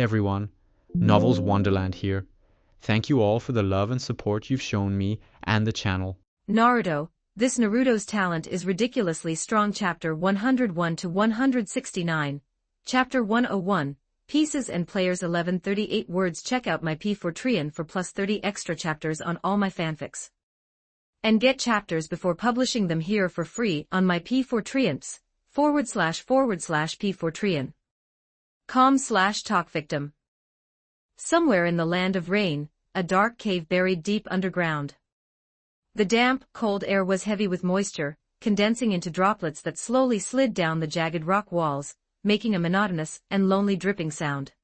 everyone, Novels Wonderland here. Thank you all for the love and support you've shown me and the channel. Naruto, this Naruto's talent is ridiculously strong. Chapter 101 to 169. Chapter 101, Pieces and Players 1138 words. Check out my P4 for plus 30 extra chapters on all my fanfics. And get chapters before publishing them here for free on my P4 //P4 .com/talk victim. Somewhere in the land of rain, a dark cave buried deep underground. The damp, cold air was heavy with moisture, condensing into droplets that slowly slid down the jagged rock walls, making a monotonous and lonely dripping sound.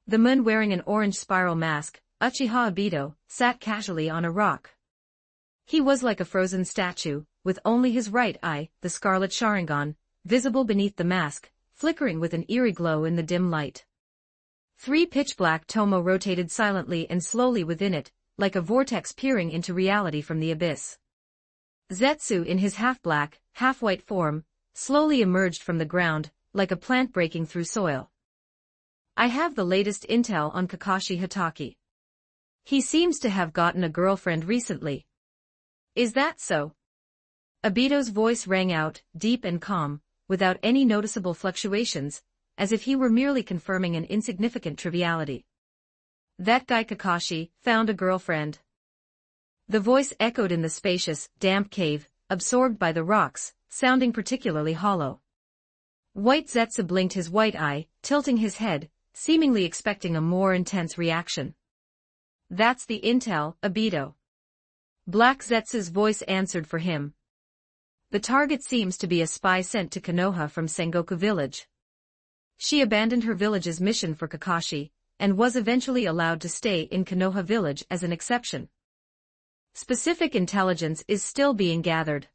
The moon, wearing an orange spiral mask, Uchiha Obito, sat casually on a rock. He was like a frozen statue, with only his right eye, the scarlet Sharingan, visible beneath the mask, flickering with an eerie glow in the dim light. 3 pitch-black Tomo rotated silently and slowly within it, like a vortex peering into reality from the abyss. Zetsu, in his half-black, half-white form, slowly emerged from the ground, like a plant breaking through soil. I have the latest intel on Kakashi Hatake. He seems to have gotten a girlfriend recently. Is that so? Obito's voice rang out, deep and calm, without any noticeable fluctuations, as if he were merely confirming an insignificant triviality. That guy Kakashi found a girlfriend. The voice echoed in the spacious, damp cave, absorbed by the rocks, sounding particularly hollow. White Zetsu blinked his white eye, tilting his head, seemingly expecting a more intense reaction. That's the intel, Obito. Black Zetsu's voice answered for him. The target seems to be a spy sent to Konoha from Sengoku village. She abandoned her village's mission for Kakashi, and was eventually allowed to stay in Konoha village as an exception. Specific intelligence is still being gathered.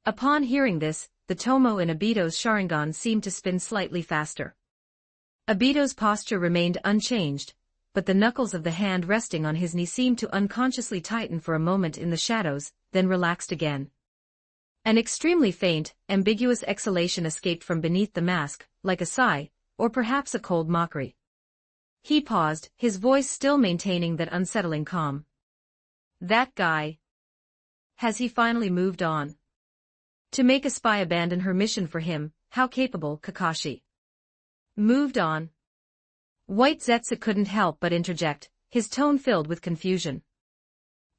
Upon hearing this, the Tomo in Obito's Sharingan seemed to spin slightly faster. Obito's posture remained unchanged, but the knuckles of the hand resting on his knee seemed to unconsciously tighten for a moment in the shadows, then relaxed again. An extremely faint, ambiguous exhalation escaped from beneath the mask, like a sigh, or perhaps a cold mockery. He paused, his voice still maintaining that unsettling calm. That guy. Has he finally moved on? To make a spy abandon her mission for him, how capable, Kakashi? Moved on. White Zetsu couldn't help but interject, his tone filled with confusion.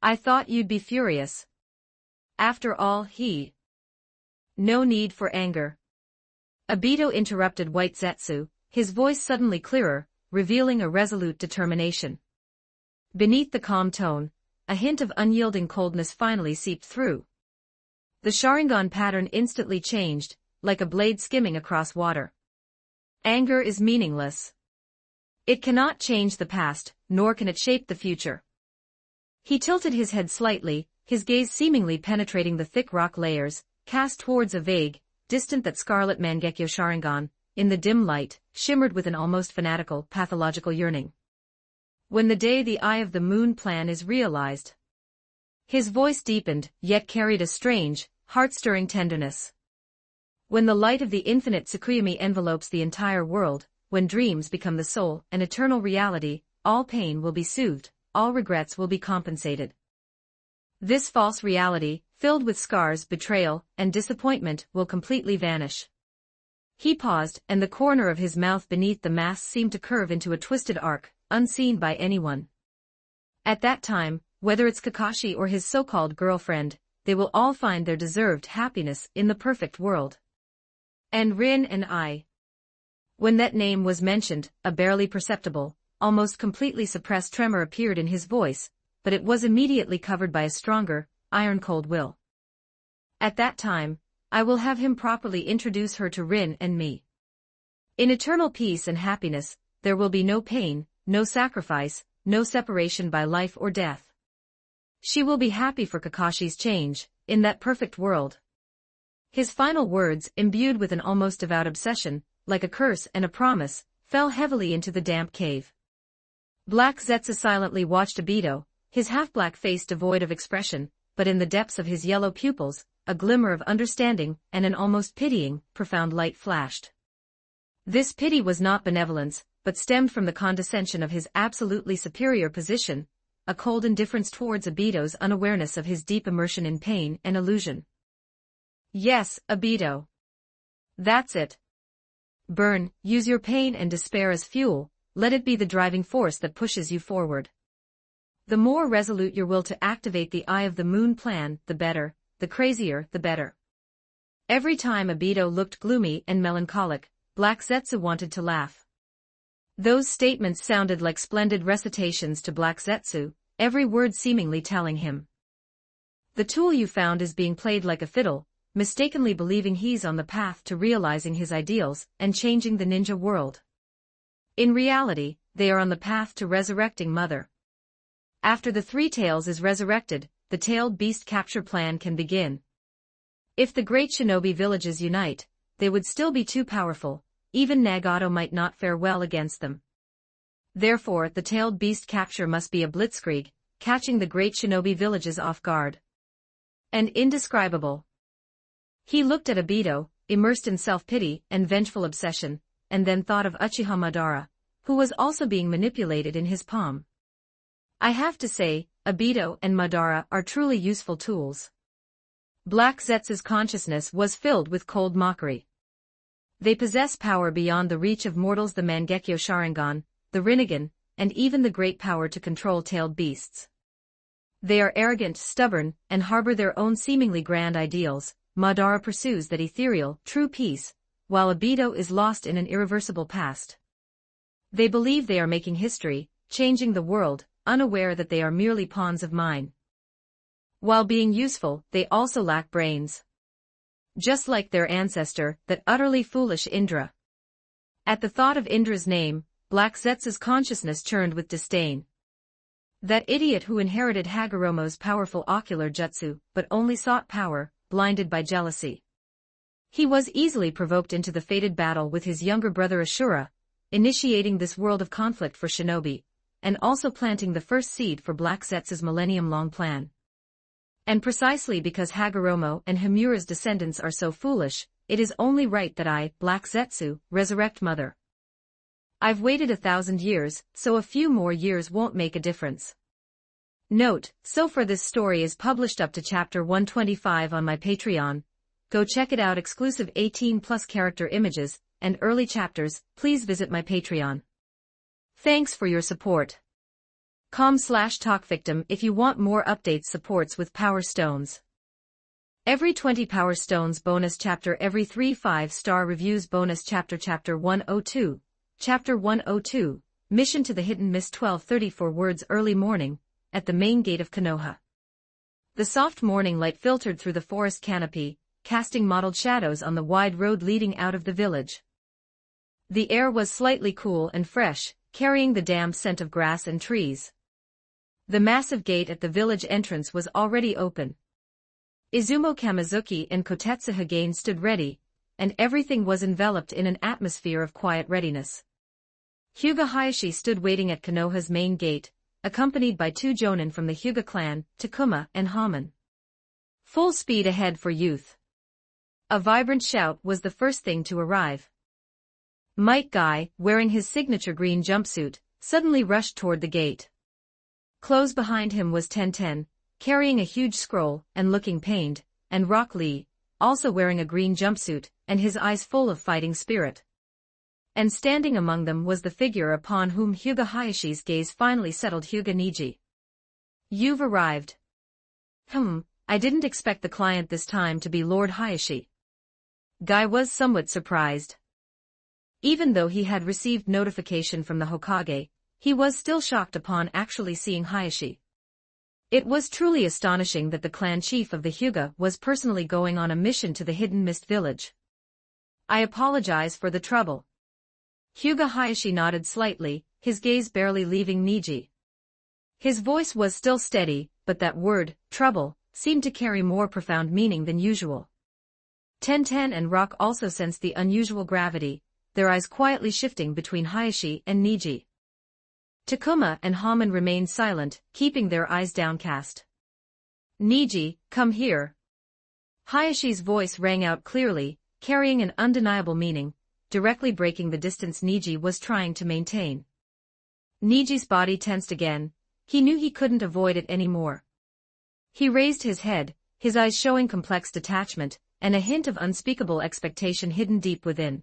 I thought you'd be furious. After all, he... No need for anger. Obito interrupted White Zetsu, his voice suddenly clearer, revealing a resolute determination. Beneath the calm tone, a hint of unyielding coldness finally seeped through. The Sharingan pattern instantly changed, like a blade skimming across water. Anger is meaningless. It cannot change the past, nor can it shape the future. He tilted his head slightly, his gaze seemingly penetrating the thick rock layers, cast towards a vague, distant that scarlet Mangekyo Sharingan, in the dim light, shimmered with an almost fanatical, pathological yearning. When the day the Eye of the Moon plan is realized. His voice deepened, yet carried a strange, heart-stirring tenderness. When the light of the infinite Tsukuyomi envelopes the entire world, when dreams become the sole and eternal reality, all pain will be soothed, all regrets will be compensated. This false reality, filled with scars, betrayal, and disappointment, will completely vanish. He paused, and the corner of his mouth beneath the mask seemed to curve into a twisted arc, unseen by anyone. At that time, whether it's Kakashi or his so-called girlfriend, they will all find their deserved happiness in the perfect world. And Rin and I. When that name was mentioned, a barely perceptible, almost completely suppressed tremor appeared in his voice, but it was immediately covered by a stronger, iron-cold will. At that time, I will have him properly introduce her to Rin and me. In eternal peace and happiness, there will be no pain, no sacrifice, no separation by life or death. She will be happy for Kakashi's change, in that perfect world. His final words, imbued with an almost devout obsession, like a curse and a promise, fell heavily into the damp cave. Black Zetsu silently watched Obito, his half-black face devoid of expression, but in the depths of his yellow pupils, a glimmer of understanding and an almost pitying, profound light flashed. This pity was not benevolence, but stemmed from the condescension of his absolutely superior position, a cold indifference towards Obito's unawareness of his deep immersion in pain and illusion. Yes, Obito. That's it. Burn, use your pain and despair as fuel, let it be the driving force that pushes you forward. The more resolute your will to activate the Eye of the Moon plan, the better, the crazier, the better. Every time Obito looked gloomy and melancholic, Black Zetsu wanted to laugh. Those statements sounded like splendid recitations to Black Zetsu, every word seemingly telling him. The tool you found is being played like a fiddle, mistakenly believing he's on the path to realizing his ideals and changing the ninja world. In reality, they are on the path to resurrecting Mother. After the Three Tails is resurrected, the tailed beast capture plan can begin. If the great shinobi villages unite, they would still be too powerful, even Nagato might not fare well against them. Therefore, the tailed beast capture must be a blitzkrieg, catching the great shinobi villages off guard. And indescribable. He looked at Obito, immersed in self-pity and vengeful obsession, and then thought of Uchiha Madara, who was also being manipulated in his palm. I have to say, Obito and Madara are truly useful tools. Black Zetsu's consciousness was filled with cold mockery. They possess power beyond the reach of mortals, the Mangekyo Sharingan, the Rinnegan, and even the great power to control tailed beasts. They are arrogant, stubborn, and harbor their own seemingly grand ideals. Madara pursues that ethereal, true peace, while Obito is lost in an irreversible past. They believe they are making history, changing the world, unaware that they are merely pawns of mine. While being useful, they also lack brains. Just like their ancestor, that utterly foolish Indra. At the thought of Indra's name, Black Zetsu's consciousness churned with disdain. That idiot who inherited Hagoromo's powerful ocular jutsu, but only sought power, blinded by jealousy. He was easily provoked into the fated battle with his younger brother Ashura, initiating this world of conflict for shinobi, and also planting the first seed for Black Zetsu's millennium-long plan. And precisely because Hagoromo and Himura's descendants are so foolish, it is only right that I, Black Zetsu, resurrect Mother. I've waited 1,000 years, so a few more years won't make a difference. Note, so far this story is published up to chapter 125 on my Patreon. Go check it out. Exclusive 18+ character images and early chapters. Please visit my Patreon. Thanks for your support. com/talkvictim if you want more updates. Supports with Power Stones. Every 20 Power Stones bonus chapter. Every 3 5-star reviews bonus chapter. Chapter 102. Chapter 102. Mission to the Hidden Mist. 12:34 words. Early morning, at the main gate of Konoha. The soft morning light filtered through the forest canopy, casting mottled shadows on the wide road leading out of the village. The air was slightly cool and fresh, carrying the damp scent of grass and trees. The massive gate at the village entrance was already open. Izumo Kamizuki and Kotetsu Hagane stood ready, and everything was enveloped in an atmosphere of quiet readiness. Hyuga Hayashi stood waiting at Konoha's main gate, accompanied by 2 jonin from the Hyuga clan, Takuma and Haman. Full speed ahead for youth. A vibrant shout was the first thing to arrive. Might Guy, wearing his signature green jumpsuit, suddenly rushed toward the gate. Close behind him was Tenten, carrying a huge scroll and looking pained, and Rock Lee, also wearing a green jumpsuit, and his eyes full of fighting spirit. And standing among them was the figure upon whom Hyuga Hayashi's gaze finally settled. Hyuga Niji. You've arrived. I didn't expect the client this time to be Lord Hayashi. Guy was somewhat surprised. Even though he had received notification from the Hokage, he was still shocked upon actually seeing Hayashi. It was truly astonishing that the clan chief of the Hyuga was personally going on a mission to the Hidden Mist village. I apologize for the trouble. Hyuga Hayashi nodded slightly, his gaze barely leaving Niji. His voice was still steady, but that word, trouble, seemed to carry more profound meaning than usual. Tenten and Rock also sensed the unusual gravity, their eyes quietly shifting between Hayashi and Niji. Takuma and Haman remained silent, keeping their eyes downcast. Niji, come here. Hayashi's voice rang out clearly, carrying an undeniable meaning. directly breaking the distance Niji was trying to maintain. Niji's body tensed again. He knew he couldn't avoid it anymore. He raised his head, his eyes showing complex detachment, and a hint of unspeakable expectation hidden deep within.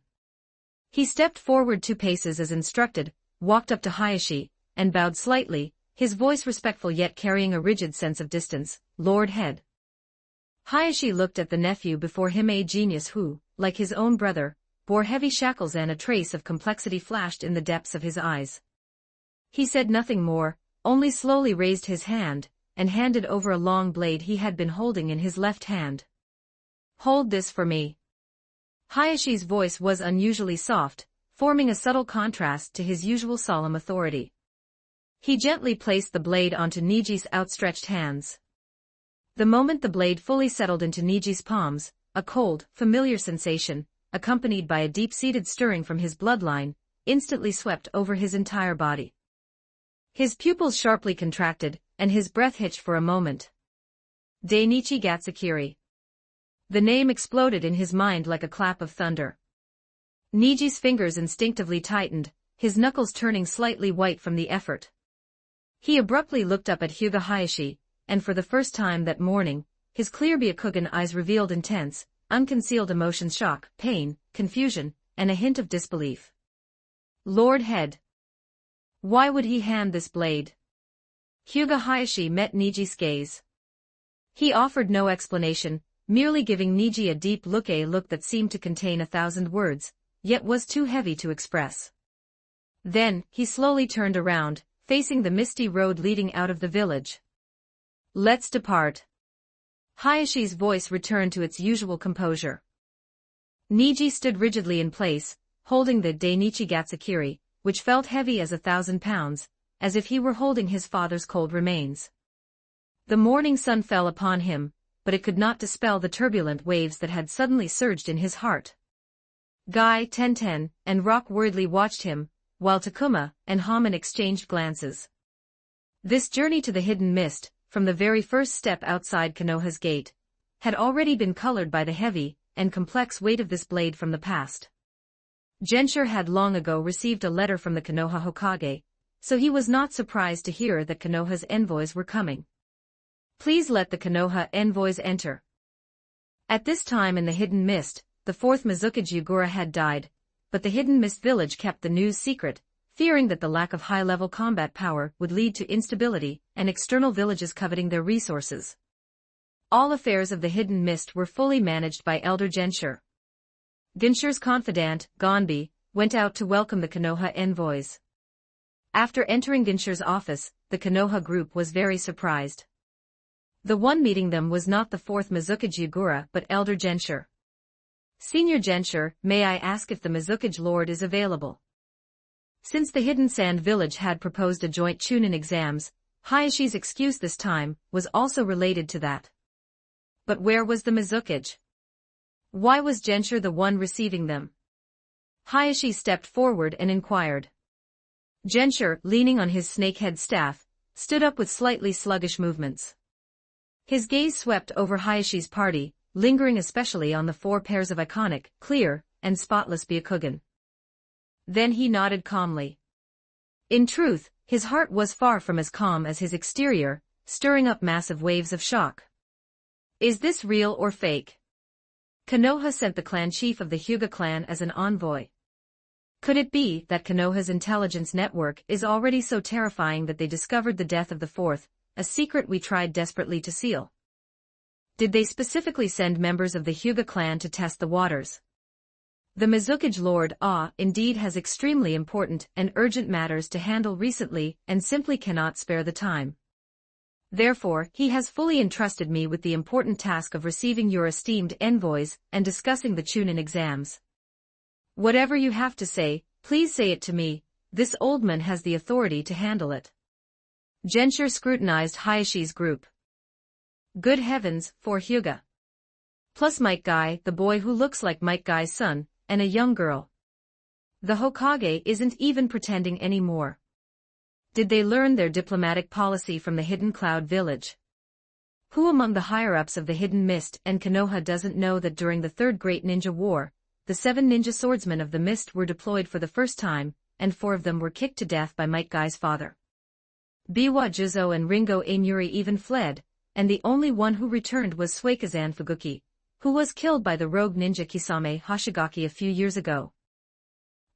He stepped forward 2 paces as instructed, walked up to Hayashi, and bowed slightly, his voice respectful yet carrying a rigid sense of distance. "Lord Head." Hayashi looked at the nephew before him, a genius who, like his own brother, bore heavy shackles, and a trace of complexity flashed in the depths of his eyes. He said nothing more, only slowly raised his hand, and handed over a long blade he had been holding in his left hand. "Hold this for me." Hayashi's voice was unusually soft, forming a subtle contrast to his usual solemn authority. He gently placed the blade onto Niji's outstretched hands. The moment the blade fully settled into Niji's palms, a cold, familiar sensation, accompanied by a deep-seated stirring from his bloodline, instantly swept over his entire body. His pupils sharply contracted, and his breath hitched for a moment. Dainichi Gatsukiri. The name exploded in his mind like a clap of thunder. Niji's fingers instinctively tightened, his knuckles turning slightly white from the effort. He abruptly looked up at Hyuga Hayashi, and for the first time that morning, his clear Byakugan eyes revealed intense, unconcealed emotions: shock, pain, confusion, and a hint of disbelief. "Lord Head. Why would he hand this blade?" Hyuga Hayashi met Niji's gaze. He offered no explanation, merely giving Niji a deep look, a look that seemed to contain 1,000 words, yet was too heavy to express. Then, he slowly turned around, facing the misty road leading out of the village. "Let's depart." Hayashi's voice returned to its usual composure. Niji stood rigidly in place, holding the Dainichi Gatsukiri, which felt heavy as 1,000 pounds, as if he were holding his father's cold remains. The morning sun fell upon him, but it could not dispel the turbulent waves that had suddenly surged in his heart. Guy, Tenten, and Rock worriedly watched him, while Takuma and Haman exchanged glances. This journey to the hidden mist, from the very first step outside Konoha's gate, had already been colored by the heavy and complex weight of this blade from the past. Genshin had long ago received a letter from the Konoha Hokage, so he was not surprised to hear that Konoha's envoys were coming. "Please let the Konoha envoys enter." At this time in the hidden mist, the 4th Mizukage Yugura had died, but the hidden mist village kept the news secret, fearing that the lack of high-level combat power would lead to instability and external villages coveting their resources. All affairs of the hidden mist were fully managed by Elder Genshin. Genshin's confidant, Gonbi, went out to welcome the Konoha envoys. After entering Genshin's office, the Konoha group was very surprised. The one meeting them was not the 4th Mizukage Yugura but Elder Genshin. "Senior Genshin, may I ask if the Mizukage Lord is available?" Since the Hidden Sand Village had proposed a joint Chunin exams, Hayashi's excuse this time was also related to that. But where was the Mizukage? Why was Genshin the one receiving them? Hayashi stepped forward and inquired. Genshin, leaning on his snakehead staff, stood up with slightly sluggish movements. His gaze swept over Hayashi's party, lingering especially on the 4 pairs of iconic, clear, and spotless Byakugan. Then he nodded calmly. In truth, his heart was far from as calm as his exterior, stirring up massive waves of shock. Is this real or fake? Konoha sent the clan chief of the Hyuga clan as an envoy. Could it be that Konoha's intelligence network is already so terrifying that they discovered the death of the 4th, a secret we tried desperately to seal? Did they specifically send members of the Hyuga clan to test the waters? The Mizukage Lord, indeed has extremely important and urgent matters to handle recently and simply cannot spare the time. Therefore, he has fully entrusted me with the important task of receiving your esteemed envoys and discussing the Chunin exams. Whatever you have to say, please say it to me. This old man has the authority to handle it. Genshin scrutinized Hayashi's group. Good heavens, 4 Hyuga. Plus Might Guy, the boy who looks like Might Guy's son, and a young girl. The Hokage isn't even pretending anymore. Did they learn their diplomatic policy from the Hidden Cloud Village? Who among the higher-ups of the Hidden Mist and Konoha doesn't know that during the Third Great Ninja War, the 7 ninja swordsmen of the mist were deployed for the first time, and 4 of them were kicked to death by Might Guy's father. Biwa Juzo and Ringo Ainuri even fled, and the only one who returned was Suikazan Fuguki, who was killed by the rogue ninja Kisame Hoshigaki a few years ago.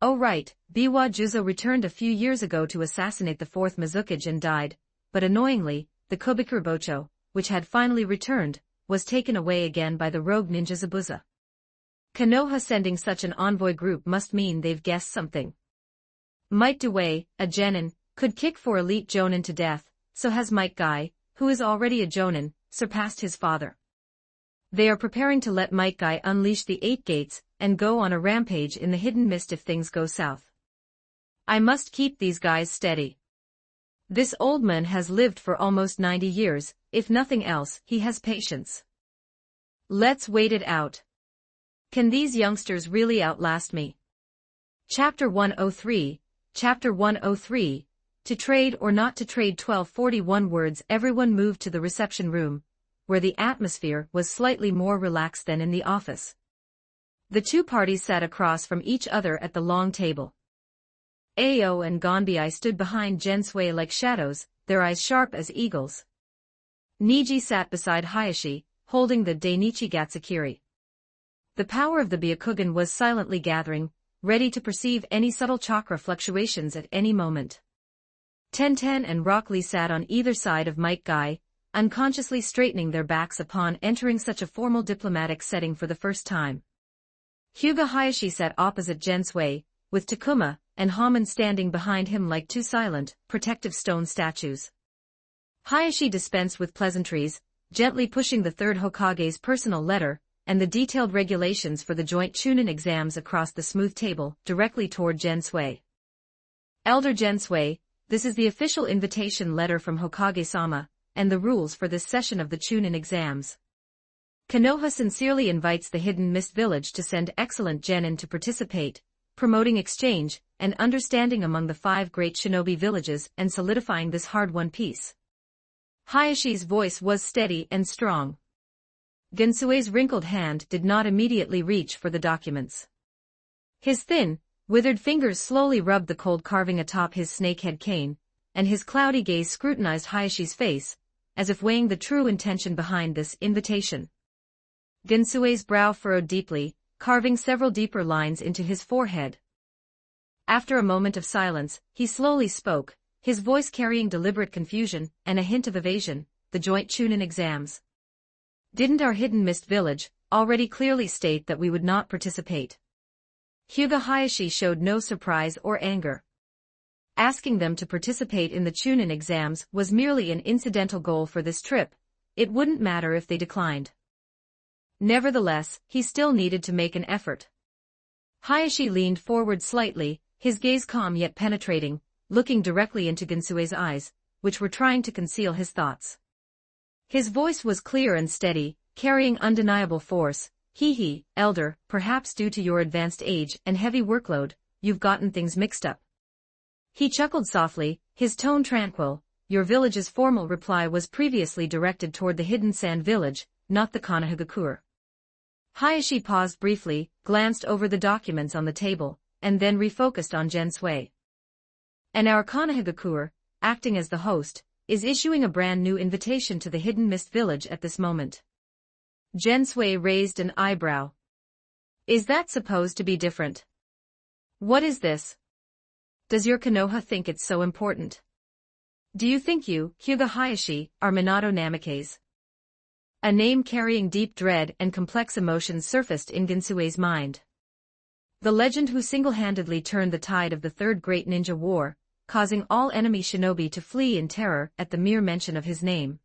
Oh right, Biwa Juzo returned a few years ago to assassinate the 4th Mizukage and died, but annoyingly, the Kobikuru Bocho, which had finally returned, was taken away again by the rogue ninja Zabuza. Konoha sending such an envoy group must mean they've guessed something. Might Due, a genin, could kick 4 elite jonin to death, so has Might Guy, who is already a jonin, surpassed his father. They are preparing to let Might Guy unleash the 8 gates, and go on a rampage in the hidden mist if things go south. I must keep these guys steady. This old man has lived for almost 90 years, if nothing else, he has patience. Let's wait it out. Can these youngsters really outlast me? Chapter 103, Chapter 103, To Trade or Not to Trade 1241 words. Everyone moved to the reception room, where the atmosphere was slightly more relaxed than in the office. The 2 parties sat across from each other at the long table. Ao and Gonbi stood behind Jensui like shadows, their eyes sharp as eagles. Niji sat beside Hayashi, holding the Dainichi Gatsukiri. The power of the Byakugan was silently gathering, ready to perceive any subtle chakra fluctuations at any moment. Tenten and Rock Lee sat on either side of Might Guy, unconsciously straightening their backs upon entering such a formal diplomatic setting for the first time. Hyuga Hayashi sat opposite Jensui, with Takuma and Haman standing behind him like 2 silent, protective stone statues. Hayashi dispensed with pleasantries, gently pushing the 3rd Hokage's personal letter, and the detailed regulations for the joint Chunin exams across the smooth table, directly toward Jensui. Elder Jensui, this is the official invitation letter from Hokage-sama, and the rules for this session of the Chunin exams. Konoha sincerely invites the Hidden Mist Village to send excellent genin to participate, promoting exchange and understanding among the 5 great shinobi villages and solidifying this hard-won peace. Hayashi's voice was steady and strong. Gensue's wrinkled hand did not immediately reach for the documents. His thin, withered fingers slowly rubbed the cold carving atop his snakehead cane, and his cloudy gaze scrutinized Hayashi's face, as if weighing the true intention behind this invitation. Gensue's brow furrowed deeply, carving several deeper lines into his forehead. After a moment of silence, he slowly spoke, his voice carrying deliberate confusion and a hint of evasion. The joint Chunin exams. Didn't our Hidden Mist Village already clearly state that we would not participate? Hyuga Hayashi showed no surprise or anger. Asking them to participate in the Chunin exams was merely an incidental goal for this trip. It wouldn't matter if they declined. Nevertheless, he still needed to make an effort. Hayashi leaned forward slightly, his gaze calm yet penetrating, looking directly into Gensue's eyes, which were trying to conceal his thoughts. His voice was clear and steady, carrying undeniable force. Hee, elder, perhaps due to your advanced age and heavy workload, you've gotten things mixed up. He chuckled softly, his tone tranquil. Your village's formal reply was previously directed toward the Hidden Sand Village, not the Konohagakure. Hayashi paused briefly, glanced over the documents on the table, and then refocused on Jensui. And our Konohagakure, acting as the host, is issuing a brand new invitation to the Hidden Mist Village at this moment. Jensui raised an eyebrow. Is that supposed to be different? What is this? Does your Konoha think it's so important? Do you think you, Hyuga Hayashi, are Minato Namikaze? A name carrying deep dread and complex emotions surfaced in Gensue's mind. The legend who single-handedly turned the tide of the Third Great Ninja War, causing all enemy shinobi to flee in terror at the mere mention of his name.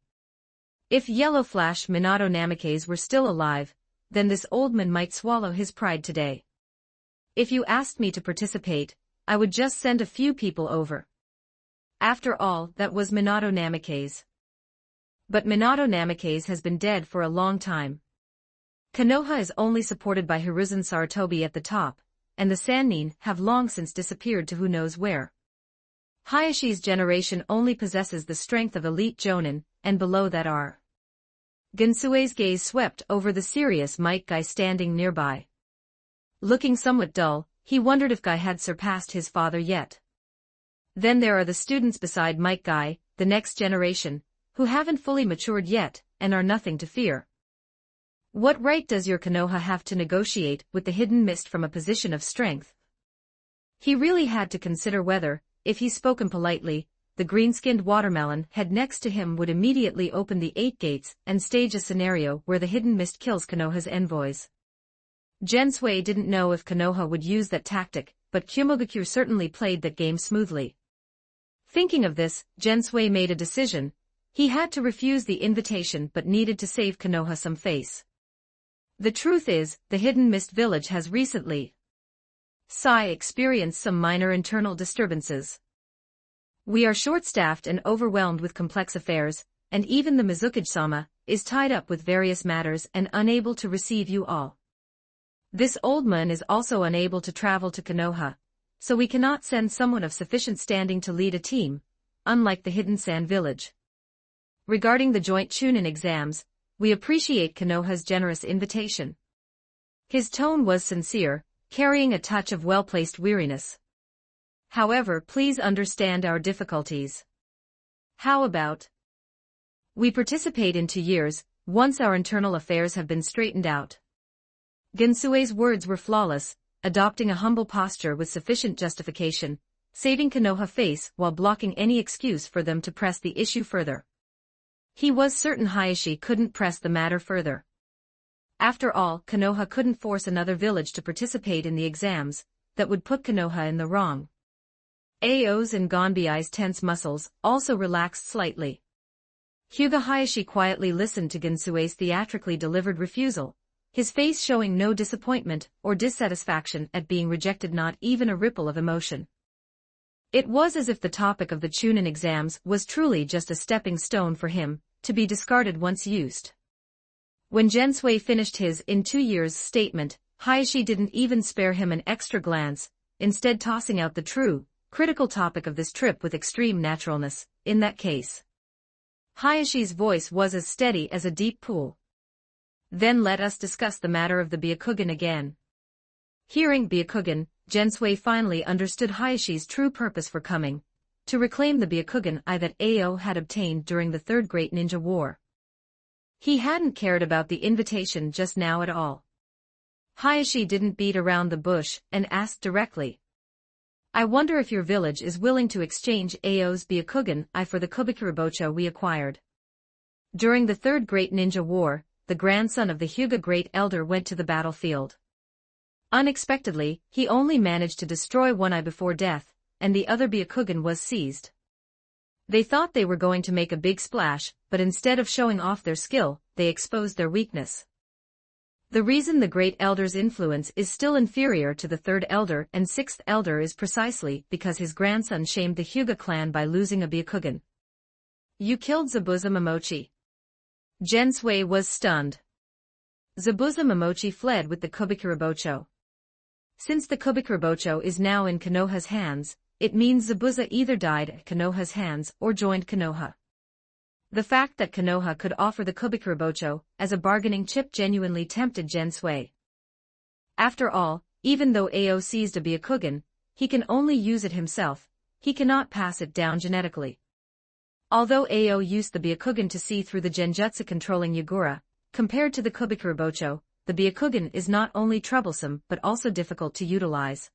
If Yellow Flash Minato Namikaze were still alive, then this old man might swallow his pride today. If you asked me to participate, I would just send a few people over. After all, that was Minato Namikaze. But Minato Namikaze has been dead for a long time. Konoha is only supported by Hiruzen Sarutobi at the top, and the Sannin have long since disappeared to who knows where. Hayashi's generation only possesses the strength of elite jonin, and below that are. Gensue's gaze swept over the serious Might Guy standing nearby. Looking somewhat dull, he wondered if Guy had surpassed his father yet. Then there are the students beside Mike Guy, the next generation, who haven't fully matured yet, and are nothing to fear. What right does your Konoha have to negotiate with the hidden mist from a position of strength? He really had to consider whether, if he spoken politely, the green-skinned watermelon head next to him would immediately open the 8 gates and stage a scenario where the hidden mist kills Konoha's envoys. Gensui didn't know if Konoha would use that tactic, but Kumogakure certainly played that game smoothly. Thinking of this, Gensui made a decision. He had to refuse the invitation but needed to save Konoha some face. The truth is, the Hidden Mist Village has recently experienced some minor internal disturbances. We are short-staffed and overwhelmed with complex affairs, and even the Mizukage-sama is tied up with various matters and unable to receive you all. This old man is also unable to travel to Konoha, so we cannot send someone of sufficient standing to lead a team, unlike the Hidden Sand Village. Regarding the joint Chunin exams, we appreciate Konoha's generous invitation. His tone was sincere, carrying a touch of well-placed weariness. However, please understand our difficulties. How about we participate in 2 years, once our internal affairs have been straightened out? Gensue's words were flawless, adopting a humble posture with sufficient justification, saving Konoha face while blocking any excuse for them to press the issue further. He was certain Hayashi couldn't press the matter further. After all, Konoha couldn't force another village to participate in the exams, that would put Konoha in the wrong. Ao's and Gonbiai's tense muscles also relaxed slightly. Hyuga Hayashi quietly listened to Gensue's theatrically delivered refusal, his face showing no disappointment or dissatisfaction at being rejected, not even a ripple of emotion. It was as if the topic of the Chunin exams was truly just a stepping stone for him, to be discarded once used. When Gensui finished his "in 2 years" statement, Hayashi didn't even spare him an extra glance, instead tossing out the true, critical topic of this trip with extreme naturalness. In that case, Hayashi's voice was as steady as a deep pool. Then let us discuss the matter of the Byakugan again. Hearing Byakugan, Gensui finally understood Hayashi's true purpose for coming, to reclaim the Byakugan I that Ao had obtained during the Third Great Ninja War. He hadn't cared about the invitation just now at all. Hayashi didn't beat around the bush and asked directly. I wonder if your village is willing to exchange Ao's Byakugan I for the Kubikirabocho we acquired. During the Third Great Ninja War, the grandson of the Hyuga Great Elder went to the battlefield. Unexpectedly, he only managed to destroy one eye before death, and the other Byakugan was seized. They thought they were going to make a big splash, but instead of showing off their skill, they exposed their weakness. The reason the Great Elder's influence is still inferior to the Third Elder and Sixth Elder is precisely because his grandson shamed the Hyuga clan by losing a Byakugan. You killed Zabuza Momochi. Gensui was stunned. Zabuza Momochi fled with the Kubikirabocho. Since the Kubikirabocho is now in Konoha's hands, it means Zabuza either died at Konoha's hands or joined Konoha. The fact that Konoha could offer the Kubikirabocho as a bargaining chip genuinely tempted Gensui. After all, even though Ao seized a Byakugan, he can only use it himself, he cannot pass it down genetically. Although Ao used the Byakugan to see through the genjutsu controlling Yagura, compared to the Kubikirabocho, the Byakugan is not only troublesome but also difficult to utilize.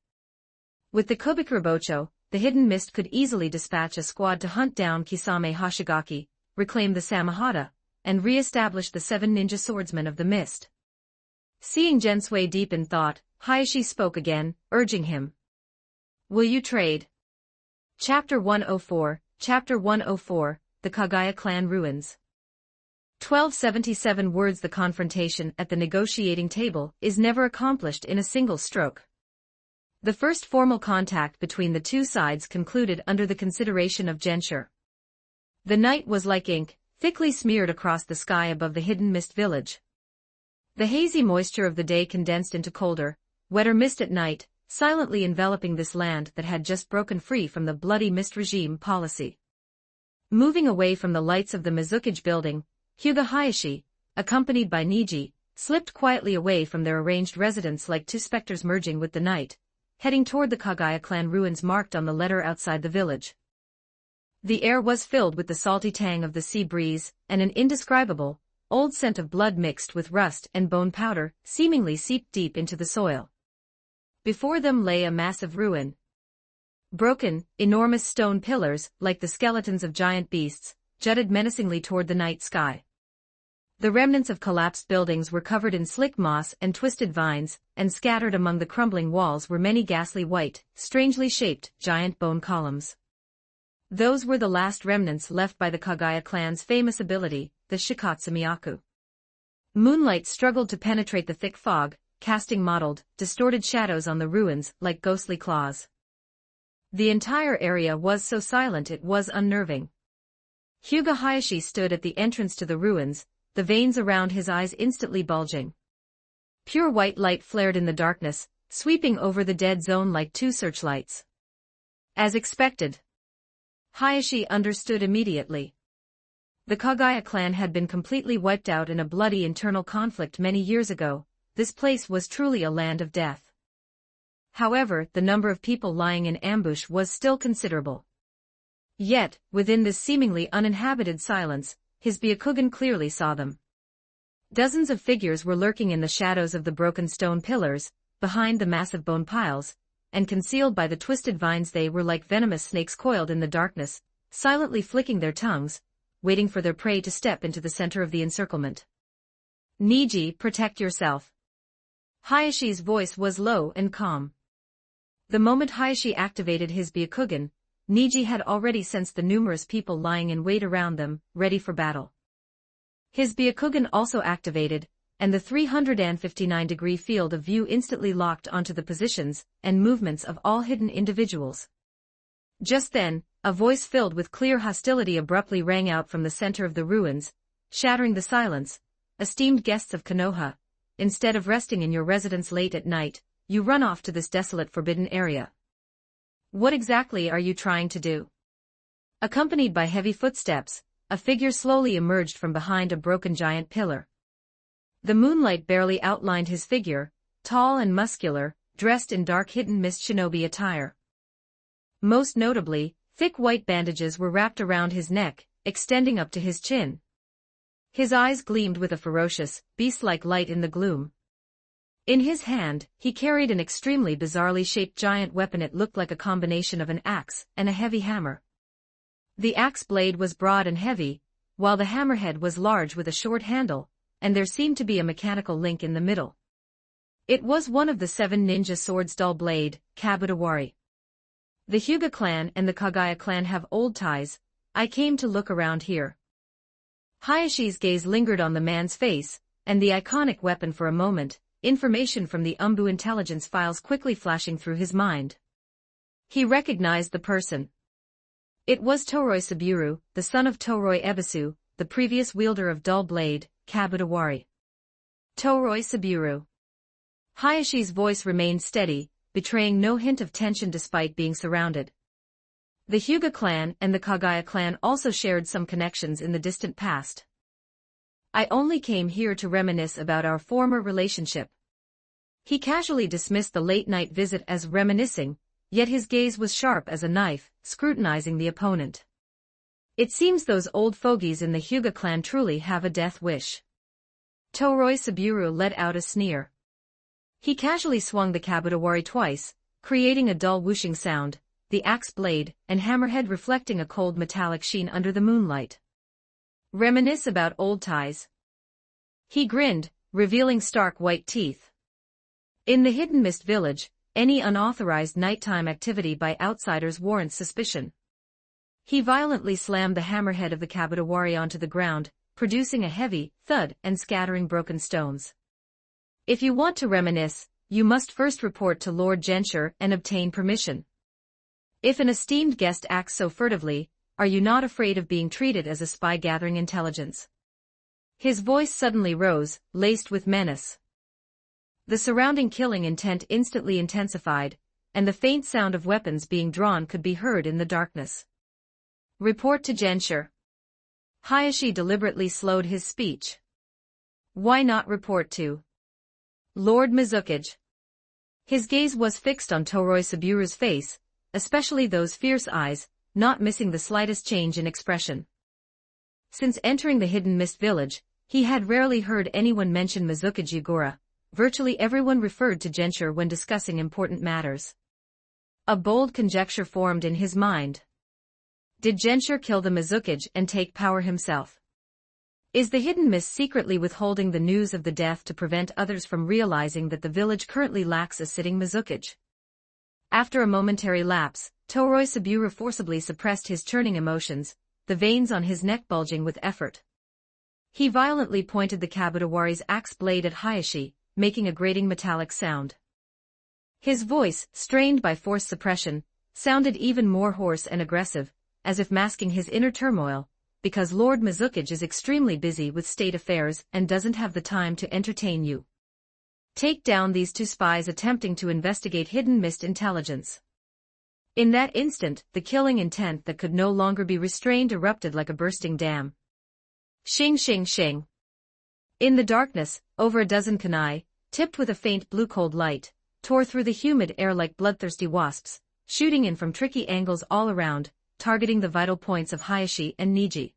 With the Kubikirabocho, the Hidden Mist could easily dispatch a squad to hunt down Kisame Hoshigaki, reclaim the Samahata, and re-establish the 7 ninja swordsmen of the mist. Seeing Gensui deep in thought, Hayashi spoke again, urging him. Will you trade? Chapter 104, The Kagaya Clan Ruins. 1277 words. The confrontation at the negotiating table is never accomplished in a single stroke. The first formal contact between the two sides concluded under the consideration of Gensher. The night was like ink, thickly smeared across the sky above the Hidden Mist Village. The hazy moisture of the day condensed into colder, wetter mist at night, silently enveloping this land that had just broken free from the bloody mist regime policy. Moving away from the lights of the Mizukage building, Hyuga Hayashi, accompanied by Niji, slipped quietly away from their arranged residence like two specters merging with the night, heading toward the Kagaya clan ruins marked on the letter outside the village. The air was filled with the salty tang of the sea breeze, and an indescribable, old scent of blood mixed with rust and bone powder seemingly seeped deep into the soil. Before them lay a massive ruin. Broken, enormous stone pillars, like the skeletons of giant beasts, jutted menacingly toward the night sky. The remnants of collapsed buildings were covered in slick moss and twisted vines, and scattered among the crumbling walls were many ghastly white, strangely shaped, giant bone columns. Those were the last remnants left by the Kagaya clan's famous ability, the Shikatsu Myaku. Moonlight struggled to penetrate the thick fog, casting mottled, distorted shadows on the ruins like ghostly claws. The entire area was so silent it was unnerving. Hyuga Hayashi stood at the entrance to the ruins, the veins around his eyes instantly bulging. Pure white light flared in the darkness, sweeping over the dead zone like two searchlights. As expected, Hayashi understood immediately. The Kagaya clan had been completely wiped out in a bloody internal conflict many years ago. This place was truly a land of death. However, the number of people lying in ambush was still considerable. Yet, within this seemingly uninhabited silence, his Byakugan clearly saw them. Dozens of figures were lurking in the shadows of the broken stone pillars, behind the massive bone piles, and concealed by the twisted vines. They were like venomous snakes coiled in the darkness, silently flicking their tongues, waiting for their prey to step into the center of the encirclement. Niji, protect yourself. Hayashi's voice was low and calm. The moment Hayashi activated his Byakugan, Niji had already sensed the numerous people lying in wait around them, ready for battle. His Byakugan also activated, and the 359-degree field of view instantly locked onto the positions and movements of all hidden individuals. Just then, a voice filled with clear hostility abruptly rang out from the center of the ruins, shattering the silence. Esteemed guests of Konoha, instead of resting in your residence late at night, you run off to this desolate forbidden area. What exactly are you trying to do? Accompanied by heavy footsteps, a figure slowly emerged from behind a broken giant pillar. The moonlight barely outlined his figure, tall and muscular, dressed in dark hidden mist shinobi attire. Most notably, thick white bandages were wrapped around his neck, extending up to his chin. His eyes gleamed with a ferocious, beast-like light in the gloom. In his hand, he carried an extremely bizarrely shaped giant weapon. It looked like a combination of an axe and a heavy hammer. The axe blade was broad and heavy, while the hammerhead was large with a short handle, and there seemed to be a mechanical link in the middle. It was one of the 7 ninja swords. Dull blade, Kabutawari. The Hyuga clan and the Kagaya clan have old ties. I came to look around here. Hayashi's gaze lingered on the man's face, and the iconic weapon for a moment, information from the Umbu intelligence files quickly flashing through his mind. He recognized the person. It was Toroi Saburo, the son of Toroi Ebisu, the previous wielder of Dull Blade, Kabutawari. Toroi Saburo. Hayashi's voice remained steady, betraying no hint of tension despite being surrounded. The Hyuga clan and the Kagaya clan also shared some connections in the distant past. I only came here to reminisce about our former relationship. He casually dismissed the late-night visit as reminiscing, yet his gaze was sharp as a knife, scrutinizing the opponent. It seems those old fogies in the Hyuga clan truly have a death wish. Toroi Saburo let out a sneer. He casually swung the Kabutawari twice, creating a dull whooshing sound, the axe blade and hammerhead reflecting a cold metallic sheen under the moonlight. Reminisce about old ties. He grinned, revealing stark white teeth. In the Hidden Mist village, any unauthorized nighttime activity by outsiders warrants suspicion. He violently slammed the hammerhead of the Kabutawari onto the ground, producing a heavy thud and scattering broken stones. If you want to reminisce, you must first report to Lord Gensher and obtain permission. If an esteemed guest acts so furtively, are you not afraid of being treated as a spy gathering intelligence? His voice suddenly rose, laced with menace. The surrounding killing intent instantly intensified, and the faint sound of weapons being drawn could be heard in the darkness. Report to Gensher. Hayashi deliberately slowed his speech. Why not report to Lord Mizuki? His gaze was fixed on Toroisaburu's face, especially those fierce eyes, not missing the slightest change in expression. Since entering the Hidden Mist village, he had rarely heard anyone mention Mizuki Jigoro. Virtually everyone referred to Gensher when discussing important matters. A bold conjecture formed in his mind. Did Gensher kill the Mizuki and take power himself? Is the Hidden Mist secretly withholding the news of the death to prevent others from realizing that the village currently lacks a sitting Mizuki? After a momentary lapse, Toroisaburo forcibly suppressed his churning emotions, the veins on his neck bulging with effort. He violently pointed the Kabutawari's axe blade at Hayashi, making a grating metallic sound. His voice, strained by forced suppression, sounded even more hoarse and aggressive, as if masking his inner turmoil, because Lord Mizuki is extremely busy with state affairs and doesn't have the time to entertain you. Take down these two spies attempting to investigate Hidden Mist intelligence. In that instant, the killing intent that could no longer be restrained erupted like a bursting dam. Shing shing shing. In the darkness, over a dozen kunai, tipped with a faint blue-cold light, tore through the humid air like bloodthirsty wasps, shooting in from tricky angles all around, targeting the vital points of Hayashi and Niji.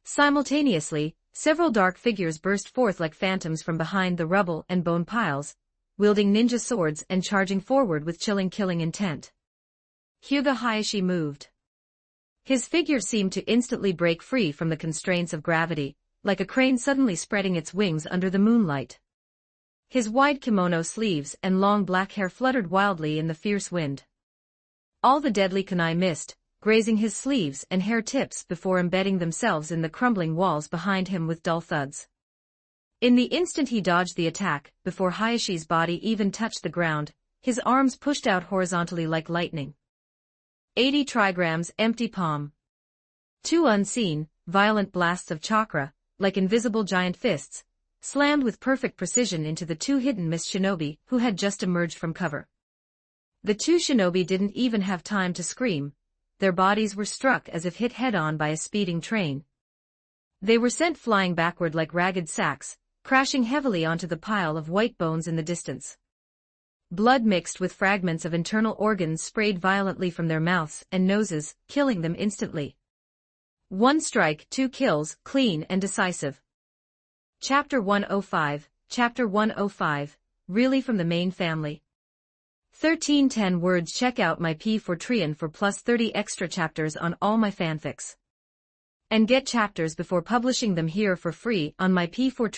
Simultaneously, several dark figures burst forth like phantoms from behind the rubble and bone piles, wielding ninja swords and charging forward with chilling killing intent. Hyuga Hayashi moved. His figure seemed to instantly break free from the constraints of gravity, like a crane suddenly spreading its wings under the moonlight. His wide kimono sleeves and long black hair fluttered wildly in the fierce wind. All the deadly kunai missed, grazing his sleeves and hair tips before embedding themselves in the crumbling walls behind him with dull thuds. In the instant he dodged the attack, before Hayashi's body even touched the ground, his arms pushed out horizontally like lightning. 80 trigrams empty palm. Two unseen, violent blasts of chakra, like invisible giant fists, slammed with perfect precision into the two Hidden Mist shinobi who had just emerged from cover. The two shinobi didn't even have time to scream. Their bodies were struck as if hit head-on by a speeding train. They were sent flying backward like ragged sacks, crashing heavily onto the pile of white bones in the distance. Blood mixed with fragments of internal organs sprayed violently from their mouths and noses, killing them instantly. One strike, two kills, clean and decisive. Chapter 105, Chapter 105, really from the main family. 1310 words. Check out my P4 for plus 30 extra chapters on all my fanfics. And get chapters before publishing them here for free on my P4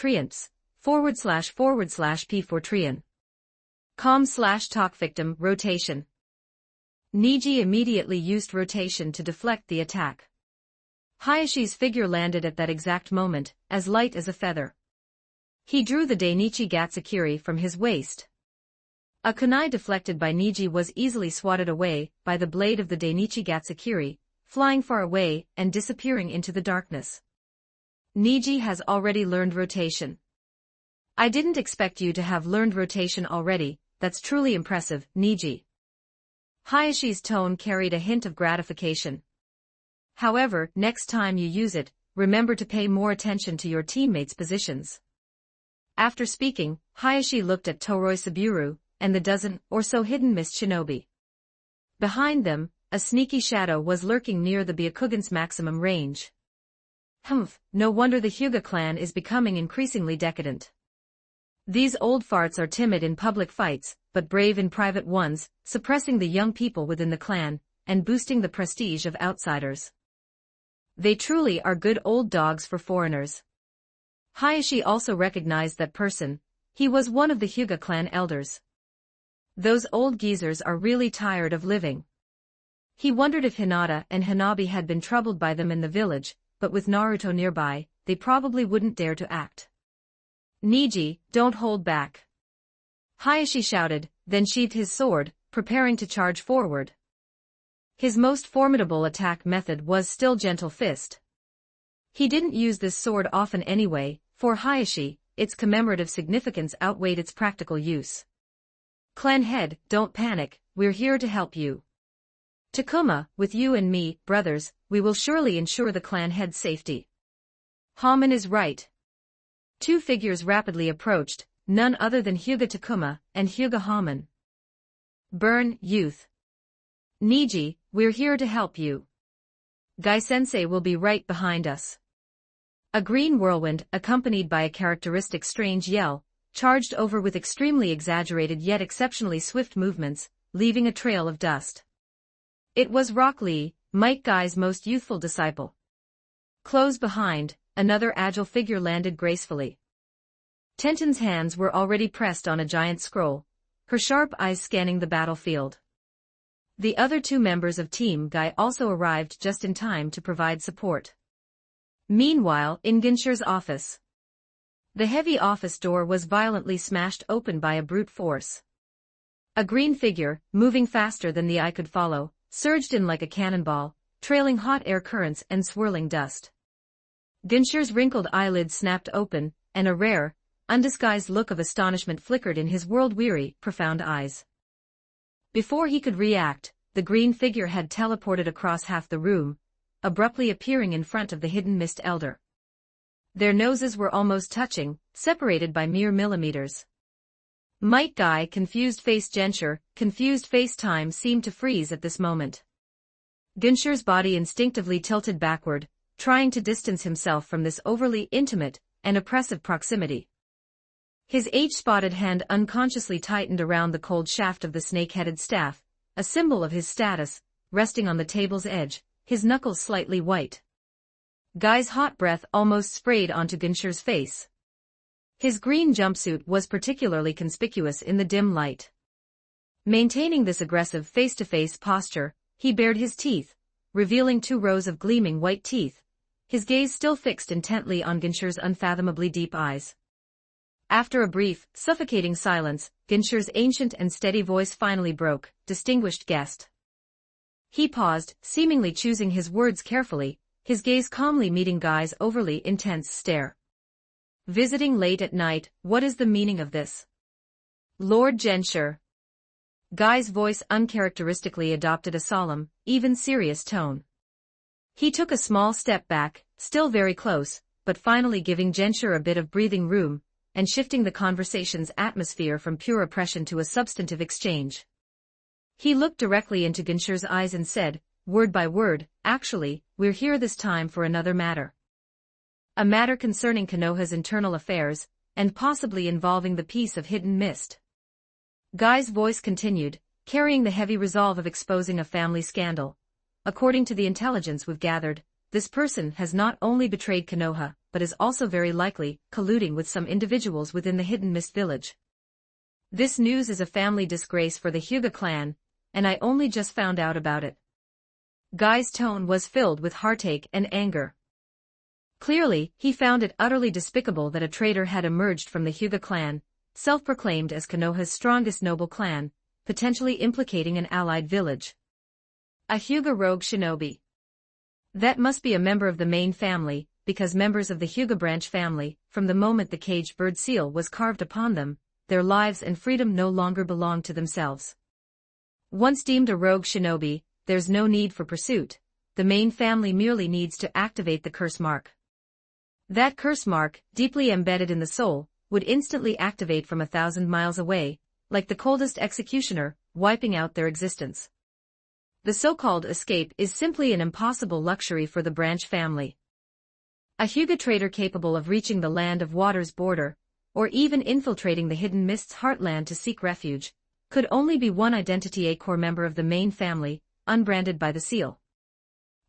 //P4 com/talkvictim rotation. Niji immediately used rotation to deflect the attack. Hayashi's figure landed at that exact moment, as light as a feather. He drew the Dainichi Gatsukiri from his waist. A kunai deflected by Niji was easily swatted away by the blade of the Dainichi Gatsukiri, flying far away and disappearing into the darkness. Niji has already learned rotation. I didn't expect you to have learned rotation already. That's truly impressive, Niji. Hayashi's tone carried a hint of gratification. However, next time you use it, remember to pay more attention to your teammates' positions. After speaking, Hayashi looked at Toroisaburo and the dozen or so Hidden Mist shinobi. Behind them, a sneaky shadow was lurking near the Byakugan's maximum range. Humph, no wonder the Hyuga clan is becoming increasingly decadent. These old farts are timid in public fights, but brave in private ones, suppressing the young people within the clan, and boosting the prestige of outsiders. They truly are good old dogs for foreigners. Hayashi also recognized that person. He was one of the Hyuga clan elders. Those old geezers are really tired of living. He wondered if Hinata and Hanabi had been troubled by them in the village, but with Naruto nearby, they probably wouldn't dare to act. Niji, don't hold back. Hayashi shouted, then sheathed his sword, preparing to charge forward. His most formidable attack method was still Gentle Fist. He didn't use this sword often anyway. For Hayashi, its commemorative significance outweighed its practical use. Clan head, don't panic, we're here to help you. Takuma, with you and me, brothers, we will surely ensure the clan head's safety. Haman is right. Two figures rapidly approached, none other than Hyuga Takuma and Hyuga Haman. Burn, youth. Niji, we're here to help you. Gai-sensei will be right behind us. A green whirlwind, accompanied by a characteristic strange yell, charged over with extremely exaggerated yet exceptionally swift movements, leaving a trail of dust. It was Rock Lee, Might Guy's most youthful disciple. Close behind, another agile figure landed gracefully. Tenten's hands were already pressed on a giant scroll, her sharp eyes scanning the battlefield. The other two members of Team Guy also arrived just in time to provide support. Meanwhile, in Ginshir's office, the heavy office door was violently smashed open by a brute force. A green figure, moving faster than the eye could follow, surged in like a cannonball, trailing hot air currents and swirling dust. Ginshir's wrinkled eyelids snapped open, and a rare, undisguised look of astonishment flickered in his world-weary, profound eyes. Before he could react, the green figure had teleported across half the room, abruptly appearing in front of the hidden mist elder. Their noses were almost touching, separated by mere millimeters. Might Guy, confused face Genshir, confused face time seemed to freeze at this moment. Ginshir's body instinctively tilted backward, trying to distance himself from this overly intimate and oppressive proximity. His age-spotted hand unconsciously tightened around the cold shaft of the snake-headed staff, a symbol of his status, resting on the table's edge, his knuckles slightly white. Guy's hot breath almost sprayed onto Ginshir's face. His green jumpsuit was particularly conspicuous in the dim light. Maintaining this aggressive face-to-face posture, he bared his teeth, revealing 2 rows of gleaming white teeth, his gaze still fixed intently on Ginshir's unfathomably deep eyes. After a brief, suffocating silence, Ginshir's ancient and steady voice finally broke, "Distinguished guest." He paused, seemingly choosing his words carefully, his gaze calmly meeting Guy's overly intense stare. "Visiting late at night, what is the meaning of this?" "Lord Genshir." Guy's voice uncharacteristically adopted a solemn, even serious tone. He took a small step back, still very close, but finally giving Genshir a bit of breathing room, and shifting the conversation's atmosphere from pure oppression to a substantive exchange. He looked directly into Ginshir's eyes and said, word by word, "Actually, we're here this time for another matter. A matter concerning Konoha's internal affairs, and possibly involving the piece of hidden mist." Guy's voice continued, carrying the heavy resolve of exposing a family scandal. "According to the intelligence we've gathered, this person has not only betrayed Konoha, but is also very likely colluding with some individuals within the Hidden Mist village. This news is a family disgrace for the Hyuga clan, and I only just found out about it." Guy's tone was filled with heartache and anger. Clearly, he found it utterly despicable that a traitor had emerged from the Hyuga clan, self-proclaimed as Konoha's strongest noble clan, potentially implicating an allied village. A Hyuga rogue shinobi. That must be a member of the main family, because members of the Hyuga branch family, from the moment the caged bird seal was carved upon them, their lives and freedom no longer belonged to themselves. Once deemed a rogue shinobi, there's no need for pursuit. The main family merely needs to activate the curse mark. That curse mark, deeply embedded in the soul, would instantly activate from 1,000 miles away, like the coldest executioner, wiping out their existence. The so-called escape is simply an impossible luxury for the branch family. A Hyuga traitor capable of reaching the Land of Water's border, or even infiltrating the Hidden Mist's heartland to seek refuge, could only be one identity: a core member of the main family, unbranded by the seal.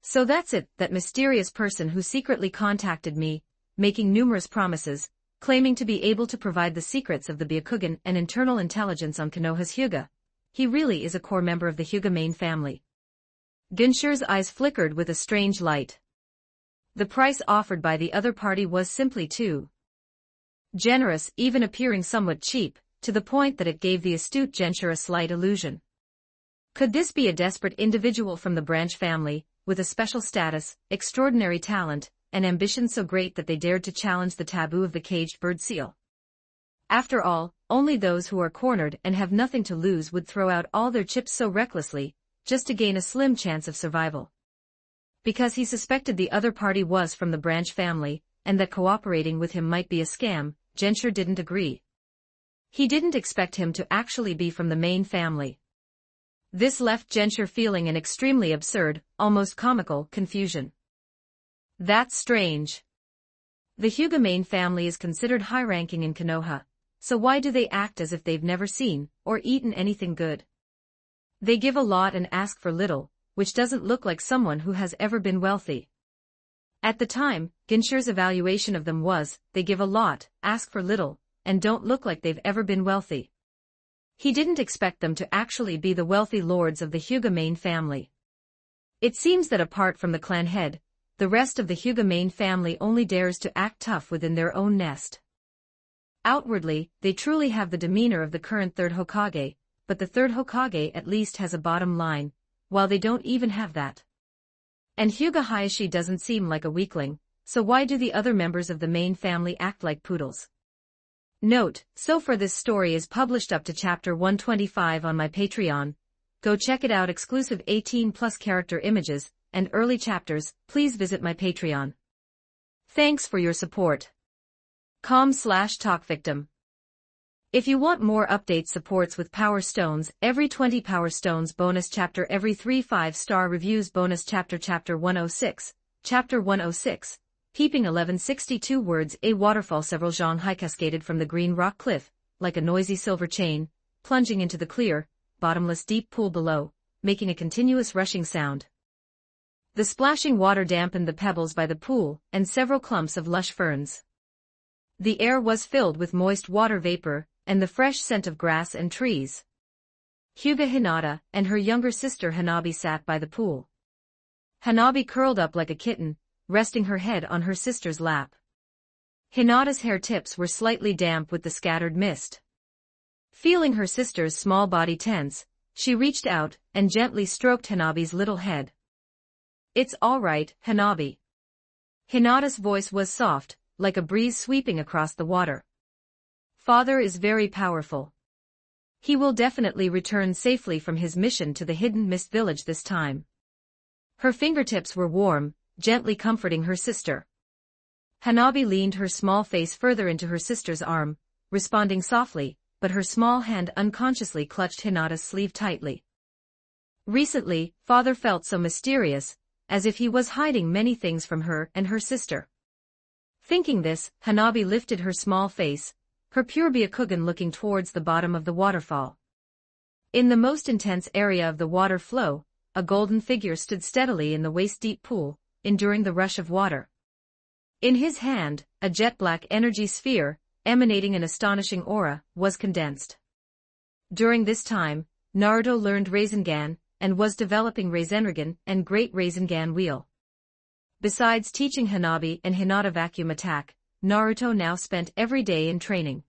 So that's it, that mysterious person who secretly contacted me, making numerous promises, claiming to be able to provide the secrets of the Byakugan and internal intelligence on Konoha's Hyuga. He really is a core member of the Hyuga main family. Ginshir's eyes flickered with a strange light. The price offered by the other party was simply too generous, even appearing somewhat cheap, to the point that it gave the astute Genshir a slight illusion. Could this be a desperate individual from the branch family, with a special status, extraordinary talent, and ambition so great that they dared to challenge the taboo of the caged bird seal? After all, only those who are cornered and have nothing to lose would throw out all their chips so recklessly, just to gain a slim chance of survival. Because he suspected the other party was from the branch family, and that cooperating with him might be a scam, Genscher didn't agree. He didn't expect him to actually be from the main family. This left Genscher feeling an extremely absurd, almost comical, confusion. That's strange. The Hyuga main family is considered high-ranking in Konoha, so why do they act as if they've never seen or eaten anything good? They give a lot and ask for little, which doesn't look like someone who has ever been wealthy. At the time, Genscher's evaluation of them was, they give a lot, ask for little, and don't look like they've ever been wealthy. He didn't expect them to actually be the wealthy lords of the Hyuga main family. It seems that apart from the clan head, the rest of the Hyuga main family only dares to act tough within their own nest. Outwardly, they truly have the demeanor of the current third Hokage, but the third Hokage at least has a bottom line, while they don't even have that. And Hyuga Hayashi doesn't seem like a weakling, so why do the other members of the main family act like poodles? Note, so far this story is published up to chapter 125 on my Patreon. Go check it out. Exclusive 18+ character images and early chapters. Please visit my Patreon. Thanks for your support. com/talkvictim. If you want more update supports with Power Stones, every 20 Power Stones bonus chapter, every 3 5-star reviews bonus chapter, Chapter 106, Peeping 1162 words. A waterfall. Several Zhonghai cascaded from the green rock cliff, like a noisy silver chain, plunging into the clear, bottomless deep pool below, making a continuous rushing sound. The splashing water dampened the pebbles by the pool and several clumps of lush ferns. The air was filled with moist water vapor and the fresh scent of grass and trees. Hyuga Hinata and her younger sister Hanabi sat by the pool. Hanabi curled up like a kitten, resting her head on her sister's lap. Hinata's hair tips were slightly damp with the scattered mist. Feeling her sister's small body tense, she reached out and gently stroked Hanabi's little head. "It's all right, Hanabi." Hinata's voice was soft, like a breeze sweeping across the water. "Father is very powerful. He will definitely return safely from his mission to the Hidden Mist Village this time." Her fingertips were warm, gently comforting her sister. Hanabi leaned her small face further into her sister's arm, responding softly, but her small hand unconsciously clutched Hinata's sleeve tightly. Recently, father felt so mysterious, as if he was hiding many things from her and her sister. Thinking this, Hanabi lifted her small face, her pure Byakugan looking towards the bottom of the waterfall. In the most intense area of the water flow, a golden figure stood steadily in the waist-deep pool, enduring the rush of water. In his hand, a jet-black energy sphere, emanating an astonishing aura, was condensed. During this time, Naruto learned Rasengan, and was developing Rasengan and Great Rasengan Wheel. Besides teaching Hanabi and Hinata vacuum attack, Naruto now spent every day in training.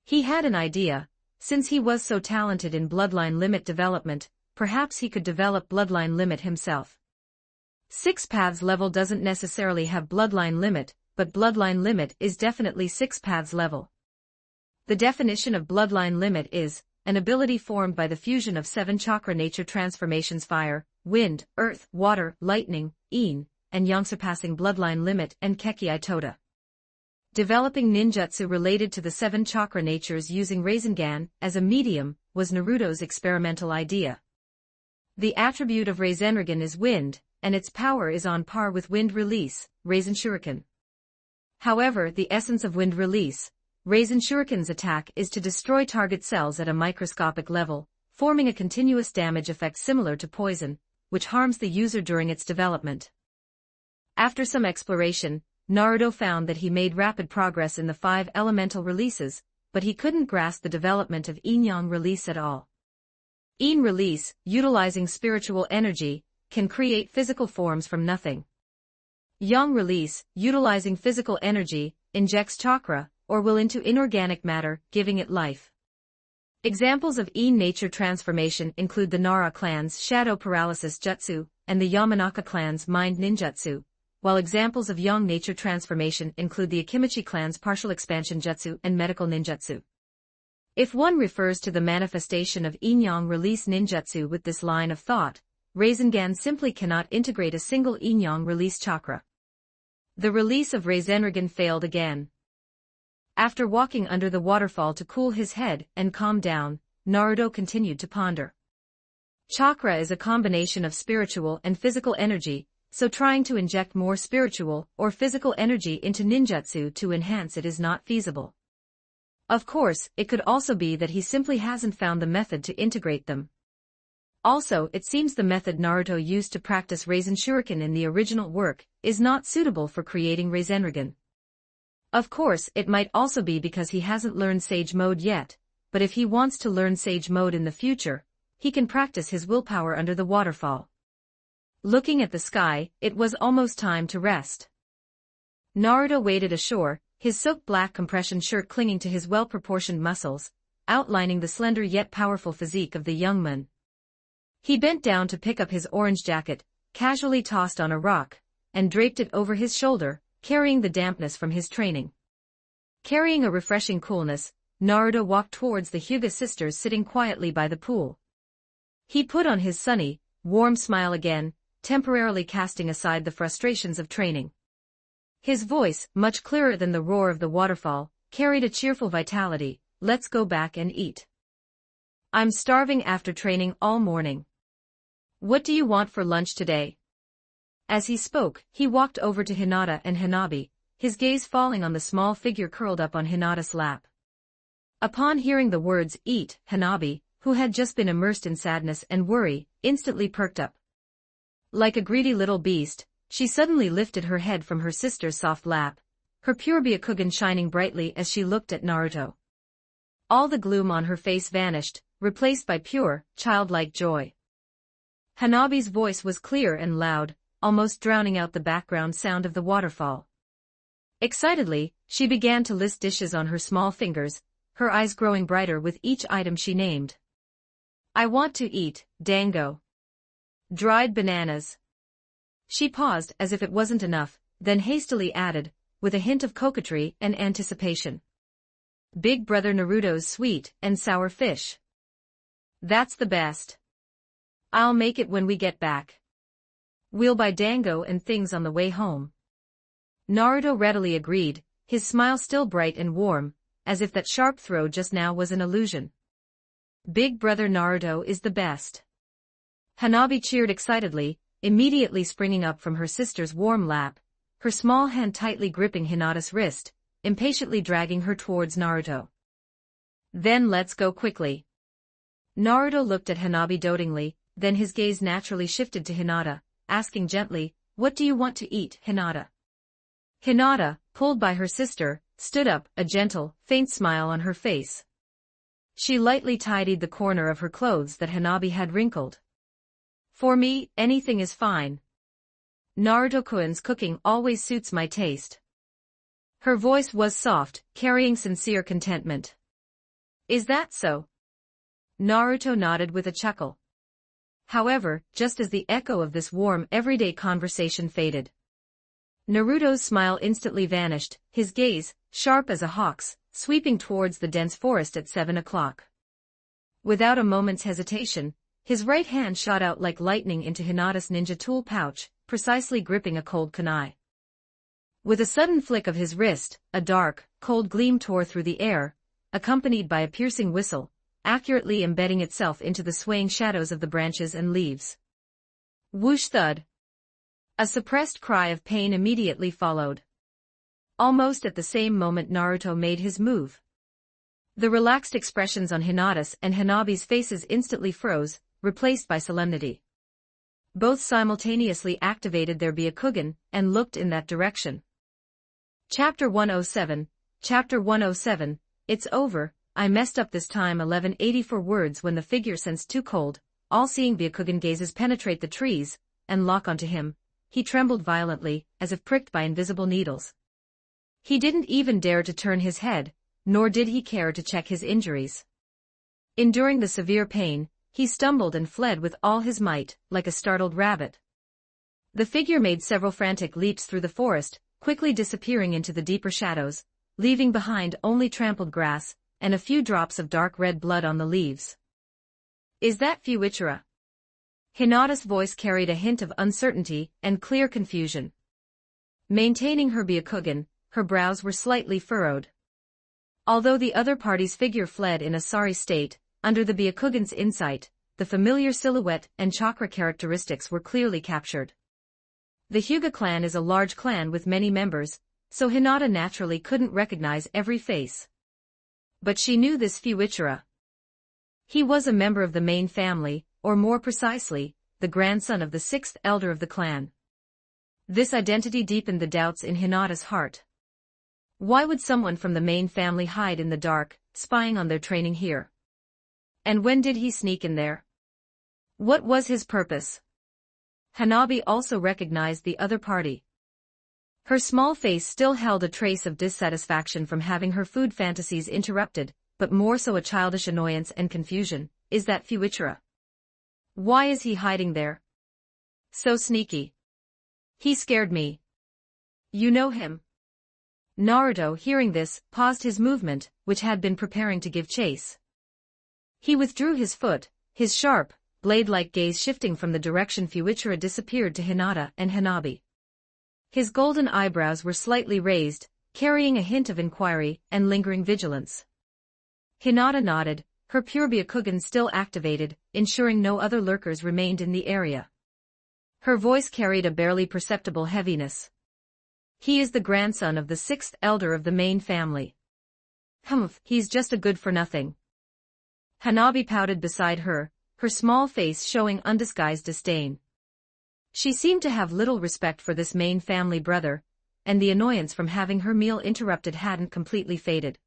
He had an idea: since he was so talented in bloodline limit development, perhaps he could develop bloodline limit himself. Six Paths level doesn't necessarily have bloodline limit, but bloodline limit is definitely Six Paths level. The definition of bloodline limit is an ability formed by the fusion of 7 chakra nature transformations: fire, wind, earth, water, lightning, yin, and yang, surpassing bloodline limit and Kekkei Toda. Developing ninjutsu related to the 7 chakra natures using Rasengan as a medium was Naruto's experimental idea. The attribute of Rasengan is wind, and its power is on par with wind release, Rasen Shuriken. However, the essence of wind release, Rasen Shuriken's attack, is to destroy target cells at a microscopic level, forming a continuous damage effect similar to poison, which harms the user during its development. After some exploration, Naruto found that he made rapid progress in the 5 elemental releases, but he couldn't grasp the development of Yin-Yang release at all. Yin release, utilizing spiritual energy, can create physical forms from nothing. Yang release, utilizing physical energy, injects chakra, or will into inorganic matter, giving it life. Examples of Yin nature transformation include the Nara clan's Shadow Paralysis Jutsu, and the Yamanaka clan's Mind Ninjutsu, while examples of Yang nature transformation include the Akimichi clan's Partial Expansion Jutsu and Medical Ninjutsu. If one refers to the manifestation of Yin-Yang release ninjutsu with this line of thought, Rasengan simply cannot integrate a single Yin-Yang release chakra. The release of Rasengan failed again. After walking under the waterfall to cool his head and calm down, Naruto continued to ponder. Chakra is a combination of spiritual and physical energy, so trying to inject more spiritual or physical energy into ninjutsu to enhance it is not feasible. Of course, it could also be that he simply hasn't found the method to integrate them. Also, it seems the method Naruto used to practice Rasen Shuriken in the original work is not suitable for creating Rasengan. Of course, it might also be because he hasn't learned Sage Mode yet, but if he wants to learn Sage Mode in the future, he can practice his willpower under the waterfall. Looking at the sky, it was almost time to rest. Naruto waded ashore, his soaked black compression shirt clinging to his well-proportioned muscles, outlining the slender yet powerful physique of the young man. He bent down to pick up his orange jacket, casually tossed on a rock, and draped it over his shoulder, carrying the dampness from his training. Carrying a refreshing coolness, Naruto walked towards the Hyuga sisters sitting quietly by the pool. He put on his sunny, warm smile again, temporarily casting aside the frustrations of training. His voice, much clearer than the roar of the waterfall, carried a cheerful vitality. Let's go back and eat. I'm starving after training all morning. What do you want for lunch today? As he spoke, he walked over to Hinata and Hanabi, his gaze falling on the small figure curled up on Hinata's lap. Upon hearing the words eat, Hanabi, who had just been immersed in sadness and worry, instantly perked up. Like a greedy little beast, she suddenly lifted her head from her sister's soft lap, her pure Byakugan shining brightly as she looked at Naruto. All the gloom on her face vanished, replaced by pure, childlike joy. Hanabi's voice was clear and loud, almost drowning out the background sound of the waterfall. Excitedly, she began to list dishes on her small fingers, her eyes growing brighter with each item she named. I want to eat dango. Dried bananas. She paused as if it wasn't enough, then hastily added, with a hint of coquetry and anticipation. Big Brother Naruto's sweet and sour fish. That's the best. I'll make it when we get back. We'll buy dango and things on the way home. Naruto readily agreed, his smile still bright and warm, as if that sharp throw just now was an illusion. Big Brother Naruto is the best. Hanabi cheered excitedly, immediately springing up from her sister's warm lap, her small hand tightly gripping Hinata's wrist, impatiently dragging her towards Naruto. Then let's go quickly. Naruto looked at Hanabi dotingly, then his gaze naturally shifted to Hinata, asking gently, what do you want to eat, Hinata? Hinata, pulled by her sister, stood up, a gentle, faint smile on her face. She lightly tidied the corner of her clothes that Hanabi had wrinkled. For me, anything is fine. Naruto-kun's cooking always suits my taste. Her voice was soft, carrying sincere contentment. Is that so? Naruto nodded with a chuckle. However, just as the echo of this warm, everyday conversation faded, Naruto's smile instantly vanished, his gaze, sharp as a hawk's, sweeping towards the dense forest at 7 o'clock. Without a moment's hesitation, his right hand shot out like lightning into Hinata's ninja tool pouch, precisely gripping a cold kunai. With a sudden flick of his wrist, a dark, cold gleam tore through the air, accompanied by a piercing whistle, accurately embedding itself into the swaying shadows of the branches and leaves. Whoosh thud. A suppressed cry of pain immediately followed. Almost at the same moment Naruto made his move. The relaxed expressions on Hinata's and Hanabi's faces instantly froze, replaced by solemnity. Both simultaneously activated their Byakugan and looked in that direction. Chapter 107, Chapter 107, It's over, I messed up this time. 1184 words. When the figure sensed too cold, all-seeing Byakugan gazes penetrate the trees and lock onto him, he trembled violently, as if pricked by invisible needles. He didn't even dare to turn his head, nor did he care to check his injuries. Enduring the severe pain, he stumbled and fled with all his might, like a startled rabbit. The figure made several frantic leaps through the forest, quickly disappearing into the deeper shadows, leaving behind only trampled grass, and a few drops of dark red blood on the leaves. Is that Fuichiro? Hinata's voice carried a hint of uncertainty and clear confusion. Maintaining her Byakugan, her brows were slightly furrowed. Although the other party's figure fled in a sorry state, under the Byakugan's insight, the familiar silhouette and chakra characteristics were clearly captured. The Hyuga clan is a large clan with many members, so Hinata naturally couldn't recognize every face. But she knew this Fuichiro. He was a member of the main family, or more precisely, the grandson of the sixth elder of the clan. This identity deepened the doubts in Hinata's heart. Why would someone from the main family hide in the dark, spying on their training here? And when did he sneak in there? What was his purpose? Hanabi also recognized the other party. Her small face still held a trace of dissatisfaction from having her food fantasies interrupted, but more so a childish annoyance and confusion. Is that Fuichiro? Why is he hiding there? So sneaky. He scared me. You know him? Naruto, hearing this, paused his movement, which had been preparing to give chase. He withdrew his foot, his sharp, blade-like gaze shifting from the direction Fuichiro disappeared to Hinata and Hanabi. His golden eyebrows were slightly raised, carrying a hint of inquiry and lingering vigilance. Hinata nodded, her pure Byakugan still activated, ensuring no other lurkers remained in the area. Her voice carried a barely perceptible heaviness. He is the grandson of the sixth elder of the main family. Humph, he's just a good-for-nothing. Hanabi pouted beside her, her small face showing undisguised disdain. She seemed to have little respect for this main family brother, and the annoyance from having her meal interrupted hadn't completely faded.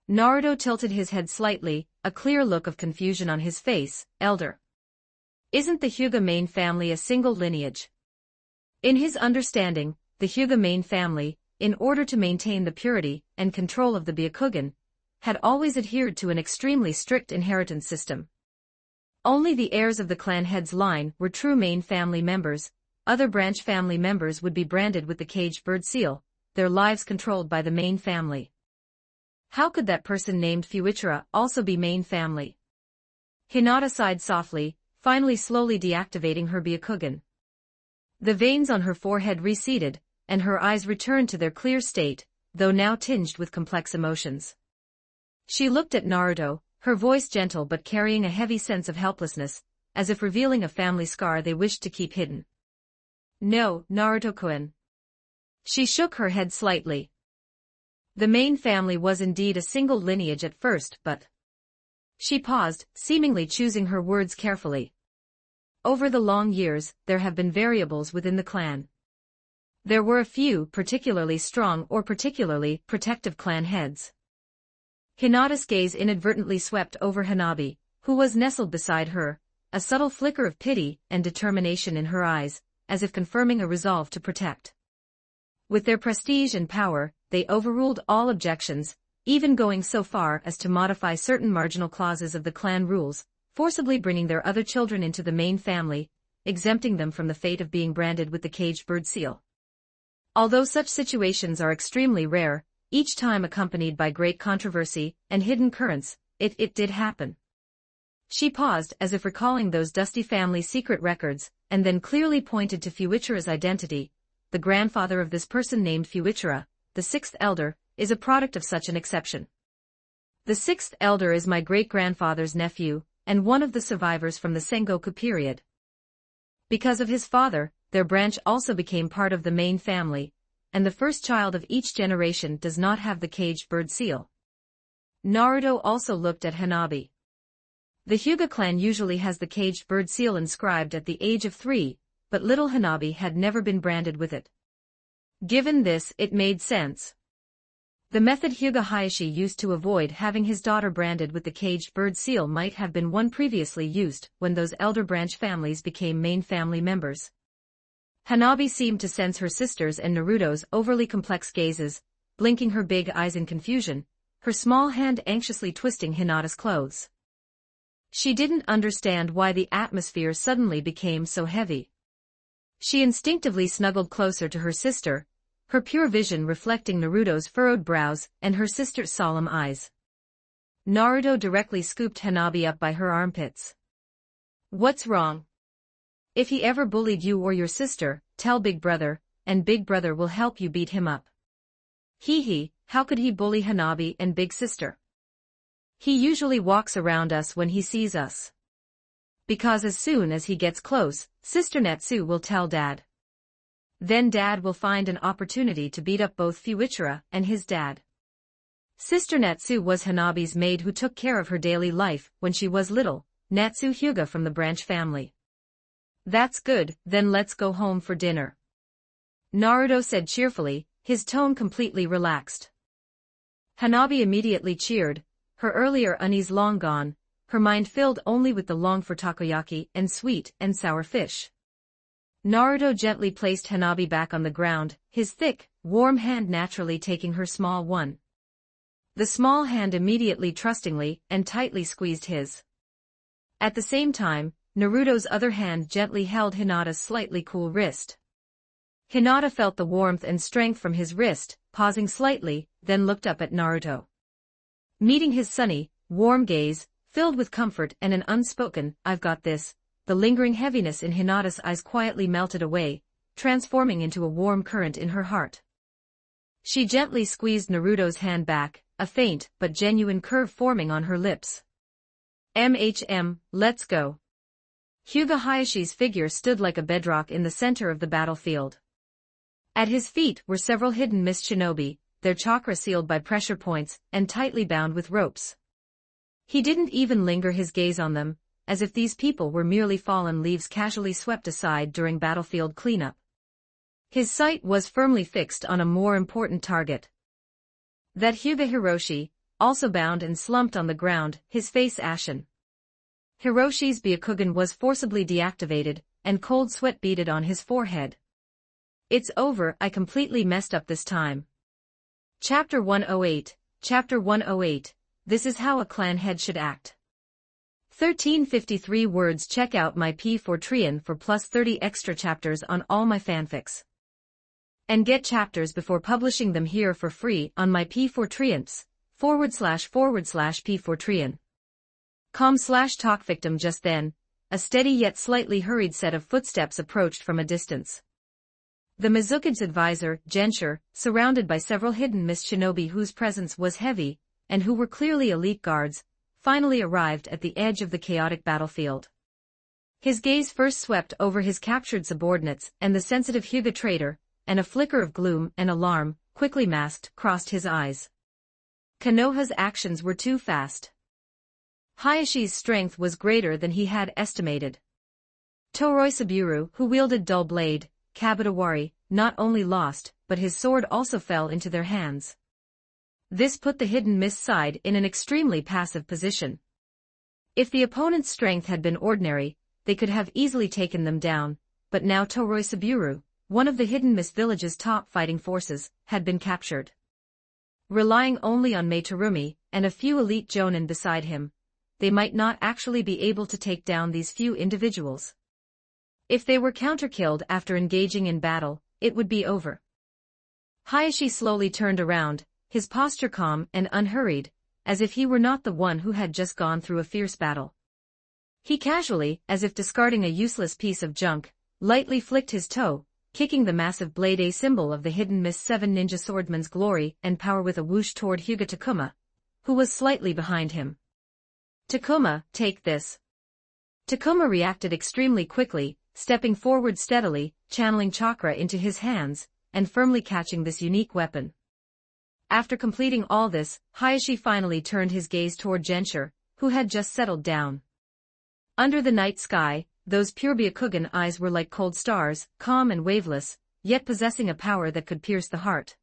Naruto tilted his head slightly, a clear look of confusion on his face. Elder. Isn't the Hyuga main family a single lineage? In his understanding, the Hyuga main family, in order to maintain the purity and control of the Byakugan, had always adhered to an extremely strict inheritance system. Only the heirs of the clan head's line were true main family members. Other branch family members would be branded with the caged bird seal, their lives controlled by the main family. How could that person named Fuichiro also be main family? Hinata sighed softly, finally slowly deactivating her Byakugan. The veins on her forehead receded, and her eyes returned to their clear state, though now tinged with complex emotions. She looked at Naruto, her voice gentle but carrying a heavy sense of helplessness, as if revealing a family scar they wished to keep hidden. No, Naruto-kun. She shook her head slightly. The main family was indeed a single lineage at first, but... She paused, seemingly choosing her words carefully. Over the long years, there have been variables within the clan. There were a few particularly strong or particularly protective clan heads. Hinata's gaze inadvertently swept over Hanabi, who was nestled beside her, a subtle flicker of pity and determination in her eyes, as if confirming a resolve to protect. With their prestige and power, they overruled all objections, even going so far as to modify certain marginal clauses of the clan rules, forcibly bringing their other children into the main family, exempting them from the fate of being branded with the caged bird seal. Although such situations are extremely rare, each time accompanied by great controversy and hidden currents, it did happen. She paused as if recalling those dusty family secret records, and then clearly pointed to Fuichiro's identity. The grandfather of this person named Fuichiro, the sixth elder, is a product of such an exception. The sixth elder is my great-grandfather's nephew, and one of the survivors from the Sengoku period. Because of his father, their branch also became part of the main family, and the first child of each generation does not have the caged bird seal. Naruto also looked at Hanabi. The Hyuga clan usually has the caged bird seal inscribed at the age of 3, but little Hanabi had never been branded with it. Given this, it made sense. The method Hyuga Hayashi used to avoid having his daughter branded with the caged bird seal might have been one previously used when those elder branch families became main family members. Hanabi seemed to sense her sister's and Naruto's overly complex gazes, blinking her big eyes in confusion, her small hand anxiously twisting Hinata's clothes. She didn't understand why the atmosphere suddenly became so heavy. She instinctively snuggled closer to her sister, her pure vision reflecting Naruto's furrowed brows and her sister's solemn eyes. Naruto directly scooped Hanabi up by her armpits. What's wrong? If he ever bullied you or your sister, tell Big Brother, and Big Brother will help you beat him up. Hee, how could he bully Hanabi and Big Sister? He usually walks around us when he sees us. Because as soon as he gets close, Sister Natsu will tell Dad. Then Dad will find an opportunity to beat up both Fuichiro and his dad. Sister Natsu was Hanabi's maid who took care of her daily life when she was little, Natsu Hyuga from the branch family. That's good, then let's go home for dinner. Naruto said cheerfully, his tone completely relaxed. Hanabi immediately cheered, her earlier unease long gone, her mind filled only with the long for takoyaki and sweet and sour fish. Naruto gently placed Hanabi back on the ground, his thick, warm hand naturally taking her small one. The small hand immediately trustingly and tightly squeezed his. At the same time, Naruto's other hand gently held Hinata's slightly cool wrist. Hinata felt the warmth and strength from his wrist, pausing slightly, then looked up at Naruto. Meeting his sunny, warm gaze, filled with comfort and an unspoken, "I've got this," the lingering heaviness in Hinata's eyes quietly melted away, transforming into a warm current in her heart. She gently squeezed Naruto's hand back, a faint but genuine curve forming on her lips. Let's go. Hyuga Hayashi's figure stood like a bedrock in the center of the battlefield. At his feet were several hidden mist shinobi, their chakra sealed by pressure points and tightly bound with ropes. He didn't even linger his gaze on them, as if these people were merely fallen leaves casually swept aside during battlefield cleanup. His sight was firmly fixed on a more important target. That Hyuga Hiroshi, also bound and slumped on the ground, his face ashen. Hiroshi's Byakugan was forcibly deactivated, and cold sweat beaded on his forehead. It's over, I completely messed up this time. Chapter 108, Chapter 108, This is how a clan head should act. 1353 words. Check out my P4 for plus 30 extra chapters on all my fanfics. And get chapters before publishing them here for free on my P4 //P4 com/talkvictim. Just then, a steady yet slightly hurried set of footsteps approached from a distance. The Mizuki's advisor, Gensher, surrounded by several hidden mist shinobi whose presence was heavy, and who were clearly elite guards, finally arrived at the edge of the chaotic battlefield. His gaze first swept over his captured subordinates and the sensitive Hyuga traitor, and a flicker of gloom and alarm, quickly masked, crossed his eyes. Konoha's actions were too fast. Hayashi's strength was greater than he had estimated. Toroi Saburo, who wielded dull blade, Kabatawari, not only lost, but his sword also fell into their hands. This put the hidden mist side in an extremely passive position. If the opponent's strength had been ordinary, they could have easily taken them down, but now Toroi Saburo, one of the hidden mist village's top fighting forces, had been captured. Relying only on Meitarumi and a few elite jonin beside him, they might not actually be able to take down these few individuals. If they were counter-killed after engaging in battle, it would be over. Hayashi slowly turned around, his posture calm and unhurried, as if he were not the one who had just gone through a fierce battle. He casually, as if discarding a useless piece of junk, lightly flicked his toe, kicking the massive blade, a symbol of the hidden mist 7 ninja swordsman's glory and power, with a whoosh toward Hyuga Takuma, who was slightly behind him. Takuma, take this. Takuma reacted extremely quickly, stepping forward steadily, channeling chakra into his hands, and firmly catching this unique weapon. After completing all this, Hayashi finally turned his gaze toward Gensher, who had just settled down. Under the night sky, those pure Byakugan eyes were like cold stars, calm and waveless, yet possessing a power that could pierce the heart.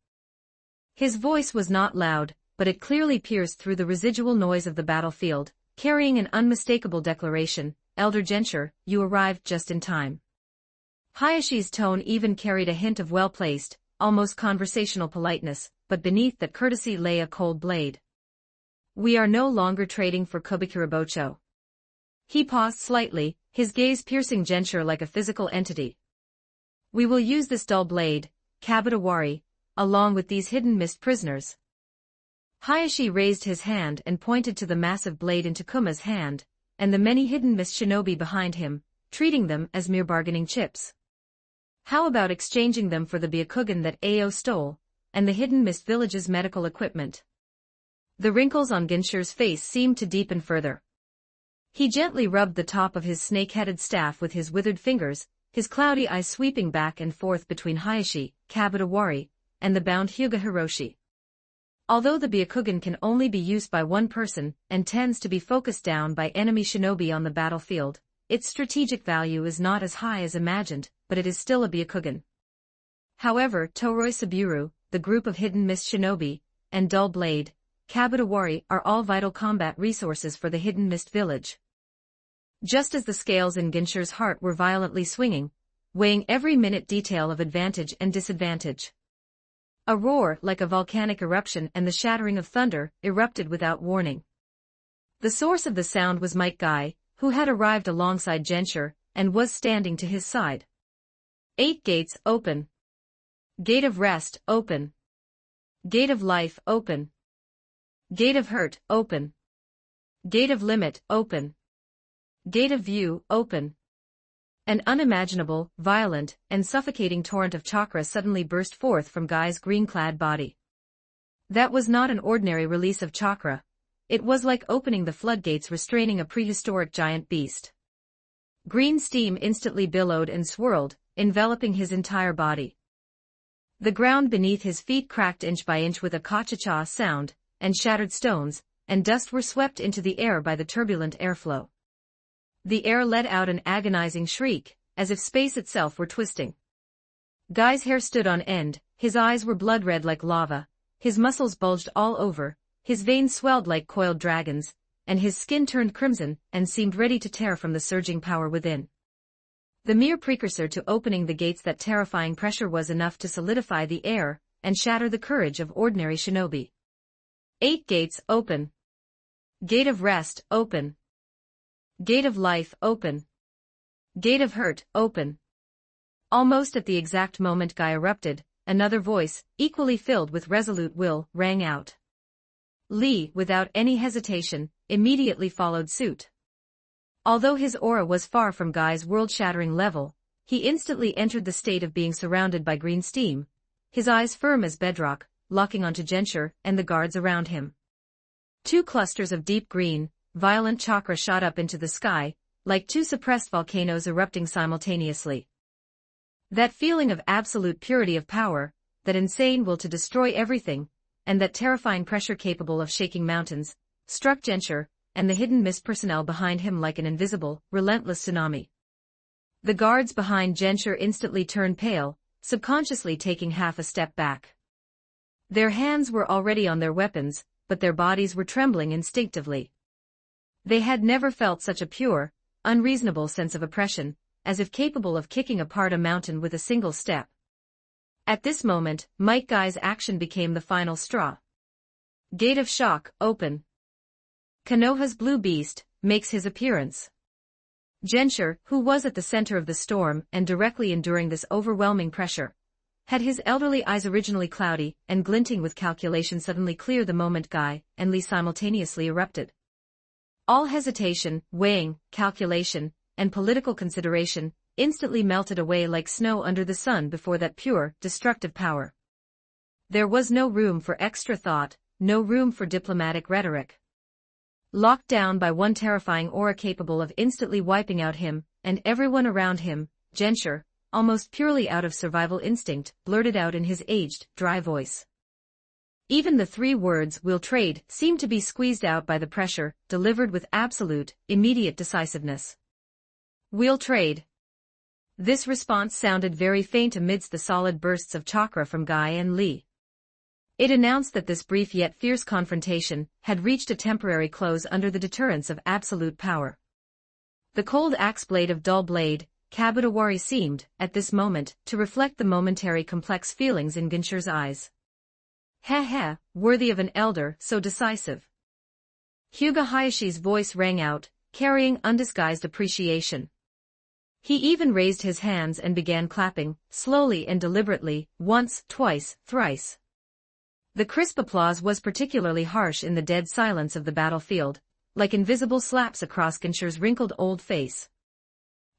His voice was not loud, but it clearly pierced through the residual noise of the battlefield, carrying an unmistakable declaration, Elder Gensher, you arrived just in time. Hayashi's tone even carried a hint of well-placed, almost conversational politeness, but beneath that courtesy lay a cold blade. We are no longer trading for Kubikirabocho. He paused slightly, his gaze piercing Gensher like a physical entity. We will use this dull blade, Kabatawari, along with these hidden mist prisoners. Hayashi raised his hand and pointed to the massive blade in Takuma's hand, and the many hidden mist shinobi behind him, treating them as mere bargaining chips. How about exchanging them for the Byakugan that Ao stole, and the Hidden Mist Village's medical equipment? The wrinkles on Ginshir's face seemed to deepen further. He gently rubbed the top of his snake-headed staff with his withered fingers, his cloudy eyes sweeping back and forth between Hayashi, Kabuto-wari, and the bound Hyuga Hiroshi. Although the Byakugan can only be used by one person and tends to be focused down by enemy shinobi on the battlefield, its strategic value is not as high as imagined, but it is still a Byakugan. However, Toroi Saburo, the group of Hidden Mist shinobi, and Dull Blade, Kabuto-wari are all vital combat resources for the Hidden Mist Village. Just as the scales in Ginshir's heart were violently swinging, weighing every minute detail of advantage and disadvantage. A roar like a volcanic eruption and the shattering of thunder erupted without warning. The source of the sound was Might Guy, who had arrived alongside Genshir, and was standing to his side. 8 gates, open. Gate of rest, open. Gate of life, open. Gate of hurt, open. Gate of limit, open. Gate of view, open. An unimaginable, violent, and suffocating torrent of chakra suddenly burst forth from Guy's green-clad body. That was not an ordinary release of chakra. It was like opening the floodgates restraining a prehistoric giant beast. Green steam instantly billowed and swirled, enveloping his entire body. The ground beneath his feet cracked inch by inch with a cha-cha-cha sound, and shattered stones and dust were swept into the air by the turbulent airflow. The air let out an agonizing shriek, as if space itself were twisting. Guy's hair stood on end, his eyes were blood-red like lava, his muscles bulged all over, his veins swelled like coiled dragons, and his skin turned crimson and seemed ready to tear from the surging power within. The mere precursor to opening the gates, that terrifying pressure was enough to solidify the air and shatter the courage of ordinary shinobi. 8 gates, open. Gate of rest, open. Gate of life, open. Gate of hurt, open. Almost at the exact moment Guy erupted, another voice, equally filled with resolute will, rang out. Lee, without any hesitation, immediately followed suit. Although his aura was far from Guy's world-shattering level, he instantly entered the state of being surrounded by green steam, his eyes firm as bedrock, locking onto Genshir and the guards around him. 2 clusters of deep green, violent chakra shot up into the sky, like 2 suppressed volcanoes erupting simultaneously. That feeling of absolute purity of power, that insane will to destroy everything, and that terrifying pressure capable of shaking mountains, struck Genshir and the Hidden Mist personnel behind him like an invisible, relentless tsunami. The guards behind Genshir instantly turned pale, subconsciously taking half a step back. Their hands were already on their weapons, but their bodies were trembling instinctively. They had never felt such a pure, unreasonable sense of oppression, as if capable of kicking apart a mountain with a single step. At this moment, Might Guy's action became the final straw. Gate of shock, open. Konoha's blue beast makes his appearance. Genshir, who was at the center of the storm and directly enduring this overwhelming pressure, had his elderly eyes, originally cloudy and glinting with calculation, suddenly clear the moment Guy and Lee simultaneously erupted. All hesitation, weighing, calculation, and political consideration instantly melted away like snow under the sun before that pure, destructive power. There was no room for extra thought, no room for diplomatic rhetoric. Locked down by one terrifying aura capable of instantly wiping out him and everyone around him, Genshir, almost purely out of survival instinct, blurted out in his aged, dry voice. Even the 3 words, "we'll trade," seemed to be squeezed out by the pressure, delivered with absolute, immediate decisiveness. "We'll trade." This response sounded very faint amidst the solid bursts of chakra from Guy and Lee. It announced that this brief yet fierce confrontation had reached a temporary close under the deterrence of absolute power. The cold axe blade of Dull Blade, Kabuto-wari, seemed, at this moment, to reflect the momentary complex feelings in Ginshir's eyes. Heh, worthy of an elder so decisive. Hyuga Hayashi's voice rang out, carrying undisguised appreciation. He even raised his hands and began clapping, slowly and deliberately, once, twice, thrice. The crisp applause was particularly harsh in the dead silence of the battlefield, like invisible slaps across Ginshir's wrinkled old face.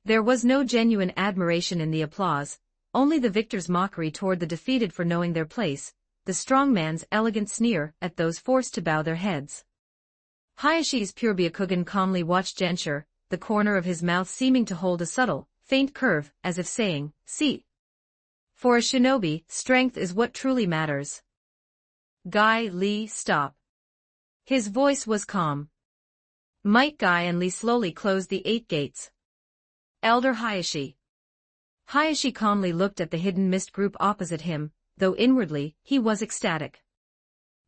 There was no genuine admiration in the applause, only the victor's mockery toward the defeated for knowing their place, the strong man's elegant sneer at those forced to bow their heads. Hayashi's pure Byakugan calmly watched Gensher, the corner of his mouth seeming to hold a subtle, faint curve, as if saying, "See. For a shinobi, strength is what truly matters." Guy Lee, stop. His voice was calm. Might Guy and Lee slowly closed the 8 gates. Elder Hayashi. Hayashi calmly looked at the hidden mist group opposite him, though inwardly, he was ecstatic.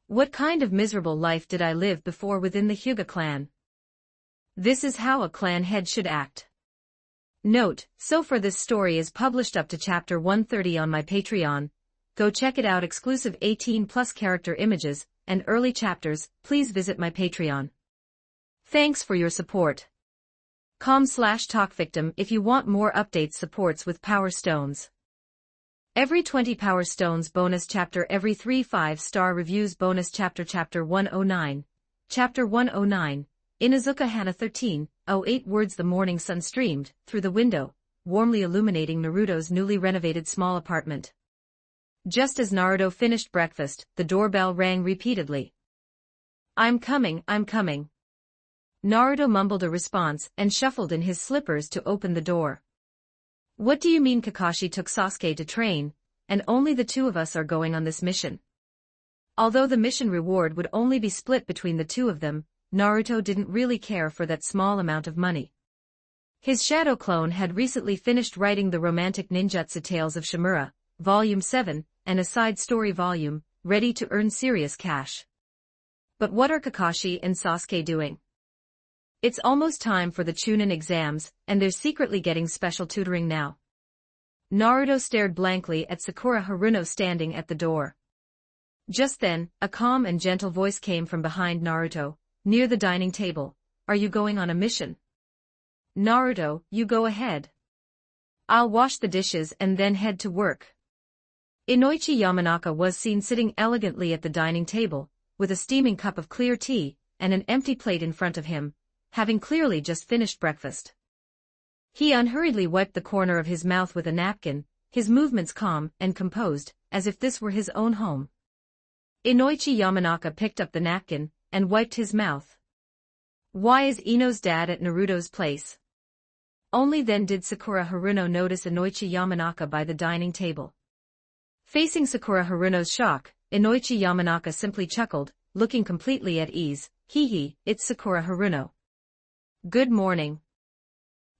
What kind of miserable life did I live before within the Hyuga clan? This is how a clan head should act. Note, so far this story is published up to chapter 130 on my Patreon. Go check it out. Exclusive 18+ character images and early chapters. Please visit my Patreon. Thanks for your support. com/talkvictim if you want more updates. Supports with Power Stones. Every 20 Power Stones bonus chapter. Every 3 5-star reviews bonus chapter. Chapter 109. Chapter 109. Inuzuka Hana 13:08 words. The morning sun streamed through the window, warmly illuminating Naruto's newly renovated small apartment. Just as Naruto finished breakfast, the doorbell rang repeatedly. I'm coming. Naruto mumbled a response and shuffled in his slippers to open the door. What do you mean? Kakashi took Sasuke to train, and only the 2 of us are going on this mission. Although the mission reward would only be split between the 2 of them, Naruto didn't really care for that small amount of money. His shadow clone had recently finished writing the romantic ninjutsu Tales of Shimura, Volume 7, and a side story volume, ready to earn serious cash. But what are Kakashi and Sasuke doing? It's almost time for the Chunin exams, and they're secretly getting special tutoring now. Naruto stared blankly at Sakura Haruno standing at the door. Just then, a calm and gentle voice came from behind Naruto, near the dining table. Are you going on a mission? Naruto, you go ahead. I'll wash the dishes and then head to work. Inoichi Yamanaka was seen sitting elegantly at the dining table, with a steaming cup of clear tea, and an empty plate in front of him, having clearly just finished breakfast. He unhurriedly wiped the corner of his mouth with a napkin, his movements calm and composed, as if this were his own home. Inoichi Yamanaka picked up the napkin and wiped his mouth. Why is Ino's dad at Naruto's place? Only then did Sakura Haruno notice Inoichi Yamanaka by the dining table. Facing Sakura Haruno's shock, Inoichi Yamanaka simply chuckled, looking completely at ease. Hee, it's Sakura Haruno. Good morning.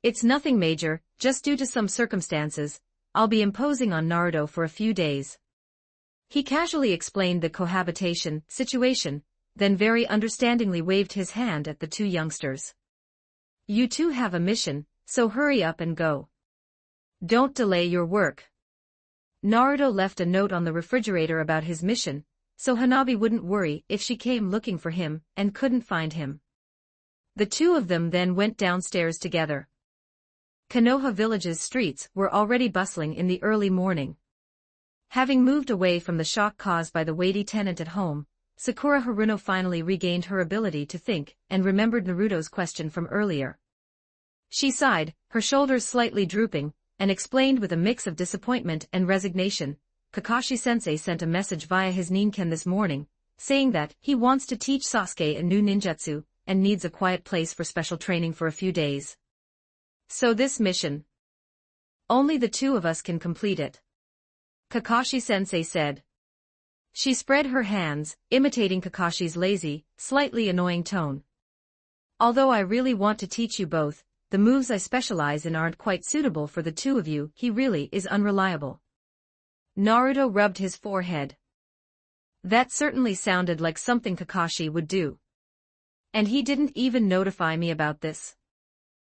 It's nothing major, just due to some circumstances, I'll be imposing on Naruto for a few days. He casually explained the cohabitation situation, then very understandingly waved his hand at the 2 youngsters. You 2 have a mission, so hurry up and go. Don't delay your work. Naruto left a note on the refrigerator about his mission, so Hanabi wouldn't worry if she came looking for him and couldn't find him. The 2 of them then went downstairs together. Konoha Village's streets were already bustling in the early morning. Having moved away from the shock caused by the weighty tenant at home, Sakura Haruno finally regained her ability to think and remembered Naruto's question from earlier. She sighed, her shoulders slightly drooping, and explained with a mix of disappointment and resignation. Kakashi-sensei sent a message via his Ninken this morning, saying that he wants to teach Sasuke a new ninjutsu, and needs a quiet place for special training for a few days. So this mission. Only the 2 of us can complete it. Kakashi-sensei said. She spread her hands, imitating Kakashi's lazy, slightly annoying tone. Although I really want to teach you both, the moves I specialize in aren't quite suitable for the 2 of you. He really is unreliable. Naruto rubbed his forehead. That certainly sounded like something Kakashi would do. And he didn't even notify me about this.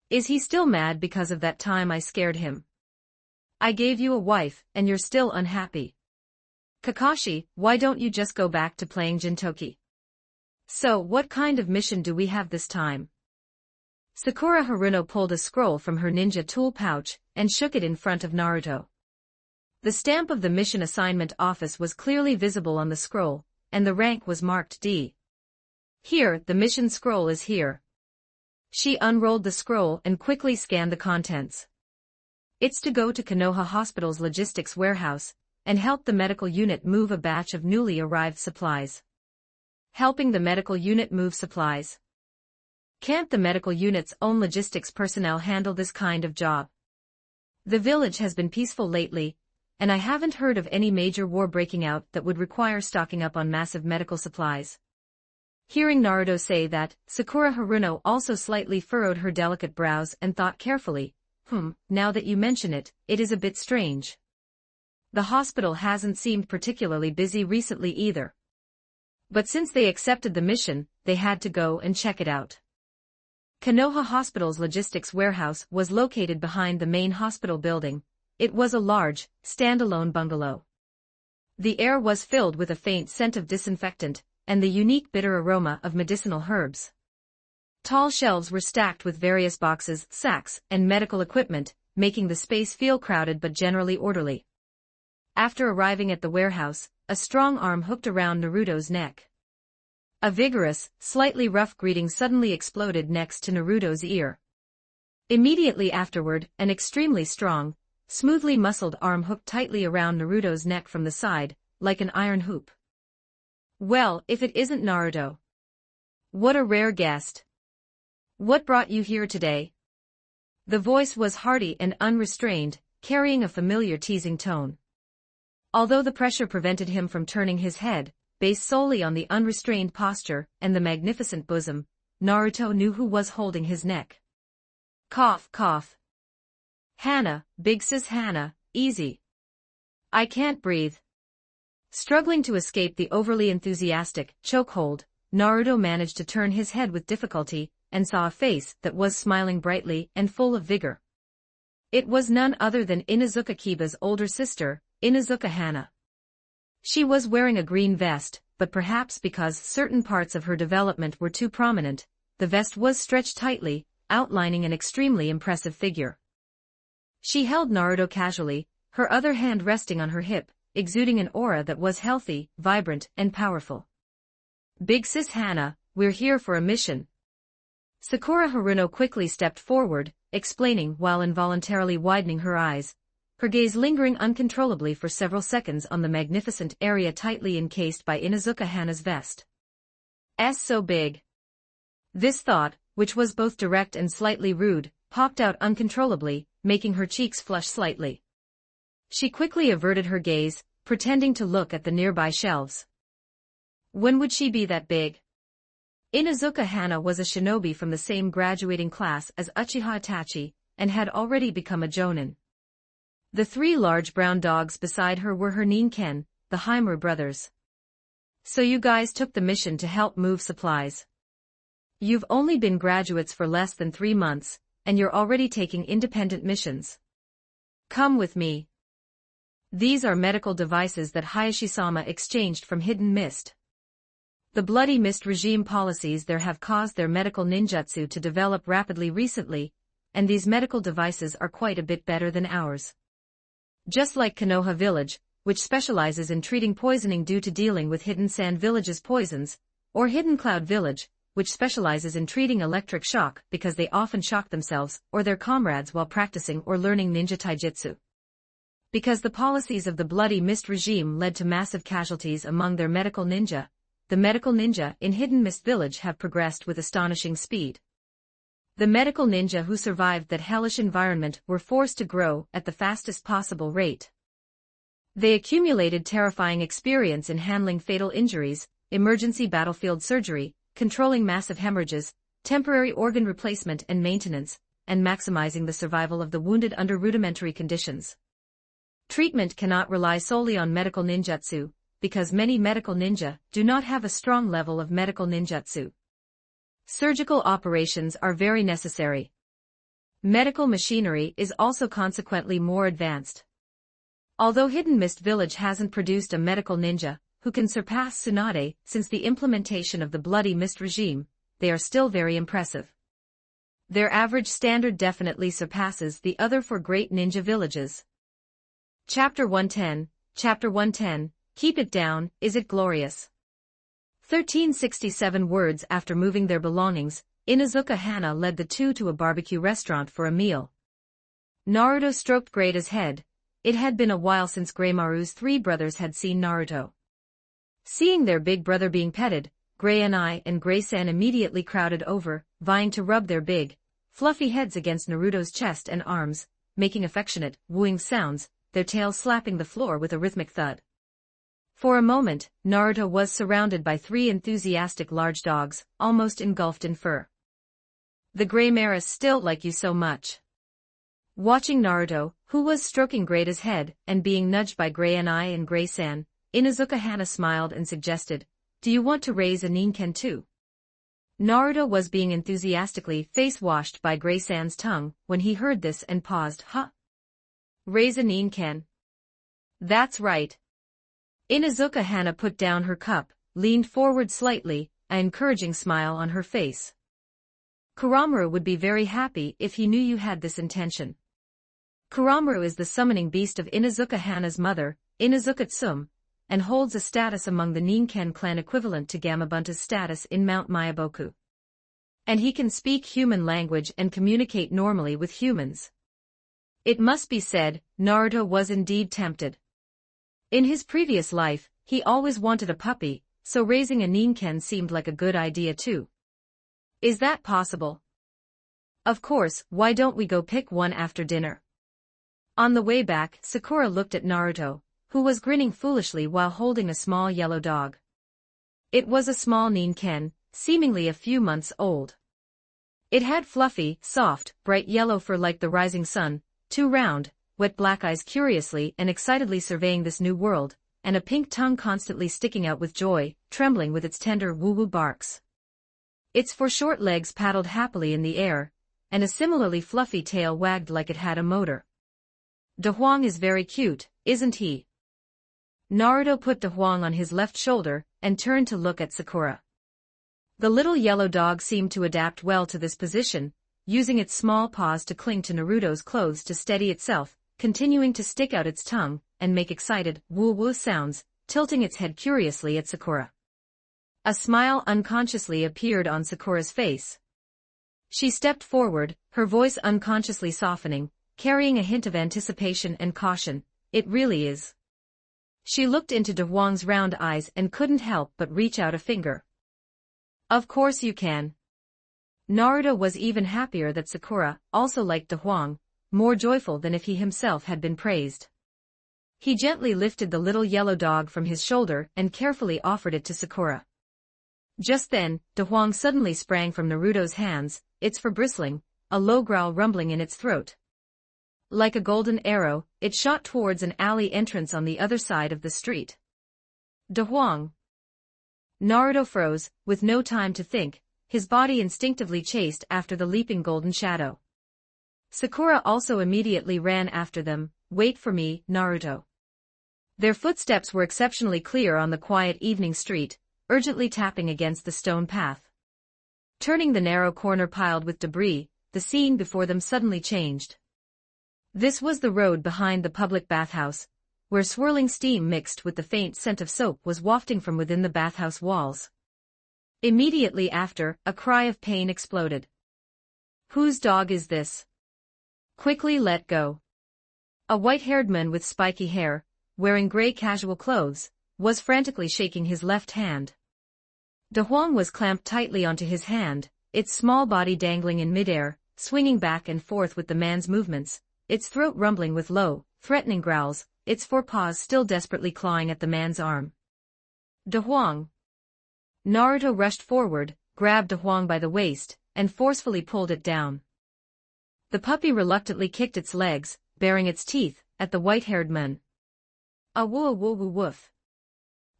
Is he still mad because of that time I scared him? I gave you a wife, and you're still unhappy. Kakashi, why don't you just go back to playing Jintoki? So, what kind of mission do we have this time? Sakura Haruno pulled a scroll from her ninja tool pouch and shook it in front of Naruto. The stamp of the mission assignment office was clearly visible on the scroll, and the rank was marked D. Here, the mission scroll is here. She unrolled the scroll and quickly scanned the contents. It's to go to Konoha Hospital's logistics warehouse and help the medical unit move a batch of newly arrived supplies. Helping the medical unit move supplies. Can't the medical unit's own logistics personnel handle this kind of job? The village has been peaceful lately, and I haven't heard of any major war breaking out that would require stocking up on massive medical supplies. Hearing Naruto say that, Sakura Haruno also slightly furrowed her delicate brows and thought carefully, now that you mention it, it is a bit strange. The hospital hasn't seemed particularly busy recently either. But since they accepted the mission, they had to go and check it out. Konoha Hospital's logistics warehouse was located behind the main hospital building. It was a large, standalone bungalow. The air was filled with a faint scent of disinfectant, and the unique bitter aroma of medicinal herbs. Tall shelves were stacked with various boxes, sacks, and medical equipment, making the space feel crowded but generally orderly. After arriving at the warehouse, a strong arm hooked around Naruto's neck. A vigorous, slightly rough greeting suddenly exploded next to Naruto's ear. Immediately afterward, an extremely strong, smoothly muscled arm hooked tightly around Naruto's neck from the side, like an iron hoop. Well, if it isn't Naruto. What a rare guest. What brought you here today? The voice was hearty and unrestrained, carrying a familiar teasing tone. Although the pressure prevented him from turning his head, based solely on the unrestrained posture and the magnificent bosom, Naruto knew who was holding his neck. Cough, cough. Hana, big sis Hana, easy. I can't breathe. Struggling to escape the overly enthusiastic chokehold, Naruto managed to turn his head with difficulty and saw a face that was smiling brightly and full of vigor. It was none other than Inuzuka Kiba's older sister, Inuzuka Hana. She was wearing a green vest, but perhaps because certain parts of her development were too prominent, the vest was stretched tightly, outlining an extremely impressive figure. She held Naruto casually, her other hand resting on her hip, exuding an aura that was healthy, vibrant, and powerful. Big sis Hana, we're here for a mission. Sakura Haruno quickly stepped forward, explaining while involuntarily widening her eyes, her gaze lingering uncontrollably for several seconds on the magnificent area tightly encased by Inuzuka Hana's vest. So big. This thought, which was both direct and slightly rude, popped out uncontrollably, making her cheeks flush slightly. She quickly averted her gaze, pretending to look at the nearby shelves. When would she be that big? Inuzuka Hana was a shinobi from the same graduating class as Uchiha Itachi, and had already become a jonin. The three large brown dogs beside her were her Ninken, the Himura brothers. So you guys took the mission to help move supplies. You've only been graduates for less than 3 months, and you're already taking independent missions. Come with me. These are medical devices that Hayashi-sama exchanged from Hidden Mist. The Bloody Mist regime policies there have caused their medical ninjutsu to develop rapidly recently, and these medical devices are quite a bit better than ours. Just like Konoha Village, which specializes in treating poisoning due to dealing with Hidden Sand Village's poisons, or Hidden Cloud Village, which specializes in treating electric shock because they often shock themselves or their comrades while practicing or learning ninja taijutsu. Because the policies of the Bloody Mist regime led to massive casualties among their medical ninja, the medical ninja in Hidden Mist Village have progressed with astonishing speed. The medical ninja who survived that hellish environment were forced to grow at the fastest possible rate. They accumulated terrifying experience in handling fatal injuries, emergency battlefield surgery, controlling massive hemorrhages, temporary organ replacement and maintenance, and maximizing the survival of the wounded under rudimentary conditions. Treatment cannot rely solely on medical ninjutsu, because many medical ninja do not have a strong level of medical ninjutsu. Surgical operations are very necessary. Medical machinery is also consequently more advanced. Although Hidden Mist Village hasn't produced a medical ninja who can surpass Tsunade since the implementation of the Bloody Mist regime, they are still very impressive. Their average standard definitely surpasses the other 4 great ninja villages. Chapter 110, Keep It Down, Is It Glorious? 1367 words after moving their belongings, Inuzuka Hana led the two to a barbecue restaurant for a meal. Naruto stroked Gray's head. It had been a while since Graymaru's three brothers had seen Naruto. Seeing their big brother being petted, Gray and Gray-san immediately crowded over, vying to rub their big, fluffy heads against Naruto's chest and arms, making affectionate, wooing sounds, their tails slapping the floor with a rhythmic thud. For a moment, Naruto was surrounded by three enthusiastic large dogs, almost engulfed in fur. The Gray Maras still like you so much. Watching Naruto, who was stroking Gray's head and being nudged by Gray and Gray-san, Inuzuka Hana smiled and suggested, "Do you want to raise a Ninken too?" Naruto was being enthusiastically face-washed by Gray-san's tongue when he heard this and paused. Huh? Raise a Ninken? That's right. Inuzuka Hana put down her cup, leaned forward slightly, an encouraging smile on her face. Kuramaru would be very happy if he knew you had this intention. Kuramaru is the summoning beast of Inuzuka Hana's mother, Inuzuka Tsum, and holds a status among the Ninken clan equivalent to Gamabunta's status in Mount Myaboku. And he can speak human language and communicate normally with humans. It must be said, Naruto was indeed tempted. In his previous life, he always wanted a puppy, so raising a Ninken seemed like a good idea too. Is that possible? Of course, why don't we go pick one after dinner? On the way back, Sakura looked at Naruto, who was grinning foolishly while holding a small yellow dog. It was a small Ninken, seemingly a few months old. It had fluffy, soft, bright yellow fur like the rising sun, two round, wet black eyes curiously and excitedly surveying this new world, and a pink tongue constantly sticking out with joy, trembling with its tender woo-woo barks. Its four short legs paddled happily in the air, and a similarly fluffy tail wagged like it had a motor. "Dahuang is very cute, isn't he?" Naruto put Dahuang on his left shoulder and turned to look at Sakura. The little yellow dog seemed to adapt well to this position, using its small paws to cling to Naruto's clothes to steady itself, continuing to stick out its tongue and make excited woo-woo sounds, tilting its head curiously at Sakura. A smile unconsciously appeared on Sakura's face. She stepped forward, her voice unconsciously softening, carrying a hint of anticipation and caution. "It really is." She looked into Dahuang's round eyes and couldn't help but reach out a finger. "Of course you can." Naruto was even happier that Sakura also liked Dahuang, more joyful than if he himself had been praised. He gently lifted the little yellow dog from his shoulder and carefully offered it to Sakura. Just then, Dahuang suddenly sprang from Naruto's hands, its fur bristling, a low growl rumbling in its throat. Like a golden arrow, it shot towards an alley entrance on the other side of the street. "Dahuang!" Naruto froze, with no time to think, his body instinctively chased after the leaping golden shadow. Sakura also immediately ran after them. "Wait for me, Naruto." Their footsteps were exceptionally clear on the quiet evening street, urgently tapping against the stone path. Turning the narrow corner piled with debris, the scene before them suddenly changed. This was the road behind the public bathhouse, where swirling steam mixed with the faint scent of soap was wafting from within the bathhouse walls. Immediately after, a cry of pain exploded. "Whose dog is this? Quickly let go." A white-haired man with spiky hair, wearing gray casual clothes, was frantically shaking his left hand. Dahuang was clamped tightly onto his hand, its small body dangling in midair, swinging back and forth with the man's movements, its throat rumbling with low, threatening growls, its forepaws still desperately clawing at the man's arm. "Dahuang!" Naruto rushed forward, grabbed Dahuang by the waist, and forcefully pulled it down. The puppy reluctantly kicked its legs, baring its teeth, at the white-haired man. "A woo-woo-woo-woof."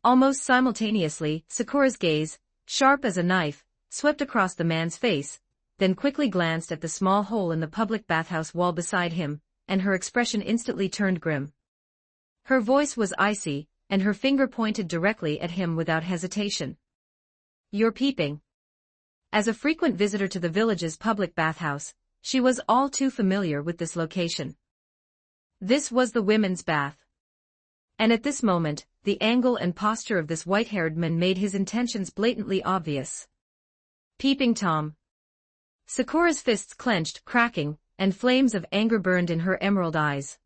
Almost simultaneously, Sakura's gaze, sharp as a knife, swept across the man's face, then quickly glanced at the small hole in the public bathhouse wall beside him, and her expression instantly turned grim. Her voice was icy, and her finger pointed directly at him without hesitation. "You're peeping." As a frequent visitor to the village's public bathhouse, she was all too familiar with this location. This was the women's bath. And at this moment, the angle and posture of this white-haired man made his intentions blatantly obvious. "Peeping Tom." Sakura's fists clenched, cracking, and flames of anger burned in her emerald eyes.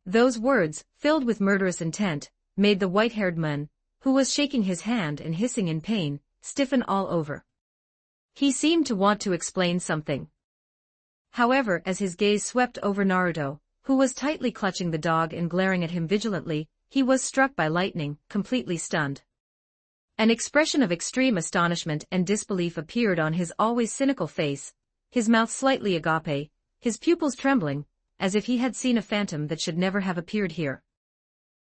Those words, filled with murderous intent, made the white-haired man, who was shaking his hand and hissing in pain, stiffen all over. He seemed to want to explain something. However, as his gaze swept over Naruto, who was tightly clutching the dog and glaring at him vigilantly, he was struck by lightning, completely stunned. An expression of extreme astonishment and disbelief appeared on his always cynical face, his mouth slightly agape, his pupils trembling, as if he had seen a phantom that should never have appeared here.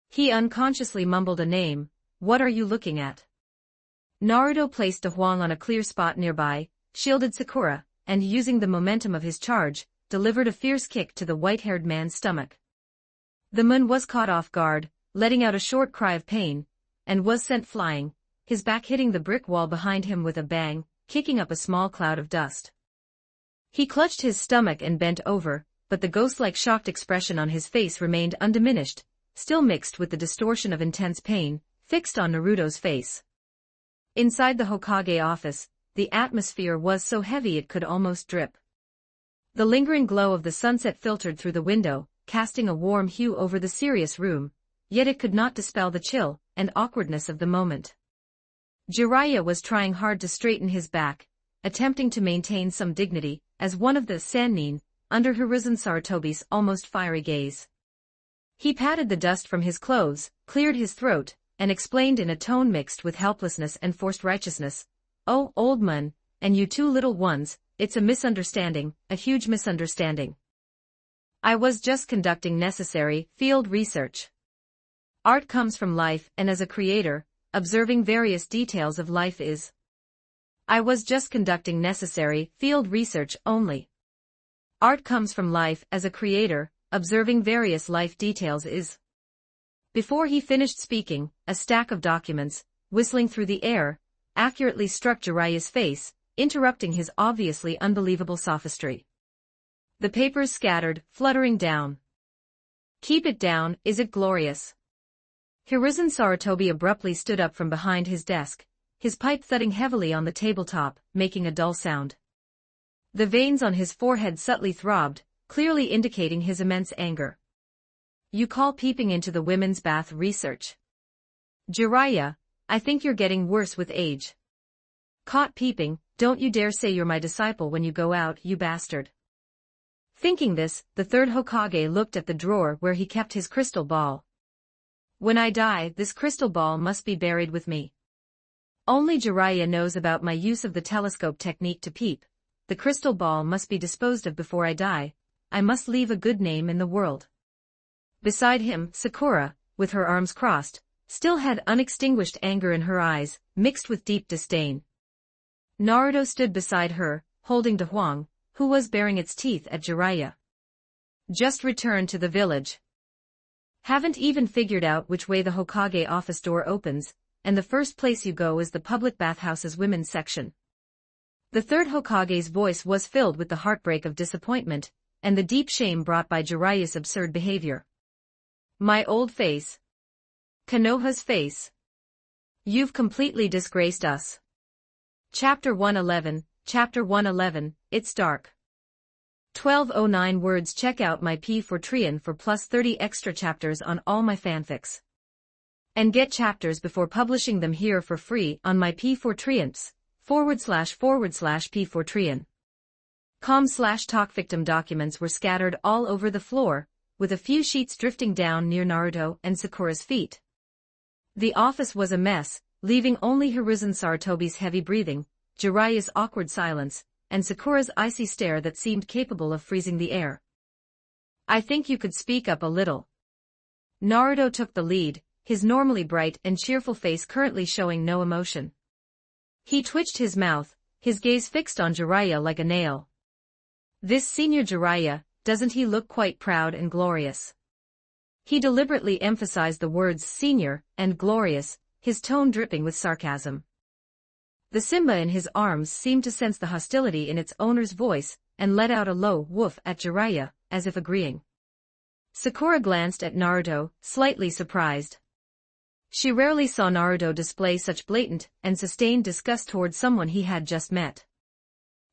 He unconsciously mumbled a name. "What are you looking at?" Naruto placed a Huang on a clear spot nearby, shielded Sakura, and using the momentum of his charge, delivered a fierce kick to the white-haired man's stomach. The man was caught off guard, letting out a short cry of pain, and was sent flying, his back hitting the brick wall behind him with a bang, kicking up a small cloud of dust. He clutched his stomach and bent over, but the ghost-like shocked expression on his face remained undiminished, still mixed with the distortion of intense pain, fixed on Naruto's face. Inside the Hokage office, the atmosphere was so heavy it could almost drip. The lingering glow of the sunset filtered through the window, casting a warm hue over the serious room, yet it could not dispel the chill and awkwardness of the moment. Jiraiya was trying hard to straighten his back, attempting to maintain some dignity, as one of the Sannin, under Hiruzen Sarutobi's almost fiery gaze. He patted the dust from his clothes, cleared his throat, and explained in a tone mixed with helplessness and forced righteousness, "Oh, old man, and you two little ones, it's a misunderstanding, a huge misunderstanding. I was just conducting necessary field research. Art comes from life, and as a creator, observing various details of life is. I was just conducting necessary field research only. Art comes from life, as a creator, observing various life details is." Before he finished speaking, a stack of documents, whistling through the air, accurately struck Jiraiya's face, interrupting his obviously unbelievable sophistry. The papers scattered, fluttering down. "Keep it down, is it glorious?" Hiruzen Sarutobi abruptly stood up from behind his desk, his pipe thudding heavily on the tabletop, making a dull sound. The veins on his forehead subtly throbbed, clearly indicating his immense anger. "You call peeping into the women's bath research? Jiraiya, I think you're getting worse with age. Caught peeping, don't you dare say you're my disciple when you go out, you bastard." Thinking this, the third Hokage looked at the drawer where he kept his crystal ball. "When I die, this crystal ball must be buried with me. Only Jiraiya knows about my use of the telescope technique to peep. The crystal ball must be disposed of before I die. I must leave a good name in the world." Beside him, Sakura, with her arms crossed, still had unextinguished anger in her eyes, mixed with deep disdain. Naruto stood beside her, holding the Huang, who was baring its teeth at Jiraiya. "Just returned to the village. Haven't even figured out which way the Hokage office door opens, and the first place you go is the public bathhouse's women's section." The third Hokage's voice was filled with the heartbreak of disappointment, and the deep shame brought by Jiraiya's absurd behavior. "My old face. Konoha's face. You've completely disgraced us." Chapter 111, It's Dark. 1209 words. Check out my P4 for plus 30 extra chapters on all my fanfics. And get chapters before publishing them here for free on my P4 //P4 .com/talkvictim. Documents were scattered all over the floor, with a few sheets drifting down near Naruto and Sakura's feet. The office was a mess, leaving only Hiruzen Sarutobi's heavy breathing, Jiraiya's awkward silence, and Sakura's icy stare that seemed capable of freezing the air. "I think you could speak up a little." Naruto took the lead, his normally bright and cheerful face currently showing no emotion. He twitched his mouth, his gaze fixed on Jiraiya like a nail. "This senior Jiraiya, doesn't he look quite proud and glorious?" He deliberately emphasized the words senior and glorious, his tone dripping with sarcasm. The Simba in his arms seemed to sense the hostility in its owner's voice, and let out a low woof at Jiraiya, as if agreeing. Sakura glanced at Naruto, slightly surprised. She rarely saw Naruto display such blatant and sustained disgust towards someone he had just met.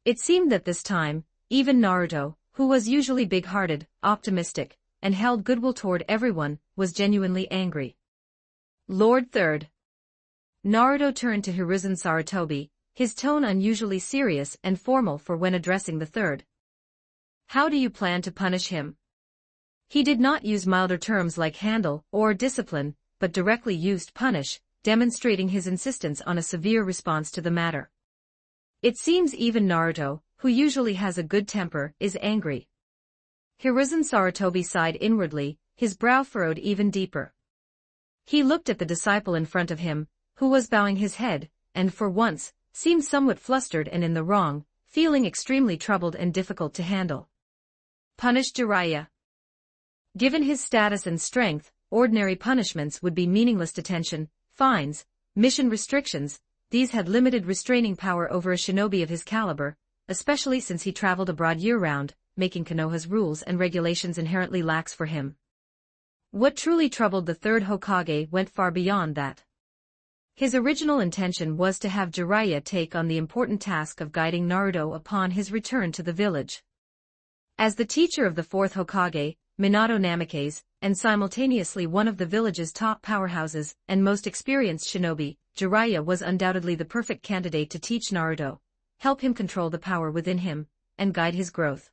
It seemed that this time, even Naruto, who was usually big-hearted, optimistic, and held goodwill toward everyone, was genuinely angry. Lord Third. Naruto turned to Hiruzen Sarutobi, his tone unusually serious and formal for when addressing the third. How do you plan to punish him? He did not use milder terms like handle or discipline, but directly used punish, demonstrating his insistence on a severe response to the matter. It seems even Naruto, who usually has a good temper, is angry. Hiruzen Sarutobi sighed inwardly, his brow furrowed even deeper. He looked at the disciple in front of him, who was bowing his head, and for once, seemed somewhat flustered and in the wrong, feeling extremely troubled and difficult to handle. Punish Jiraiya. Given his status and strength, ordinary punishments would be meaningless. Detention, fines, mission restrictions. These had limited restraining power over a shinobi of his caliber, especially since he traveled abroad year-round, making Konoha's rules and regulations inherently lax for him. What truly troubled the third Hokage went far beyond that. His original intention was to have Jiraiya take on the important task of guiding Naruto upon his return to the village. As the teacher of the fourth Hokage, Minato Namikaze, and simultaneously one of the village's top powerhouses and most experienced shinobi, Jiraiya was undoubtedly the perfect candidate to teach Naruto, help him control the power within him, and guide his growth.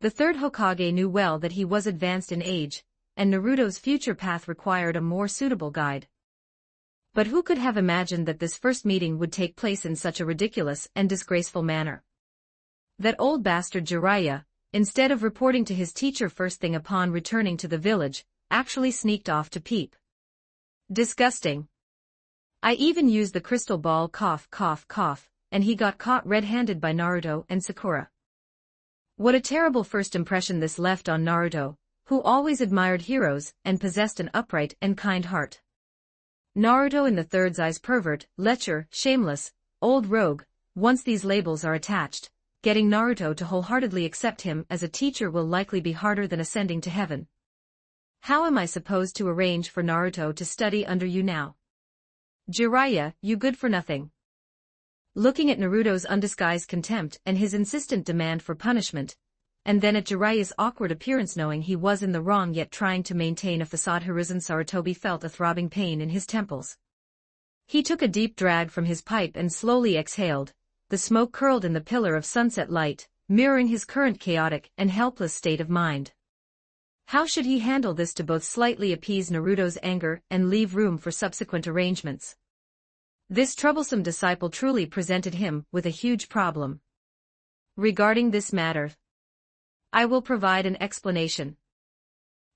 The third Hokage knew well that he was advanced in age, and Naruto's future path required a more suitable guide. But who could have imagined that this first meeting would take place in such a ridiculous and disgraceful manner? That old bastard Jiraiya, instead of reporting to his teacher first thing upon returning to the village, actually sneaked off to peep. Disgusting. I even used the crystal ball, cough, cough, cough, and he got caught red-handed by Naruto and Sakura. What a terrible first impression this left on Naruto, who always admired heroes and possessed an upright and kind heart. Naruto in the third's eyes, pervert, lecher, shameless, old rogue. Once these labels are attached, getting Naruto to wholeheartedly accept him as a teacher will likely be harder than ascending to heaven. How am I supposed to arrange for Naruto to study under you now? Jiraiya, you good for nothing. Looking at Naruto's undisguised contempt and his insistent demand for punishment, and then at Jiraiya's awkward appearance knowing he was in the wrong yet trying to maintain a facade, Hiruzen Sarutobi felt a throbbing pain in his temples. He took a deep drag from his pipe and slowly exhaled. The smoke curled in the pillar of sunset light, mirroring his current chaotic and helpless state of mind. How should he handle this to both slightly appease Naruto's anger and leave room for subsequent arrangements? This troublesome disciple truly presented him with a huge problem. Regarding this matter, I will provide an explanation.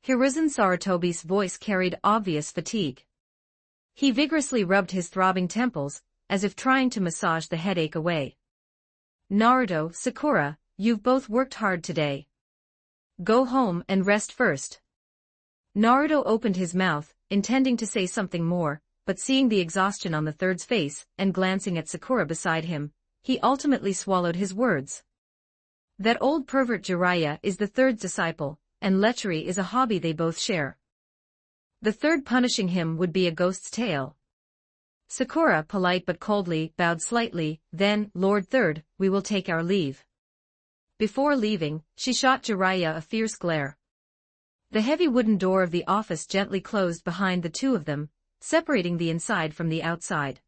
Hiruzen Sarutobi's voice carried obvious fatigue. He vigorously rubbed his throbbing temples, as if trying to massage the headache away. Naruto, Sakura, you've both worked hard today. Go home and rest first. Naruto opened his mouth, intending to say something more, but seeing the exhaustion on the third's face and glancing at Sakura beside him, he ultimately swallowed his words. That old pervert Jiraiya is the third's disciple, and lechery is a hobby they both share. The third punishing him would be a ghost's tale. Sakura, polite but coldly, bowed slightly, then, Lord Third, we will take our leave. Before leaving, she shot Jiraiya a fierce glare. The heavy wooden door of the office gently closed behind the two of them, separating the inside from the outside.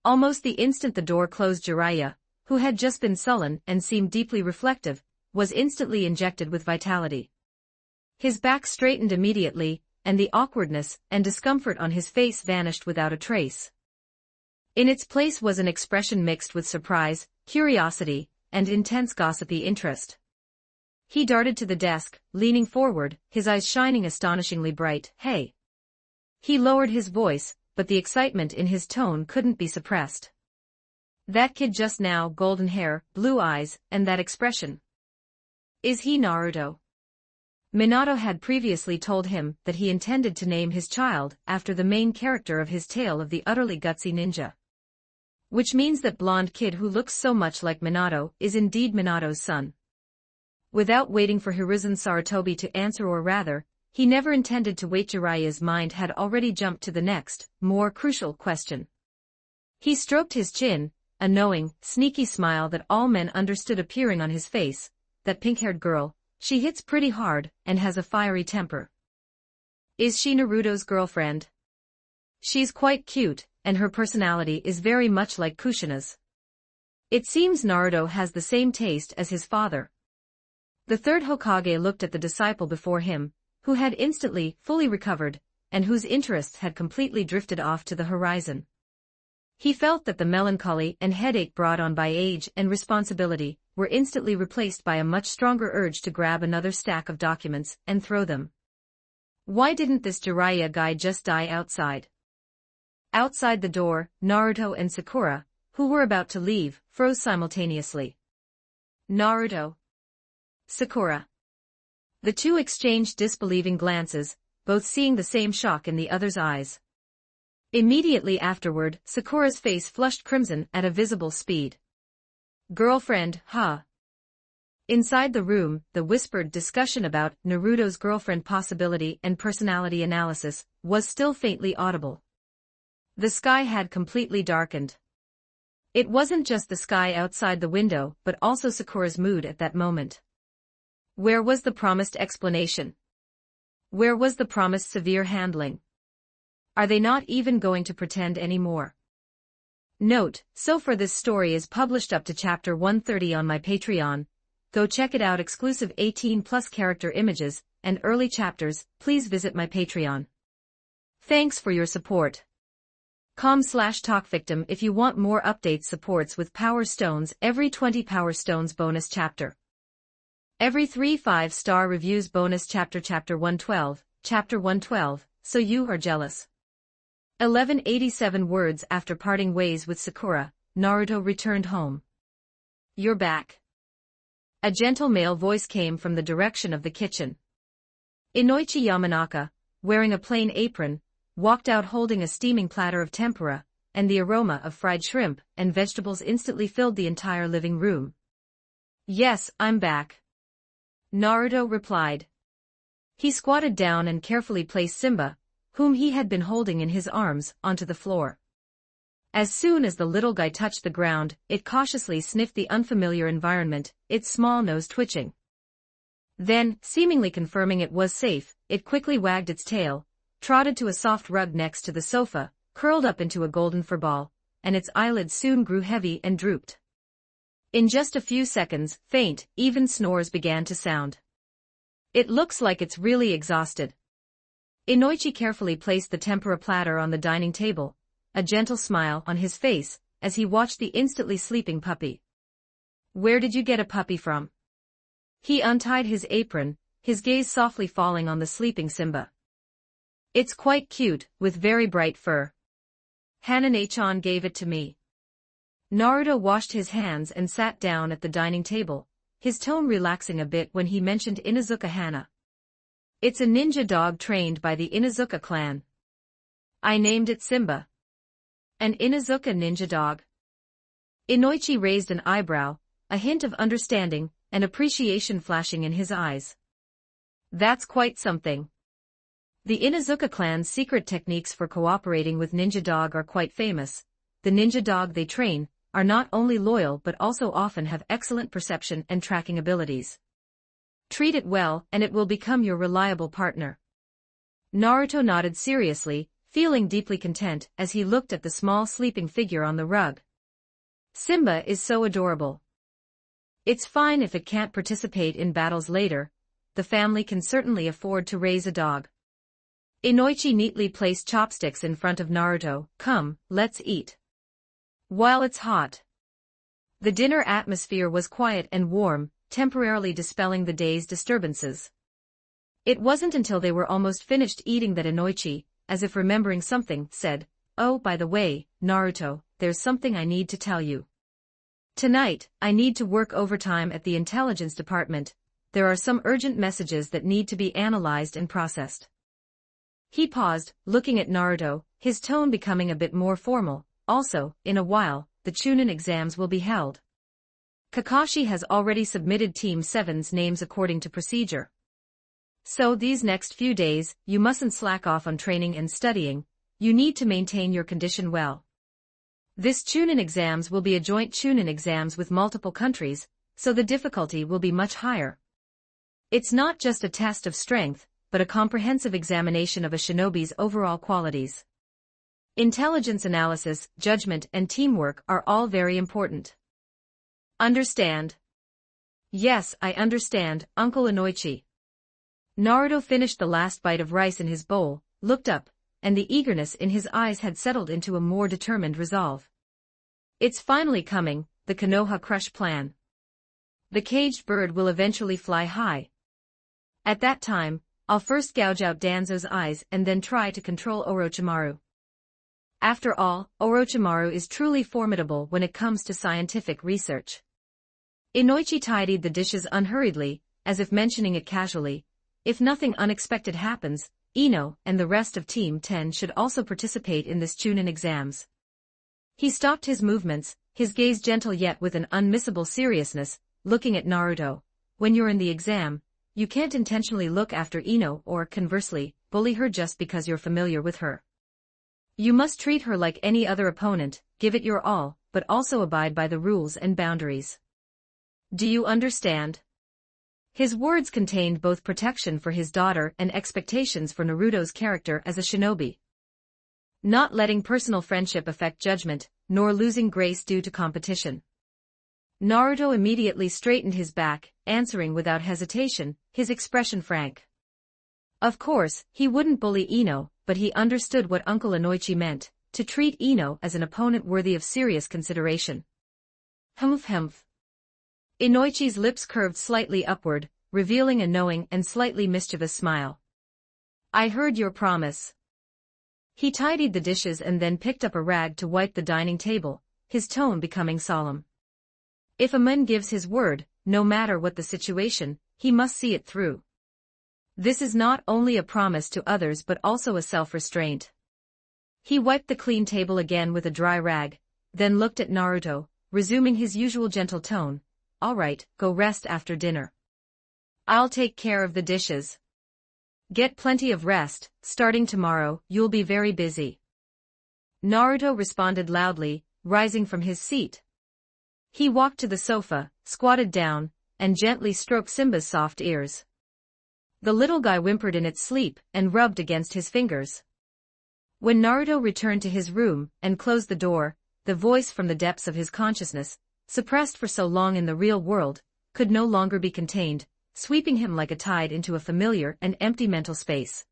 Almost the instant the door closed, Jiraiya, who had just been sullen and seemed deeply reflective, was instantly injected with vitality. His back straightened immediately, and the awkwardness and discomfort on his face vanished without a trace. In its place was an expression mixed with surprise, curiosity, and intense gossipy interest. He darted to the desk, leaning forward, his eyes shining astonishingly bright. Hey! He lowered his voice, but the excitement in his tone couldn't be suppressed. That kid just now, golden hair, blue eyes, and that expression. Is he Naruto? Minato had previously told him that he intended to name his child after the main character of his tale of the utterly gutsy ninja. Which means that blonde kid who looks so much like Minato is indeed Minato's son. Without waiting for Hiruzen Sarutobi to answer, or rather, he never intended to wait, Jiraiya's mind had already jumped to the next, more crucial question. He stroked his chin, a knowing, sneaky smile that all men understood appearing on his face, that pink-haired girl, she hits pretty hard and has a fiery temper. Is she Naruto's girlfriend? She's quite cute, and her personality is very much like Kushina's. It seems Naruto has the same taste as his father. The third Hokage looked at the disciple before him, who had instantly, fully recovered, and whose interests had completely drifted off to the horizon. He felt that the melancholy and headache brought on by age and responsibility were instantly replaced by a much stronger urge to grab another stack of documents and throw them. Why didn't this Jiraiya guy just die outside? Outside the door, Naruto and Sakura, who were about to leave, froze simultaneously. Naruto. Sakura. The two exchanged disbelieving glances, both seeing the same shock in the other's eyes. Immediately afterward, Sakura's face flushed crimson at a visible speed. Girlfriend, huh? Inside the room, the whispered discussion about Naruto's girlfriend possibility and personality analysis was still faintly audible. The sky had completely darkened. It wasn't just the sky outside the window, but also Sakura's mood at that moment. Where was the promised explanation? Where was the promised severe handling? Are they not even going to pretend anymore? Note, so far this story is published up to chapter 130 on my Patreon. Go check it out. Exclusive 18+ character images and early chapters. Please visit my Patreon. Thanks for your support. com/talkvictim if you want more updates. Supports with Power Stones. Every 20 Power Stones bonus chapter. Every 3 5-star reviews bonus chapter. Chapter 112, Chapter 112, So You Are Jealous. 1187 words after parting ways with Sakura, Naruto returned home. You're back. A gentle male voice came from the direction of the kitchen. Inoichi Yamanaka, wearing a plain apron, walked out holding a steaming platter of tempura, and the aroma of fried shrimp and vegetables instantly filled the entire living room. Yes, I'm back. Naruto replied. He squatted down and carefully placed Simba, whom he had been holding in his arms, onto the floor. As soon as the little guy touched the ground, it cautiously sniffed the unfamiliar environment, its small nose twitching. Then, seemingly confirming it was safe, it quickly wagged its tail, trotted to a soft rug next to the sofa, curled up into a golden fur ball, and its eyelids soon grew heavy and drooped. In just a few seconds, faint, even snores began to sound. It looks like it's really exhausted. Inoichi carefully placed the tempura platter on the dining table, a gentle smile on his face, as he watched the instantly sleeping puppy. Where did you get a puppy from? He untied his apron, his gaze softly falling on the sleeping Simba. It's quite cute, with very bright fur. Hanane-chan gave it to me. Naruto washed his hands and sat down at the dining table, his tone relaxing a bit when he mentioned Inuzuka Hana. It's a ninja dog trained by the Inuzuka clan. I named it Simba. An Inuzuka ninja dog? Inoichi raised an eyebrow, a hint of understanding and appreciation flashing in his eyes. That's quite something. The Inuzuka clan's secret techniques for cooperating with ninja dog are quite famous. The ninja dog they train are not only loyal but also often have excellent perception and tracking abilities. Treat it well and it will become your reliable partner. Naruto nodded seriously, feeling deeply content as he looked at the small sleeping figure on the rug. Simba is so adorable. It's fine if it can't participate in battles later. The family can certainly afford to raise a dog. Inoichi neatly placed chopsticks in front of Naruto. Come, let's eat. While it's hot. The dinner atmosphere was quiet and warm, temporarily dispelling the day's disturbances. It wasn't until they were almost finished eating that Inoichi, as if remembering something, said, Oh, by the way, Naruto, there's something I need to tell you. Tonight, I need to work overtime at the intelligence department. There are some urgent messages that need to be analyzed and processed. He paused, looking at Naruto, his tone becoming a bit more formal. Also, in a while, the Chunin exams will be held. Kakashi has already submitted Team 7's names according to procedure. So these next few days, you mustn't slack off on training and studying. You need to maintain your condition well. This Chunin exams will be a joint Chunin exams with multiple countries, so the difficulty will be much higher. It's not just a test of strength, but a comprehensive examination of a shinobi's overall qualities. Intelligence analysis, judgment, and teamwork are all very important. Understand? Yes, I understand, Uncle Inoichi. Naruto finished the last bite of rice in his bowl, looked up, and the eagerness in his eyes had settled into a more determined resolve. It's finally coming, the Konoha Crush plan. The caged bird will eventually fly high. At that time, I'll first gouge out Danzo's eyes and then try to control Orochimaru. After all, Orochimaru is truly formidable when it comes to scientific research. Inoichi tidied the dishes unhurriedly, as if mentioning it casually. If nothing unexpected happens, Ino and the rest of Team 10 should also participate in this Chunin exams. He stopped his movements, his gaze gentle yet with an unmissable seriousness, looking at Naruto. When you're in the exam, you can't intentionally look after Ino or, conversely, bully her just because you're familiar with her. You must treat her like any other opponent, give it your all, but also abide by the rules and boundaries. Do you understand? His words contained both protection for his daughter and expectations for Naruto's character as a shinobi. Not letting personal friendship affect judgment, nor losing grace due to competition. Naruto immediately straightened his back, answering without hesitation, his expression frank. Of course, he wouldn't bully Ino, but he understood what Uncle Inoichi meant, to treat Ino as an opponent worthy of serious consideration. Humph. Inoichi's lips curved slightly upward, revealing a knowing and slightly mischievous smile. I heard your promise. He tidied the dishes and then picked up a rag to wipe the dining table, his tone becoming solemn. If a man gives his word, no matter what the situation, he must see it through. This is not only a promise to others but also a self-restraint. He wiped the clean table again with a dry rag, then looked at Naruto, resuming his usual gentle tone. All right, go rest after dinner. I'll take care of the dishes. Get plenty of rest, starting tomorrow, you'll be very busy. Naruto responded loudly, rising from his seat. He walked to the sofa, squatted down, and gently stroked Simba's soft ears. The little guy whimpered in its sleep and rubbed against his fingers. When Naruto returned to his room and closed the door, the voice from the depths of his consciousness, suppressed for so long in the real world, could no longer be contained, sweeping him like a tide into a familiar and empty mental space.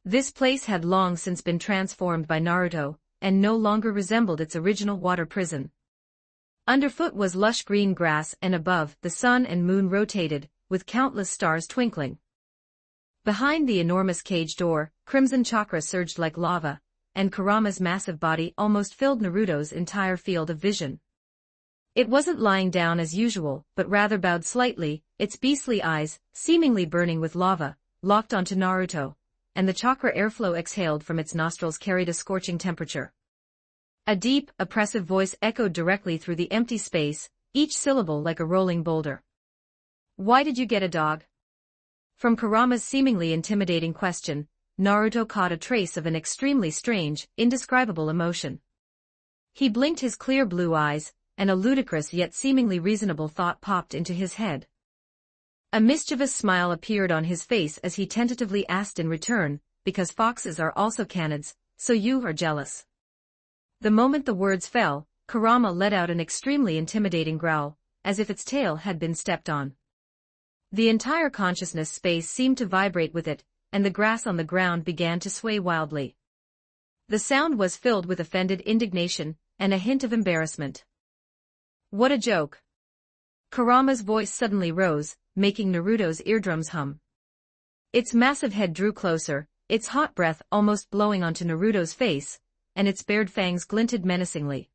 This place had long since been transformed by Naruto, and no longer resembled its original water prison. Underfoot was lush green grass and above, the sun and moon rotated, with countless stars twinkling. Behind the enormous cage door, crimson chakra surged like lava, and Kurama's massive body almost filled Naruto's entire field of vision. It wasn't lying down as usual, but rather bowed slightly, its beastly eyes, seemingly burning with lava, locked onto Naruto, and the chakra airflow exhaled from its nostrils carried a scorching temperature. A deep, oppressive voice echoed directly through the empty space, each syllable like a rolling boulder. Why did you get a dog? From Kurama's seemingly intimidating question, Naruto caught a trace of an extremely strange, indescribable emotion. He blinked his clear blue eyes, and a ludicrous yet seemingly reasonable thought popped into his head. A mischievous smile appeared on his face as he tentatively asked in return, because foxes are also canids, so you are jealous. The moment the words fell, Kurama let out an extremely intimidating growl, as if its tail had been stepped on. The entire consciousness space seemed to vibrate with it, and the grass on the ground began to sway wildly. The sound was filled with offended indignation, and a hint of embarrassment. What a joke! Kurama's voice suddenly rose, making Naruto's eardrums hum. Its massive head drew closer, its hot breath almost blowing onto Naruto's face, and its bared fangs glinted menacingly.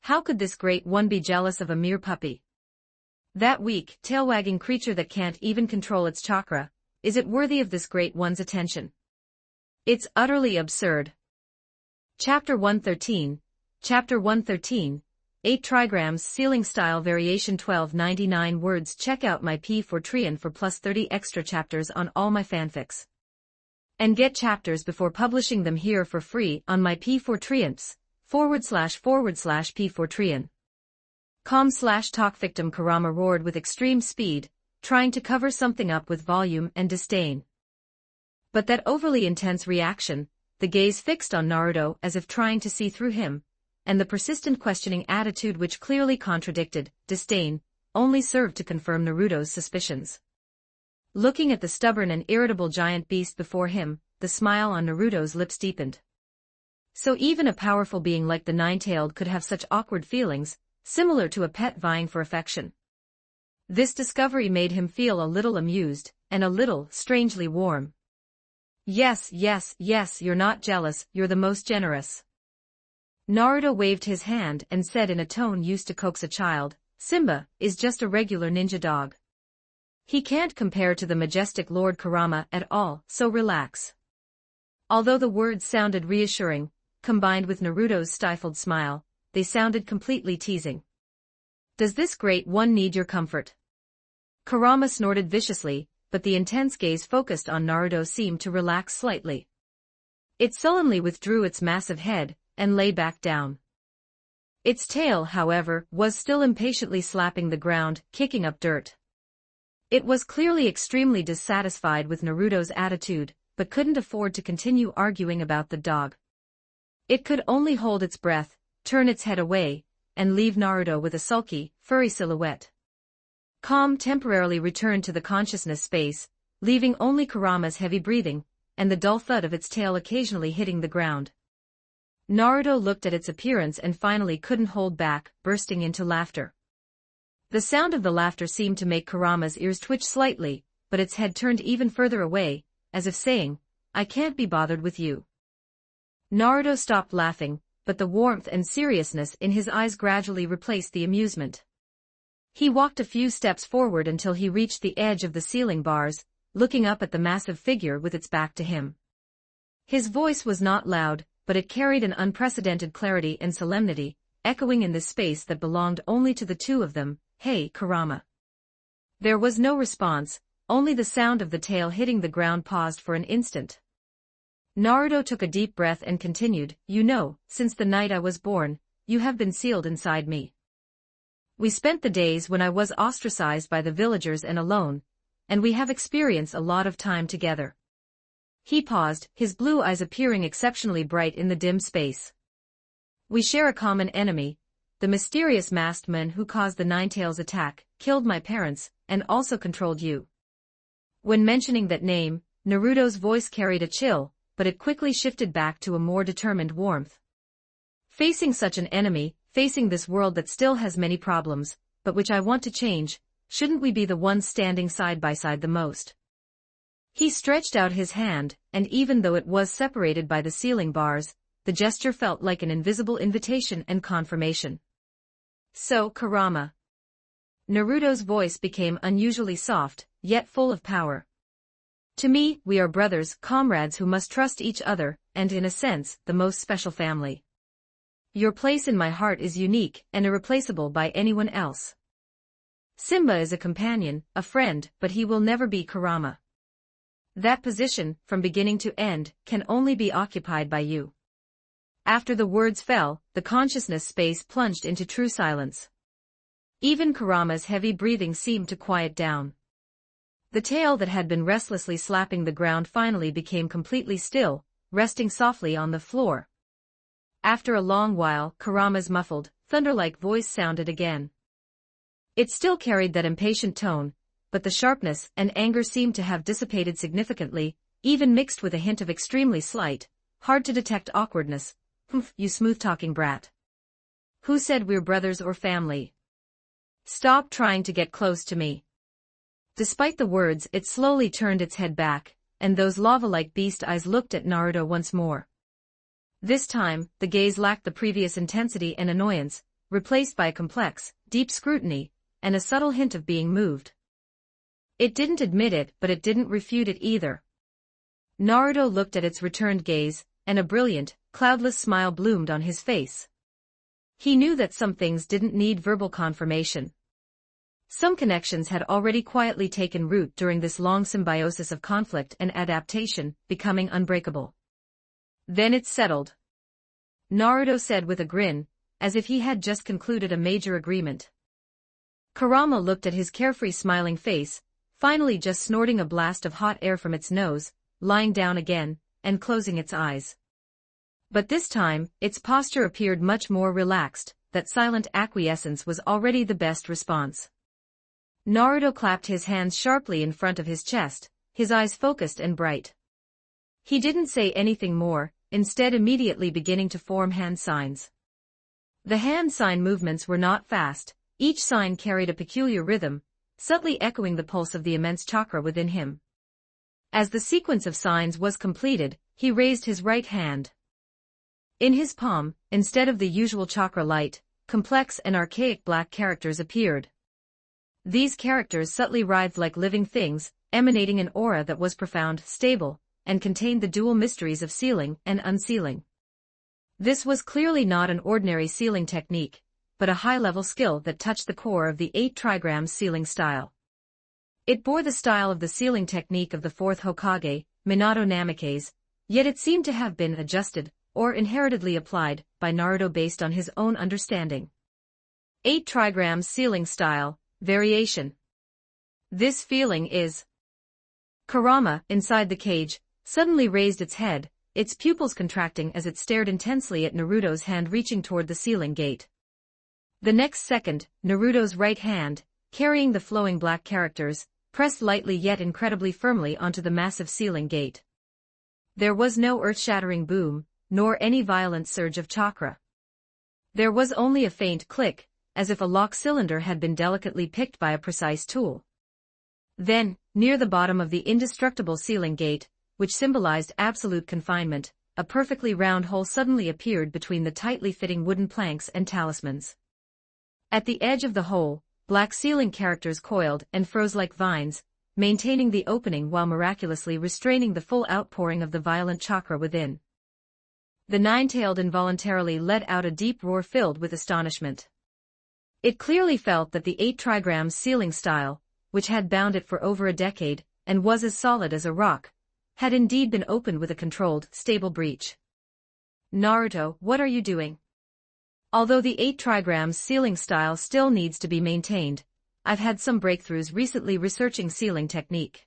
How could this great one be jealous of a mere puppy? That weak, tail-wagging creature that can't even control its chakra, is it worthy of this great one's attention? It's utterly absurd. Chapter 113, 8 trigrams ceiling style variation 12.99 words. Check out my P4 for plus 30 extra chapters on all my fanfics. And get chapters before publishing them here for free on my P4 // P4 Talk victim Kurama roared with extreme speed, trying to cover something up with volume and disdain. But that overly intense reaction, the gaze fixed on Naruto as if trying to see through him, and the persistent questioning attitude which clearly contradicted disdain, only served to confirm Naruto's suspicions. Looking at the stubborn and irritable giant beast before him, the smile on Naruto's lips deepened. So even a powerful being like the Nine-Tailed could have such awkward feelings, similar to a pet vying for affection. This discovery made him feel a little amused, and a little, strangely warm. Yes, you're not jealous, you're the most generous. Naruto waved his hand and said in a tone used to coax a child, Simba is just a regular ninja dog. He can't compare to the majestic Lord Kurama at all, so relax. Although the words sounded reassuring, combined with Naruto's stifled smile, they sounded completely teasing. Does this great one need your comfort? Kurama snorted viciously, but the intense gaze focused on Naruto seemed to relax slightly. It sullenly withdrew its massive head, and lay back down. Its tail, however, was still impatiently slapping the ground, kicking up dirt. It was clearly extremely dissatisfied with Naruto's attitude, but couldn't afford to continue arguing about the dog. It could only hold its breath, turn its head away, and leave Naruto with a sulky, furry silhouette. Calm temporarily returned to the consciousness space, leaving only Kurama's heavy breathing, and the dull thud of its tail occasionally hitting the ground. Naruto looked at its appearance and finally couldn't hold back, bursting into laughter. The sound of the laughter seemed to make Kurama's ears twitch slightly, but its head turned even further away, as if saying, I can't be bothered with you. Naruto stopped laughing, but the warmth and seriousness in his eyes gradually replaced the amusement. He walked a few steps forward until he reached the edge of the ceiling bars, looking up at the massive figure with its back to him. His voice was not loud, but it carried an unprecedented clarity and solemnity, echoing in this space that belonged only to the two of them, Hey, Kurama. There was no response, only the sound of the tail hitting the ground paused for an instant. Naruto took a deep breath and continued, You know, since the night I was born, you have been sealed inside me. We spent the days when I was ostracized by the villagers and alone, and we have experienced a lot of time together. He paused, his blue eyes appearing exceptionally bright in the dim space. We share a common enemy, the mysterious masked man who caused the Nine-Tails attack, killed my parents, and also controlled you. When mentioning that name, Naruto's voice carried a chill, but it quickly shifted back to a more determined warmth. Facing such an enemy, facing this world that still has many problems, but which I want to change, shouldn't we be the ones standing side by side the most? He stretched out his hand, and even though it was separated by the ceiling bars, the gesture felt like an invisible invitation and confirmation. So, Kurama. Naruto's voice became unusually soft, yet full of power. To me, we are brothers, comrades who must trust each other, and in a sense, the most special family. Your place in my heart is unique and irreplaceable by anyone else. Simba is a companion, a friend, but he will never be Kurama. That position, from beginning to end, can only be occupied by you. After the words fell, the consciousness space plunged into true silence. Even Kurama's heavy breathing seemed to quiet down. The tail that had been restlessly slapping the ground finally became completely still, resting softly on the floor. After a long while, Kurama's muffled, thunder-like voice sounded again. It still carried that impatient tone, but the sharpness and anger seemed to have dissipated significantly, even mixed with a hint of extremely slight, hard-to-detect awkwardness. Humph, you smooth-talking brat. Who said we're brothers or family? Stop trying to get close to me. Despite the words, it slowly turned its head back, and those lava-like beast eyes looked at Naruto once more. This time, the gaze lacked the previous intensity and annoyance, replaced by a complex, deep scrutiny, and a subtle hint of being moved. It didn't admit it, but it didn't refute it either. Naruto looked at its returned gaze, and a brilliant, cloudless smile bloomed on his face. He knew that some things didn't need verbal confirmation. Some connections had already quietly taken root during this long symbiosis of conflict and adaptation, becoming unbreakable. Then it settled. Naruto said with a grin, as if he had just concluded a major agreement. Kurama looked at his carefree smiling face, finally just snorting a blast of hot air from its nose, lying down again, and closing its eyes. But this time, its posture appeared much more relaxed, that silent acquiescence was already the best response. Naruto clapped his hands sharply in front of his chest, his eyes focused and bright. He didn't say anything more, instead immediately beginning to form hand signs. The hand sign movements were not fast, each sign carried a peculiar rhythm, subtly echoing the pulse of the immense chakra within him. As the sequence of signs was completed, he raised his right hand. In his palm, instead of the usual chakra light, complex and archaic black characters appeared. These characters subtly writhed like living things, emanating an aura that was profound, stable, and contained the dual mysteries of sealing and unsealing. This was clearly not an ordinary sealing technique, but a high-level skill that touched the core of the 8 trigrams sealing style. It bore the style of the sealing technique of the 4th Hokage, Minato Namikaze, yet it seemed to have been adjusted, or inheritedly applied, by Naruto based on his own understanding. 8 trigrams sealing style, variation. This feeling is... Kurama, inside the cage, suddenly raised its head, its pupils contracting as it stared intensely at Naruto's hand reaching toward the sealing gate. The next second, Naruto's right hand, carrying the flowing black characters, pressed lightly yet incredibly firmly onto the massive sealing gate. There was no earth-shattering boom, nor any violent surge of chakra. There was only a faint click, as if a lock cylinder had been delicately picked by a precise tool. Then, near the bottom of the indestructible sealing gate, which symbolized absolute confinement, a perfectly round hole suddenly appeared between the tightly fitting wooden planks and talismans. At the edge of the hole, black sealing characters coiled and froze like vines, maintaining the opening while miraculously restraining the full outpouring of the violent chakra within. The nine-tailed involuntarily let out a deep roar filled with astonishment. It clearly felt that the 8 trigrams sealing style, which had bound it for over a decade, and was as solid as a rock, had indeed been opened with a controlled, stable breach. Naruto, what are you doing? Although the 8 trigrams sealing style still needs to be maintained, I've had some breakthroughs recently researching sealing technique.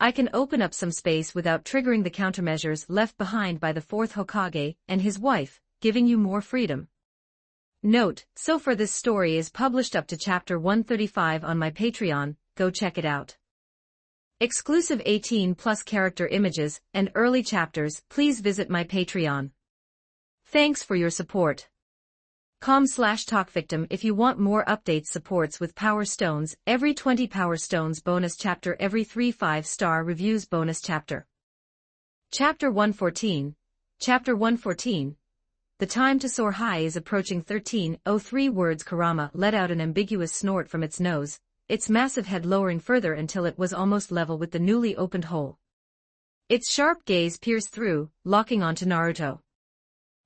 I can open up some space without triggering the countermeasures left behind by the 4th Hokage and his wife, giving you more freedom. Note, so far this story is published up to chapter 135 on my Patreon, go check it out. Exclusive 18+ character images and early chapters, please visit my Patreon. Thanks for your support. com/talkvictim if you want more updates supports with Power Stones, every 20 Power Stones bonus chapter every 3 5-star reviews bonus chapter. Chapter 114. Chapter 114. The time to soar high is approaching. 13:03 words. Kurama let out an ambiguous snort from its nose, its massive head lowering further until it was almost level with the newly opened hole. Its sharp gaze pierced through, locking onto Naruto.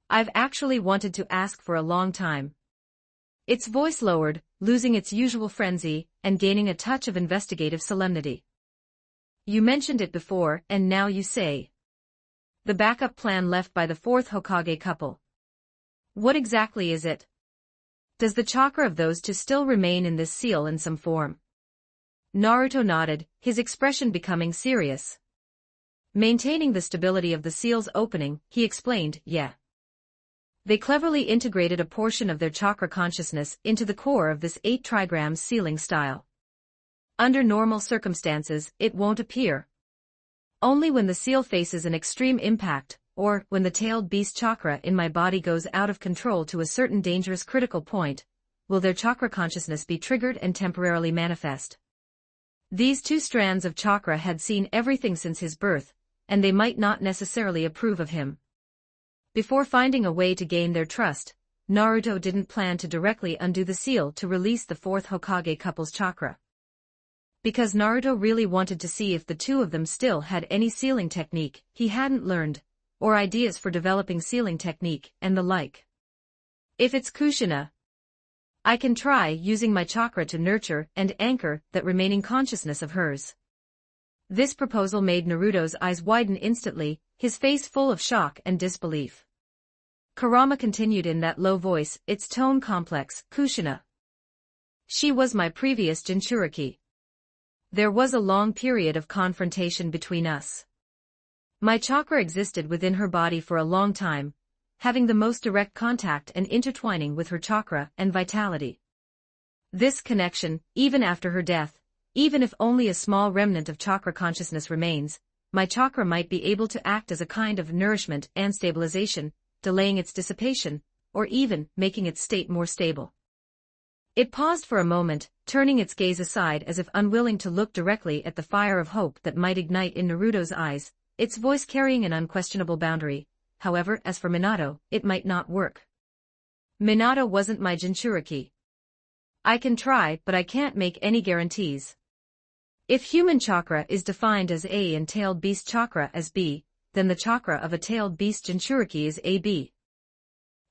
I've actually wanted to ask for a long time. Its voice lowered, losing its usual frenzy, and gaining a touch of investigative solemnity. You mentioned it before, and now you say. The backup plan left by the 4th Hokage couple. What exactly is it? Does the chakra of those two still remain in this seal in some form? Naruto nodded, his expression becoming serious. Maintaining the stability of the seal's opening, he explained, yeah. They cleverly integrated a portion of their chakra consciousness into the core of this 8 trigrams sealing style. Under normal circumstances, it won't appear. Only when the seal faces an extreme impact, or when the tailed beast chakra in my body goes out of control to a certain dangerous critical point, will their chakra consciousness be triggered and temporarily manifest. These 2 strands of chakra had seen everything since his birth, and they might not necessarily approve of him. Before finding a way to gain their trust, Naruto didn't plan to directly undo the seal to release the 4th Hokage couple's chakra. Because Naruto really wanted to see if the 2 of them still had any sealing technique he hadn't learned, or ideas for developing sealing technique, and the like. If it's Kushina, I can try using my chakra to nurture and anchor that remaining consciousness of hers. This proposal made Naruto's eyes widen instantly, his face full of shock and disbelief. Kurama continued in that low voice, its tone complex. Kushina. She was my previous Jinchuriki. There was a long period of confrontation between us. My chakra existed within her body for a long time, having the most direct contact and intertwining with her chakra and vitality. This connection, even after her death, even if only a small remnant of chakra consciousness remains, my chakra might be able to act as a kind of nourishment and stabilization, delaying its dissipation, or even making its state more stable. It paused for a moment, turning its gaze aside as if unwilling to look directly at the fire of hope that might ignite in Naruto's eyes, its voice carrying an unquestionable boundary. However, as for Minato, it might not work. Minato wasn't my Jinchuriki. I can try, but I can't make any guarantees. If human chakra is defined as A and tailed beast chakra as B, then the chakra of a tailed beast Jinchuriki is AB.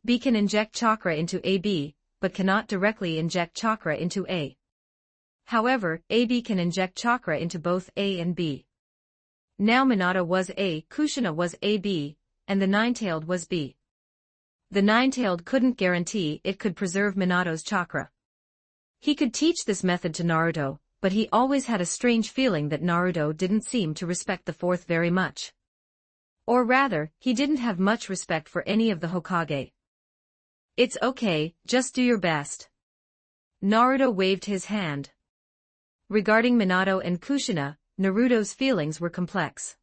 B can inject chakra into AB, but cannot directly inject chakra into A. However, AB can inject chakra into both A and B. Now Minato was A, Kushina was AB, and the nine-tailed was B. The nine-tailed couldn't guarantee it could preserve Minato's chakra. He could teach this method to Naruto, but he always had a strange feeling that Naruto didn't seem to respect the fourth very much. Or rather, he didn't have much respect for any of the Hokage. It's okay, just do your best. Naruto waved his hand. Regarding Minato and Kushina, Naruto's feelings were complex.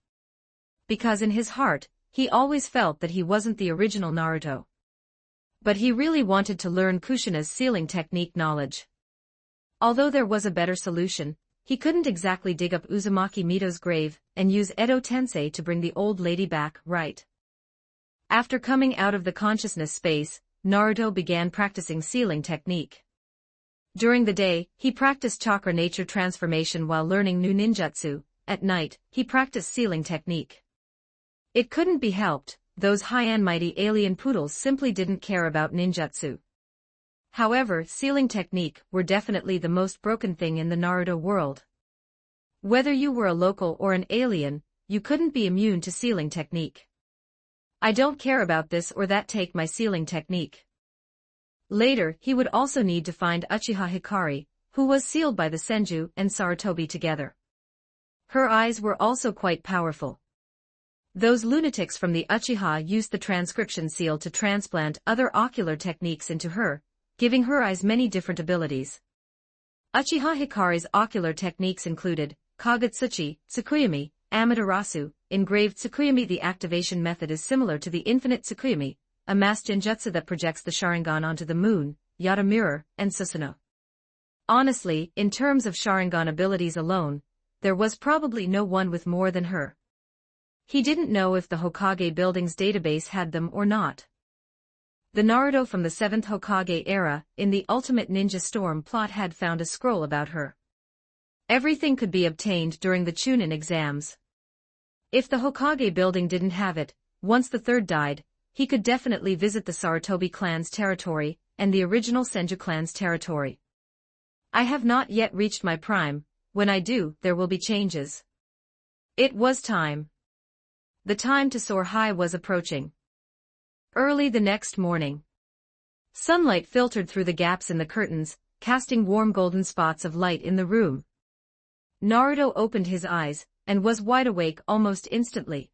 Because in his heart, he always felt that he wasn't the original Naruto. But he really wanted to learn Kushina's sealing technique knowledge. Although there was a better solution, he couldn't exactly dig up Uzumaki Mito's grave and use Edo Tensei to bring the old lady back, right? After coming out of the consciousness space, Naruto began practicing sealing technique. During the day, he practiced chakra nature transformation while learning new ninjutsu. At night, he practiced sealing technique. It couldn't be helped, those high and mighty alien poodles simply didn't care about ninjutsu. However, sealing technique were definitely the most broken thing in the Naruto world. Whether you were a local or an alien, you couldn't be immune to sealing technique. I don't care about this or that, take my sealing technique. Later, he would also need to find Uchiha Hikari, who was sealed by the Senju and Sarutobi together. Her eyes were also quite powerful. Those lunatics from the Uchiha used the transcription seal to transplant other ocular techniques into her, giving her eyes many different abilities. Uchiha Hikari's ocular techniques included Kagetsuchi, Tsukuyomi, Amaterasu. Engraved Tsukuyomi. The activation method is similar to the infinite Tsukuyomi, a mass genjutsu that projects the Sharingan onto the moon, Yata mirror, and Susanoo. Honestly, in terms of Sharingan abilities alone, there was probably no one with more than her. He didn't know if the Hokage building's database had them or not. The Naruto from the 7th Hokage era, in the Ultimate Ninja Storm plot, had found a scroll about her. Everything could be obtained during the Chunin exams. If the Hokage building didn't have it, once the third died, he could definitely visit the Sarutobi clan's territory and the original Senju clan's territory. I have not yet reached my prime. When I do, there will be changes. It was time. The time to soar high was approaching. Early the next morning, sunlight filtered through the gaps in the curtains, casting warm golden spots of light in the room. Naruto opened his eyes, and was wide awake almost instantly.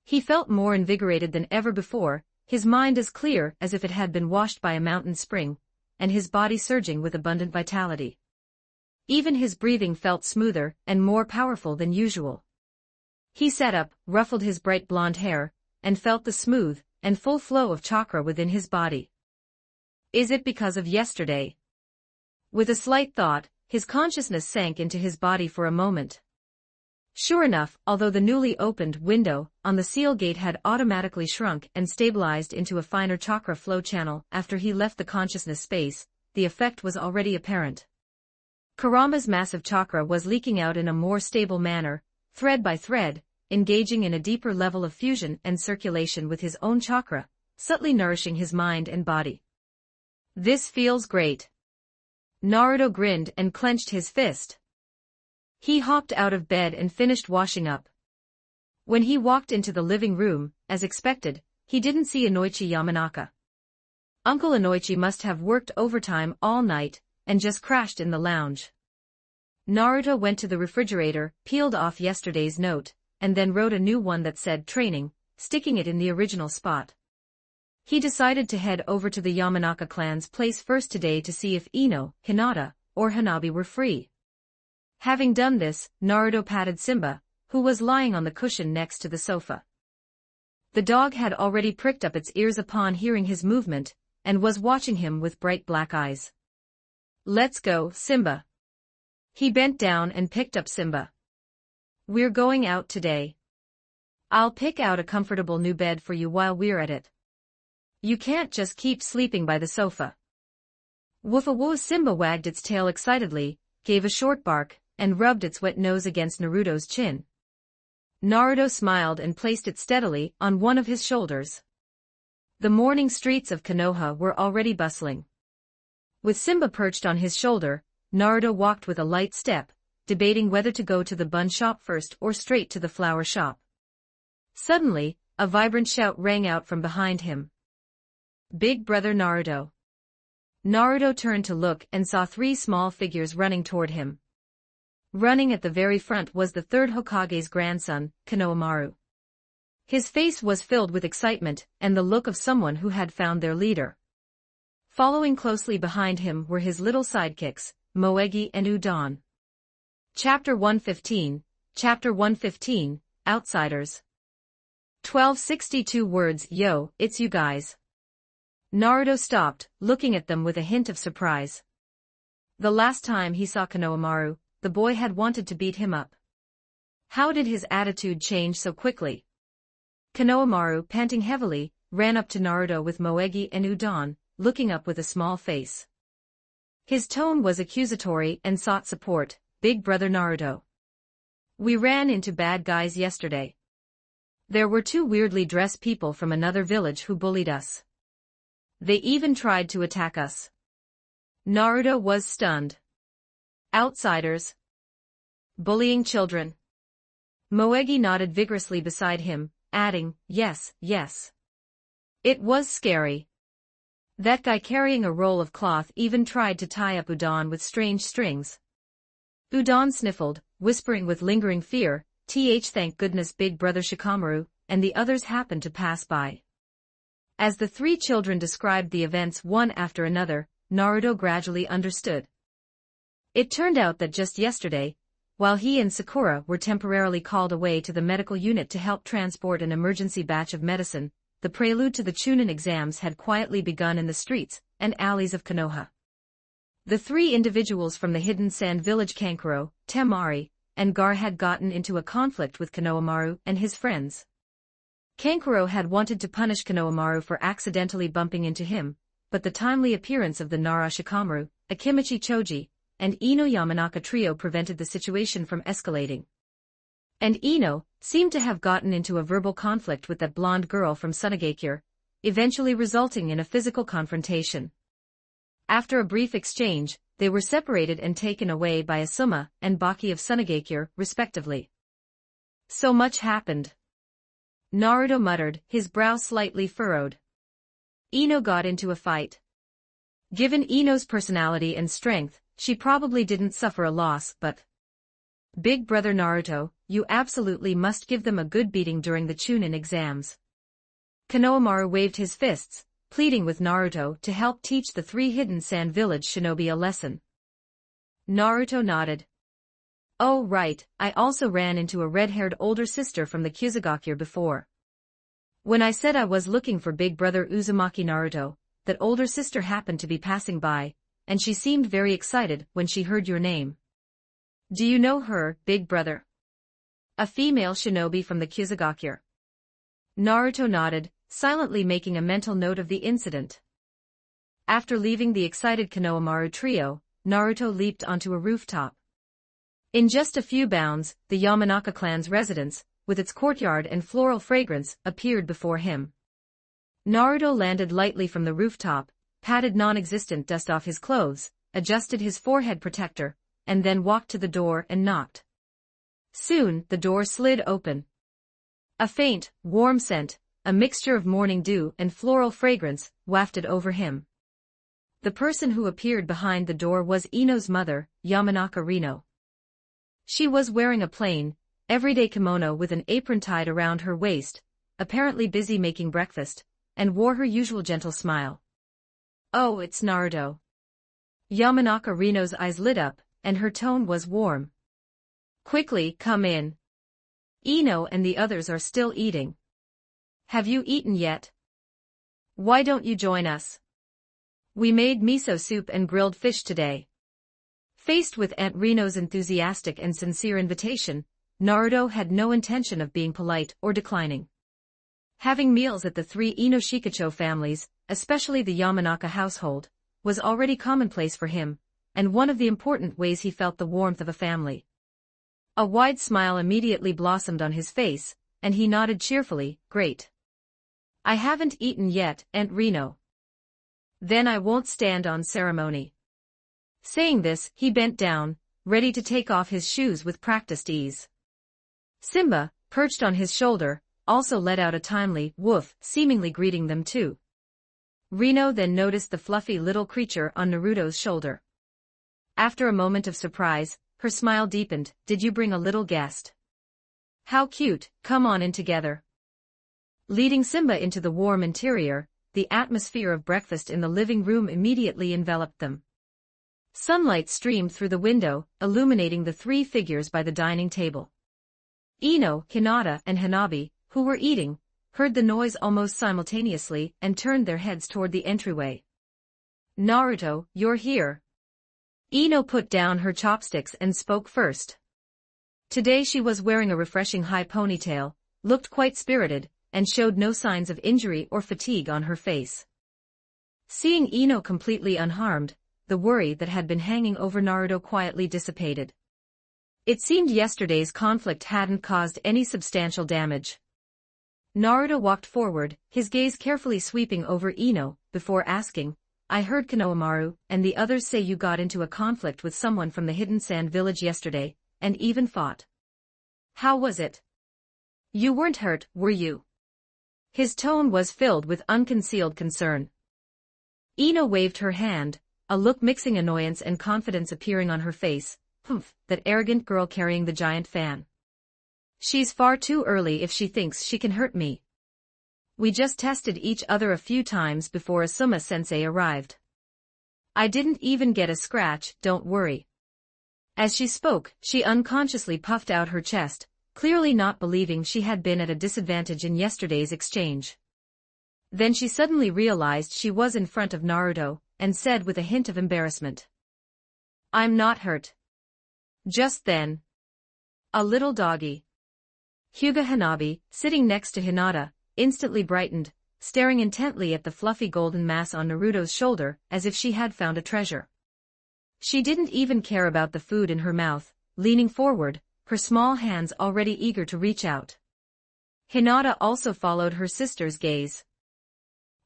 He felt more invigorated than ever before, his mind as clear as if it had been washed by a mountain spring, and his body surging with abundant vitality. Even his breathing felt smoother and more powerful than usual. He sat up, ruffled his bright blonde hair, and felt the smooth and full flow of chakra within his body. Is it because of yesterday? With a slight thought, his consciousness sank into his body for a moment. Sure enough, although the newly opened window on the seal gate had automatically shrunk and stabilized into a finer chakra flow channel after he left the consciousness space, the effect was already apparent. Kurama's massive chakra was leaking out in a more stable manner, thread by thread, engaging in a deeper level of fusion and circulation with his own chakra, subtly nourishing his mind and body. This feels great. Naruto grinned and clenched his fist. He hopped out of bed and finished washing up. When he walked into the living room, as expected, he didn't see Inoichi Yamanaka. Uncle Inoichi must have worked overtime all night, and just crashed in the lounge. Naruto went to the refrigerator, peeled off yesterday's note, and then wrote a new one that said training, sticking it in the original spot. He decided to head over to the Yamanaka clan's place first today to see if Ino, Hinata, or Hanabi were free. Having done this, Naruto patted Simba, who was lying on the cushion next to the sofa. The dog had already pricked up its ears upon hearing his movement, and was watching him with bright black eyes. "Let's go, Simba." He bent down and picked up Simba. "We're going out today. I'll pick out a comfortable new bed for you while we're at it. You can't just keep sleeping by the sofa." Woof-a-woo. Simba wagged its tail excitedly, gave a short bark, and rubbed its wet nose against Naruto's chin. Naruto smiled and placed it steadily on one of his shoulders. The morning streets of Konoha were already bustling. With Simba perched on his shoulder, Naruto walked with a light step, debating whether to go to the bun shop first or straight to the flower shop. Suddenly, a vibrant shout rang out from behind him. "Big Brother Naruto!" Naruto turned to look and saw three small figures running toward him. Running at the very front was the third Hokage's grandson, Konohamaru. His face was filled with excitement and the look of someone who had found their leader. Following closely behind him were his little sidekicks, Moegi and Udon. Chapter 115, Outsiders. 1262 words. "Yo, it's you guys." Naruto stopped, looking at them with a hint of surprise. The last time he saw Konohamaru, the boy had wanted to beat him up. How did his attitude change so quickly? Konohamaru, panting heavily, ran up to Naruto with Moegi and Udon, looking up with a small face. His tone was accusatory and sought support. "Big Brother Naruto. We ran into bad guys yesterday. There were two weirdly dressed people from another village who bullied us. They even tried to attack us." Naruto was stunned. "Outsiders? Bullying children?" Moegi nodded vigorously beside him, adding, "Yes, yes. It was scary. That guy carrying a roll of cloth even tried to tie up Udon with strange strings." Udon sniffled, whispering with lingering fear, Thank goodness Big Brother Shikamaru and the others happened to pass by." As the three children described the events one after another, Naruto gradually understood. It turned out that just yesterday, while he and Sakura were temporarily called away to the medical unit to help transport an emergency batch of medicine, the prelude to the Chunin exams had quietly begun in the streets and alleys of Konoha. The three individuals from the hidden sand village Kankuro, Temari, and Gar had gotten into a conflict with Konohamaru and his friends. Kankuro had wanted to punish Konohamaru for accidentally bumping into him, but the timely appearance of the Nara Shikamaru, Akimichi Choji, and Ino Yamanaka trio prevented the situation from escalating. And Ino seemed to have gotten into a verbal conflict with that blonde girl from Sunagakure, eventually resulting in a physical confrontation. After a brief exchange, they were separated and taken away by Asuma and Baki of Sunagakure, respectively. So much happened. Naruto muttered, his brow slightly furrowed. Ino got into a fight. Given Ino's personality and strength, she probably didn't suffer a loss, but... Big Brother Naruto, you absolutely must give them a good beating during the Chunin exams. Konohamaru waved his fists, pleading with Naruto to help teach the three hidden sand village shinobi a lesson. Naruto nodded. Oh right, I also ran into a red-haired older sister from the Kyuzugakure before. When I said I was looking for Big Brother Uzumaki Naruto, that older sister happened to be passing by, and she seemed very excited when she heard your name. Do you know her, Big Brother? A female shinobi from the Kyuzugakure. Naruto nodded, silently making a mental note of the incident. After leaving the excited Konohamaru trio, Naruto leaped onto a rooftop. In just a few bounds, the Yamanaka clan's residence, with its courtyard and floral fragrance, appeared before him. Naruto landed lightly from the rooftop, patted non-existent dust off his clothes, adjusted his forehead protector, and then walked to the door and knocked. Soon, the door slid open. A faint, warm scent, a mixture of morning dew and floral fragrance, wafted over him. The person who appeared behind the door was Ino's mother, Yamanaka Rino. She was wearing a plain, everyday kimono with an apron tied around her waist, apparently busy making breakfast, and wore her usual gentle smile. "Oh, it's Naruto." Yamanaka Rino's eyes lit up, and her tone was warm. "Quickly, come in. Ino and the others are still eating. Have you eaten yet? Why don't you join us? We made miso soup and grilled fish today." Faced with Aunt Rino's enthusiastic and sincere invitation, Naruto had no intention of being polite or declining. Having meals at the three Ino-Shikacho families, especially the Yamanaka household, was already commonplace for him, and one of the important ways he felt the warmth of a family. A wide smile immediately blossomed on his face, and he nodded cheerfully, "Great. I haven't eaten yet, Aunt Rino." "Then I won't stand on ceremony." Saying this, he bent down, ready to take off his shoes with practiced ease. Simba, perched on his shoulder, also let out a timely woof, seemingly greeting them too. Rino then noticed the fluffy little creature on Naruto's shoulder. After a moment of surprise, her smile deepened. "Did you bring a little guest? How cute, come on in together." Leading Simba into the warm interior, the atmosphere of breakfast in the living room immediately enveloped them. Sunlight streamed through the window, illuminating the three figures by the dining table. Ino, Hinata, and Hanabi, who were eating, heard the noise almost simultaneously and turned their heads toward the entryway. "Naruto, you're here." Ino put down her chopsticks and spoke first. Today she was wearing a refreshing high ponytail, looked quite spirited, and showed no signs of injury or fatigue on her face. Seeing Ino completely unharmed, the worry that had been hanging over Naruto quietly dissipated. It seemed yesterday's conflict hadn't caused any substantial damage. Naruto walked forward, his gaze carefully sweeping over Ino, before asking, "I heard Konohamaru and the others say you got into a conflict with someone from the Hidden Sand village yesterday, and even fought. How was it? You weren't hurt, were you?" His tone was filled with unconcealed concern. Ino waved her hand, a look mixing annoyance and confidence appearing on her face. "Humph, that arrogant girl carrying the giant fan. She's far too early if she thinks she can hurt me. We just tested each other a few times before Asuma-sensei arrived. I didn't even get a scratch, don't worry." As she spoke, she unconsciously puffed out her chest, clearly not believing she had been at a disadvantage in yesterday's exchange. Then she suddenly realized she was in front of Naruto, and said with a hint of embarrassment, "I'm not hurt." Just then, a little doggy, Hyuga Hanabi, sitting next to Hinata, instantly brightened, staring intently at the fluffy golden mass on Naruto's shoulder as if she had found a treasure. She didn't even care about the food in her mouth, leaning forward, her small hands already eager to reach out. Hinata also followed her sister's gaze.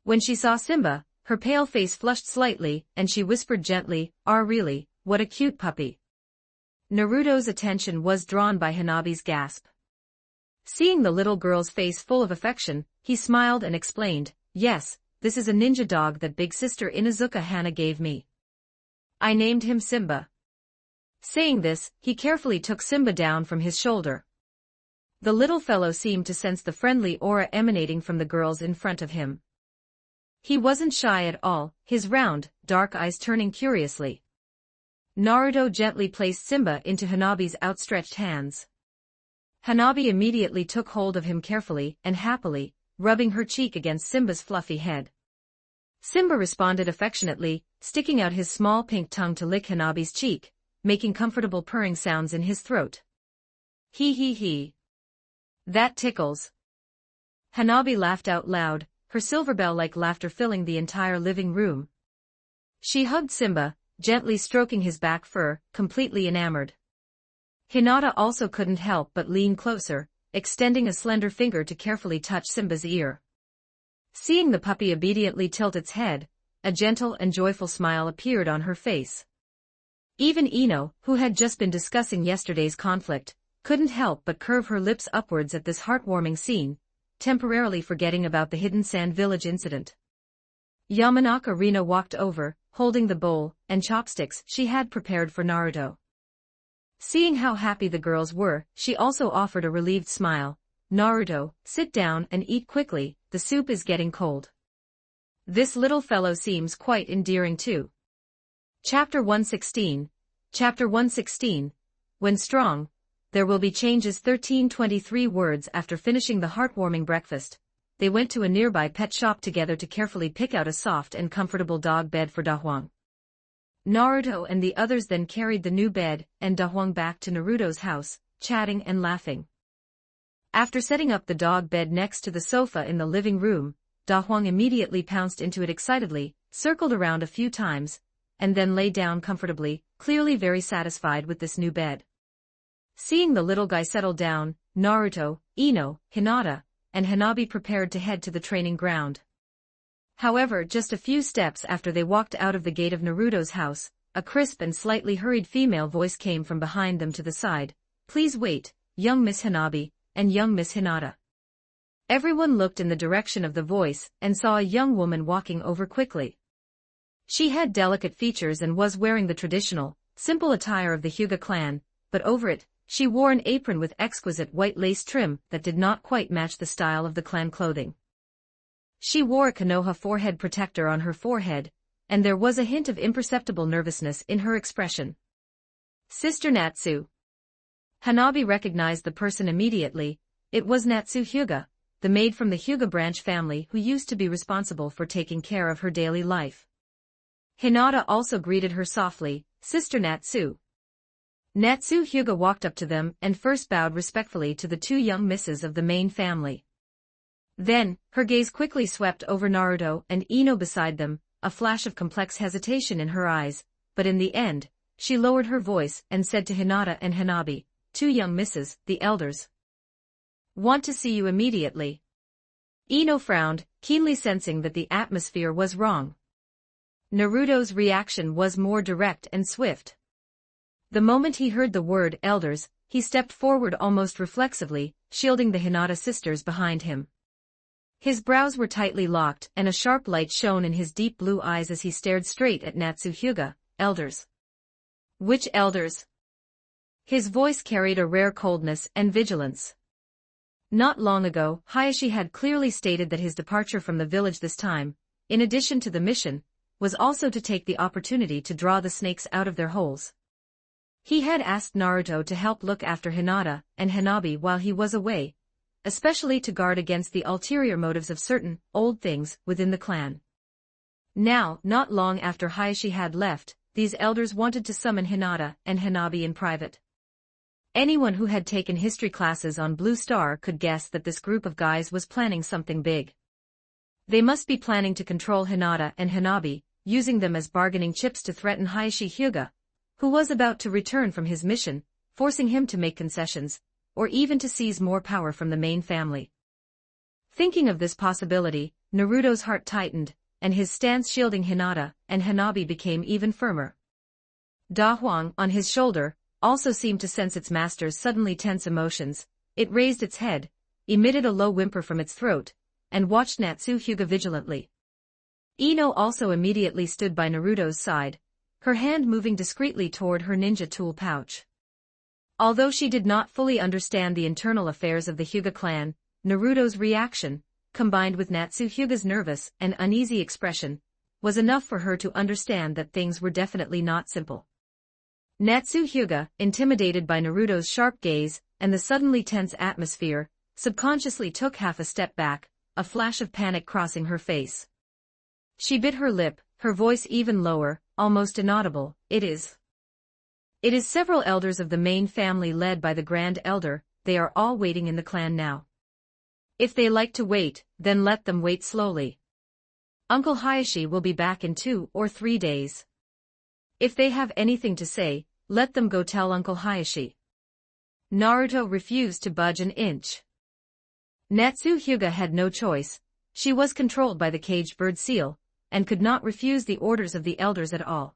When she saw Simba, her pale face flushed slightly, and she whispered gently, "Ah, really, what a cute puppy." Naruto's attention was drawn by Hanabi's gasp. Seeing the little girl's face full of affection, he smiled and explained, "Yes, this is a ninja dog that big sister Inuzuka Hana gave me. I named him Simba." Saying this, he carefully took Simba down from his shoulder. The little fellow seemed to sense the friendly aura emanating from the girls in front of him. He wasn't shy at all, his round, dark eyes turning curiously. Naruto gently placed Simba into Hanabi's outstretched hands. Hanabi immediately took hold of him carefully and happily, rubbing her cheek against Simba's fluffy head. Simba responded affectionately, sticking out his small pink tongue to lick Hanabi's cheek, making comfortable purring sounds in his throat. He. That tickles." Hanabi laughed out loud, her silver bell-like laughter filling the entire living room. She hugged Simba, gently stroking his back fur, completely enamored. Hinata also couldn't help but lean closer, extending a slender finger to carefully touch Simba's ear. Seeing the puppy obediently tilt its head, a gentle and joyful smile appeared on her face. Even Ino, who had just been discussing yesterday's conflict, couldn't help but curve her lips upwards at this heartwarming scene, temporarily forgetting about the hidden sand village incident. Yamanaka Rina walked over, holding the bowl and chopsticks she had prepared for Naruto. Seeing how happy the girls were, she also offered a relieved smile. "Naruto, sit down and eat quickly, the soup is getting cold." This little fellow seems quite endearing too. Chapter 116. Chapter 116. When strong, there will be changes. 1323 words. After finishing the heartwarming breakfast, they went to a nearby pet shop together to carefully pick out a soft and comfortable dog bed for Dahuang. Naruto and the others then carried the new bed and Dahuang back to Naruto's house, chatting and laughing. After setting up the dog bed next to the sofa in the living room, Dahuang immediately pounced into it excitedly, circled around a few times, and then lay down comfortably, clearly very satisfied with this new bed. Seeing the little guy settle down, Naruto, Ino, Hinata, and Hanabi prepared to head to the training ground. However, just a few steps after they walked out of the gate of Naruto's house, a crisp and slightly hurried female voice came from behind them to the side. "Please wait, young Miss Hanabi, and young Miss Hinata." Everyone looked in the direction of the voice and saw a young woman walking over quickly. She had delicate features and was wearing the traditional, simple attire of the Hyuga clan, but over it, she wore an apron with exquisite white lace trim that did not quite match the style of the clan clothing. She wore a Konoha forehead protector on her forehead, and there was a hint of imperceptible nervousness in her expression. "Sister Natsu." Hanabi recognized the person immediately. It was Natsu Hyuga, the maid from the Hyuga branch family who used to be responsible for taking care of her daily life. Hinata also greeted her softly, "Sister Natsu." Natsu Hyuga walked up to them and first bowed respectfully to the two young misses of the main family. Then, her gaze quickly swept over Naruto and Ino beside them, a flash of complex hesitation in her eyes, but in the end, she lowered her voice and said to Hinata and Hanabi, "Two young misses, the elders want to see you immediately." Ino frowned, keenly sensing that the atmosphere was wrong. Naruto's reaction was more direct and swift. The moment he heard the word elders, he stepped forward almost reflexively, shielding the Hinata sisters behind him. His brows were tightly locked and a sharp light shone in his deep blue eyes as he stared straight at Natsu Hyuga. "Elders? Which elders?" His voice carried a rare coldness and vigilance. Not long ago, Hayashi had clearly stated that his departure from the village this time, in addition to the mission, was also to take the opportunity to draw the snakes out of their holes. He had asked Naruto to help look after Hinata and Hanabi while he was away, especially to guard against the ulterior motives of certain old things within the clan. Now, not long after Hayashi had left, these elders wanted to summon Hinata and Hanabi in private. Anyone who had taken history classes on Blue Star could guess that this group of guys was planning something big. They must be planning to control Hinata and Hanabi, using them as bargaining chips to threaten Hayashi Hyuga, who was about to return from his mission, forcing him to make concessions, or even to seize more power from the main family. Thinking of this possibility, Naruto's heart tightened, and his stance shielding Hinata and Hanabi became even firmer. Dahuang, on his shoulder, also seemed to sense its master's suddenly tense emotions. It raised its head, emitted a low whimper from its throat, and watched Natsu Hyuga vigilantly. Ino also immediately stood by Naruto's side, her hand moving discreetly toward her ninja tool pouch. Although she did not fully understand the internal affairs of the Hyuga clan, Naruto's reaction, combined with Natsu Hyuga's nervous and uneasy expression, was enough for her to understand that things were definitely not simple. Natsu Hyuga, intimidated by Naruto's sharp gaze and the suddenly tense atmosphere, subconsciously took half a step back, a flash of panic crossing her face. She bit her lip, her voice even lower, almost inaudible. It is several elders of the main family led by the Grand Elder. They are all waiting in the clan now. If they like to wait, then let them wait slowly. Uncle Hayashi will be back in 2 or 3 days. If they have anything to say, let them go tell Uncle Hayashi. Naruto refused to budge an inch. Natsu Hyuga had no choice. She was controlled by the caged bird seal, and could not refuse the orders of the elders at all.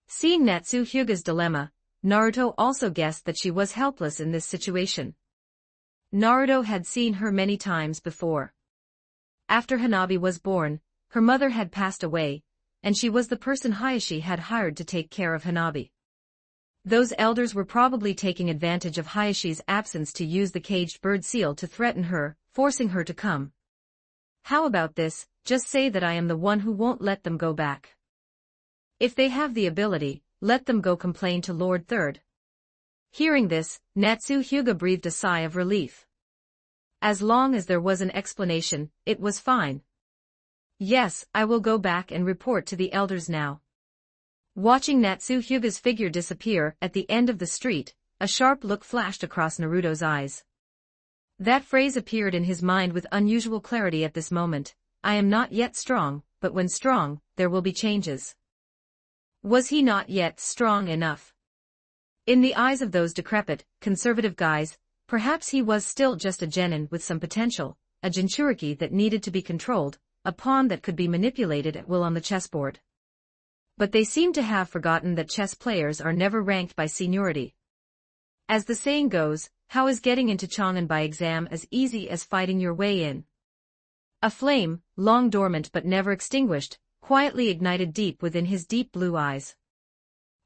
Seeing Natsu Hyuga's dilemma, Naruto also guessed that she was helpless in this situation. Naruto had seen her many times before. After Hanabi was born, her mother had passed away, and she was the person Hayashi had hired to take care of Hanabi. Those elders were probably taking advantage of Hayashi's absence to use the caged bird seal to threaten her, forcing her to come. How about this, just say that I am the one who won't let them go back. If they have the ability, let them go complain to Lord Third. Hearing this, Natsu Hyuga breathed a sigh of relief. As long as there was an explanation, it was fine. Yes, I will go back and report to the elders now. Watching Natsu Hyuga's figure disappear at the end of the street, a sharp look flashed across Naruto's eyes. That phrase appeared in his mind with unusual clarity at this moment. I am not yet strong, but when strong, there will be changes. Was he not yet strong enough? In the eyes of those decrepit, conservative guys, perhaps he was still just a genin with some potential, a Jinchuriki that needed to be controlled, a pawn that could be manipulated at will on the chessboard. But they seem to have forgotten that chess players are never ranked by seniority. As the saying goes, how is getting into Chang'an by exam as easy as fighting your way in? A flame, long dormant but never extinguished, quietly ignited deep within his deep blue eyes.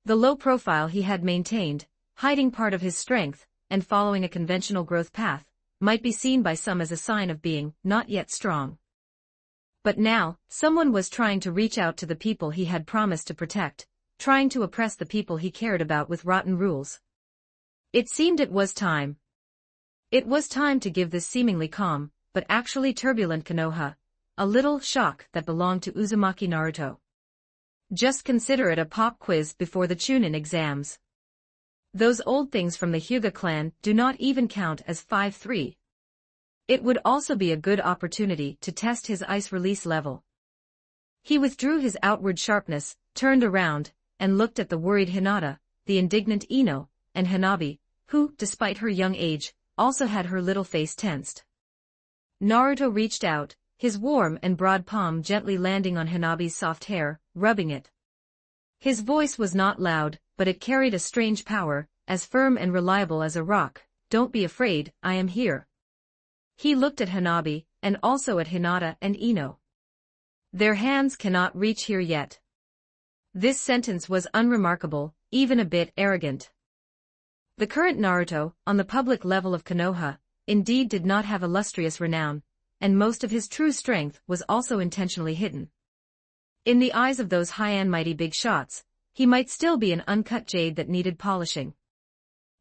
The low profile he had maintained, hiding part of his strength, and following a conventional growth path, might be seen by some as a sign of being not yet strong. But now, someone was trying to reach out to the people he had promised to protect, trying to oppress the people he cared about with rotten rules. It seemed it was time. It was time to give this seemingly calm, but actually turbulent Konoha a little shock that belonged to Uzumaki Naruto. Just consider it a pop quiz before the Chunin exams. Those old things from the Hyuga clan do not even count as 5-3. It would also be a good opportunity to test his ice release level. He withdrew his outward sharpness, turned around, and looked at the worried Hinata, the indignant Ino, and Hanabi, who, despite her young age, also had her little face tensed. Naruto reached out, his warm and broad palm gently landing on Hanabi's soft hair, rubbing it. His voice was not loud, but it carried a strange power, as firm and reliable as a rock. Don't be afraid, I am here. He looked at Hanabi, and also at Hinata and Ino. Their hands cannot reach here yet. This sentence was unremarkable, even a bit arrogant. The current Naruto, on the public level of Konoha, indeed did not have illustrious renown, and most of his true strength was also intentionally hidden. In the eyes of those high and mighty big shots, he might still be an uncut jade that needed polishing.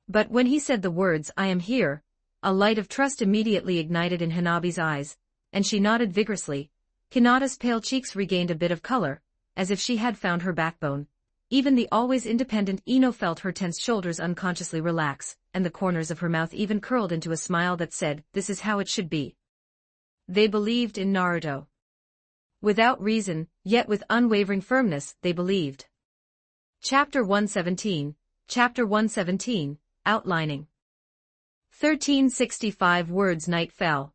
But when he said the words, I am here, a light of trust immediately ignited in Hanabi's eyes, and she nodded vigorously. Hinata's pale cheeks regained a bit of color, as if she had found her backbone. Even the always independent Ino felt her tense shoulders unconsciously relax, and the corners of her mouth even curled into a smile that said, this is how it should be. They believed in Naruto. Without reason, yet with unwavering firmness, they believed. Chapter 117, Outlining. 1365 words. Night fell.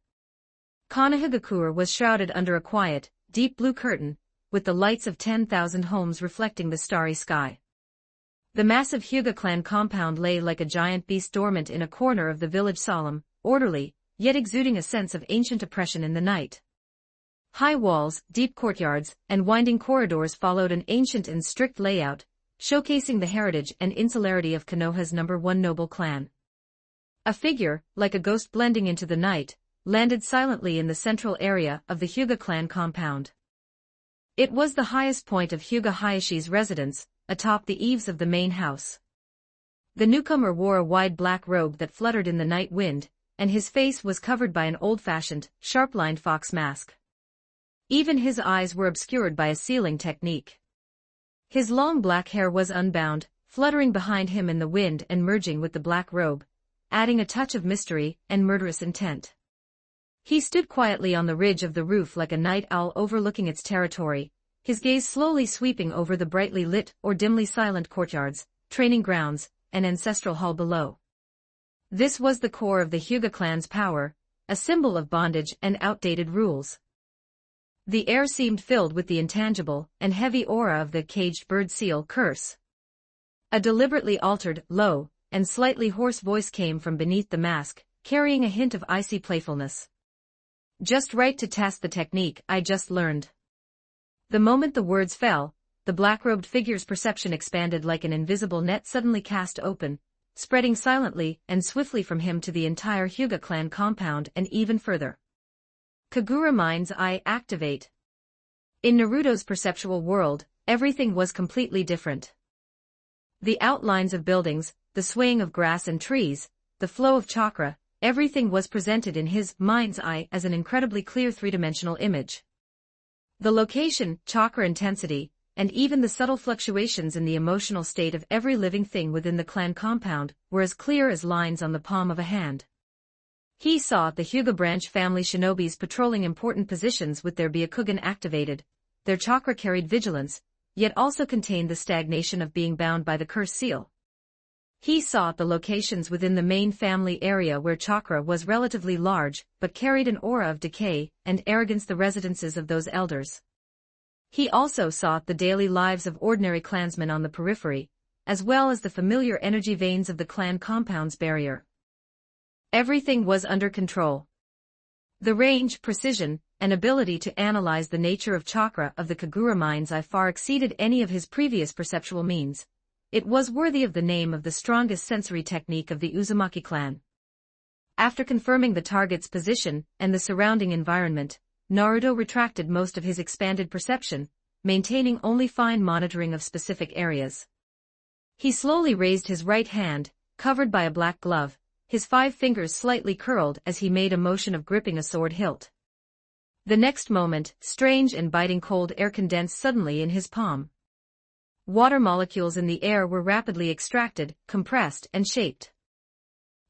Konohagakure was shrouded under a quiet, deep blue curtain, with the lights of 10,000 homes reflecting the starry sky. The massive Hyuga clan compound lay like a giant beast dormant in a corner of the village, solemn, orderly, yet exuding a sense of ancient oppression in the night. High walls, deep courtyards, and winding corridors followed an ancient and strict layout, showcasing the heritage and insularity of Konoha's #1 noble clan. A figure, like a ghost blending into the night, landed silently in the central area of the Hyuga clan compound. It was the highest point of Hyuga Hayashi's residence, atop the eaves of the main house. The newcomer wore a wide black robe that fluttered in the night wind, and his face was covered by an old-fashioned, sharp-lined fox mask. Even his eyes were obscured by a sealing technique. His long black hair was unbound, fluttering behind him in the wind and merging with the black robe, adding a touch of mystery and murderous intent. He stood quietly on the ridge of the roof like a night owl overlooking its territory, his gaze slowly sweeping over the brightly lit or dimly silent courtyards, training grounds, and ancestral hall below. This was the core of the Hyuga clan's power, a symbol of bondage and outdated rules. The air seemed filled with the intangible and heavy aura of the caged bird seal curse. A deliberately altered, low, and slightly hoarse voice came from beneath the mask, carrying a hint of icy playfulness. Just right to test the technique I just learned. The moment the words fell, the black-robed figure's perception expanded like an invisible net suddenly cast open, spreading silently and swiftly from him to the entire Hyuga clan compound and even further. Kagura Mind's Eye activate. In Naruto's perceptual world, everything was completely different. The outlines of buildings, the swaying of grass and trees, the flow of chakra, everything was presented in his mind's eye as an incredibly clear three-dimensional image. The location, chakra intensity, and even the subtle fluctuations in the emotional state of every living thing within the clan compound were as clear as lines on the palm of a hand. He saw the Hyuga branch family shinobis patrolling important positions with their Byakugan activated. Their chakra carried vigilance, yet also contained the stagnation of being bound by the curse seal. He saw the locations within the main family area where chakra was relatively large but carried an aura of decay and arrogance, the residences of those elders. He also saw the daily lives of ordinary clansmen on the periphery, as well as the familiar energy veins of the clan compound's barrier. Everything was under control. The range, precision, and ability to analyze the nature of chakra of the Kagura Mind's Eye far exceeded any of his previous perceptual means. It was worthy of the name of the strongest sensory technique of the Uzumaki clan. After confirming the target's position and the surrounding environment, Naruto retracted most of his expanded perception, maintaining only fine monitoring of specific areas. He slowly raised his right hand, covered by a black glove, his 5 fingers slightly curled as he made a motion of gripping a sword hilt. The next moment, strange and biting cold air condensed suddenly in his palm. Water molecules in the air were rapidly extracted, compressed, and shaped.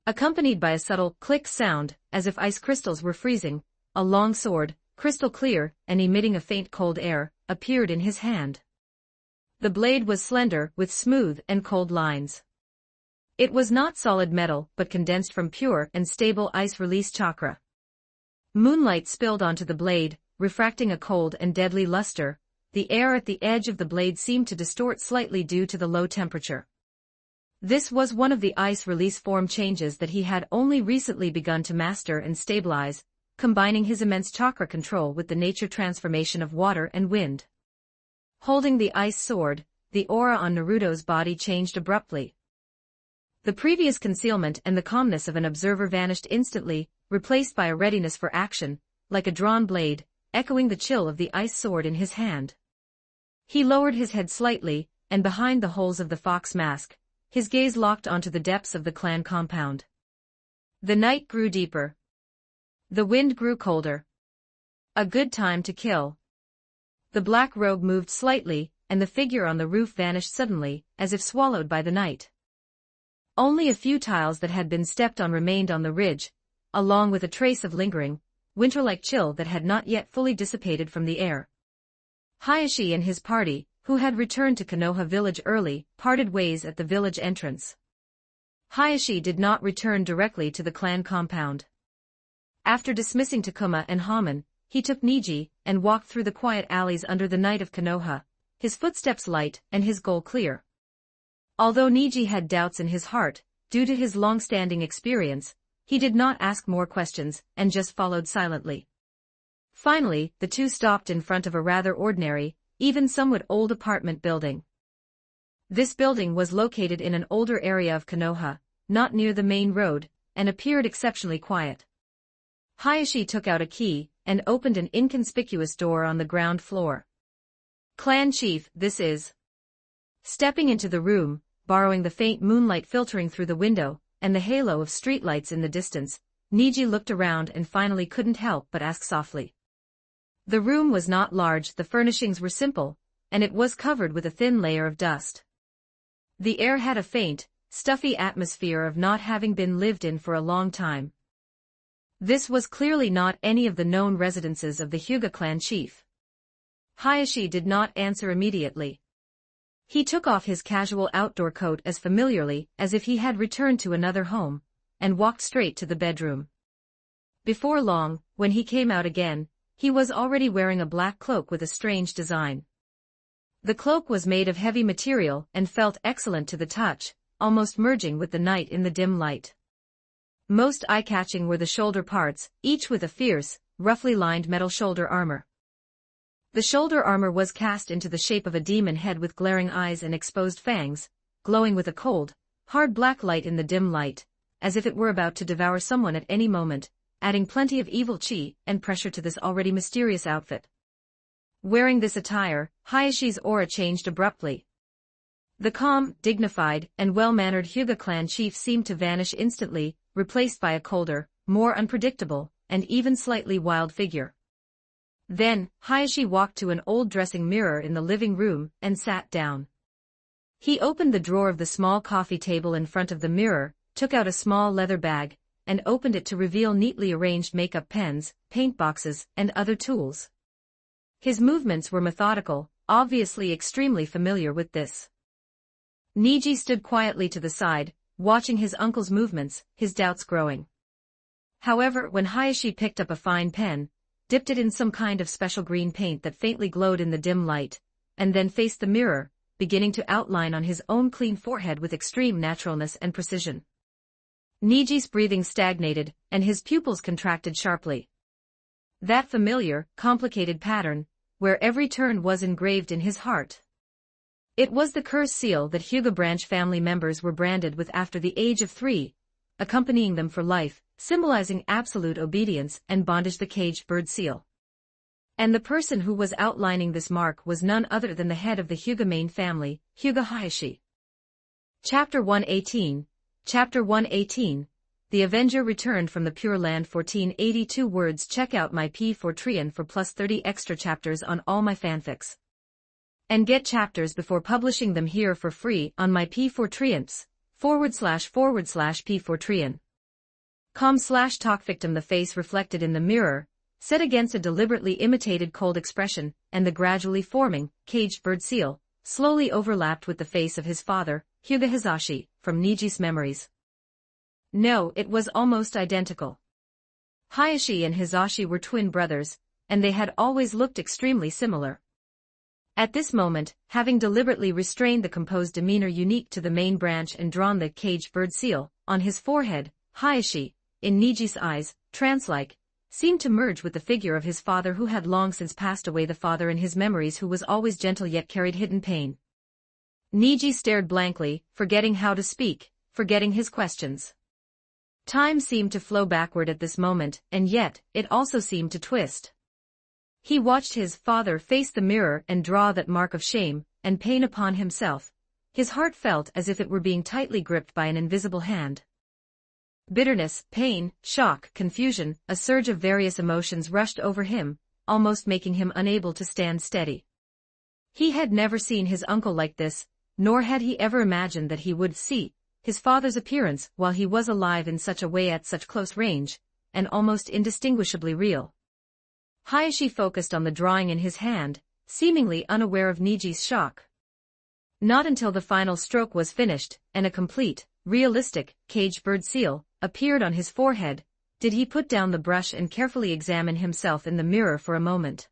Accompanied by a subtle click sound, as if ice crystals were freezing, a long sword, crystal clear and emitting a faint cold air, appeared in his hand. The blade was slender, with smooth and cold lines. It was not solid metal but condensed from pure and stable ice-release chakra. Moonlight spilled onto the blade, refracting a cold and deadly luster. The air at the edge of the blade seemed to distort slightly due to the low temperature. This was one of the ice release form changes that he had only recently begun to master and stabilize, combining his immense chakra control with the nature transformation of water and wind. Holding the ice sword, the aura on Naruto's body changed abruptly. The previous concealment and the calmness of an observer vanished instantly, replaced by a readiness for action, like a drawn blade, echoing the chill of the ice sword in his hand. He lowered his head slightly, and behind the holes of the fox mask, his gaze locked onto the depths of the clan compound. The night grew deeper. The wind grew colder. A good time to kill. The black robe moved slightly, and the figure on the roof vanished suddenly, as if swallowed by the night. Only a few tiles that had been stepped on remained on the ridge, along with a trace of lingering, winter-like chill that had not yet fully dissipated from the air. Hayashi and his party, who had returned to Konoha village early, parted ways at the village entrance. Hayashi did not return directly to the clan compound. After dismissing Takuma and Haman, he took Niji and walked through the quiet alleys under the night of Konoha, his footsteps light and his goal clear. Although Niji had doubts in his heart, due to his long-standing experience, he did not ask more questions and just followed silently. Finally, the two stopped in front of a rather ordinary, even somewhat old apartment building. This building was located in an older area of Konoha, not near the main road, and appeared exceptionally quiet. Hayashi took out a key and opened an inconspicuous door on the ground floor. "Clan Chief, this is..." Stepping into the room, borrowing the faint moonlight filtering through the window, and the halo of streetlights in the distance, Niji looked around and finally couldn't help but ask softly. The room was not large, the furnishings were simple, and it was covered with a thin layer of dust. The air had a faint, stuffy atmosphere of not having been lived in for a long time. This was clearly not any of the known residences of the Hyuga clan chief. Hayashi did not answer immediately. He took off his casual outdoor coat as familiarly as if he had returned to another home, and walked straight to the bedroom. Before long, when he came out again, he was already wearing a black cloak with a strange design. The cloak was made of heavy material and felt excellent to the touch, almost merging with the night in the dim light. Most eye-catching were the shoulder parts, each with a fierce, roughly lined metal shoulder armor. The shoulder armor was cast into the shape of a demon head with glaring eyes and exposed fangs, glowing with a cold, hard black light in the dim light, as if it were about to devour someone at any moment, adding plenty of evil chi and pressure to this already mysterious outfit. Wearing this attire, Hayashi's aura changed abruptly. The calm, dignified, and well-mannered Hyuga clan chief seemed to vanish instantly, replaced by a colder, more unpredictable, and even slightly wild figure. Then, Hayashi walked to an old dressing mirror in the living room and sat down. He opened the drawer of the small coffee table in front of the mirror, took out a small leather bag, and opened it to reveal neatly arranged makeup pens, paint boxes, and other tools. His movements were methodical, obviously extremely familiar with this. Niji stood quietly to the side, watching his uncle's movements, his doubts growing. However, when Hayashi picked up a fine pen, dipped it in some kind of special green paint that faintly glowed in the dim light, and then faced the mirror, beginning to outline on his own clean forehead with extreme naturalness and precision. Niji's breathing stagnated, and his pupils contracted sharply. That familiar, complicated pattern, where every turn was engraved in his heart. It was the curse seal that Hyuga branch family members were branded with after the age of 3, accompanying them for life, symbolizing absolute obedience and bondage, the caged bird seal. And the person who was outlining this mark was none other than the head of the Hyuga main family, Hyuga Hayashi. Chapter 118. Chapter 118. The Avenger returned from the Pure Land. 1482 words. Check out my P4 for plus 30 extra chapters on all my fanfics. And get chapters before publishing them here for free on my P4 //P4 com/talkvictim. The face reflected in the mirror, set against a deliberately imitated cold expression, and the gradually forming, caged bird seal, slowly overlapped with the face of his father, Hyuga Hizashi, from Niji's memories. No, it was almost identical. Hayashi and Hizashi were twin brothers, and they had always looked extremely similar. At this moment, having deliberately restrained the composed demeanor unique to the main branch and drawn the caged bird seal on his forehead, Hayashi, in Niji's eyes, trance-like, seemed to merge with the figure of his father who had long since passed away, the father in his memories who was always gentle yet carried hidden pain. Niji stared blankly, forgetting how to speak, forgetting his questions. Time seemed to flow backward at this moment, and yet, it also seemed to twist. He watched his father face the mirror and draw that mark of shame and pain upon himself. His heart felt as if it were being tightly gripped by an invisible hand. Bitterness, pain, shock, confusion, a surge of various emotions rushed over him, almost making him unable to stand steady. He had never seen his uncle like this, nor had he ever imagined that he would see his father's appearance while he was alive in such a way at such close range, and almost indistinguishably real. Hayashi focused on the drawing in his hand, seemingly unaware of Niji's shock. Not until the final stroke was finished, and a complete, realistic, caged bird seal appeared on his forehead, did he put down the brush and carefully examine himself in the mirror for a moment.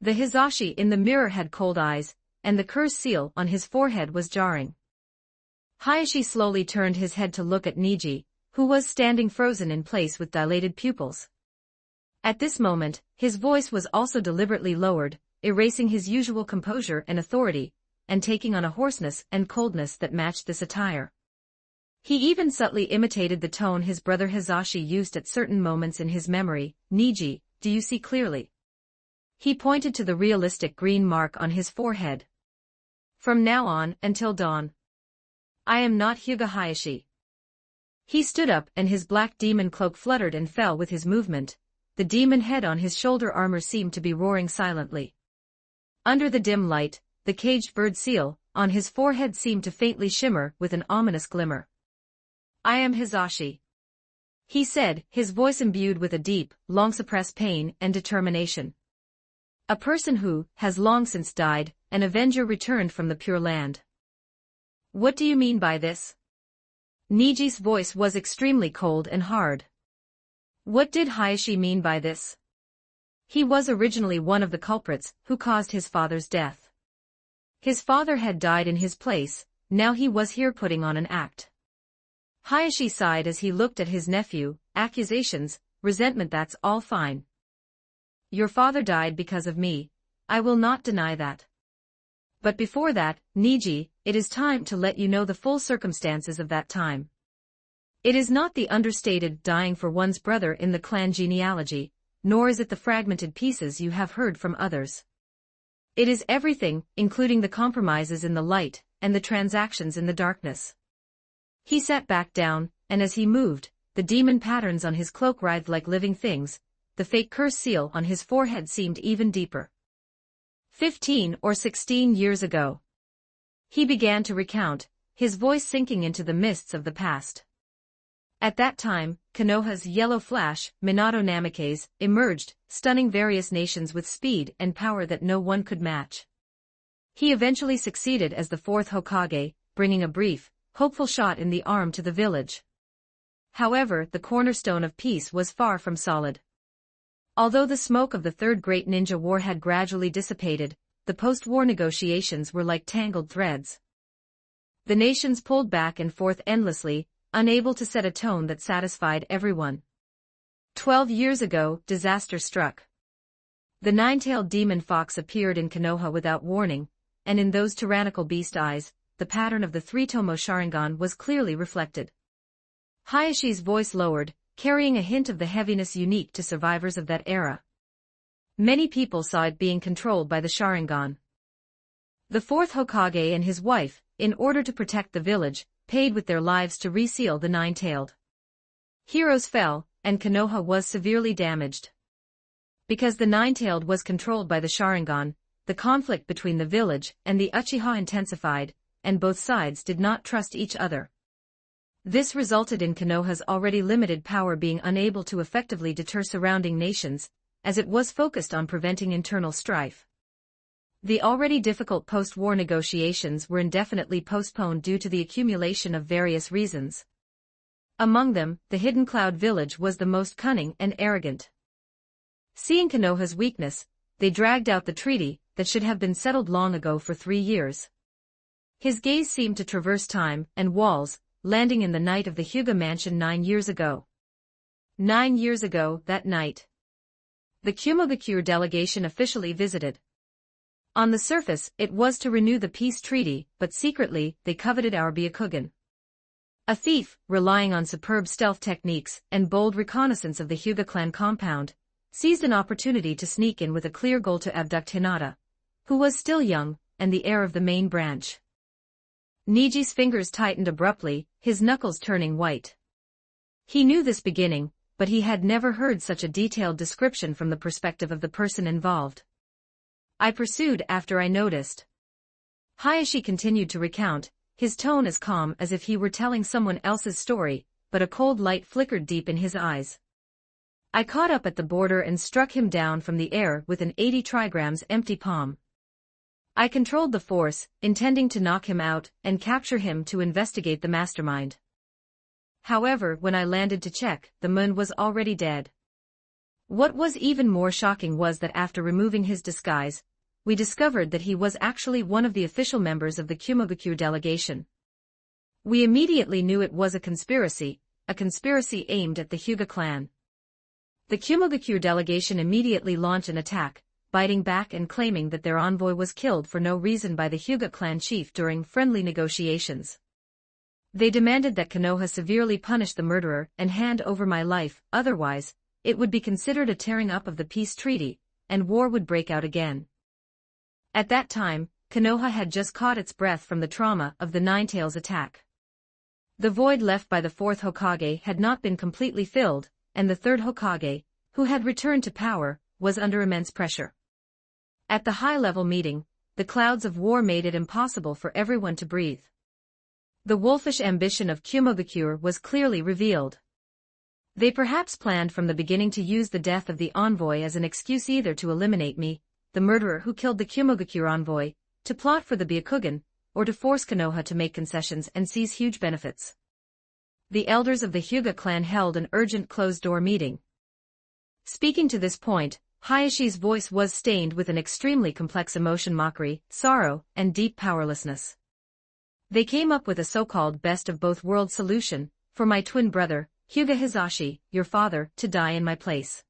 The Hizashi in the mirror had cold eyes, and the curse seal on his forehead was jarring. Hayashi slowly turned his head to look at Niji, who was standing frozen in place with dilated pupils. At this moment, his voice was also deliberately lowered, erasing his usual composure and authority, and taking on a hoarseness and coldness that matched this attire. He even subtly imitated the tone his brother Hizashi used at certain moments in his memory. Niji, do you see clearly? He pointed to the realistic green mark on his forehead. From now on, until dawn. I am not Hyuga Hayashi. He stood up and his black demon cloak fluttered and fell with his movement. The demon head on his shoulder armor seemed to be roaring silently. Under the dim light, the caged bird seal on his forehead seemed to faintly shimmer with an ominous glimmer. I am Hizashi, he said, his voice imbued with a deep, long-suppressed pain and determination. A person who has long since died, an avenger returned from the Pure Land. What do you mean by this? Niji's voice was extremely cold and hard. What did Hayashi mean by this? He was originally one of the culprits who caused his father's death. His father had died in his place, now he was here putting on an act. Hayashi sighed as he looked at his nephew. Accusations, resentment, that's all fine. Your father died because of me. I will not deny that. But before that, Niji, it is time to let you know the full circumstances of that time. It is not the understated dying for one's brother in the clan genealogy, nor is it the fragmented pieces you have heard from others. It is everything, including the compromises in the light, and the transactions in the darkness. He sat back down, and as he moved, the demon patterns on his cloak writhed like living things, the fake curse seal on his forehead seemed even deeper. 15 or 16 years ago. He began to recount, his voice sinking into the mists of the past. At that time, Konoha's yellow flash, Minato Namikaze, emerged, stunning various nations with speed and power that no one could match. He eventually succeeded as the fourth Hokage, bringing a brief, hopeful shot in the arm to the village. However, the cornerstone of peace was far from solid. Although the smoke of the Third Great Ninja War had gradually dissipated, the post-war negotiations were like tangled threads. The nations pulled back and forth endlessly, unable to set a tone that satisfied everyone. 12 years ago, disaster struck. The nine-tailed demon fox appeared in Konoha without warning, and in those tyrannical beast eyes, the pattern of the three-tomo Sharingan was clearly reflected. Hayashi's voice lowered, carrying a hint of the heaviness unique to survivors of that era. Many people saw it being controlled by the Sharingan. The fourth Hokage and his wife, in order to protect the village, paid with their lives to reseal the nine-tailed. Heroes fell, and Konoha was severely damaged. Because the nine-tailed was controlled by the Sharingan, the conflict between the village and the Uchiha intensified, and both sides did not trust each other. This resulted in Konoha's already limited power being unable to effectively deter surrounding nations, as it was focused on preventing internal strife. The already difficult post-war negotiations were indefinitely postponed due to the accumulation of various reasons. Among them, the Hidden Cloud village was the most cunning and arrogant. Seeing Konoha's weakness, they dragged out the treaty that should have been settled long ago for 3 years. His gaze seemed to traverse time and walls, landing in the night of the Hyuga mansion 9 years ago. 9 years ago, that night, the Kumogakure delegation officially visited. On the surface, it was to renew the peace treaty, but secretly, they coveted our Byakugan. A thief, relying on superb stealth techniques and bold reconnaissance of the Hyuga clan compound, seized an opportunity to sneak in with a clear goal to abduct Hinata, who was still young, and the heir of the main branch. Niji's fingers tightened abruptly, his knuckles turning white. He knew this beginning, but he had never heard such a detailed description from the perspective of the person involved. I pursued after I noticed. Hayashi continued to recount, his tone as calm as if he were telling someone else's story, but a cold light flickered deep in his eyes. I caught up at the border and struck him down from the air with an 80 trigrams empty palm. I controlled the force, intending to knock him out and capture him to investigate the mastermind. However, when I landed to check, the moon was already dead. What was even more shocking was that after removing his disguise, we discovered that he was actually one of the official members of the Kumogakure delegation. We immediately knew it was a conspiracy aimed at the Hyuga clan. The Kumogakure delegation immediately launched an attack, biting back and claiming that their envoy was killed for no reason by the Hyuga clan chief during friendly negotiations. They demanded that Konoha severely punish the murderer and hand over my life, otherwise, it would be considered a tearing up of the peace treaty, and war would break out again. At that time, Konoha had just caught its breath from the trauma of the Ninetales attack. The void left by the fourth Hokage had not been completely filled, and the third Hokage, who had returned to power, was under immense pressure. At the high-level meeting, the clouds of war made it impossible for everyone to breathe. The wolfish ambition of Kumogakure was clearly revealed. They perhaps planned from the beginning to use the death of the envoy as an excuse either to eliminate me, the murderer who killed the Kumogakure envoy, to plot for the Byakugan, or to force Konoha to make concessions and seize huge benefits. The elders of the Hyuga clan held an urgent closed-door meeting. Speaking to this point, Hayashi's voice was stained with an extremely complex emotion: mockery, sorrow, and deep powerlessness. They came up with a so-called best-of-both-worlds solution, for my twin brother, Hyuga Hizashi, your father, to die in my place.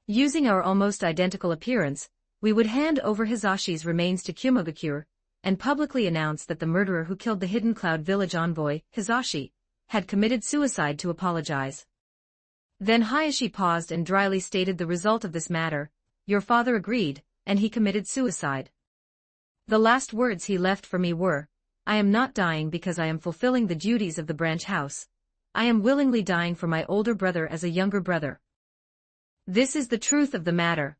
Using our almost identical appearance, we would hand over Hizashi's remains to Kumogakure, and publicly announce that the murderer who killed the Hidden Cloud village envoy, Hizashi, had committed suicide to apologize. Then Hayashi paused and dryly stated the result of this matter: your father agreed, and he committed suicide. The last words he left for me were, I am not dying because I am fulfilling the duties of the branch house. I am willingly dying for my older brother as a younger brother. This is the truth of the matter.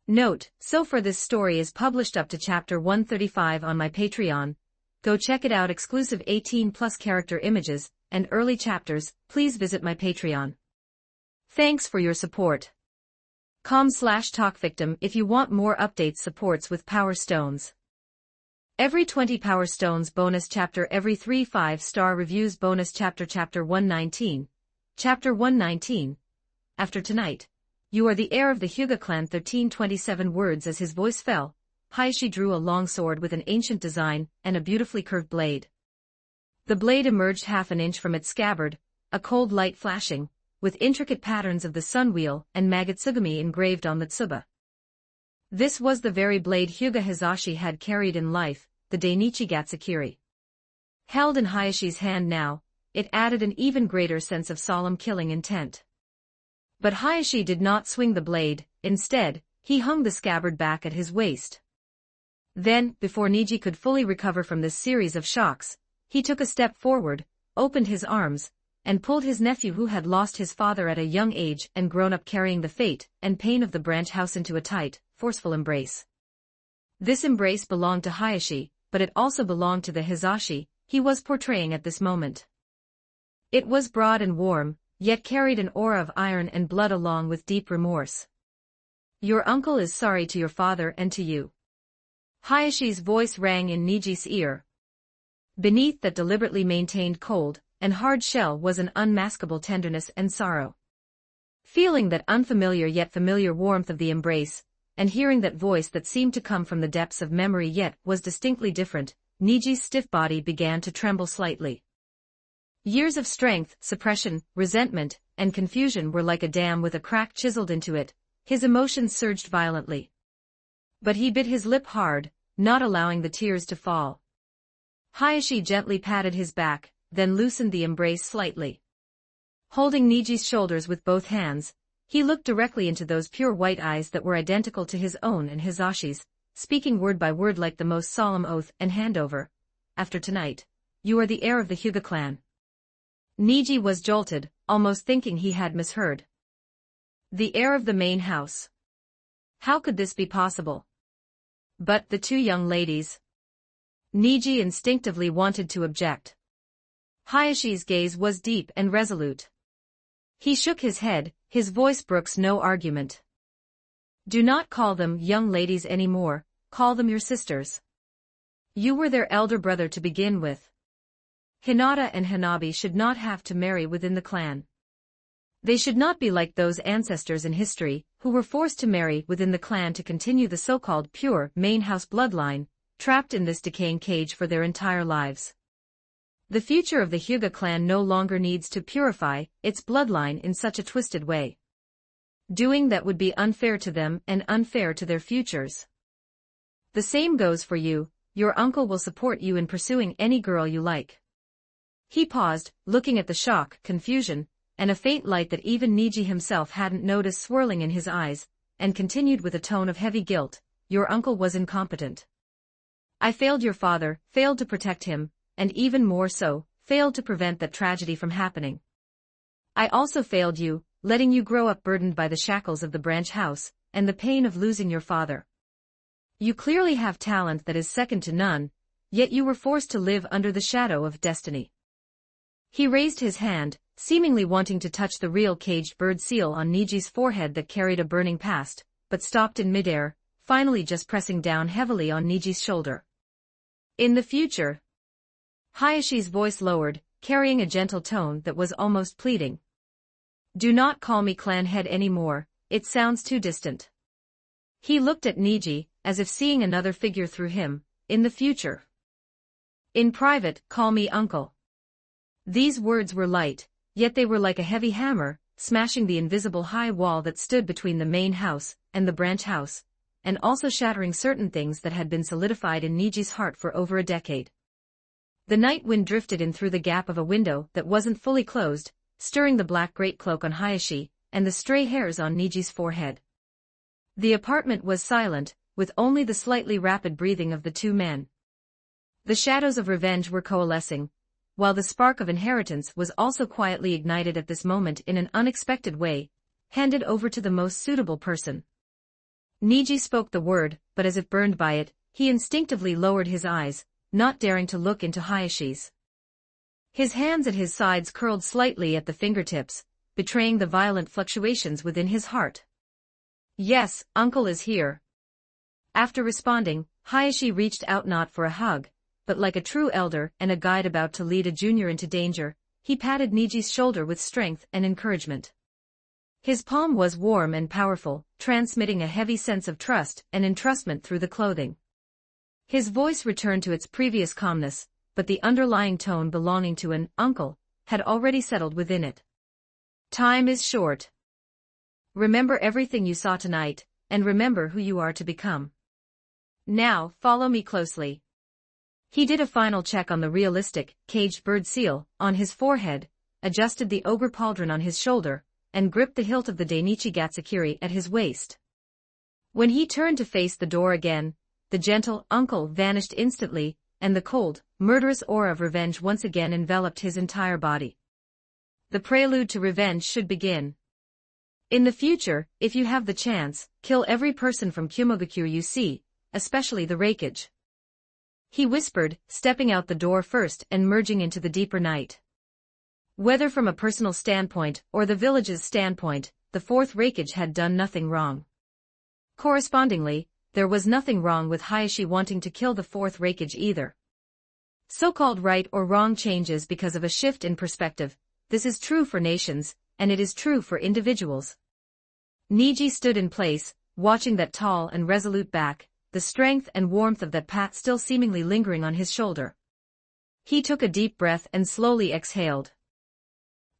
Note, so far this story is published up to chapter 135 on my Patreon. Go check it out. Exclusive 18+ character images and early chapters. Please visit my Patreon. Thanks for your support. com/talkvictim if you want more updates. Supports with Power Stones. Every 20 Power Stones bonus chapter. Every 3 5-star reviews bonus chapter. Chapter 119. Chapter 119. After tonight, you are the heir of the Hyuga clan. 1327 words. As his voice fell, Hayashi drew a long sword with an ancient design and a beautifully curved blade. The blade emerged half an inch from its scabbard, a cold light flashing, with intricate patterns of the sun wheel and Magatsugami engraved on the tsuba. This was the very blade Hyuga Hizashi had carried in life, the Dainichi Gatsukiri. Held in Hayashi's hand now, it added an even greater sense of solemn killing intent. But Hayashi did not swing the blade. Instead, he hung the scabbard back at his waist. Then, before Niji could fully recover from this series of shocks, he took a step forward, opened his arms, and pulled his nephew, who had lost his father at a young age and grown up carrying the fate and pain of the branch house, into a tight, forceful embrace. This embrace belonged to Hayashi, but it also belonged to the Hizashi he was portraying at this moment. It was broad and warm, yet carried an aura of iron and blood along with deep remorse. Your uncle is sorry to your father and to you. Hayashi's voice rang in Niji's ear. Beneath that deliberately maintained cold and hard shell was an unmaskable tenderness and sorrow. Feeling that unfamiliar yet familiar warmth of the embrace, and hearing that voice that seemed to come from the depths of memory yet was distinctly different, Niji's stiff body began to tremble slightly. Years of strength, suppression, resentment, and confusion were like a dam with a crack chiseled into it. His emotions surged violently. But he bit his lip hard, not allowing the tears to fall. Hayashi gently patted his back, then loosened the embrace slightly. Holding Niji's shoulders with both hands, he looked directly into those pure white eyes that were identical to his own and Hizashi's, speaking word by word like the most solemn oath and handover. After tonight, you are the heir of the Hyuga clan. Niji was jolted, almost thinking he had misheard. The heir of the main house. How could this be possible? But the two young ladies. Niji instinctively wanted to object. Hayashi's gaze was deep and resolute. He shook his head, his voice brooks no argument. Do not call them young ladies anymore, call them your sisters. You were their elder brother to begin with. Hinata and Hanabi should not have to marry within the clan. They should not be like those ancestors in history, who were forced to marry within the clan to continue the so-called pure main house bloodline, trapped in this decaying cage for their entire lives. The future of the Hyuga clan no longer needs to purify its bloodline in such a twisted way. Doing that would be unfair to them and unfair to their futures. The same goes for you. Your uncle will support you in pursuing any girl you like. He paused, looking at the shock, confusion, and a faint light that even Niji himself hadn't noticed swirling in his eyes, and continued with a tone of heavy guilt. Your uncle was incompetent. I failed your father, failed to protect him, and even more so, failed to prevent that tragedy from happening. I also failed you, letting you grow up burdened by the shackles of the branch house, and the pain of losing your father. You clearly have talent that is second to none, yet you were forced to live under the shadow of destiny. He raised his hand, seemingly wanting to touch the real caged bird seal on Niji's forehead that carried a burning past, but stopped in midair, finally just pressing down heavily on Niji's shoulder. In the future. Hayashi's voice lowered, carrying a gentle tone that was almost pleading. Do not call me clan head anymore, it sounds too distant. He looked at Niji, as if seeing another figure through him. In the future. In private, call me uncle. These words were light, yet they were like a heavy hammer, smashing the invisible high wall that stood between the main house and the branch house, and also shattering certain things that had been solidified in Niji's heart for over a decade. The night wind drifted in through the gap of a window that wasn't fully closed, stirring the black greatcloak on Hayashi, and the stray hairs on Niji's forehead. The apartment was silent, with only the slightly rapid breathing of the two men. The shadows of revenge were coalescing, while the spark of inheritance was also quietly ignited at this moment in an unexpected way, handed over to the most suitable person. Niji spoke the word, but as if burned by it, he instinctively lowered his eyes, not daring to look into Hayashi's. His hands at his sides curled slightly at the fingertips, betraying the violent fluctuations within his heart. "Yes, uncle is here." After responding, Hayashi reached out not for a hug, but like a true elder and a guide about to lead a junior into danger, he patted Niji's shoulder with strength and encouragement. His palm was warm and powerful, transmitting a heavy sense of trust and entrustment through the clothing. His voice returned to its previous calmness, but the underlying tone belonging to an uncle had already settled within it. "Time is short. Remember everything you saw tonight, and remember who you are to become. Now, follow me closely." He did a final check on the realistic, caged bird seal on his forehead, adjusted the ogre pauldron on his shoulder, and gripped the hilt of the Dainichi Gatsukiri at his waist. When he turned to face the door again, the gentle uncle vanished instantly, and the cold, murderous aura of revenge once again enveloped his entire body. The prelude to revenge should begin. In the future, if you have the chance, kill every person from Kumogakure you see, especially the Reikage. He whispered, stepping out the door first and merging into the deeper night. Whether from a personal standpoint or the village's standpoint, the fourth Reikage had done nothing wrong. Correspondingly, there was nothing wrong with Hayashi wanting to kill the fourth Reikage either. So-called right or wrong changes because of a shift in perspective. This is true for nations, and it is true for individuals. Niji stood in place, watching that tall and resolute back, the strength and warmth of that pat still seemingly lingering on his shoulder. He took a deep breath and slowly exhaled.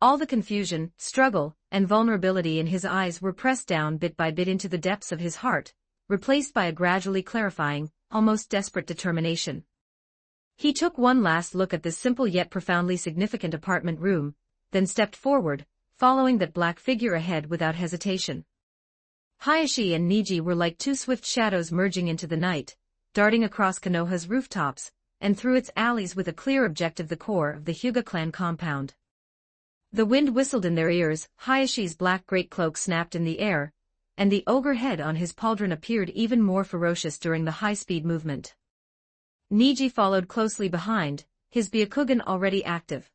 All the confusion, struggle, and vulnerability in his eyes were pressed down bit by bit into the depths of his heart, replaced by a gradually clarifying, almost desperate determination. He took one last look at this simple yet profoundly significant apartment room, then stepped forward, following that black figure ahead without hesitation. Hayashi and Niji were like two swift shadows merging into the night, darting across Konoha's rooftops, and through its alleys with a clear objective: the core of the Hyuga clan compound. The wind whistled in their ears, Hayashi's black greatcloak snapped in the air, and the ogre head on his pauldron appeared even more ferocious during the high-speed movement. Niji followed closely behind, his Byakugan already active.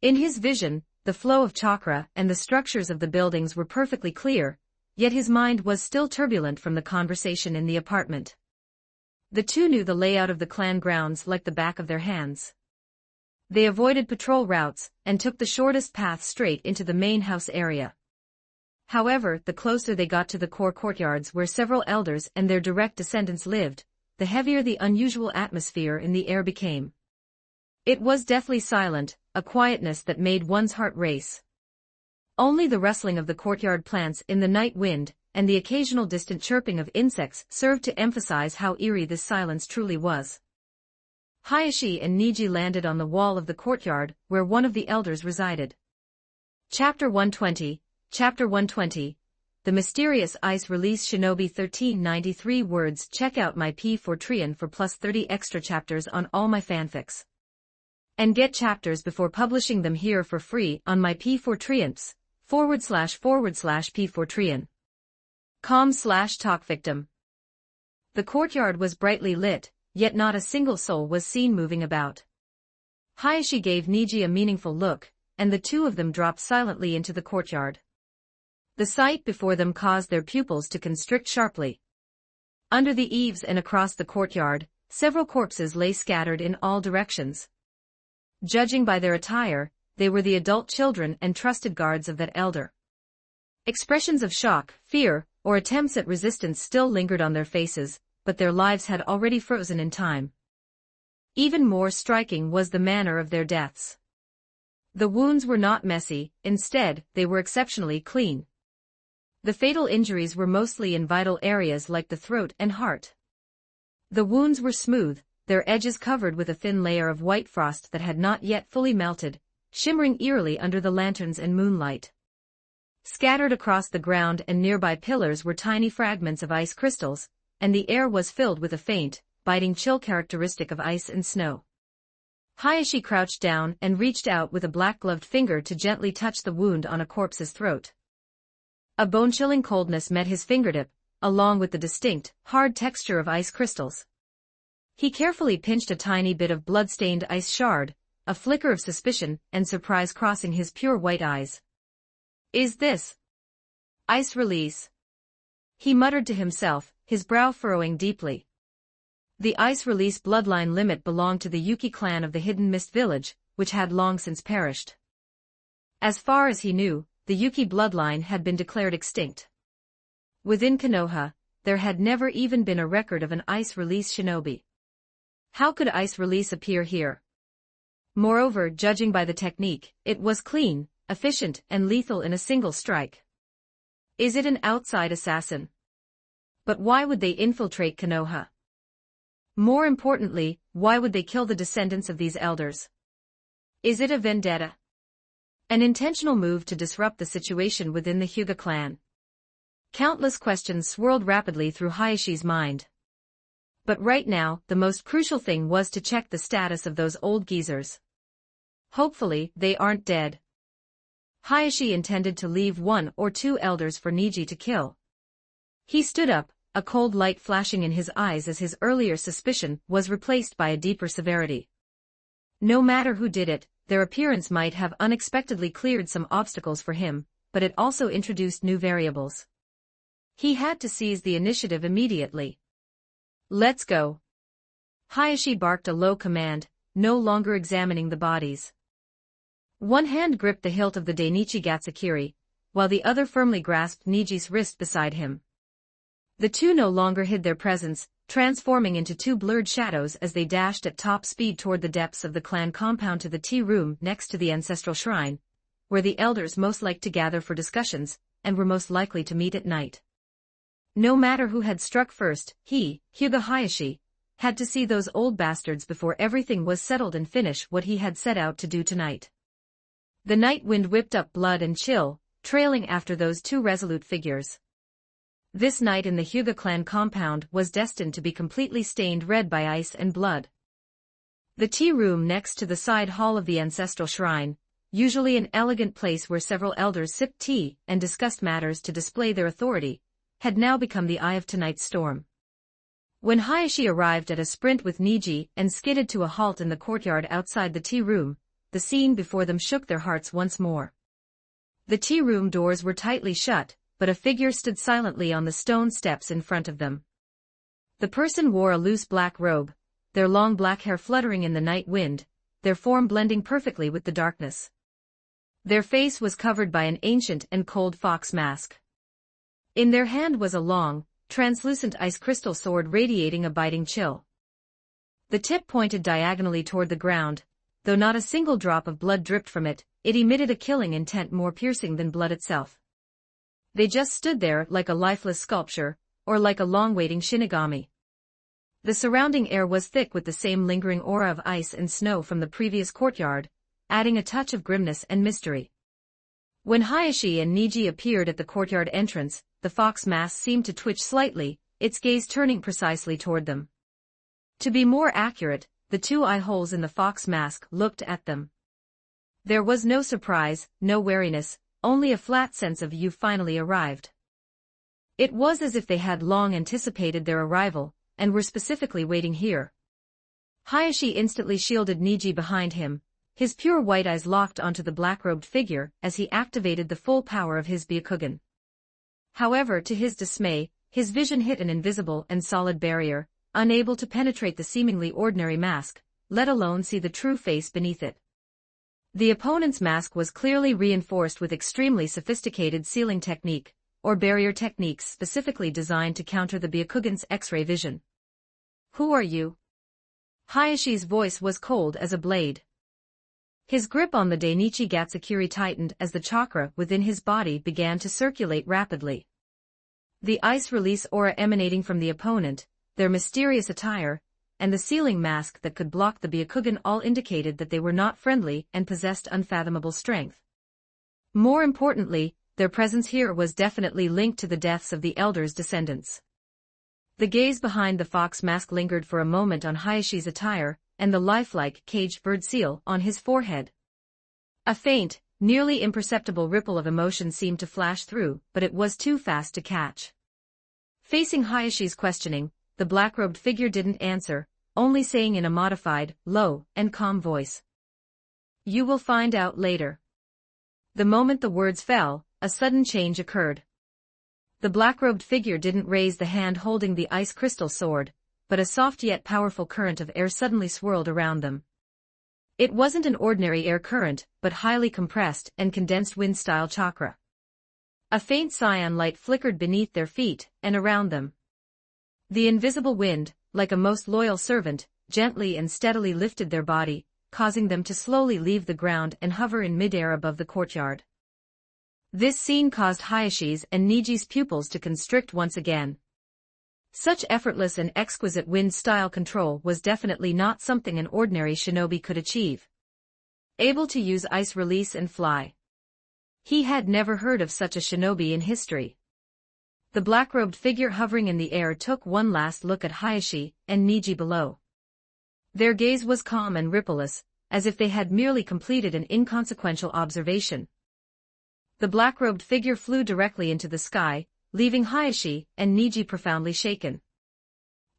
In his vision, the flow of chakra and the structures of the buildings were perfectly clear, yet his mind was still turbulent from the conversation in the apartment. The two knew the layout of the clan grounds like the back of their hands. They avoided patrol routes and took the shortest path straight into the main house area. However, the closer they got to the core courtyards where several elders and their direct descendants lived, the heavier the unusual atmosphere in the air became. It was deathly silent, a quietness that made one's heart race. Only the rustling of the courtyard plants in the night wind, and the occasional distant chirping of insects served to emphasize how eerie this silence truly was. Hayashi and Niji landed on the wall of the courtyard where one of the elders resided. Chapter 120, Chapter 120, The Mysterious Ice Release Shinobi 1393 words. Check out my P4 for plus 30 extra chapters on all my fanfics. And get chapters before publishing them here for free on my P4 //P4 com/talkvictim. The courtyard was brightly lit, yet not a single soul was seen moving about. Hayashi gave Niji a meaningful look, and the two of them dropped silently into the courtyard. The sight before them caused their pupils to constrict sharply. Under the eaves and across the courtyard, several corpses lay scattered in all directions. Judging by their attire, they were the adult children and trusted guards of that elder. Expressions of shock, fear, or attempts at resistance still lingered on their faces, but their lives had already frozen in time. Even more striking was the manner of their deaths. The wounds were not messy, instead, they were exceptionally clean. The fatal injuries were mostly in vital areas like the throat and heart. The wounds were smooth, their edges covered with a thin layer of white frost that had not yet fully melted, shimmering eerily under the lanterns and moonlight. Scattered across the ground and nearby pillars were tiny fragments of ice crystals, and the air was filled with a faint, biting chill characteristic of ice and snow. Hayashi crouched down and reached out with a black-gloved finger to gently touch the wound on a corpse's throat. A bone-chilling coldness met his fingertip, along with the distinct, hard texture of ice crystals. He carefully pinched a tiny bit of blood-stained ice shard, a flicker of suspicion and surprise crossing his pure white eyes. "Is this ice release?" he muttered to himself, his brow furrowing deeply. The ice release bloodline limit belonged to the Yuki clan of the Hidden Mist Village, which had long since perished. As far as he knew, the Yuki bloodline had been declared extinct. Within Konoha, there had never even been a record of an ice release shinobi. How could ice release appear here? Moreover, judging by the technique, it was clean, efficient, and lethal in a single strike. Is it an outside assassin? But why would they infiltrate Konoha? More importantly, why would they kill the descendants of these elders? Is it a vendetta? An intentional move to disrupt the situation within the Hyuga clan? Countless questions swirled rapidly through Hayashi's mind. But right now, the most crucial thing was to check the status of those old geezers. Hopefully, they aren't dead. Hayashi intended to leave one or two elders for Niji to kill. He stood up, a cold light flashing in his eyes as his earlier suspicion was replaced by a deeper severity. No matter who did it, their appearance might have unexpectedly cleared some obstacles for him, but it also introduced new variables. He had to seize the initiative immediately. "Let's go." Hayashi barked a low command, no longer examining the bodies. One hand gripped the hilt of the Dainichi Gatsukiri, while the other firmly grasped Niji's wrist beside him. The two no longer hid their presence, transforming into two blurred shadows as they dashed at top speed toward the depths of the clan compound to the tea room next to the ancestral shrine, where the elders most liked to gather for discussions, and were most likely to meet at night. No matter who had struck first, he, Hyuga Hayashi, had to see those old bastards before everything was settled and finish what he had set out to do tonight. The night wind whipped up blood and chill, trailing after those two resolute figures. This night in the Hyuga clan compound was destined to be completely stained red by ice and blood. The tea room next to the side hall of the ancestral shrine, usually an elegant place where several elders sipped tea and discussed matters to display their authority, had now become the eye of tonight's storm. When Hayashi arrived at a sprint with Niji and skidded to a halt in the courtyard outside the tea room, the scene before them shook their hearts once more. The tea room doors were tightly shut, but a figure stood silently on the stone steps in front of them. The person wore a loose black robe, their long black hair fluttering in the night wind, their form blending perfectly with the darkness. Their face was covered by an ancient and cold fox mask. In their hand was a long, translucent ice crystal sword radiating a biting chill. The tip pointed diagonally toward the ground. Though not a single drop of blood dripped from it, it emitted a killing intent more piercing than blood itself. They just stood there like a lifeless sculpture, or like a long-waiting shinigami. The surrounding air was thick with the same lingering aura of ice and snow from the previous courtyard, adding a touch of grimness and mystery. When Hayashi and Niji appeared at the courtyard entrance, the fox mask seemed to twitch slightly, its gaze turning precisely toward them. To be more accurate, the two eye holes in the fox mask looked at them. There was no surprise, no wariness, only a flat sense of "you've finally arrived." It was as if they had long anticipated their arrival, and were specifically waiting here. Hayashi instantly shielded Niji behind him, his pure white eyes locked onto the black-robed figure as he activated the full power of his Byakugan. However, to his dismay, his vision hit an invisible and solid barrier, unable to penetrate the seemingly ordinary mask, let alone see the true face beneath it. The opponent's mask was clearly reinforced with extremely sophisticated sealing technique, or barrier techniques specifically designed to counter the Byakugan's X-ray vision. "Who are you?" Hayashi's voice was cold as a blade. His grip on the Dainichi Gatsukiri tightened as the chakra within his body began to circulate rapidly. The ice release aura emanating from the opponent, their mysterious attire, and the sealing mask that could block the Byakugan all indicated that they were not friendly and possessed unfathomable strength. More importantly, their presence here was definitely linked to the deaths of the Elder's descendants. The gaze behind the fox mask lingered for a moment on Hayashi's attire, and the lifelike caged bird seal on his forehead. A faint, nearly imperceptible ripple of emotion seemed to flash through, but it was too fast to catch. Facing Hayashi's questioning, the black-robed figure didn't answer, only saying in a modified, low, and calm voice, "You will find out later." The moment the words fell, a sudden change occurred. The black-robed figure didn't raise the hand holding the ice crystal sword, but a soft yet powerful current of air suddenly swirled around them. It wasn't an ordinary air current, but highly compressed and condensed wind-style chakra. A faint cyan light flickered beneath their feet and around them. The invisible wind, like a most loyal servant, gently and steadily lifted their body, causing them to slowly leave the ground and hover in midair above the courtyard. This scene caused Hayashi's and Niji's pupils to constrict once again. Such effortless and exquisite wind-style control was definitely not something an ordinary shinobi could achieve. Able to use ice release and fly. He had never heard of such a shinobi in history. The black-robed figure hovering in the air took one last look at Hayashi and Niji below. Their gaze was calm and rippleless, as if they had merely completed an inconsequential observation. The black-robed figure flew directly into the sky, leaving Hayashi and Niji profoundly shaken.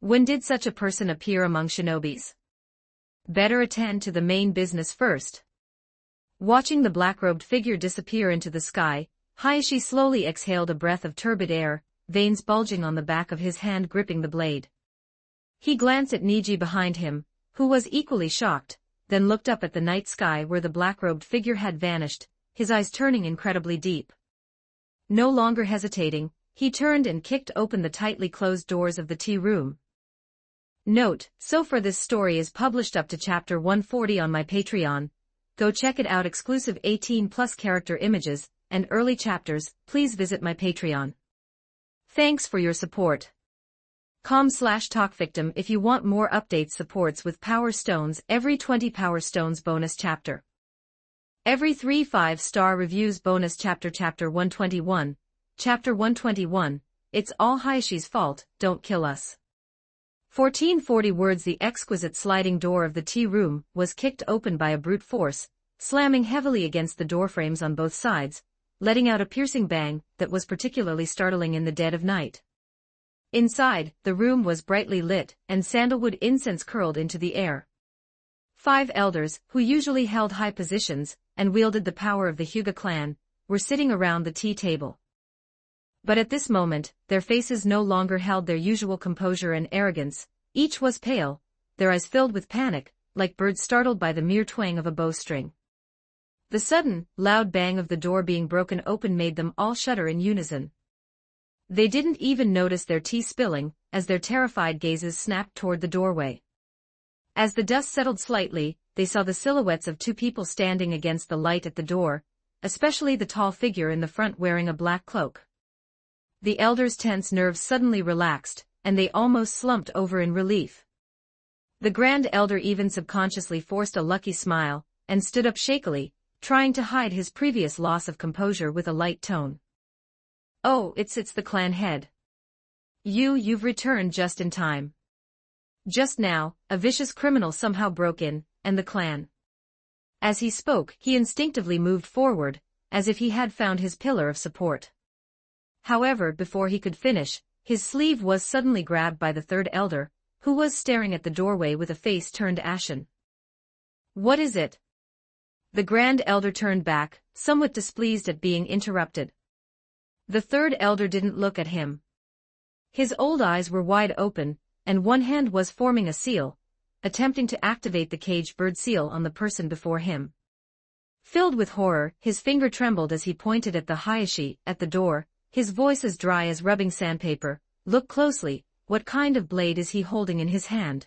When did such a person appear among shinobis? Better attend to the main business first. Watching the black-robed figure disappear into the sky, Hayashi slowly exhaled a breath of turbid air, veins bulging on the back of his hand gripping the blade. He glanced at Niji behind him, who was equally shocked, then looked up at the night sky where the black-robed figure had vanished, his eyes turning incredibly deep. No longer hesitating, he turned and kicked open the tightly closed doors of the tea room. Note, so far this story is published up to chapter 140 on my Patreon. Go check it out. Exclusive 18+ character images and early chapters. Please visit my Patreon. Thanks for your support. com/talkvictim if you want more updates. Supports with Power Stones every 20 Power Stones bonus chapter. Every 3 5-star reviews bonus chapter. Chapter 121. Chapter 121, It's All Hayashi's Fault, Don't Kill Us. 1440 words. The exquisite sliding door of the tea room was kicked open by a brute force, slamming heavily against the doorframes on both sides, letting out a piercing bang that was particularly startling in the dead of night. Inside, the room was brightly lit, and sandalwood incense curled into the air. 5 elders, who usually held high positions and wielded the power of the Hyuga clan, were sitting around the tea table. But at this moment, their faces no longer held their usual composure and arrogance. Each was pale, their eyes filled with panic, like birds startled by the mere twang of a bowstring. The sudden, loud bang of the door being broken open made them all shudder in unison. They didn't even notice their tea spilling, as their terrified gazes snapped toward the doorway. As the dust settled slightly, they saw the silhouettes of 2 people standing against the light at the door, especially the tall figure in the front wearing a black cloak. The elders' tense nerves suddenly relaxed, and they almost slumped over in relief. The Grand Elder even subconsciously forced a lucky smile, and stood up shakily, trying to hide his previous loss of composure with a light tone. "Oh, it's the clan head. You've returned just in time. Just now, a vicious criminal somehow broke in, and the clan." As he spoke, he instinctively moved forward, as if he had found his pillar of support. However, before he could finish, his sleeve was suddenly grabbed by the 3rd elder, who was staring at the doorway with a face turned ashen. "What is it?" The Grand Elder turned back, somewhat displeased at being interrupted. The 3rd elder didn't look at him. His old eyes were wide open, and one hand was forming a seal, attempting to activate the caged bird seal on the person before him. Filled with horror, his finger trembled as he pointed at the Hayashi at the door, his voice as dry as rubbing sandpaper. "Look closely, what kind of blade is he holding in his hand?"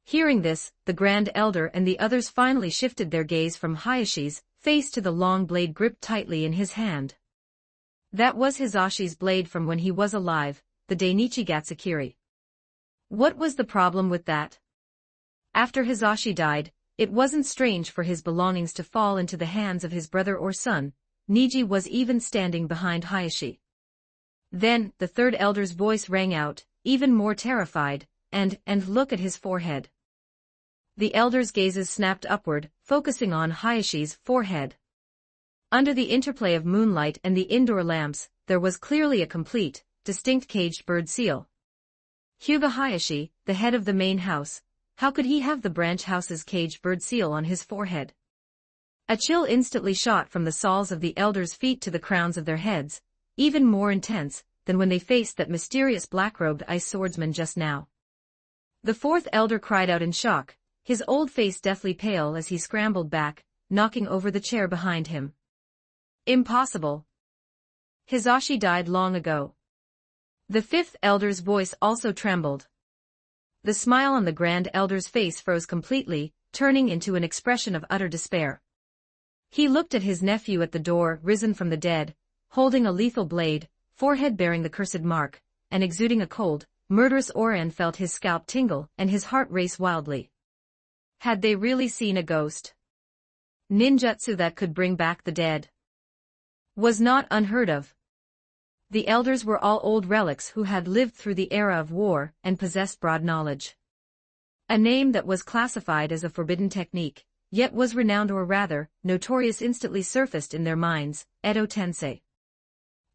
Hearing this, the Grand Elder and the others finally shifted their gaze from Hayashi's face to the long blade gripped tightly in his hand. That was Hisashi's blade from when he was alive, the Dainichi Gatsukiri. What was the problem with that? After Hisashi died, it wasn't strange for his belongings to fall into the hands of his brother or son. Niji was even standing behind Hayashi. Then, the third elder's voice rang out, even more terrified, and look at his forehead. The elder's gazes snapped upward, focusing on Hayashi's forehead. Under the interplay of moonlight and the indoor lamps, there was clearly a complete, distinct caged bird seal. Hyuga Hayashi, the head of the main house, how could he have the branch house's caged bird seal on his forehead? A chill instantly shot from the soles of the elders' feet to the crowns of their heads, even more intense than when they faced that mysterious black-robed ice swordsman just now. The fourth elder cried out in shock, his old face deathly pale as he scrambled back, knocking over the chair behind him. Impossible. Hisashi died long ago. The fifth elder's voice also trembled. The smile on the Grand Elder's face froze completely, turning into an expression of utter despair. He looked at his nephew at the door, risen from the dead, holding a lethal blade, forehead bearing the cursed mark, and exuding a cold, murderous aura, and felt his scalp tingle and his heart race wildly. Had they really seen a ghost? Ninjutsu that could bring back the dead was not unheard of. The elders were all old relics who had lived through the era of war and possessed broad knowledge. A name that was classified as a forbidden technique, yet was renowned, or rather, notorious, instantly surfaced in their minds: Edo Tensei.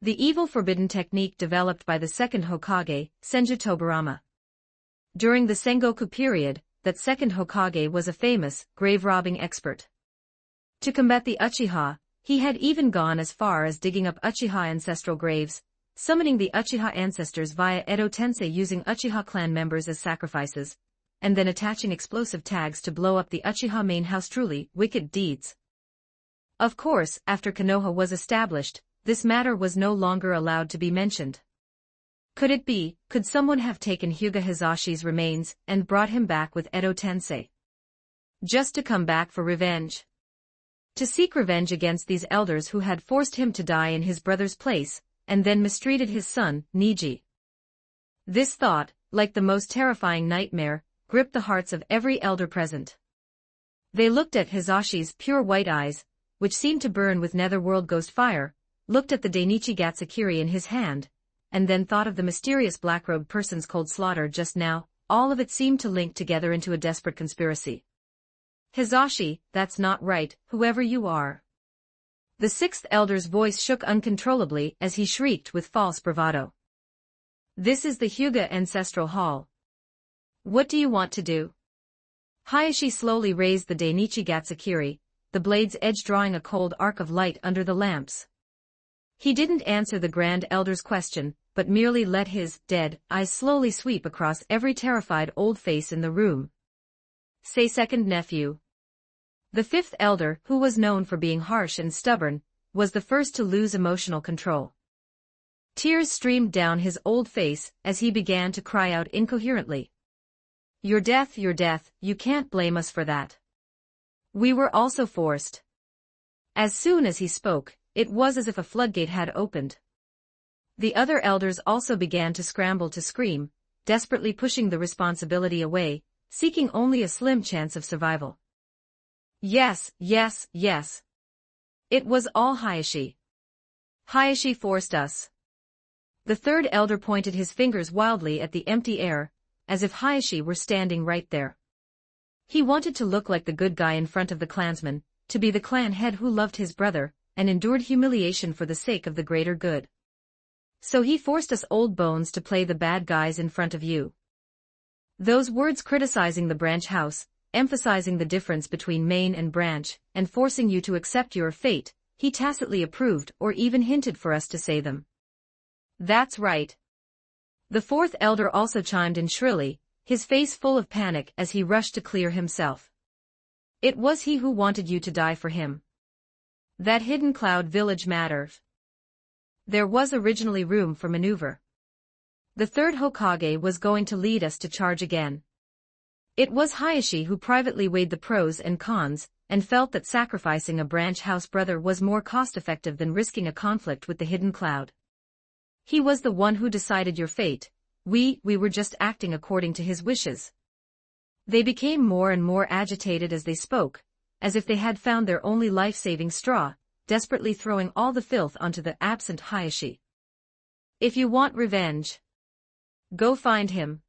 The evil forbidden technique developed by the second Hokage, Senju Tobirama. During the Sengoku period, that second Hokage was a famous, grave-robbing expert. To combat the Uchiha, he had even gone as far as digging up Uchiha ancestral graves, summoning the Uchiha ancestors via Edo Tensei using Uchiha clan members as sacrifices, and then attaching explosive tags to blow up the Uchiha main house. Truly wicked deeds. Of course, after Konoha was established, this matter was no longer allowed to be mentioned. Could someone have taken Hyuga Hisashi's remains and brought him back with Edo Tensei? Just to come back for revenge? To seek revenge against these elders who had forced him to die in his brother's place, and then mistreated his son, Niji. This thought, like the most terrifying nightmare, gripped the hearts of every elder present. They looked at Hisashi's pure white eyes, which seemed to burn with netherworld ghost fire, looked at the Dainichi Gatsukiri in his hand, and then thought of the mysterious black-robed person's cold slaughter just now. All of it seemed to link together into a desperate conspiracy. Hisashi, that's not right, whoever you are. The sixth elder's voice shook uncontrollably as he shrieked with false bravado. This is the Hyuga Ancestral Hall. What do you want to do? Hayashi slowly raised the Dainichi Gatsukiri, the blade's edge drawing a cold arc of light under the lamps. He didn't answer the Grand Elder's question, but merely let his dead eyes slowly sweep across every terrified old face in the room. Say, second nephew. The fifth elder, who was known for being harsh and stubborn, was the first to lose emotional control. Tears streamed down his old face as he began to cry out incoherently. Your death, you can't blame us for that. We were also forced. As soon as he spoke, it was as if a floodgate had opened. The other elders also began to scramble to scream, desperately pushing the responsibility away, seeking only a slim chance of survival. Yes. It was all Hayashi. Hayashi forced us. The third elder pointed his fingers wildly at the empty air, as if Hayashi were standing right there. He wanted to look like the good guy in front of the clansmen, to be the clan head who loved his brother, and endured humiliation for the sake of the greater good. So he forced us old bones to play the bad guys in front of you. Those words criticizing the branch house, emphasizing the difference between main and branch, and forcing you to accept your fate, he tacitly approved or even hinted for us to say them. That's right. The fourth elder also chimed in shrilly, his face full of panic as he rushed to clear himself. It was he who wanted you to die for him. That hidden cloud village matter. There was originally room for maneuver. The third Hokage was going to lead us to charge again. It was Hayashi who privately weighed the pros and cons, and felt that sacrificing a branch house brother was more cost-effective than risking a conflict with the hidden cloud. He was the one who decided your fate. We were just acting according to his wishes. They became more and more agitated as they spoke, as if they had found their only life-saving straw, desperately throwing all the filth onto the absent Hayashi. If you want revenge, go find him.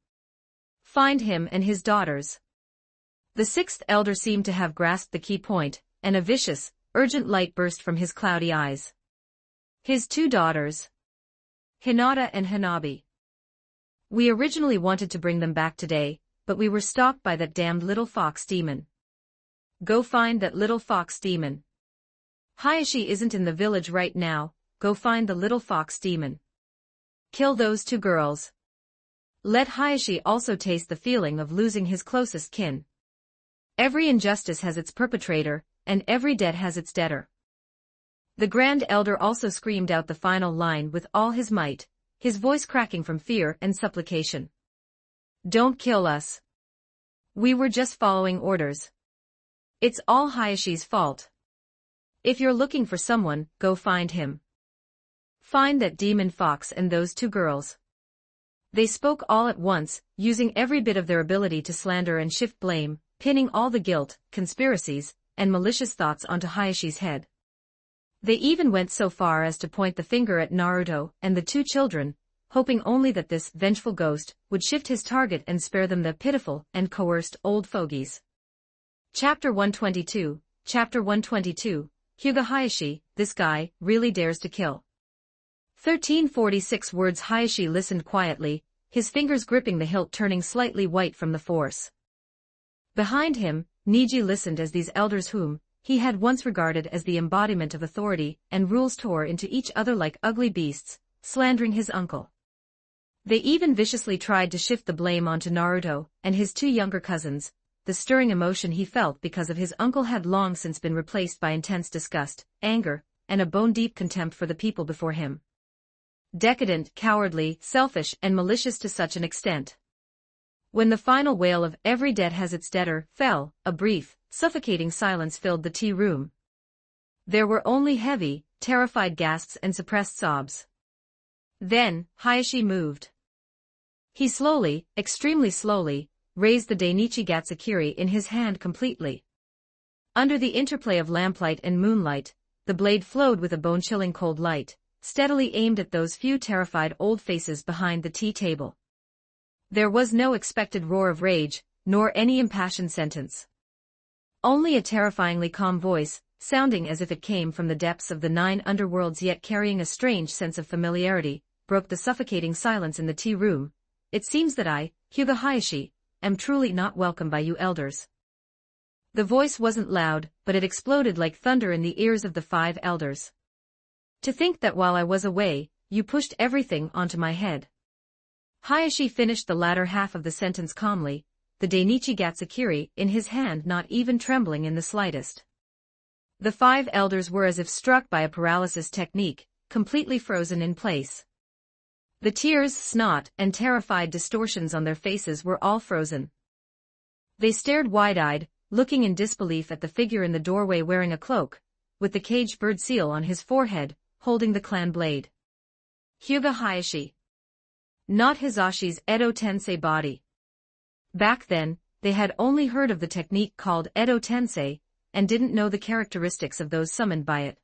Find him and his daughters. The sixth elder seemed to have grasped the key point, and a vicious, urgent light burst from his cloudy eyes. His two daughters, Hinata and Hanabi. We originally wanted to bring them back today, but we were stopped by that damned little fox demon. Go find that little fox demon. Hayashi isn't in the village right now, go find the little fox demon. Kill those two girls. Let Hayashi also taste the feeling of losing his closest kin. Every injustice has its perpetrator, and every debt has its debtor. The Grand Elder also screamed out the final line with all his might, his voice cracking from fear and supplication. Don't kill us. We were just following orders. It's all Hayashi's fault. If you're looking for someone, go find him. Find that demon fox and those two girls. They spoke all at once, using every bit of their ability to slander and shift blame, pinning all the guilt, conspiracies, and malicious thoughts onto Hayashi's head. They even went so far as to point the finger at Naruto and the two children, hoping only that this vengeful ghost would shift his target and spare them the pitiful and coerced old fogies. Chapter 122, Chapter 122, Hyuga Hayashi, this guy, really dares to kill. 1346 words. Hayashi listened quietly, his fingers gripping the hilt turning slightly white from the force. Behind him, Niji listened as these elders whom he had once regarded as the embodiment of authority and rules tore into each other like ugly beasts, slandering his uncle. They even viciously tried to shift the blame onto Naruto and his two younger cousins. The stirring emotion he felt because of his uncle had long since been replaced by intense disgust, anger, and a bone-deep contempt for the people before him. Decadent, cowardly, selfish, and malicious to such an extent. When the final wail of "every debt has its debtor" fell, a brief, suffocating silence filled the tea room. There were only heavy, terrified gasps and suppressed sobs. Then, Hayashi moved. He slowly, extremely slowly, raised the Dainichi Gatsukiri in his hand completely. Under the interplay of lamplight and moonlight, the blade flowed with a bone-chilling cold light, steadily aimed at those few terrified old faces behind the tea table. There was no expected roar of rage, nor any impassioned sentence. Only a terrifyingly calm voice, sounding as if it came from the depths of the 9 underworlds yet carrying a strange sense of familiarity, broke the suffocating silence in the tea room. It seems that I, Hyuga Hayashi, am truly not welcome by you elders. The voice wasn't loud, but it exploded like thunder in the ears of the 5 elders. To think that while I was away, you pushed everything onto my head. Hayashi finished the latter half of the sentence calmly, the Dainichi Gatsukiri in his hand not even trembling in the slightest. The 5 elders were as if struck by a paralysis technique, completely frozen in place. The tears, snot, and terrified distortions on their faces were all frozen. They stared wide-eyed, looking in disbelief at the figure in the doorway wearing a cloak, with the caged bird seal on his forehead, holding the clan blade. Hyuga Hayashi. Not Hisashi's Edo Tensei body. Back then, they had only heard of the technique called Edo Tensei, and didn't know the characteristics of those summoned by it.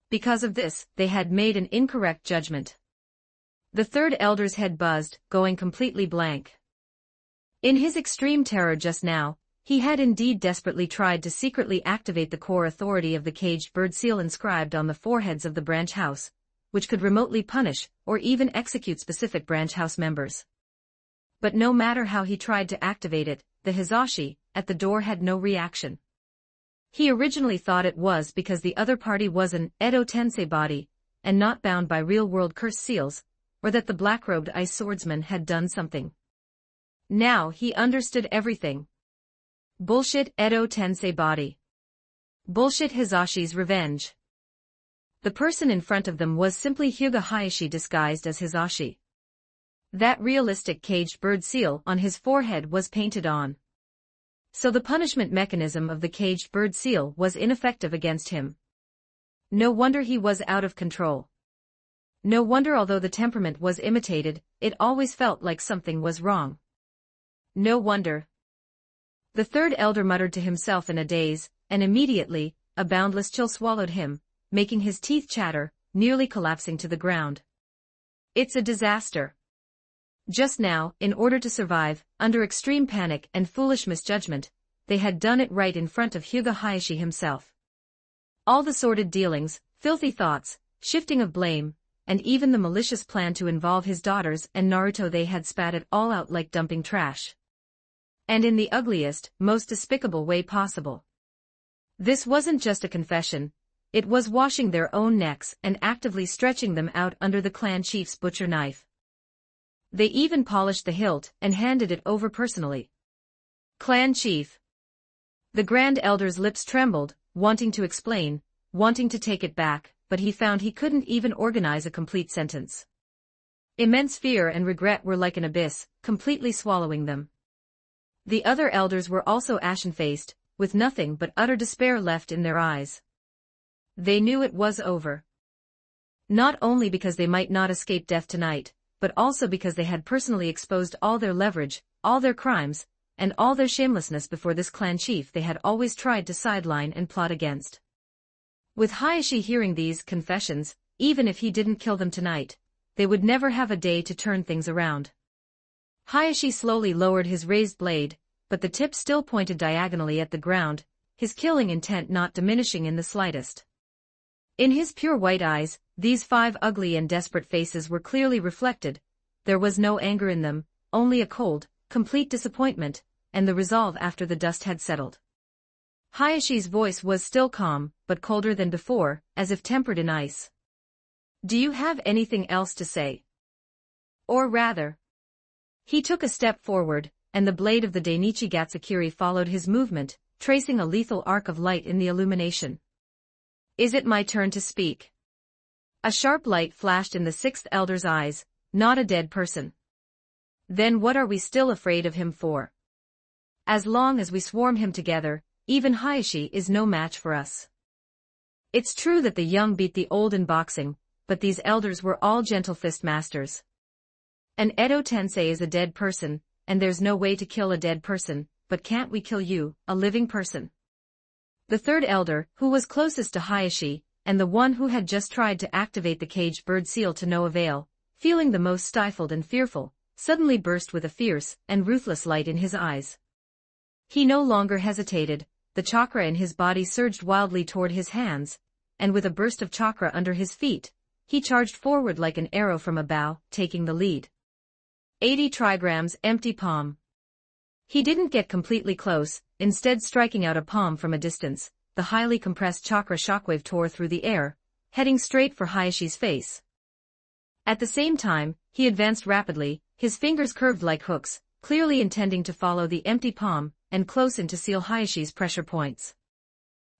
Because of this, they had made an incorrect judgment. The 3rd elder's head buzzed, going completely blank. In his extreme terror just now, he had indeed desperately tried to secretly activate the core authority of the caged bird seal inscribed on the foreheads of the branch house, which could remotely punish or even execute specific branch house members. But no matter how he tried to activate it, the Hisashi at the door had no reaction. He originally thought it was because the other party was an Edo Tensei body, and not bound by real-world curse seals, or that the black-robed ice swordsman had done something. Now he understood everything. Bullshit Edo Tensei body. Bullshit Hisashi's revenge. The person in front of them was simply Hyuga Hayashi disguised as Hisashi. That realistic caged bird seal on his forehead was painted on. So the punishment mechanism of the caged bird seal was ineffective against him. No wonder he was out of control. No wonder although the temperament was imitated, it always felt like something was wrong. No wonder. The third elder muttered to himself in a daze, and immediately, a boundless chill swallowed him, making his teeth chatter, nearly collapsing to the ground. It's a disaster. Just now, in order to survive, under extreme panic and foolish misjudgment, they had done it right in front of Hyuga Hayashi himself. All the sordid dealings, filthy thoughts, shifting of blame, and even the malicious plan to involve his daughters and Naruto, they had spat it all out like dumping trash. And in the ugliest, most despicable way possible. This wasn't just a confession, it was washing their own necks and actively stretching them out under the clan chief's butcher knife. They even polished the hilt and handed it over personally. Clan chief. The Grand Elder's lips trembled, wanting to explain, wanting to take it back, but he found he couldn't even organize a complete sentence. Immense fear and regret were like an abyss, completely swallowing them. The other elders were also ashen-faced, with nothing but utter despair left in their eyes. They knew it was over. Not only because they might not escape death tonight, but also because they had personally exposed all their leverage, all their crimes, and all their shamelessness before this clan chief they had always tried to sideline and plot against. With Hayashi hearing these confessions, even if he didn't kill them tonight, they would never have a day to turn things around. Hayashi slowly lowered his raised blade, but the tip still pointed diagonally at the ground, his killing intent not diminishing in the slightest. In his pure white eyes, these 5 ugly and desperate faces were clearly reflected. There was no anger in them, only a cold, complete disappointment, and the resolve after the dust had settled. Hayashi's voice was still calm, but colder than before, as if tempered in ice. Do you have anything else to say? Or rather. He took a step forward, and the blade of the Dainichi Gatsukiri followed his movement, tracing a lethal arc of light in the illumination. Is it my turn to speak? A sharp light flashed in the 6th elder's eyes, not a dead person. Then what are we still afraid of him for? As long as we swarm him together, even Hayashi is no match for us. It's true that the young beat the old in boxing, but these elders were all gentle fist masters. An Edo Tensei is a dead person, and there's no way to kill a dead person, but can't we kill you, a living person? The third elder, who was closest to Hayashi, and the one who had just tried to activate the caged bird seal to no avail, feeling the most stifled and fearful, suddenly burst with a fierce and ruthless light in his eyes. He no longer hesitated, the chakra in his body surged wildly toward his hands, and with a burst of chakra under his feet, he charged forward like an arrow from a bow, taking the lead. 80 trigrams empty palm. He didn't get completely close, instead striking out a palm from a distance, the highly compressed chakra shockwave tore through the air, heading straight for Hayashi's face. At the same time, he advanced rapidly, his fingers curved like hooks, clearly intending to follow the empty palm, and close in to seal Hayashi's pressure points.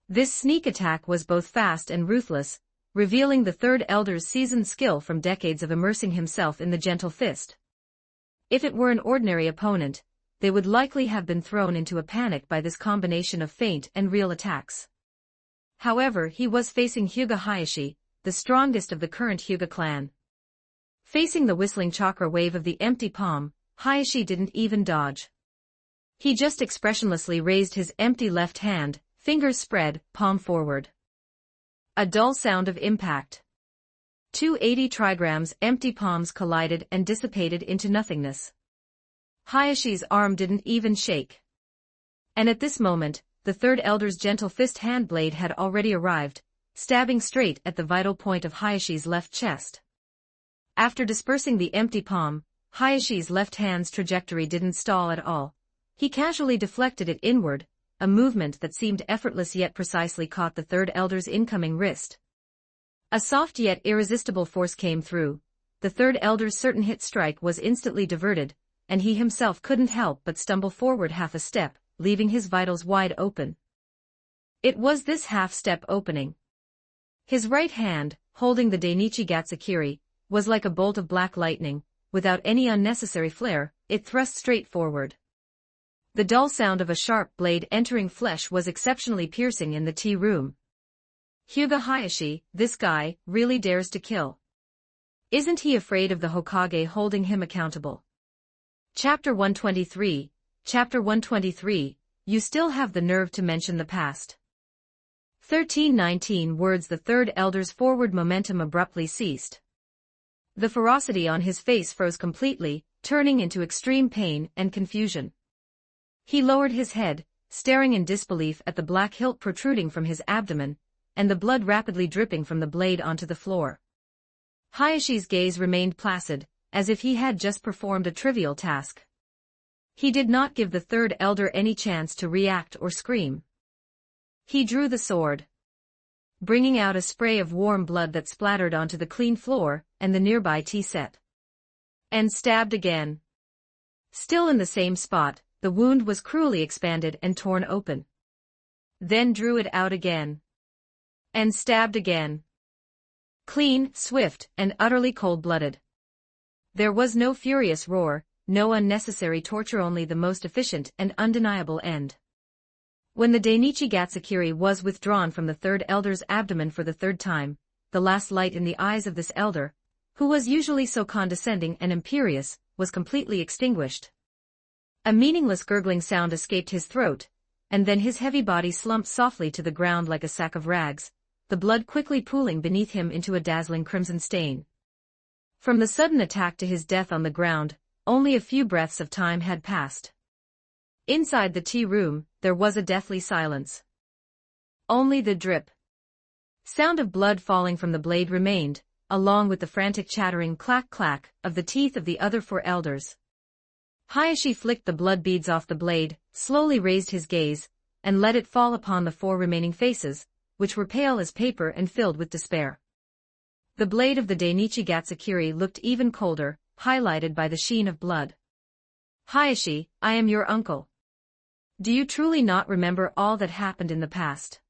This sneak attack was both fast and ruthless, revealing the third elder's seasoned skill from decades of immersing himself in the gentle fist. If it were an ordinary opponent, they would likely have been thrown into a panic by this combination of feint and real attacks. However, he was facing Hyuga Hayashi, the strongest of the current Hyuga clan. Facing the whistling chakra wave of the empty palm, Hayashi didn't even dodge. He just expressionlessly raised his empty left hand, fingers spread, palm forward. A dull sound of impact. 280 trigrams empty palms collided and dissipated into nothingness. Hayashi's arm didn't even shake. And at this moment, the third elder's gentle fist hand blade had already arrived, stabbing straight at the vital point of Hayashi's left chest. After dispersing the empty palm, Hayashi's left hand's trajectory didn't stall at all. He casually deflected it inward, a movement that seemed effortless yet precisely caught the third elder's incoming wrist. A soft yet irresistible force came through. The third elder's certain hit strike was instantly diverted, and he himself couldn't help but stumble forward half a step, leaving his vitals wide open. It was this half-step opening. His right hand, holding the Dainichi Gatsukiri, was like a bolt of black lightning. Without any unnecessary flair, it thrust straight forward. The dull sound of a sharp blade entering flesh was exceptionally piercing in the tea room. Hyuga Hayashi, this guy, really dares to kill. Isn't he afraid of the Hokage holding him accountable? Chapter 123, Chapter 123, You still have the nerve to mention the past. 1319 words. The third elder's forward momentum abruptly ceased. The ferocity on his face froze completely, turning into extreme pain and confusion. He lowered his head, staring in disbelief at the black hilt protruding from his abdomen, and the blood rapidly dripping from the blade onto the floor. Hayashi's gaze remained placid, as if he had just performed a trivial task. He did not give the third elder any chance to react or scream. He drew the sword, bringing out a spray of warm blood that splattered onto the clean floor and the nearby tea set. And stabbed again. Still in the same spot, the wound was cruelly expanded and torn open. Then drew it out again. And stabbed again. Clean, swift, and utterly cold-blooded. There was no furious roar, no unnecessary torture, only the most efficient and undeniable end. When the Dainichi Gatsukiri was withdrawn from the third elder's abdomen for the third time, the last light in the eyes of this elder, who was usually so condescending and imperious, was completely extinguished. A meaningless gurgling sound escaped his throat, and then his heavy body slumped softly to the ground like a sack of rags, the blood quickly pooling beneath him into a dazzling crimson stain. From the sudden attack to his death on the ground, only a few breaths of time had passed. Inside the tea room, there was a deathly silence. Only the drip sound of blood falling from the blade remained, along with the frantic chattering clack-clack of the teeth of the other four elders. Hayashi flicked the blood beads off the blade, slowly raised his gaze, and let it fall upon the four remaining faces, which were pale as paper and filled with despair. The blade of the Dainichi Gatsukiri looked even colder, highlighted by the sheen of blood. Hayashi, I am your uncle. Do you truly not remember all that happened in the past?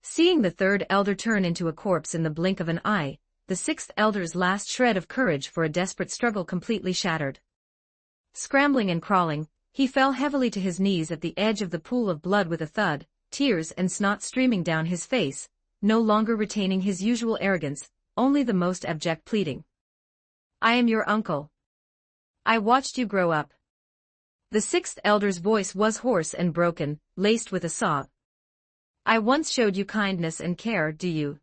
Seeing the third elder turn into a corpse in the blink of an eye, the sixth elder's last shred of courage for a desperate struggle completely shattered. Scrambling and crawling, he fell heavily to his knees at the edge of the pool of blood with a thud, tears and snot streaming down his face, no longer retaining his usual arrogance, only the most abject pleading. I am your uncle. I watched you grow up. The sixth elder's voice was hoarse and broken, laced with a sob. I once showed you kindness and care, do you?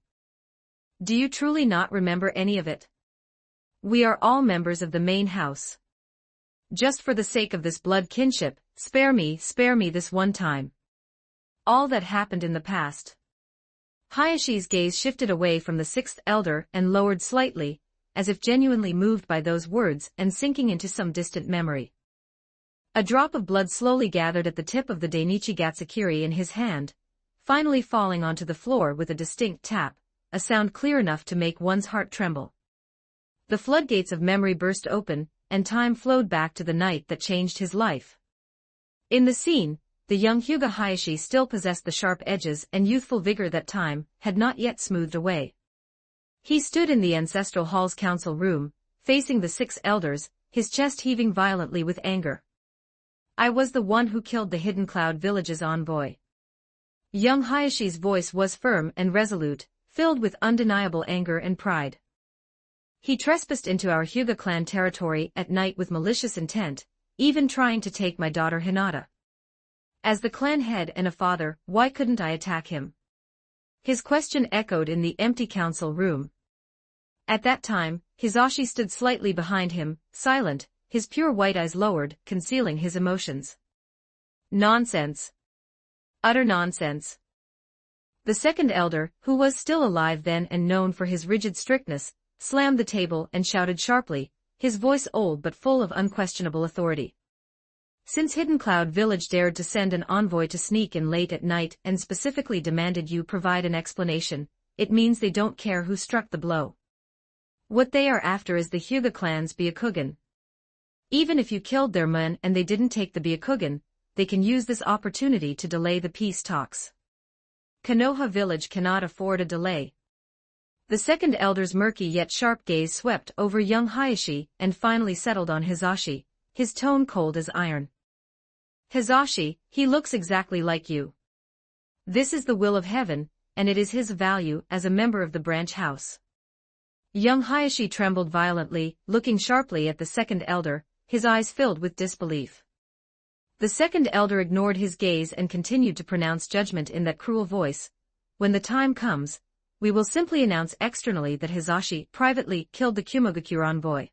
Do you truly not remember any of it? We are all members of the main house. Just for the sake of this blood kinship, spare me this one time. All that happened in the past. Hayashi's gaze shifted away from the sixth elder and lowered slightly, as if genuinely moved by those words and sinking into some distant memory. A drop of blood slowly gathered at the tip of the Dainichi Gatsukiri in his hand, finally falling onto the floor with a distinct tap, a sound clear enough to make one's heart tremble. The floodgates of memory burst open, and time flowed back to the night that changed his life. In the scene, the young Hyuga Hayashi still possessed the sharp edges and youthful vigor that time had not yet smoothed away. He stood in the ancestral hall's council room, facing the six elders, his chest heaving violently with anger. I was the one who killed the Hidden Cloud Village's envoy. Young Hayashi's voice was firm and resolute, filled with undeniable anger and pride. He trespassed into our Hyuga clan territory at night with malicious intent, even trying to take my daughter Hinata. As the clan head and a father, why couldn't I attack him? His question echoed in the empty council room. At that time, Hizashi stood slightly behind him, silent, his pure white eyes lowered, concealing his emotions. Nonsense. Utter nonsense. The second elder, who was still alive then and known for his rigid strictness, slammed the table and shouted sharply, his voice old but full of unquestionable authority. Since Hidden Cloud Village dared to send an envoy to sneak in late at night and specifically demanded you provide an explanation, it means they don't care who struck the blow. What they are after is the Hyuga clan's Byakugan. Even if you killed their men and they didn't take the Byakugan, they can use this opportunity to delay the peace talks. Konoha village cannot afford a delay. The second elder's murky yet sharp gaze swept over young Hayashi and finally settled on Hizashi, his tone cold as iron. Hizashi, he looks exactly like you. This is the will of heaven, and it is his value as a member of the branch house. Young Hayashi trembled violently, looking sharply at the second elder, his eyes filled with disbelief. The second elder ignored his gaze and continued to pronounce judgment in that cruel voice. When the time comes, we will simply announce externally that Hizashi privately killed the Kumogakure envoy.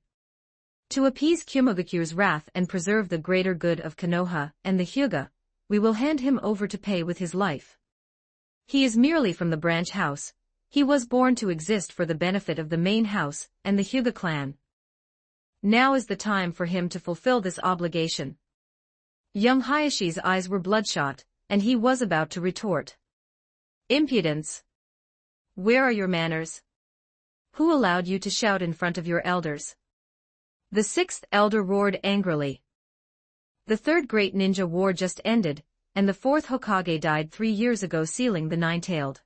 To appease Kumogakure's wrath and preserve the greater good of Konoha and the Hyuga, we will hand him over to pay with his life. He is merely from the branch house. He was born to exist for the benefit of the main house and the Hyuga clan. Now is the time for him to fulfill this obligation. Young Hayashi's eyes were bloodshot, and he was about to retort. Impudence! Where are your manners? Who allowed you to shout in front of your elders? The sixth elder roared angrily. The third great ninja war just ended, and the fourth Hokage died 3 years ago, sealing the nine-tailed.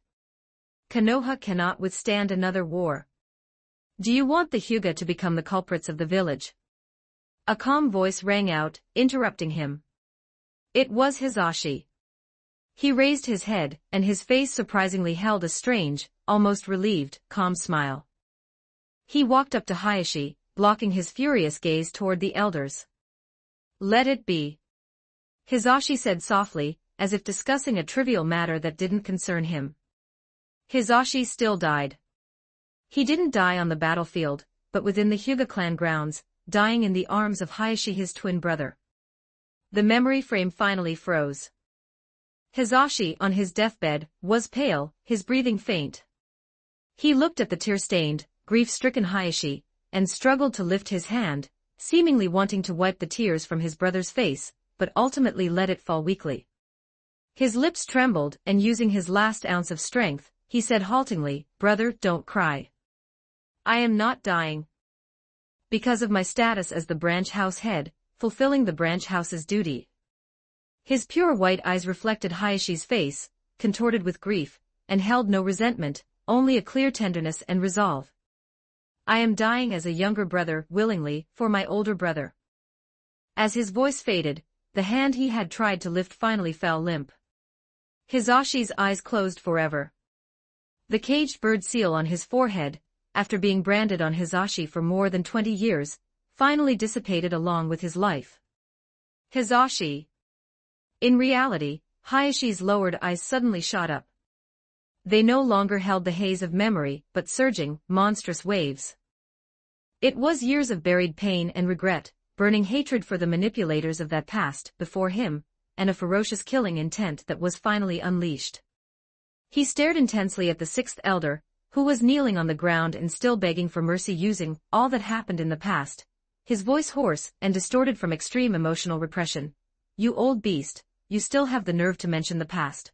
Konoha cannot withstand another war. Do you want the Hyuga to become the culprits of the village? A calm voice rang out, interrupting him. It was Hizashi. He raised his head, and his face surprisingly held a strange, almost relieved, calm smile. He walked up to Hayashi, blocking his furious gaze toward the elders. Let it be. Hizashi said softly, as if discussing a trivial matter that didn't concern him. Hizashi still died. He didn't die on the battlefield, but within the Hyuga clan grounds, dying in the arms of Hayashi, his twin brother. The memory frame finally froze. Hizashi, on his deathbed, was pale, his breathing faint. He looked at the tear-stained, grief-stricken Hayashi, and struggled to lift his hand, seemingly wanting to wipe the tears from his brother's face, but ultimately let it fall weakly. His lips trembled, and using his last ounce of strength, he said haltingly, "Brother, don't cry. I am not dying. Because of my status as the branch house head, fulfilling the branch house's duty." His pure white eyes reflected Hayashi's face, contorted with grief, and held no resentment, only a clear tenderness and resolve. I am dying as a younger brother, willingly, for my older brother. As his voice faded, the hand he had tried to lift finally fell limp. Hizashi's eyes closed forever. The caged bird seal on his forehead, after being branded on Hizashi for more than 20 years, finally dissipated along with his life. Hizashi! In reality, Hayashi's lowered eyes suddenly shot up. They no longer held the haze of memory, but surging, monstrous waves. It was years of buried pain and regret, burning hatred for the manipulators of that past before him, and a ferocious killing intent that was finally unleashed. He stared intensely at the sixth elder, who was kneeling on the ground and still begging for mercy, using all that happened in the past, his voice hoarse and distorted from extreme emotional repression. You old beast, you still have the nerve to mention the past.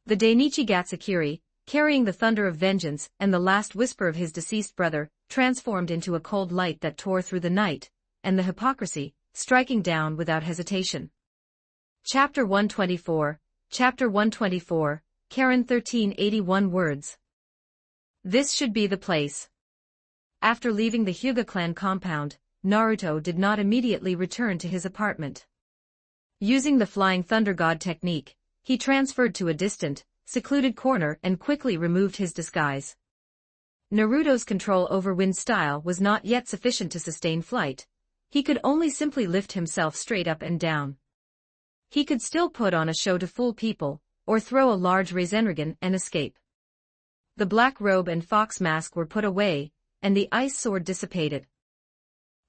The Dainichi Gatsukiri, carrying the thunder of vengeance and the last whisper of his deceased brother, transformed into a cold light that tore through the night, and the hypocrisy, striking down without hesitation. Chapter 124, Chapter 124, Karen 1381 words. This should be the place. After leaving the Hyuga clan compound, Naruto did not immediately return to his apartment. Using the Flying Thunder God technique, he transferred to a distant, secluded corner and quickly removed his disguise. Naruto's control over wind style was not yet sufficient to sustain flight. He could only simply lift himself straight up and down. He could still put on a show to fool people, or throw a large Rasengan and escape. The black robe and fox mask were put away, and the ice sword dissipated.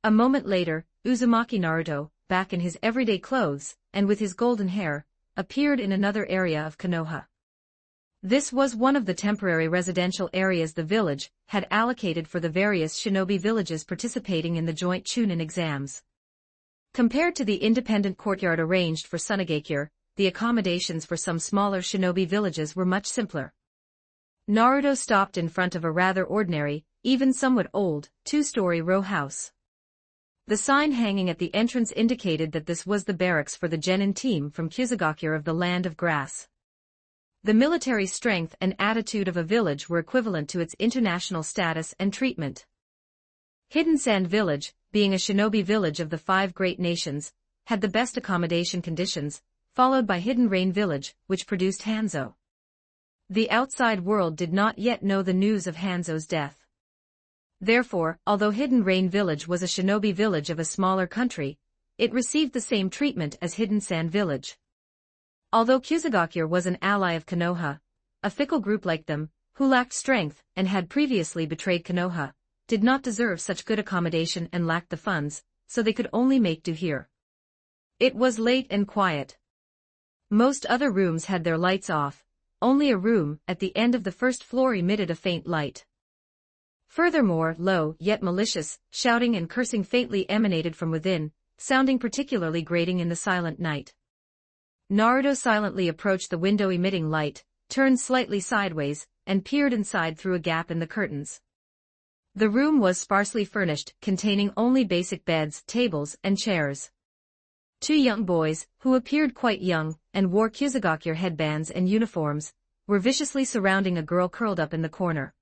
A moment later, Uzumaki Naruto, back in his everyday clothes, and with his golden hair, appeared in another area of Konoha. This was one of the temporary residential areas the village had allocated for the various shinobi villages participating in the joint Chunin exams. Compared to the independent courtyard arranged for Sunagakure, the accommodations for some smaller shinobi villages were much simpler. Naruto stopped in front of a rather ordinary, even somewhat old, 2-story row house. The sign hanging at the entrance indicated that this was the barracks for the genin team from Kusagakure of the Land of Grass. The military strength and attitude of a village were equivalent to its international status and treatment. Hidden Sand Village, being a shinobi village of the 5 great nations, had the best accommodation conditions, followed by Hidden Rain Village, which produced Hanzo. The outside world did not yet know the news of Hanzo's death. Therefore, although Hidden Rain Village was a shinobi village of a smaller country, it received the same treatment as Hidden Sand Village. Although Kusagakure was an ally of Konoha, a fickle group like them, who lacked strength and had previously betrayed Konoha, did not deserve such good accommodation and lacked the funds, so they could only make do here. It was late and quiet. Most other rooms had their lights off, only a room at the end of the first floor emitted a faint light. Furthermore, low, yet malicious, shouting and cursing faintly emanated from within, sounding particularly grating in the silent night. Naruto silently approached the window emitting light, turned slightly sideways, and peered inside through a gap in the curtains. The room was sparsely furnished, containing only basic beds, tables, and chairs. Two young boys, who appeared quite young, and wore Kusagakure headbands and uniforms, were viciously surrounding a girl curled up in the corner.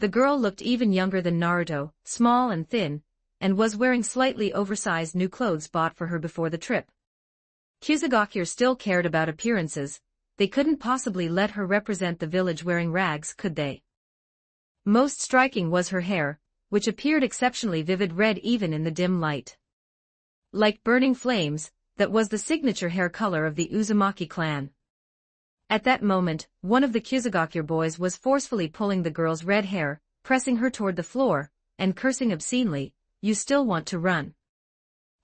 The girl looked even younger than Naruto, small and thin, and was wearing slightly oversized new clothes bought for her before the trip. Kusagakure still cared about appearances, they couldn't possibly let her represent the village wearing rags, could they? Most striking was her hair, which appeared exceptionally vivid red even in the dim light. Like burning flames, that was the signature hair color of the Uzumaki clan. At that moment, one of the Kusagakure boys was forcefully pulling the girl's red hair, pressing her toward the floor, and cursing obscenely, "You still want to run?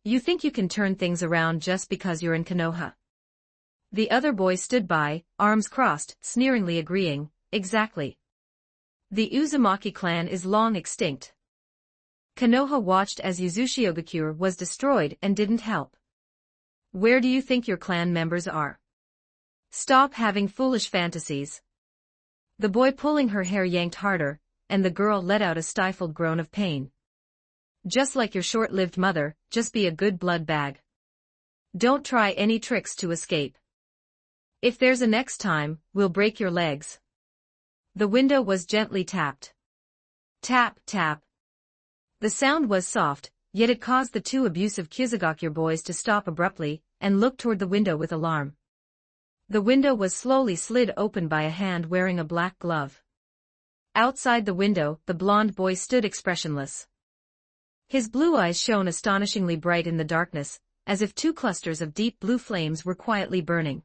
You think you can turn things around just because you're in Konoha?" The other boy stood by, arms crossed, sneeringly agreeing, "Exactly. The Uzumaki clan is long extinct. Konoha watched as Uzushiogakure was destroyed and didn't help. Where do you think your clan members are? Stop having foolish fantasies." The boy pulling her hair yanked harder, and the girl let out a stifled groan of pain. "Just like your short-lived mother, just be a good blood bag. Don't try any tricks to escape. If there's a next time, we'll break your legs." The window was gently tapped. Tap, tap. The sound was soft, yet it caused the two abusive Kusagakure boys to stop abruptly and look toward the window with alarm. The window was slowly slid open by a hand wearing a black glove. Outside the window, the blonde boy stood expressionless. His blue eyes shone astonishingly bright in the darkness, as if two clusters of deep blue flames were quietly burning.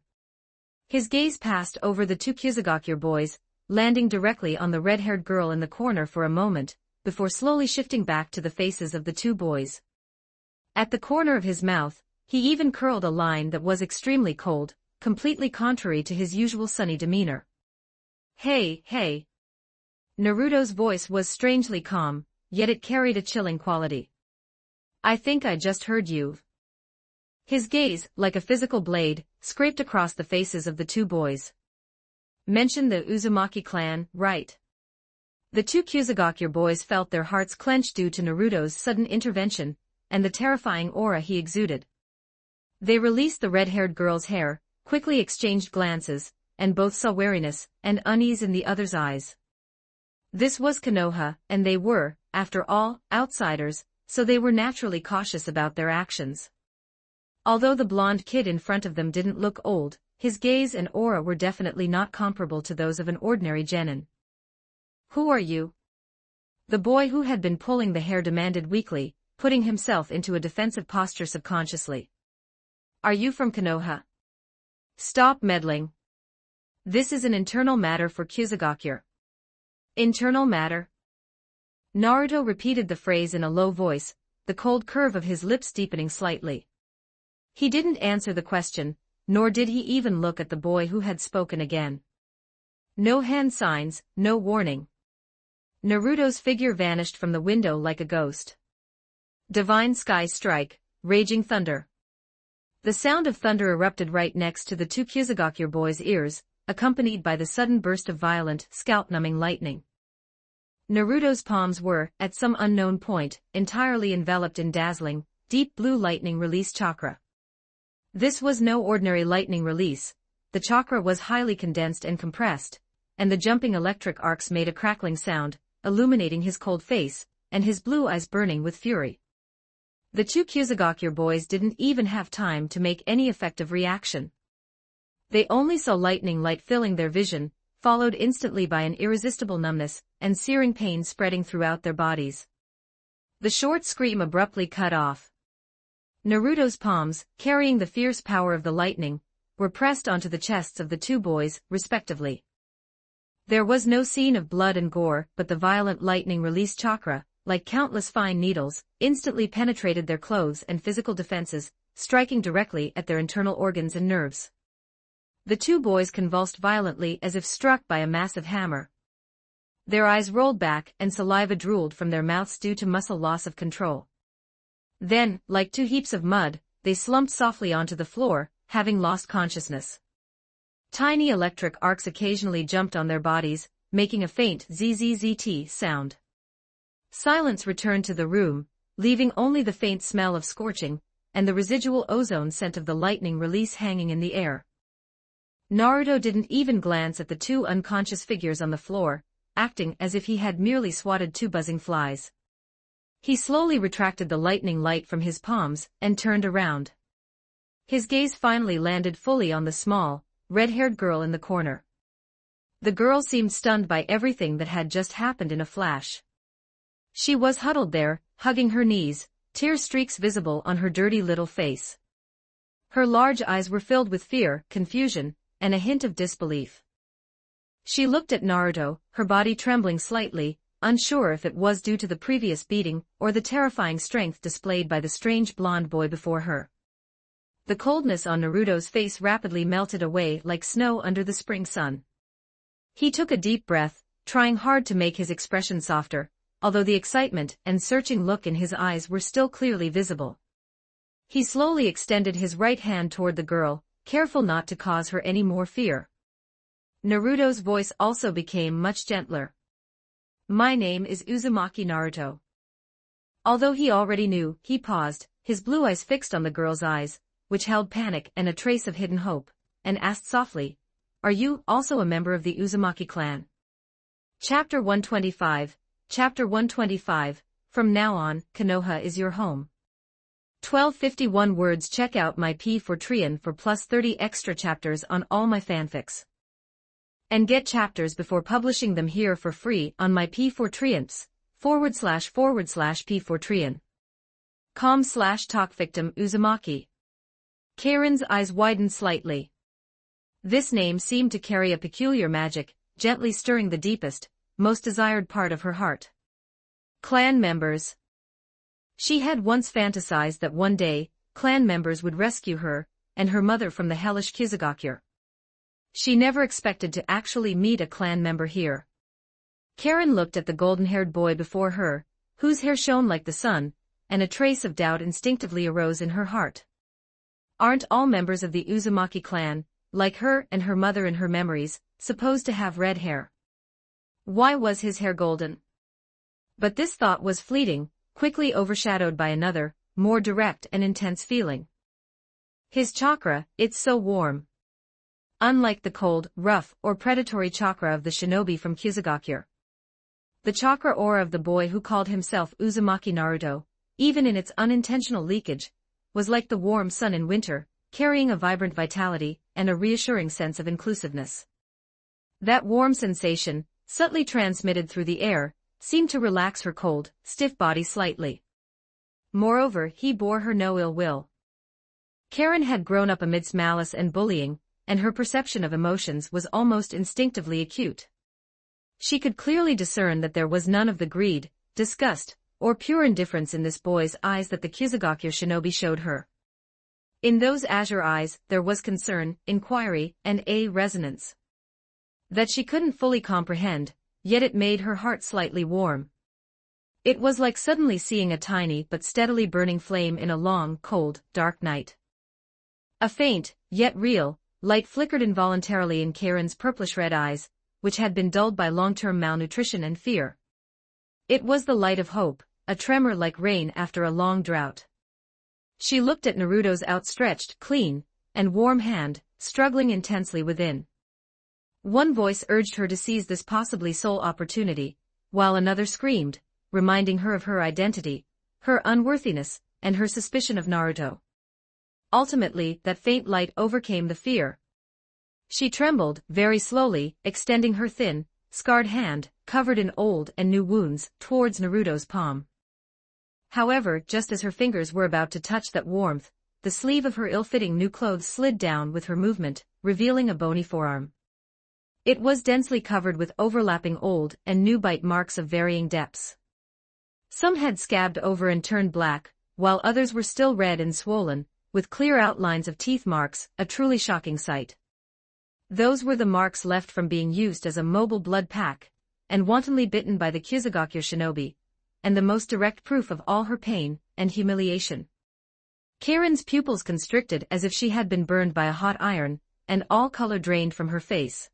His gaze passed over the two Kusagakure boys, landing directly on the red-haired girl in the corner for a moment, before slowly shifting back to the faces of the two boys. At the corner of his mouth, he even curled a line that was extremely cold, completely contrary to his usual sunny demeanor. "Hey, hey." Naruto's voice was strangely calm, yet it carried a chilling quality. "I think I just heard you." His gaze, like a physical blade, scraped across the faces of the two boys. "Mention the Uzumaki clan, right?" The two Kusagakure boys felt their hearts clench due to Naruto's sudden intervention, and the terrifying aura he exuded. They released the red-haired girl's hair, quickly exchanged glances, and both saw wariness and unease in the other's eyes. This was Konoha, and they were, after all, outsiders, so they were naturally cautious about their actions. Although the blonde kid in front of them didn't look old, his gaze and aura were definitely not comparable to those of an ordinary genin. "Who are you?" The boy who had been pulling the hair demanded weakly, putting himself into a defensive posture subconsciously. "Are you from Konoha?" "Stop meddling. This is an internal matter for Kusagakure." "Internal matter?" Naruto repeated the phrase in a low voice, the cold curve of his lips deepening slightly. He didn't answer the question, nor did he even look at the boy who had spoken again. No hand signs, no warning. Naruto's figure vanished from the window like a ghost. Divine sky strike, raging thunder. The sound of thunder erupted right next to the two Kusagakure boys' ears, accompanied by the sudden burst of violent, scalp-numbing lightning. Naruto's palms were, at some unknown point, entirely enveloped in dazzling, deep blue lightning release chakra. This was no ordinary lightning release, the chakra was highly condensed and compressed, and the jumping electric arcs made a crackling sound, illuminating his cold face, and his blue eyes burning with fury. The two Kusagakure boys didn't even have time to make any effective reaction. They only saw lightning light filling their vision, followed instantly by an irresistible numbness and searing pain spreading throughout their bodies. The short scream abruptly cut off. Naruto's palms, carrying the fierce power of the lightning, were pressed onto the chests of the two boys, respectively. There was no scene of blood and gore, but the violent lightning-released chakra, like countless fine needles, instantly penetrated their clothes and physical defenses, striking directly at their internal organs and nerves. The two boys convulsed violently as if struck by a massive hammer. Their eyes rolled back and saliva drooled from their mouths due to muscle loss of control. Then, like two heaps of mud, they slumped softly onto the floor, having lost consciousness. Tiny electric arcs occasionally jumped on their bodies, making a faint zzzt sound. Silence returned to the room, leaving only the faint smell of scorching, and the residual ozone scent of the lightning release hanging in the air. Naruto didn't even glance at the two unconscious figures on the floor, acting as if he had merely swatted two buzzing flies. He slowly retracted the lightning light from his palms and turned around. His gaze finally landed fully on the small, red-haired girl in the corner. The girl seemed stunned by everything that had just happened in a flash. She was huddled there, hugging her knees, tear streaks visible on her dirty little face. Her large eyes were filled with fear, confusion, and a hint of disbelief. She looked at Naruto, her body trembling slightly, unsure if it was due to the previous beating or the terrifying strength displayed by the strange blonde boy before her. The coldness on Naruto's face rapidly melted away like snow under the spring sun. He took a deep breath, trying hard to make his expression softer, although the excitement and searching look in his eyes were still clearly visible. He slowly extended his right hand toward the girl, careful not to cause her any more fear. Naruto's voice also became much gentler. "My name is Uzumaki Naruto." Although he already knew, he paused, his blue eyes fixed on the girl's eyes, which held panic and a trace of hidden hope, and asked softly, "Are you also a member of the Uzumaki clan?" Chapter 125, Chapter 125, From now on, Konoha is your home. 1251 words. Check out my P4 for plus 30 extra chapters on all my fanfics. And get chapters before publishing them here for free on my P4 //P4 com/talk victim Uzumaki. Karen's eyes widened slightly. This name seemed to carry a peculiar magic, gently stirring the deepest, most desired part of her heart. Clan members. She had once fantasized that one day, clan members would rescue her and her mother from the hellish Kusagakure. She never expected to actually meet a clan member here. Karen looked at the golden-haired boy before her, whose hair shone like the sun, and a trace of doubt instinctively arose in her heart. Aren't all members of the Uzumaki clan, like her and her mother in her memories, supposed to have red hair? Why was his hair golden? But this thought was fleeting, quickly overshadowed by another, more direct and intense feeling. His chakra, it's so warm. Unlike the cold, rough, or predatory chakra of the shinobi from Kusagakure. The chakra aura of the boy who called himself Uzumaki Naruto, even in its unintentional leakage, was like the warm sun in winter, carrying a vibrant vitality and a reassuring sense of inclusiveness. That warm sensation, subtly transmitted through the air, seemed to relax her cold, stiff body slightly. Moreover, he bore her no ill will. Karen had grown up amidst malice and bullying, and her perception of emotions was almost instinctively acute. She could clearly discern that there was none of the greed, disgust, or pure indifference in this boy's eyes that the Kusagakure shinobi showed her. In those azure eyes, there was concern, inquiry, and a resonance that she couldn't fully comprehend, yet it made her heart slightly warm. It was like suddenly seeing a tiny but steadily burning flame in a long, cold, dark night. A faint, yet real, light flickered involuntarily in Karen's purplish-red eyes, which had been dulled by long-term malnutrition and fear. It was the light of hope, a tremor like rain after a long drought. She looked at Naruto's outstretched, clean, and warm hand, struggling intensely within. One voice urged her to seize this possibly sole opportunity, while another screamed, reminding her of her identity, her unworthiness, and her suspicion of Naruto. Ultimately, that faint light overcame the fear. She trembled, very slowly, extending her thin, scarred hand, covered in old and new wounds, towards Naruto's palm. However, just as her fingers were about to touch that warmth, the sleeve of her ill-fitting new clothes slid down with her movement, revealing a bony forearm. It was densely covered with overlapping old and new bite marks of varying depths. Some had scabbed over and turned black, while others were still red and swollen, with clear outlines of teeth marks, a truly shocking sight. Those were the marks left from being used as a mobile blood pack, and wantonly bitten by the Kyuzugakure shinobi, and the most direct proof of all her pain and humiliation. Karen's pupils constricted as if she had been burned by a hot iron, and all color drained from her face.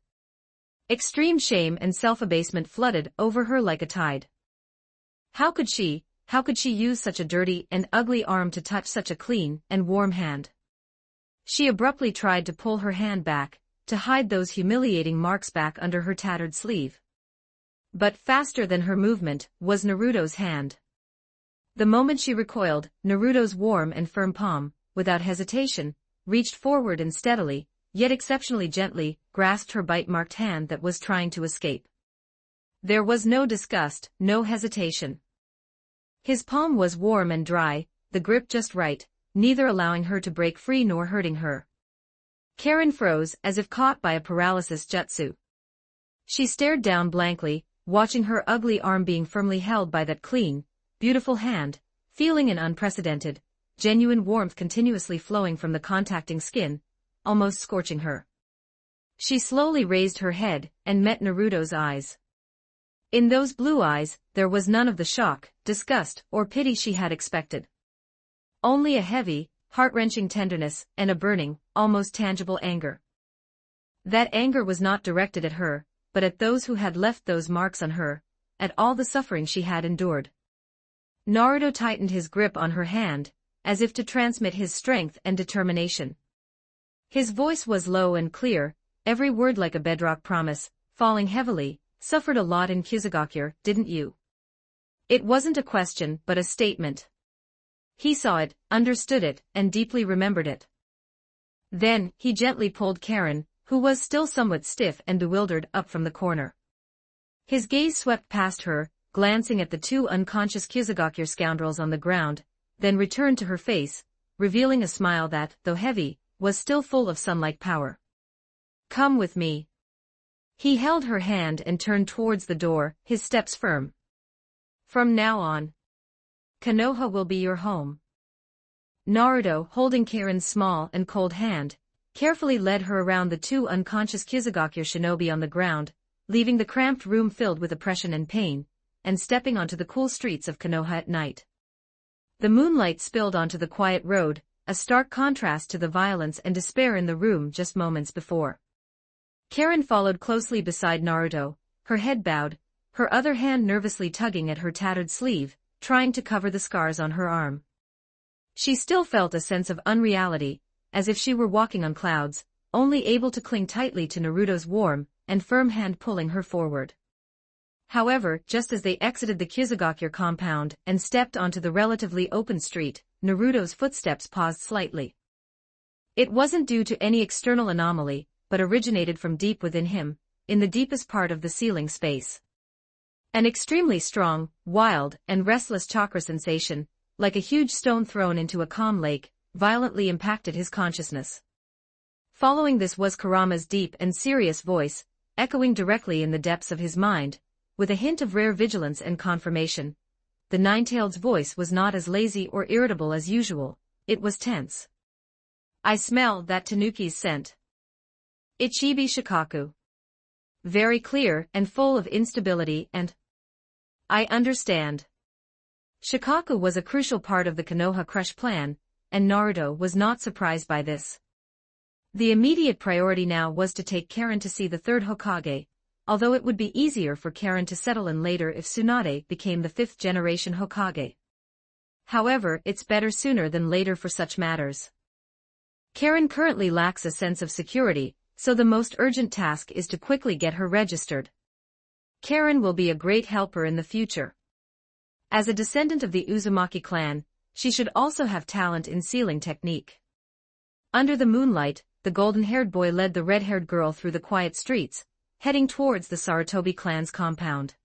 Extreme shame and self-abasement flooded over her like a tide. How could she use such a dirty and ugly arm to touch such a clean and warm hand? She abruptly tried to pull her hand back, to hide those humiliating marks back under her tattered sleeve. But faster than her movement was Naruto's hand. The moment she recoiled, Naruto's warm and firm palm, without hesitation, reached forward and steadily, yet exceptionally gently, grasped her bite-marked hand that was trying to escape. There was no disgust, no hesitation. His palm was warm and dry, the grip just right, neither allowing her to break free nor hurting her. Karen froze as if caught by a paralysis jutsu. She stared down blankly, watching her ugly arm being firmly held by that clean, beautiful hand, feeling an unprecedented, genuine warmth continuously flowing from the contacting skin, almost scorching her. She slowly raised her head and met Naruto's eyes. In those blue eyes, there was none of the shock, disgust, or pity she had expected. Only a heavy, heart-wrenching tenderness and a burning, almost tangible anger. That anger was not directed at her, but at those who had left those marks on her, at all the suffering she had endured. Naruto tightened his grip on her hand, as if to transmit his strength and determination. His voice was low and clear, every word like a bedrock promise, falling heavily. Suffered a lot in Kyuzugakure, didn't you? It wasn't a question but a statement. He saw it, understood it, and deeply remembered it. Then, he gently pulled Karen, who was still somewhat stiff and bewildered, up from the corner. His gaze swept past her, glancing at the two unconscious Kyuzugakure scoundrels on the ground, then returned to her face, revealing a smile that, though heavy, was still full of sun-like power. Come with me. He held her hand and turned towards the door, his steps firm. From now on, Konoha will be your home. Naruto, holding Karen's small and cold hand, carefully led her around the two unconscious Kyuzugakure shinobi on the ground, leaving the cramped room filled with oppression and pain, and stepping onto the cool streets of Konoha at night. The moonlight spilled onto the quiet road, a stark contrast to the violence and despair in the room just moments before. Karen followed closely beside Naruto, her head bowed, her other hand nervously tugging at her tattered sleeve, trying to cover the scars on her arm. She still felt a sense of unreality, as if she were walking on clouds, only able to cling tightly to Naruto's warm and firm hand pulling her forward. However, just as they exited the Kyuzugakure compound and stepped onto the relatively open street, Naruto's footsteps paused slightly. It wasn't due to any external anomaly, but originated from deep within him, in the deepest part of the ceiling space. An extremely strong, wild, and restless chakra sensation, like a huge stone thrown into a calm lake, violently impacted his consciousness. Following this was Kurama's deep and serious voice, echoing directly in the depths of his mind, with a hint of rare vigilance and confirmation. The nine-tailed's voice was not as lazy or irritable as usual, it was tense. I smell that Tanuki's scent. Ichibi Shikaku. Very clear and full of instability and... I understand. Shikaku was a crucial part of the Konoha Crush plan, and Naruto was not surprised by this. The immediate priority now was to take Karen to see the third Hokage, although it would be easier for Karen to settle in later if Tsunade became the fifth-generation Hokage. However, it's better sooner than later for such matters. Karen currently lacks a sense of security, so the most urgent task is to quickly get her registered. Karen will be a great helper in the future. As a descendant of the Uzumaki clan, she should also have talent in sealing technique. Under the moonlight, the golden-haired boy led the red-haired girl through the quiet streets, heading towards the Sarutobi clan's compound.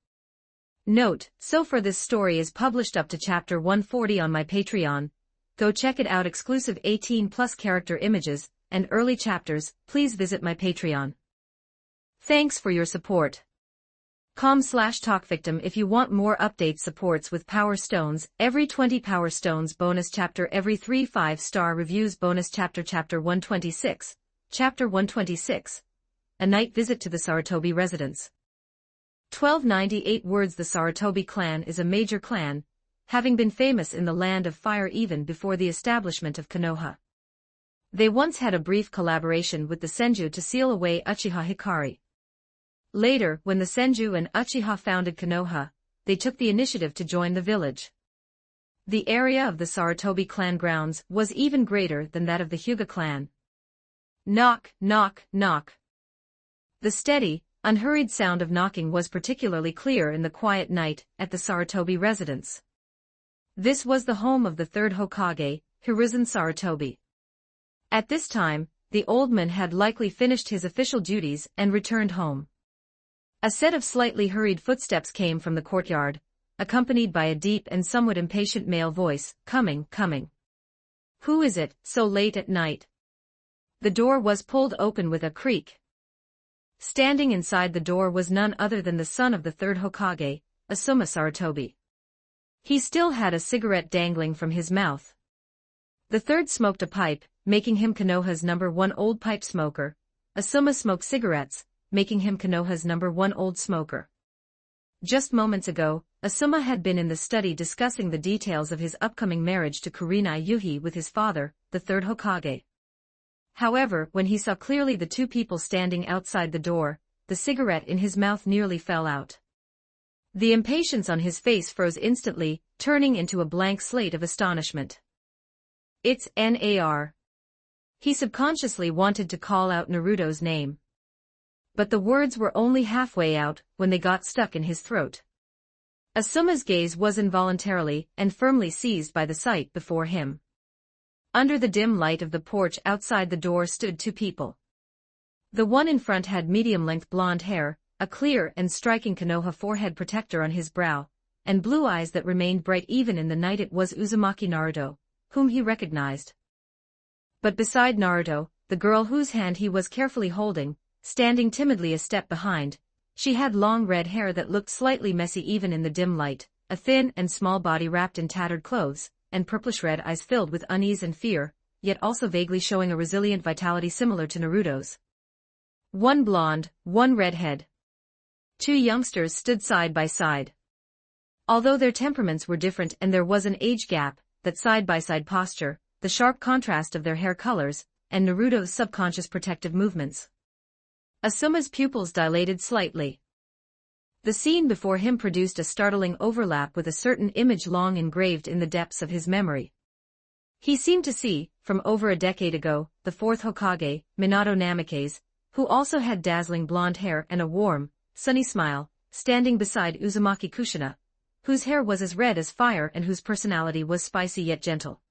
Note, so far this story is published up to chapter 140 on my Patreon. Go check it out. Exclusive 18+ character images and early chapters. Please visit my Patreon. Thanks for your support. com/talkvictim if you want more updates. Supports with Power Stones, every 20 Power Stones bonus chapter, every 3 5-star reviews bonus chapter. Chapter 126, Chapter 126, A Night Visit to the Sarutobi Residence. 1298 words. The Sarutobi clan is a major clan, having been famous in the Land of Fire even before the establishment of Konoha. They once had a brief collaboration with the Senju to seal away Uchiha Hikari. Later, when the Senju and Uchiha founded Konoha, they took the initiative to join the village. The area of the Sarutobi clan grounds was even greater than that of the Hyuga clan. Knock, knock, knock. The steady, unhurried sound of knocking was particularly clear in the quiet night at the Sarutobi residence. This was the home of the third Hokage, Hiruzen Sarutobi. At this time, the old man had likely finished his official duties and returned home. A set of slightly hurried footsteps came from the courtyard, accompanied by a deep and somewhat impatient male voice, "Coming, coming. Who is it, so late at night?" The door was pulled open with a creak. Standing inside the door was none other than the son of the third Hokage, Asuma Sarutobi. He still had a cigarette dangling from his mouth. The third smoked a pipe, making him Konoha's #1 old pipe smoker. Asuma smoked cigarettes, making him Konoha's #1 old smoker. Just moments ago, Asuma had been in the study discussing the details of his upcoming marriage to Kurenai Yuhi with his father, the third Hokage. However, when he saw clearly the two people standing outside the door, the cigarette in his mouth nearly fell out. The impatience on his face froze instantly, turning into a blank slate of astonishment. "It's Nar." He subconsciously wanted to call out Naruto's name. But the words were only halfway out when they got stuck in his throat. Asuma's gaze was involuntarily and firmly seized by the sight before him. Under the dim light of the porch outside the door stood two people. The one in front had medium-length blonde hair, a clear and striking Konoha forehead protector on his brow, and blue eyes that remained bright even in the night. It was Uzumaki Naruto, whom he recognized. But beside Naruto, the girl whose hand he was carefully holding, standing timidly a step behind, she had long red hair that looked slightly messy even in the dim light, a thin and small body wrapped in tattered clothes, and purplish-red eyes filled with unease and fear, yet also vaguely showing a resilient vitality similar to Naruto's. One blonde, one redhead. Two youngsters stood side by side. Although their temperaments were different and there was an age gap, that side-by-side posture, the sharp contrast of their hair colors, and Naruto's subconscious protective movements. Asuma's pupils dilated slightly. The scene before him produced a startling overlap with a certain image long engraved in the depths of his memory. He seemed to see, from over a decade ago, the fourth Hokage, Minato Namikaze, who also had dazzling blonde hair and a warm, sunny smile, standing beside Uzumaki Kushina, whose hair was as red as fire and whose personality was spicy yet gentle.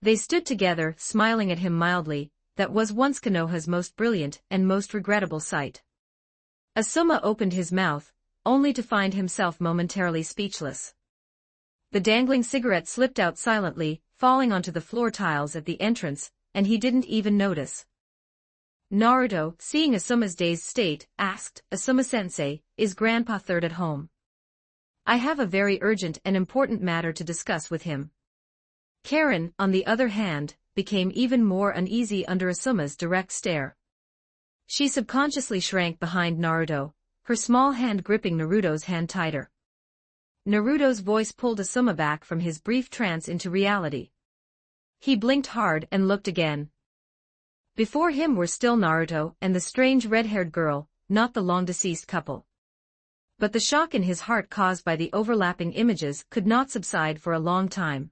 They stood together, smiling at him mildly. That was once Konoha's most brilliant and most regrettable sight. Asuma opened his mouth, only to find himself momentarily speechless. The dangling cigarette slipped out silently, falling onto the floor tiles at the entrance, and he didn't even notice. Naruto, seeing Asuma's dazed state, asked, "Asuma-sensei, is Grandpa Third at home? I have a very urgent and important matter to discuss with him." Karen, on the other hand, became even more uneasy under Asuma's direct stare. She subconsciously shrank behind Naruto, her small hand gripping Naruto's hand tighter. Naruto's voice pulled Asuma back from his brief trance into reality. He blinked hard and looked again. Before him were still Naruto and the strange red-haired girl, not the long-deceased couple. But the shock in his heart caused by the overlapping images could not subside for a long time.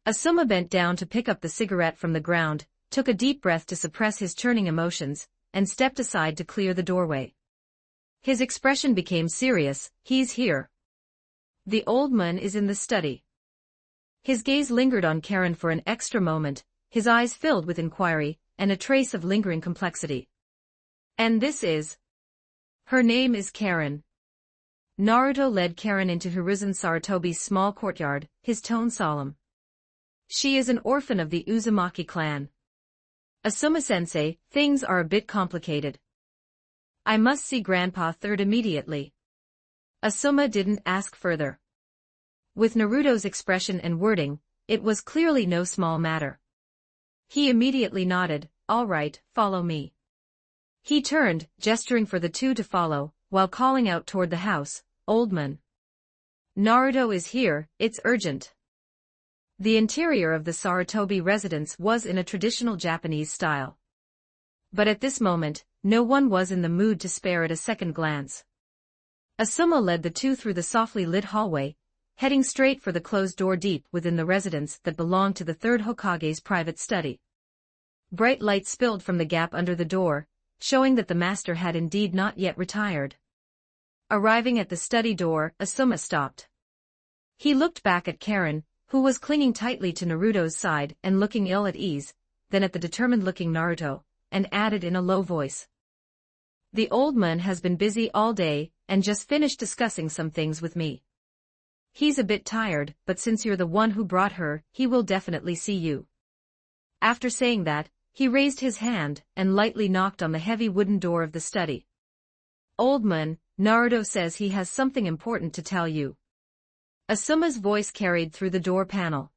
Asuma bent down to pick up the cigarette from the ground, took a deep breath to suppress his churning emotions, and stepped aside to clear the doorway. His expression became serious. "He's here. The old man is in the study." His gaze lingered on Karen for an extra moment, his eyes filled with inquiry, and a trace of lingering complexity. And this is... Her name is Karen. Naruto led Karen into Hiruzen Sarutobi's small courtyard, his tone solemn. She is an orphan of the Uzumaki clan. Asuma-sensei, things are a bit complicated. I must see Grandpa third immediately. Asuma didn't ask further. With Naruto's expression and wording, it was clearly no small matter. He immediately nodded, "All right, follow me." He turned, gesturing for the two to follow, while calling out toward the house, "Old man. Naruto is here, it's urgent." The interior of the Sarutobi residence was in a traditional Japanese style. But at this moment, no one was in the mood to spare it a second glance. Asuma led the two through the softly lit hallway, heading straight for the closed door deep within the residence that belonged to the third Hokage's private study. Bright light spilled from the gap under the door, showing that the master had indeed not yet retired. Arriving at the study door, Asuma stopped. He looked back at Karen, who was clinging tightly to Naruto's side and looking ill at ease, then at the determined-looking Naruto, and added in a low voice. "The old man has been busy all day, and just finished discussing some things with me. He's a bit tired, but since you're the one who brought her, he will definitely see you." After saying that, he raised his hand and lightly knocked on the heavy wooden door of the study. "Old man, Naruto says he has something important to tell you." Asuma's voice carried through the door panel.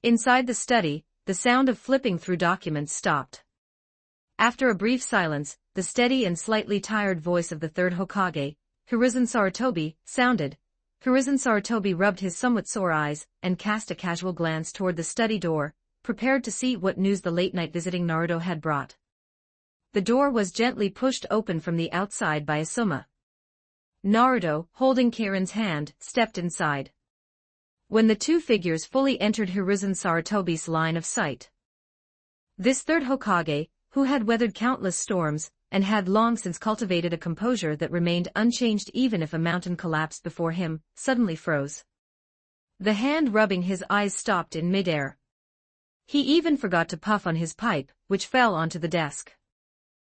Inside the study, the sound of flipping through documents stopped. After a brief silence, the steady and slightly tired voice of the third Hokage, Hiruzen Sarutobi, sounded. Hiruzen Sarutobi rubbed his somewhat sore eyes and cast a casual glance toward the study door, prepared to see what news the late-night visiting Naruto had brought. The door was gently pushed open from the outside by Asuma. Naruto, holding Karen's hand, stepped inside. When the two figures fully entered Hiruzen Sarutobi's line of sight, this third Hokage, who had weathered countless storms, and had long since cultivated a composure that remained unchanged even if a mountain collapsed before him, suddenly froze. The hand rubbing his eyes stopped in midair. He even forgot to puff on his pipe, which fell onto the desk.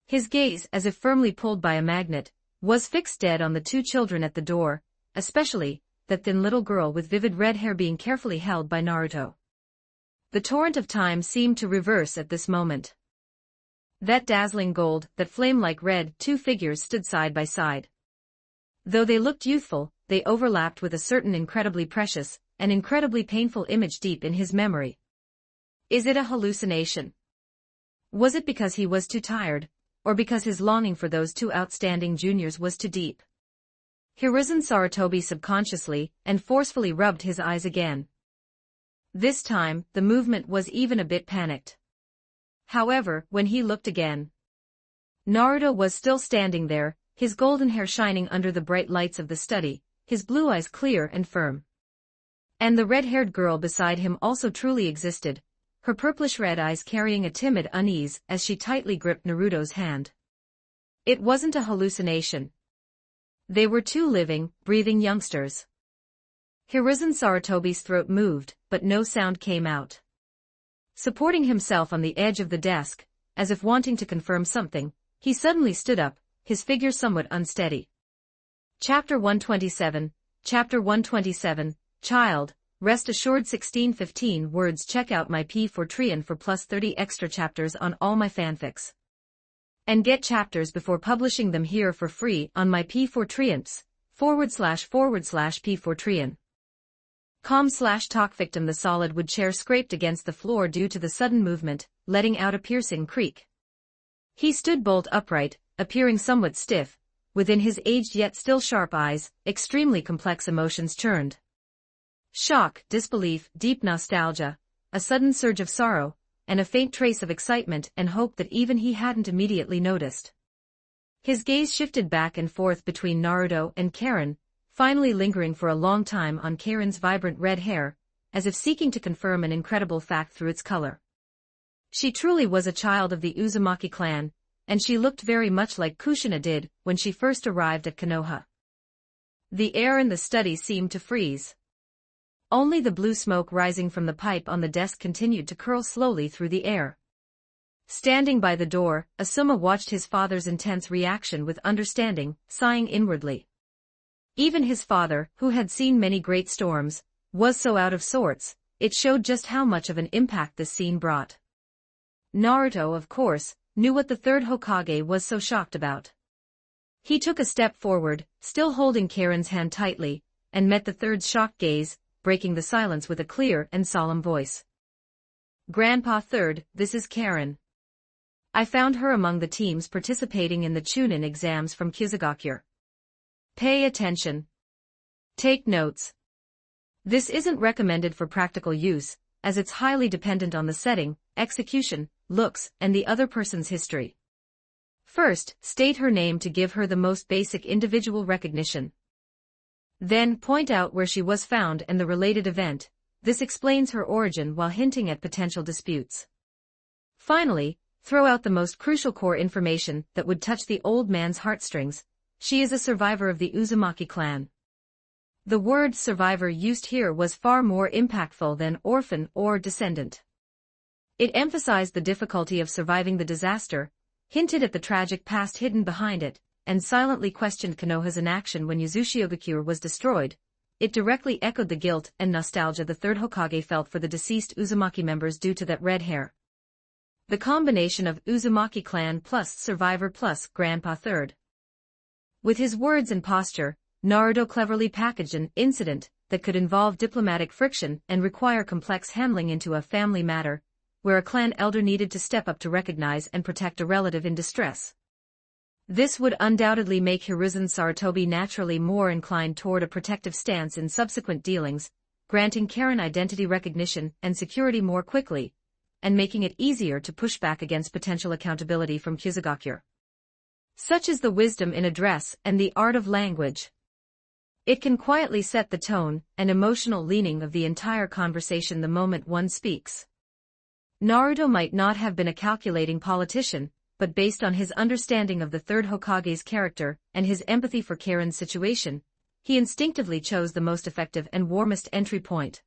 His gaze, as if firmly pulled by a magnet, was fixed dead on the two children at the door, especially that thin little girl with vivid red hair being carefully held by Naruto. The torrent of time seemed to reverse at this moment. That dazzling gold, that flame-like red, two figures stood side by side. Though they looked youthful, they overlapped with a certain incredibly precious, and incredibly painful image deep in his memory. Is it a hallucination? Was it because he was too tired, or because his longing for those two outstanding juniors was too deep? Hiruzen Sarutobi subconsciously and forcefully rubbed his eyes again. This time, the movement was even a bit panicked. However, when he looked again, Naruto was still standing there, his golden hair shining under the bright lights of the study, his blue eyes clear and firm. And the red-haired girl beside him also truly existed, her purplish-red eyes carrying a timid unease as she tightly gripped Naruto's hand. It wasn't a hallucination. They were two living, breathing youngsters. Hiruzen Sarutobi's throat moved, but no sound came out. Supporting himself on the edge of the desk, as if wanting to confirm something, he suddenly stood up, his figure somewhat unsteady. Chapter 127, Chapter 127, Child, rest assured 1615 words. Check out my P4 for plus 30 extra chapters on all my fanfics. And get chapters before publishing them here for free on my P4 //P4 com/talk victim. The solid wood chair scraped against the floor due to the sudden movement, letting out a piercing creak. He stood bolt upright, appearing somewhat stiff, within his aged yet still sharp eyes, extremely complex emotions churned. Shock, disbelief, deep nostalgia, a sudden surge of sorrow, and a faint trace of excitement and hope that even he hadn't immediately noticed. His gaze shifted back and forth between Naruto and Karen, finally lingering for a long time on Karen's vibrant red hair, as if seeking to confirm an incredible fact through its color. She truly was a child of the Uzumaki clan, and she looked very much like Kushina did when she first arrived at Konoha. The air in the study seemed to freeze. Only the blue smoke rising from the pipe on the desk continued to curl slowly through the air. Standing by the door, Asuma watched his father's intense reaction with understanding, sighing inwardly. Even his father, who had seen many great storms, was so out of sorts. It showed just how much of an impact this scene brought. Naruto, of course, knew what the third Hokage was so shocked about. He took a step forward, still holding Karen's hand tightly, and met the third's shocked gaze, breaking the silence with a clear and solemn voice. "Grandpa Third, this is Karen. I found her among the teams participating in the Chunin exams from Kizugakure. Pay attention. Take notes. This isn't recommended for practical use, as it's highly dependent on the setting, execution, looks, and the other person's history. First, state her name to give her the most basic individual recognition. Then, point out where she was found and the related event. This explains her origin while hinting at potential disputes. Finally, throw out the most crucial core information that would touch the old man's heartstrings. She is a survivor of the Uzumaki clan." The word survivor used here was far more impactful than orphan or descendant. It emphasized the difficulty of surviving the disaster, hinted at the tragic past hidden behind it, and silently questioned Konoha's inaction when Uzumaki was destroyed. It directly echoed the guilt and nostalgia the third Hokage felt for the deceased Uzumaki members due to that red hair. The combination of Uzumaki clan plus survivor plus Grandpa Third. With his words and posture, Naruto cleverly packaged an incident that could involve diplomatic friction and require complex handling into a family matter, where a clan elder needed to step up to recognize and protect a relative in distress. This would undoubtedly make Hiruzen Sarutobi naturally more inclined toward a protective stance in subsequent dealings, granting Karen identity recognition and security more quickly, and making it easier to push back against potential accountability from Kizugakure. Such is the wisdom in address and the art of language. It can quietly set the tone and emotional leaning of the entire conversation the moment one speaks. Naruto might not have been a calculating politician, but based on his understanding of the third Hokage's character and his empathy for Karen's situation, he instinctively chose the most effective and warmest entry point.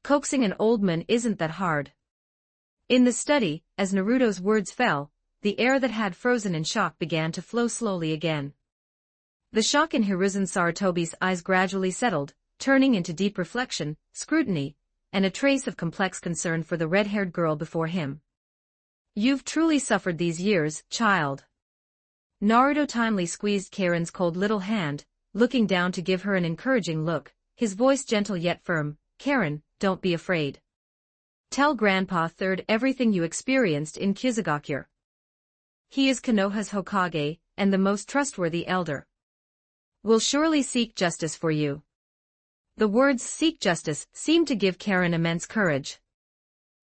Coaxing an old man isn't that hard. In the study, as Naruto's words fell, the air that had frozen in shock began to flow slowly again. The shock in Hiruzen Sarutobi's eyes gradually settled, turning into deep reflection, scrutiny, and a trace of complex concern for the red-haired girl before him. "You've truly suffered these years, child." Naruto timely squeezed Karen's cold little hand, looking down to give her an encouraging look, his voice gentle yet firm. "Karen, don't be afraid. Tell Grandpa Third everything you experienced in Kizugakure. He is Konoha's Hokage, and the most trustworthy elder. Will surely seek justice for you." The words "seek justice" seemed to give Karen immense courage.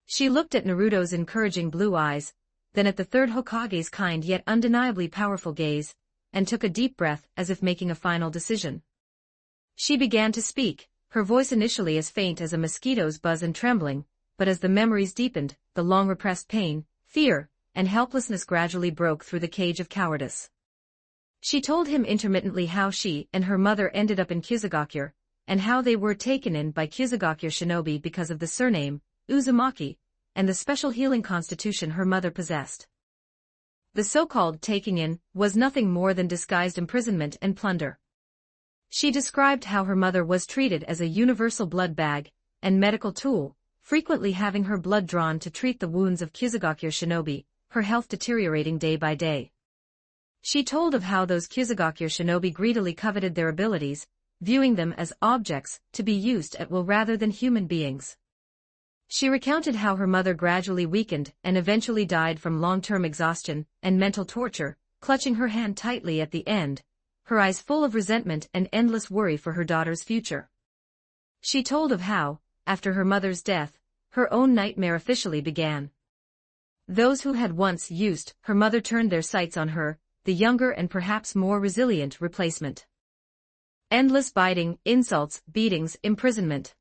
She looked at Naruto's encouraging blue eyes, then at the third Hokage's kind yet undeniably powerful gaze, and took a deep breath as if making a final decision. She began to speak, her voice initially as faint as a mosquito's buzz and trembling, but as the memories deepened, the long-repressed pain, fear, and helplessness gradually broke through the cage of cowardice. She told him intermittently how she and her mother ended up in Kizugakure, and how they were taken in by Kizugakure shinobi because of the surname, Uzumaki, and the special healing constitution her mother possessed. The so-called taking in was nothing more than disguised imprisonment and plunder. She described how her mother was treated as a universal blood bag and medical tool, frequently having her blood drawn to treat the wounds of Kizugakure shinobi, her health deteriorating day by day. She told of how those Kizugakure shinobi greedily coveted their abilities, viewing them as objects to be used at will rather than human beings. She recounted how her mother gradually weakened and eventually died from long-term exhaustion and mental torture, clutching her hand tightly at the end, her eyes full of resentment and endless worry for her daughter's future. She told of how, after her mother's death, her own nightmare officially began. Those who had once used her mother turned their sights on her, the younger and perhaps more resilient replacement. Endless biting, insults, beatings, imprisonment.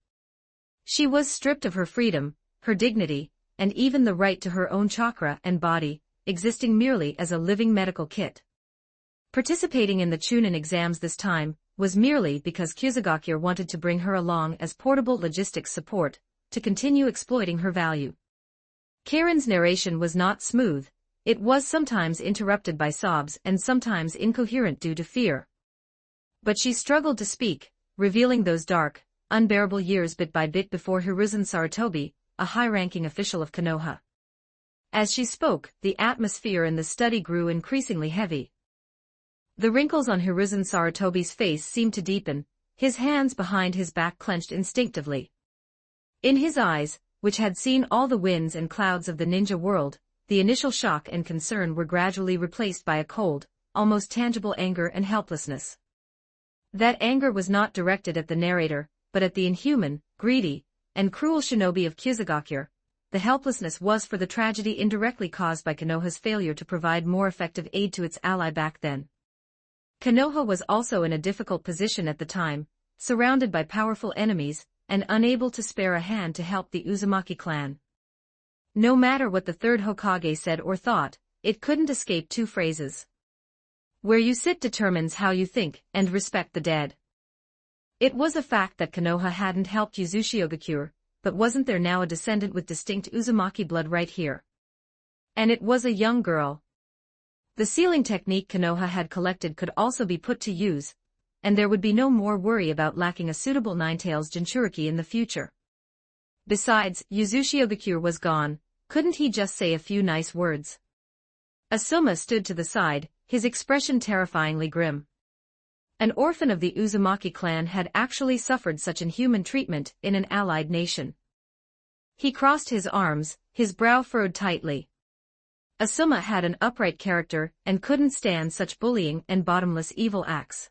She was stripped of her freedom, her dignity, and even the right to her own chakra and body, existing merely as a living medical kit. Participating in the Chunin exams this time was merely because Kusagakure wanted to bring her along as portable logistics support, to continue exploiting her value. Karen's narration was not smooth, it was sometimes interrupted by sobs and sometimes incoherent due to fear. But she struggled to speak, revealing those dark, unbearable years bit by bit before Hiruzen Sarutobi, a high-ranking official of Konoha. As she spoke, the atmosphere in the study grew increasingly heavy. The wrinkles on Hiruzen Sarutobi's face seemed to deepen, his hands behind his back clenched instinctively. In his eyes, which had seen all the winds and clouds of the ninja world, the initial shock and concern were gradually replaced by a cold, almost tangible anger and helplessness. That anger was not directed at the narrator, but at the inhuman, greedy, and cruel shinobi of Kusagakure. The helplessness was for the tragedy indirectly caused by Konoha's failure to provide more effective aid to its ally back then. Konoha was also in a difficult position at the time, surrounded by powerful enemies, and unable to spare a hand to help the Uzumaki clan. No matter what the third Hokage said or thought, it couldn't escape two phrases. Where you sit determines how you think, and respect the dead. It was a fact that Konoha hadn't helped Uzushiogakure, but wasn't there now a descendant with distinct Uzumaki blood right here? And it was a young girl. The sealing technique Konoha had collected could also be put to use, and there would be no more worry about lacking a suitable Ninetales Jinchuriki in the future. Besides, Uzushiogakure was gone, couldn't he just say a few nice words? Asuma stood to the side, his expression terrifyingly grim. An orphan of the Uzumaki clan had actually suffered such inhuman treatment in an allied nation. He crossed his arms, his brow furrowed tightly. Asuma had an upright character and couldn't stand such bullying and bottomless evil acts.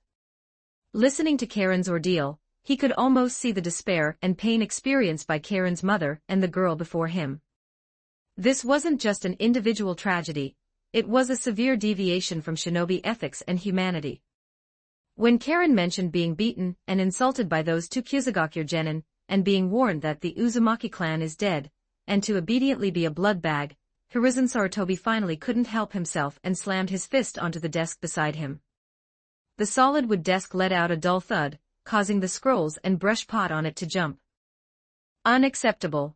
Listening to Karen's ordeal, he could almost see the despair and pain experienced by Karen's mother and the girl before him. This wasn't just an individual tragedy, it was a severe deviation from shinobi ethics and humanity. When Karen mentioned being beaten and insulted by those two Kusagakure genin, and being warned that the Uzumaki clan is dead, and to obediently be a blood bag, Hiruzen Sarutobi finally couldn't help himself and slammed his fist onto the desk beside him. The solid wood desk let out a dull thud, causing the scrolls and brush pot on it to jump. Unacceptable.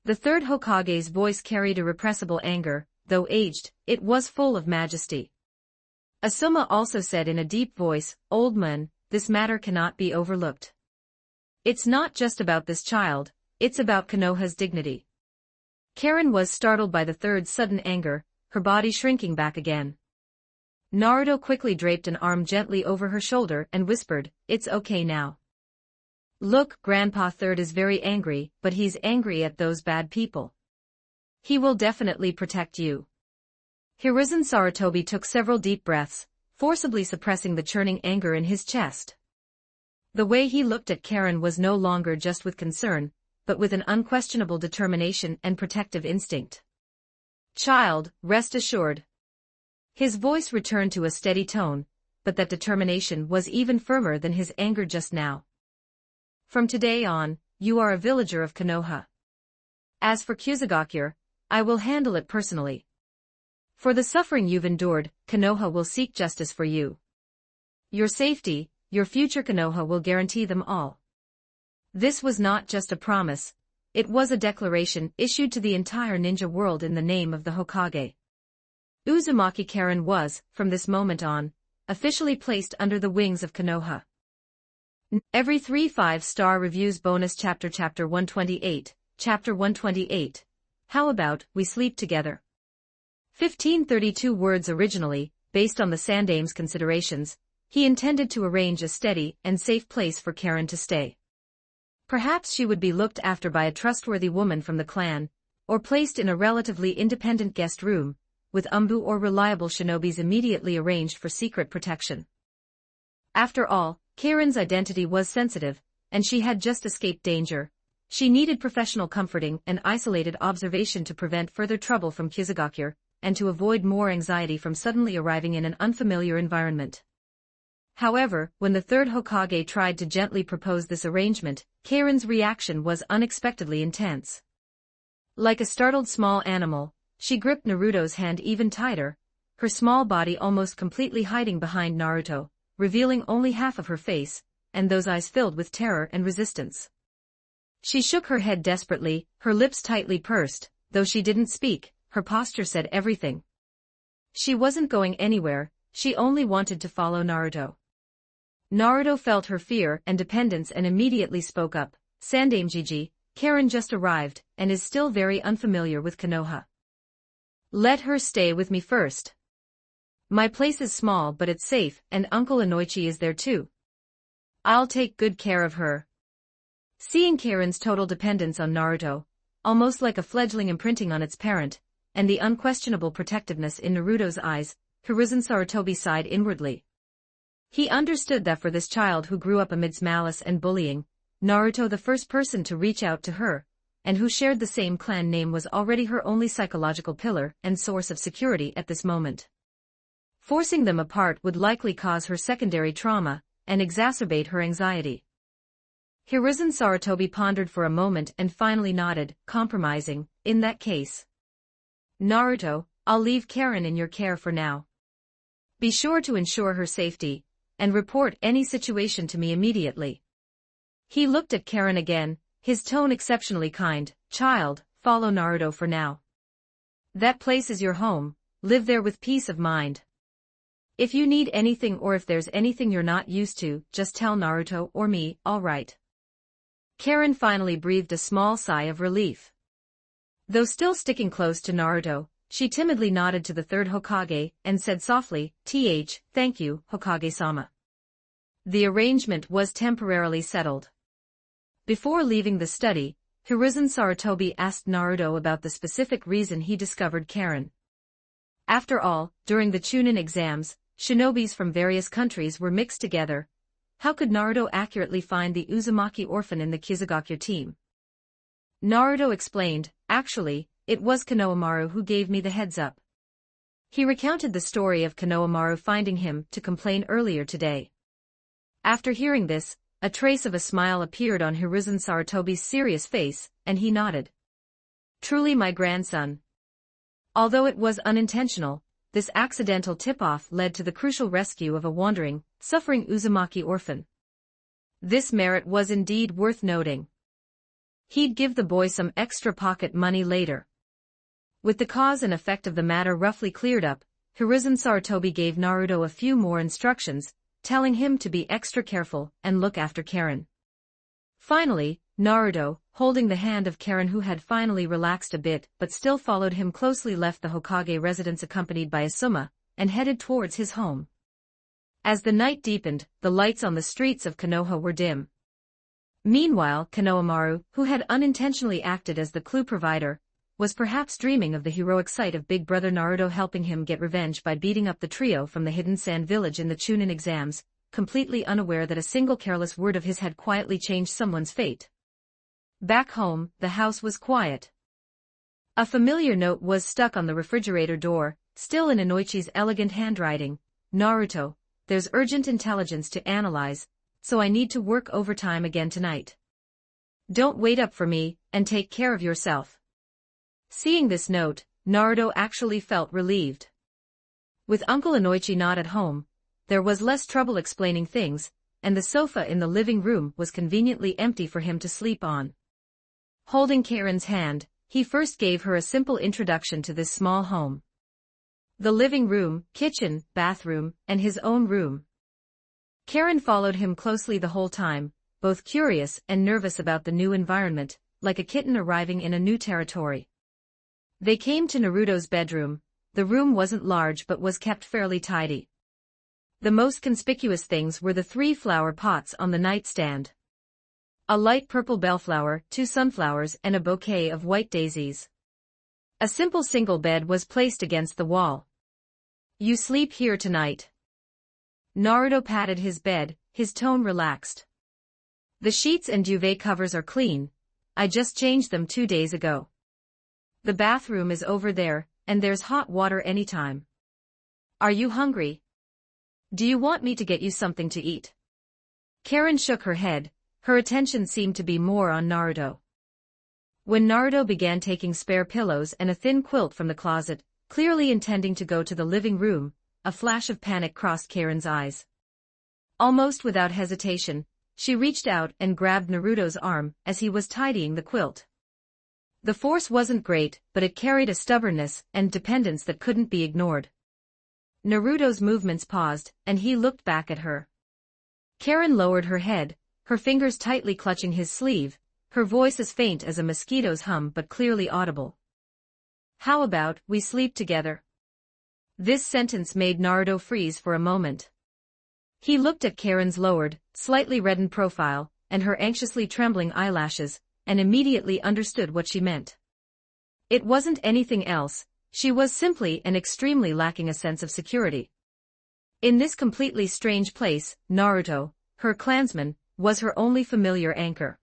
The third Hokage's voice carried irrepressible anger, though aged, it was full of majesty. Asuma also said in a deep voice, "Old man, this matter cannot be overlooked. It's not just about this child, it's about Konoha's dignity." Karen was startled by the third's sudden anger, her body shrinking back again. Naruto quickly draped an arm gently over her shoulder and whispered, "It's okay now. Look, Grandpa Third is very angry, but he's angry at those bad people. He will definitely protect you." Hiruzen Sarutobi took several deep breaths, forcibly suppressing the churning anger in his chest. The way he looked at Karen was no longer just with concern, but with an unquestionable determination and protective instinct. "Child, rest assured." His voice returned to a steady tone, but that determination was even firmer than his anger just now. "From today on, you are a villager of Konoha. As for Kusagakure, I will handle it personally. For the suffering you've endured, Konoha will seek justice for you. Your safety, your future Konoha will guarantee them all." This was not just a promise, it was a declaration issued to the entire ninja world in the name of the Hokage. Uzumaki Karen was, from this moment on, officially placed under the wings of Konoha. Every 3 5-star reviews bonus chapter 128, Chapter 128. How about, we sleep together? 1532 words originally, based on the Sandame's considerations, he intended to arrange a steady and safe place for Karen to stay. Perhaps she would be looked after by a trustworthy woman from the clan, or placed in a relatively independent guest room, with umbu or reliable shinobis immediately arranged for secret protection. After all, Karen's identity was sensitive, and she had just escaped danger. She needed professional comforting and isolated observation to prevent further trouble from Kusagakure, and to avoid more anxiety from suddenly arriving in an unfamiliar environment. However, when the third Hokage tried to gently propose this arrangement, Karen's reaction was unexpectedly intense. Like a startled small animal, she gripped Naruto's hand even tighter, her small body almost completely hiding behind Naruto, revealing only half of her face, and those eyes filled with terror and resistance. She shook her head desperately, her lips tightly pursed, though she didn't speak, her posture said everything. She wasn't going anywhere, she only wanted to follow Naruto. Naruto felt her fear and dependence and immediately spoke up. Sandame Gigi, Karen just arrived, and is still very unfamiliar with Konoha. Let her stay with me first. My place is small but it's safe, and Uncle Inoichi is there too. I'll take good care of her. Seeing Karen's total dependence on Naruto, almost like a fledgling imprinting on its parent, and the unquestionable protectiveness in Naruto's eyes, Hiruzen Sarutobi sighed inwardly. He understood that for this child who grew up amidst malice and bullying, Naruto, the first person to reach out to her, and who shared the same clan name, was already her only psychological pillar and source of security at this moment. Forcing them apart would likely cause her secondary trauma and exacerbate her anxiety. Hiruzen Sarutobi pondered for a moment and finally nodded, compromising. In that case, Naruto, I'll leave Karen in your care for now. Be sure to ensure her safety, and report any situation to me immediately. He looked at Karen again, his tone exceptionally kind. Child, follow Naruto for now. That place is your home, live there with peace of mind. If you need anything or if there's anything you're not used to, just tell Naruto or me, all right. Karen finally breathed a small sigh of relief. Though still sticking close to Naruto, she timidly nodded to the third Hokage and said softly, Thank you, Hokage-sama. The arrangement was temporarily settled. Before leaving the study, Hiruzen Sarutobi asked Naruto about the specific reason he discovered Karen. After all, during the Chunin exams, shinobis from various countries were mixed together. How could Naruto accurately find the Uzumaki orphan in the Kizugakure team? Naruto explained, actually, it was Konohamaru who gave me the heads up. He recounted the story of Konohamaru finding him to complain earlier today. After hearing this, a trace of a smile appeared on Hiruzen Sarutobi's serious face, and he nodded. Truly my grandson. Although it was unintentional, this accidental tip-off led to the crucial rescue of a wandering, suffering Uzumaki orphan. This merit was indeed worth noting. He'd give the boy some extra pocket money later. With the cause and effect of the matter roughly cleared up, Hiruzen Sarutobi gave Naruto a few more instructions, telling him to be extra careful and look after Karen. Finally, Naruto, holding the hand of Karen who had finally relaxed a bit but still followed him closely, left the Hokage residence accompanied by Asuma, and headed towards his home. As the night deepened, the lights on the streets of Konoha were dim. Meanwhile, Konohamaru, who had unintentionally acted as the clue provider, was perhaps dreaming of the heroic sight of big brother Naruto helping him get revenge by beating up the trio from the hidden sand village in the Chunin exams, completely unaware that a single careless word of his had quietly changed someone's fate. Back home, the house was quiet. A familiar note was stuck on the refrigerator door, still in Inoichi's elegant handwriting. Naruto, there's urgent intelligence to analyze, so I need to work overtime again tonight. Don't wait up for me, and take care of yourself. Seeing this note, Naruto actually felt relieved. With Uncle Inoichi not at home, there was less trouble explaining things, and the sofa in the living room was conveniently empty for him to sleep on. Holding Karen's hand, he first gave her a simple introduction to this small home. The living room, kitchen, bathroom, and his own room. Karen followed him closely the whole time, both curious and nervous about the new environment, like a kitten arriving in a new territory. They came to Naruto's bedroom. The room wasn't large but was kept fairly tidy. The most conspicuous things were the 3 flower pots on the nightstand. A light purple bellflower, 2 sunflowers, and a bouquet of white daisies. A simple single bed was placed against the wall. You sleep here tonight. Naruto patted his bed, his tone relaxed. The sheets and duvet covers are clean. I just changed them 2 days ago. The bathroom is over there, and there's hot water anytime. Are you hungry? Do you want me to get you something to eat? Karen shook her head, her attention seemed to be more on Naruto. When Naruto began taking spare pillows and a thin quilt from the closet, clearly intending to go to the living room, a flash of panic crossed Karen's eyes. Almost without hesitation, she reached out and grabbed Naruto's arm as he was tidying the quilt. The force wasn't great, but it carried a stubbornness and dependence that couldn't be ignored. Naruto's movements paused, and he looked back at her. Karen lowered her head, her fingers tightly clutching his sleeve, her voice as faint as a mosquito's hum but clearly audible. "How about we sleep together?" This sentence made Naruto freeze for a moment. He looked at Karen's lowered, slightly reddened profile, and her anxiously trembling eyelashes, and immediately understood what she meant. It wasn't anything else, she was simply and extremely lacking a sense of security. In this completely strange place, Naruto, her clansman, was her only familiar anchor.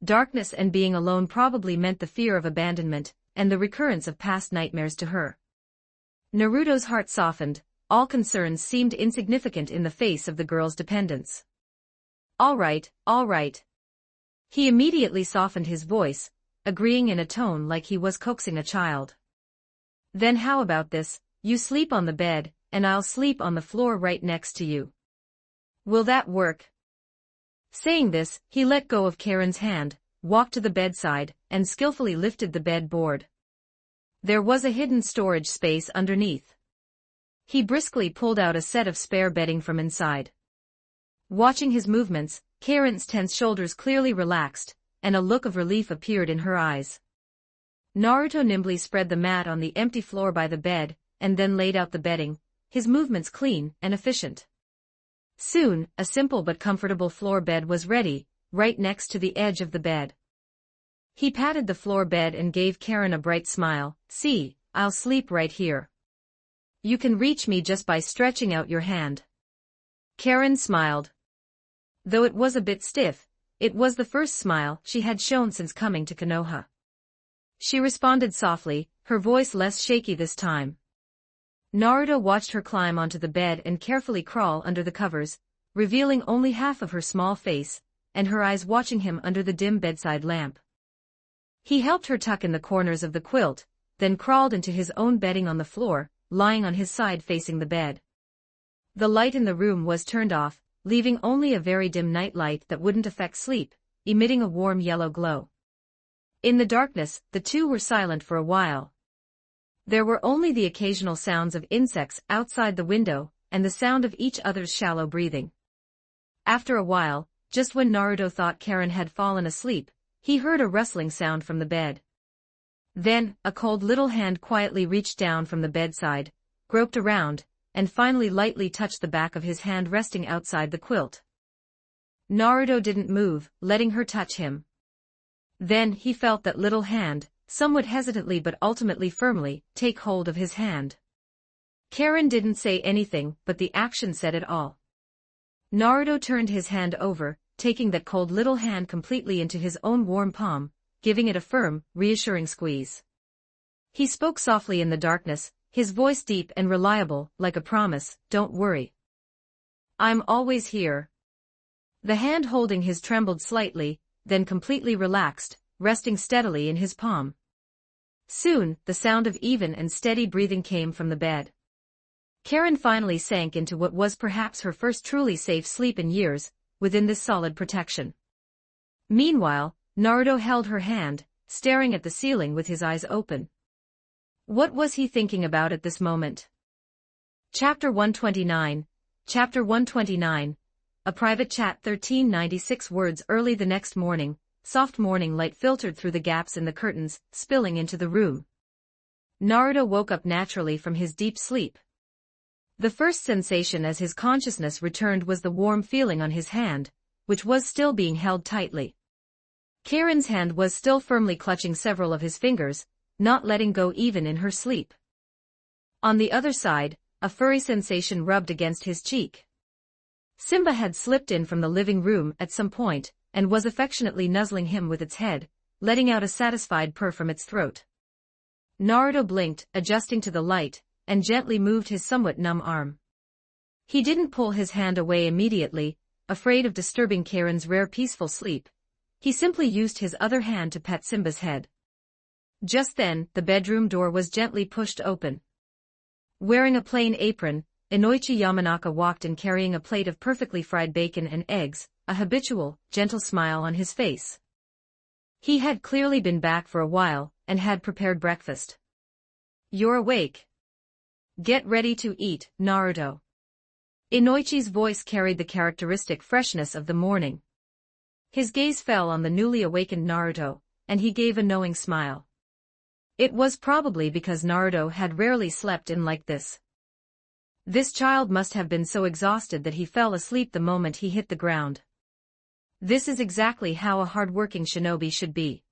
Darkness and being alone probably meant the fear of abandonment, and the recurrence of past nightmares to her. Naruto's heart softened, all concerns seemed insignificant in the face of the girl's dependence. All right. He immediately softened his voice, agreeing in a tone like he was coaxing a child. "Then how about this, you sleep on the bed, and I'll sleep on the floor right next to you. Will that work?" Saying this, he let go of Karen's hand, walked to the bedside, and skillfully lifted the bed board. There was a hidden storage space underneath. He briskly pulled out a set of spare bedding from inside. Watching his movements, Karen's tense shoulders clearly relaxed, and a look of relief appeared in her eyes. Naruto nimbly spread the mat on the empty floor by the bed, and then laid out the bedding, his movements clean and efficient. Soon, a simple but comfortable floor bed was ready, right next to the edge of the bed. He patted the floor bed and gave Karen a bright smile. "See, I'll sleep right here. You can reach me just by stretching out your hand." Karen smiled. Though it was a bit stiff, it was the first smile she had shown since coming to Konoha. She responded softly, her voice less shaky this time. Naruto watched her climb onto the bed and carefully crawl under the covers, revealing only half of her small face, and her eyes watching him under the dim bedside lamp. He helped her tuck in the corners of the quilt, then crawled into his own bedding on the floor, lying on his side facing the bed. The light in the room was turned off, leaving only a very dim night light that wouldn't affect sleep, emitting a warm yellow glow. In the darkness, the two were silent for a while. There were only the occasional sounds of insects outside the window, and the sound of each other's shallow breathing. After a while, just when Naruto thought Karen had fallen asleep, he heard a rustling sound from the bed. Then, a cold little hand quietly reached down from the bedside, groped around, and finally lightly touched the back of his hand resting outside the quilt. Naruto didn't move, letting her touch him. Then he felt that little hand, somewhat hesitantly but ultimately firmly, take hold of his hand. Karen didn't say anything, but the action said it all. Naruto turned his hand over, taking that cold little hand completely into his own warm palm, giving it a firm, reassuring squeeze. He spoke softly in the darkness, his voice deep and reliable, like a promise. "Don't worry. I'm always here." The hand holding his trembled slightly, then completely relaxed, resting steadily in his palm. Soon, the sound of even and steady breathing came from the bed. Karen finally sank into what was perhaps her first truly safe sleep in years, within this solid protection. Meanwhile, Naruto held her hand, staring at the ceiling with his eyes open. What was he thinking about at this moment? Chapter 129. Chapter 129. A private chat. 1396 words. Early the next morning, soft morning light filtered through the gaps in the curtains, spilling into the room. Naruto woke up naturally from his deep sleep. The first sensation as his consciousness returned was the warm feeling on his hand, which was still being held tightly. Karen's hand was still firmly clutching several of his fingers, not letting go even in her sleep. On the other side, a furry sensation rubbed against his cheek. Simba had slipped in from the living room at some point, and was affectionately nuzzling him with its head, letting out a satisfied purr from its throat. Naruto blinked, adjusting to the light, and gently moved his somewhat numb arm. He didn't pull his hand away immediately, afraid of disturbing Karen's rare peaceful sleep. He simply used his other hand to pet Simba's head. Just then, the bedroom door was gently pushed open. Wearing a plain apron, Inoichi Yamanaka walked in carrying a plate of perfectly fried bacon and eggs, a habitual, gentle smile on his face. He had clearly been back for a while, and had prepared breakfast. "You're awake. Get ready to eat, Naruto." Inoichi's voice carried the characteristic freshness of the morning. His gaze fell on the newly awakened Naruto, and he gave a knowing smile. It was probably because Naruto had rarely slept in like this. This child must have been so exhausted that he fell asleep the moment he hit the ground. This is exactly how a hard-working shinobi should be.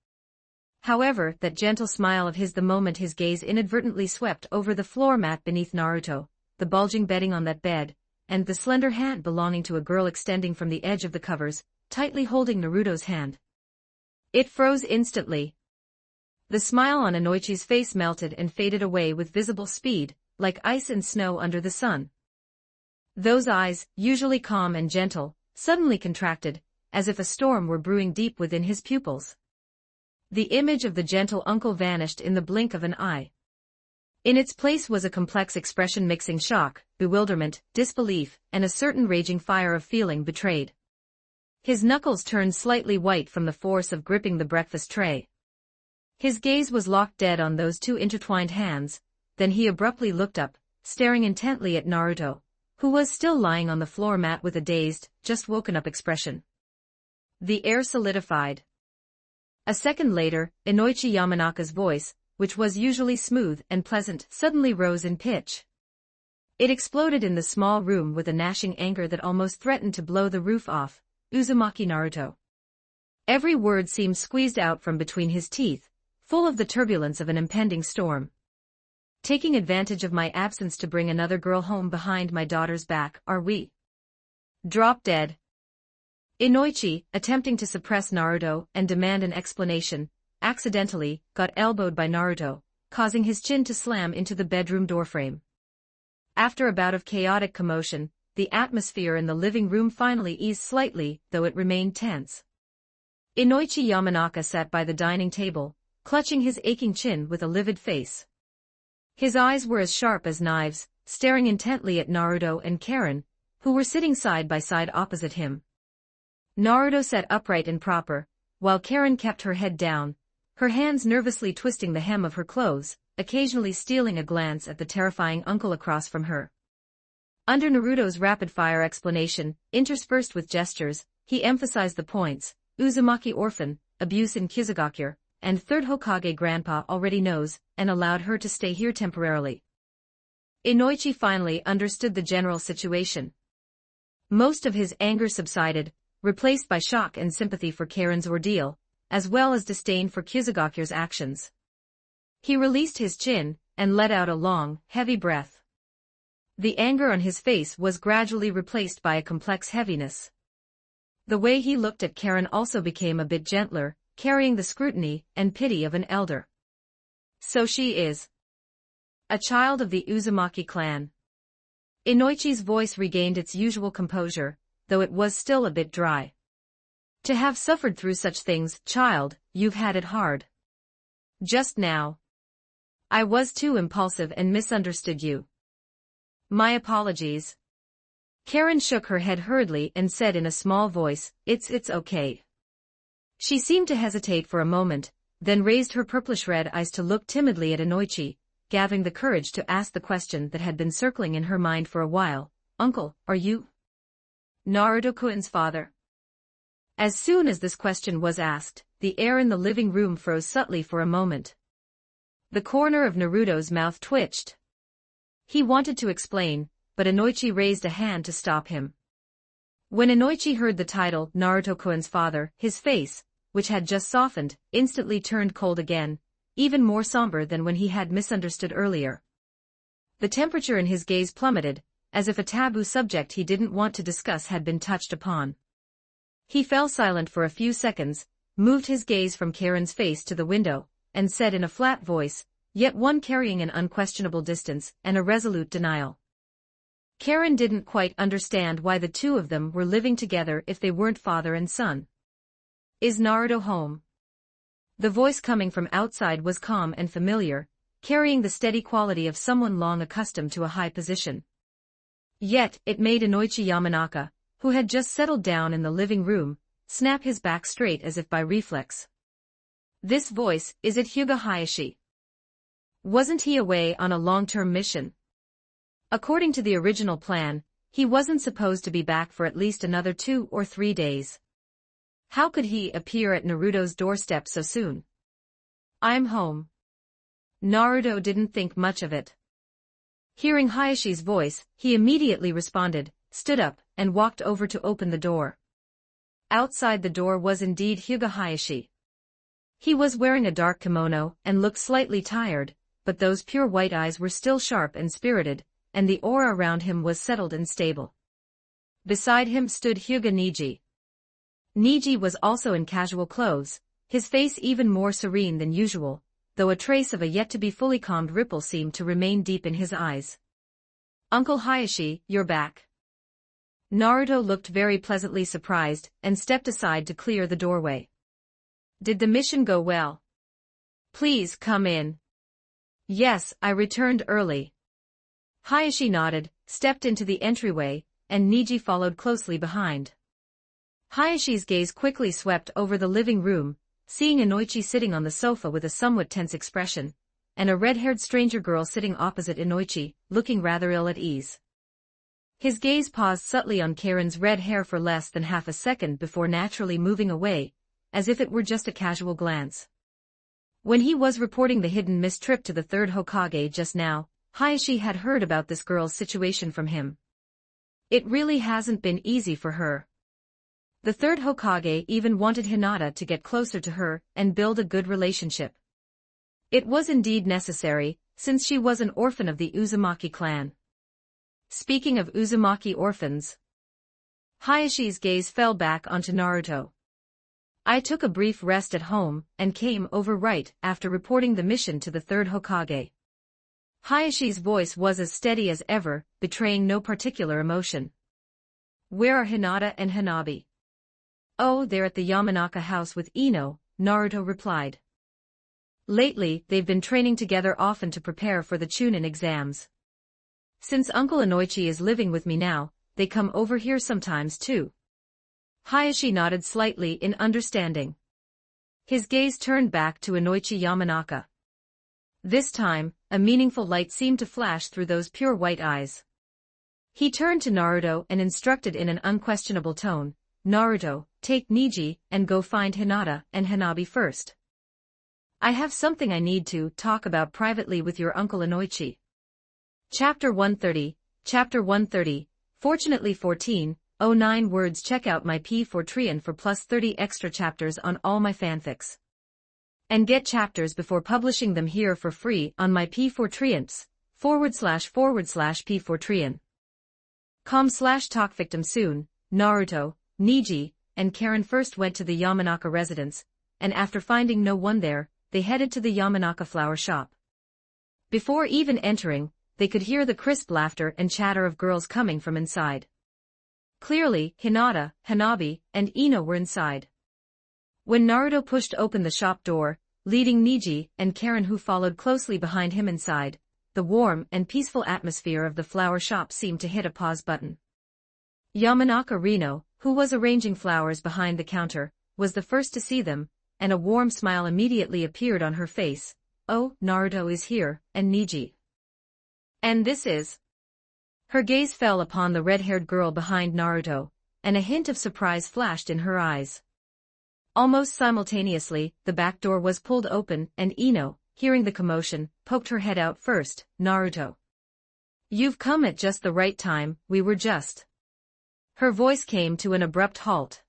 However, that gentle smile of his the moment his gaze inadvertently swept over the floor mat beneath Naruto, the bulging bedding on that bed, and the slender hand belonging to a girl extending from the edge of the covers, tightly holding Naruto's hand. It froze instantly. The smile on Inoichi's face melted and faded away with visible speed, like ice and snow under the sun. Those eyes, usually calm and gentle, suddenly contracted, as if a storm were brewing deep within his pupils. The image of the gentle uncle vanished in the blink of an eye. In its place was a complex expression mixing shock, bewilderment, disbelief, and a certain raging fire of feeling betrayed. His knuckles turned slightly white from the force of gripping the breakfast tray. His gaze was locked dead on those two intertwined hands, then he abruptly looked up, staring intently at Naruto, who was still lying on the floor mat with a dazed, just-woken-up expression. The air solidified. A second later, Inoichi Yamanaka's voice, which was usually smooth and pleasant, suddenly rose in pitch. It exploded in the small room with a gnashing anger that almost threatened to blow the roof off. "Uzumaki Naruto." Every word seemed squeezed out from between his teeth, full of the turbulence of an impending storm. "Taking advantage of my absence to bring another girl home behind my daughter's back, are we? Drop dead." Inoichi, attempting to suppress Naruto and demand an explanation, accidentally got elbowed by Naruto, causing his chin to slam into the bedroom doorframe. After a bout of chaotic commotion, the atmosphere in the living room finally eased slightly, though it remained tense. Inoichi Yamanaka sat by the dining table, clutching his aching chin with a livid face. His eyes were as sharp as knives, staring intently at Naruto and Karen, who were sitting side by side opposite him. Naruto sat upright and proper, while Karen kept her head down, her hands nervously twisting the hem of her clothes, occasionally stealing a glance at the terrifying uncle across from her. Under Naruto's rapid-fire explanation, interspersed with gestures, he emphasized the points: Uzumaki orphan, abuse in Kizugakure, and third Hokage grandpa already knows, and allowed her to stay here temporarily. Inoichi finally understood the general situation. Most of his anger subsided, replaced by shock and sympathy for Karen's ordeal, as well as disdain for Kizugakure's actions. He released his chin, and let out a long, heavy breath. The anger on his face was gradually replaced by a complex heaviness. The way he looked at Karen also became a bit gentler, carrying the scrutiny and pity of an elder. "So she is a child of the Uzumaki clan." Inoichi's voice regained its usual composure, though it was still a bit dry. "To have suffered through such things, child, you've had it hard. Just now, I was too impulsive and misunderstood you. My apologies." Karen shook her head hurriedly and said in a small voice, It's okay." She seemed to hesitate for a moment, then raised her purplish-red eyes to look timidly at Inoichi, gathering the courage to ask the question that had been circling in her mind for a while. "Uncle, are you Naruto-kun's father?" As soon as this question was asked, the air in the living room froze subtly for a moment. The corner of Naruto's mouth twitched. He wanted to explain, but Inoichi raised a hand to stop him. When Inoichi heard the title Naruto-kun's father, his face, which had just softened, instantly turned cold again, even more somber than when he had misunderstood earlier. The temperature in his gaze plummeted, as if a taboo subject he didn't want to discuss had been touched upon. He fell silent for a few seconds, moved his gaze from Karen's face to the window, and said in a flat voice, yet one carrying an unquestionable distance and a resolute denial. Karen didn't quite understand why the two of them were living together if they weren't father and son. "Is Naruto home?" The voice coming from outside was calm and familiar, carrying the steady quality of someone long accustomed to a high position. Yet, it made Inoichi Yamanaka, who had just settled down in the living room, snap his back straight as if by reflex. This voice, is it Hyuga Hayashi? Wasn't he away on a long-term mission? According to the original plan, he wasn't supposed to be back for at least another 2 or 3 days. How could he appear at Naruto's doorstep so soon? I'm home. Naruto didn't think much of it. Hearing Hayashi's voice, he immediately responded, stood up, and walked over to open the door. Outside the door was indeed Hyuga Hayashi. He was wearing a dark kimono and looked slightly tired, but those pure white eyes were still sharp and spirited, and the aura around him was settled and stable. Beside him stood Hyuga Niji. Niji was also in casual clothes, his face even more serene than usual, though a trace of a yet-to-be-fully calmed ripple seemed to remain deep in his eyes. Uncle Hayashi, you're back. Naruto looked very pleasantly surprised and stepped aside to clear the doorway. Did the mission go well? Please come in. Yes, I returned early. Hayashi nodded, stepped into the entryway, and Niji followed closely behind. Hayashi's gaze quickly swept over the living room, seeing Inoichi sitting on the sofa with a somewhat tense expression, and a red-haired stranger girl sitting opposite Inoichi, looking rather ill at ease. His gaze paused subtly on Karen's red hair for less than half a second before naturally moving away, as if it were just a casual glance. When he was reporting the hidden missed trip to the third Hokage just now, Hayashi had heard about this girl's situation from him. It really hasn't been easy for her. The third Hokage even wanted Hinata to get closer to her and build a good relationship. It was indeed necessary, since she was an orphan of the Uzumaki clan. Speaking of Uzumaki orphans, Hayashi's gaze fell back onto Naruto. I took a brief rest at home and came over right after reporting the mission to the third Hokage. Hayashi's voice was as steady as ever, betraying no particular emotion. Where are Hinata and Hanabi? Oh, they're at the Yamanaka house with Ino, Naruto replied. Lately, they've been training together often to prepare for the Chunin exams. Since Uncle Inoichi is living with me now, they come over here sometimes too. Hayashi nodded slightly in understanding. His gaze turned back to Inoichi Yamanaka. This time, a meaningful light seemed to flash through those pure white eyes. He turned to Naruto and instructed in an unquestionable tone, Naruto, take Niji and go find Hinata and Hanabi first. I have something I need to talk about privately with your Uncle Inoichi. Chapter 130, Fortunately 1409 words. Check out my P4 for plus 30 extra chapters on all my fanfics. And get chapters before publishing them here for free on my P4 //P4 com/talkvictim soon. Naruto, Niji, and Karen first went to the Yamanaka residence, and after finding no one there, they headed to the Yamanaka flower shop. Before even entering, they could hear the crisp laughter and chatter of girls coming from inside. Clearly, Hinata, Hanabi, and Ino were inside. When Naruto pushed open the shop door, leading Niji and Karen who followed closely behind him inside, the warm and peaceful atmosphere of the flower shop seemed to hit a pause button. Yamanaka Rino, who was arranging flowers behind the counter, was the first to see them, and a warm smile immediately appeared on her face. Oh, Naruto is here, and Niji. And this is... Her gaze fell upon the red-haired girl behind Naruto, and a hint of surprise flashed in her eyes. Almost simultaneously, the back door was pulled open and Ino, hearing the commotion, poked her head out first. Naruto. You've come at just the right time, we were just... Her voice came to an abrupt halt.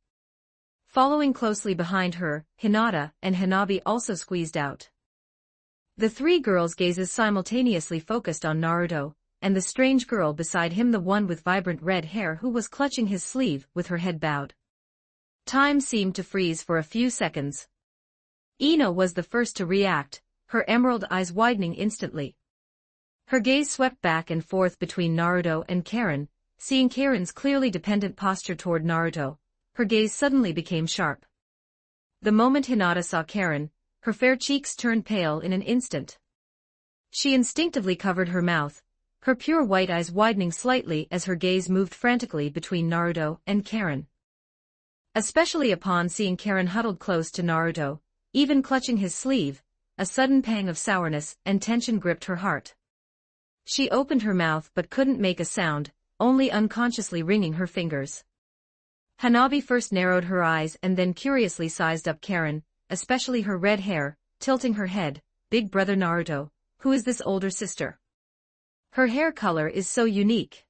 Following closely behind her, Hinata and Hanabi also squeezed out. The three girls' gazes simultaneously focused on Naruto, and the strange girl beside him, the one with vibrant red hair who was clutching his sleeve with her head bowed. Time seemed to freeze for a few seconds. Ino was the first to react, her emerald eyes widening instantly. Her gaze swept back and forth between Naruto and Karen, seeing Karen's clearly dependent posture toward Naruto, her gaze suddenly became sharp. The moment Hinata saw Karen, her fair cheeks turned pale in an instant. She instinctively covered her mouth, her pure white eyes widening slightly as her gaze moved frantically between Naruto and Karen. Especially upon seeing Karen huddled close to Naruto, even clutching his sleeve, a sudden pang of sourness and tension gripped her heart. She opened her mouth but couldn't make a sound, only unconsciously wringing her fingers. Hanabi first narrowed her eyes and then curiously sized up Karen, especially her red hair, tilting her head. Big brother Naruto, who is this older sister? Her hair color is so unique.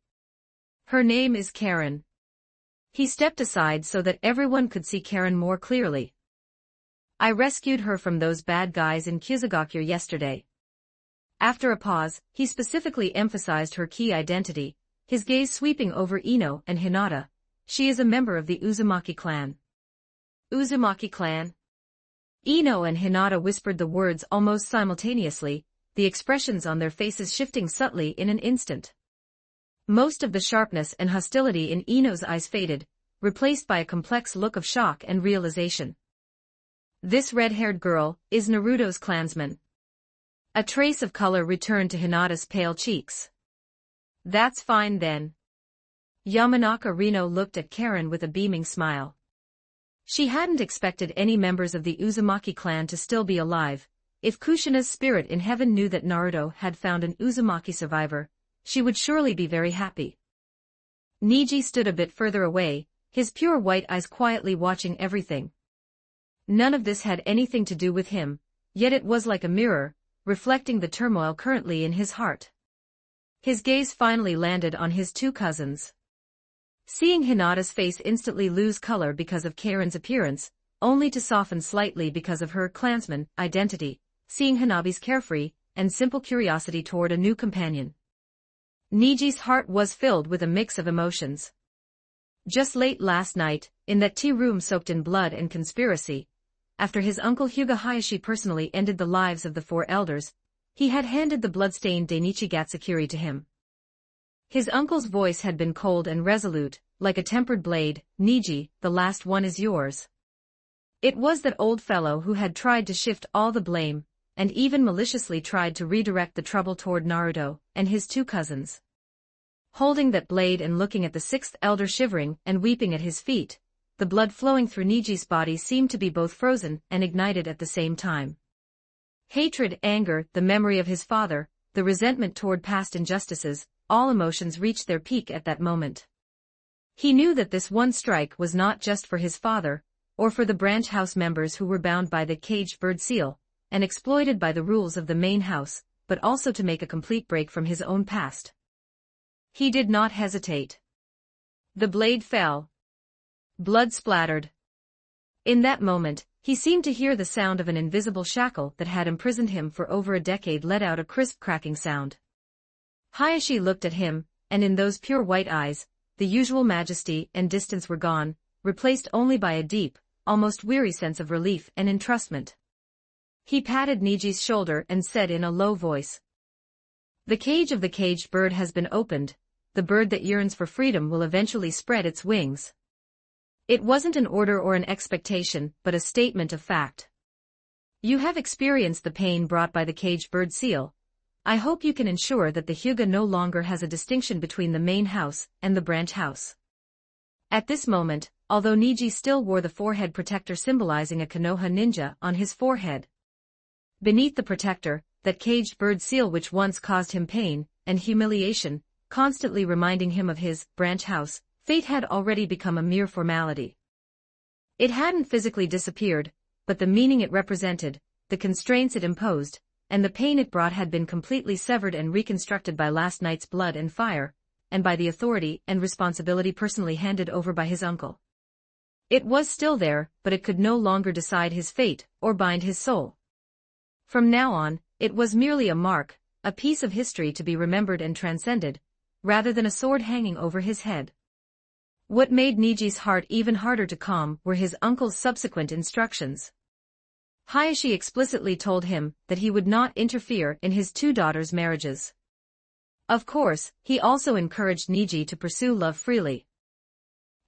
Her name is Karen. He stepped aside so that everyone could see Karen more clearly. I rescued her from those bad guys in Kusagakure yesterday. After a pause, he specifically emphasized her key identity, his gaze sweeping over Ino and Hinata. She is a member of the Uzumaki clan. Uzumaki clan? Ino and Hinata whispered the words almost simultaneously, the expressions on their faces shifting subtly in an instant. Most of the sharpness and hostility in Ino's eyes faded, replaced by a complex look of shock and realization. This red-haired girl is Naruto's clansman. A trace of color returned to Hinata's pale cheeks. That's fine then. Yamanaka Rino looked at Karen with a beaming smile. She hadn't expected any members of the Uzumaki clan to still be alive. If Kushina's spirit in heaven knew that Naruto had found an Uzumaki survivor, she would surely be very happy. Niji stood a bit further away, his pure white eyes quietly watching everything. None of this had anything to do with him, yet it was like a mirror, reflecting the turmoil currently in his heart. His gaze finally landed on his two cousins. Seeing Hinata's face instantly lose color because of Karen's appearance, only to soften slightly because of her clansman identity, seeing Hanabi's carefree and simple curiosity toward a new companion. Niji's heart was filled with a mix of emotions. Just late last night, in that tea room soaked in blood and conspiracy, after his uncle Hyuga Hayashi personally ended the lives of the four elders, he had handed the blood-stained Dainichi Gatsukiri to him. His uncle's voice had been cold and resolute, like a tempered blade. "Niji, the last one is yours." It was that old fellow who had tried to shift all the blame, and even maliciously tried to redirect the trouble toward Naruto and his two cousins. Holding that blade and looking at the sixth elder shivering and weeping at his feet, the blood flowing through Niji's body seemed to be both frozen and ignited at the same time. Hatred, anger, the memory of his father, the resentment toward past injustices, all emotions reached their peak at that moment. He knew that this one strike was not just for his father, or for the branch house members who were bound by the caged bird seal, and exploited by the rules of the main house, but also to make a complete break from his own past. He did not hesitate. The blade fell. Blood splattered. In that moment, he seemed to hear the sound of an invisible shackle that had imprisoned him for over a decade let out a crisp cracking sound. Hayashi looked at him, and in those pure white eyes, the usual majesty and distance were gone, replaced only by a deep, almost weary sense of relief and entrustment. He patted Niji's shoulder and said in a low voice, "The cage of the caged bird has been opened. The bird that yearns for freedom will eventually spread its wings." It wasn't an order or an expectation, but a statement of fact. You have experienced the pain brought by the caged bird seal. I hope you can ensure that the Hyuga no longer has a distinction between the main house and the branch house. At this moment, although Niji still wore the forehead protector symbolizing a Konoha ninja on his forehead, beneath the protector, that caged bird seal which once caused him pain and humiliation, constantly reminding him of his branch house, fate had already become a mere formality. It hadn't physically disappeared, but the meaning it represented, the constraints it imposed, and the pain it brought had been completely severed and reconstructed by last night's blood and fire, and by the authority and responsibility personally handed over by his uncle. It was still there, but it could no longer decide his fate or bind his soul. From now on, it was merely a mark, a piece of history to be remembered and transcended, rather than a sword hanging over his head. What made Niji's heart even harder to calm were his uncle's subsequent instructions. Hayashi explicitly told him that he would not interfere in his two daughters' marriages. Of course, he also encouraged Niji to pursue love freely.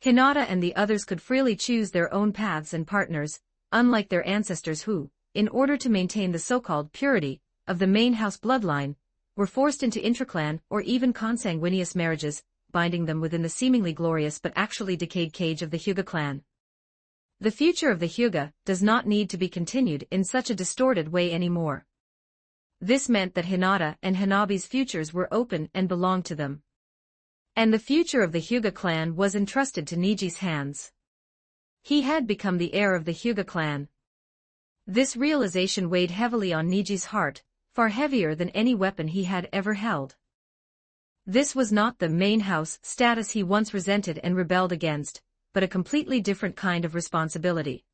Hinata and the others could freely choose their own paths and partners, unlike their ancestors who, in order to maintain the so-called purity of the main house bloodline, were forced into intraclan or even consanguineous marriages, binding them within the seemingly glorious but actually decayed cage of the Hyuga clan. The future of the Hyuga does not need to be continued in such a distorted way anymore. This meant that Hinata and Hanabi's futures were open and belonged to them. And the future of the Hyuga clan was entrusted to Niji's hands. He had become the heir of the Hyuga clan. This realization weighed heavily on Niji's heart, far heavier than any weapon he had ever held. This was not the main house status he once resented and rebelled against, but a completely different kind of responsibility.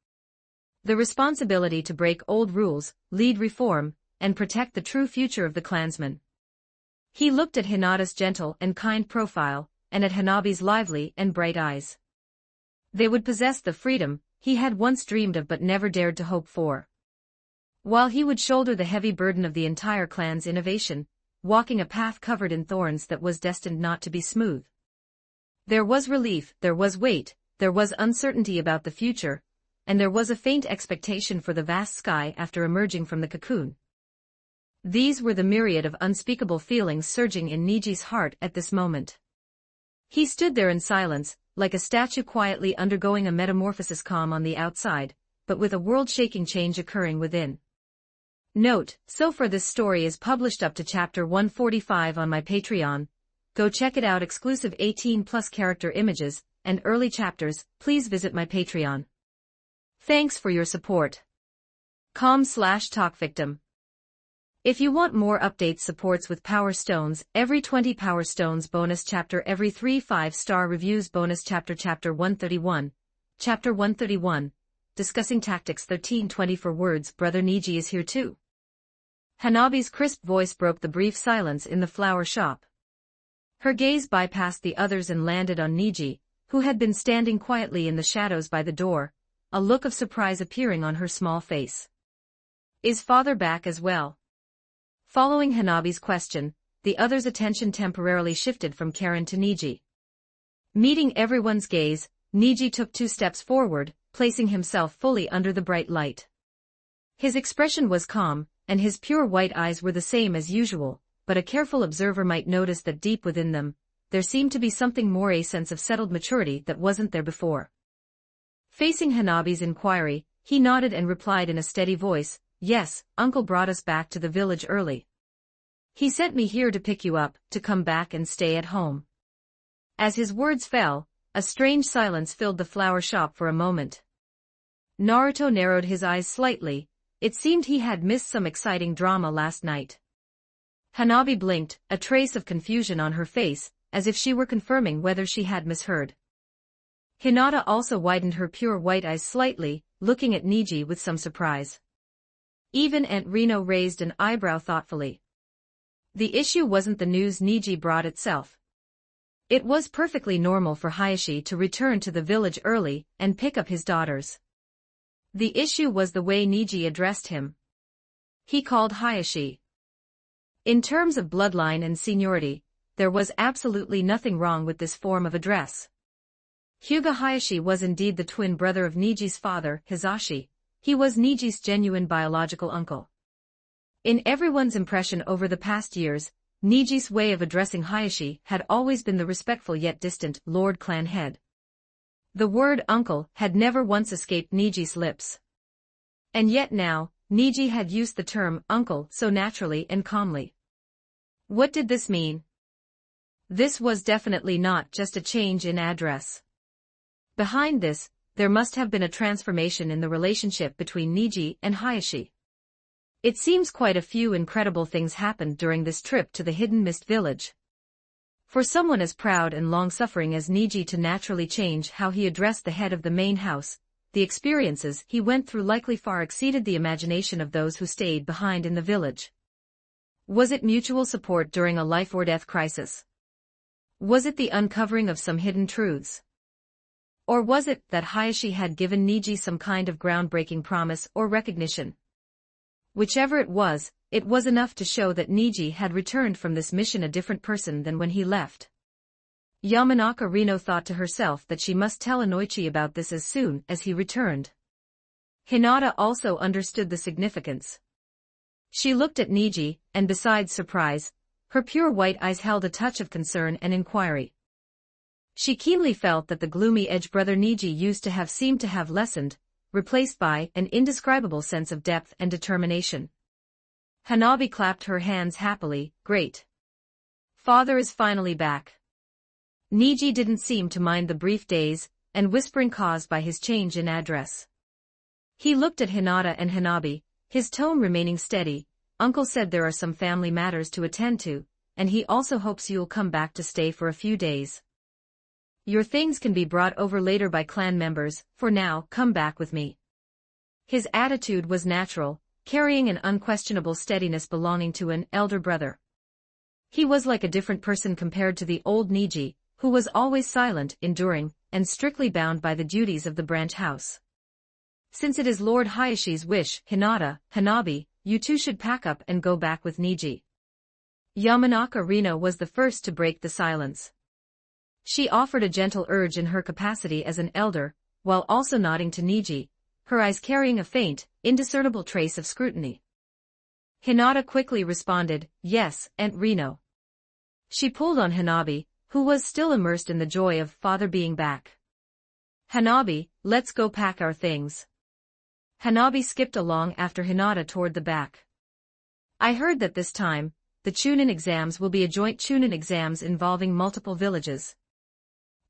The responsibility to break old rules, lead reform, and protect the true future of the clansmen. He looked at Hinata's gentle and kind profile, and at Hanabi's lively and bright eyes. They would possess the freedom he had once dreamed of but never dared to hope for. While he would shoulder the heavy burden of the entire clan's innovation, walking a path covered in thorns that was destined not to be smooth. There was relief, there was weight, there was uncertainty about the future, and there was a faint expectation for the vast sky after emerging from the cocoon. These were the myriad of unspeakable feelings surging in Niji's heart at this moment. He stood there in silence, like a statue quietly undergoing a metamorphosis, calm on the outside, but with a world-shaking change occurring within. Note, so far this story is published up to chapter 145 on my Patreon. Go check it out. Exclusive 18+ character images and early chapters. Please visit my Patreon. Thanks for your support. com/talkvictim. If you want more updates, supports with Power Stones, every 20 Power Stones bonus chapter, every 3 5-star reviews bonus chapter. Chapter 131. Chapter 131. Discussing Tactics 1324 words. Brother Niji is here too. Hanabi's crisp voice broke the brief silence in the flower shop. Her gaze bypassed the others and landed on Niji, who had been standing quietly in the shadows by the door, a look of surprise appearing on her small face. Is father back as well? Following Hanabi's question, the others' attention temporarily shifted from Karen to Niji. Meeting everyone's gaze, Niji took 2 steps forward, placing himself fully under the bright light. His expression was calm, and his pure white eyes were the same as usual, but a careful observer might notice that deep within them, there seemed to be something more, a sense of settled maturity that wasn't there before. Facing Hanabi's inquiry, he nodded and replied in a steady voice, "Yes, Uncle brought us back to the village early. He sent me here to pick you up, to come back and stay at home." As his words fell, a strange silence filled the flower shop for a moment. Naruto narrowed his eyes slightly. It seemed he had missed some exciting drama last night. Hanabi blinked, a trace of confusion on her face, as if she were confirming whether she had misheard. Hinata also widened her pure white eyes slightly, looking at Niji with some surprise. Even Aunt Reno raised an eyebrow thoughtfully. The issue wasn't the news Niji brought itself. It was perfectly normal for Hayashi to return to the village early and pick up his daughters. The issue was the way Niji addressed him. He called Hayashi. In terms of bloodline and seniority, there was absolutely nothing wrong with this form of address. Hyuga Hayashi was indeed the twin brother of Niji's father, Hizashi. He was Niji's genuine biological uncle. In everyone's impression over the past years, Niji's way of addressing Hayashi had always been the respectful yet distant Lord Clan head. The word uncle had never once escaped Niji's lips. And yet now, Niji had used the term uncle so naturally and calmly. What did this mean? This was definitely not just a change in address. Behind this, there must have been a transformation in the relationship between Niji and Hayashi. It seems quite a few incredible things happened during this trip to the Hidden Mist Village. For someone as proud and long-suffering as Niji to naturally change how he addressed the head of the main house, the experiences he went through likely far exceeded the imagination of those who stayed behind in the village. Was it mutual support during a life-or-death crisis? Was it the uncovering of some hidden truths? Or was it that Hayashi had given Niji some kind of groundbreaking promise or recognition? Whichever it was enough to show that Niji had returned from this mission a different person than when he left. Yamanaka Reno thought to herself that she must tell Inoichi about this as soon as he returned. Hinata also understood the significance. She looked at Niji, and besides surprise, Her pure white eyes held a touch of concern and inquiry. She keenly felt that the gloomy edge Brother Niji used to have seemed to have lessened, replaced by an indescribable sense of depth and determination. Hanabi clapped her hands happily. Great. Father is finally back. Niji didn't seem to mind the brief daze and whispering caused by his change in address. He looked at Hinata and Hanabi, his tone remaining steady. Uncle said there are some family matters to attend to, and he also hopes you'll come back to stay for a few days. Your things can be brought over later by clan members. For now, come back with me. His attitude was natural, carrying an unquestionable steadiness belonging to an elder brother. He was like a different person compared to the old Niji, who was always silent, enduring, and strictly bound by the duties of the branch house. Since it is Lord Hayashi's wish, Hinata, Hanabi, you two should pack up and go back with Niji. Yamanaka Rino was the first to break the silence. She offered a gentle urge in her capacity as an elder, while also nodding to Niji, her eyes carrying a faint, indiscernible trace of scrutiny. Hinata quickly responded, yes, Aunt Rino. She pulled on Hanabi, who was still immersed in the joy of father being back. Hanabi, let's go pack our things. Hanabi skipped along after Hinata toward the back. I heard that this time, the Chunin exams will be a joint Chunin exams involving multiple villages.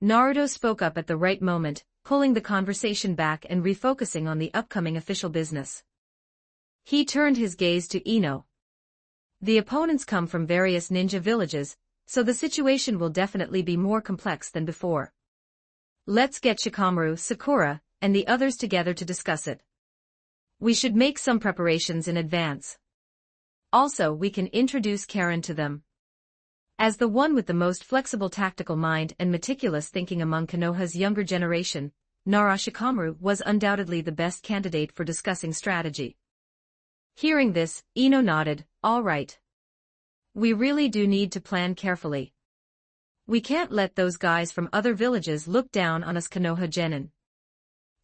Naruto spoke up at the right moment, pulling the conversation back and refocusing on the upcoming official business. He turned his gaze to Ino. The opponents come from various ninja villages, so the situation will definitely be more complex than before. Let's get Shikamaru, Sakura, and the others together to discuss it. We should make some preparations in advance. Also, we can introduce Karen to them. As the one with the most flexible tactical mind and meticulous thinking among Konoha's younger generation, Nara Shikamaru was undoubtedly the best candidate for discussing strategy. Hearing this, Ino nodded, all right. We really do need to plan carefully. We can't let those guys from other villages look down on us. Konoha Genin.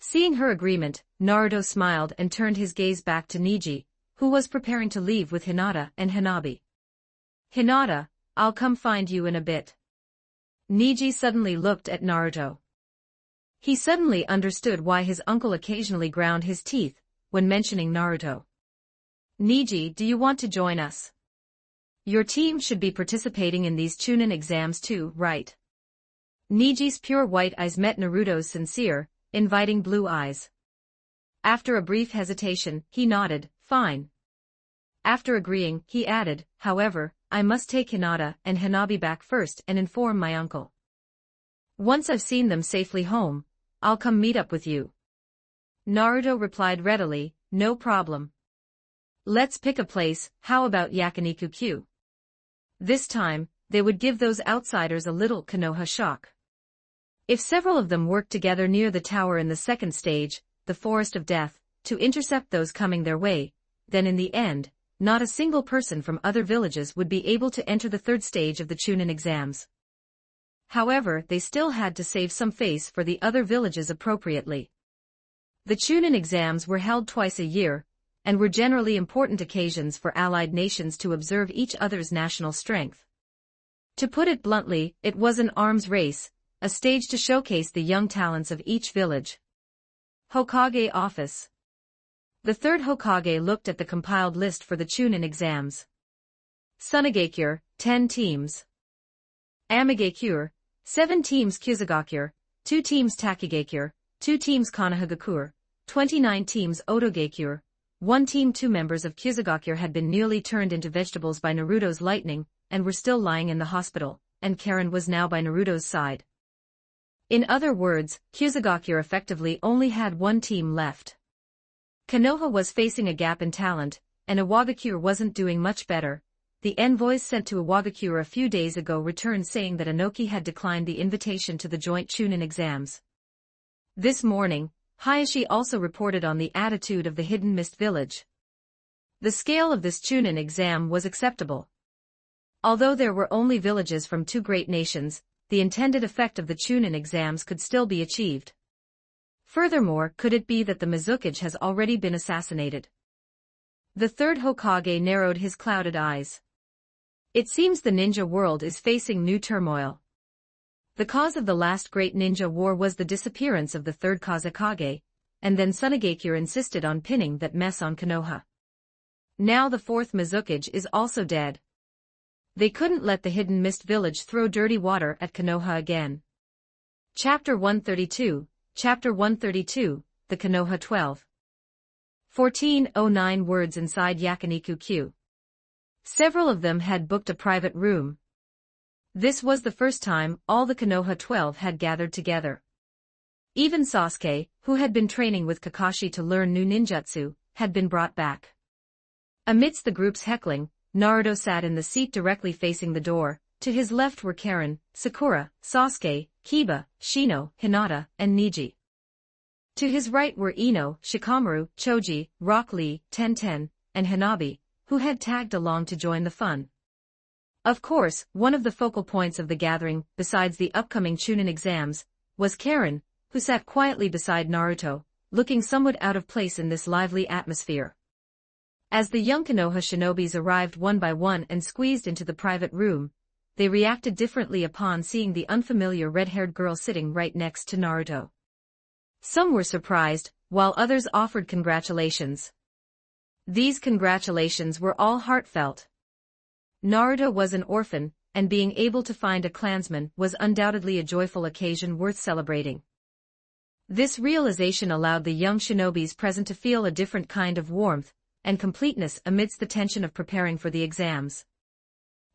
Seeing her agreement, Naruto smiled and turned his gaze back to Niji, who was preparing to leave with Hinata and Hanabi. Hinata, I'll come find you in a bit. Niji suddenly looked at Naruto. He suddenly understood why his uncle occasionally ground his teeth when mentioning Naruto. Niji, do you want to join us? Your team should be participating in these Chunin exams too, right? Niji's pure white eyes met Naruto's sincere, inviting blue eyes. After a brief hesitation, he nodded, fine. After agreeing, he added, however, I must take Hinata and Hanabi back first and inform my uncle. Once I've seen them safely home, I'll come meet up with you. Naruto replied readily, no problem. Let's pick a place, how about Yakiniku-Q? This time, they would give those outsiders a little Konoha shock. If several of them worked together near the tower in the second stage, the Forest of Death, to intercept those coming their way, then in the end, not a single person from other villages would be able to enter the third stage of the Chunin exams. However, they still had to save some face for the other villages appropriately. The Chunin exams were held twice a year, and were generally important occasions for allied nations to observe each other's national strength. To put it bluntly, it was an arms race, a stage to showcase the young talents of each village. Hokage Office. The third Hokage looked at the compiled list for the Chunin exams. Sunagakure, 10 teams. Amigakure, 7 teams. Kyuzugakure, 2 teams. Takigakure, 2 teams. Konohagakure, 29 teams. Otogakure, 1 team. 2 members of Kyuzugakure had been nearly turned into vegetables by Naruto's lightning, and were still lying in the hospital, and Karen was now by Naruto's side. In other words, Kyuzugakure effectively only had 1 team left. Konoha was facing a gap in talent, and Iwagakure wasn't doing much better. The envoys sent to Iwagakure a few days ago returned saying that Inoki had declined the invitation to the joint Chunin exams. This morning, Hayashi also reported on the attitude of the Hidden Mist village. The scale of this Chunin exam was acceptable. Although there were only villages from 2 great nations, the intended effect of the Chunin exams could still be achieved. Furthermore, could it be that the Mizukage has already been assassinated? The third Hokage narrowed his clouded eyes. It seems the ninja world is facing new turmoil. The cause of the last great ninja war was the disappearance of the third Kazekage, and then Tsunagakure insisted on pinning that mess on Konoha. Now the fourth Mizukage is also dead. They couldn't let the hidden mist village throw dirty water at Konoha again. Chapter 132, Chapter 132, The Konoha 12. 1409 words inside Yakiniku-Q. Several of them had booked a private room. This was the first time all the Konoha 12 had gathered together. Even Sasuke, who had been training with Kakashi to learn new ninjutsu, had been brought back. Amidst the group's heckling, Naruto sat in the seat directly facing the door. To his left were Karen, Sakura, Sasuke, Kiba, Shino, Hinata, and Neji. To his right were Ino, Shikamaru, Choji, Rock Lee, Tenten, and Hanabi, who had tagged along to join the fun. Of course, one of the focal points of the gathering, besides the upcoming Chunin exams, was Karen, who sat quietly beside Naruto, looking somewhat out of place in this lively atmosphere. As the young Konoha shinobis arrived one by one and squeezed into the private room, they reacted differently upon seeing the unfamiliar red-haired girl sitting right next to Naruto. Some were surprised, while others offered congratulations. These congratulations were all heartfelt. Naruto was an orphan, and being able to find a clansman was undoubtedly a joyful occasion worth celebrating. This realization allowed the young shinobis present to feel a different kind of warmth and completeness amidst the tension of preparing for the exams.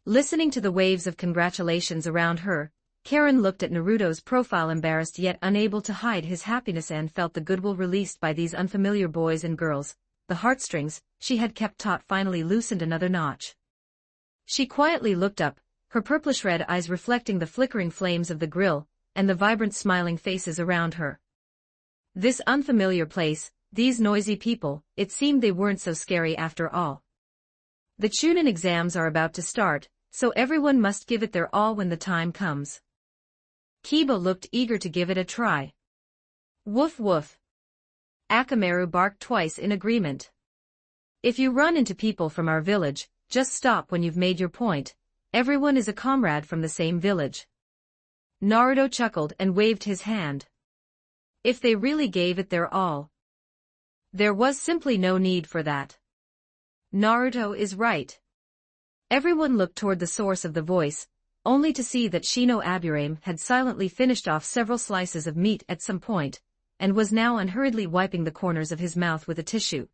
Listening to the waves of congratulations around her, Karen looked at Naruto's profile, embarrassed yet unable to hide his happiness, and felt the goodwill released by these unfamiliar boys and girls. The heartstrings she had kept taut finally loosened another notch. She quietly looked up, her purplish-red eyes reflecting the flickering flames of the grill and the vibrant smiling faces around her. This unfamiliar place, these noisy people, it seemed they weren't so scary after all. The Chunin exams are about to start, so everyone must give it their all when the time comes. Kiba looked eager to give it a try. Woof woof. Akamaru barked twice in agreement. If you run into people from our village, just stop when you've made your point. Everyone is a comrade from the same village. Naruto chuckled and waved his hand. If they really gave it their all. There was simply no need for that. Naruto is right. Everyone looked toward the source of the voice, only to see that Shino Aburame had silently finished off several slices of meat at some point, and was now unhurriedly wiping the corners of his mouth with a tissue.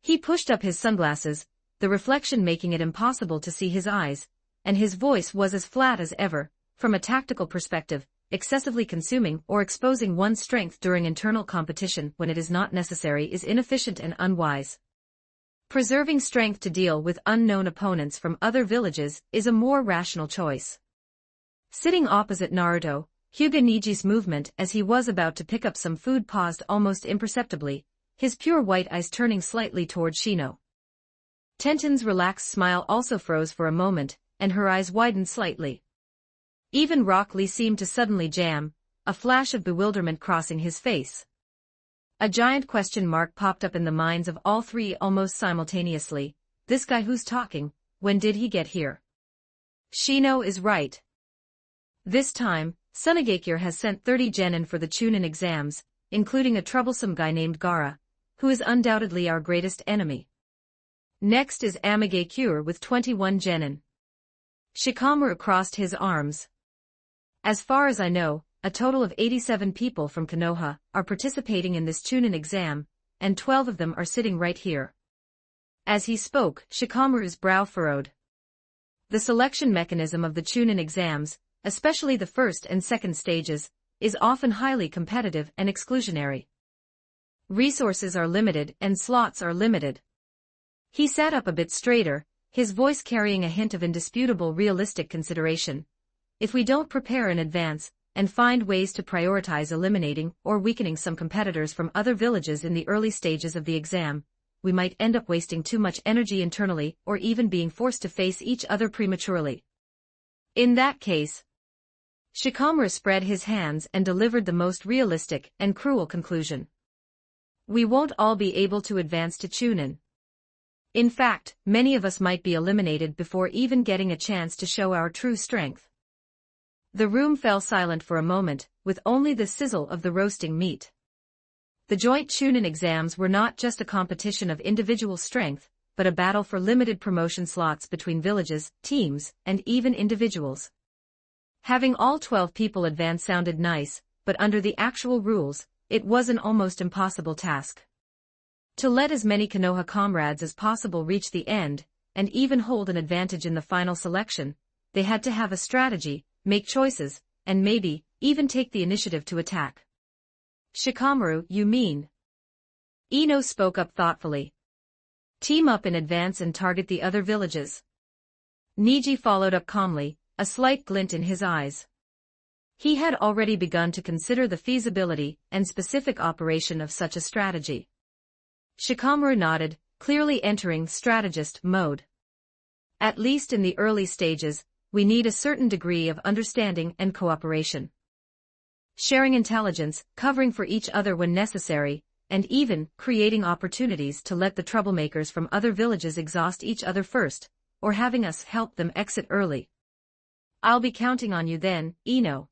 He pushed up his sunglasses, the reflection making it impossible to see his eyes, and his voice was as flat as ever. From a tactical perspective, excessively consuming or exposing one's strength during internal competition when it is not necessary is inefficient and unwise. Preserving strength to deal with unknown opponents from other villages is a more rational choice. Sitting opposite Naruto, Hyuga Niji's movement as he was about to pick up some food paused almost imperceptibly, his pure white eyes turning slightly toward Shino. Tenten's relaxed smile also froze for a moment, and her eyes widened slightly. Even Rock Lee seemed to suddenly jam, a flash of bewilderment crossing his face. A giant question mark popped up in the minds of all three almost simultaneously. This guy who's talking, when did he get here? Shino is right. This time, Tsunagakure has sent 30 genin for the Chunin exams, including a troublesome guy named Gaara, who is undoubtedly our greatest enemy. Next is Amagakure with 21 genin. Shikamaru crossed his arms. As far as I know, a total of 87 people from Konoha are participating in this Chunin exam, and 12 of them are sitting right here. As he spoke, Shikamaru's brow furrowed. The selection mechanism of the Chunin exams, especially the first and second stages, is often highly competitive and exclusionary. Resources are limited and slots are limited. He sat up a bit straighter, his voice carrying a hint of indisputable realistic consideration. If we don't prepare in advance, and find ways to prioritize eliminating or weakening some competitors from other villages in the early stages of the exam, we might end up wasting too much energy internally or even being forced to face each other prematurely. In that case, Shikamaru spread his hands and delivered the most realistic and cruel conclusion. We won't all be able to advance to Chunin. In fact, many of us might be eliminated before even getting a chance to show our true strength. The room fell silent for a moment, with only the sizzle of the roasting meat. The joint Chunin exams were not just a competition of individual strength, but a battle for limited promotion slots between villages, teams, and even individuals. Having all 12 people advance sounded nice, but under the actual rules, it was an almost impossible task. To let as many Konoha comrades as possible reach the end, and even hold an advantage in the final selection, they had to have a strategy, make choices, and maybe, even take the initiative to attack. Shikamaru, you mean? Ino spoke up thoughtfully. Team up in advance and target the other villages. Niji followed up calmly, a slight glint in his eyes. He had already begun to consider the feasibility and specific operation of such a strategy. Shikamaru nodded, clearly entering strategist mode. At least in the early stages, we need a certain degree of understanding and cooperation. Sharing intelligence, covering for each other when necessary, and even creating opportunities to let the troublemakers from other villages exhaust each other first, or having us help them exit early. I'll be counting on you then, Ino.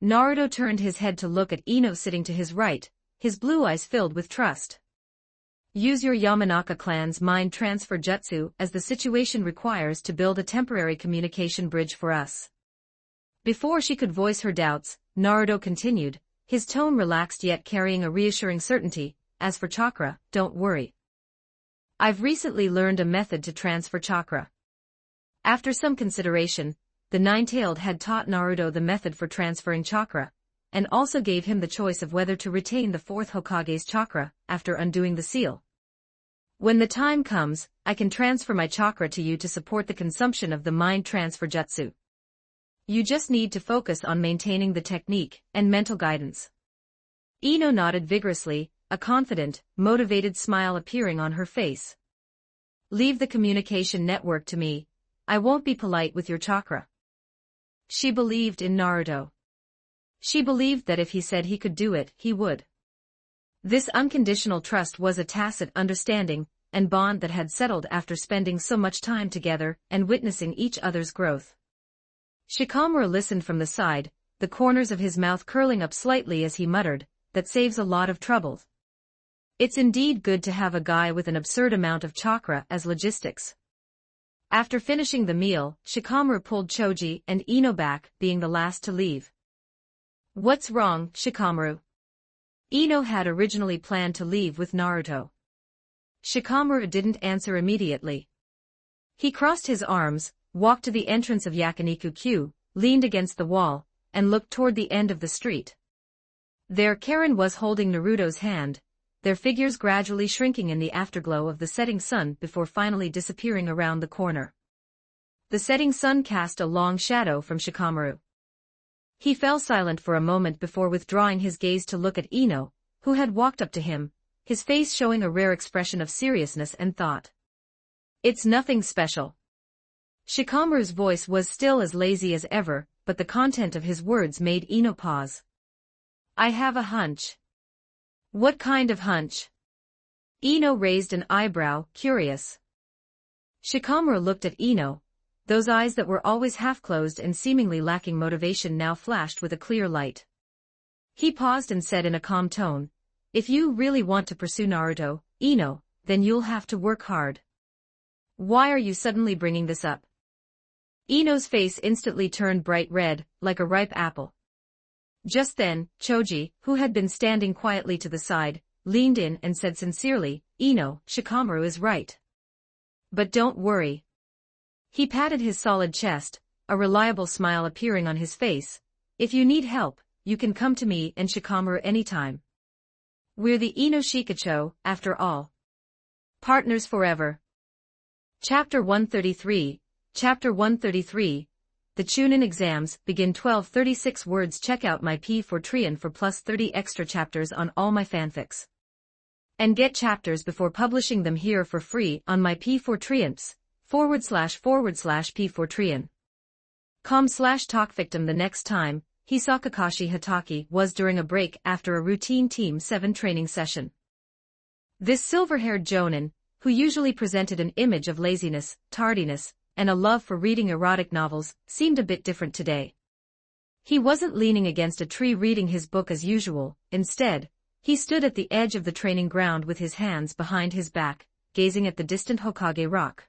Naruto turned his head to look at Ino sitting to his right, his blue eyes filled with trust. Use your Yamanaka clan's mind transfer jutsu as the situation requires to build a temporary communication bridge for us. Before she could voice her doubts, Naruto continued, his tone relaxed yet carrying a reassuring certainty. As for chakra, don't worry. I've recently learned a method to transfer chakra. After some consideration, the Nine-Tailed had taught Naruto the method for transferring chakra, and also gave him the choice of whether to retain the fourth Hokage's chakra, after undoing the seal. When the time comes, I can transfer my chakra to you to support the consumption of the mind transfer jutsu. You just need to focus on maintaining the technique and mental guidance. Ino nodded vigorously, a confident, motivated smile appearing on her face. Leave the communication network to me. I won't be polite with your chakra. She believed in Naruto. She believed that if he said he could do it, he would. This unconditional trust was a tacit understanding and bond that had settled after spending so much time together and witnessing each other's growth. Shikamaru listened from the side, the corners of his mouth curling up slightly as he muttered, that saves a lot of trouble. It's indeed good to have a guy with an absurd amount of chakra as logistics. After finishing the meal, Shikamaru pulled Choji and Ino back, being the last to leave. What's wrong, Shikamaru? Ino had originally planned to leave with Naruto. Shikamaru didn't answer immediately. He crossed his arms, walked to the entrance of Yakiniku-Q, leaned against the wall, and looked toward the end of the street. There Karen was holding Naruto's hand, their figures gradually shrinking in the afterglow of the setting sun before finally disappearing around the corner. The setting sun cast a long shadow from Shikamaru. He fell silent for a moment before withdrawing his gaze to look at Ino, who had walked up to him, his face showing a rare expression of seriousness and thought. It's nothing special. Shikamaru's voice was still as lazy as ever, but the content of his words made Ino pause. I have a hunch. What kind of hunch? Ino raised an eyebrow, curious. Shikamaru looked at Ino. Those eyes that were always half-closed and seemingly lacking motivation now flashed with a clear light. He paused and said in a calm tone, if you really want to pursue Naruto, Ino, then you'll have to work hard. Why are you suddenly bringing this up? Ino's face instantly turned bright red, like a ripe apple. Just then, Choji, who had been standing quietly to the side, leaned in and said sincerely, Ino, Shikamaru is right. But don't worry. He patted his solid chest, a reliable smile appearing on his face. If you need help, you can come to me and Shikamaru anytime. We're the Ino Shikacho, after all. Partners forever. Chapter 133, Chapter 133, The Chunin Exams begin 1236 words. Check out my P4 Trian for plus 30 extra chapters on all my fanfics. And get chapters before publishing them here for free on my P4 Triumphs, // P4 Trian. com/talkvictim. The next time he saw Kakashi Hatake was during a break after a routine Team 7 training session. This silver-haired jonin, who usually presented an image of laziness, tardiness, and a love for reading erotic novels, seemed a bit different today. He wasn't leaning against a tree reading his book as usual. Instead, he stood at the edge of the training ground with his hands behind his back, gazing at the distant Hokage rock.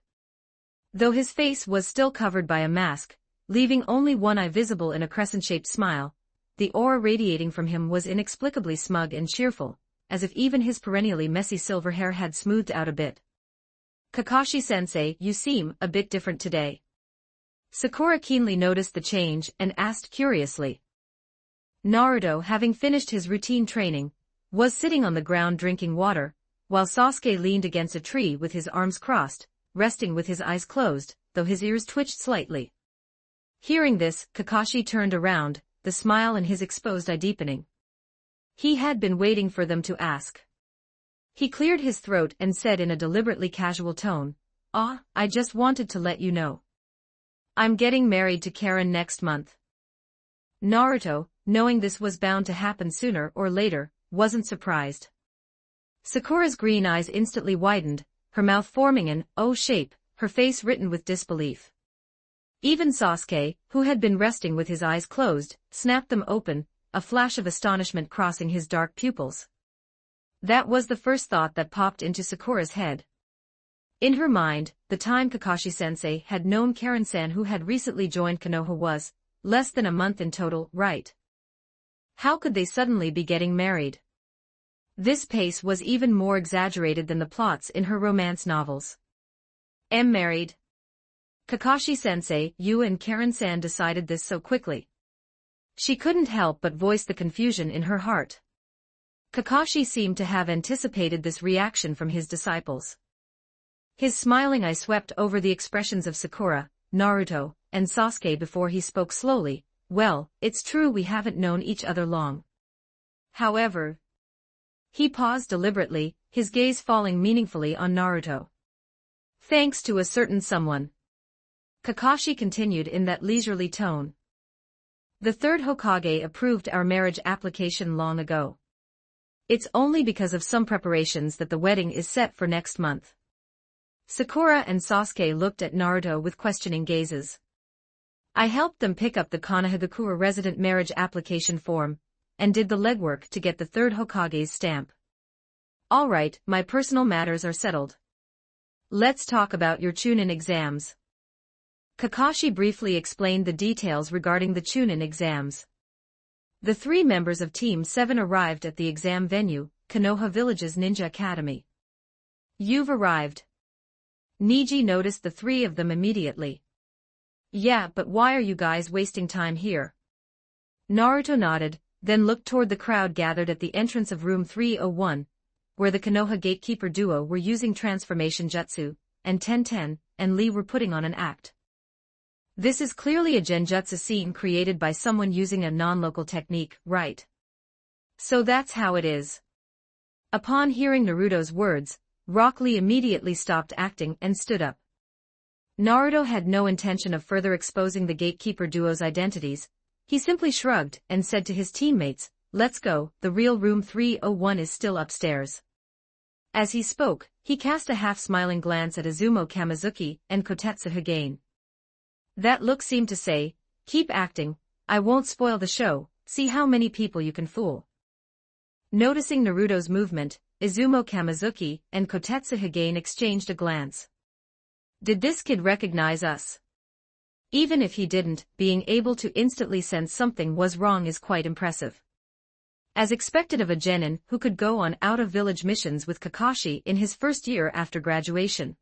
Though his face was still covered by a mask, leaving only one eye visible in a crescent-shaped smile, the aura radiating from him was inexplicably smug and cheerful, as if even his perennially messy silver hair had smoothed out a bit. "Kakashi-sensei, you seem a bit different today." Sakura keenly noticed the change and asked curiously. Naruto, having finished his routine training, was sitting on the ground drinking water, while Sasuke leaned against a tree with his arms crossed, resting with his eyes closed, though his ears twitched slightly. Hearing this, Kakashi turned around, the smile in his exposed eye deepening. He had been waiting for them to ask. He cleared his throat and said in a deliberately casual tone, I just wanted to let you know. I'm getting married to Karen next month." Naruto, knowing this was bound to happen sooner or later, wasn't surprised. Sakura's green eyes instantly widened, her mouth forming an O shape, her face written with disbelief. Even Sasuke, who had been resting with his eyes closed, snapped them open, a flash of astonishment crossing his dark pupils. That was the first thought that popped into Sakura's head. In her mind, the time Kakashi-sensei had known Karen-san, who had recently joined Konoha, was less than a month in total, right? How could they suddenly be getting married? This pace was even more exaggerated than the plots in her romance novels. "Am married." "Kakashi-sensei, you and Karen-san decided this so quickly." She couldn't help but voice the confusion in her heart. Kakashi seemed to have anticipated this reaction from his disciples. His smiling eye swept over the expressions of Sakura, Naruto, and Sasuke before he spoke slowly. "Well, it's true we haven't known each other long. However..." He paused deliberately, his gaze falling meaningfully on Naruto. "Thanks to a certain someone," Kakashi continued in that leisurely tone. "The third Hokage approved our marriage application long ago. It's only because of some preparations that the wedding is set for next month." Sakura and Sasuke looked at Naruto with questioning gazes. "I helped them pick up the Konohagakure resident marriage application form, and did the legwork to get the third Hokage's stamp. All right, my personal matters are settled. Let's talk about your Chunin exams." Kakashi briefly explained the details regarding the Chunin exams. The three members of Team 7 arrived at the exam venue, Konoha Village's Ninja Academy. "You've arrived." Niji noticed the three of them immediately. "Yeah, but why are you guys wasting time here?" Naruto nodded, then looked toward the crowd gathered at the entrance of room 301, where the Konoha gatekeeper duo were using transformation jutsu, and Tenten and Lee were putting on an act. "This is clearly a genjutsu scene created by someone using a non-local technique, right? So that's how it is." Upon hearing Naruto's words, Rock Lee immediately stopped acting and stood up. Naruto had no intention of further exposing the gatekeeper duo's identities. He simply shrugged and said to his teammates, "Let's go, the real room 301 is still upstairs." As he spoke, he cast a half-smiling glance at Izumo Kamizuki and Kotetsu Hagane. That look seemed to say, "Keep acting, I won't spoil the show, see how many people you can fool." Noticing Naruto's movement, Izumo Kamizuki and Kotetsu Hagane exchanged a glance. Did this kid recognize us? Even if he didn't, being able to instantly sense something was wrong is quite impressive. As expected of a genin who could go on out-of-village missions with Kakashi in his first year after graduation.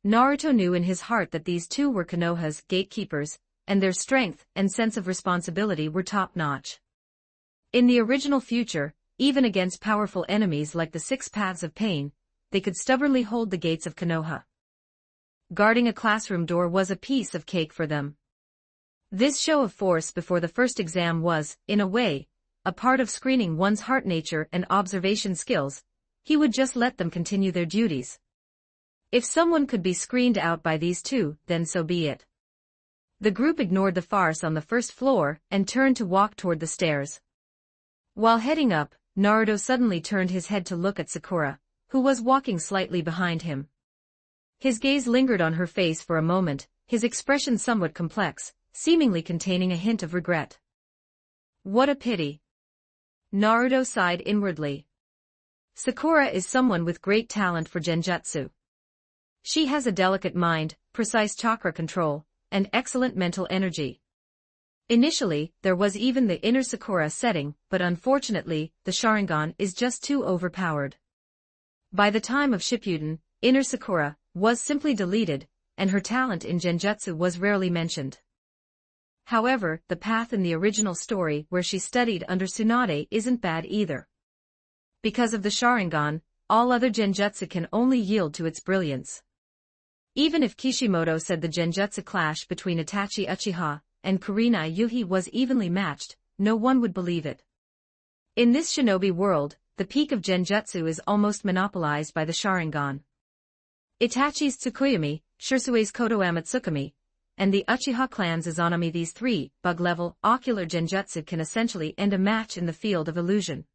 Naruto knew in his heart that these two were Konoha's gatekeepers, and their strength and sense of responsibility were top-notch. In the original future, even against powerful enemies like the Six Paths of Pain, they could stubbornly hold the gates of Konoha. Guarding a classroom door was a piece of cake for them. This show of force before the first exam was, in a way, a part of screening one's heart nature and observation skills. He would just let them continue their duties. If someone could be screened out by these two, then so be it. The group ignored the farce on the first floor and turned to walk toward the stairs. While heading up, Naruto suddenly turned his head to look at Sakura, who was walking slightly behind him. His gaze lingered on her face for a moment, his expression somewhat complex, seemingly containing a hint of regret. What a pity. Naruto sighed inwardly. Sakura is someone with great talent for genjutsu. She has a delicate mind, precise chakra control, and excellent mental energy. Initially, there was even the inner Sakura setting, but unfortunately, the Sharingan is just too overpowered. By the time of Shippuden, inner Sakura was simply deleted, and her talent in genjutsu was rarely mentioned. However, the path in the original story where she studied under Tsunade isn't bad either. Because of the Sharingan, all other genjutsu can only yield to its brilliance. Even if Kishimoto said the genjutsu clash between Itachi Uchiha and Kurenai Yuhi was evenly matched, no one would believe it. In this shinobi world, the peak of genjutsu is almost monopolized by the Sharingan. Itachi's Tsukuyomi, Shirsue's Kotoama Tsukumi, and the Uchiha clan's Izanami, these three, bug-level, ocular genjutsu can essentially end a match in the field of illusion.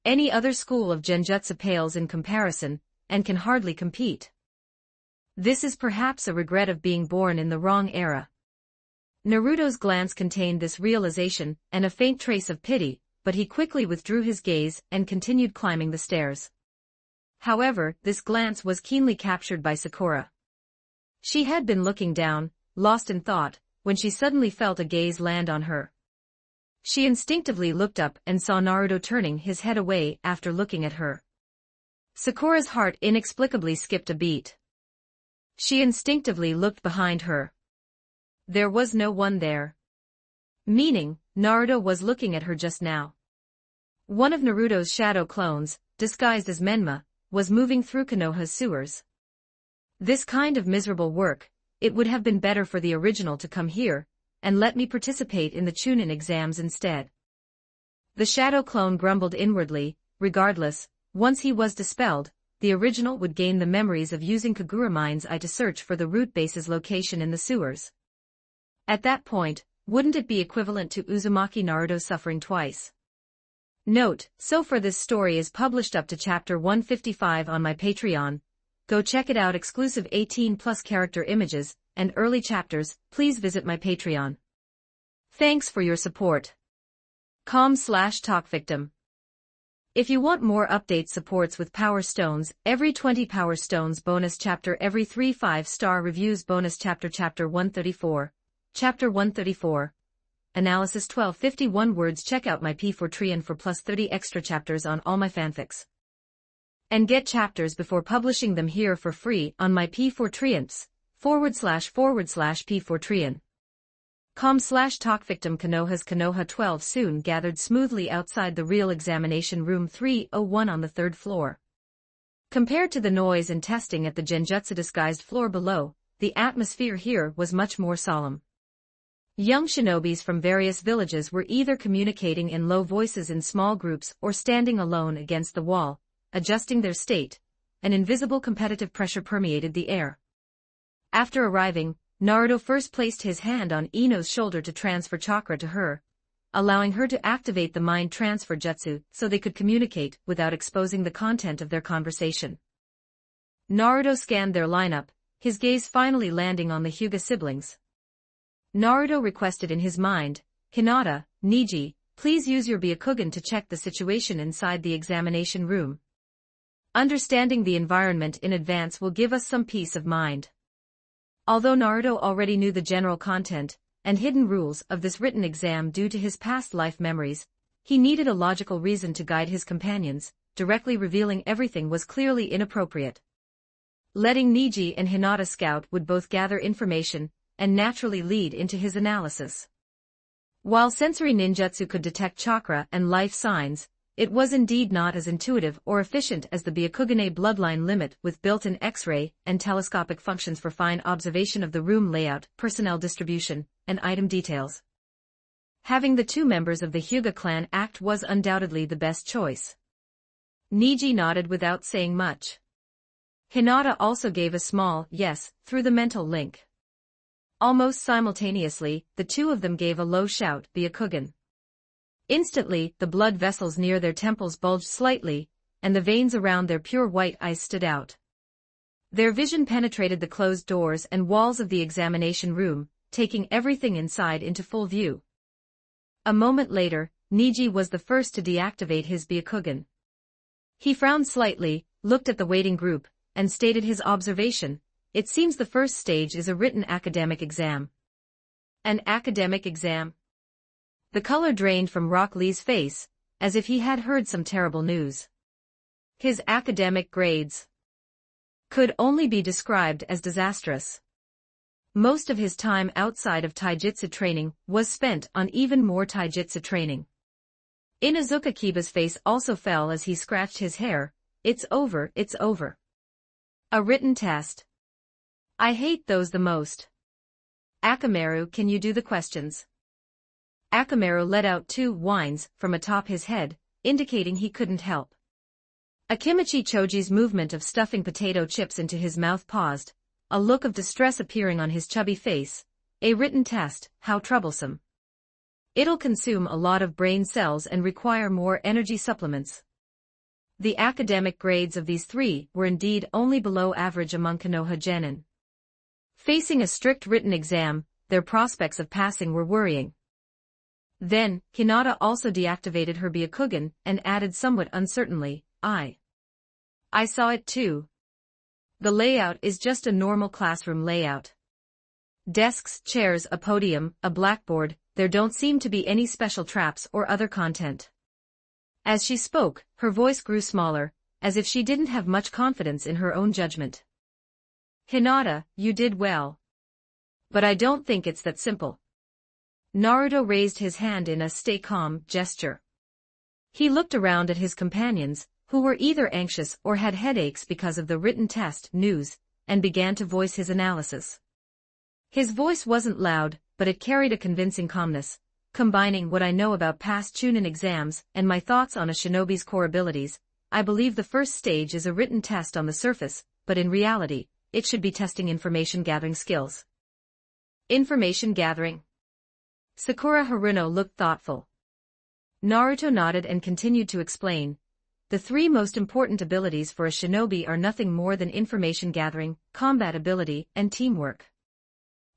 Any other school of genjutsu pales in comparison, and can hardly compete. This is perhaps a regret of being born in the wrong era. Naruto's glance contained this realization and a faint trace of pity, but he quickly withdrew his gaze and continued climbing the stairs. However, this glance was keenly captured by Sakura. She had been looking down, lost in thought, when she suddenly felt a gaze land on her. She instinctively looked up and saw Naruto turning his head away after looking at her. Sakura's heart inexplicably skipped a beat. She instinctively looked behind her. There was no one there. Meaning, Naruto was looking at her just now. One of Naruto's shadow clones, disguised as Menma, was moving through Konoha's sewers. This kind of miserable work, it would have been better for the original to come here, and let me participate in the Chunin exams instead. The shadow clone grumbled inwardly. Regardless, once he was dispelled, the original would gain the memories of using Kagura Mind's Eye to search for the root base's location in the sewers. At that point, wouldn't it be equivalent to Uzumaki Naruto suffering twice? Note, so far this story is published up to chapter 155 on my Patreon. Go check it out. Exclusive 18+ character images and early chapters. Please visit my Patreon. Thanks for your support. com/talkvictim. If you want more update supports with Power Stones, every 20 Power Stones bonus chapter, every 3 5-star reviews bonus chapter. Chapter 134. Chapter 134. Analysis 1251 words. Check out my P4 for plus 30 extra chapters on all my fanfics. And get chapters before publishing them here for free on my P4 //P4 com/talkvictim. Konoha's Konoha 12 soon gathered smoothly outside the real examination room 301 on the 3rd floor. Compared to the noise and testing at the genjutsu disguised floor below, the atmosphere here was much more solemn. Young shinobis from various villages were either communicating in low voices in small groups or standing alone against the wall, adjusting their state. An invisible competitive pressure permeated the air. After arriving, Naruto first placed his hand on Ino's shoulder to transfer chakra to her, allowing her to activate the mind transfer jutsu so they could communicate without exposing the content of their conversation. Naruto scanned their lineup, his gaze finally landing on the Hyuga siblings. Naruto requested in his mind, "Hinata, Niji, please use your Byakugan to check the situation inside the examination room. Understanding the environment in advance will give us some peace of mind." Although Naruto already knew the general content and hidden rules of this written exam due to his past life memories, he needed a logical reason to guide his companions. Directly revealing everything was clearly inappropriate. Letting Niji and Hinata scout would both gather information and naturally lead into his analysis. While sensory ninjutsu could detect chakra and life signs, it was indeed not as intuitive or efficient as the Byakugane bloodline limit with built-in X-ray and telescopic functions for fine observation of the room layout, personnel distribution, and item details. Having the two members of the Hyuga clan act was undoubtedly the best choice. Niji nodded without saying much. Hinata also gave a small yes through the mental link. Almost simultaneously, the two of them gave a low shout, "Byakugan." Instantly, the blood vessels near their temples bulged slightly, and the veins around their pure white eyes stood out. Their vision penetrated the closed doors and walls of the examination room, taking everything inside into full view. A moment later, Niji was the first to deactivate his Byakugan. He frowned slightly, looked at the waiting group, and stated his observation. It seems the first stage is a written academic exam. An academic exam? The color drained from Rock Lee's face, as if he had heard some terrible news. His academic grades could only be described as disastrous. Most of his time outside of taijutsu training was spent on even more taijutsu training. Inuzuka Kiba's face also fell as he scratched his hair. It's over, it's over. A written test. I hate those the most. Akamaru, can you do the questions? Akamaru let out 2 whines from atop his head, indicating he couldn't help. Akimichi Choji's movement of stuffing potato chips into his mouth paused, a look of distress appearing on his chubby face. A written test, how troublesome. It'll consume a lot of brain cells and require more energy supplements. The academic grades of these 3 were indeed only below average among Konoha genin. Facing a strict written exam, their prospects of passing were worrying. Then, Hinata also deactivated her Byakugan and added somewhat uncertainly, I saw it too. The layout is just a normal classroom layout. Desks, chairs, a podium, a blackboard, there don't seem to be any special traps or other content. As she spoke, her voice grew smaller, as if she didn't have much confidence in her own judgment. Hinata, you did well. But I don't think it's that simple. Naruto raised his hand in a stay calm gesture. He looked around at his companions, who were either anxious or had headaches because of the written test news, and began to voice his analysis. His voice wasn't loud, but it carried a convincing calmness, combining what I know about past Chunin exams and my thoughts on a shinobi's core abilities. I believe the first stage is a written test on the surface, but in reality, it should be testing information-gathering skills. Information gathering? Sakura Haruno looked thoughtful. Naruto nodded and continued to explain. The 3 most important abilities for a shinobi are nothing more than information gathering, combat ability, and teamwork.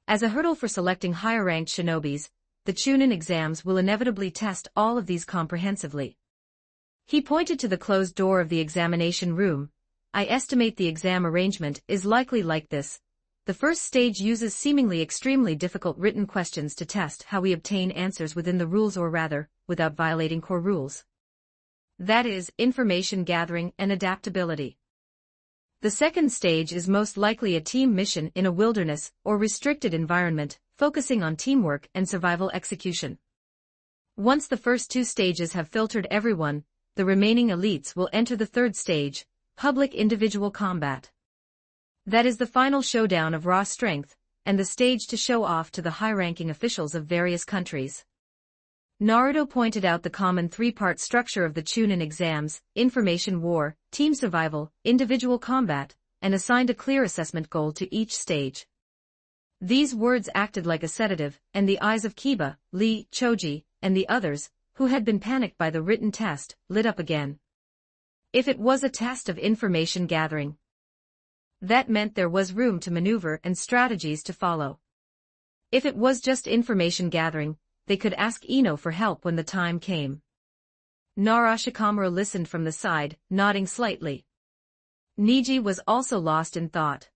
As a hurdle for selecting higher-ranked shinobis, the Chunin exams will inevitably test all of these comprehensively. He pointed to the closed door of the examination room. I estimate the exam arrangement is likely like this. The first stage uses seemingly extremely difficult written questions to test how we obtain answers within the rules, or rather, without violating core rules. That is, information gathering and adaptability. The second stage is most likely a team mission in a wilderness or restricted environment, focusing on teamwork and survival execution. Once the first 2 stages have filtered everyone, the remaining elites will enter the third stage, public individual combat. That is the final showdown of raw strength, and the stage to show off to the high-ranking officials of various countries. Naruto pointed out the common 3-part structure of the Chunin exams: information war, team survival, individual combat, and assigned a clear assessment goal to each stage. These words acted like a sedative, and the eyes of Kiba, Lee, Choji, and the others, who had been panicked by the written test, lit up again. If it was a test of information gathering, that meant there was room to maneuver and strategies to follow. If it was just information gathering, they could ask Ino for help when the time came. Narashikamura listened from the side, nodding slightly. Niji was also lost in thought.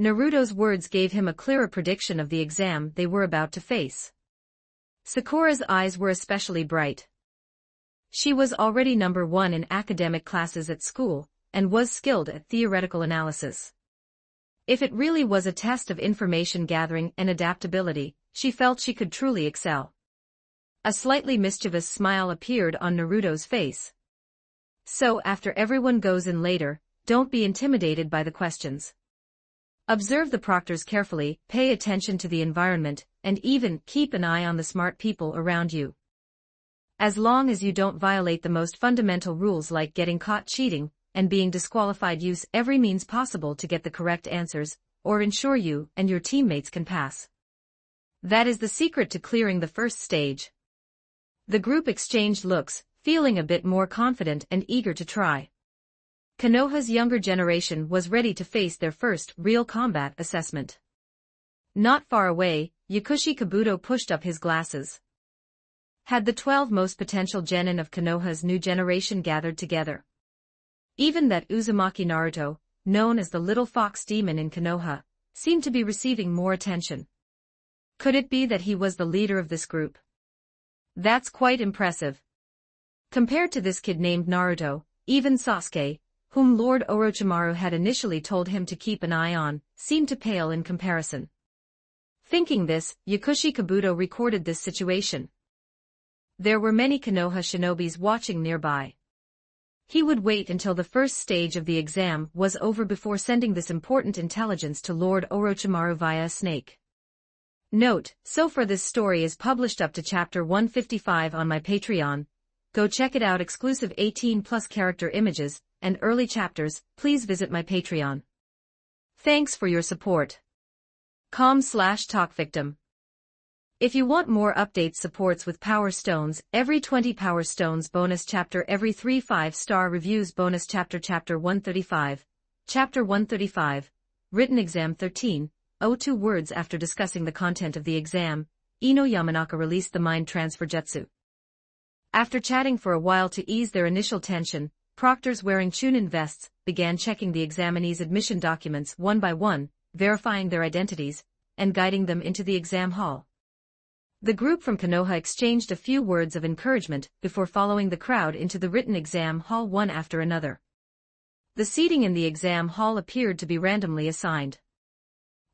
Naruto's words gave him a clearer prediction of the exam they were about to face. Sakura's eyes were especially bright. She was already number 1 in academic classes at school, and was skilled at theoretical analysis. If it really was a test of information gathering and adaptability, she felt she could truly excel. A slightly mischievous smile appeared on Naruto's face. So after everyone goes in later, don't be intimidated by the questions. Observe the proctors carefully, pay attention to the environment, and even keep an eye on the smart people around you. As long as you don't violate the most fundamental rules like getting caught cheating, and being disqualified, use every means possible to get the correct answers, or ensure you and your teammates can pass. That is the secret to clearing the first stage. The group exchanged looks, feeling a bit more confident and eager to try. Konoha's younger generation was ready to face their first real combat assessment. Not far away, Yakushi Kabuto pushed up his glasses. Had the 12 most potential genin of Konoha's new generation gathered together? Even that Uzumaki Naruto, known as the Little Fox Demon in Konoha, seemed to be receiving more attention. Could it be that he was the leader of this group? That's quite impressive. Compared to this kid named Naruto, even Sasuke, whom Lord Orochimaru had initially told him to keep an eye on, seemed to pale in comparison. Thinking this, Yakushi Kabuto recorded this situation. There were many Konoha shinobis watching nearby. He would wait until the first stage of the exam was over before sending this important intelligence to Lord Orochimaru via a snake. Note, so far this story is published up to chapter 155 on my Patreon. Go check it out. Exclusive 18+ character images and early chapters. Please visit my Patreon. Thanks for your support. com/talkvictim. If you want more updates, supports with Power Stones, every 20 Power Stones bonus chapter, every 3 5-star reviews bonus chapter. Chapter 135. Chapter 135. Written Exam 13. 02 words. After discussing the content of the exam, Ino Yamanaka released the mind transfer jutsu. After chatting for a while to ease their initial tension, proctors wearing Chunin vests began checking the examinees' admission documents one by one, verifying their identities, and guiding them into the exam hall. The group from Konoha exchanged a few words of encouragement before following the crowd into the written exam hall one after another. The seating in the exam hall appeared to be randomly assigned.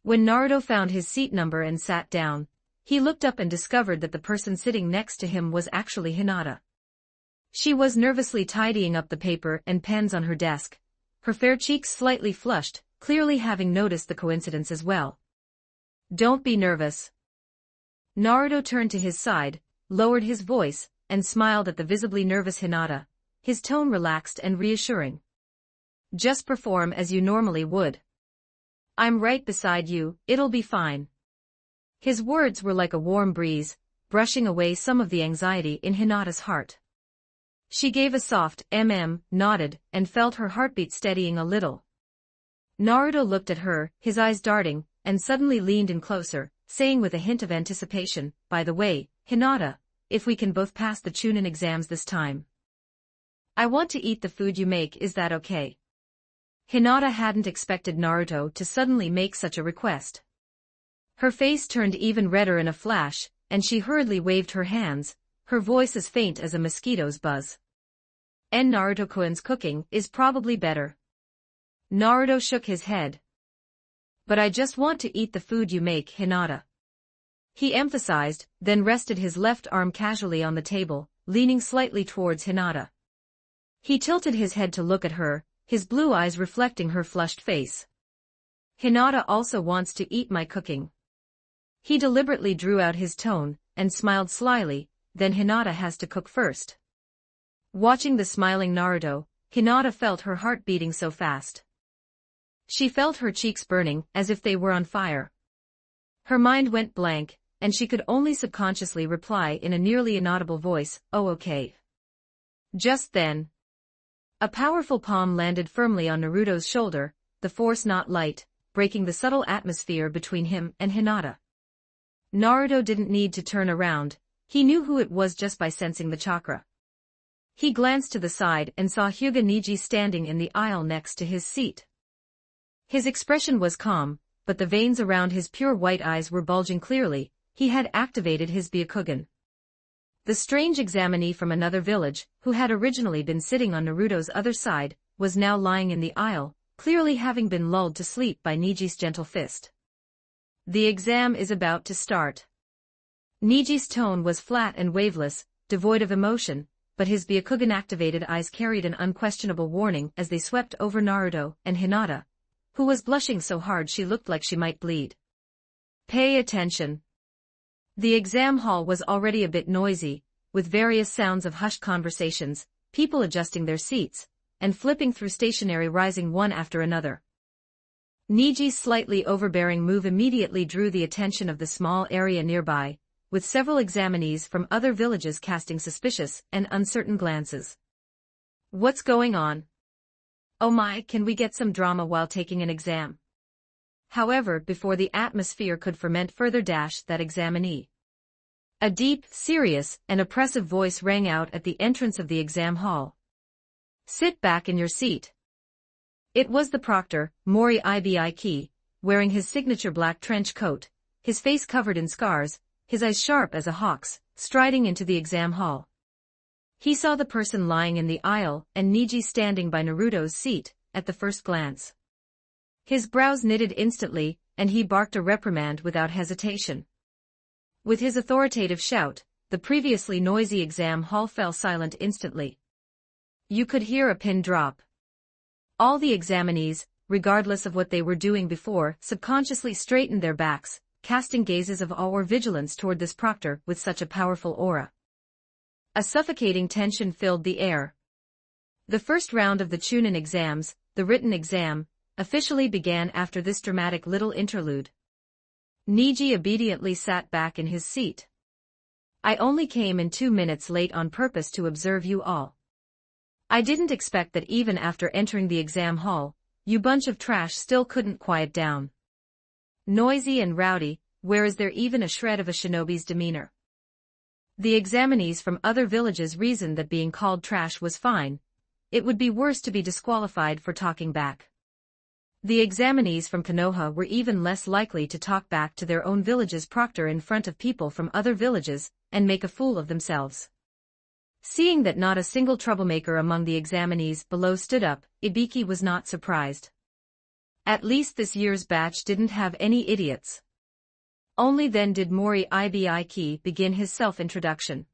When Naruto found his seat number and sat down, he looked up and discovered that the person sitting next to him was actually Hinata. She was nervously tidying up the paper and pens on her desk, her fair cheeks slightly flushed, clearly having noticed the coincidence as well. "Don't be nervous." Naruto turned to his side, lowered his voice, and smiled at the visibly nervous Hinata, his tone relaxed and reassuring. "Just perform as you normally would. I'm right beside you, it'll be fine." His words were like a warm breeze, brushing away some of the anxiety in Hinata's heart. She gave a soft nodded, and felt her heartbeat steadying a little. Naruto looked at her, his eyes darting, and suddenly leaned in closer, saying with a hint of anticipation, "By the way, Hinata, if we can both pass the Chunin exams this time, I want to eat the food you make, is that okay?" Hinata hadn't expected Naruto to suddenly make such a request. Her face turned even redder in a flash, and she hurriedly waved her hands, her voice as faint as a mosquito's buzz. "And Naruto-kun's cooking is probably better." Naruto shook his head. "But I just want to eat the food you make, Hinata," he emphasized, then rested his left arm casually on the table, leaning slightly towards Hinata. He tilted his head to look at her, his blue eyes reflecting her flushed face. "Hinata also wants to eat my cooking." He deliberately drew out his tone, and smiled slyly, "Then Hinata has to cook first." Watching the smiling Naruto, Hinata felt her heart beating so fast. She felt her cheeks burning, as if they were on fire. Her mind went blank, and she could only subconsciously reply in a nearly inaudible voice, "Oh, okay." Just then, a powerful palm landed firmly on Naruto's shoulder, the force not light, breaking the subtle atmosphere between him and Hinata. Naruto didn't need to turn around, he knew who it was just by sensing the chakra. He glanced to the side and saw Hyuga Niji standing in the aisle next to his seat. His expression was calm, but the veins around his pure white eyes were bulging clearly. He had activated his Byakugan. The strange examinee from another village, who had originally been sitting on Naruto's other side, was now lying in the aisle, clearly having been lulled to sleep by Niji's gentle fist. "The exam is about to start." Niji's tone was flat and waveless, devoid of emotion, but his Byakugan-activated eyes carried an unquestionable warning as they swept over Naruto and Hinata, who was blushing so hard she looked like she might bleed. "Pay attention." The exam hall was already a bit noisy, with various sounds of hushed conversations, people adjusting their seats, and flipping through stationery rising one after another. Niji's slightly overbearing move immediately drew the attention of the small area nearby, with several examinees from other villages casting suspicious and uncertain glances. "What's going on?" Oh my, can we get some drama while taking an exam? However, before the atmosphere could ferment further, that examinee. A deep, serious, and oppressive voice rang out at the entrance of the exam hall. Sit back in your seat. It was the proctor, Mori Ibiki, wearing his signature black trench coat, his face covered in scars, his eyes sharp as a hawk's, striding into the exam hall. He saw the person lying in the aisle and Niji standing by Naruto's seat, at the first glance. His brows knitted instantly, and he barked a reprimand without hesitation. With his authoritative shout, the previously noisy exam hall fell silent instantly. You could hear a pin drop. All the examinees, regardless of what they were doing before, subconsciously straightened their backs, casting gazes of awe or vigilance toward this proctor with such a powerful aura. A suffocating tension filled the air. The first round of the Chunin exams, the written exam, officially began after this dramatic little interlude. Niji obediently sat back in his seat. I only came in 2 minutes late on purpose to observe you all. I didn't expect that even after entering the exam hall, you bunch of trash still couldn't quiet down. Noisy and rowdy, where is there even a shred of a shinobi's demeanor? The examinees from other villages reasoned that being called trash was fine. It would be worse to be disqualified for talking back. The examinees from Konoha were even less likely to talk back to their own village's proctor in front of people from other villages, and make a fool of themselves. Seeing that not a single troublemaker among the examinees below stood up, Ibiki was not surprised. At least this year's batch didn't have any idiots. Only then did Mori Ibiki begin his self-introduction.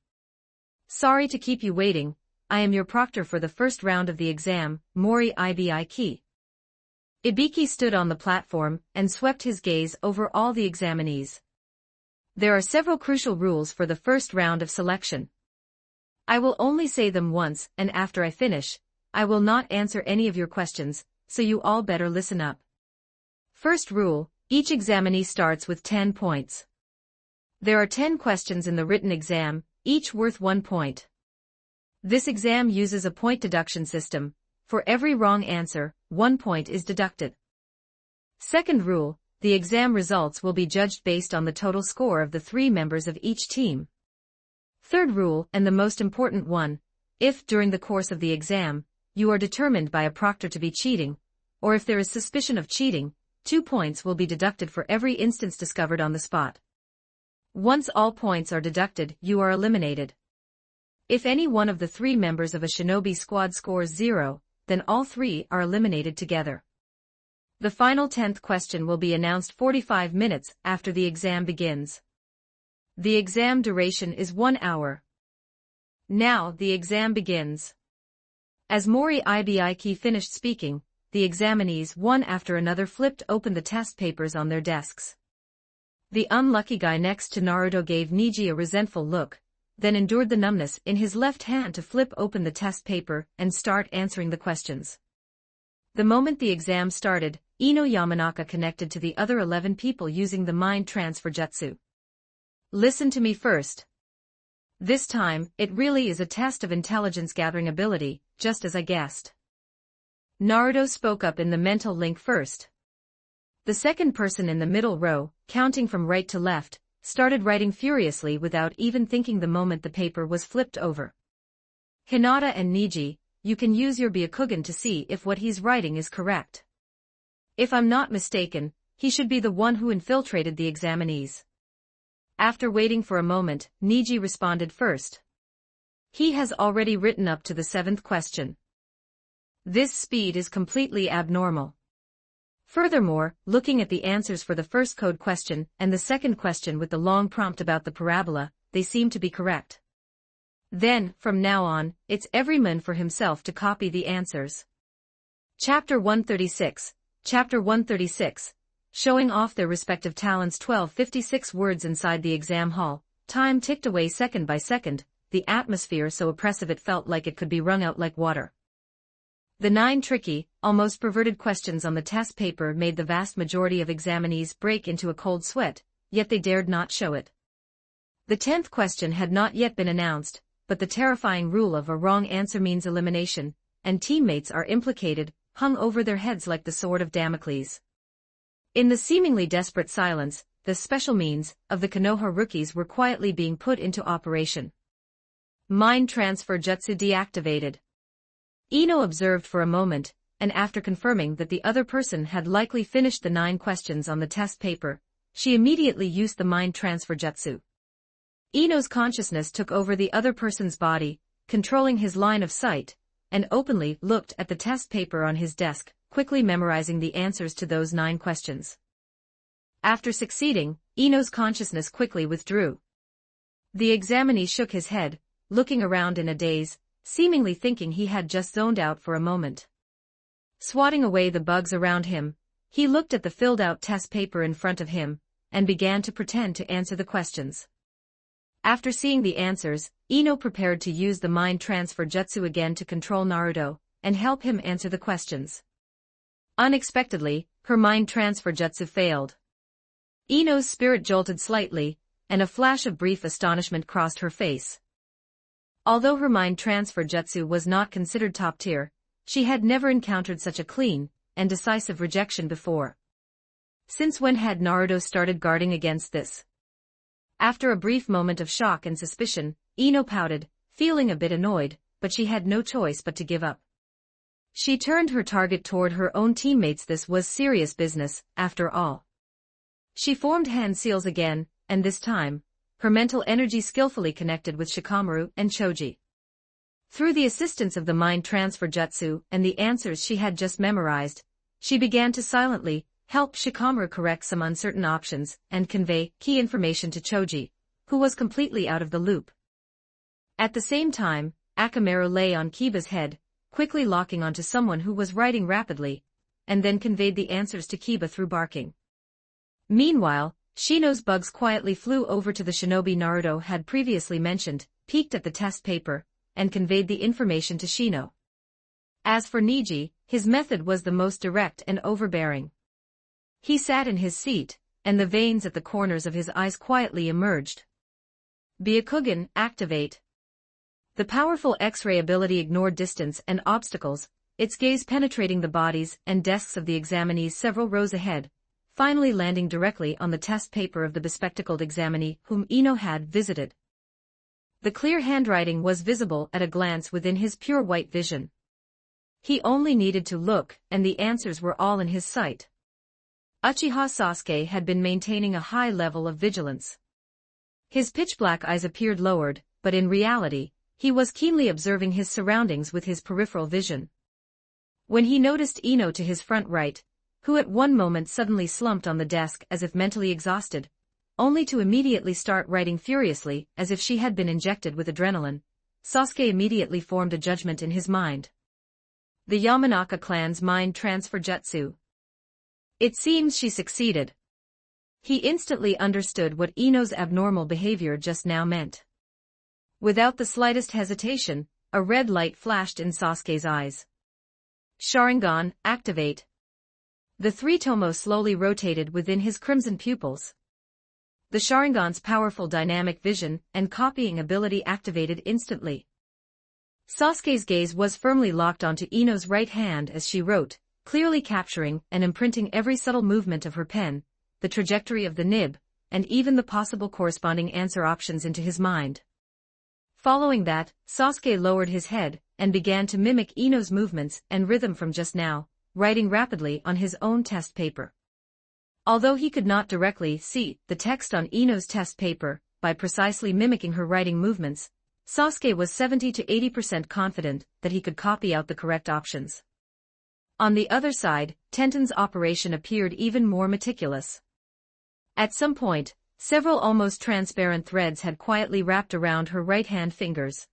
Sorry to keep you waiting, I am your proctor for the first round of the exam, Mori Ibiki. Ibiki stood on the platform and swept his gaze over all the examinees. There are several crucial rules for the first round of selection. I will only say them once, and after I finish, I will not answer any of your questions, so you all better listen up. First rule, each examinee starts with 10 points. There are 10 questions in the written exam, each worth 1 point. This exam uses a point deduction system. For every wrong answer, 1 point is deducted. Second rule, the exam results will be judged based on the total score of the 3 members of each team. Third rule, and the most important one, if, during the course of the exam, you are determined by a proctor to be cheating, or if there is suspicion of cheating, 2 points will be deducted for every instance discovered on the spot. Once all points are deducted, you are eliminated. If any one of the 3 members of a shinobi squad scores 0, then all 3 are eliminated together. The final 10th question will be announced 45 minutes after the exam begins. The exam duration is 1 hour. Now the exam begins. As Mori Ibiki finished speaking, the examinees one after another flipped open the test papers on their desks. The unlucky guy next to Naruto gave Niji a resentful look, then endured the numbness in his left hand to flip open the test paper and start answering the questions. The moment the exam started, Ino Yamanaka connected to the other 11 people using the mind transfer jutsu. Listen to me first. This time, it really is a test of intelligence gathering ability, just as I guessed. Naruto spoke up in the mental link first. The second person in the middle row, counting from right to left, started writing furiously without even thinking the moment the paper was flipped over. Hinata and Niji, you can use your Byakugan to see if what he's writing is correct. If I'm not mistaken, he should be the one who infiltrated the examinees. After waiting for a moment, Niji responded first. He has already written up to the 7th question. This speed is completely abnormal. Furthermore, looking at the answers for the first code question and the second question with the long prompt about the parabola, they seem to be correct. Then, from now on, it's every man for himself to copy the answers. Chapter 136, Chapter 136, showing off their respective talents. 1256 words inside the exam hall, time ticked away second by second, the atmosphere so oppressive it felt like it could be wrung out like water. The 9 tricky, almost perverted questions on the test paper made the vast majority of examinees break into a cold sweat, yet they dared not show it. The 10th question had not yet been announced, but the terrifying rule of a wrong answer means elimination, and teammates are implicated, hung over their heads like the sword of Damocles. In the seemingly desperate silence, the special means of the Konoha rookies were quietly being put into operation. Mind transfer jutsu deactivated. Ino observed for a moment, and after confirming that the other person had likely finished the 9 questions on the test paper, she immediately used the mind transfer jutsu. Ino's consciousness took over the other person's body, controlling his line of sight, and openly looked at the test paper on his desk, quickly memorizing the answers to those 9 questions. After succeeding, Ino's consciousness quickly withdrew. The examinee shook his head, looking around in a daze, seemingly thinking he had just zoned out for a moment. Swatting away the bugs around him, he looked at the filled-out test paper in front of him, and began to pretend to answer the questions. After seeing the answers, Ino prepared to use the mind transfer jutsu again to control Naruto, and help him answer the questions. Unexpectedly, her mind transfer jutsu failed. Ino's spirit jolted slightly, and a flash of brief astonishment crossed her face. Although her mind transfer jutsu was not considered top tier, she had never encountered such a clean and decisive rejection before. Since when had Naruto started guarding against this? After a brief moment of shock and suspicion, Ino pouted, feeling a bit annoyed, but she had no choice but to give up. She turned her target toward her own teammates. This was serious business, after all. She formed hand seals again, and this time, her mental energy skillfully connected with Shikamaru and Choji. Through the assistance of the mind transfer jutsu and the answers she had just memorized, she began to silently help Shikamaru correct some uncertain options and convey key information to Choji, who was completely out of the loop. At the same time, Akamaru lay on Kiba's head, quickly locking onto someone who was writing rapidly, and then conveyed the answers to Kiba through barking. Meanwhile, Shino's bugs quietly flew over to the shinobi Naruto had previously mentioned, peeked at the test paper, and conveyed the information to Shino. As for Niji, his method was the most direct and overbearing. He sat in his seat, and the veins at the corners of his eyes quietly emerged. Byakugan, activate. The powerful X-ray ability ignored distance and obstacles, its gaze penetrating the bodies and desks of the examinees several rows ahead, finally landing directly on the test paper of the bespectacled examinee whom Ino had visited. The clear handwriting was visible at a glance within his pure white vision. He only needed to look, and the answers were all in his sight. Uchiha Sasuke had been maintaining a high level of vigilance. His pitch-black eyes appeared lowered, but in reality, he was keenly observing his surroundings with his peripheral vision. When he noticed Ino to his front right, who at one moment suddenly slumped on the desk as if mentally exhausted, only to immediately start writing furiously as if she had been injected with adrenaline, Sasuke immediately formed a judgment in his mind. The Yamanaka clan's mind transfer jutsu. It seems she succeeded. He instantly understood what Ino's abnormal behavior just now meant. Without the slightest hesitation, a red light flashed in Sasuke's eyes. Sharingan, activate. The three tomo slowly rotated within his crimson pupils. The Sharingan's powerful dynamic vision and copying ability activated instantly. Sasuke's gaze was firmly locked onto Ino's right hand as she wrote, clearly capturing and imprinting every subtle movement of her pen, the trajectory of the nib, and even the possible corresponding answer options into his mind. Following that, Sasuke lowered his head and began to mimic Ino's movements and rhythm from just now, writing rapidly on his own test paper. Although he could not directly see the text on Ino's test paper, by precisely mimicking her writing movements, Sasuke was 70 to 80% confident that he could copy out the correct options. On the other side, Tenten's operation appeared even more meticulous. At some point, several almost transparent threads had quietly wrapped around her right-hand fingers.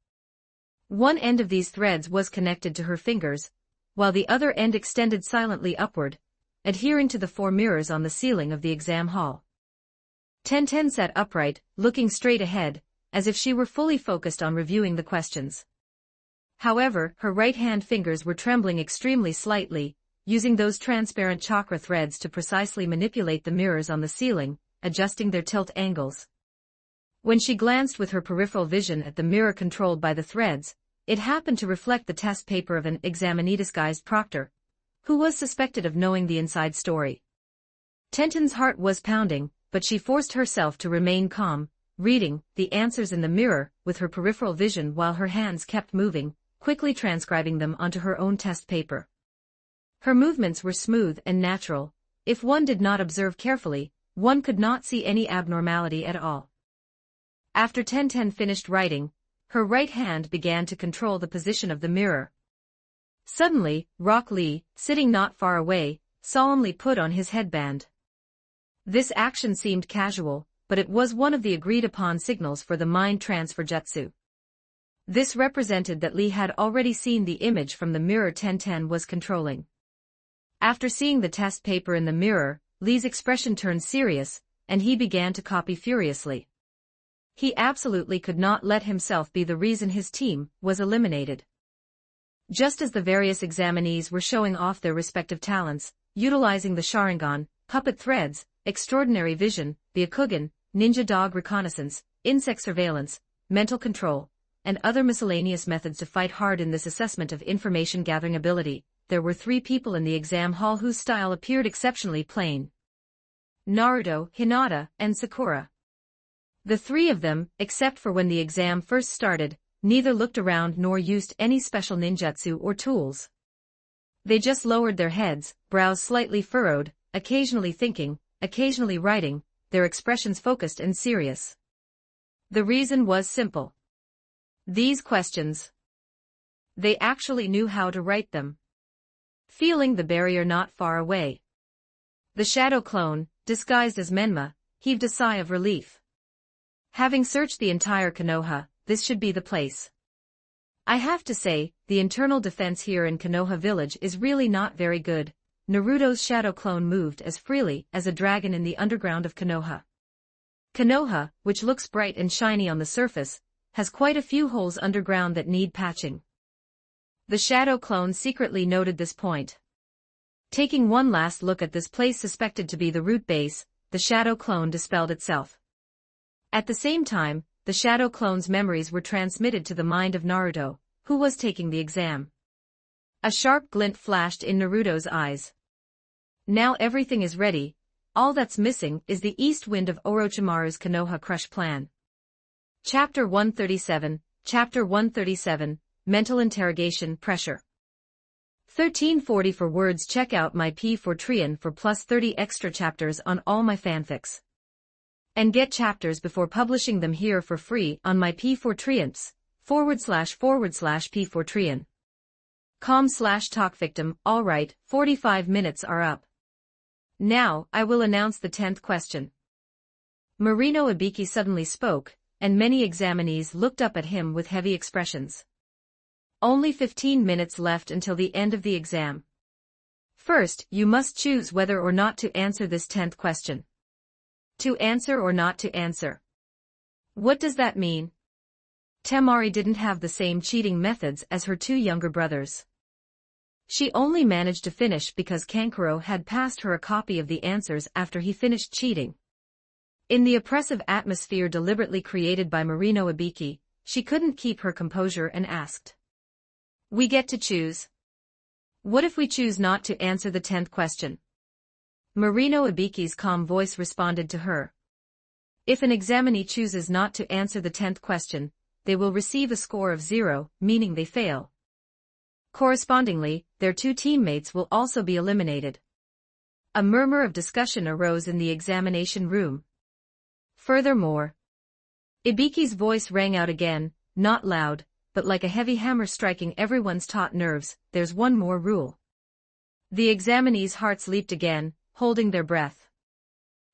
One end of these threads was connected to her fingers, while the other end extended silently upward, adhering to the 4 mirrors on the ceiling of the exam hall. Tenten sat upright, looking straight ahead, as if she were fully focused on reviewing the questions. However, her right-hand fingers were trembling extremely slightly, using those transparent chakra threads to precisely manipulate the mirrors on the ceiling, adjusting their tilt angles. When she glanced with her peripheral vision at the mirror controlled by the threads, it happened to reflect the test paper of an examinee disguised proctor, who was suspected of knowing the inside story. Tenten's heart was pounding, but she forced herself to remain calm, reading the answers in the mirror with her peripheral vision while her hands kept moving, quickly transcribing them onto her own test paper. Her movements were smooth and natural. If one did not observe carefully, one could not see any abnormality at all. After Tenten finished writing, her right hand began to control the position of the mirror. Suddenly, Rock Lee, sitting not far away, solemnly put on his headband. This action seemed casual, but it was one of the agreed-upon signals for the mind transfer jutsu. This represented that Lee had already seen the image from the mirror Tenten was controlling. After seeing the test paper in the mirror, Lee's expression turned serious, and he began to copy furiously. He absolutely could not let himself be the reason his team was eliminated. Just as the various examinees were showing off their respective talents, utilizing the Sharingan, puppet threads, extraordinary vision, Byakugan, ninja dog reconnaissance, insect surveillance, mental control, and other miscellaneous methods to fight hard in this assessment of information gathering ability, there were 3 people in the exam hall whose style appeared exceptionally plain: Naruto, Hinata, and Sakura. The 3 of them, except for when the exam first started, neither looked around nor used any special ninjutsu or tools. They just lowered their heads, brows slightly furrowed, occasionally thinking, occasionally writing, their expressions focused and serious. The reason was simple. These questions. They actually knew how to write them. Feeling the barrier not far away, the shadow clone, disguised as Menma, heaved a sigh of relief. Having searched the entire Konoha, this should be the place. I have to say, the internal defense here in Konoha village is really not very good. Naruto's shadow clone moved as freely as a dragon in the underground of Konoha. Konoha, which looks bright and shiny on the surface, has quite a few holes underground that need patching. The shadow clone secretly noted this point. Taking one last look at this place suspected to be the root base, the shadow clone dispelled itself. At the same time, the shadow clone's memories were transmitted to the mind of Naruto, who was taking the exam. A sharp glint flashed in Naruto's eyes. Now everything is ready, all that's missing is the east wind of Orochimaru's Konoha Crush plan. Chapter 137, Chapter 137, Mental Interrogation Pressure. 1340 for words. Check out my P4 for plus 30 extra chapters on all my fanfics. And get chapters before publishing them here for free on my P4 //P4 com/talk victim. Alright, 45 minutes are up. Now, I will announce the 10th question. Marino Ibiki suddenly spoke, and many examinees looked up at him with heavy expressions. Only 15 minutes left until the end of the exam. First, you must choose whether or not to answer this 10th question. To answer or not to answer. What does that mean? Temari didn't have the same cheating methods as her 2 younger brothers. She only managed to finish because Kankuro had passed her a copy of the answers after he finished cheating. In the oppressive atmosphere deliberately created by Marino Ibiki, she couldn't keep her composure and asked. We get to choose. What if we choose not to answer the 10th question? Marino Ibiki's calm voice responded to her. If an examinee chooses not to answer the 10th question, they will receive a score of 0, meaning they fail. Correspondingly, their 2 teammates will also be eliminated. A murmur of discussion arose in the examination room. Furthermore, Ibiki's voice rang out again, not loud, but like a heavy hammer striking everyone's taut nerves. There's one more rule. The examinees' hearts leaped again, holding their breath.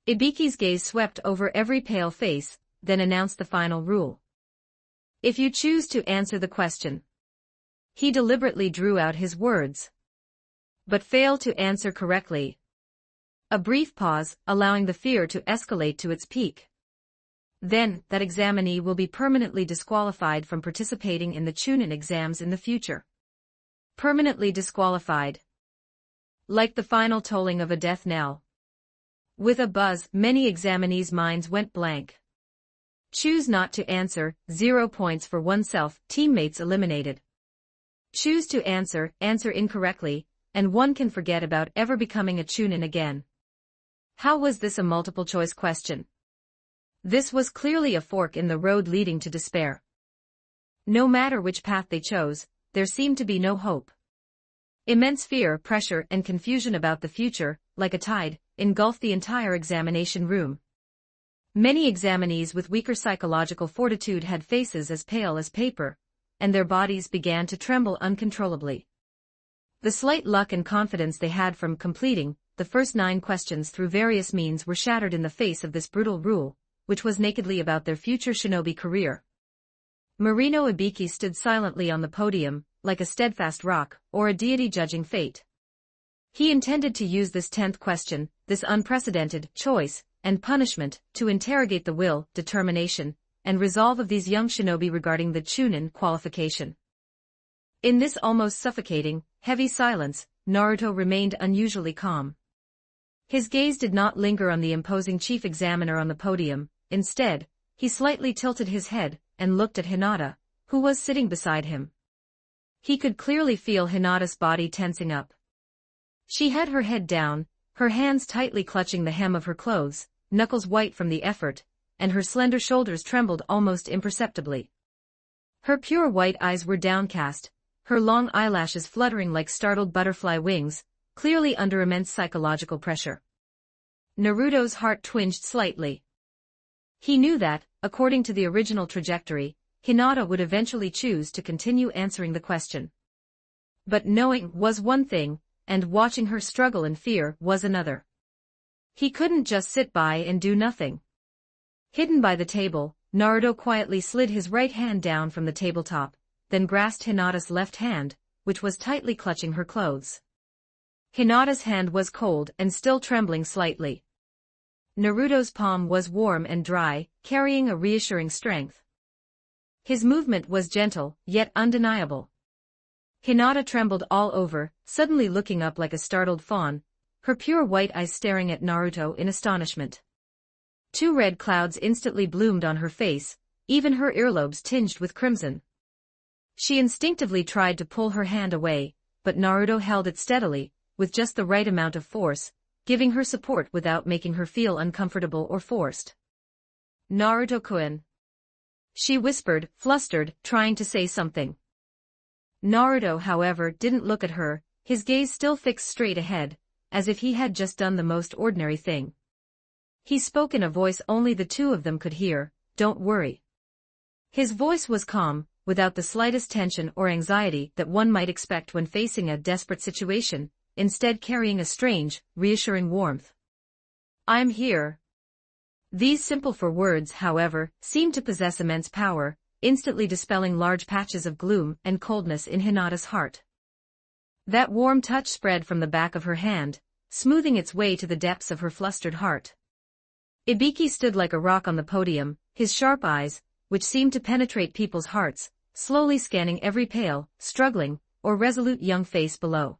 Ibiki's gaze swept over every pale face, then announced the final rule. If you choose to answer the question. He deliberately drew out his words. But failed to answer correctly. A brief pause, allowing the fear to escalate to its peak. Then, that examinee will be permanently disqualified from participating in the Chunin exams in the future. Permanently disqualified. Like the final tolling of a death knell. With a buzz, many examinees' minds went blank. Choose not to answer, 0 points for oneself, teammates eliminated. Choose to answer, answer incorrectly, and one can forget about ever becoming a chunin again. How was this a multiple-choice question? This was clearly a fork in the road leading to despair. No matter which path they chose, there seemed to be no hope. Immense fear, pressure, and confusion about the future, like a tide, engulfed the entire examination room. Many examinees with weaker psychological fortitude had faces as pale as paper, and their bodies began to tremble uncontrollably. The slight luck and confidence they had from completing the first 9 questions through various means were shattered in the face of this brutal rule, which was nakedly about their future shinobi career. Marino Ibiki stood silently on the podium, like a steadfast rock, or a deity judging fate. He intended to use this 10th question, this unprecedented choice and punishment, to interrogate the will, determination, and resolve of these young shinobi regarding the chunin qualification. In this almost suffocating, heavy silence, Naruto remained unusually calm. His gaze did not linger on the imposing chief examiner on the podium. Instead, he slightly tilted his head and looked at Hinata, who was sitting beside him. He could clearly feel Hinata's body tensing up. She had her head down, her hands tightly clutching the hem of her clothes, knuckles white from the effort, and her slender shoulders trembled almost imperceptibly. Her pure white eyes were downcast, her long eyelashes fluttering like startled butterfly wings, clearly under immense psychological pressure. Naruto's heart twinged slightly. He knew that, according to the original trajectory, Hinata would eventually choose to continue answering the question. But knowing was one thing, and watching her struggle in fear was another. He couldn't just sit by and do nothing. Hidden by the table, Naruto quietly slid his right hand down from the tabletop, then grasped Hinata's left hand, which was tightly clutching her clothes. Hinata's hand was cold and still trembling slightly. Naruto's palm was warm and dry, carrying a reassuring strength. His movement was gentle, yet undeniable. Hinata trembled all over, suddenly looking up like a startled fawn, her pure white eyes staring at Naruto in astonishment. 2 red clouds instantly bloomed on her face, even her earlobes tinged with crimson. She instinctively tried to pull her hand away, but Naruto held it steadily, with just the right amount of force, giving her support without making her feel uncomfortable or forced. Naruto-kun. She whispered, flustered, trying to say something. Naruto, however, didn't look at her, his gaze still fixed straight ahead, as if he had just done the most ordinary thing. He spoke in a voice only the 2 of them could hear, "Don't worry." His voice was calm, without the slightest tension or anxiety that one might expect when facing a desperate situation, instead carrying a strange, reassuring warmth. "I'm here." These simple words, however, seemed to possess immense power, instantly dispelling large patches of gloom and coldness in Hinata's heart. That warm touch spread from the back of her hand, smoothing its way to the depths of her flustered heart. Ibiki stood like a rock on the podium, his sharp eyes, which seemed to penetrate people's hearts, slowly scanning every pale, struggling, or resolute young face below.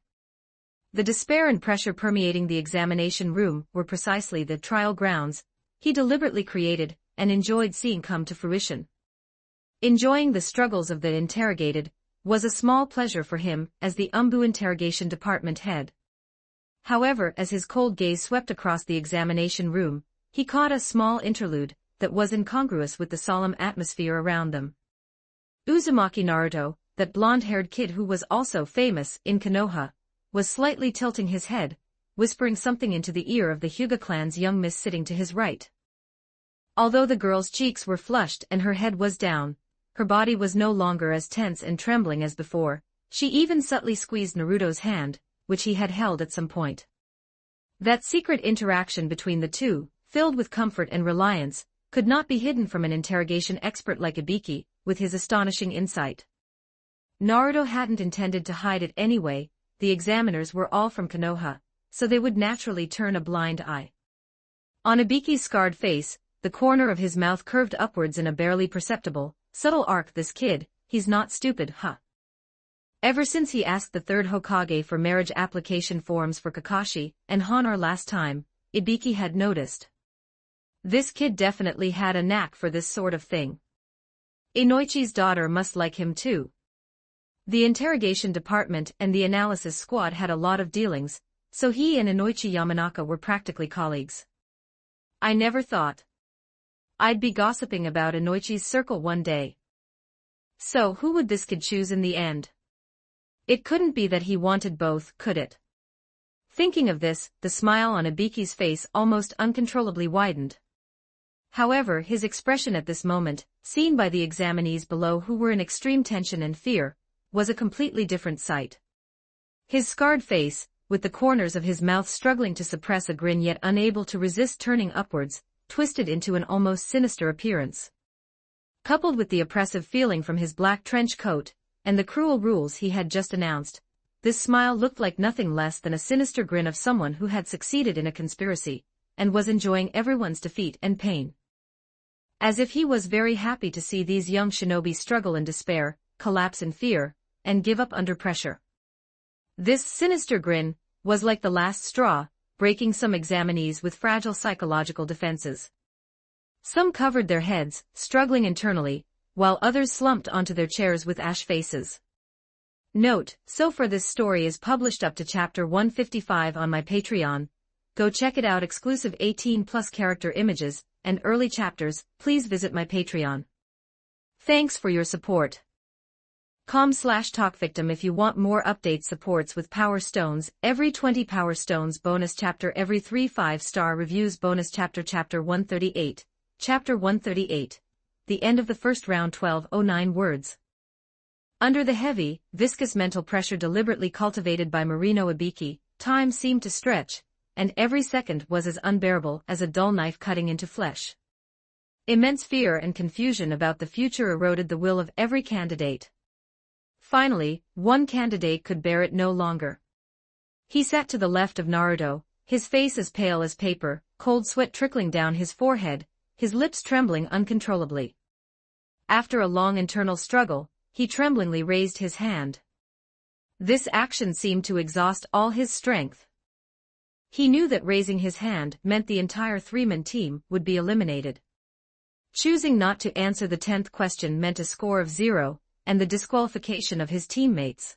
The despair and pressure permeating the examination room were precisely the trial grounds he deliberately created and enjoyed seeing come to fruition. Enjoying the struggles of the interrogated was a small pleasure for him as the Umbu interrogation department head. However, as his cold gaze swept across the examination room, he caught a small interlude that was incongruous with the solemn atmosphere around them. Uzumaki Naruto, that blonde-haired kid who was also famous in Konoha, was slightly tilting his head, whispering something into the ear of the Hyuga clan's young miss sitting to his right. Although the girl's cheeks were flushed and her head was down, her body was no longer as tense and trembling as before. She even subtly squeezed Naruto's hand, which he had held at some point. That secret interaction between the 2, filled with comfort and reliance, could not be hidden from an interrogation expert like Ibiki, with his astonishing insight. Naruto hadn't intended to hide it anyway. The examiners were all from Konoha, so they would naturally turn a blind eye. On Ibiki's scarred face, the corner of his mouth curved upwards in a barely perceptible, subtle arc. "This kid, he's not stupid, huh?" Ever since he asked the 3rd Hokage for marriage application forms for Kakashi and Honor last time, Ibiki had noticed. This kid definitely had a knack for this sort of thing. Inoichi's daughter must like him too. The interrogation department and the analysis squad had a lot of dealings, so he and Inoichi Yamanaka were practically colleagues. I never thought I'd be gossiping about Inoichi's circle one day. So who would this kid choose in the end? It couldn't be that he wanted both, could it? Thinking of this, the smile on Ibiki's face almost uncontrollably widened. However, his expression at this moment, seen by the examinees below who were in extreme tension and fear, was a completely different sight. His scarred face, with the corners of his mouth struggling to suppress a grin yet unable to resist turning upwards, twisted into an almost sinister appearance. Coupled with the oppressive feeling from his black trench coat, and the cruel rules he had just announced, this smile looked like nothing less than a sinister grin of someone who had succeeded in a conspiracy, and was enjoying everyone's defeat and pain. As if he was very happy to see these young shinobi struggle in despair, collapse in fear, and give up under pressure. This sinister grin was like the last straw, breaking some examinees with fragile psychological defenses. Some covered their heads, struggling internally, while others slumped onto their chairs with ash faces. Note, so far this story is published up to chapter 155 on my Patreon. Go check it out. Exclusive 18+ character images and early chapters. Please visit my Patreon. Thanks for your support. com/talkvictim if you want more updates. Supports with Power Stones, every 20 Power Stones bonus chapter, every 3 5-star reviews bonus chapter. Chapter 138. Chapter 138. The end of the first round. 1209 words. Under the heavy, viscous mental pressure deliberately cultivated by Marino Ibiki, time seemed to stretch, and every second was as unbearable as a dull knife cutting into flesh. Immense fear and confusion about the future eroded the will of every candidate. Finally, one candidate could bear it no longer. He sat to the left of Naruto, his face as pale as paper, cold sweat trickling down his forehead, his lips trembling uncontrollably. After a long internal struggle, he tremblingly raised his hand. This action seemed to exhaust all his strength. He knew that raising his hand meant the entire three-man team would be eliminated. Choosing not to answer the 10th question meant a score of 0, and the disqualification of his teammates.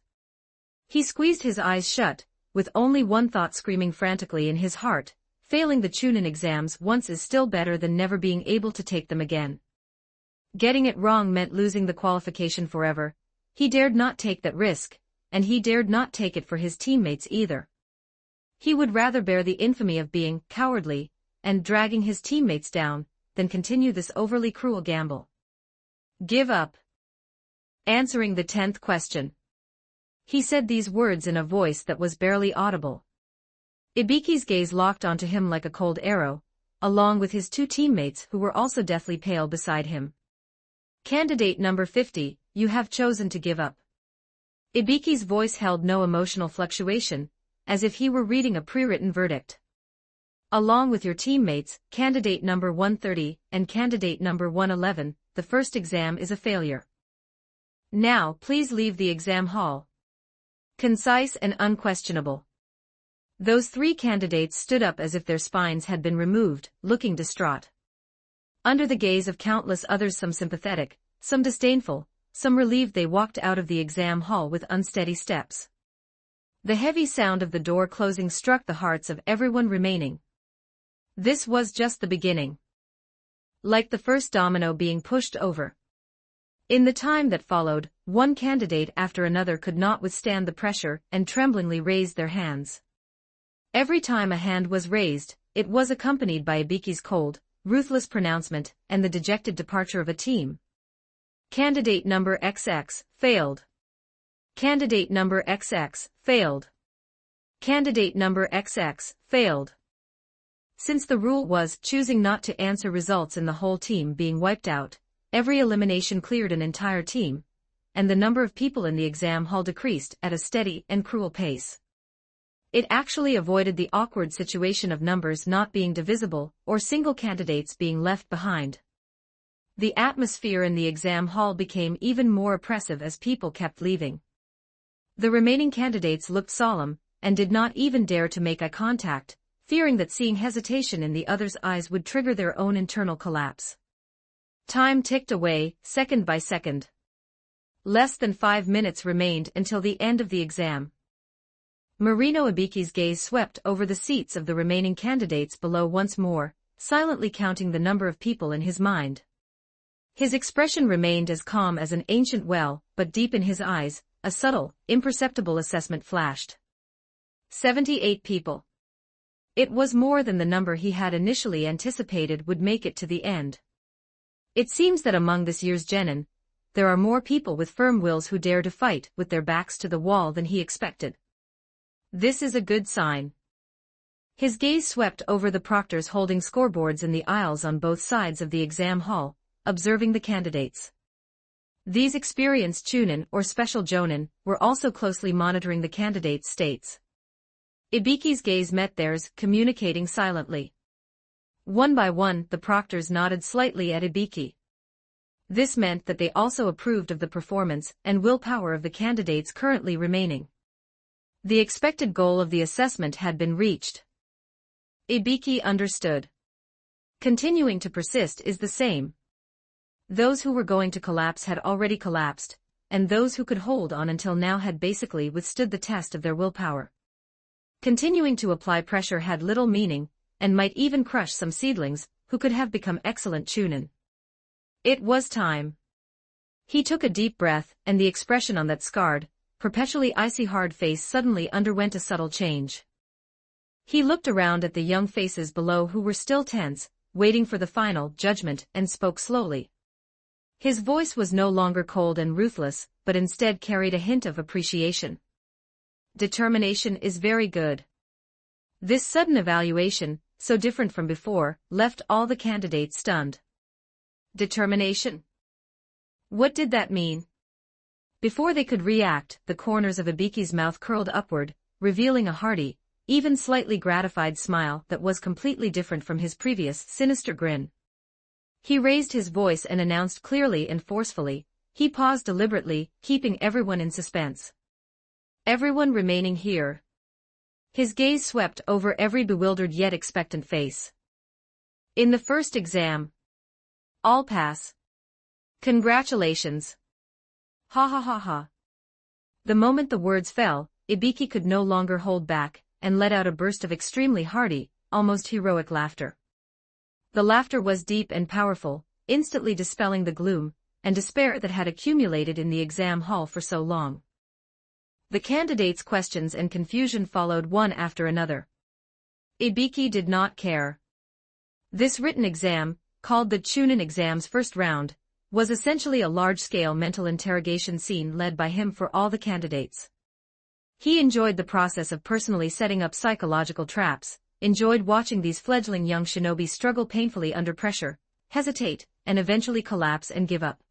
He squeezed his eyes shut, with only one thought screaming frantically in his heart: failing the Chunin exams once is still better than never being able to take them again. Getting it wrong meant losing the qualification forever. He dared not take that risk, and he dared not take it for his teammates either. He would rather bear the infamy of being cowardly and dragging his teammates down than continue this overly cruel gamble. Give up. Answering the 10th question. He said these words in a voice that was barely audible. Ibiki's gaze locked onto him like a cold arrow, along with his two teammates who were also deathly pale beside him. Candidate number 50, you have chosen to give up. Ibiki's voice held no emotional fluctuation, as if he were reading a pre-written verdict. Along with your teammates, candidate number 130 and candidate number 111, the first exam is a failure. Now please leave the exam hall. Concise and unquestionable. Those three candidates stood up as if their spines had been removed, looking distraught. Under the gaze of countless others, some sympathetic, some disdainful, some relieved, they walked out of the exam hall with unsteady steps. The heavy sound of the door closing struck the hearts of everyone remaining. This was just the beginning. Like the first domino being pushed over. In the time that followed, one candidate after another could not withstand the pressure and tremblingly raised their hands. Every time a hand was raised, it was accompanied by Ibiki's cold, ruthless pronouncement and the dejected departure of a team. Candidate number XX, failed. Candidate number XX, failed. Candidate number XX, failed. Since the rule was choosing not to answer results in the whole team being wiped out, every elimination cleared an entire team, and the number of people in the exam hall decreased at a steady and cruel pace. It actually avoided the awkward situation of numbers not being divisible or single candidates being left behind. The atmosphere in the exam hall became even more oppressive as people kept leaving. The remaining candidates looked solemn and did not even dare to make eye contact, fearing that seeing hesitation in the others' eyes would trigger their own internal collapse. Time ticked away, second by second. Less than 5 minutes remained until the end of the exam. Marino Ibiki's gaze swept over the seats of the remaining candidates below once more, silently counting the number of people in his mind. His expression remained as calm as an ancient well, but deep in his eyes, a subtle, imperceptible assessment flashed. 78 people. It was more than the number he had initially anticipated would make it to the end. It seems that among this year's genin, there are more people with firm wills who dare to fight with their backs to the wall than he expected. This is a good sign. His gaze swept over the proctors holding scoreboards in the aisles on both sides of the exam hall, observing the candidates. These experienced chunin or special jonin were also closely monitoring the candidates' states. Ibiki's gaze met theirs, communicating silently. One by one, the proctors nodded slightly at Ibiki. This meant that they also approved of the performance and willpower of the candidates currently remaining. The expected goal of the assessment had been reached. Ibiki understood. Continuing to persist is the same. Those who were going to collapse had already collapsed, and those who could hold on until now had basically withstood the test of their willpower. Continuing to apply pressure had little meaning, and might even crush some seedlings, who could have become excellent chunin. It was time. He took a deep breath, and the expression on that scarred, perpetually icy hard face suddenly underwent a subtle change. He looked around at the young faces below who were still tense, waiting for the final judgment, and spoke slowly. His voice was no longer cold and ruthless, but instead carried a hint of appreciation. Determination is very good. This sudden evaluation, so different from before, left all the candidates stunned. Determination? What did that mean? Before they could react, the corners of Ibiki's mouth curled upward, revealing a hearty, even slightly gratified smile that was completely different from his previous sinister grin. He raised his voice and announced clearly and forcefully. He paused deliberately, keeping everyone in suspense. Everyone remaining here. His gaze swept over every bewildered yet expectant face. In the first exam. All pass. Congratulations. Ha ha ha ha. The moment the words fell, Ibiki could no longer hold back, and let out a burst of extremely hearty, almost heroic laughter. The laughter was deep and powerful, instantly dispelling the gloom and despair that had accumulated in the exam hall for so long. The candidates' questions and confusion followed one after another. Ibiki did not care. This written exam, called the Chunin exam's first round, was essentially a large-scale mental interrogation scene led by him for all the candidates. He enjoyed the process of personally setting up psychological traps, enjoyed watching these fledgling young shinobi struggle painfully under pressure, hesitate, and eventually collapse and give up.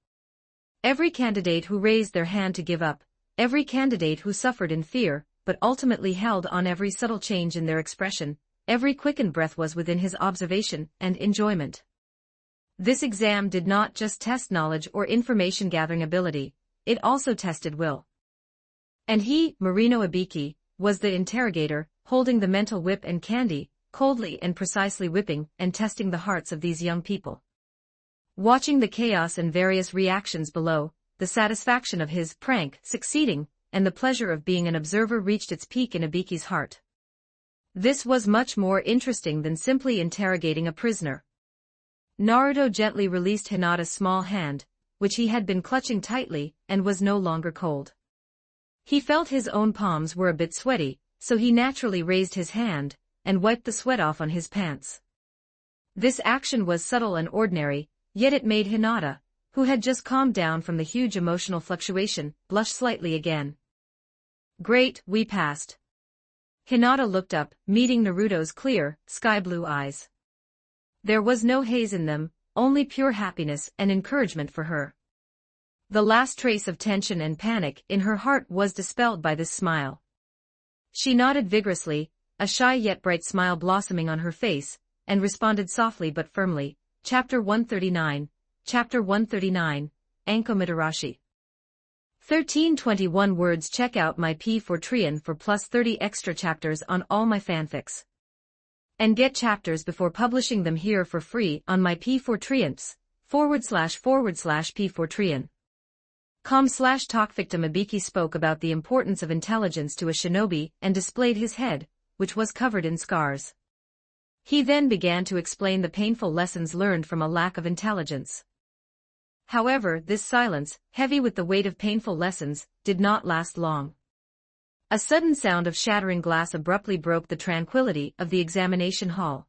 Every candidate who raised their hand to give up, every candidate who suffered in fear, but ultimately held on every subtle change in their expression, every quickened breath was within his observation and enjoyment. This exam did not just test knowledge or information-gathering ability, it also tested will. And he, Marino Ibiki, was the interrogator, holding the mental whip and candy, coldly and precisely whipping and testing the hearts of these young people. Watching the chaos and various reactions below, the satisfaction of his prank succeeding, and the pleasure of being an observer reached its peak in Ibiki's heart. This was much more interesting than simply interrogating a prisoner. Naruto gently released Hinata's small hand, which he had been clutching tightly, and was no longer cold. He felt his own palms were a bit sweaty, so he naturally raised his hand, and wiped the sweat off on his pants. This action was subtle and ordinary, yet it made Hinata, who had just calmed down from the huge emotional fluctuation, blush slightly again. Great, we passed. Hinata looked up, meeting Naruto's clear, sky-blue eyes. There was no haze in them, only pure happiness and encouragement for her. The last trace of tension and panic in her heart was dispelled by this smile. She nodded vigorously, a shy yet bright smile blossoming on her face, and responded softly but firmly, Chapter 139, Chapter 139, Anko Mitarashi. 1321 words. Check out my P4 for plus 30 extra chapters on all my fanfics. And get chapters before publishing them here for free on my P4 // P4 Talk victim Ibiki spoke about the importance of intelligence to a shinobi and displayed his head, which was covered in scars. He then began to explain the painful lessons learned from a lack of intelligence. However, this silence, heavy with the weight of painful lessons, did not last long. A sudden sound of shattering glass abruptly broke the tranquility of the examination hall.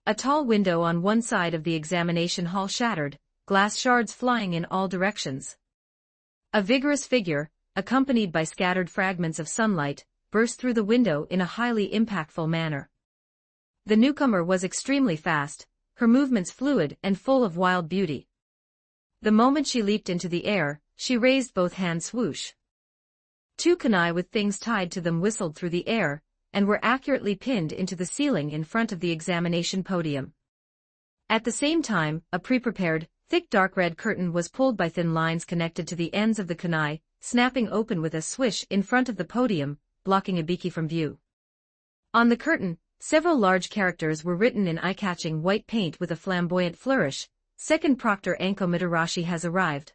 A tall window on one side of the examination hall shattered, glass shards flying in all directions. A vigorous figure, accompanied by scattered fragments of sunlight, burst through the window in a highly impactful manner. The newcomer was extremely fast, her movements fluid and full of wild beauty. The moment she leaped into the air, she raised both hands swoosh. Two kunai with things tied to them whistled through the air, and were accurately pinned into the ceiling in front of the examination podium. At the same time, a pre-prepared, thick dark red curtain was pulled by thin lines connected to the ends of the kunai, snapping open with a swish in front of the podium, blocking Ibiki from view. On the curtain, several large characters were written in eye-catching white paint with a flamboyant flourish. Second Proctor Anko Mitarashi has arrived.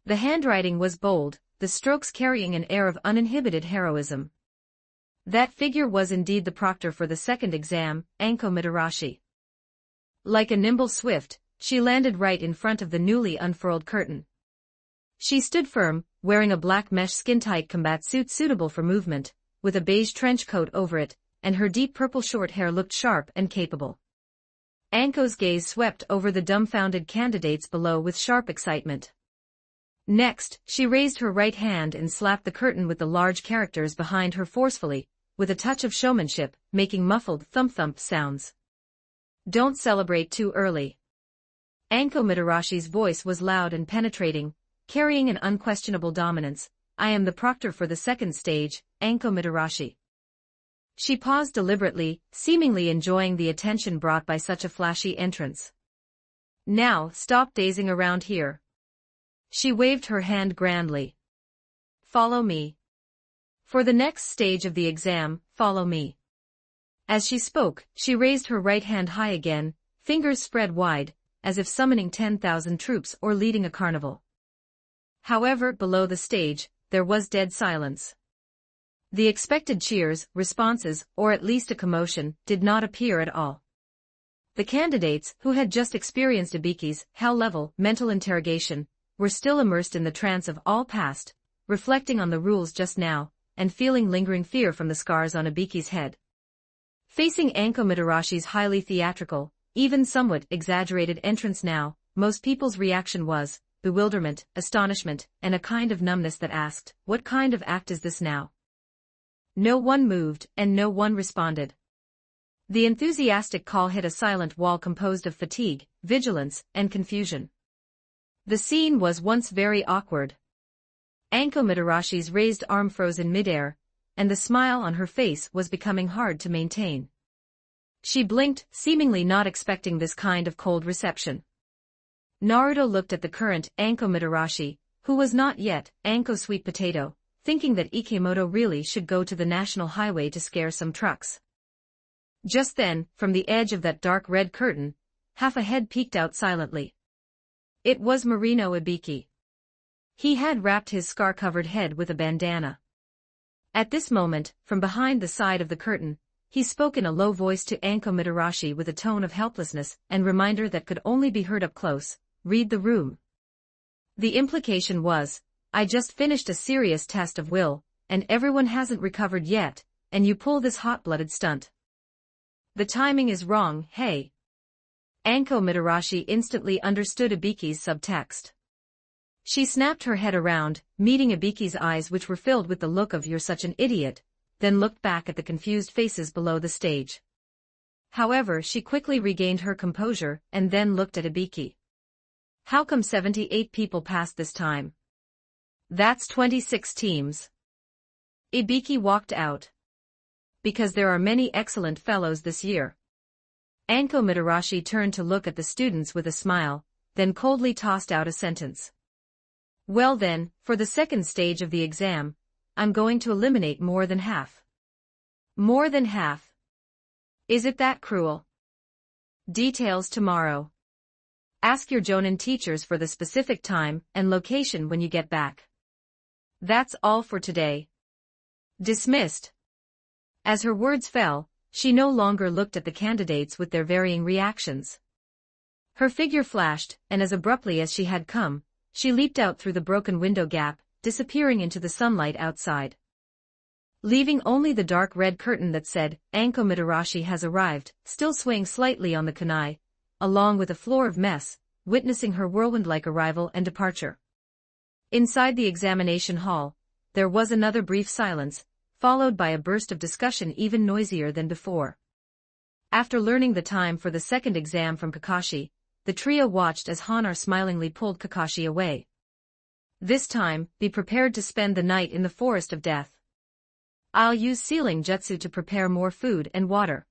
The handwriting was bold, the strokes carrying an air of uninhibited heroism. That figure was indeed the proctor for the second exam, Anko Mitarashi. Like a nimble swift, she landed right in front of the newly unfurled curtain. She stood firm, wearing a black mesh skin-tight combat suit suitable for movement, with a beige trench coat over it, and her deep purple short hair looked sharp and capable. Anko's gaze swept over the dumbfounded candidates below with sharp excitement. Next, she raised her right hand and slapped the curtain with the large characters behind her forcefully, with a touch of showmanship, making muffled thump-thump sounds. Don't celebrate too early. Anko Mitarashi's voice was loud and penetrating, carrying an unquestionable dominance. I am the proctor for the second stage, Anko Mitarashi. She paused deliberately, seemingly enjoying the attention brought by such a flashy entrance. Now, stop dazing around here. She waved her hand grandly. Follow me. For the next stage of the exam, follow me. As she spoke, she raised her right hand high again, fingers spread wide, as if summoning 10,000 troops or leading a carnival. However, below the stage, there was dead silence. The expected cheers, responses, or at least a commotion, did not appear at all. The candidates, who had just experienced Ibiki's hell-level mental interrogation, were still immersed in the trance of all past, reflecting on the rules just now, and feeling lingering fear from the scars on Ibiki's head. Facing Anko Mitarashi's highly theatrical, even somewhat exaggerated entrance now, most people's reaction was bewilderment, astonishment, and a kind of numbness that asked, what kind of act is this now? No one moved, and no one responded. The enthusiastic call hit a silent wall composed of fatigue, vigilance, and confusion. The scene was once very awkward. Anko Mitarashi's raised arm froze in midair, and the smile on her face was becoming hard to maintain. She blinked, seemingly not expecting this kind of cold reception. Naruto looked at the current Anko Mitarashi, who was not yet Anko Sweet Potato, thinking that Ikemoto really should go to the national highway to scare some trucks. Just then, from the edge of that dark red curtain, half a head peeked out silently. It was Marino Ibiki. He had wrapped his scar-covered head with a bandana. At this moment, from behind the side of the curtain, he spoke in a low voice to Anko Mitarashi with a tone of helplessness and reminder that could only be heard up close, read the room. The implication was, I just finished a serious test of will, and everyone hasn't recovered yet, and you pull this hot-blooded stunt. The timing is wrong, hey? Anko Mitarashi instantly understood Ibiki's subtext. She snapped her head around, meeting Ibiki's eyes which were filled with the look of you're such an idiot, then looked back at the confused faces below the stage. However, she quickly regained her composure and then looked at Ibiki. How come 78 people passed this time? That's 26 teams. Ibiki walked out. Because there are many excellent fellows this year. Anko Mitarashi turned to look at the students with a smile, then coldly tossed out a sentence. Well then, for the second stage of the exam, I'm going to eliminate more than half. More than half. Is it that cruel? Details tomorrow. Ask your Jonin teachers for the specific time and location when you get back. That's all for today. Dismissed. As her words fell, she no longer looked at the candidates with their varying reactions. Her figure flashed, and as abruptly as she had come, she leaped out through the broken window gap, disappearing into the sunlight outside. Leaving only the dark red curtain that said, Anko Mitarashi has arrived, still swaying slightly on the kunai, along with a floor of mess, witnessing her whirlwind-like arrival and departure. Inside the examination hall, there was another brief silence, followed by a burst of discussion even noisier than before. After learning the time for the second exam from Kakashi, the trio watched as Hanar smilingly pulled Kakashi away. This time, be prepared to spend the night in the forest of death. I'll use sealing jutsu to prepare more food and water.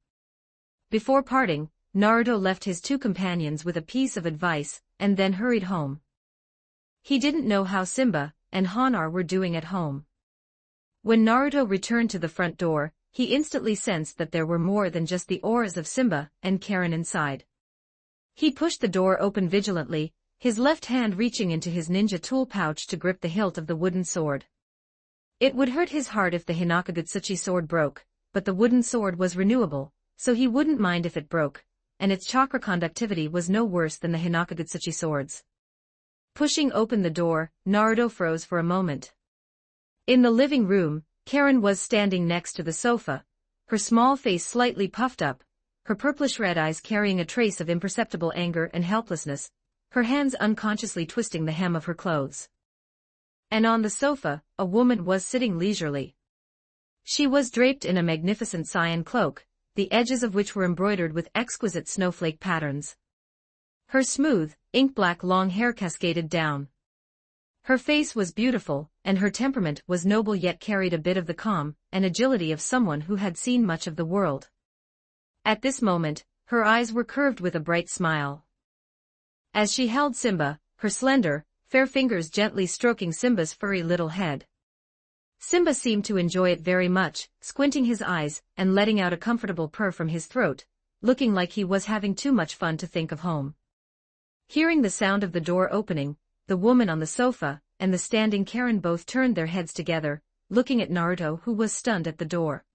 Before parting, Naruto left his two companions with a piece of advice, and then hurried home. He didn't know how Simba and Hanar were doing at home. When Naruto returned to the front door, he instantly sensed that there were more than just the auras of Simba and Karen inside. He pushed the door open vigilantly, his left hand reaching into his ninja tool pouch to grip the hilt of the wooden sword. It would hurt his heart if the Hinakagutsuchi sword broke, but the wooden sword was renewable, so he wouldn't mind if it broke, and its chakra conductivity was no worse than the Hinakagutsuchi swords. Pushing open the door, Naruto froze for a moment. In the living room, Karen was standing next to the sofa, her small face slightly puffed up, her purplish-red eyes carrying a trace of imperceptible anger and helplessness, her hands unconsciously twisting the hem of her clothes. And on the sofa, a woman was sitting leisurely. She was draped in a magnificent cyan cloak, the edges of which were embroidered with exquisite snowflake patterns. Her smooth, ink-black long hair cascaded down. Her face was beautiful, and her temperament was noble yet carried a bit of the calm and agility of someone who had seen much of the world. At this moment, her eyes were curved with a bright smile. As she held Simba, her slender, fair fingers gently stroking Simba's furry little head. Simba seemed to enjoy it very much, squinting his eyes and letting out a comfortable purr from his throat, looking like he was having too much fun to think of home. Hearing the sound of the door opening, the woman on the sofa and the standing Karen both turned their heads together, looking at Naruto who was stunned at the door.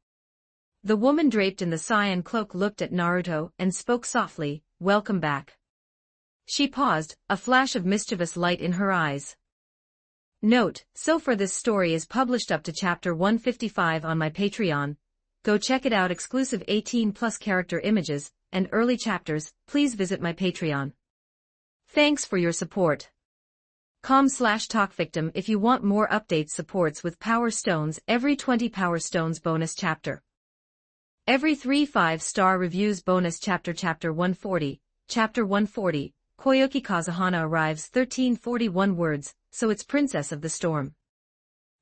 The woman draped in the cyan cloak looked at Naruto and spoke softly, "Welcome back." She paused, a flash of mischievous light in her eyes. Note, so far this story is published up to chapter 155 on my Patreon. Go check it out. Exclusive 18+ character images and early chapters. Please visit my Patreon. Thanks for your support. com/talkvictim if you want more updates. Supports with Power Stones every 20 Power Stones bonus chapter. Every 3 5-star reviews bonus chapter. Chapter 140, Chapter 140, Koyuki Kazuhana arrives. 1341 words, so it's Princess of the Storm.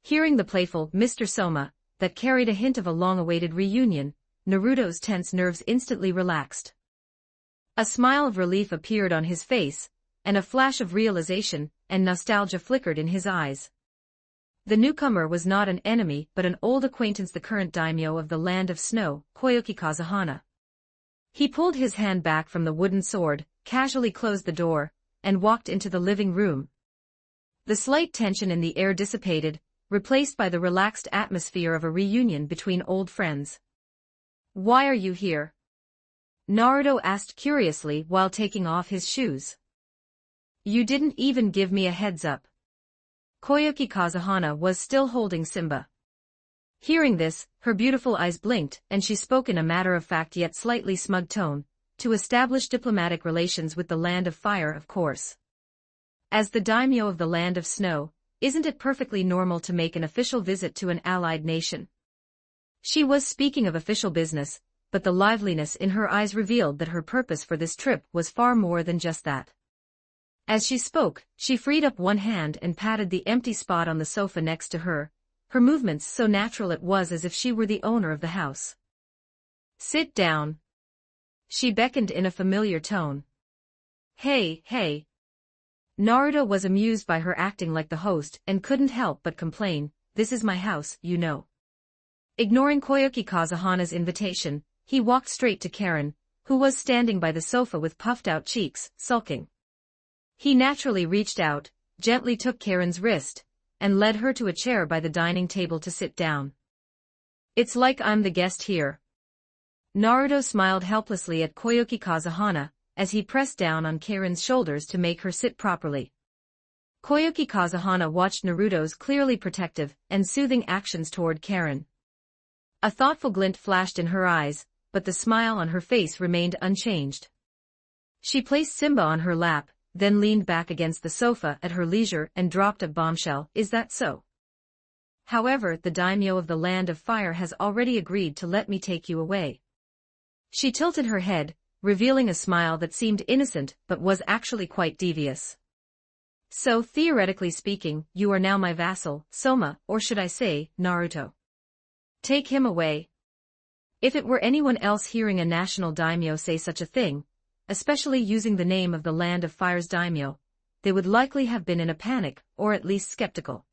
Hearing the playful Mr. Soma, that carried a hint of a long-awaited reunion, Naruto's tense nerves instantly relaxed. A smile of relief appeared on his face, and a flash of realization and nostalgia flickered in his eyes. The newcomer was not an enemy but an old acquaintance, the current daimyo of the Land of Snow, Koyuki Kazuhana. He pulled his hand back from the wooden sword, casually closed the door, and walked into the living room. The slight tension in the air dissipated, replaced by the relaxed atmosphere of a reunion between old friends. "Why are you here?" Naruto asked curiously while taking off his shoes. "You didn't even give me a heads up." Koyuki Kazuhana was still holding Simba. Hearing this, her beautiful eyes blinked and she spoke in a matter-of-fact yet slightly smug tone, "To establish diplomatic relations with the Land of Fire, of course. As the daimyo of the Land of Snow, isn't it perfectly normal to make an official visit to an allied nation?" She was speaking of official business, but the liveliness in her eyes revealed that her purpose for this trip was far more than just that. As she spoke, she freed up one hand and patted the empty spot on the sofa next to her, her movements so natural it was as if she were the owner of the house. "Sit down." She beckoned in a familiar tone. Hey. Naruto was amused by her acting like the host and couldn't help but complain, "This is my house, you know." Ignoring Koyuki Kazuhana's invitation, he walked straight to Karen, who was standing by the sofa with puffed-out cheeks, sulking. He naturally reached out, gently took Karen's wrist, and led her to a chair by the dining table to sit down. It's like I'm the guest here. Naruto smiled helplessly at Koyuki Kazahana, as he pressed down on Karen's shoulders to make her sit properly. Koyuki Kazahana watched Naruto's clearly protective and soothing actions toward Karen. A thoughtful glint flashed in her eyes, but the smile on her face remained unchanged. She placed Simba on her lap, then leaned back against the sofa at her leisure and dropped a bombshell. Is that so? However, the daimyo of the Land of Fire has already agreed to let me take you away. She tilted her head, revealing a smile that seemed innocent but was actually quite devious. So, theoretically speaking, you are now my vassal, Soma, or should I say, Naruto. Take him away. If it were anyone else hearing a national daimyo say such a thing, especially using the name of the Land of Fire's daimyo, they would likely have been in a panic, or at least skeptical.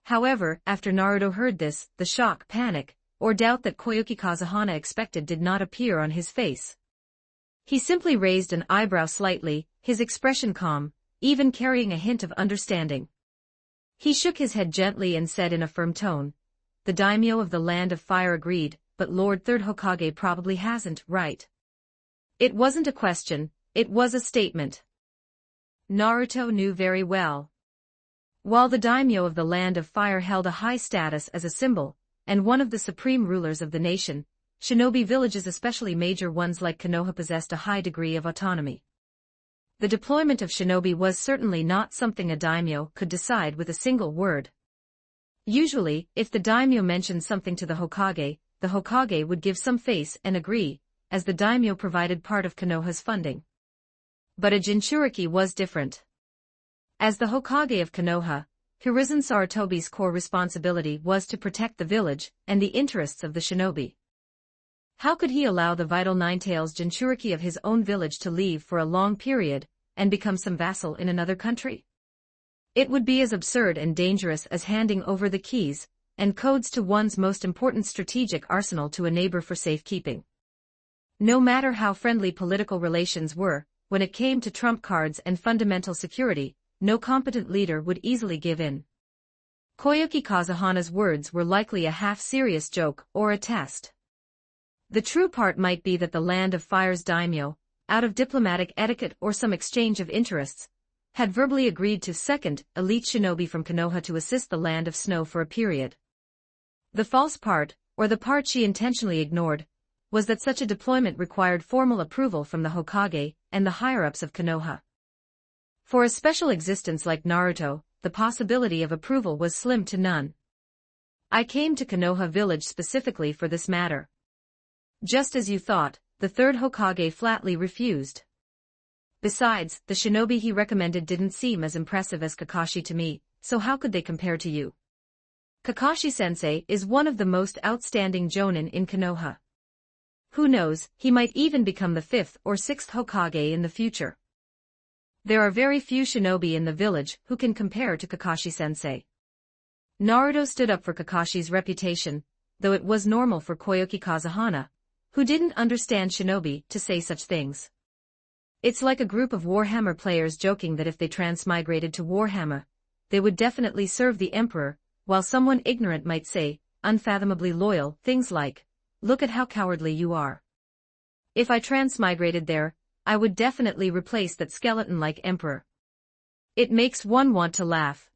However, after Naruto heard this, the shock, panic, or doubt that Koyuki Kazahana expected did not appear on his face. He simply raised an eyebrow slightly, his expression calm, even carrying a hint of understanding. He shook his head gently and said in a firm tone, "The daimyo of the Land of Fire agreed, but Lord Third Hokage probably hasn't, right?" It wasn't a question, it was a statement. Naruto knew very well. While the daimyo of the Land of Fire held a high status as a symbol, and one of the supreme rulers of the nation, shinobi villages, especially major ones like Konoha, possessed a high degree of autonomy. The deployment of shinobi was certainly not something a daimyo could decide with a single word. Usually, if the daimyo mentioned something to the Hokage would give some face and agree, as the daimyo provided part of Konoha's funding. But a Jinchuriki was different. As the Hokage of Konoha, Hiruzen Sarutobi's core responsibility was to protect the village and the interests of the shinobi. How could he allow the vital Ninetales Jinchuriki of his own village to leave for a long period, and become some vassal in another country? It would be as absurd and dangerous as handing over the keys and codes to one's most important strategic arsenal to a neighbor for safekeeping. No matter how friendly political relations were, when it came to trump cards and fundamental security, no competent leader would easily give in. Koyuki Kazahana's words were likely a half-serious joke or a test. The true part might be that the Land of Fire's daimyo, out of diplomatic etiquette or some exchange of interests, had verbally agreed to second elite shinobi from Konoha to assist the Land of Snow for a period. The false part, or the part she intentionally ignored, was that such a deployment required formal approval from the Hokage and the higher-ups of Konoha. For a special existence like Naruto, the possibility of approval was slim to none. I came to Konoha village specifically for this matter. Just as you thought, the third Hokage flatly refused. Besides, the shinobi he recommended didn't seem as impressive as Kakashi to me, so how could they compare to you? Kakashi-sensei is one of the most outstanding jonin in Konoha. Who knows, he might even become the 5th or 6th Hokage in the future. There are very few shinobi in the village who can compare to Kakashi-sensei. Naruto stood up for Kakashi's reputation, though it was normal for Koyuki Kazahana, who didn't understand shinobi, to say such things. It's like a group of Warhammer players joking that if they transmigrated to Warhammer, they would definitely serve the Emperor, while someone ignorant might say, unfathomably loyal, things like, "Look at how cowardly you are. If I transmigrated there, I would definitely replace that skeleton-like Emperor." It makes one want to laugh.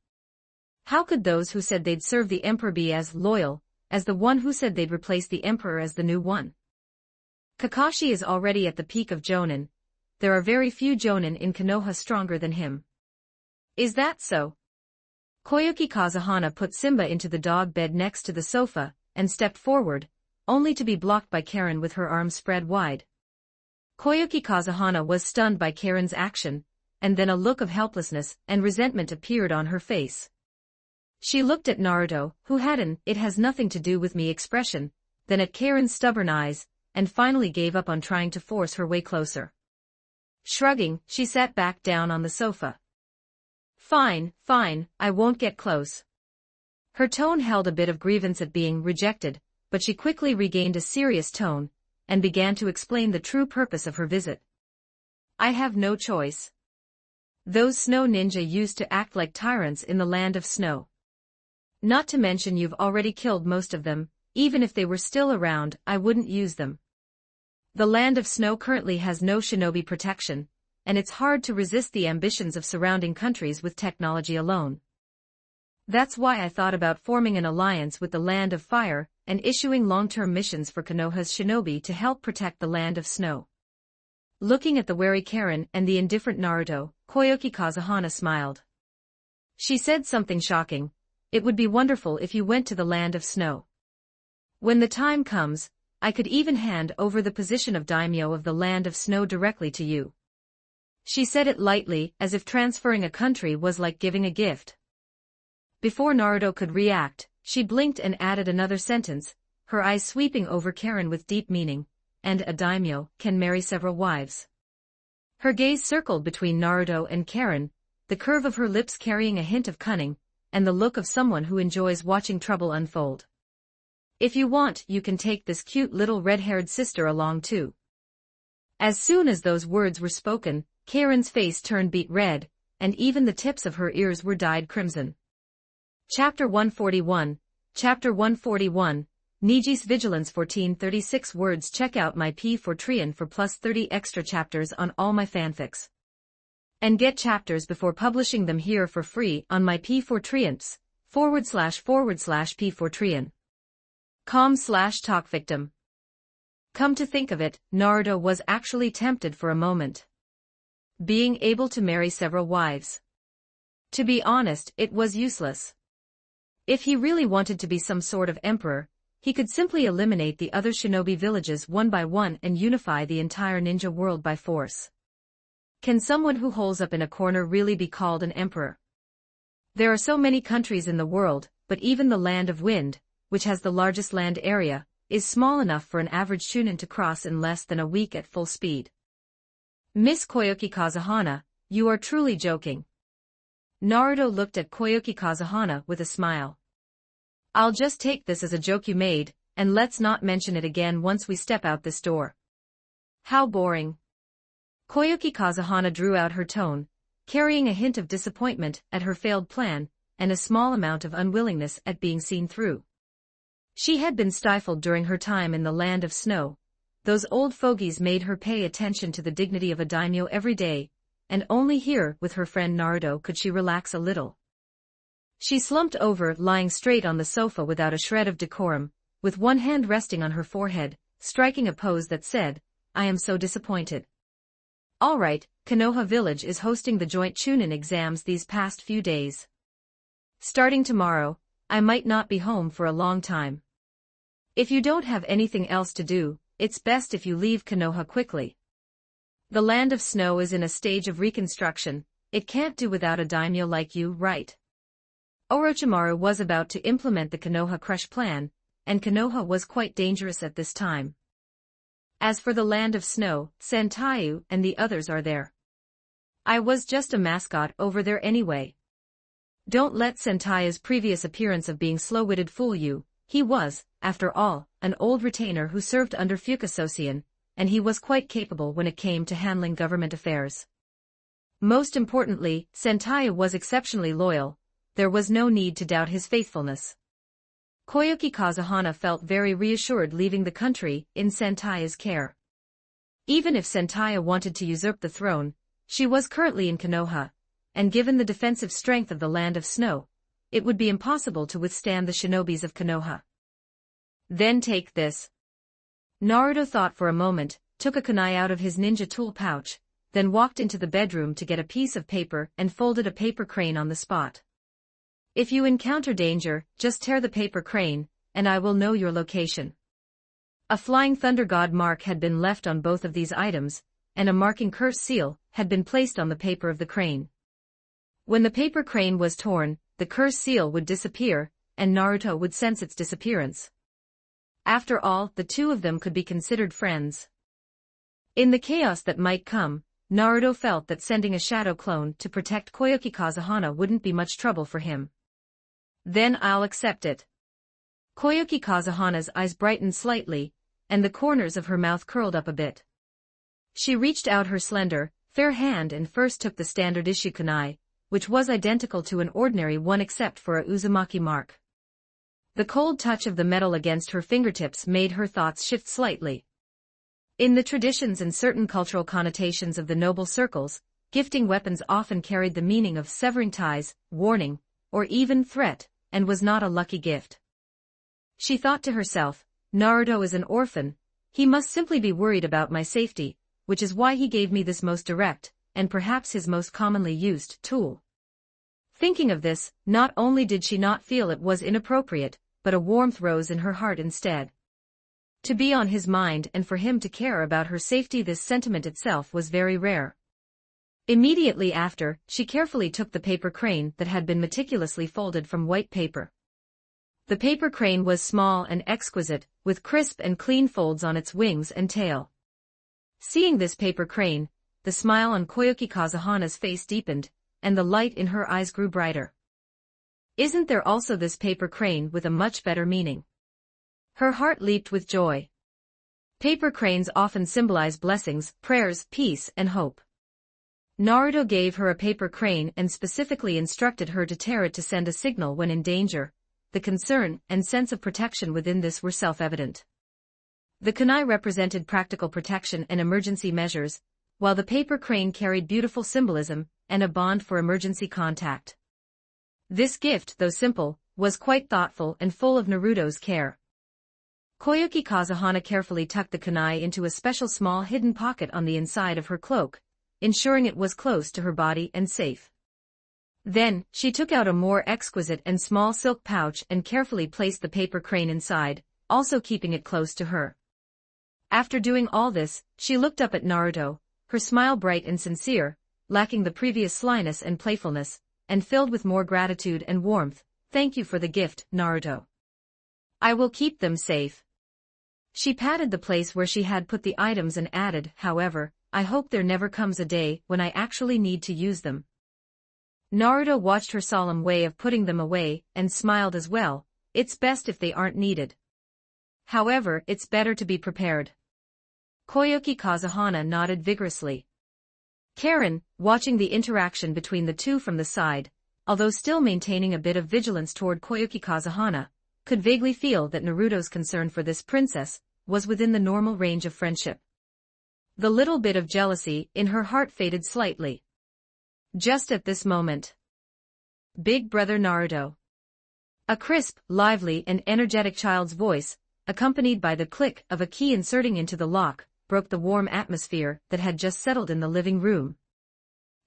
How could those who said they'd serve the Emperor be as loyal as the one who said they'd replace the Emperor as the new one? Kakashi is already at the peak of Jonin. There are very few Jonin in Konoha stronger than him. Is that so? Koyuki Kazahana put Simba into the dog bed next to the sofa, and stepped forward, only to be blocked by Karen with her arms spread wide. Koyuki Kazahana was stunned by Karen's action, and then a look of helplessness and resentment appeared on her face. She looked at Naruto, who had an "it has nothing to do with me" expression, then at Karen's stubborn eyes, and finally gave up on trying to force her way closer. Shrugging, she sat back down on the sofa. Fine, I won't get close." Her tone held a bit of grievance at being rejected, but she quickly regained a serious tone, and began to explain the true purpose of her visit. "I have no choice. Those snow ninja used to act like tyrants in the land of snow. Not to mention you've already killed most of them, even if they were still around, I wouldn't use them. The land of snow currently has no shinobi protection, and it's hard to resist the ambitions of surrounding countries with technology alone. That's why I thought about forming an alliance with the land of fire and issuing long-term missions for Konoha's shinobi to help protect the land of snow. Looking at the wary Karen and the indifferent Naruto, Koyuki Kazuhana smiled. She said something shocking. It would be wonderful if you went to the land of snow. When the time comes, I could even hand over the position of daimyo of the land of snow directly to you. She said it lightly, as if transferring a country was like giving a gift. Before Naruto could react, she blinked and added another sentence, her eyes sweeping over Karen with deep meaning, and a daimyo can marry several wives. Her gaze circled between Naruto and Karen, the curve of her lips carrying a hint of cunning, and the look of someone who enjoys watching trouble unfold. If you want, you can take this cute little red-haired sister along too. As soon as those words were spoken, Karen's face turned beet red, and even the tips of her ears were dyed crimson. Chapter 141, Chapter 141, Niji's Vigilance 1436 words. Check out my P4 for plus 30 extra chapters on all my fanfics. And get chapters before publishing them here for free on my P4 //P4 com/talkvictim. Come to think of it, Naruto was actually tempted for a moment. Being able to marry several wives. To be honest, it was useless. If he really wanted to be some sort of emperor, he could simply eliminate the other shinobi villages one by one and unify the entire ninja world by force. Can someone who holes up in a corner really be called an emperor? There are so many countries in the world, but even the Land of Wind, which has the largest land area, is small enough for an average chunin to cross in less than a week at full speed. Miss Koyuki Kazuhana, you are truly joking. Naruto looked at Koyuki Kazuhana with a smile. I'll just take this as a joke you made, and let's not mention it again once we step out this door. How boring. Koyuki Kazuhana drew out her tone, carrying a hint of disappointment at her failed plan, and a small amount of unwillingness at being seen through. She had been stifled during her time in the land of snow. Those old fogies made her pay attention to the dignity of a daimyo every day, and only here with her friend Naruto could she relax a little. She slumped over, lying straight on the sofa without a shred of decorum, with one hand resting on her forehead, striking a pose that said, I am so disappointed. All right, Konoha Village is hosting the joint chunin exams these past few days. Starting tomorrow, I might not be home for a long time. If you don't have anything else to do, it's best if you leave Konoha quickly. The land of snow is in a stage of reconstruction, it can't do without a daimyo like you, right? Orochimaru was about to implement the Konoha Crush plan, and Konoha was quite dangerous at this time. As for the land of snow, Sentaiu and the others are there. I was just a mascot over there anyway. Don't let Sentaiu's previous appearance of being slow-witted fool you. He was, after all, an old retainer who served under Fukasosion, and he was quite capable when it came to handling government affairs. Most importantly, Sentaiu was exceptionally loyal. There was no need to doubt his faithfulness. Koyuki Kazuhana felt very reassured leaving the country in Sentaiu's care. Even if Sentaiu wanted to usurp the throne, she was currently in Konoha, and given the defensive strength of the land of snow, it would be impossible to withstand the shinobis of Konoha. Then take this. Naruto thought for a moment, took a kunai out of his ninja tool pouch, then walked into the bedroom to get a piece of paper and folded a paper crane on the spot. If you encounter danger, just tear the paper crane, and I will know your location. A flying thunder god mark had been left on both of these items, and a marking curse seal had been placed on the paper of the crane. When the paper crane was torn, the curse seal would disappear, and Naruto would sense its disappearance. After all, the two of them could be considered friends. In the chaos that might come, Naruto felt that sending a shadow clone to protect Koyuki Kazuhana wouldn't be much trouble for him. Then I'll accept it. Koyuki Kazuhana's eyes brightened slightly, and the corners of her mouth curled up a bit. She reached out her slender, fair hand and first took the standard issue kunai, which was identical to an ordinary one except for a Uzumaki mark. The cold touch of the metal against her fingertips made her thoughts shift slightly. In the traditions and certain cultural connotations of the noble circles, gifting weapons often carried the meaning of severing ties, warning, or even threat, and was not a lucky gift. She thought to herself, Naruto is an orphan, he must simply be worried about my safety, which is why he gave me this most direct, and perhaps his most commonly used, tool. Thinking of this, not only did she not feel it was inappropriate, but a warmth rose in her heart instead. To be on his mind and for him to care about her safety, this sentiment itself was very rare. Immediately after, she carefully took the paper crane that had been meticulously folded from white paper. The paper crane was small and exquisite, with crisp and clean folds on its wings and tail. Seeing this paper crane, the smile on Koyuki Kazuhana's face deepened, and the light in her eyes grew brighter. Isn't there also this paper crane with a much better meaning? Her heart leaped with joy. Paper cranes often symbolize blessings, prayers, peace, and hope. Naruto gave her a paper crane and specifically instructed her to tear it to send a signal when in danger. The concern and sense of protection within this were self-evident. The kunai represented practical protection and emergency measures, while the paper crane carried beautiful symbolism and a bond for emergency contact. This gift, though simple, was quite thoughtful and full of Naruto's care. Koyuki Kazuhana carefully tucked the kunai into a special small hidden pocket on the inside of her cloak, ensuring it was close to her body and safe. Then, she took out a more exquisite and small silk pouch and carefully placed the paper crane inside, also keeping it close to her. After doing all this, she looked up at Naruto, her smile bright and sincere, lacking the previous slyness and playfulness, and filled with more gratitude and warmth. Thank you for the gift, Naruto. I will keep them safe. She patted the place where she had put the items and added, however, I hope there never comes a day when I actually need to use them. Naruto watched her solemn way of putting them away and smiled as well. It's best if they aren't needed. However, it's better to be prepared. Koyuki Kazuhana nodded vigorously. Karen, watching the interaction between the two from the side, although still maintaining a bit of vigilance toward Koyuki Kazuhana, could vaguely feel that Naruto's concern for this princess was within the normal range of friendship. The little bit of jealousy in her heart faded slightly. Just at this moment. Big Brother Naruto. A crisp, lively and energetic child's voice, accompanied by the click of a key inserting into the lock, broke the warm atmosphere that had just settled in the living room.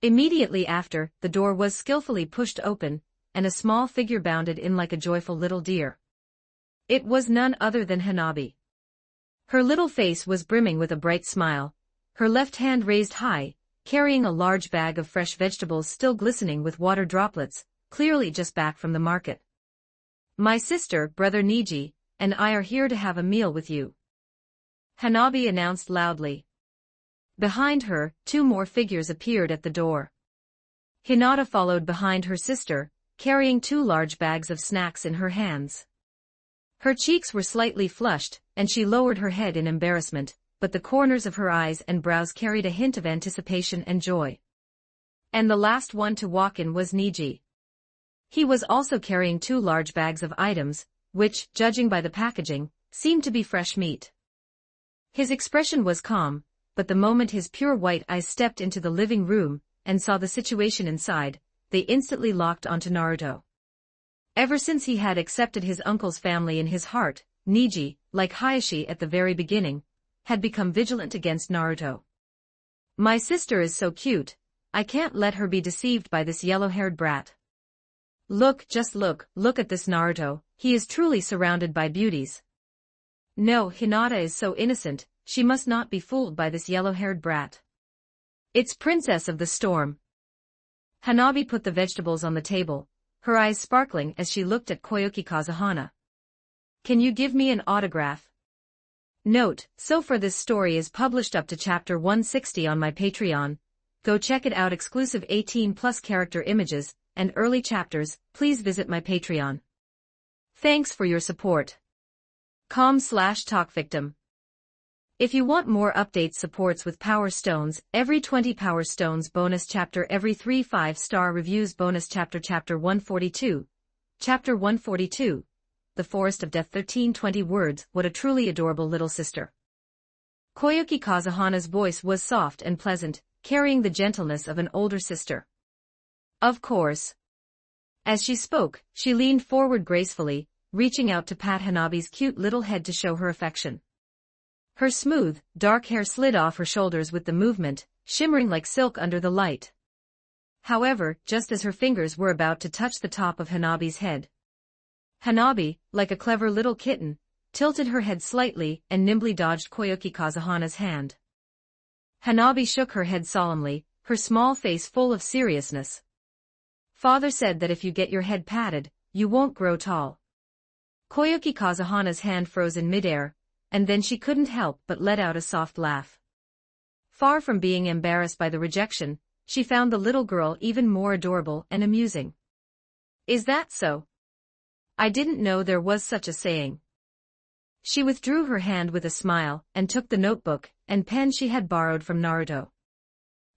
Immediately after, the door was skillfully pushed open, and a small figure bounded in like a joyful little deer. It was none other than Hanabi. Her little face was brimming with a bright smile, her left hand raised high, carrying a large bag of fresh vegetables still glistening with water droplets, clearly just back from the market. My sister, Brother Niji, and I are here to have a meal with you, Hanabi announced loudly. Behind her, two more figures appeared at the door. Hinata followed behind her sister, carrying two large bags of snacks in her hands. Her cheeks were slightly flushed, and she lowered her head in embarrassment, but the corners of her eyes and brows carried a hint of anticipation and joy. And the last one to walk in was Niji. He was also carrying two large bags of items, which, judging by the packaging, seemed to be fresh meat. His expression was calm, but the moment his pure white eyes stepped into the living room and saw the situation inside, they instantly locked onto Naruto. Ever since he had accepted his uncle's family in his heart, Niji, like Hayashi at the very beginning, had become vigilant against Naruto. My sister is so cute, I can't let her be deceived by this yellow-haired brat. Look, just look at this Naruto, he is truly surrounded by beauties. No, Hinata is so innocent, she must not be fooled by this yellow-haired brat. It's Princess of the Storm. Hanabi put the vegetables on the table, her eyes sparkling as she looked at Koyuki Kazuhana. Can you give me an autograph? Note, so far this story is published up to chapter 160 on my Patreon. Go check it out. Exclusive 18+ character images and early chapters, please visit my Patreon. Thanks for your support. com/talkvictim If you want more updates supports with Power Stones, every 20 Power Stones bonus chapter, every 3 5-star reviews bonus chapter. Chapter 142. Chapter 142. The Forest of Death. 1320 words. What a truly adorable little sister. Koyuki Kazuhana's voice was soft and pleasant, carrying the gentleness of an older sister. Of course. As she spoke, she leaned forward gracefully, reaching out to pat Hanabi's cute little head to show her affection. Her smooth, dark hair slid off her shoulders with the movement, shimmering like silk under the light. However, just as her fingers were about to touch the top of Hanabi's head, Hanabi, like a clever little kitten, tilted her head slightly and nimbly dodged Koyuki Kazuhana's hand. Hanabi shook her head solemnly, her small face full of seriousness. Father said that if you get your head patted, you won't grow tall. Koyuki Kazuhana's hand froze in midair, and then she couldn't help but let out a soft laugh. Far from being embarrassed by the rejection, she found the little girl even more adorable and amusing. Is that so? I didn't know there was such a saying. She withdrew her hand with a smile and took the notebook and pen she had borrowed from Naruto.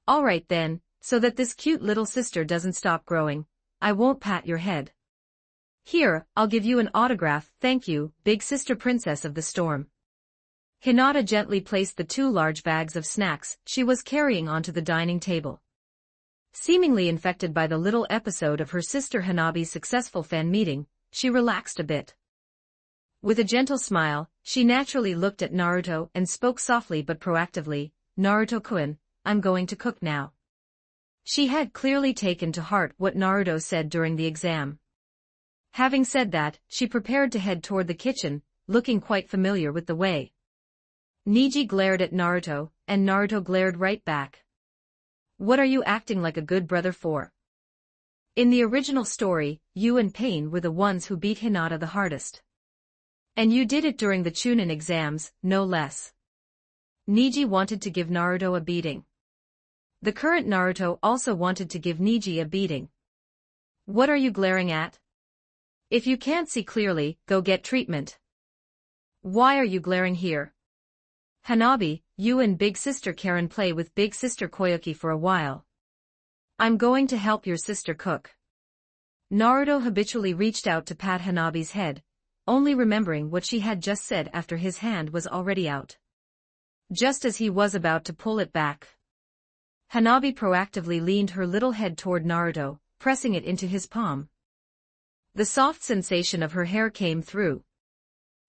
All right then, so that this cute little sister doesn't stop growing, I won't pat your head. Here, I'll give you an autograph. Thank you, big sister princess of the storm. Hinata gently placed the 2 large bags of snacks she was carrying onto the dining table. Seemingly infected by the little episode of her sister Hanabi's successful fan meeting, she relaxed a bit. With a gentle smile, she naturally looked at Naruto and spoke softly but proactively, Naruto-kun, I'm going to cook now. She had clearly taken to heart what Naruto said during the exam. Having said that, she prepared to head toward the kitchen, looking quite familiar with the way. Neji glared at Naruto, and Naruto glared right back. What are you acting like a good brother for? In the original story, you and Pain were the ones who beat Hinata the hardest. And you did it during the Chunin exams, no less. Neji wanted to give Naruto a beating. The current Naruto also wanted to give Neji a beating. What are you glaring at? If you can't see clearly, go get treatment. Why are you glaring here? Hanabi, you and big sister Karen play with big sister Koyuki for a while. I'm going to help your sister cook. Naruto habitually reached out to pat Hanabi's head, only remembering what she had just said after his hand was already out. Just as he was about to pull it back, Hanabi proactively leaned her little head toward Naruto, pressing it into his palm. The soft sensation of her hair came through.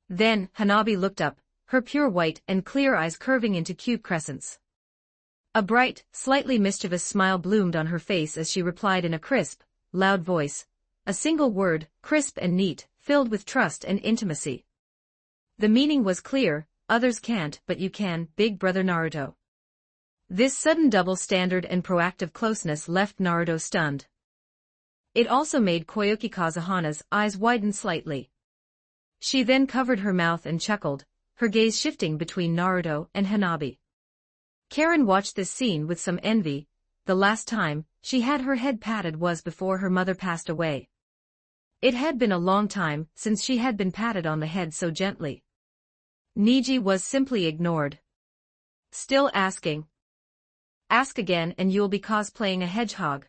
Then, Hanabi looked up, her pure white and clear eyes curving into cute crescents. A bright, slightly mischievous smile bloomed on her face as she replied in a crisp, loud voice. A single word, crisp and neat, filled with trust and intimacy. The meaning was clear, others can't but you can, big brother Naruto. This sudden double standard and proactive closeness left Naruto stunned. It also made Koyuki Kazuhana's eyes widen slightly. She then covered her mouth and chuckled, her gaze shifting between Naruto and Hanabi. Karen watched this scene with some envy. The last time she had her head patted was before her mother passed away. It had been a long time since she had been patted on the head so gently. Neji was simply ignored. Still asking. Ask again and you'll be cosplaying a hedgehog.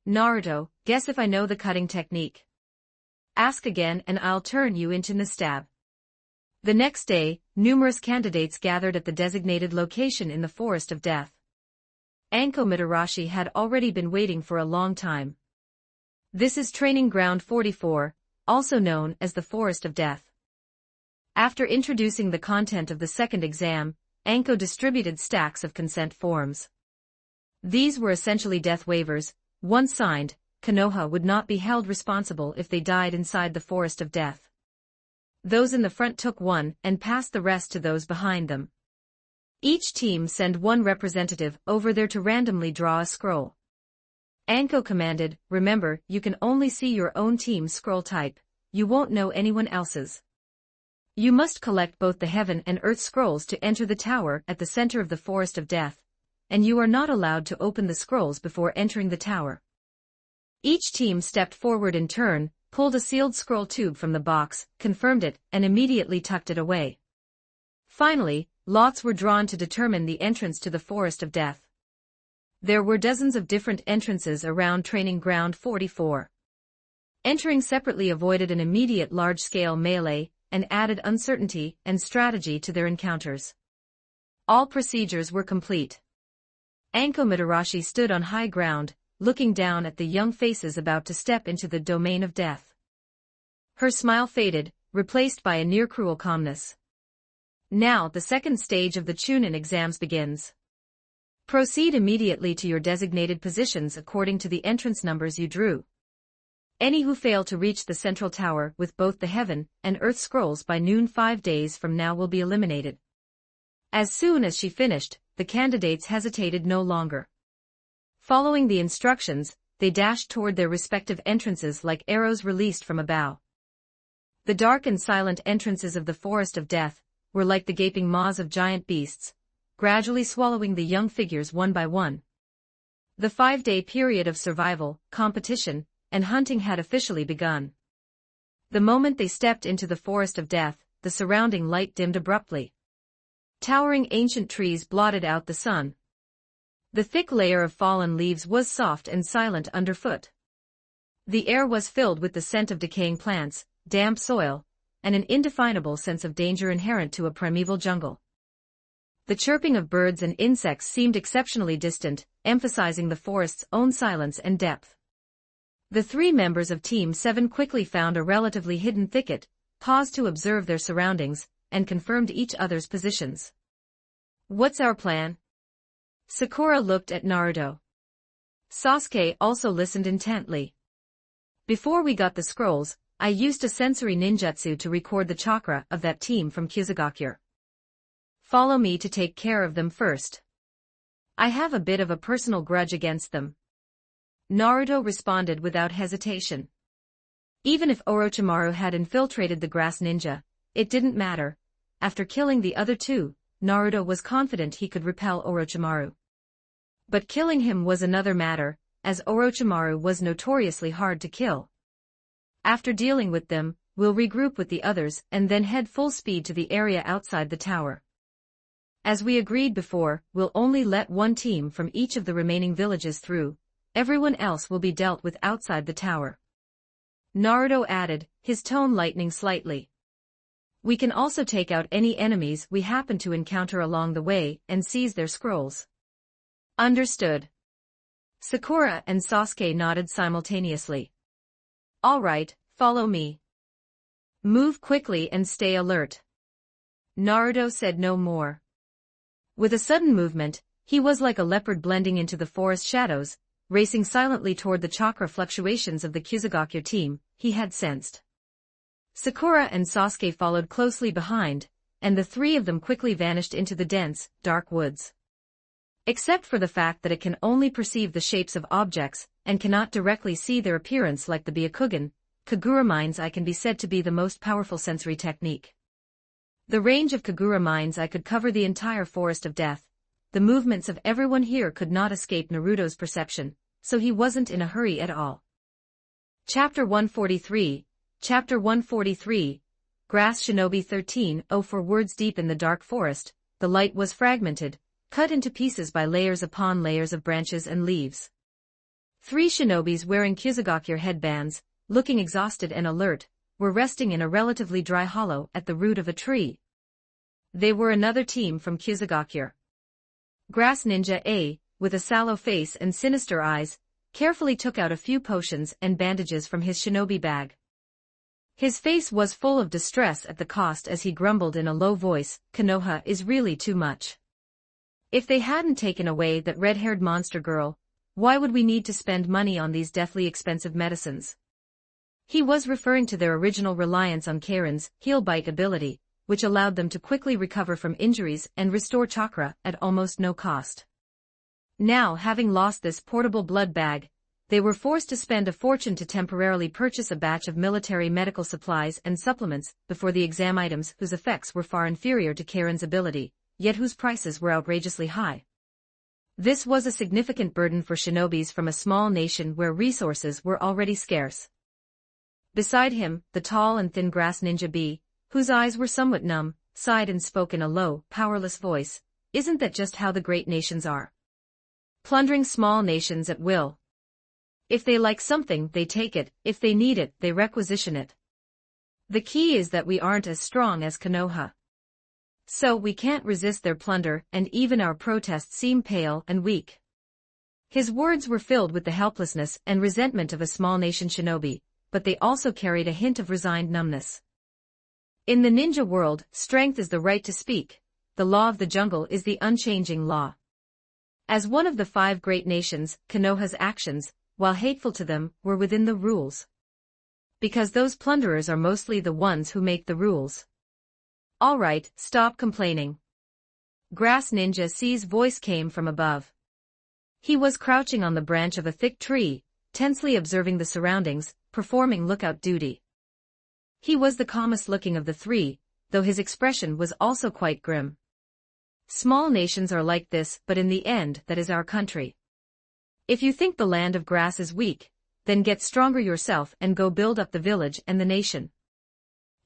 Naruto, guess if I know the cutting technique. Ask again and I'll turn you into Nastab. The next day, numerous candidates gathered at the designated location in the Forest of Death. Anko Mitarashi had already been waiting for a long time. This is Training Ground 44, also known as the Forest of Death. After introducing the content of the second exam, Anko distributed stacks of consent forms. These were essentially death waivers. Once signed, Konoha would not be held responsible if they died inside the Forest of Death. Those in the front took one and passed the rest to those behind them. Each team sent one representative over there to randomly draw a scroll. Anko commanded, remember, you can only see your own team's scroll type, you won't know anyone else's. You must collect both the Heaven and Earth scrolls to enter the tower at the center of the Forest of Death, and you are not allowed to open the scrolls before entering the tower. Each team stepped forward in turn, pulled a sealed scroll tube from the box, confirmed it, and immediately tucked it away. Finally, lots were drawn to determine the entrance to the Forest of Death. There were dozens of different entrances around Training Ground 44. Entering separately avoided an immediate large-scale melee and added uncertainty and strategy to their encounters. All procedures were complete. Anko Mitarashi stood on high ground, looking down at the young faces about to step into the domain of death. Her smile faded, replaced by a near-cruel calmness. Now the second stage of the Chunin exams begins. Proceed immediately to your designated positions according to the entrance numbers you drew. Any who fail to reach the central tower with both the Heaven and Earth scrolls by noon 5 days from now will be eliminated. As soon as she finished, the candidates hesitated no longer. Following the instructions, they dashed toward their respective entrances like arrows released from a bow. The dark and silent entrances of the Forest of Death were like the gaping maws of giant beasts, gradually swallowing the young figures one by one. The 5-day period of survival, competition, and hunting had officially begun. The moment they stepped into the Forest of Death, the surrounding light dimmed abruptly. Towering ancient trees blotted out the sun. The thick layer of fallen leaves was soft and silent underfoot. The air was filled with the scent of decaying plants, damp soil, and an indefinable sense of danger inherent to a primeval jungle. The chirping of birds and insects seemed exceptionally distant, emphasizing the forest's own silence and depth. The 3 members of Team 7 quickly found a relatively hidden thicket, paused to observe their surroundings, and confirmed each other's positions. What's our plan? Sakura looked at Naruto. Sasuke also listened intently. Before we got the scrolls, I used a sensory ninjutsu to record the chakra of that team from Kizugakure. Follow me to take care of them first. I have a bit of a personal grudge against them. Naruto responded without hesitation. Even if Orochimaru had infiltrated the grass ninja, it didn't matter. After killing the other 2, Naruto was confident he could repel Orochimaru. But killing him was another matter, as Orochimaru was notoriously hard to kill. After dealing with them, we'll regroup with the others and then head full speed to the area outside the tower. As we agreed before, we'll only let 1 team from each of the remaining villages through. Everyone else will be dealt with outside the tower. Naruto added, his tone lightening slightly. We can also take out any enemies we happen to encounter along the way and seize their scrolls. Understood. Sakura and Sasuke nodded simultaneously. All right, follow me. Move quickly and stay alert. Naruto said no more. With a sudden movement, he was like a leopard blending into the forest shadows, racing silently toward the chakra fluctuations of the Kizugakure team, he had sensed. Sakura and Sasuke followed closely behind, and the 3 of them quickly vanished into the dense, dark woods. Except for the fact that it can only perceive the shapes of objects, and cannot directly see their appearance like the Byakugan, Kagura Mind's Eye can be said to be the most powerful sensory technique. The range of Kagura Mind's Eye could cover the entire Forest of Death. The movements of everyone here could not escape Naruto's perception, so he wasn't in a hurry at all. Chapter 143, Chapter 143, Grass Shinobi 13:04 Words deep in the dark forest, the light was fragmented, cut into pieces by layers upon layers of branches and leaves. 3 shinobis wearing Kizugakure headbands, looking exhausted and alert, were resting in a relatively dry hollow at the root of a tree. They were another team from Kizugakure. Grass Ninja A, with a sallow face and sinister eyes, carefully took out a few potions and bandages from his shinobi bag. His face was full of distress at the cost as he grumbled in a low voice, Konoha is really too much. If they hadn't taken away that red-haired monster girl, why would we need to spend money on these deathly expensive medicines? He was referring to their original reliance on Karen's Heal Bite ability, which allowed them to quickly recover from injuries and restore chakra at almost no cost. Now, having lost this portable blood bag, they were forced to spend a fortune to temporarily purchase a batch of military medical supplies and supplements before the exam items whose effects were far inferior to Karen's ability, yet whose prices were outrageously high. This was a significant burden for shinobis from a small nation where resources were already scarce. Beside him, the tall and thin grass ninja B, whose eyes were somewhat numb, sighed and spoke in a low, powerless voice. Isn't that just how the great nations are? Plundering small nations at will. If they like something, they take it, if they need it, they requisition it. The key is that we aren't as strong as Konoha. So we can't resist their plunder, and even our protests seem pale and weak. His words were filled with the helplessness and resentment of a small nation shinobi, but they also carried a hint of resigned numbness. In the ninja world, strength is the right to speak. The law of the jungle is the unchanging law. As one of the 5 great nations, Konoha's actions, while hateful to them, were within the rules. Because those plunderers are mostly the ones who make the rules. All right, stop complaining. Grass Ninja C's voice came from above. He was crouching on the branch of a thick tree, tensely observing the surroundings, performing lookout duty. He was the calmest looking of the 3, though his expression was also quite grim. Small nations are like this, but in the end, that is our country. If you think the land of grass is weak, then get stronger yourself and go build up the village and the nation.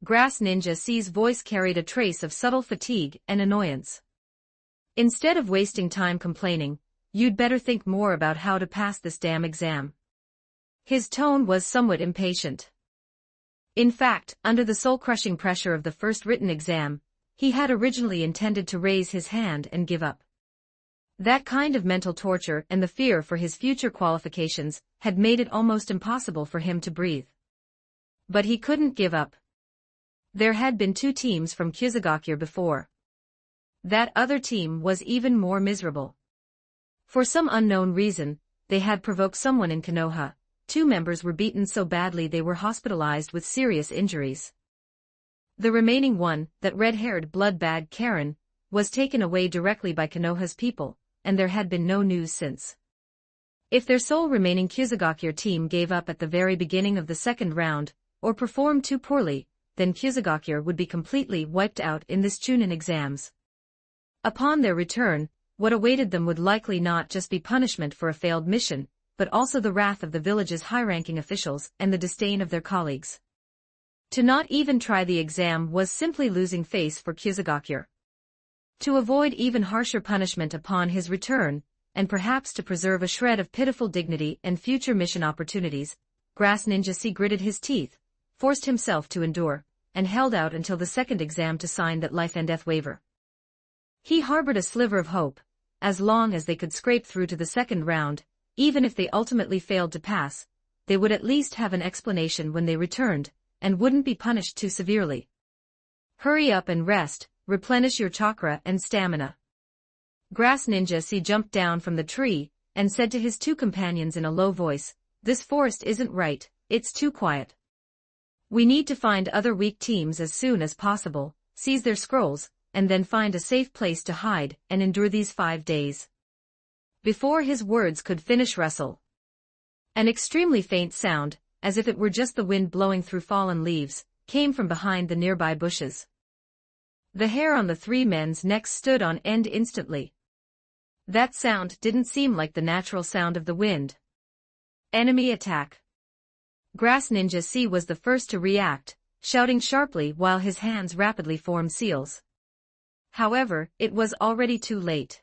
Grass Ninja C's voice carried a trace of subtle fatigue and annoyance. Instead of wasting time complaining, you'd better think more about how to pass this damn exam. His tone was somewhat impatient. In fact, under the soul-crushing pressure of the first written exam, he had originally intended to raise his hand and give up. That kind of mental torture and the fear for his future qualifications had made it almost impossible for him to breathe. But he couldn't give up. There had been 2 teams from Kyusugakure before. That other team was even more miserable. For some unknown reason, they had provoked someone in Konoha. 2 members were beaten so badly they were hospitalized with serious injuries. The remaining one, that red-haired blood-bag Karen, was taken away directly by Konoha's people, and there had been no news since. If their sole remaining Kyusugakure team gave up at the very beginning of the second round, or performed too poorly, then Kyusugakure would be completely wiped out in this Chunin exams. Upon their return, what awaited them would likely not just be punishment for a failed mission, but also the wrath of the village's high-ranking officials and the disdain of their colleagues. To not even try the exam was simply losing face for Kyusugakure. To avoid even harsher punishment upon his return, and perhaps to preserve a shred of pitiful dignity and future mission opportunities, Grass Ninja C gritted his teeth, forced himself to endure, and held out until the second exam to sign that life and death waiver. He harbored a sliver of hope. As long as they could scrape through to the second round, even if they ultimately failed to pass, they would at least have an explanation when they returned, and wouldn't be punished too severely. Hurry up and rest, replenish your chakra and stamina. Grass Ninja C jumped down from the tree, and said to his 2 companions in a low voice, "This forest isn't right, it's too quiet. We need to find other weak teams as soon as possible, seize their scrolls, and then find a safe place to hide and endure these 5 days." Before his words could finish, rustle. An extremely faint sound, as if it were just the wind blowing through fallen leaves, came from behind the nearby bushes. The hair on the 3 men's necks stood on end instantly. That sound didn't seem like the natural sound of the wind. Enemy attack. Grass Ninja C was the first to react, shouting sharply while his hands rapidly formed seals. However, it was already too late.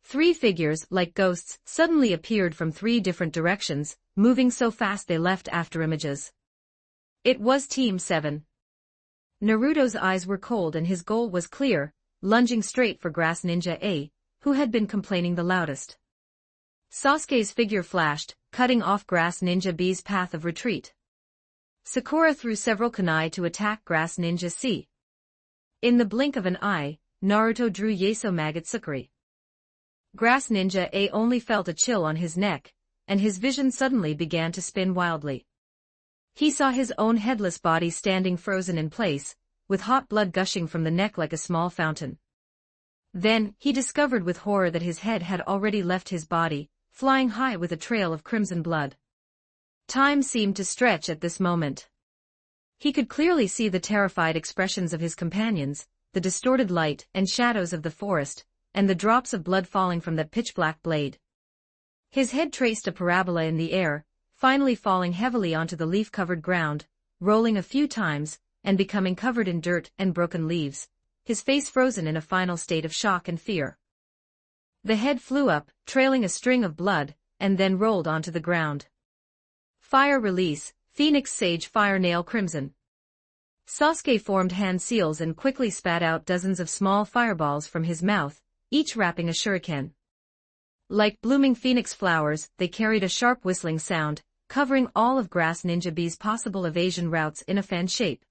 3 figures, like ghosts, suddenly appeared from 3 different directions, moving so fast they left afterimages. It was Team 7. Naruto's eyes were cold and his goal was clear, lunging straight for Grass Ninja A, who had been complaining the loudest. Sasuke's figure flashed, cutting off Grass Ninja B's path of retreat. Sakura threw several kunai to attack Grass Ninja C. In the blink of an eye, Naruto drew Yaso Magutsukuri. Grass Ninja A only felt a chill on his neck, and his vision suddenly began to spin wildly. He saw his own headless body standing frozen in place, with hot blood gushing from the neck like a small fountain. Then, he discovered with horror that his head had already left his body, flying high with a trail of crimson blood. Time seemed to stretch at this moment. He could clearly see the terrified expressions of his companions, the distorted light and shadows of the forest, and the drops of blood falling from that pitch-black blade. His head traced a parabola in the air, finally falling heavily onto the leaf-covered ground, rolling a few times, and becoming covered in dirt and broken leaves, his face frozen in a final state of shock and fear. The head flew up, trailing a string of blood, and then rolled onto the ground. Fire release, Phoenix Sage Fire Nail Crimson. Sasuke formed hand seals and quickly spat out dozens of small fireballs from his mouth, each wrapping a shuriken. Like blooming phoenix flowers, they carried a sharp whistling sound, covering all of Grass Ninja B's possible evasion routes in a fan shape.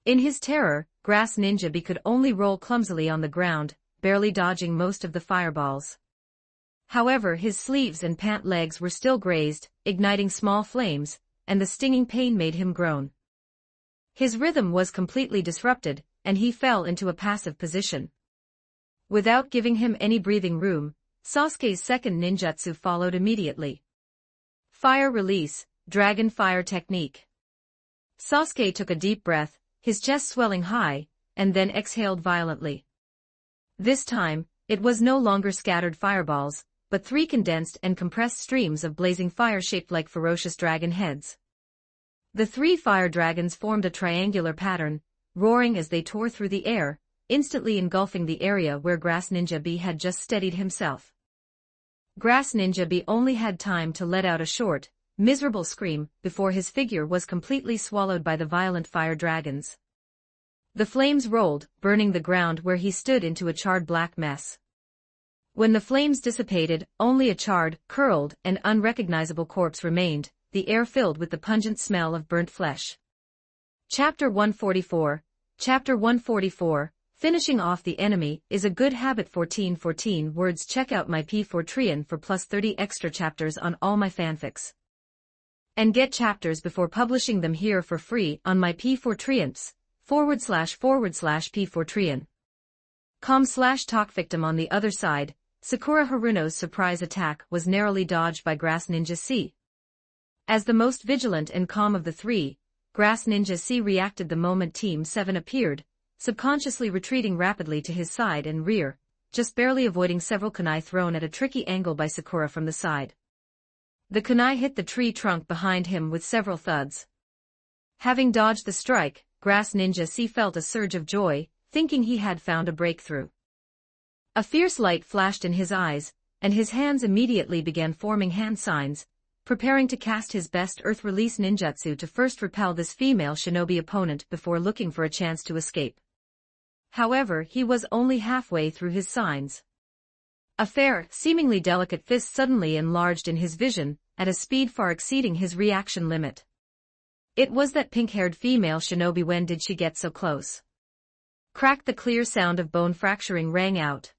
In his terror, Grass Ninja B could only roll clumsily on the ground, barely dodging most of the fireballs. However, his sleeves and pant legs were still grazed, igniting small flames, and the stinging pain made him groan. His rhythm was completely disrupted, and he fell into a passive position. Without giving him any breathing room, Sasuke's second ninjutsu followed immediately. Fire release, Dragon Fire Technique. Sasuke took a deep breath, his chest swelling high, and then exhaled violently. This time, it was no longer scattered fireballs, but 3 condensed and compressed streams of blazing fire shaped like ferocious dragon heads. The 3 fire dragons formed a triangular pattern, roaring as they tore through the air, instantly engulfing the area where Grass Ninja B had just steadied himself. Grass Ninja B only had time to let out a short, miserable scream before his figure was completely swallowed by the violent fire dragons. The flames rolled, burning the ground where he stood into a charred black mess. When the flames dissipated, only a charred, curled, and unrecognizable corpse remained, the air filled with the pungent smell of burnt flesh. Chapter 144. Chapter 144, Finishing Off the Enemy, is a good habit. 14 words. Check out my P4 for plus 30 extra chapters on all my fanfics. And get chapters before publishing them here for free on my P4 //P4 com/talkvictim. On the other side, Sakura Haruno's surprise attack was narrowly dodged by Grass Ninja C. As the most vigilant and calm of the 3, Grass Ninja C reacted the moment Team 7 appeared, subconsciously retreating rapidly to his side and rear, just barely avoiding several kunai thrown at a tricky angle by Sakura from the side. The kunai hit the tree trunk behind him with several thuds. Having dodged the strike, Grass Ninja C felt a surge of joy, thinking he had found a breakthrough. A fierce light flashed in his eyes, and his hands immediately began forming hand signs, preparing to cast his best earth release ninjutsu to first repel this female shinobi opponent before looking for a chance to escape. However, he was only halfway through his signs. A fair, seemingly delicate fist suddenly enlarged in his vision, at a speed far exceeding his reaction limit. It was that pink-haired female shinobi. When did she get so close? Crack! The clear sound of bone fracturing rang out.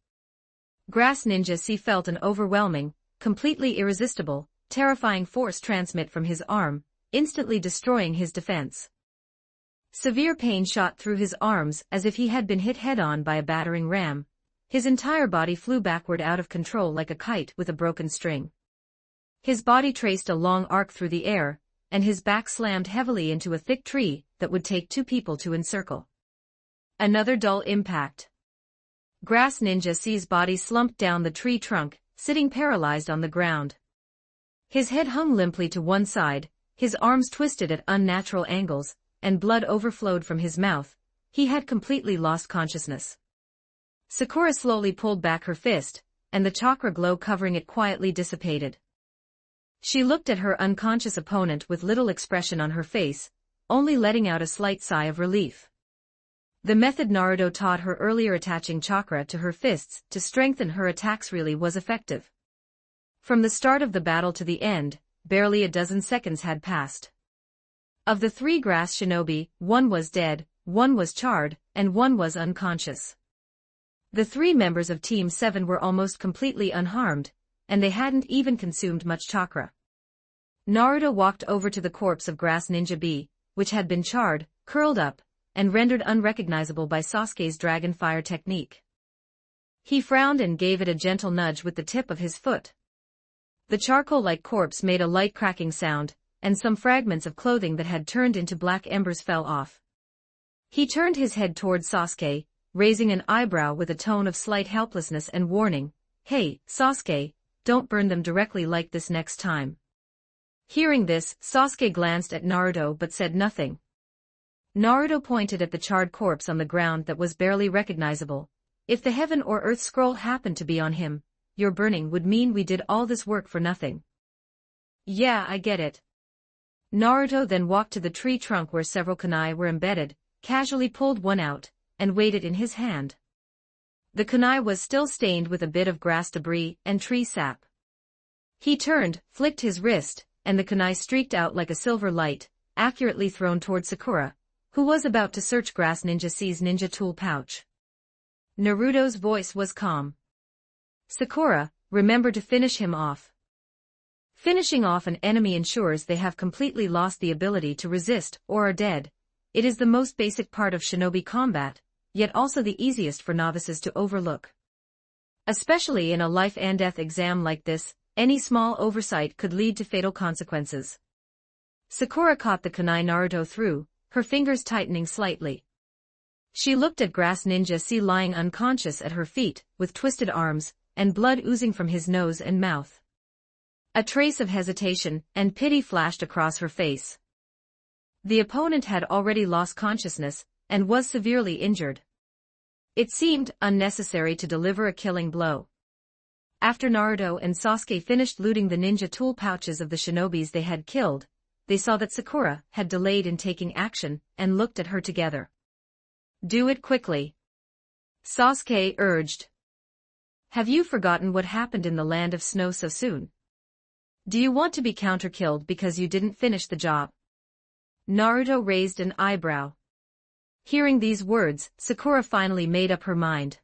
Grass Ninja C felt an overwhelming, completely irresistible, terrifying force transmit from his arm, instantly destroying his defense. Severe pain shot through his arms as if he had been hit head-on by a battering ram. His entire body flew backward out of control like a kite with a broken string. His body traced a long arc through the air, and his back slammed heavily into a thick tree that would take 2 people to encircle. Another dull impact. Grass Ninja C's body slumped down the tree trunk, sitting paralyzed on the ground. His head hung limply to one side, his arms twisted at unnatural angles, and blood overflowed from his mouth. He had completely lost consciousness. Sakura slowly pulled back her fist, and the chakra glow covering it quietly dissipated. She looked at her unconscious opponent with little expression on her face, only letting out a slight sigh of relief. The method Naruto taught her earlier, attaching chakra to her fists to strengthen her attacks, really was effective. From the start of the battle to the end, barely a dozen seconds had passed. Of the 3 grass shinobi, 1 was dead, 1 was charred, and 1 was unconscious. The 3 members of Team 7 were almost completely unharmed, and they hadn't even consumed much chakra. Naruto walked over to the corpse of Grass Ninja B, which had been charred, curled up, and rendered unrecognizable by Sasuke's dragon fire technique. He frowned and gave it a gentle nudge with the tip of his foot. The charcoal-like corpse made a light cracking sound, and some fragments of clothing that had turned into black embers fell off. He turned his head toward Sasuke, raising an eyebrow with a tone of slight helplessness and warning, "Hey, Sasuke, don't burn them directly like this next time." Hearing this, Sasuke glanced at Naruto but said nothing. Naruto pointed at the charred corpse on the ground that was barely recognizable. If the heaven or earth scroll happened to be on him, your burning would mean we did all this work for nothing. Yeah, I get it. Naruto then walked to the tree trunk where several kunai were embedded, casually pulled one out, and weighed it in his hand. The kunai was still stained with a bit of grass debris and tree sap. He turned, flicked his wrist, and the kunai streaked out like a silver light, accurately thrown toward Sakura, who was about to search Grass Ninja C's ninja tool pouch. Naruto's voice was calm. Sakura, remember to finish him off. Finishing off an enemy ensures they have completely lost the ability to resist or are dead. It is the most basic part of shinobi combat, yet also the easiest for novices to overlook. Especially in a life and death exam like this, any small oversight could lead to fatal consequences. Sakura caught the kunai Naruto threw, her fingers tightening slightly. She looked at Grass Ninja C lying unconscious at her feet, with twisted arms, and blood oozing from his nose and mouth. A trace of hesitation and pity flashed across her face. The opponent had already lost consciousness, and was severely injured. It seemed unnecessary to deliver a killing blow. After Naruto and Sasuke finished looting the ninja tool pouches of the shinobis they had killed, they saw that Sakura had delayed in taking action, and looked at her together. Do it quickly. Sasuke urged. Have you forgotten what happened in the land of snow so soon? Do you want to be counter-killed because you didn't finish the job? Naruto raised an eyebrow. Hearing these words, Sakura finally made up her mind.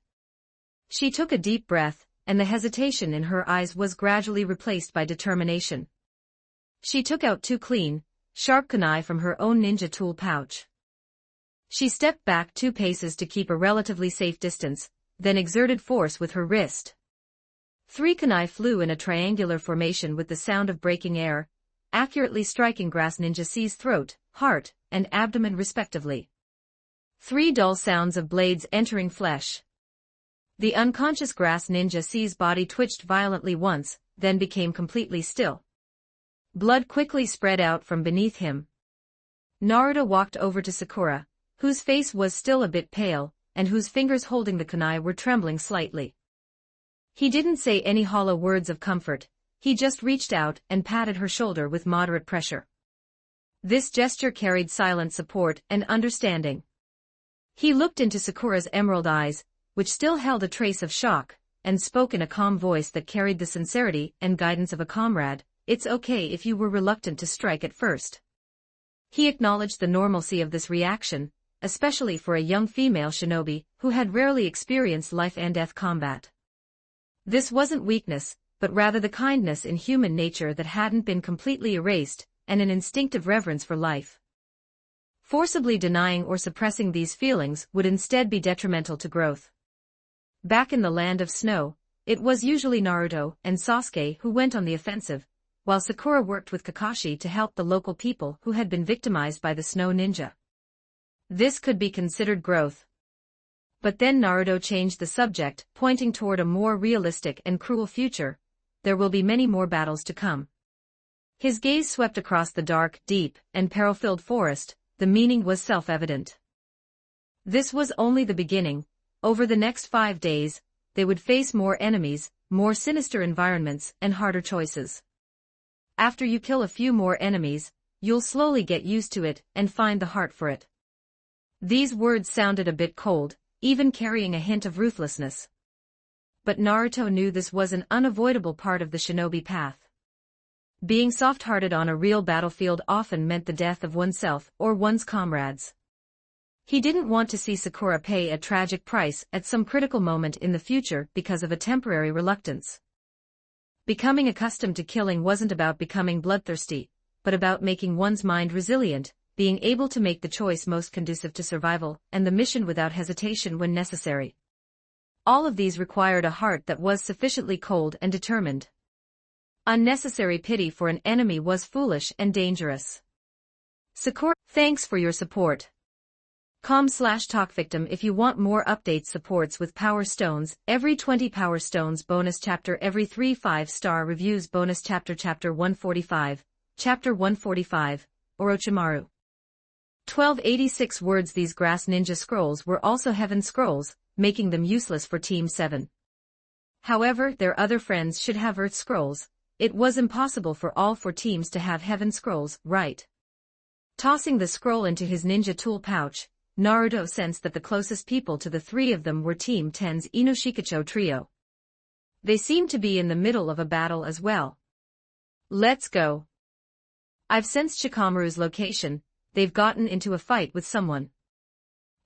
She took a deep breath, and the hesitation in her eyes was gradually replaced by determination. She took out two clean, sharp kunai from her own ninja tool pouch. She stepped back 2 paces to keep a relatively safe distance, then exerted force with her wrist. 3 kunai flew in a triangular formation with the sound of breaking air, accurately striking Grass Ninja C's throat, heart, and abdomen respectively. 3 dull sounds of blades entering flesh. The unconscious Grass Ninja C's body twitched violently once, then became completely still. Blood quickly spread out from beneath him. Naruto walked over to Sakura, whose face was still a bit pale, and whose fingers holding the kunai were trembling slightly. He didn't say any hollow words of comfort, he just reached out and patted her shoulder with moderate pressure. This gesture carried silent support and understanding. He looked into Sakura's emerald eyes, which still held a trace of shock, and spoke in a calm voice that carried the sincerity and guidance of a comrade. It's okay if you were reluctant to strike at first. He acknowledged the normalcy of this reaction, especially for a young female shinobi who had rarely experienced life and death combat. This wasn't weakness, but rather the kindness in human nature that hadn't been completely erased, and an instinctive reverence for life. Forcibly denying or suppressing these feelings would instead be detrimental to growth. Back in the land of snow, it was usually Naruto and Sasuke who went on the offensive, while Sakura worked with Kakashi to help the local people who had been victimized by the snow ninja. This could be considered growth. But then Naruto changed the subject, pointing toward a more realistic and cruel future. There will be many more battles to come. His gaze swept across the dark, deep, and peril-filled forest. The meaning was self-evident. This was only the beginning. Over the next 5 days, they would face more enemies, more sinister environments, and harder choices. After you kill a few more enemies, you'll slowly get used to it and find the heart for it. These words sounded a bit cold, even carrying a hint of ruthlessness. But Naruto knew this was an unavoidable part of the shinobi path. Being soft-hearted on a real battlefield often meant the death of oneself or one's comrades. He didn't want to see Sakura pay a tragic price at some critical moment in the future because of a temporary reluctance. Becoming accustomed to killing wasn't about becoming bloodthirsty, but about making one's mind resilient, being able to make the choice most conducive to survival, and the mission without hesitation when necessary. All of these required a heart that was sufficiently cold and determined. Unnecessary pity for an enemy was foolish and dangerous. Sakura, thanks for your support. com/talkvictim if you want more updates supports with Power Stones, every 20 Power Stones bonus chapter every 3 5-star reviews bonus chapter Chapter 145, Orochimaru. 1286 words. These grass ninja scrolls were also heaven scrolls, making them useless for Team 7. However, their other friends should have earth scrolls. It was impossible for all 4 teams to have heaven scrolls, right? Tossing the scroll into his ninja tool pouch, Naruto sensed that the closest people to the 3 of them were Team 10's Inoshikacho trio. They seemed to be in the middle of a battle as well. Let's go. I've sensed Shikamaru's location. They've gotten into a fight with someone.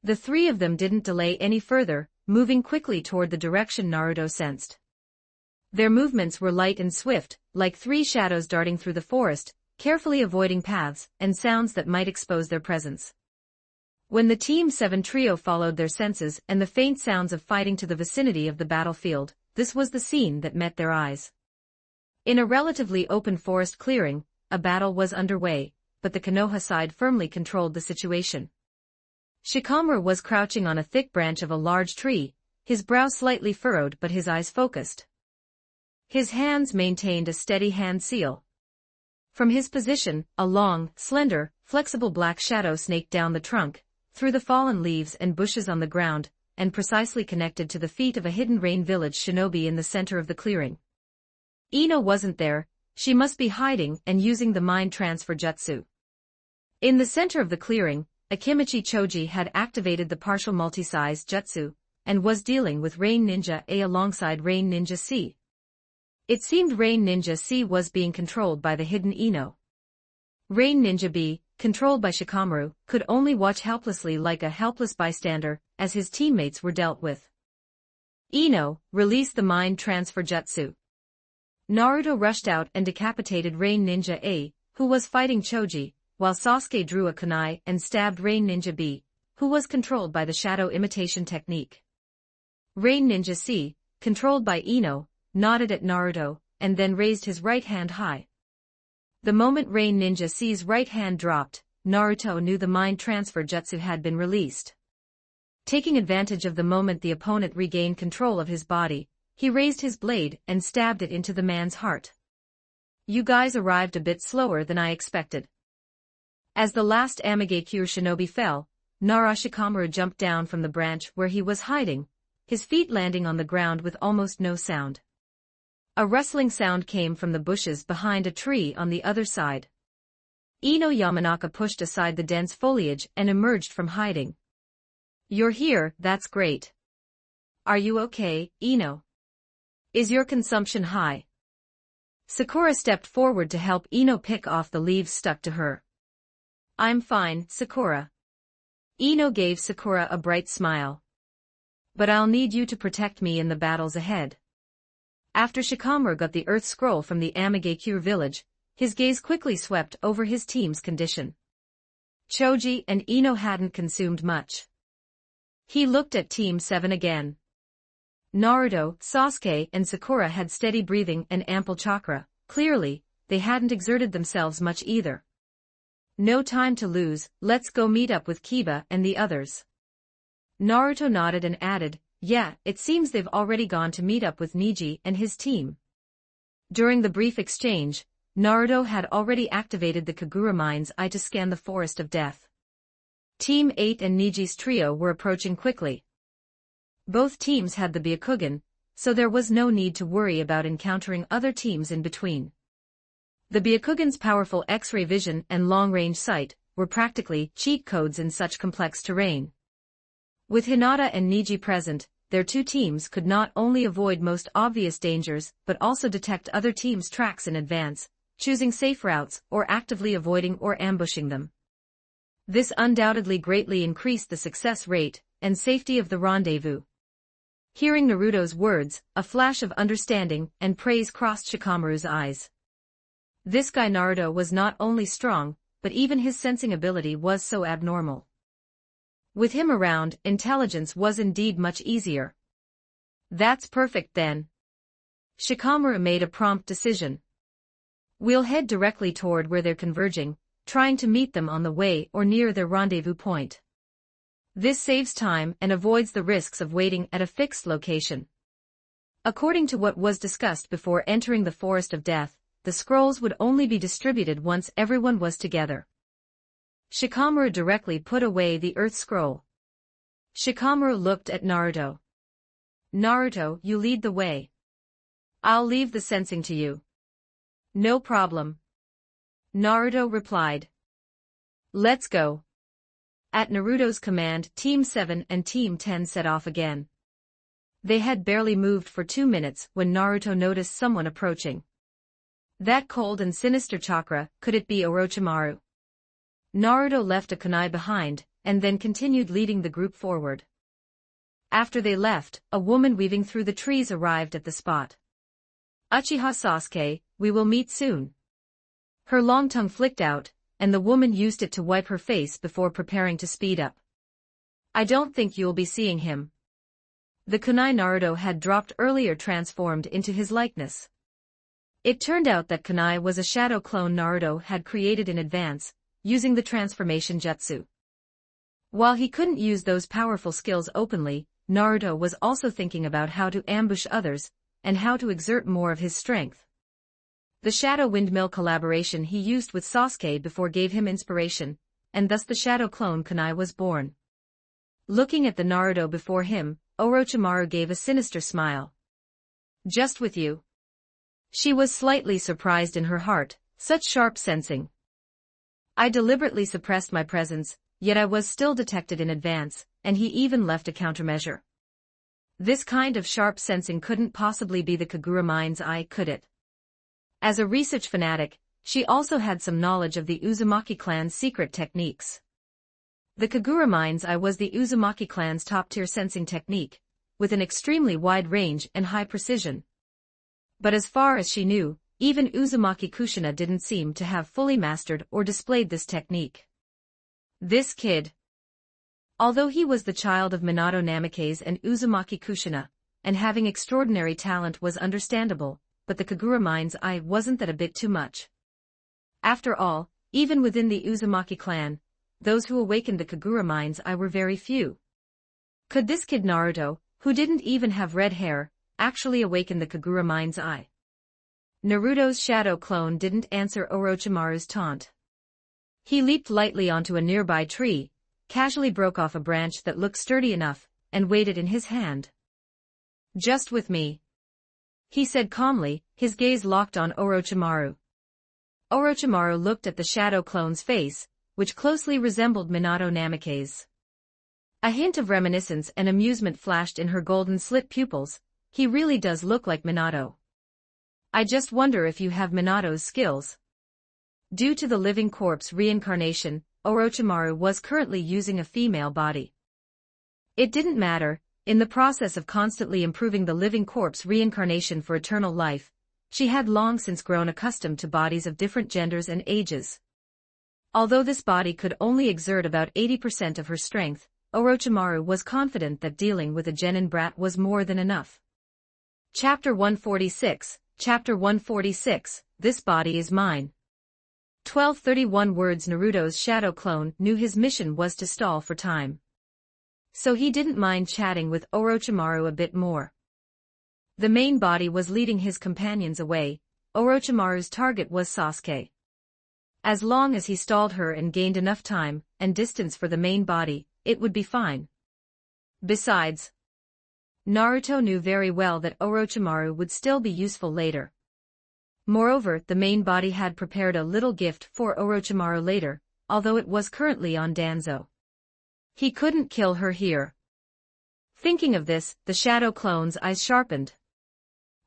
The 3 of them didn't delay any further, moving quickly toward the direction Naruto sensed. Their movements were light and swift, like 3 shadows darting through the forest, carefully avoiding paths and sounds that might expose their presence. When the Team 7 trio followed their senses and the faint sounds of fighting to the vicinity of the battlefield, this was the scene that met their eyes. In a relatively open forest clearing, a battle was underway, but the Konoha side firmly controlled the situation. Shikamaru was crouching on a thick branch of a large tree, his brow slightly furrowed but his eyes focused. His hands maintained a steady hand seal. From his position, a long, slender, flexible black shadow snaked down the trunk, through the fallen leaves and bushes on the ground, and precisely connected to the feet of a hidden rain village shinobi in the center of the clearing. Ino wasn't there. She must be hiding and using the mind transfer jutsu. In the center of the clearing, Akimichi Choji had activated the partial multi-size jutsu, and was dealing with Rain Ninja A alongside Rain Ninja C. It seemed Rain Ninja C was being controlled by the hidden Ino. Rain Ninja B, controlled by Shikamaru, could only watch helplessly like a helpless bystander, as his teammates were dealt with. Ino, release the mind transfer jutsu. Naruto rushed out and decapitated Rain Ninja A, who was fighting Choji, while Sasuke drew a kunai and stabbed Rain Ninja B, who was controlled by the shadow imitation technique. Rain Ninja C, controlled by Ino, nodded at Naruto, and then raised his right hand high. The moment Rain Ninja C's right hand dropped, Naruto knew the mind transfer jutsu had been released. Taking advantage of the moment the opponent regained control of his body, he raised his blade and stabbed it into the man's heart. You guys arrived a bit slower than I expected. As the last Amigakure shinobi fell, Shikamaru jumped down from the branch where he was hiding, his feet landing on the ground with almost no sound. A rustling sound came from the bushes behind a tree on the other side. Ino Yamanaka pushed aside the dense foliage and emerged from hiding. You're here, that's great. Are you okay, Ino? Is your consumption high? Sakura stepped forward to help Ino pick off the leaves stuck to her. I'm fine, Sakura. Ino gave Sakura a bright smile. But I'll need you to protect me in the battles ahead. After Shikamaru got the earth scroll from the Amigakure village, his gaze quickly swept over his team's condition. Choji and Ino hadn't consumed much. He looked at Team 7 again. Naruto, Sasuke and Sakura had steady breathing and ample chakra. Clearly, they hadn't exerted themselves much either. No time to lose, let's go meet up with Kiba and the others. Naruto nodded and added, yeah, it seems they've already gone to meet up with Neji and his team. During the brief exchange, Naruto had already activated the Kagura Mind's Eye to scan the Forest of Death. Team 8 and Neji's trio were approaching quickly. Both teams had the Byakugan, so there was no need to worry about encountering other teams in between. The Byakugan's powerful X-ray vision and long-range sight were practically cheat codes in such complex terrain. With Hinata and Neji present, their 2 teams could not only avoid most obvious dangers but also detect other teams' tracks in advance, choosing safe routes or actively avoiding or ambushing them. This undoubtedly greatly increased the success rate and safety of the rendezvous. Hearing Naruto's words, a flash of understanding and praise crossed Shikamaru's eyes. This guy Naruto was not only strong, but even his sensing ability was so abnormal. With him around, intelligence was indeed much easier. That's perfect then. Shikamaru made a prompt decision. We'll head directly toward where they're converging, trying to meet them on the way or near their rendezvous point. This saves time and avoids the risks of waiting at a fixed location. According to what was discussed before entering the Forest of Death, the scrolls would only be distributed once everyone was together. Shikamaru directly put away the Earth Scroll. Shikamaru looked at Naruto. Naruto, you lead the way. I'll leave the sensing to you. No problem. Naruto replied. Let's go. At Naruto's command, Team 7 and Team 10 set off again. They had barely moved for 2 minutes when Naruto noticed someone approaching. That cold and sinister chakra, could it be Orochimaru? Naruto left a kunai behind, and then continued leading the group forward. After they left, a woman weaving through the trees arrived at the spot. Uchiha Sasuke, we will meet soon. Her long tongue flicked out, and the woman used it to wipe her face before preparing to speed up. I don't think you'll be seeing him. The kunai Naruto had dropped earlier transformed into his likeness. It turned out that kunai was a shadow clone Naruto had created in advance, using the transformation jutsu. While he couldn't use those powerful skills openly, Naruto was also thinking about how to ambush others, and how to exert more of his strength. The Shadow Windmill collaboration he used with Sasuke before gave him inspiration, and thus the shadow clone kunai was born. Looking at the Naruto before him, Orochimaru gave a sinister smile. Just with you. She was slightly surprised in her heart, such sharp sensing. I deliberately suppressed my presence, yet I was still detected in advance, and he even left a countermeasure. This kind of sharp sensing couldn't possibly be the Kagura mind's eye, could it? As a research fanatic, she also had some knowledge of the Uzumaki clan's secret techniques. The Kagura mind's eye was the Uzumaki clan's top-tier sensing technique, with an extremely wide range and high precision. But as far as she knew, even Uzumaki Kushina didn't seem to have fully mastered or displayed this technique. This kid. Although he was the child of Minato Namikaze and Uzumaki Kushina, and having extraordinary talent was understandable, but the Kagura mind's eye wasn't that a bit too much. After all, even within the Uzumaki clan, those who awakened the Kagura mind's eye were very few. Could this kid Naruto, who didn't even have red hair, actually awaken the Kagura mind's eye? Naruto's shadow clone didn't answer Orochimaru's taunt. He leaped lightly onto a nearby tree, casually broke off a branch that looked sturdy enough, and weighed it in his hand. Just with me, he said calmly, his gaze locked on Orochimaru. Orochimaru looked at the shadow clone's face, which closely resembled Minato Namikaze. A hint of reminiscence and amusement flashed in her golden-slit pupils. He really does look like Minato. I just wonder if you have Minato's skills. Due to the living corpse reincarnation, Orochimaru was currently using a female body. It didn't matter, in the process of constantly improving the living corpse reincarnation for eternal life, she had long since grown accustomed to bodies of different genders and ages. Although this body could only exert about 80% of her strength, Orochimaru was confident that dealing with a genin brat was more than enough. Chapter 146, Chapter 146, This Body is Mine. 1231 words. Naruto's shadow clone knew his mission was to stall for time. So he didn't mind chatting with Orochimaru a bit more. The main body was leading his companions away. Orochimaru's target was Sasuke. As long as he stalled her and gained enough time and distance for the main body, it would be fine. Besides, Naruto knew very well that Orochimaru would still be useful later. Moreover, the main body had prepared a little gift for Orochimaru later, although it was currently on Danzo. He couldn't kill her here. Thinking of this, the shadow clone's eyes sharpened.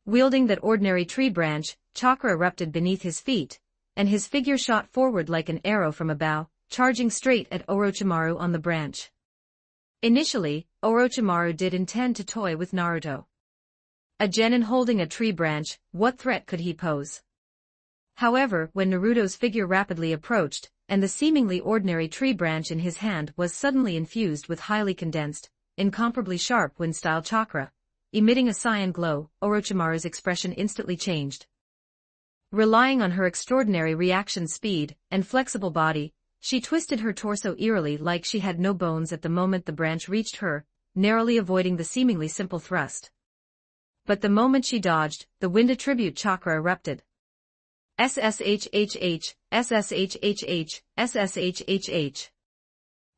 Wielding that ordinary tree branch, chakra erupted beneath his feet, and his figure shot forward like an arrow from a bow, charging straight at Orochimaru on the branch. Initially, Orochimaru did intend to toy with Naruto. A genin holding a tree branch, what threat could he pose? However, when Naruto's figure rapidly approached, and the seemingly ordinary tree branch in his hand was suddenly infused with highly condensed, incomparably sharp wind-style chakra, emitting a cyan glow, Orochimaru's expression instantly changed. Relying on her extraordinary reaction speed and flexible body, she twisted her torso eerily like she had no bones at the moment the branch reached her, narrowly avoiding the seemingly simple thrust. But the moment she dodged, the wind attribute chakra erupted. SSHHH, SSHHH, SSHHH.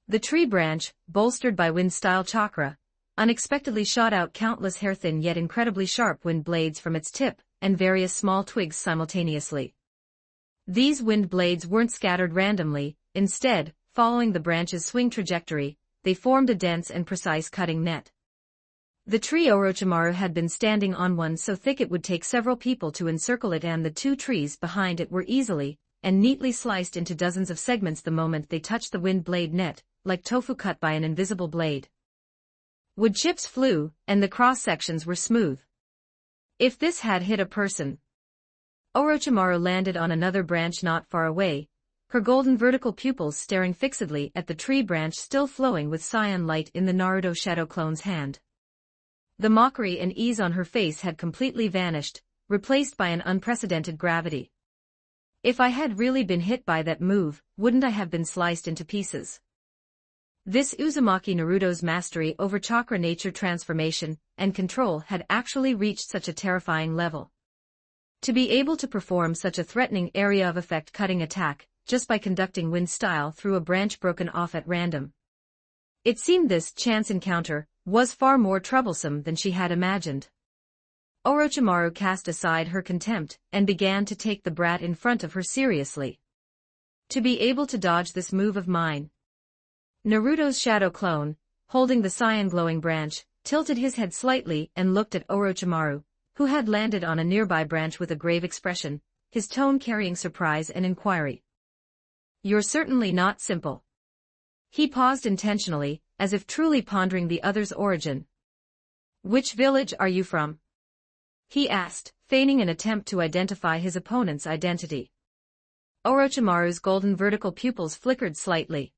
The tree branch, bolstered by wind-style chakra, unexpectedly shot out countless hair-thin yet incredibly sharp wind blades from its tip, and various small twigs simultaneously. These wind blades weren't scattered randomly, instead, following the branch's swing trajectory, they formed a dense and precise cutting net. The tree Orochimaru had been standing on one so thick it would take several people to encircle it, and the two trees behind it were easily and neatly sliced into dozens of segments the moment they touched the wind blade net, like tofu cut by an invisible blade. Wood chips flew, and the cross-sections were smooth. If this had hit a person. Orochimaru landed on another branch not far away, her golden vertical pupils staring fixedly at the tree branch still flowing with cyan light in the Naruto shadow clone's hand. The mockery and ease on her face had completely vanished, replaced by an unprecedented gravity. If I had really been hit by that move, wouldn't I have been sliced into pieces? This Uzumaki Naruto's mastery over chakra nature transformation and control had actually reached such a terrifying level. To be able to perform such a threatening area of effect cutting attack, just by conducting wind style through a branch broken off at random. It seemed this chance encounter was far more troublesome than she had imagined. Orochimaru cast aside her contempt and began to take the brat in front of her seriously. To be able to dodge this move of mine. Naruto's shadow clone, holding the cyan glowing branch, tilted his head slightly and looked at Orochimaru, who had landed on a nearby branch with a grave expression, his tone carrying surprise and inquiry. You're certainly not simple. He paused intentionally, as if truly pondering the other's origin. Which village are you from? He asked, feigning an attempt to identify his opponent's identity. Orochimaru's golden vertical pupils flickered slightly.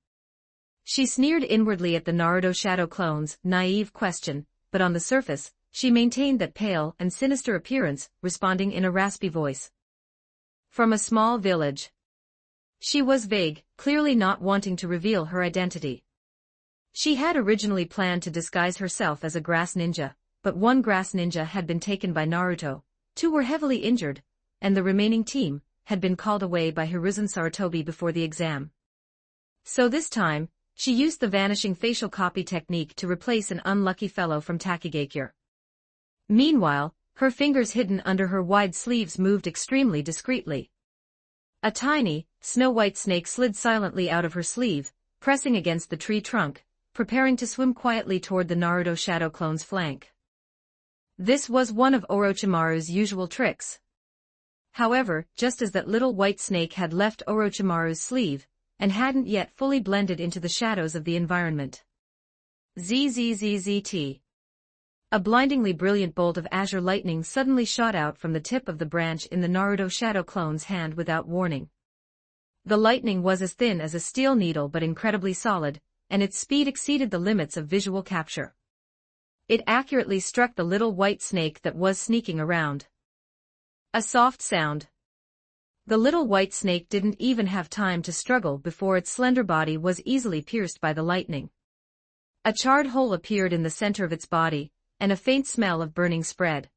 She sneered inwardly at the Naruto shadow clone's naive question, but on the surface, she maintained that pale and sinister appearance, responding in a raspy voice. From a small village. She was vague, clearly not wanting to reveal her identity. She had originally planned to disguise herself as a grass ninja, but one grass ninja had been taken by Naruto, two were heavily injured, and the remaining team had been called away by Hiruzen Sarutobi before the exam. So this time, she used the vanishing facial copy technique to replace an unlucky fellow from Takigakure. Meanwhile, her fingers hidden under her wide sleeves moved extremely discreetly. A tiny, snow-white snake slid silently out of her sleeve, pressing against the tree trunk, preparing to swim quietly toward the Naruto shadow clone's flank. This was one of Orochimaru's usual tricks. However, just as that little white snake had left Orochimaru's sleeve, and hadn't yet fully blended into the shadows of the environment. ZZZZT. A blindingly brilliant bolt of azure lightning suddenly shot out from the tip of the branch in the Naruto shadow clone's hand without warning. The lightning was as thin as a steel needle but incredibly solid, and its speed exceeded the limits of visual capture. It accurately struck the little white snake that was sneaking around. A soft sound. The little white snake didn't even have time to struggle before its slender body was easily pierced by the lightning. A charred hole appeared in the center of its body, and a faint smell of burning spread.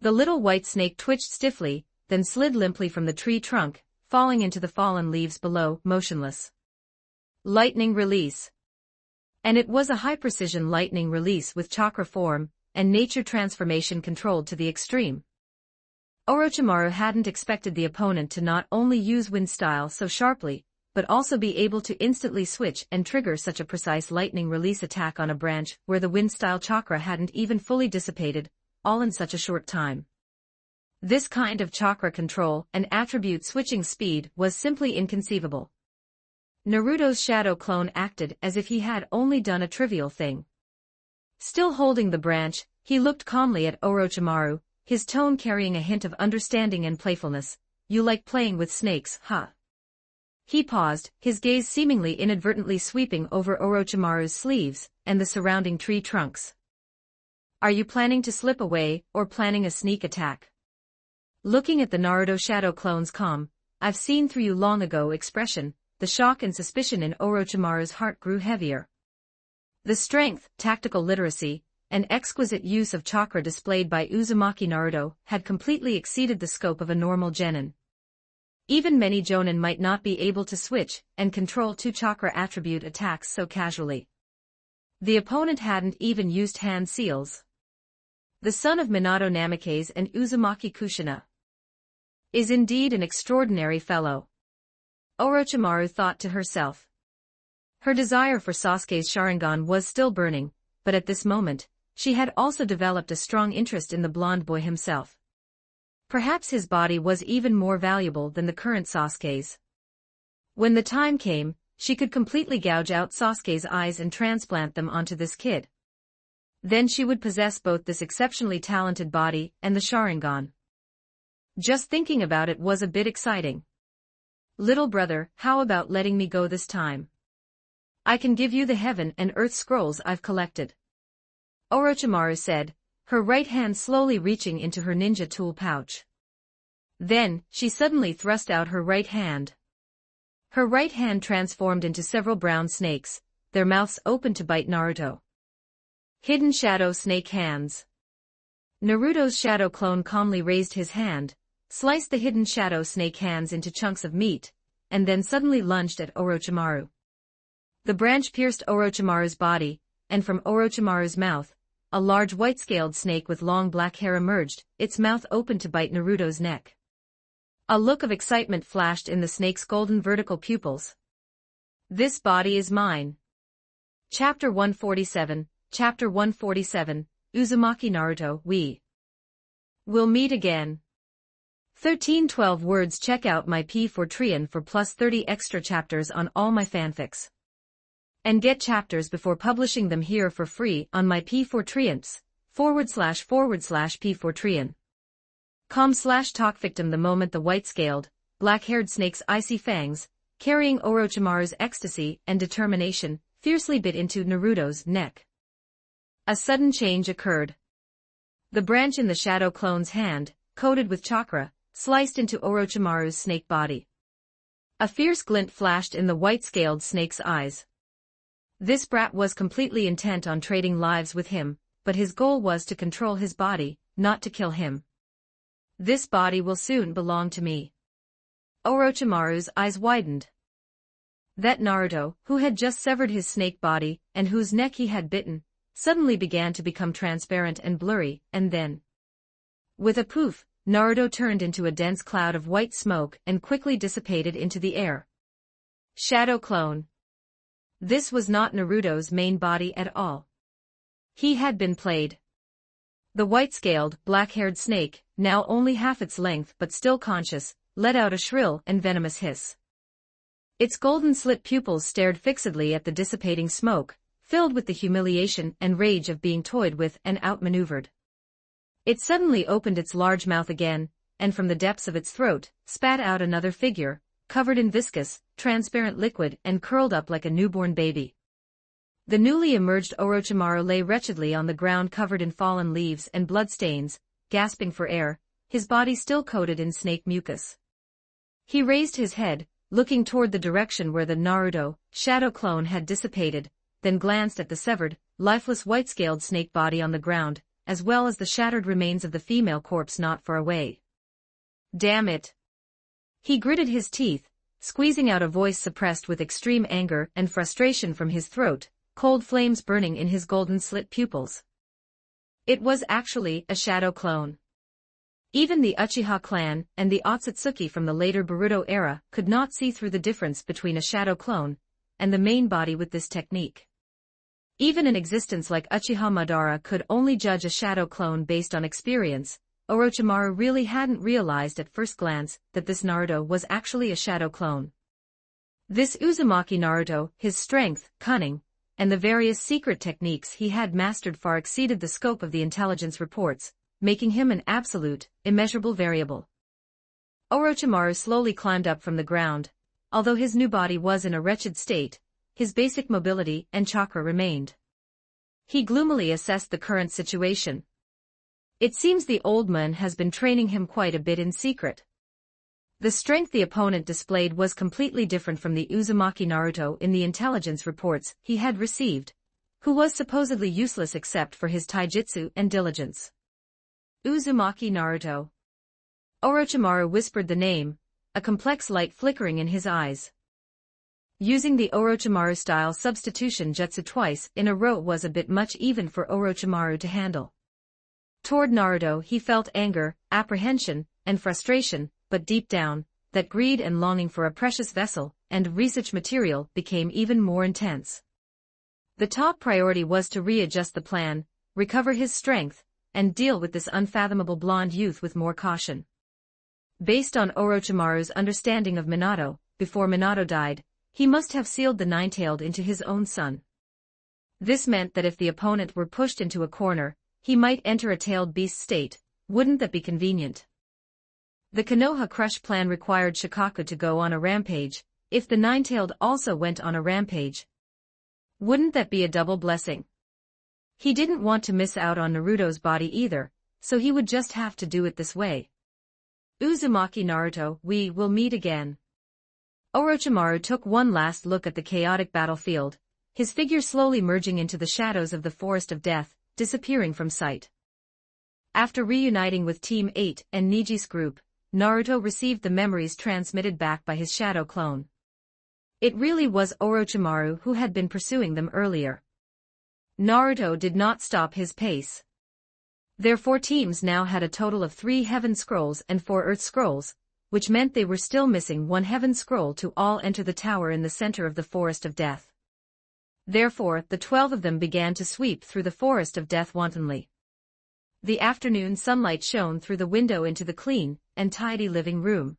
The little white snake twitched stiffly, then slid limply from the tree trunk, falling into the fallen leaves below, motionless. Lightning release. And it was a high-precision lightning release with chakra form and nature transformation controlled to the extreme. Orochimaru hadn't expected the opponent to not only use wind style so sharply, but also be able to instantly switch and trigger such a precise lightning release attack on a branch where the wind style chakra hadn't even fully dissipated, all in such a short time. This kind of chakra control and attribute switching speed was simply inconceivable. Naruto's shadow clone acted as if he had only done a trivial thing. Still holding the branch, he looked calmly at Orochimaru, his tone carrying a hint of understanding and playfulness. You like playing with snakes, huh? He paused, his gaze seemingly inadvertently sweeping over Orochimaru's sleeves and the surrounding tree trunks. Are you planning to slip away or planning a sneak attack? Looking at the Naruto shadow clone's calm, I've seen through you long ago expression, the shock and suspicion in Orochimaru's heart grew heavier. The strength, tactical literacy, and exquisite use of chakra displayed by Uzumaki Naruto had completely exceeded the scope of a normal genin. Even many Jonin might not be able to switch and control two chakra attribute attacks so casually. The opponent hadn't even used hand seals. The son of Minato Namikaze and Uzumaki Kushina is indeed an extraordinary fellow, Orochimaru thought to herself. Her desire for Sasuke's Sharingan was still burning, but at this moment, she had also developed a strong interest in the blonde boy himself. Perhaps his body was even more valuable than the current Sasuke's. When the time came, she could completely gouge out Sasuke's eyes and transplant them onto this kid. Then she would possess both this exceptionally talented body and the Sharingan. Just thinking about it was a bit exciting. Little brother, how about letting me go this time? I can give you the heaven and earth scrolls I've collected. Orochimaru said, her right hand slowly reaching into her ninja tool pouch. Then, she suddenly thrust out her right hand. Her right hand transformed into several brown snakes, their mouths open to bite Naruto. Hidden shadow snake hands. Naruto's shadow clone calmly raised his hand, sliced the hidden shadow snake hands into chunks of meat, and then suddenly lunged at Orochimaru. The branch pierced Orochimaru's body, and from Orochimaru's mouth, a large white-scaled snake with long black hair emerged, its mouth open to bite Naruto's neck. A look of excitement flashed in the snake's golden vertical pupils. This body is mine. Chapter 147, Chapter 147, Uzumaki Naruto, we will meet again. 1312 words. Check out my P4Trian for plus 30 extra chapters on all my fanfics. And get chapters before publishing them here for free on my P4Trians, //P4Trian. com/talkvictim. The moment the white-scaled, black-haired snake's icy fangs, carrying Orochimaru's ecstasy and determination, fiercely bit into Naruto's neck. A sudden change occurred. The branch in the shadow clone's hand, coated with chakra, sliced into Orochimaru's snake body. A fierce glint flashed in the white-scaled snake's eyes. This brat was completely intent on trading lives with him, but his goal was to control his body, not to kill him. This body will soon belong to me. Orochimaru's eyes widened. That Naruto, who had just severed his snake body, and whose neck he had bitten, suddenly began to become transparent and blurry, and then, with a poof, Naruto turned into a dense cloud of white smoke and quickly dissipated into the air. Shadow clone. This was not Naruto's main body at all. He had been played. The white-scaled, black-haired snake, now only half its length but still conscious, let out a shrill and venomous hiss. Its golden slit pupils stared fixedly at the dissipating smoke, filled with the humiliation and rage of being toyed with and outmaneuvered. It suddenly opened its large mouth again, and from the depths of its throat, spat out another figure, covered in viscous, transparent liquid and curled up like a newborn baby. The newly emerged Orochimaru lay wretchedly on the ground covered in fallen leaves and bloodstains, gasping for air, his body still coated in snake mucus. He raised his head, looking toward the direction where the Naruto, shadow clone had dissipated, then glanced at the severed, lifeless white-scaled snake body on the ground, as well as the shattered remains of the female corpse not far away. Damn it! He gritted his teeth, squeezing out a voice suppressed with extreme anger and frustration from his throat, cold flames burning in his golden slit pupils. It was actually a shadow clone. Even the Uchiha clan and the Otsutsuki from the later Boruto era could not see through the difference between a shadow clone and the main body with this technique. Even an existence like Uchiha Madara could only judge a shadow clone based on experience. Orochimaru really hadn't realized at first glance that this Naruto was actually a shadow clone. This Uzumaki Naruto, his strength, cunning, and the various secret techniques he had mastered far exceeded the scope of the intelligence reports, making him an absolute, immeasurable variable. Orochimaru slowly climbed up from the ground. Although his new body was in a wretched state, his basic mobility and chakra remained. He gloomily assessed the current situation. It seems the old man has been training him quite a bit in secret. The strength the opponent displayed was completely different from the Uzumaki Naruto in the intelligence reports he had received, who was supposedly useless except for his taijutsu and diligence. Uzumaki Naruto. Orochimaru whispered the name, a complex light flickering in his eyes. Using the Orochimaru-style substitution jutsu twice in a row was a bit much even for Orochimaru to handle. Toward Naruto he felt anger, apprehension, and frustration, but deep down, that greed and longing for a precious vessel and research material became even more intense. The top priority was to readjust the plan, recover his strength, and deal with this unfathomable blonde youth with more caution. Based on Orochimaru's understanding of Minato, before Minato died, he must have sealed the Nine-Tailed into his own son. This meant that if the opponent were pushed into a corner, he might enter a tailed beast state. Wouldn't that be convenient? The Konoha Crush plan required Shikaku to go on a rampage, if the Nine-Tailed also went on a rampage. Wouldn't that be a double blessing? He didn't want to miss out on Naruto's body either, so he would just have to do it this way. Uzumaki Naruto, we will meet again. Orochimaru took one last look at the chaotic battlefield, his figure slowly merging into the shadows of the Forest of Death, disappearing from sight. After reuniting with Team 8 and Niji's group, Naruto received the memories transmitted back by his shadow clone. It really was Orochimaru who had been pursuing them earlier. Naruto did not stop his pace. Their 4 teams now had a total of 3 Heaven Scrolls and 4 Earth Scrolls, which meant they were still missing 1 Heaven Scroll to all enter the tower in the center of the Forest of Death. Therefore, the 12 of them began to sweep through the Forest of Death wantonly. The afternoon sunlight shone through the window into the clean and tidy living room.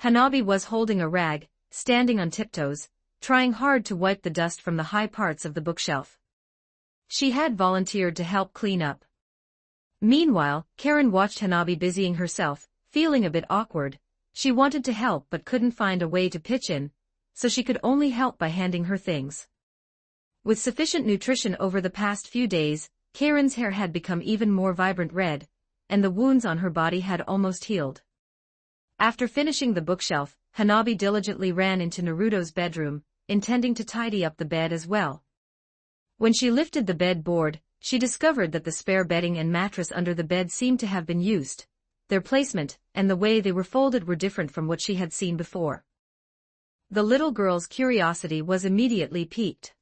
Hanabi was holding a rag, standing on tiptoes, trying hard to wipe the dust from the high parts of the bookshelf. She had volunteered to help clean up. Meanwhile, Karen watched Hanabi busying herself, feeling a bit awkward. She wanted to help but couldn't find a way to pitch in, so she could only help by handing her things. With sufficient nutrition over the past few days, Karen's hair had become even more vibrant red, and the wounds on her body had almost healed. After finishing the bookshelf, Hanabi diligently ran into Naruto's bedroom, intending to tidy up the bed as well. When she lifted the bed board, she discovered that the spare bedding and mattress under the bed seemed to have been used. Their placement and the way they were folded were different from what she had seen before. The little girl's curiosity was immediately piqued.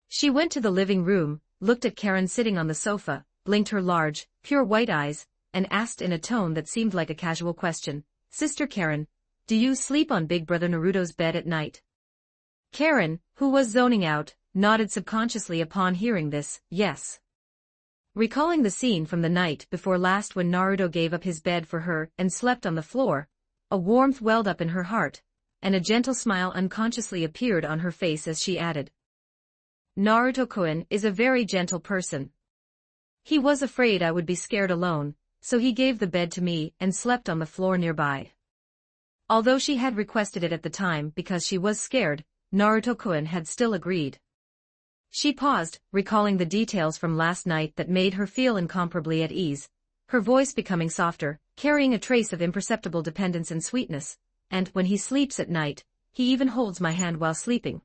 She went to the living room, looked at Karen sitting on the sofa, blinked her large, pure white eyes, and asked in a tone that seemed like a casual question, "Sister Karen, do you sleep on Big Brother Naruto's bed at night?" Karen, who was zoning out, nodded subconsciously upon hearing this, yes. Recalling the scene from the night before last when Naruto gave up his bed for her and slept on the floor, a warmth welled up in her heart, and a gentle smile unconsciously appeared on her face as she added, "Naruto-kun is a very gentle person. He was afraid I would be scared alone, so he gave the bed to me and slept on the floor nearby." Although she had requested it at the time because she was scared, Naruto-kun had still agreed. She paused, recalling the details from last night that made her feel incomparably at ease, her voice becoming softer, carrying a trace of imperceptible dependence and sweetness, "And when he sleeps at night, he even holds my hand while sleeping.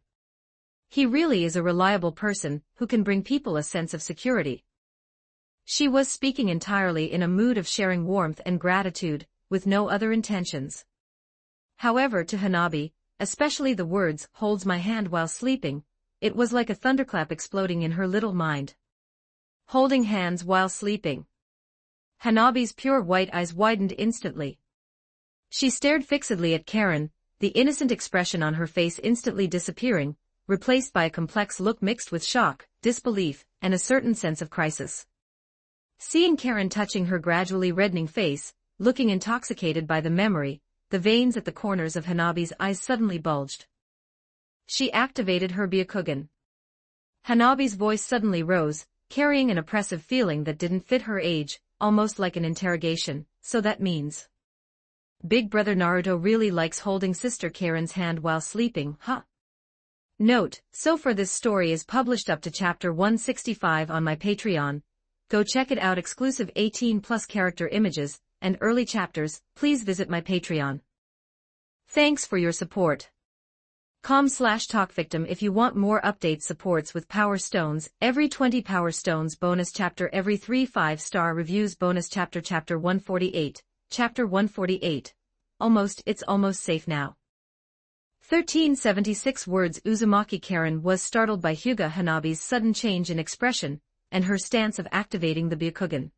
He really is a reliable person who can bring people a sense of security." She was speaking entirely in a mood of sharing warmth and gratitude, with no other intentions. However, to Hanabi, especially the words, "holds my hand while sleeping," it was like a thunderclap exploding in her little mind. Holding hands while sleeping. Hanabi's pure white eyes widened instantly. She stared fixedly at Karen, the innocent expression on her face instantly disappearing, replaced by a complex look mixed with shock, disbelief, and a certain sense of crisis. Seeing Karen touching her gradually reddening face, looking intoxicated by the memory, the veins at the corners of Hanabi's eyes suddenly bulged. She activated her Byakugan. Hanabi's voice suddenly rose, carrying an oppressive feeling that didn't fit her age, almost like an interrogation. "So that means Big Brother Naruto really likes holding Sister Karen's hand while sleeping, huh?" Note, so far this story is published up to chapter 165 on my Patreon. Go check it out. Exclusive 18+ character images and early chapters. Please visit my Patreon. Thanks for your support. com/talkvictim if you want more updates. Supports with Power Stones, every 20 Power Stones bonus chapter, every 3 5-star reviews bonus chapter. Chapter 148, Chapter 148. It's almost safe now. 1376 words. Uzumaki Karen was startled by Hyuga Hanabi's sudden change in expression, and her stance of activating the Byakugan.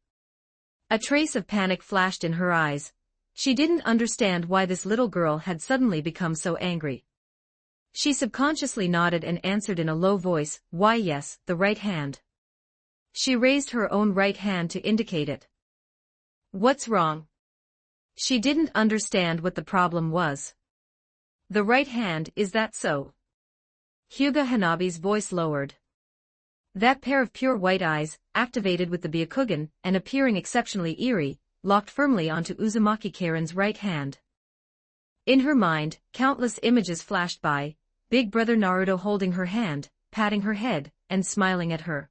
A trace of panic flashed in her eyes. She didn't understand why this little girl had suddenly become so angry. She subconsciously nodded and answered in a low voice, "Why yes, the right hand." She raised her own right hand to indicate it. "What's wrong?" She didn't understand what the problem was. "The right hand, is that so?" Hyuga Hanabi's voice lowered. That pair of pure white eyes, activated with the Byakugan and appearing exceptionally eerie, locked firmly onto Uzumaki Karen's right hand. In her mind, countless images flashed by, Big Brother Naruto holding her hand, patting her head, and smiling at her.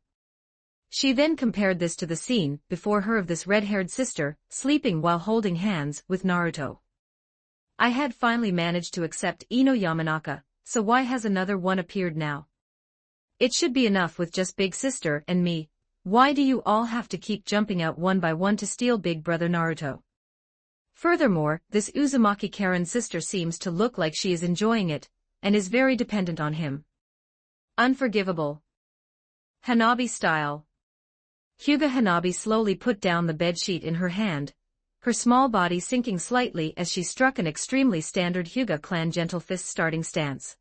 She then compared this to the scene before her of this red-haired sister, sleeping while holding hands with Naruto. I had finally managed to accept Ino Yamanaka, so why has another one appeared now? It should be enough with just Big Sister and me. Why do you all have to keep jumping out one by one to steal Big Brother Naruto? Furthermore, this Uzumaki Karen sister seems to look like she is enjoying it, and is very dependent on him. Unforgivable. Hanabi style. Hyuga Hanabi slowly put down the bedsheet in her hand, her small body sinking slightly as she struck an extremely standard Hyuga clan gentle fist starting stance.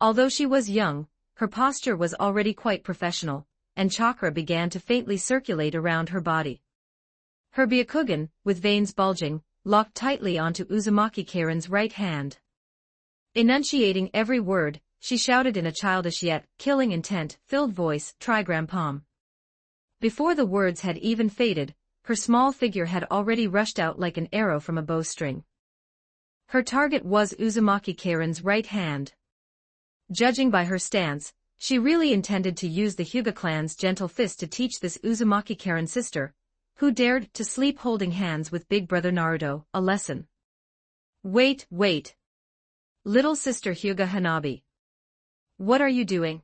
Although she was young, her posture was already quite professional, and chakra began to faintly circulate around her body. Her Byakugan, with veins bulging, locked tightly onto Uzumaki Karen's right hand. Enunciating every word, she shouted in a childish yet killing intent-filled voice, "Trigram Palm." Before the words had even faded, her small figure had already rushed out like an arrow from a bowstring. Her target was Uzumaki Karen's right hand. Judging by her stance, she really intended to use the Hyuga clan's gentle fist to teach this Uzumaki Karen sister, who dared to sleep holding hands with Big Brother Naruto, a lesson. Wait. Little sister Hyuga Hanabi. What are you doing?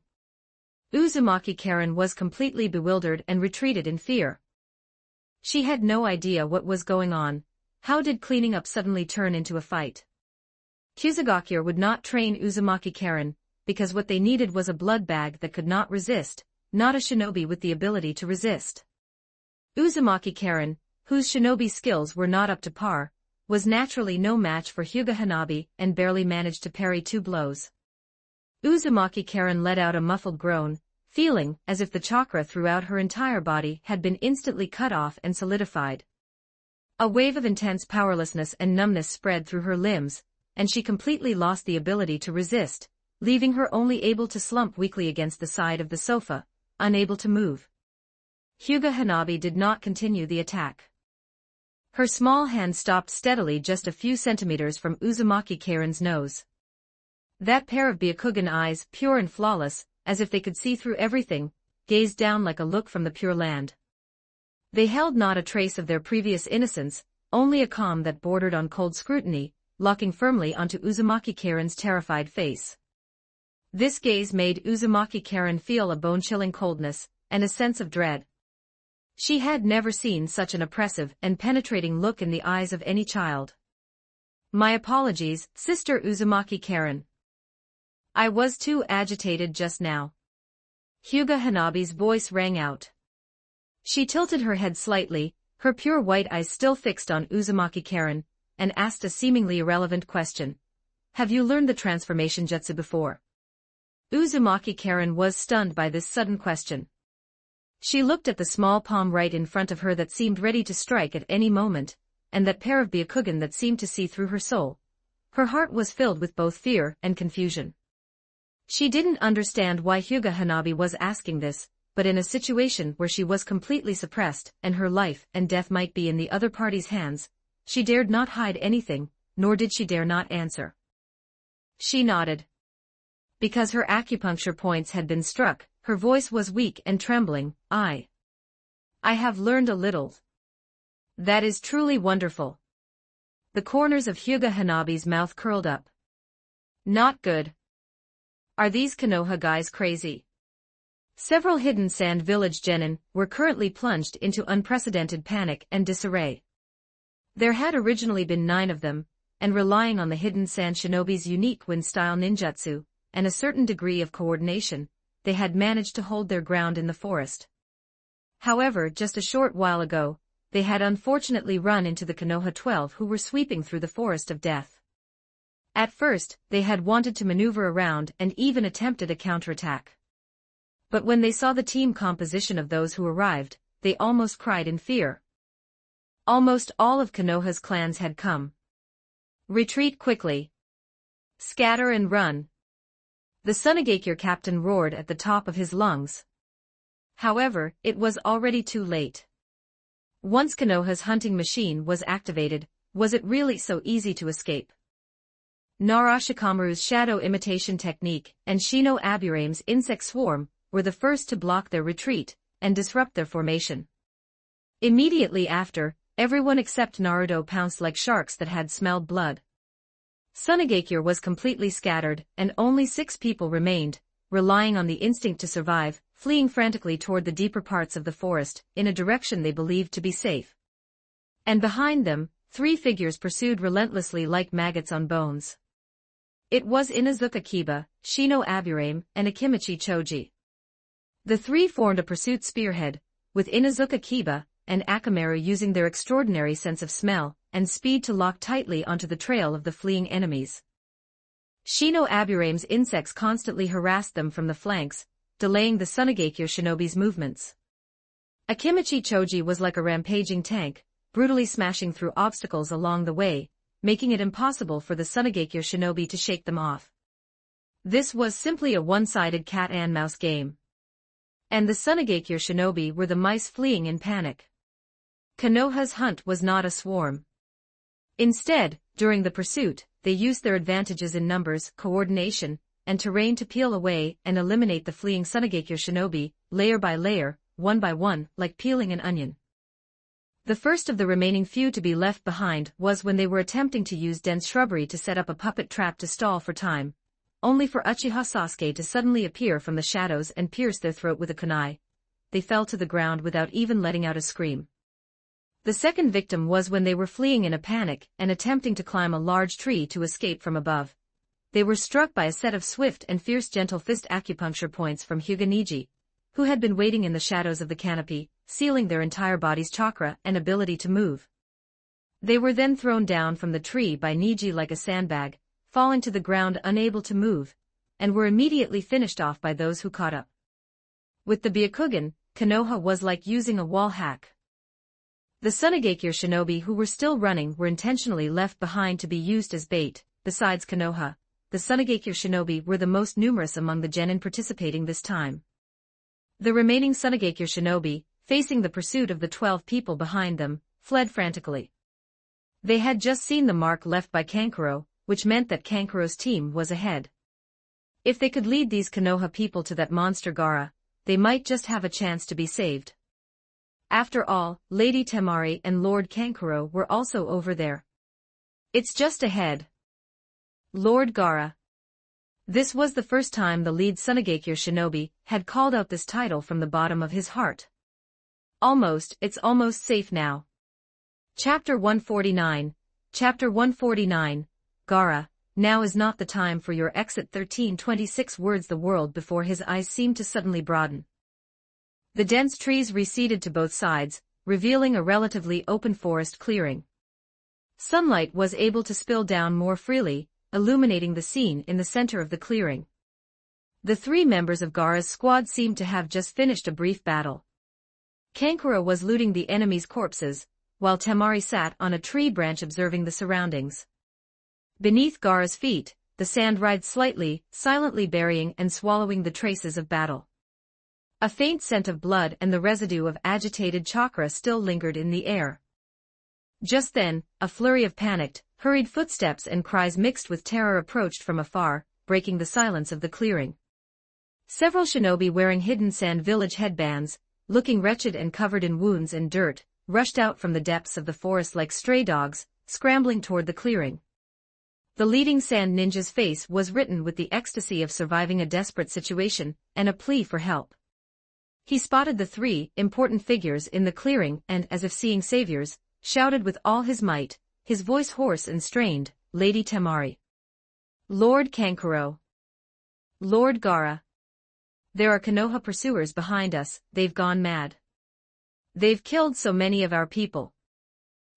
Uzumaki Karen was completely bewildered and retreated in fear. She had no idea what was going on. How did cleaning up suddenly turn into a fight? Kusagakure would not train Uzumaki Karen, because what they needed was a blood bag that could not resist, not a shinobi with the ability to resist. Uzumaki Karen, whose shinobi skills were not up to par, was naturally no match for Hyuga Hanabi and barely managed to parry 2 blows. Uzumaki Karen let out a muffled groan, feeling as if the chakra throughout her entire body had been instantly cut off and solidified. A wave of intense powerlessness and numbness spread through her limbs, and she completely lost the ability to resist, leaving her only able to slump weakly against the side of the sofa, unable to move. Hyuga Hanabi did not continue the attack. Her small hand stopped steadily just a few centimeters from Uzumaki Karen's nose. That pair of Byakugan eyes, pure and flawless, as if they could see through everything, gazed down like a look from the Pure Land. They held not a trace of their previous innocence, only a calm that bordered on cold scrutiny, locking firmly onto Uzumaki Karen's terrified face. This gaze made Uzumaki Karen feel a bone-chilling coldness, and a sense of dread. She had never seen such an oppressive and penetrating look in the eyes of any child. My apologies, Sister Uzumaki Karen. I was too agitated just now. Hyuga Hanabi's voice rang out. She tilted her head slightly, her pure white eyes still fixed on Uzumaki Karen, and asked a seemingly irrelevant question. Have you learned the transformation jutsu before? Uzumaki Karen was stunned by this sudden question. She looked at the small palm right in front of her that seemed ready to strike at any moment, and that pair of Byakugan that seemed to see through her soul. Her heart was filled with both fear and confusion. She didn't understand why Hyuga Hanabi was asking this, but in a situation where she was completely suppressed and her life and death might be in the other party's hands, she dared not hide anything, nor did she dare not answer. She nodded. Because her acupuncture points had been struck, her voice was weak and trembling. I have learned a little. That is truly wonderful. The corners of Hyuga Hanabi's mouth curled up. Not good. Are these Konoha guys crazy? Several hidden sand village genin were currently plunged into unprecedented panic and disarray. There had originally been 9 of them, and relying on the hidden sand shinobi's unique wind-style ninjutsu, and a certain degree of coordination, they had managed to hold their ground in the forest. However, just a short while ago, they had unfortunately run into the Konoha 12 who were sweeping through the forest of death. At first, they had wanted to maneuver around and even attempted a counterattack. But when they saw the team composition of those who arrived, they almost cried in fear. Almost all of Konoha's clans had come. Retreat quickly. Scatter and run. The Sunagakure captain roared at the top of his lungs. However, it was already too late. Once Konoha's hunting machine was activated, was it really so easy to escape? Nara Shikamaru's shadow imitation technique and Shino Aburame's insect swarm were the first to block their retreat and disrupt their formation. Immediately after, everyone except Naruto pounced like sharks that had smelled blood. Sunagakure was completely scattered, and only 6 people remained, relying on the instinct to survive, fleeing frantically toward the deeper parts of the forest, in a direction they believed to be safe. And behind them, 3 figures pursued relentlessly like maggots on bones. It was Inuzuka Kiba, Shino Aburame, and Akimichi Choji. The 3 formed a pursuit spearhead, with Inuzuka Kiba and Akamaru using their extraordinary sense of smell and speed to lock tightly onto the trail of the fleeing enemies. Shino Aburame's insects constantly harassed them from the flanks, delaying the Sunagakure shinobi's movements. Akimichi Choji was like a rampaging tank, brutally smashing through obstacles along the way, making it impossible for the Sunagakure shinobi to shake them off. This was simply a one-sided cat-and-mouse game. And the Sunagakure shinobi were the mice fleeing in panic. Konoha's hunt was not a swarm. Instead, during the pursuit, they used their advantages in numbers, coordination, and terrain to peel away and eliminate the fleeing Sunagakure shinobi, layer by layer, one by one, like peeling an onion. The first of the remaining few to be left behind was when they were attempting to use dense shrubbery to set up a puppet trap to stall for time, only for Uchiha Sasuke to suddenly appear from the shadows and pierce their throat with a kunai. They fell to the ground without even letting out a scream. The second victim was when they were fleeing in a panic and attempting to climb a large tree to escape from above. They were struck by a set of swift and fierce gentle fist acupuncture points from Hyuga Niji, who had been waiting in the shadows of the canopy, sealing their entire body's chakra and ability to move. They were then thrown down from the tree by Niji like a sandbag, falling to the ground unable to move, and were immediately finished off by those who caught up. With the Byakugan, Konoha was like using a wall hack. The Sunagakure shinobi who were still running were intentionally left behind to be used as bait. Besides Konoha, the Sunagakure shinobi were the most numerous among the genin participating this time. The remaining Sunagakure shinobi, facing the pursuit of the 12 people behind them, fled frantically. They had just seen the mark left by Kankuro, which meant that Kankuro's team was ahead. If they could lead these Konoha people to that monster Gaara, they might just have a chance to be saved. After all, Lady Temari and Lord Kankuro were also over there. It's just ahead. Lord Gaara. This was the first time the lead Sunagakure shinobi had called out this title from the bottom of his heart. It's almost safe now. Chapter 149. Chapter 149. Gaara, now is not the time for your exit. 1326 words. The world before his eyes seemed to suddenly broaden. The dense trees receded to both sides, revealing a relatively open forest clearing. Sunlight was able to spill down more freely, illuminating the scene in the center of the clearing. The 3 members of Gaara's squad seemed to have just finished a brief battle. Kankuro was looting the enemy's corpses, while Temari sat on a tree branch observing the surroundings. Beneath Gaara's feet, the sand writhed slightly, silently burying and swallowing the traces of battle. A faint scent of blood and the residue of agitated chakra still lingered in the air. Just then, a flurry of panicked, hurried footsteps and cries mixed with terror approached from afar, breaking the silence of the clearing. Several shinobi wearing hidden sand village headbands, looking wretched and covered in wounds and dirt, rushed out from the depths of the forest like stray dogs, scrambling toward the clearing. The leading sand ninja's face was written with the ecstasy of surviving a desperate situation and a plea for help. He spotted the 3 important figures in the clearing and, as if seeing saviors, shouted with all his might, his voice hoarse and strained, Lady Temari. Lord Kankuro. Lord Gaara. There are Konoha pursuers behind us, they've gone mad. They've killed so many of our people.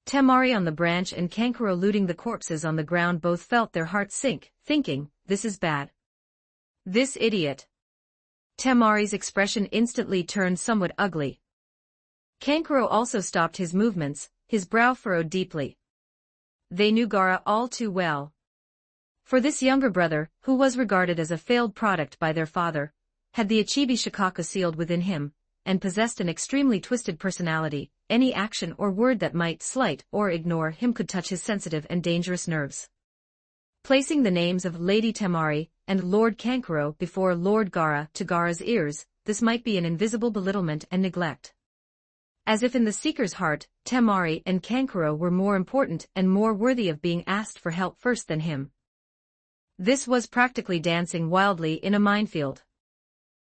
Temari on the branch and Kankuro looting the corpses on the ground both felt their hearts sink, thinking, this is bad. This idiot. Temari's expression instantly turned somewhat ugly. Kankuro also stopped his movements, his brow furrowed deeply. They knew Gaara all too well. For this younger brother, who was regarded as a failed product by their father, had the Ichibi Shikaku sealed within him, and possessed an extremely twisted personality. Any action or word that might slight or ignore him could touch his sensitive and dangerous nerves. Placing the names of Lady Temari and Lord Kankuro before Lord Gaara to Gaara's ears, this might be an invisible belittlement and neglect. As if in the seeker's heart, Temari and Kankuro were more important and more worthy of being asked for help first than him. This was practically dancing wildly in a minefield.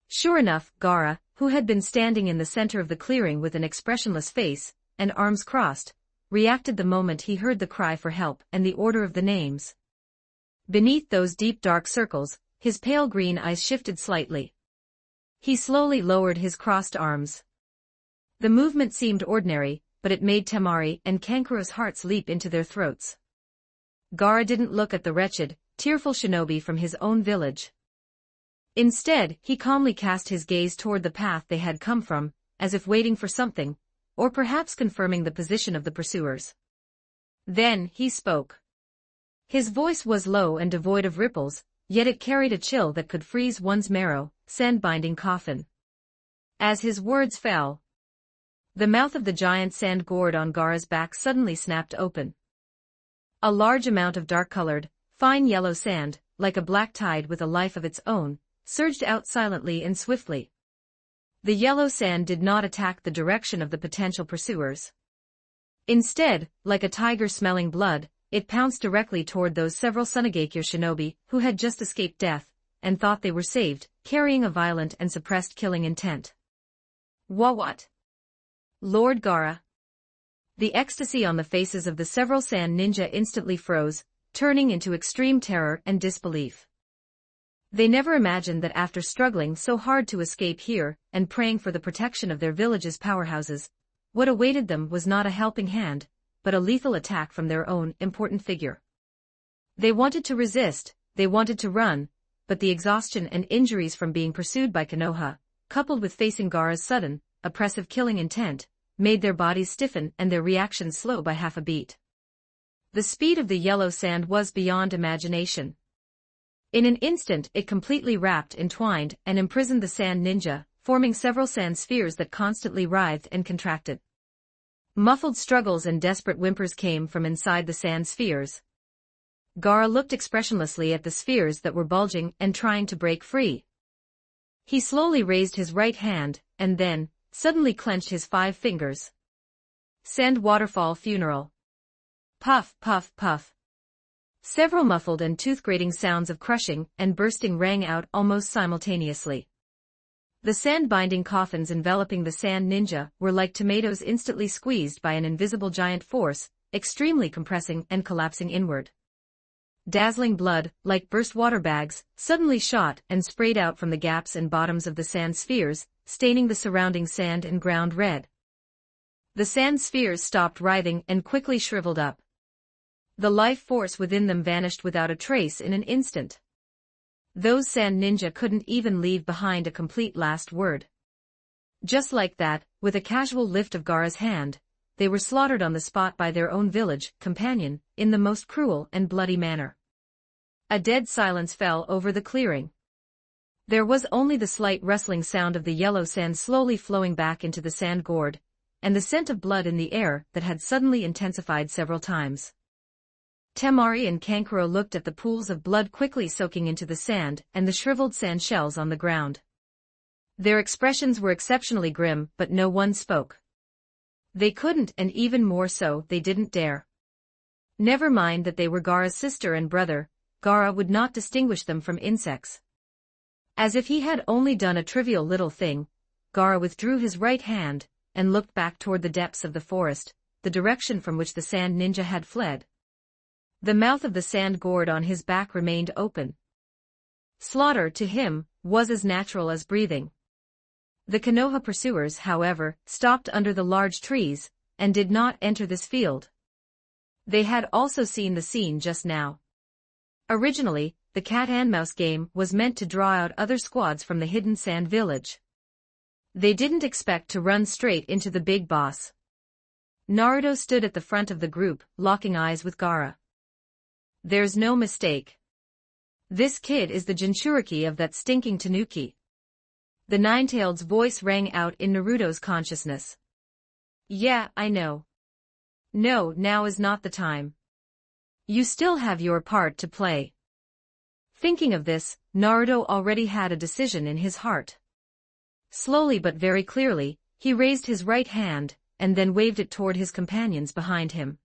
Sure enough, Gaara, who had been standing in the center of the clearing with an expressionless face and arms crossed, reacted the moment he heard the cry for help and the order of the names. Beneath those deep dark circles, his pale green eyes shifted slightly. He slowly lowered his crossed arms. The movement seemed ordinary, but it made Temari and Kankuro's hearts leap into their throats. Gaara didn't look at the wretched, tearful shinobi from his own village. Instead, he calmly cast his gaze toward the path they had come from, as if waiting for something, or perhaps confirming the position of the pursuers. Then, he spoke. His voice was low and devoid of ripples, yet it carried a chill that could freeze one's marrow, sand-binding coffin. As his words fell, the mouth of the giant sand gourd on Gaara's back suddenly snapped open. A large amount of dark-colored, fine yellow sand, like a black tide with a life of its own, surged out silently and swiftly. The yellow sand did not attack the direction of the potential pursuers. Instead, like a tiger smelling blood, it pounced directly toward those several Sunagakure shinobi who had just escaped death, and thought they were saved, carrying a violent and suppressed killing intent. What? Lord Gaara. The ecstasy on the faces of the several sand ninja instantly froze, turning into extreme terror and disbelief. They never imagined that after struggling so hard to escape here, and praying for the protection of their village's powerhouses, what awaited them was not a helping hand, but a lethal attack from their own important figure. They wanted to resist, they wanted to run, but the exhaustion and injuries from being pursued by Konoha, coupled with facing Gaara's sudden, oppressive killing intent, made their bodies stiffen and their reactions slow by half a beat. The speed of the yellow sand was beyond imagination. In an instant it completely wrapped, entwined, and imprisoned the sand ninja, forming several sand spheres that constantly writhed and contracted. Muffled struggles and desperate whimpers came from inside the sand spheres. Gaara looked expressionlessly at the spheres that were bulging and trying to break free. He slowly raised his right hand, and then, suddenly clenched his 5 fingers. Sand waterfall funeral. Puff, puff, puff. Several muffled and tooth-grating sounds of crushing and bursting rang out almost simultaneously. The sand-binding coffins enveloping the sand ninja were like tomatoes instantly squeezed by an invisible giant force, extremely compressing and collapsing inward. Dazzling blood, like burst water bags, suddenly shot and sprayed out from the gaps and bottoms of the sand spheres, staining the surrounding sand and ground red. The sand spheres stopped writhing and quickly shriveled up. The life force within them vanished without a trace in an instant. Those sand ninja couldn't even leave behind a complete last word. Just like that, with a casual lift of Gaara's hand, they were slaughtered on the spot by their own village companion, in the most cruel and bloody manner. A dead silence fell over the clearing. There was only the slight rustling sound of the yellow sand slowly flowing back into the sand gourd, and the scent of blood in the air that had suddenly intensified several times. Temari and Kankuro looked at the pools of blood quickly soaking into the sand and the shriveled sand shells on the ground. Their expressions were exceptionally grim, but no one spoke. They couldn't, and even more so, they didn't dare. Never mind that they were Gaara's sister and brother, Gaara would not distinguish them from insects. As if he had only done a trivial little thing, Gaara withdrew his right hand and looked back toward the depths of the forest, the direction from which the sand ninja had fled. The mouth of the sand gourd on his back remained open. Slaughter, to him, was as natural as breathing. The Konoha pursuers, however, stopped under the large trees, and did not enter this field. They had also seen the scene just now. Originally, the cat-and-mouse game was meant to draw out other squads from the hidden sand village. They didn't expect to run straight into the big boss. Naruto stood at the front of the group, locking eyes with Gaara. There's no mistake. This kid is the Jinchuriki of that stinking Tanuki. The Nine-Tailed's voice rang out in Naruto's consciousness. Yeah, I know. No, now is not the time. You still have your part to play. Thinking of this, Naruto already had a decision in his heart. Slowly but very clearly, he raised his right hand, and then waved it toward his companions behind him.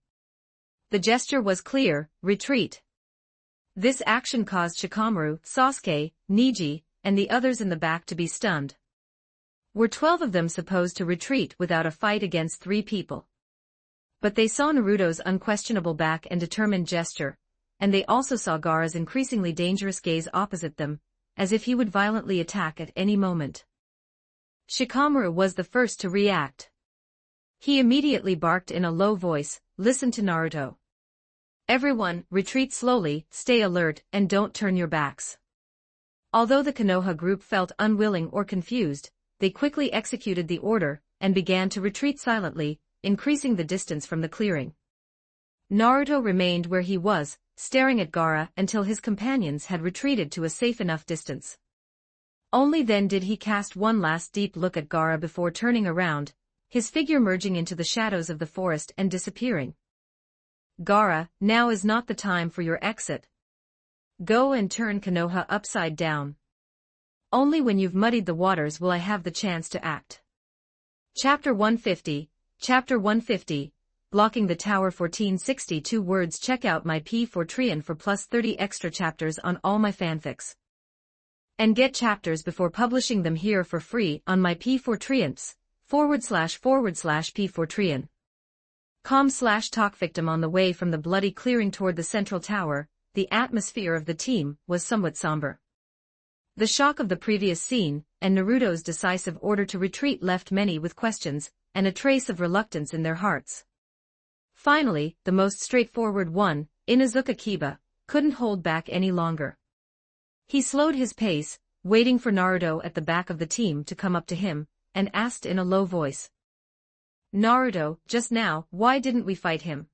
The gesture was clear: retreat. This action caused Shikamaru, Sasuke, Neji, and the others in the back to be stunned. Were 12 of them supposed to retreat without a fight against 3 people? But they saw Naruto's unquestionable back and determined gesture, and they also saw Gaara's increasingly dangerous gaze opposite them, as if he would violently attack at any moment. Shikamaru was the first to react. He immediately barked in a low voice, "Listen to Naruto. Everyone, retreat slowly, stay alert, and don't turn your backs." Although the Konoha group felt unwilling or confused, they quickly executed the order, and began to retreat silently, increasing the distance from the clearing. Naruto remained where he was, staring at Gaara until his companions had retreated to a safe enough distance. Only then did he cast one last deep look at Gaara before turning around, his figure merging into the shadows of the forest and disappearing. Gaara, now is not the time for your exit. Go and turn Konoha upside down. Only when you've muddied the waters will I have the chance to act. Chapter 150, Blocking the Tower 1462 words. Check out my P4 for plus 30 extra chapters on all my fanfics. And get chapters before publishing them here for free on my P4 //P4 com/talkvictim. On the way from the bloody clearing toward the central tower, the atmosphere of the team was somewhat somber. The shock of the previous scene, and Naruto's decisive order to retreat left many with questions, and a trace of reluctance in their hearts. Finally, the most straightforward one, Inuzuka Kiba, couldn't hold back any longer. He slowed his pace, waiting for Naruto at the back of the team to come up to him, and asked in a low voice. Naruto, just now, why didn't we fight him?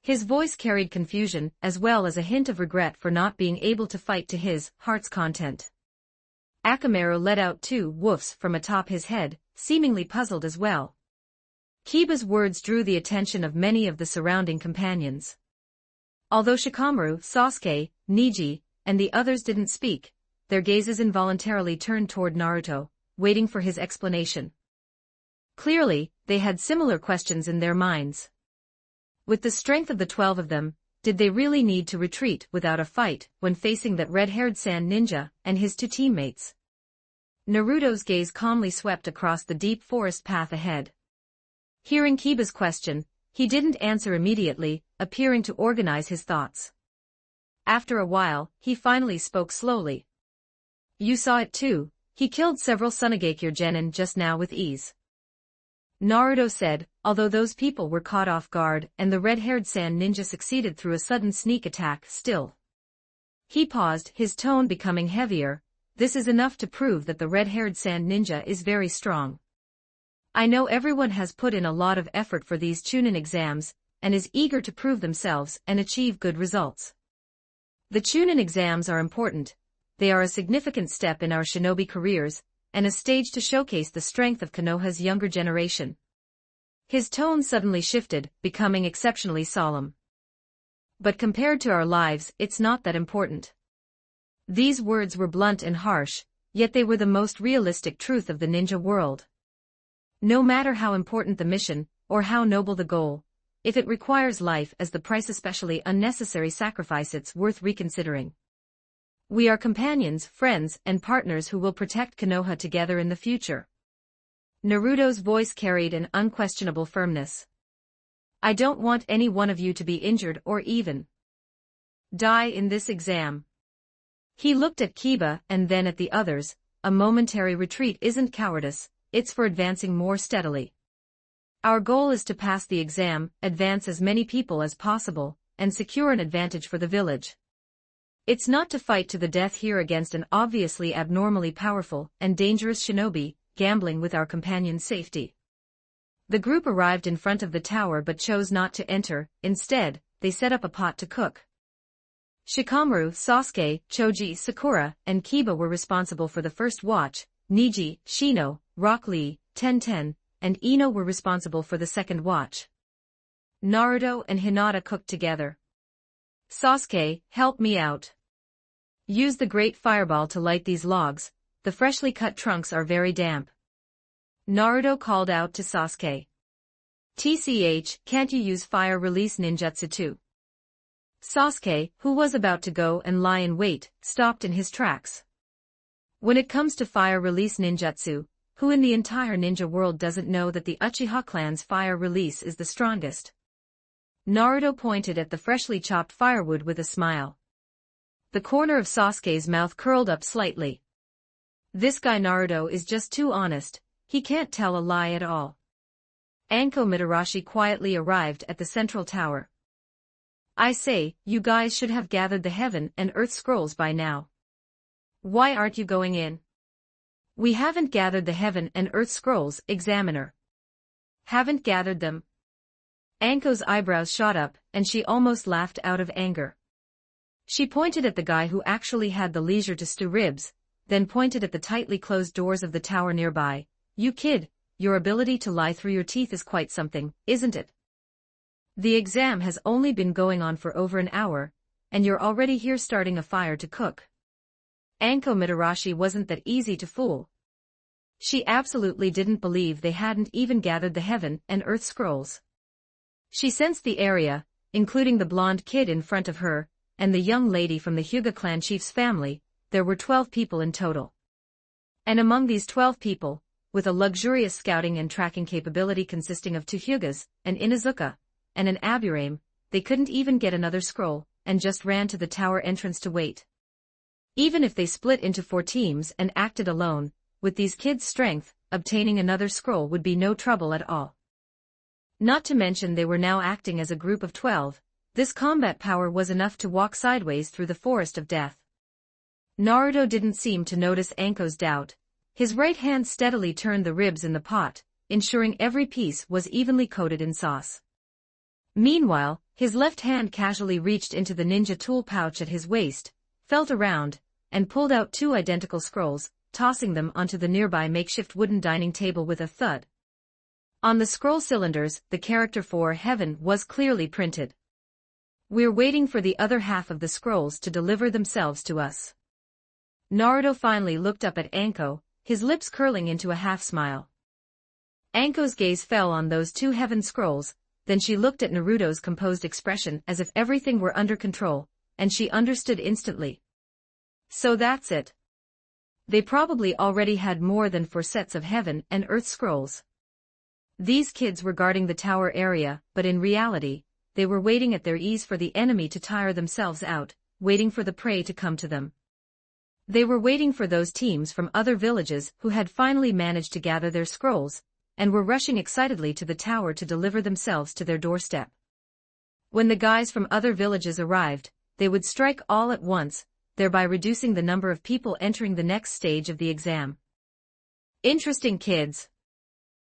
His voice carried confusion, as well as a hint of regret for not being able to fight to his heart's content. Akamaru let out 2 woofs from atop his head, seemingly puzzled as well. Kiba's words drew the attention of many of the surrounding companions. Although Shikamaru, Sasuke, Neji, and the others didn't speak, their gazes involuntarily turned toward Naruto, waiting for his explanation. Clearly, they had similar questions in their minds. With the strength of the 12 of them, did they really need to retreat without a fight when facing that red-haired sand ninja and his 2 teammates? Naruto's gaze calmly swept across the deep forest path ahead. Hearing Kiba's question, he didn't answer immediately, appearing to organize his thoughts. After a while, he finally spoke slowly. You saw it too, he killed several Tsunagakure genin just now with ease. Naruto said, although those people were caught off guard and the red-haired sand ninja succeeded through a sudden sneak attack still. He paused, his tone becoming heavier. This is enough to prove that the red-haired sand ninja is very strong. I know everyone has put in a lot of effort for these Chunin exams, and is eager to prove themselves and achieve good results. The Chunin exams are important. They are a significant step in our shinobi careers, and a stage to showcase the strength of Konoha's younger generation. His tone suddenly shifted, becoming exceptionally solemn. But compared to our lives, it's not that important. These words were blunt and harsh, yet they were the most realistic truth of the ninja world. No matter how important the mission, or how noble the goal, if it requires life as the price, especially unnecessary sacrifice, it's worth reconsidering. We are companions, friends, and partners who will protect Konoha together in the future. Naruto's voice carried an unquestionable firmness. I don't want any one of you to be injured or even die in this exam. He looked at Kiba and then at the others. A momentary retreat isn't cowardice, it's for advancing more steadily. Our goal is to pass the exam, advance as many people as possible, and secure an advantage for the village. It's not to fight to the death here against an obviously abnormally powerful and dangerous shinobi, gambling with our companion's safety. The group arrived in front of the tower but chose not to enter. Instead, they set up a pot to cook. Shikamaru, Sasuke, Choji, Sakura, and Kiba were responsible for the first watch. Niji, Shino, Rock Lee, Tenten, and Ino were responsible for the second watch. Naruto and Hinata cooked together. Sasuke, help me out. Use the great fireball to light these logs, the freshly cut trunks are very damp. Naruto called out to Sasuke. TCH, can't you use fire release ninjutsu too? Sasuke, who was about to go and lie in wait, stopped in his tracks. When it comes to fire release ninjutsu, who in the entire ninja world doesn't know that the Uchiha clan's fire release is the strongest? Naruto pointed at the freshly chopped firewood with a smile. The corner of Sasuke's mouth curled up slightly. This guy Naruto is just too honest, he can't tell a lie at all. Anko Mitarashi quietly arrived at the central tower. I say, you guys should have gathered the heaven and earth scrolls by now. Why aren't you going in? We haven't gathered the heaven and earth scrolls, Examiner. Haven't gathered them? Anko's eyebrows shot up, and she almost laughed out of anger. She pointed at the guy who actually had the leisure to stew ribs, then pointed at the tightly closed doors of the tower nearby. You kid, your ability to lie through your teeth is quite something, isn't it? The exam has only been going on for over an hour, and you're already here starting a fire to cook. Anko Mitarashi wasn't that easy to fool. She absolutely didn't believe they hadn't even gathered the heaven and earth scrolls. She sensed the area, including the blonde kid in front of her, and the young lady from the Hyuga clan chief's family. There were 12 people in total. And among these 12 people, with a luxurious scouting and tracking capability consisting of 2 Hyugas, an Inuzuka, and an Aburame, they couldn't even get another scroll, and just ran to the tower entrance to wait. Even if they split into 4 teams and acted alone, with these kids' strength, obtaining another scroll would be no trouble at all. Not to mention they were now acting as a group of 12, this combat power was enough to walk sideways through the forest of death. Naruto didn't seem to notice Anko's doubt. His right hand steadily turned the ribs in the pot, ensuring every piece was evenly coated in sauce. Meanwhile, his left hand casually reached into the ninja tool pouch at his waist, felt around, and pulled out 2 identical scrolls, tossing them onto the nearby makeshift wooden dining table with a thud. On the scroll cylinders, the character for Heaven was clearly printed. We're waiting for the other half of the scrolls to deliver themselves to us. Naruto finally looked up at Anko, his lips curling into a half-smile. Anko's gaze fell on those 2 heaven scrolls, then she looked at Naruto's composed expression as if everything were under control, and she understood instantly. So that's it. They probably already had more than 4 sets of heaven and earth scrolls. These kids were guarding the tower area, but in reality, they were waiting at their ease for the enemy to tire themselves out, waiting for the prey to come to them. They were waiting for those teams from other villages who had finally managed to gather their scrolls, and were rushing excitedly to the tower to deliver themselves to their doorstep. When the guys from other villages arrived, they would strike all at once, thereby reducing the number of people entering the next stage of the exam. Interesting kids.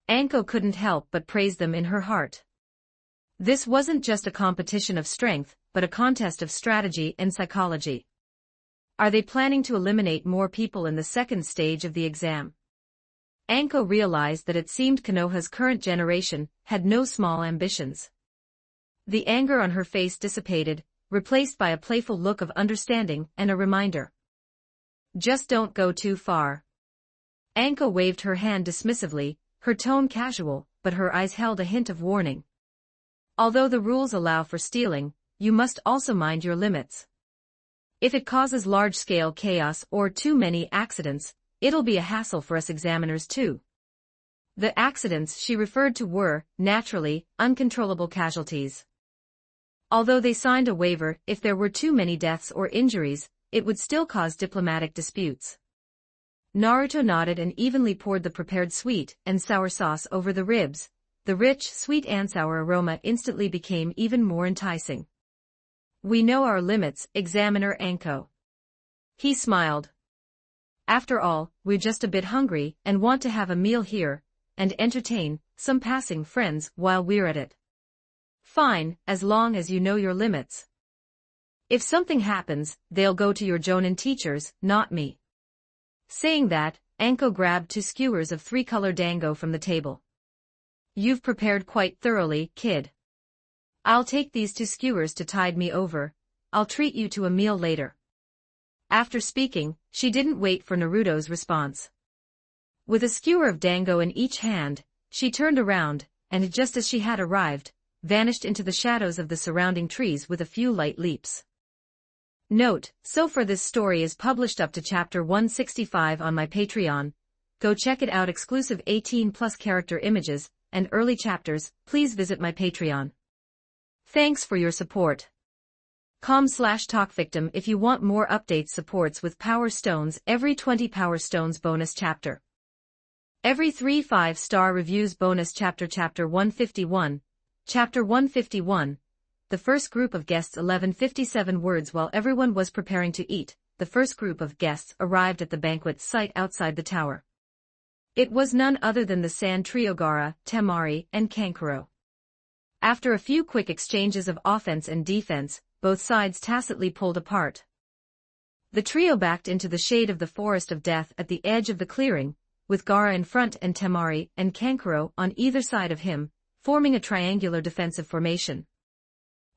Anko couldn't help but praise them in her heart. This wasn't just a competition of strength, but a contest of strategy and psychology. Are they planning to eliminate more people in the second stage of the exam? Anko realized that it seemed Konoha's current generation had no small ambitions. The anger on her face dissipated, replaced by a playful look of understanding and a reminder. Just don't go too far. Anko waved her hand dismissively, her tone casual, but her eyes held a hint of warning. Although the rules allow for stealing, you must also mind your limits. If it causes large-scale chaos or too many accidents, it'll be a hassle for us examiners too. The accidents she referred to were, naturally, uncontrollable casualties. Although they signed a waiver, if there were too many deaths or injuries, it would still cause diplomatic disputes. Naruto nodded and evenly poured the prepared sweet and sour sauce over the ribs. The rich, sweet and sour aroma instantly became even more enticing. We know our limits, Examiner Anko. He smiled. After all, we're just a bit hungry and want to have a meal here, and entertain some passing friends while we're at it. Fine, as long as you know your limits. If something happens, they'll go to your Jonin teachers, not me. Saying that, Anko grabbed 2 skewers of 3-color dango from the table. You've prepared quite thoroughly, kid. I'll take these 2 skewers to tide me over. I'll treat you to a meal later. After speaking, she didn't wait for Naruto's response. With a skewer of dango in each hand, she turned around, and just as she had arrived, vanished into the shadows of the surrounding trees with a few light leaps. Note, so far this story is published up to chapter 165 on my Patreon. Go check it out. Exclusive 18+ character images and early chapters. Please visit my Patreon. Thanks for your support. com/talkvictim if you want more updates. Supports with Power Stones. Every 20 Power Stones bonus chapter. Every 3 5-star reviews bonus chapter. Chapter 151. Chapter 151. The first group of guests. 11:57 words. While everyone was preparing to eat, the first group of guests arrived at the banquet site outside the tower. It was none other than the Sand Trio: Gaara, Temari, and Kankuro. After a few quick exchanges of offense and defense, both sides tacitly pulled apart. The trio backed into the shade of the forest of death at the edge of the clearing, with Gaara in front and Temari and Kankuro on either side of him, forming a triangular defensive formation.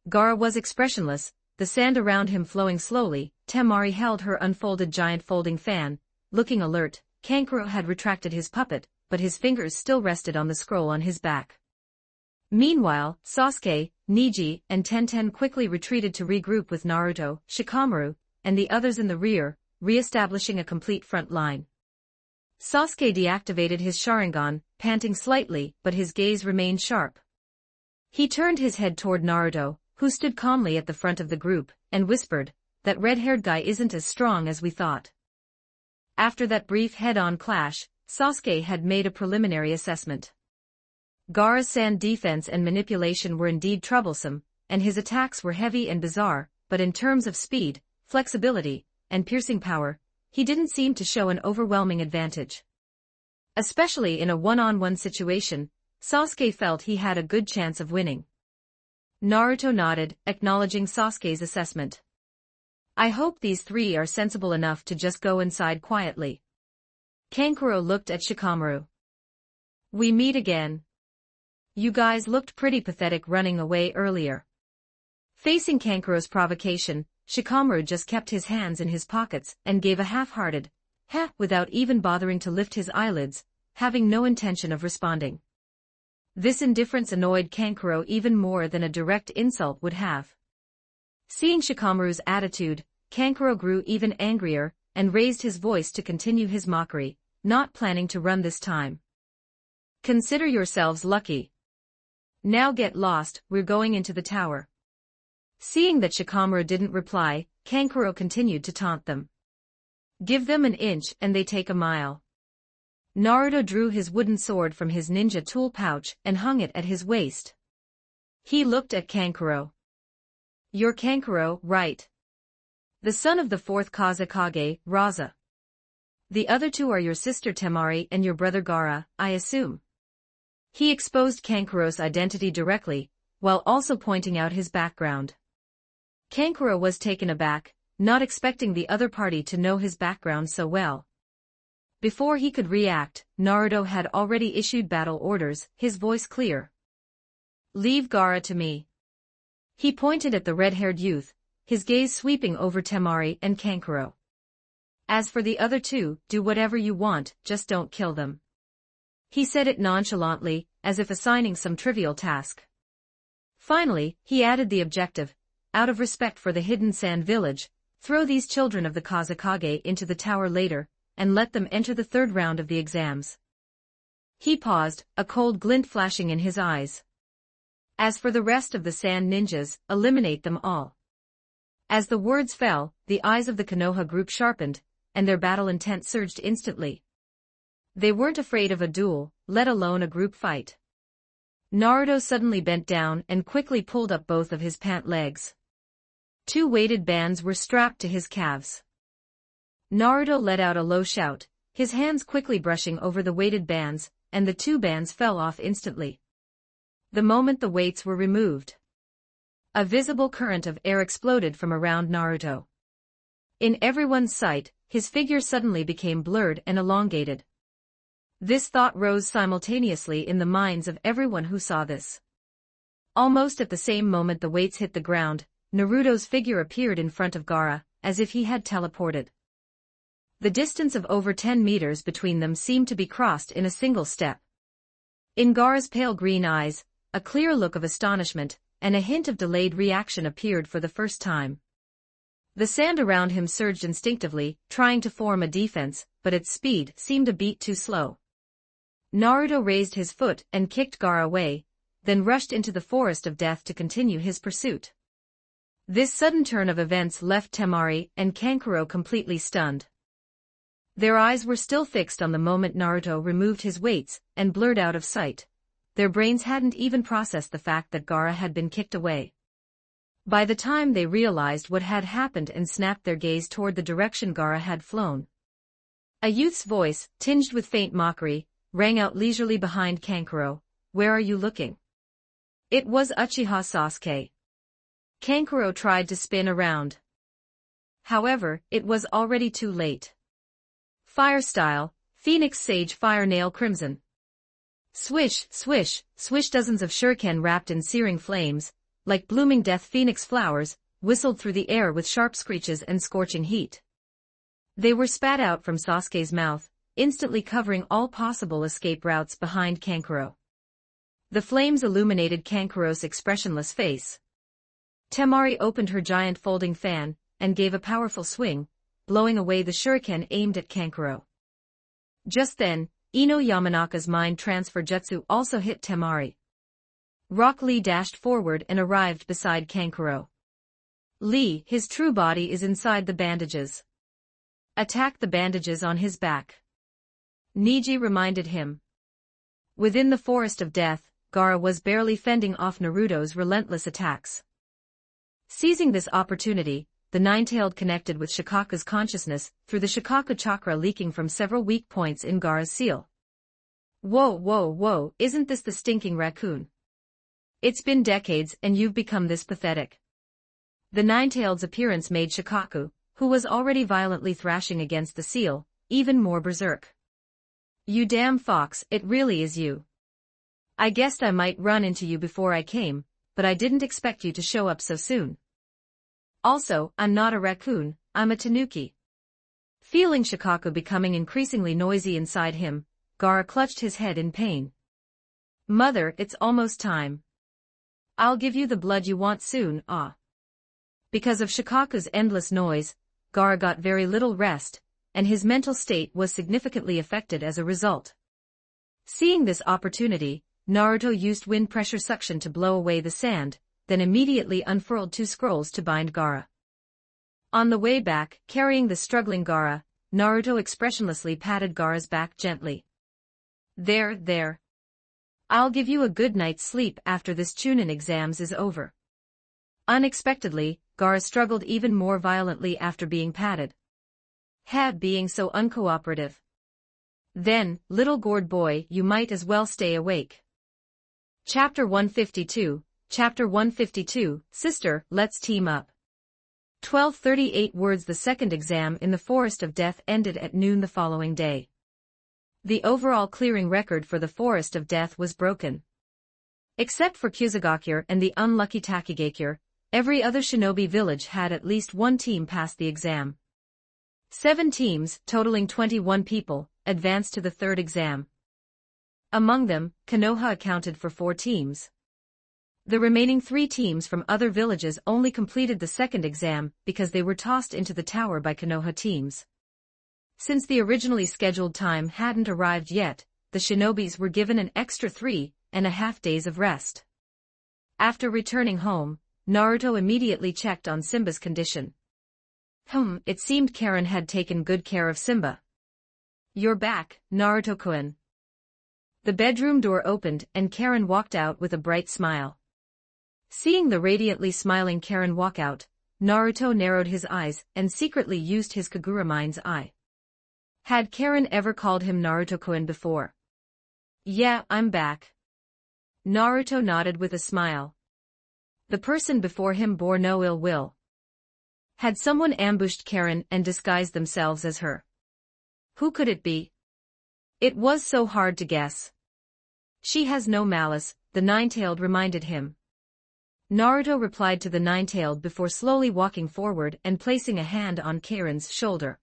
Gaara was expressionless, the sand around him flowing slowly. Temari held her unfolded giant folding fan, looking alert. Kankuro had retracted his puppet, but his fingers still rested on the scroll on his back. Meanwhile, Sasuke, Neji, and Tenten quickly retreated to regroup with Naruto, Shikamaru, and the others in the rear, re-establishing a complete front line. Sasuke deactivated his Sharingan, panting slightly, but his gaze remained sharp. He turned his head toward Naruto, who stood calmly at the front of the group, and whispered, "That red-haired guy isn't as strong as we thought." After that brief head-on clash, Sasuke had made a preliminary assessment. Gaara's sand defense and manipulation were indeed troublesome, and his attacks were heavy and bizarre, but in terms of speed, flexibility, and piercing power, he didn't seem to show an overwhelming advantage. Especially in a one-on-one situation, Sasuke felt he had a good chance of winning. Naruto nodded, acknowledging Sasuke's assessment. "I hope these 3 are sensible enough to just go inside quietly." Kankuro looked at Shikamaru. "We meet again. You guys looked pretty pathetic running away earlier." Facing Kankuro's provocation, Shikamaru just kept his hands in his pockets and gave a half-hearted "ha" without even bothering to lift his eyelids, having no intention of responding. This indifference annoyed Kankuro even more than a direct insult would have. Seeing Shikamaru's attitude, Kankuro grew even angrier and raised his voice to continue his mockery, not planning to run this time. "Consider yourselves lucky. Now get lost, we're going into the tower." Seeing that Shikamaru didn't reply, Kankuro continued to taunt them. "Give them an inch and they take a mile." Naruto drew his wooden sword from his ninja tool pouch and hung it at his waist. He looked at Kankuro. "You're Kankuro, right? The son of the 4th Kazekage, Raza. The other 2 are your sister Temari and your brother Gaara, I assume." He exposed Kankuro's identity directly, while also pointing out his background. Kankuro was taken aback, not expecting the other party to know his background so well. Before he could react, Naruto had already issued battle orders, his voice clear. "Leave Gaara to me." He pointed at the red-haired youth, his gaze sweeping over Temari and Kankuro. "As for the other 2, do whatever you want, just don't kill them." He said it nonchalantly, as if assigning some trivial task. Finally, he added the objective, "Out of respect for the hidden sand village, throw these children of the Kazekage into the tower later, and let them enter the 3rd round of the exams." He paused, a cold glint flashing in his eyes. As for the rest of the sand ninjas, eliminate them all. As the words fell, the eyes of the Konoha group sharpened, and their battle intent surged instantly. They weren't afraid of a duel, let alone a group fight. Naruto suddenly bent down and quickly pulled up both of his pant legs. 2 weighted bands were strapped to his calves. Naruto let out a low shout, his hands quickly brushing over the weighted bands, and the 2 bands fell off instantly. The moment the weights were removed, a visible current of air exploded from around Naruto. In everyone's sight, his figure suddenly became blurred and elongated. This thought rose simultaneously in the minds of everyone who saw this. Almost at the same moment the weights hit the ground, Naruto's figure appeared in front of Gaara, as if he had teleported. The distance of over 10 meters between them seemed to be crossed in a single step. In Gaara's pale green eyes, a clear look of astonishment, and a hint of delayed reaction appeared for the first time. The sand around him surged instinctively, trying to form a defense, but its speed seemed a beat too slow. Naruto raised his foot and kicked Gaara away, then rushed into the forest of death to continue his pursuit. This sudden turn of events left Temari and Kankuro completely stunned. Their eyes were still fixed on the moment Naruto removed his weights and blurred out of sight. Their brains hadn't even processed the fact that Gaara had been kicked away. By the time they realized what had happened and snapped their gaze toward the direction Gaara had flown, a youth's voice, tinged with faint mockery, rang out leisurely behind Kankuro. "Where are you looking?" It was Uchiha Sasuke. Kankuro tried to spin around. However, it was already too late. Fire style, Phoenix Sage Fire Nail Crimson. Swish, swish, swish. Dozens of shuriken wrapped in searing flames, like blooming death phoenix flowers, whistled through the air with sharp screeches and scorching heat. They were spat out from Sasuke's mouth, instantly covering all possible escape routes behind Kankuro. The flames illuminated Kankuro's expressionless face. Temari opened her giant folding fan, and gave a powerful swing, blowing away the shuriken aimed at Kankuro. Just then, Ino Yamanaka's mind transfer jutsu also hit Temari. Rock Lee dashed forward and arrived beside Kankuro. "Lee, his true body is inside the bandages. Attack the bandages on his back," Niji reminded him. Within the forest of death, Gaara was barely fending off Naruto's relentless attacks. Seizing this opportunity, the Nine-Tailed connected with Shikaku's consciousness through the Shikaku chakra leaking from several weak points in Gaara's seal. "Whoa, whoa, whoa, isn't this the stinking raccoon? It's been decades and you've become this pathetic." The Nine-Tailed's appearance made Shikaku, who was already violently thrashing against the seal, even more berserk. "You damn fox, it really is you. I guessed I might run into you before I came, but I didn't expect you to show up so soon. Also, I'm not a raccoon, I'm a tanuki." Feeling Shikaku becoming increasingly noisy inside him, Gaara clutched his head in pain. "Mother, it's almost time. I'll give you the blood you want soon, ah." Because of Shikaku's endless noise, Gaara got very little rest, and his mental state was significantly affected as a result. Seeing this opportunity, Naruto used wind pressure suction to blow away the sand, then immediately unfurled 2 scrolls to bind Gaara. On the way back, carrying the struggling Gaara, Naruto expressionlessly patted Gaara's back gently. There, there. I'll give you a good night's sleep after this Chunin exams is over." Unexpectedly, Gaara struggled even more violently after being patted. Being so uncooperative. "Then, little gourd boy, you might as well stay awake." Chapter 152, Chapter 152, Sister, Let's Team Up. 1238 words. The second exam in the Forest of Death ended at noon the following day. The overall clearing record for the Forest of Death was broken. Except for Kusagakure and the unlucky Takigakure, every other shinobi village had at least one team pass the exam. 7 teams, totaling 21 people, advanced to the third exam. Among them, Konoha accounted for 4 teams. The remaining 3 teams from other villages only completed the second exam because they were tossed into the tower by Konoha teams. Since the originally scheduled time hadn't arrived yet, the shinobis were given an extra 3.5 days of rest. After returning home, Naruto immediately checked on Simba's condition. It seemed Karen had taken good care of Simba. You're back, Naruto-kun. The bedroom door opened and Karen walked out with a bright smile. Seeing the radiantly smiling Karen walk out, Naruto narrowed his eyes and secretly used his Kagura mind's eye. Had Karen ever called him Naruto-kun before? Yeah, I'm back. Naruto nodded with a smile. The person before him bore no ill will. Had someone ambushed Karen and disguised themselves as her? Who could it be? It was so hard to guess. She has no malice, the nine-tailed reminded him. Naruto replied to the nine-tailed before slowly walking forward and placing a hand on Karen's shoulder.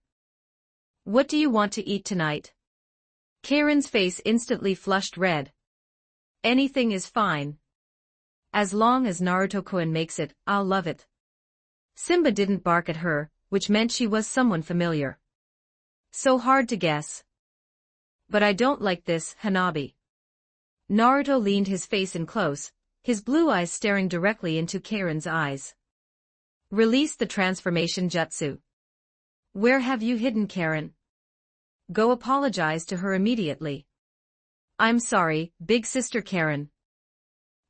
What do you want to eat tonight? Karen's face instantly flushed red. Anything is fine. As long as Naruto-kun makes it, I'll love it. Simba didn't bark at her, which meant she was someone familiar. So hard to guess. But I don't like this, Hanabi. Naruto leaned his face in close, his blue eyes staring directly into Karen's eyes. Release the transformation jutsu. Where have you hidden Karen? Go apologize to her immediately. I'm sorry, big sister Karen.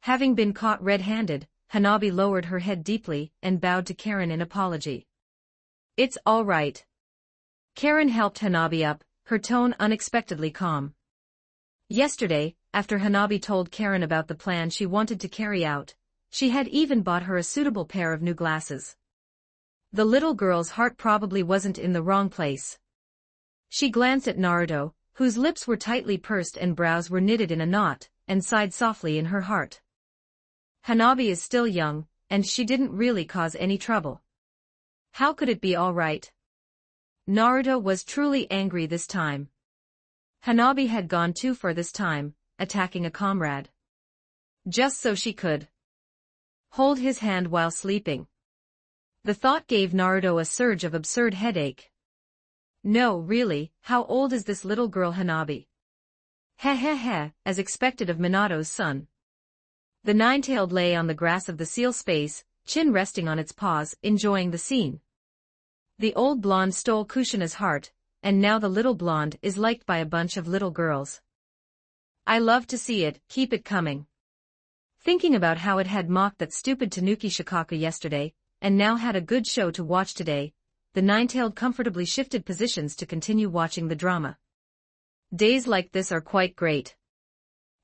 Having been caught red-handed, Hanabi lowered her head deeply and bowed to Karen in apology. It's all right. Karen helped Hanabi up, her tone unexpectedly calm. Yesterday, after Hanabi told Karen about the plan she wanted to carry out, she had even bought her a suitable pair of new glasses. The little girl's heart probably wasn't in the wrong place. She glanced at Naruto, whose lips were tightly pursed and brows were knitted in a knot, and sighed softly in her heart. Hanabi is still young, and she didn't really cause any trouble. How could it be all right? Naruto was truly angry this time. Hanabi had gone too far this time, attacking a comrade. Just so she could hold his hand while sleeping. The thought gave Naruto a surge of absurd headache. No, really, how old is this little girl Hanabi? Heh, as expected of Minato's son. The nine-tailed lay on the grass of the seal space, chin resting on its paws, enjoying the scene. The old blonde stole Kushina's heart, and now the little blonde is liked by a bunch of little girls. I love to see it, keep it coming. Thinking about how it had mocked that stupid Tanuki Shikaku yesterday, and now had a good show to watch today, the nine-tailed comfortably shifted positions to continue watching the drama. Days like this are quite great.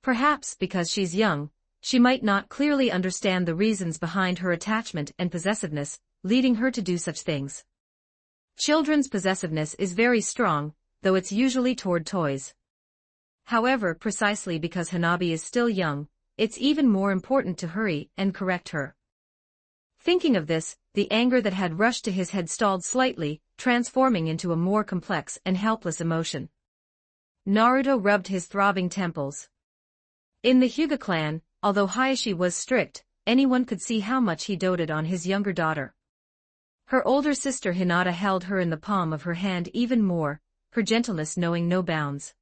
Perhaps because she's young, she might not clearly understand the reasons behind her attachment and possessiveness, leading her to do such things. Children's possessiveness is very strong, though it's usually toward toys. However, precisely because Hanabi is still young, it's even more important to hurry and correct her. Thinking of this, the anger that had rushed to his head stalled slightly, transforming into a more complex and helpless emotion. Naruto rubbed his throbbing temples. In the Hyuga clan, although Hayashi was strict, anyone could see how much he doted on his younger daughter. Her older sister Hinata held her in the palm of her hand even more, her gentleness knowing no bounds.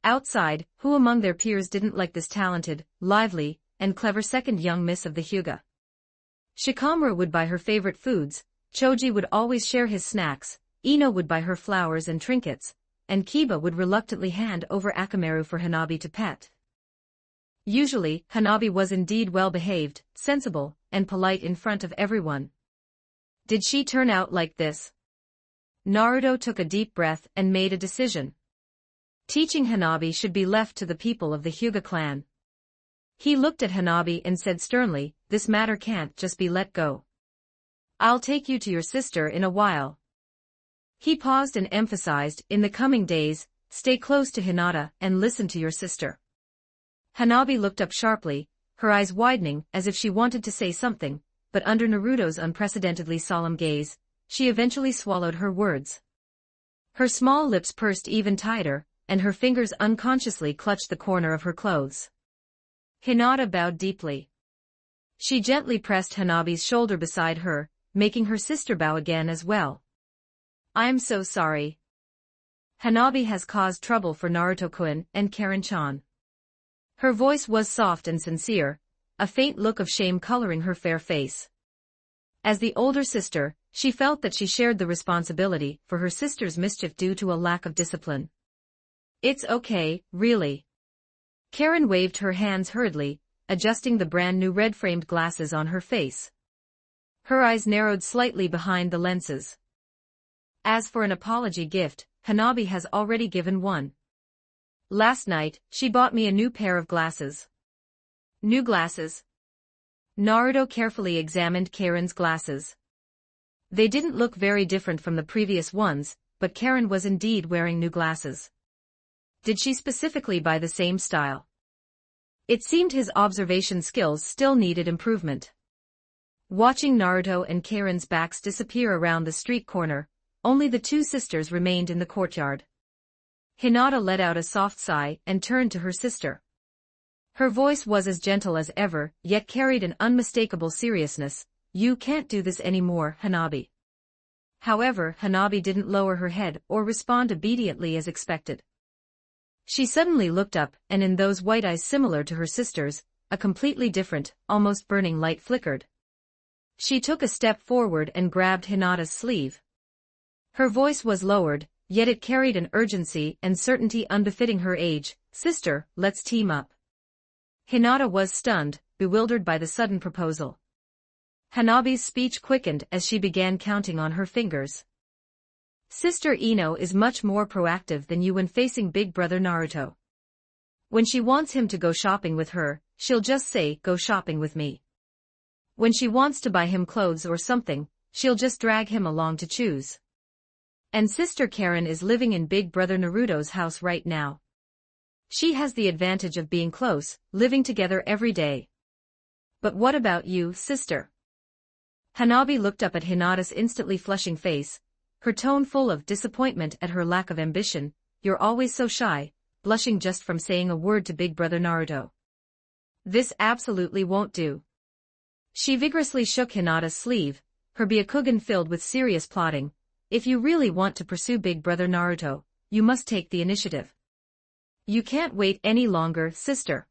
Outside, who among their peers didn't like this talented, lively, and clever second young miss of the Hyuga? Shikamaru would buy her favorite foods, Choji would always share his snacks, Ino would buy her flowers and trinkets, and Kiba would reluctantly hand over Akamaru for Hanabi to pet. Usually, Hanabi was indeed well-behaved, sensible, and polite in front of everyone. Did she turn out like this? Naruto took a deep breath and made a decision. Teaching Hanabi should be left to the people of the Hyuga clan. He looked at Hanabi and said sternly, this matter can't just be let go. I'll take you to your sister in a while. He paused and emphasized, in the coming days, stay close to Hinata and listen to your sister. Hanabi looked up sharply, her eyes widening as if she wanted to say something, but under Naruto's unprecedentedly solemn gaze, she eventually swallowed her words. Her small lips pursed even tighter, and her fingers unconsciously clutched the corner of her clothes. Hinata bowed deeply. She gently pressed Hanabi's shoulder beside her, making her sister bow again as well. I'm so sorry. Hanabi has caused trouble for Naruto-kun and Karen-chan. Her voice was soft and sincere, a faint look of shame coloring her fair face. As the older sister, she felt that she shared the responsibility for her sister's mischief due to a lack of discipline. It's okay, really. Karen waved her hands hurriedly, adjusting the brand-new red-framed glasses on her face. Her eyes narrowed slightly behind the lenses. As for an apology gift, Hanabi has already given one. Last night, she bought me a new pair of glasses. New glasses? Naruto carefully examined Karen's glasses. They didn't look very different from the previous ones, but Karen was indeed wearing new glasses. Did she specifically buy the same style? It seemed his observation skills still needed improvement. Watching Naruto and Karen's backs disappear around the street corner, only the two sisters remained in the courtyard. Hinata let out a soft sigh and turned to her sister. Her voice was as gentle as ever, yet carried an unmistakable seriousness. You can't do this anymore, Hanabi. However, Hanabi didn't lower her head or respond obediently as expected. She suddenly looked up, and in those white eyes similar to her sister's, a completely different, almost burning light flickered. She took a step forward and grabbed Hinata's sleeve. Her voice was lowered, yet it carried an urgency and certainty unbefitting her age. Sister, let's team up. Hinata was stunned, bewildered by the sudden proposal. Hanabi's speech quickened as she began counting on her fingers. Sister Ino is much more proactive than you when facing big brother Naruto. When she wants him to go shopping with her, she'll just say, go shopping with me. When she wants to buy him clothes or something, she'll just drag him along to choose. And Sister Karen is living in big brother Naruto's house right now. She has the advantage of being close, living together every day. But what about you, sister? Hanabi looked up at Hinata's instantly flushing face, her tone full of disappointment at her lack of ambition. You're always so shy, blushing just from saying a word to big brother Naruto. This absolutely won't do. She vigorously shook Hinata's sleeve, her Byakugan filled with serious plotting. If you really want to pursue big brother Naruto, you must take the initiative. You can't wait any longer, sister.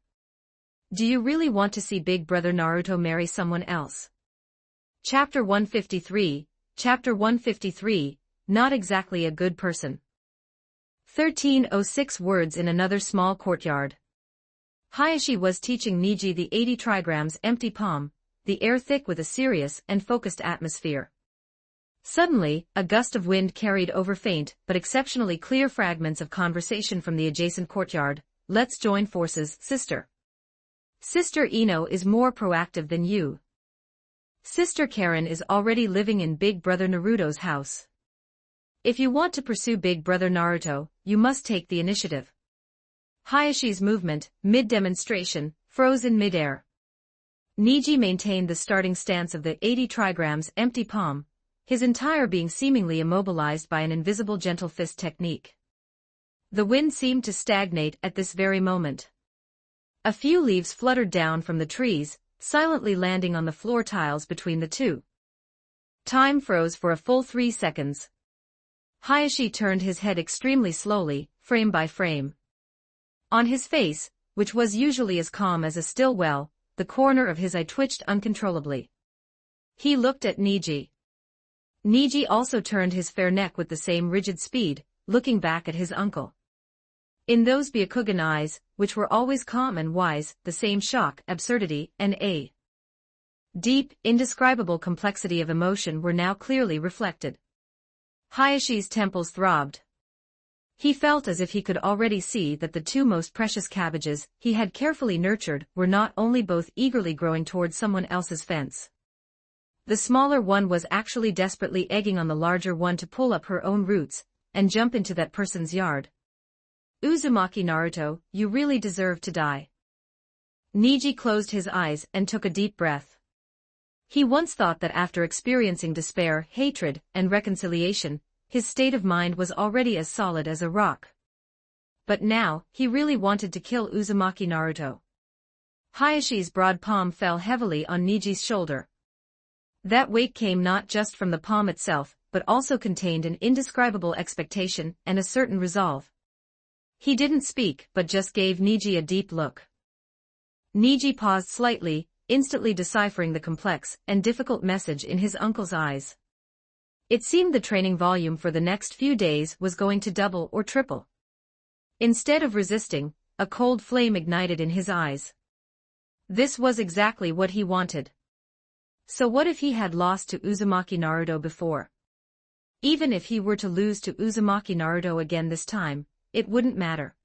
Do you really want to see big brother Naruto marry someone else? Chapter 153, Chapter 153, Not exactly a good person. 1306 Words in another small courtyard. Hayashi was teaching Niji the 80 trigrams empty palm, the air thick with a serious and focused atmosphere. Suddenly, a gust of wind carried over faint but exceptionally clear fragments of conversation from the adjacent courtyard. Let's join forces, sister. Sister Ino is more proactive than you. Sister Karen is already living in big brother Naruto's house. If you want to pursue big brother Naruto, you must take the initiative. Hayashi's movement, mid-demonstration, froze in midair. Niji maintained the starting stance of the 80 trigrams empty palm, his entire being seemingly immobilized by an invisible gentle fist technique. The wind seemed to stagnate at this very moment. A few leaves fluttered down from the trees, silently landing on the floor tiles between the two. Time froze for a full 3 seconds. Hayashi turned his head extremely slowly, frame by frame. On his face, which was usually as calm as a still well, the corner of his eye twitched uncontrollably. He looked at Niji. Niji also turned his fair neck with the same rigid speed, looking back at his uncle. In those Byakugan eyes, which were always calm and wise, the same shock, absurdity, and a deep, indescribable complexity of emotion were now clearly reflected. Hayashi's temples throbbed. He felt as if he could already see that the two most precious cabbages he had carefully nurtured were not only both eagerly growing toward someone else's fence. The smaller one was actually desperately egging on the larger one to pull up her own roots and jump into that person's yard. Uzumaki Naruto, you really deserve to die. Niji closed his eyes and took a deep breath. He once thought that after experiencing despair, hatred, and reconciliation, his state of mind was already as solid as a rock. But now, he really wanted to kill Uzumaki Naruto. Hayashi's broad palm fell heavily on Niji's shoulder. That weight came not just from the palm itself, but also contained an indescribable expectation and a certain resolve. He didn't speak but just gave Niji a deep look. Niji paused slightly, instantly deciphering the complex and difficult message in his uncle's eyes. It seemed the training volume for the next few days was going to double or triple. Instead of resisting, a cold flame ignited in his eyes. This was exactly what he wanted. So what if he had lost to Uzumaki Naruto before? Even if he were to lose to Uzumaki Naruto again this time, it wouldn't matter.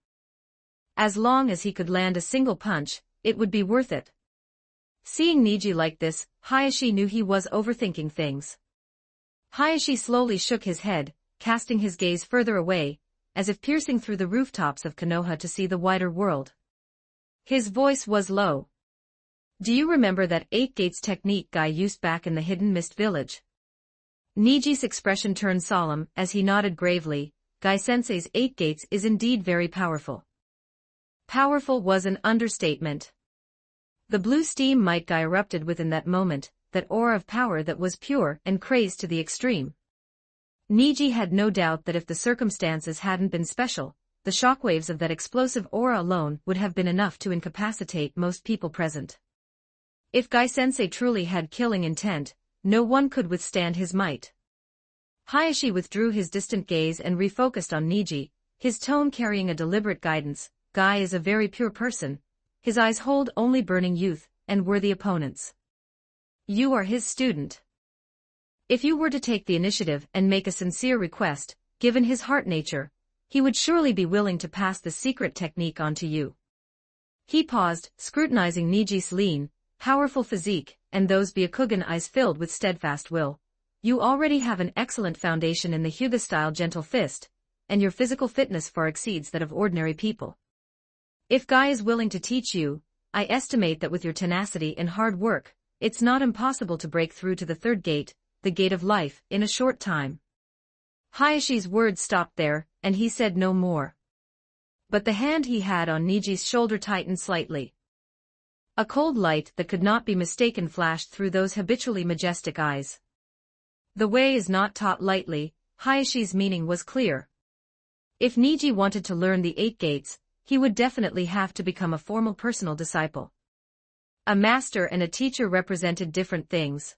As long as he could land a single punch, it would be worth it. Seeing Niji like this, Hayashi knew he was overthinking things. Hayashi slowly shook his head, casting his gaze further away, as if piercing through the rooftops of Konoha to see the wider world. His voice was low. Do you remember that 8 gates technique Guy used back in the Hidden Mist village? Niji's expression turned solemn as he nodded gravely. Guy-sensei's 8 gates is indeed very powerful. Powerful was an understatement. The blue steam might Guy erupted within that moment, that aura of power that was pure and crazed to the extreme. Niji had no doubt that if the circumstances hadn't been special, the shockwaves of that explosive aura alone would have been enough to incapacitate most people present. If Guy-sensei truly had killing intent, no one could withstand his might. Hayashi withdrew his distant gaze and refocused on Niji, his tone carrying a deliberate guidance. Guy is a very pure person. His eyes hold only burning youth and worthy opponents. You are his student. If you were to take the initiative and make a sincere request, given his heart nature, he would surely be willing to pass the secret technique on to you. He paused, scrutinizing Niji's lean, powerful physique, and those Byakugan eyes filled with steadfast will. You already have an excellent foundation in the Hyuga-style gentle fist, and your physical fitness far exceeds that of ordinary people. If Guy is willing to teach you, I estimate that with your tenacity and hard work, it's not impossible to break through to the 3rd gate, the gate of life, in a short time. Hayashi's words stopped there, and he said no more. But the hand he had on Niji's shoulder tightened slightly. A cold light that could not be mistaken flashed through those habitually majestic eyes. The way is not taught lightly. Hayashi's meaning was clear. If Niji wanted to learn the 8 gates, he would definitely have to become a formal personal disciple. A master and a teacher represented different things.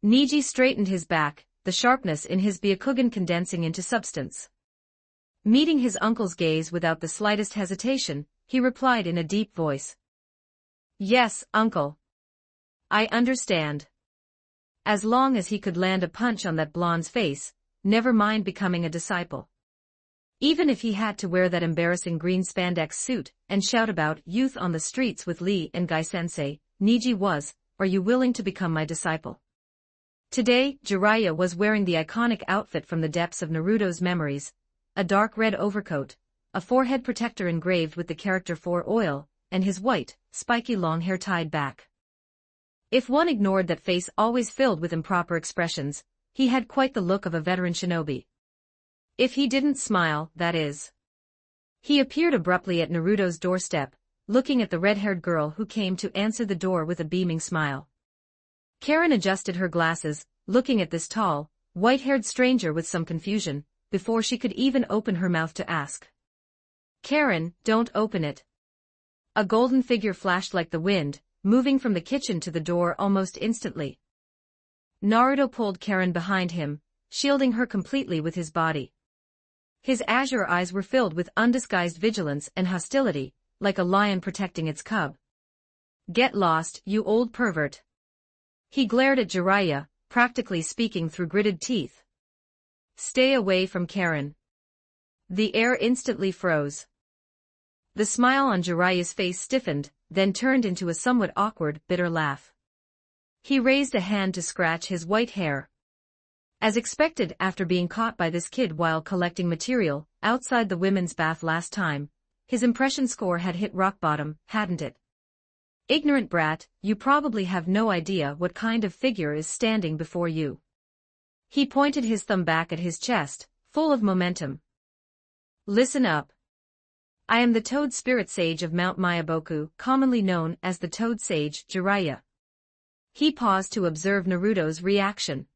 Niji straightened his back, the sharpness in his Byakugan condensing into substance. Meeting his uncle's gaze without the slightest hesitation, he replied in a deep voice. Yes, uncle. I understand. As long as he could land a punch on that blonde's face, never mind becoming a disciple. Even if he had to wear that embarrassing green spandex suit and shout about youth on the streets with Lee and Guy-sensei, Niji was, are you willing to become my disciple? Today, Jiraiya was wearing the iconic outfit from the depths of Naruto's memories, a dark red overcoat, a forehead protector engraved with the character for oil, and his white, spiky long hair tied back. If one ignored that face always filled with improper expressions, he had quite the look of a veteran shinobi. If he didn't smile, that is. He appeared abruptly at Naruto's doorstep, looking at the red-haired girl who came to answer the door with a beaming smile. Karen adjusted her glasses, looking at this tall, white-haired stranger with some confusion, before she could even open her mouth to ask. Karen, don't open it. A golden figure flashed like the wind, moving from the kitchen to the door almost instantly. Naruto pulled Karen behind him, shielding her completely with his body. His azure eyes were filled with undisguised vigilance and hostility, like a lion protecting its cub. Get lost, you old pervert. He glared at Jiraiya, practically speaking through gritted teeth. Stay away from Karen. The air instantly froze. The smile on Jiraiya's face stiffened, then turned into a somewhat awkward, bitter laugh. He raised a hand to scratch his white hair. As expected after being caught by this kid while collecting material outside the women's bath last time, his impression score had hit rock bottom, hadn't it? Ignorant brat, you probably have no idea what kind of figure is standing before you. He pointed his thumb back at his chest, full of momentum. Listen up. I am the Toad Spirit Sage of Mount Mayaboku, commonly known as the Toad Sage, Jiraiya. He paused to observe Naruto's reaction.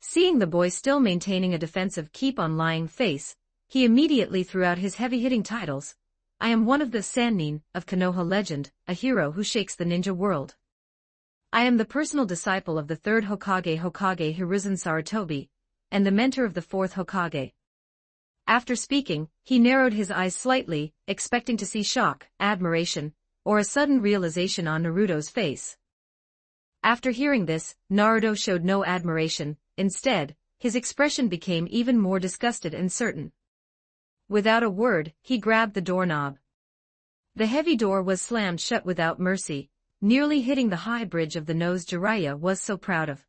Seeing the boy still maintaining a defensive keep-on-lying face, he immediately threw out his heavy-hitting titles. I am one of the Sannin of Konoha legend, a hero who shakes the ninja world. I am the personal disciple of the third Hokage Hiruzen Sarutobi, and the mentor of the fourth Hokage. After speaking, he narrowed his eyes slightly, expecting to see shock, admiration, or a sudden realization on Naruto's face. After hearing this, Naruto showed no admiration. Instead, his expression became even more disgusted and certain. Without a word, he grabbed the doorknob. The heavy door was slammed shut without mercy, nearly hitting the high bridge of the nose Jiraiya was so proud of.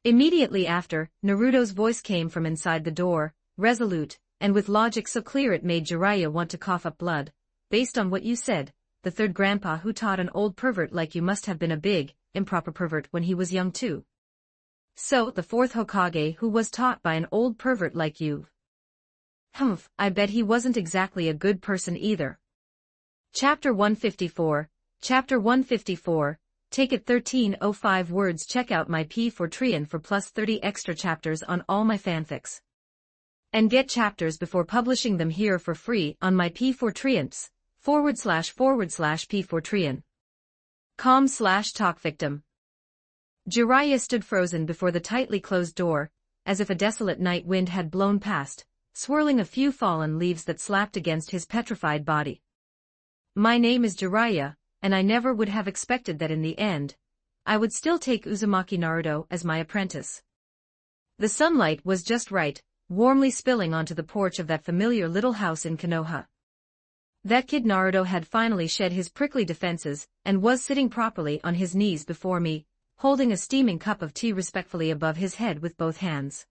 Immediately after, Naruto's voice came from inside the door, resolute, and with logic so clear it made Jiraiya want to cough up blood. Based on what you said, the third grandpa who taught an old pervert like you must have been a big, improper pervert when he was young too. So, the fourth Hokage who was taught by an old pervert like you. Humph, I bet he wasn't exactly a good person either. Chapter 154, Chapter 154, Take it 1305 words. Check out my P4 for plus 30 extra chapters on all my fanfics. And get chapters before publishing them here for free on my P4 //P4 com/talkvictim. Jiraiya stood frozen before the tightly closed door, as if a desolate night wind had blown past, swirling a few fallen leaves that slapped against his petrified body. My name is Jiraiya, and I never would have expected that in the end, I would still take Uzumaki Naruto as my apprentice. The sunlight was just right, warmly spilling onto the porch of that familiar little house in Konoha. That kid Naruto had finally shed his prickly defenses and was sitting properly on his knees before me, holding a steaming cup of tea respectfully above his head with both hands.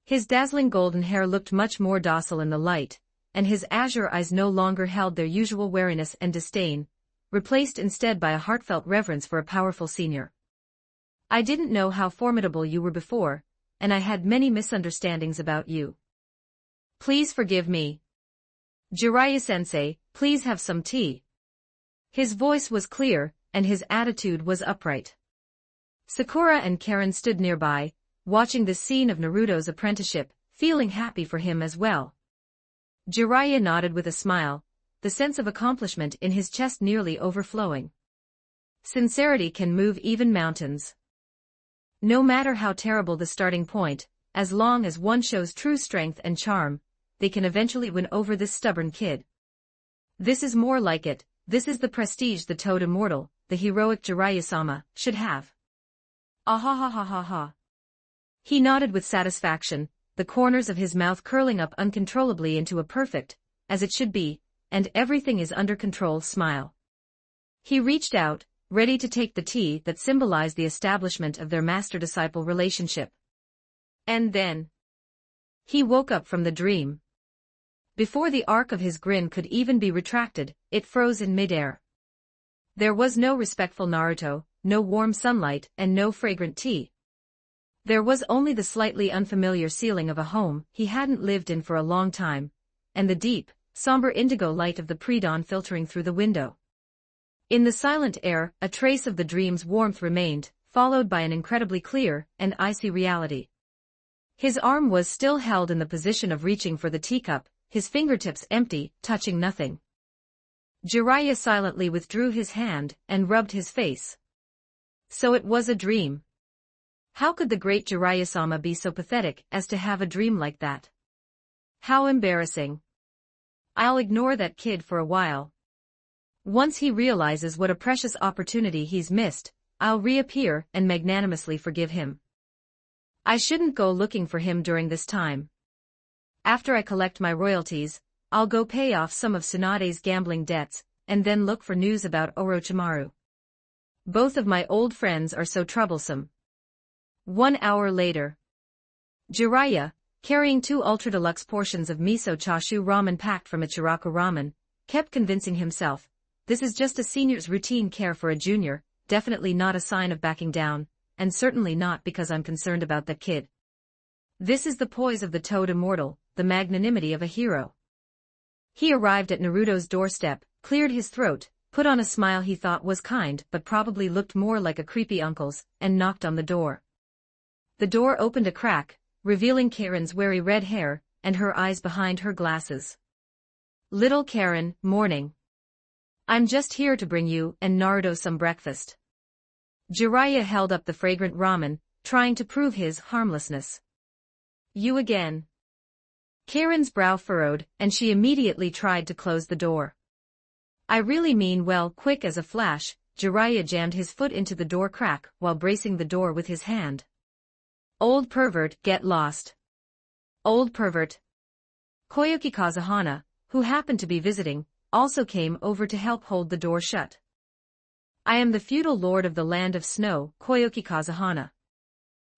His dazzling golden hair looked much more docile in the light, and his azure eyes no longer held their usual wariness and disdain, replaced instead by a heartfelt reverence for a powerful senior. I didn't know how formidable you were before, and I had many misunderstandings about you. Please forgive me. Jiraiya-sensei, please have some tea. His voice was clear, and his attitude was upright. Sakura and Karen stood nearby, watching this scene of Naruto's apprenticeship, feeling happy for him as well. Jiraiya nodded with a smile, the sense of accomplishment in his chest nearly overflowing. Sincerity can move even mountains. No matter how terrible the starting point, as long as one shows true strength and charm, they can eventually win over this stubborn kid. This is more like it, this is the prestige the Toad Immortal, the heroic Jiraiya-sama, should have. Ah. He nodded with satisfaction, the corners of his mouth curling up uncontrollably into a perfect, as it should be, and everything is under control smile. He reached out, ready to take the tea that symbolized the establishment of their master-disciple relationship. And then he woke up from the dream. Before the arc of his grin could even be retracted, it froze in midair. There was no respectful Naruto, no warm sunlight, and no fragrant tea. There was only the slightly unfamiliar ceiling of a home he hadn't lived in for a long time, and the deep, somber indigo light of the pre-dawn filtering through the window. In the silent air, a trace of the dream's warmth remained, followed by an incredibly clear and icy reality. His arm was still held in the position of reaching for the teacup, his fingertips empty, touching nothing. Jiraiya silently withdrew his hand and rubbed his face. So it was a dream. How could the great Jiraiya-sama be so pathetic as to have a dream like that? How embarrassing. I'll ignore that kid for a while. Once he realizes what a precious opportunity he's missed, I'll reappear and magnanimously forgive him. I shouldn't go looking for him during this time. After I collect my royalties, I'll go pay off some of Tsunade's gambling debts, and then look for news about Orochimaru. Both of my old friends are so troublesome. 1 hour later. Jiraiya, carrying 2 ultra-deluxe portions of miso chashu ramen packed from Ichiraku Ramen, kept convincing himself, this is just a senior's routine care for a junior, definitely not a sign of backing down, and certainly not because I'm concerned about that kid. This is the poise of the Toad Immortal, the magnanimity of a hero. He arrived at Naruto's doorstep, cleared his throat, put on a smile he thought was kind but probably looked more like a creepy uncle's, and knocked on the door. The door opened a crack, revealing Karen's wary red hair, and her eyes behind her glasses. Little Karen, morning. I'm just here to bring you and Naruto some breakfast. Jiraiya held up the fragrant ramen, trying to prove his harmlessness. You again. Karen's brow furrowed, and she immediately tried to close the door. I really mean well. Quick as a flash, Jiraiya jammed his foot into the door crack while bracing the door with his hand. Old pervert, get lost. Old pervert. Koyuki Kazahana, who happened to be visiting, also came over to help hold the door shut. I am the feudal lord of the land of snow, Koyuki Kazahana.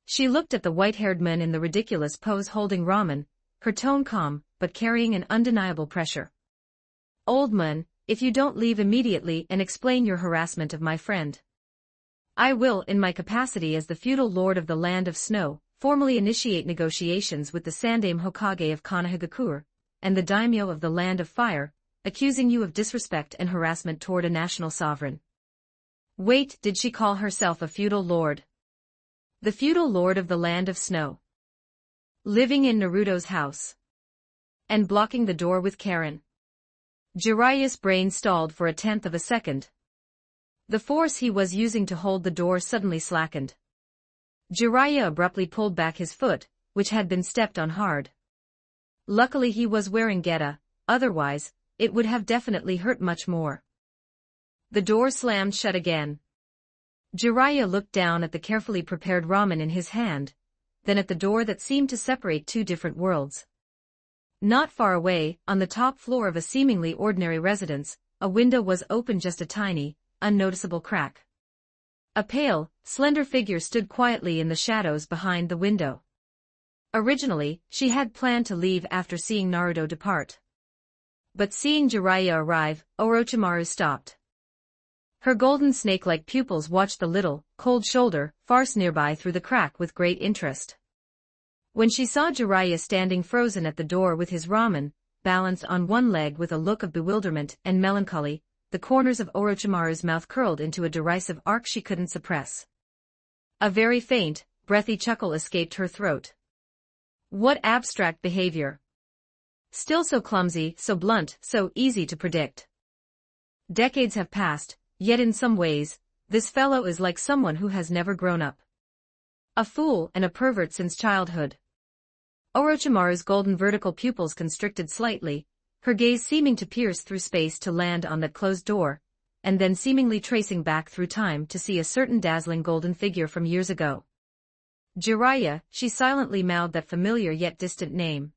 She looked at the white-haired man in the ridiculous pose holding ramen, her tone calm, but carrying an undeniable pressure. Old man, if you don't leave immediately and explain your harassment of my friend, I will, in my capacity as the feudal lord of the land of snow, formally initiate negotiations with the Sandaime Hokage of Konohagakure, and the daimyo of the land of fire, accusing you of disrespect and harassment toward a national sovereign. Wait, did she call herself a feudal lord? The feudal lord of the land of snow. Living in Naruto's house. And blocking the door with Karen. Jiraiya's brain stalled for a tenth of a second. The force he was using to hold the door suddenly slackened. Jiraiya abruptly pulled back his foot, which had been stepped on hard. Luckily he was wearing geta, otherwise, it would have definitely hurt much more. The door slammed shut again. Jiraiya looked down at the carefully prepared ramen in his hand, then at the door that seemed to separate two different worlds. Not far away, on the top floor of a seemingly ordinary residence, a window was open just a tiny, unnoticeable crack. A pale, slender figure stood quietly in the shadows behind the window. Originally, she had planned to leave after seeing Naruto depart. But seeing Jiraiya arrive, Orochimaru stopped. Her golden snake-like pupils watched the little, cold shoulder farce nearby through the crack with great interest. When she saw Jiraiya standing frozen at the door with his ramen, balanced on one leg with a look of bewilderment and melancholy, the corners of Orochimaru's mouth curled into a derisive arc she couldn't suppress. A very faint, breathy chuckle escaped her throat. What abstract behavior! Still so clumsy, so blunt, so easy to predict. Decades have passed, yet in some ways, this fellow is like someone who has never grown up. A fool and a pervert since childhood. Orochimaru's golden vertical pupils constricted slightly, her gaze seeming to pierce through space to land on that closed door, and then seemingly tracing back through time to see a certain dazzling golden figure from years ago. Jiraiya, she silently mouthed that familiar yet distant name.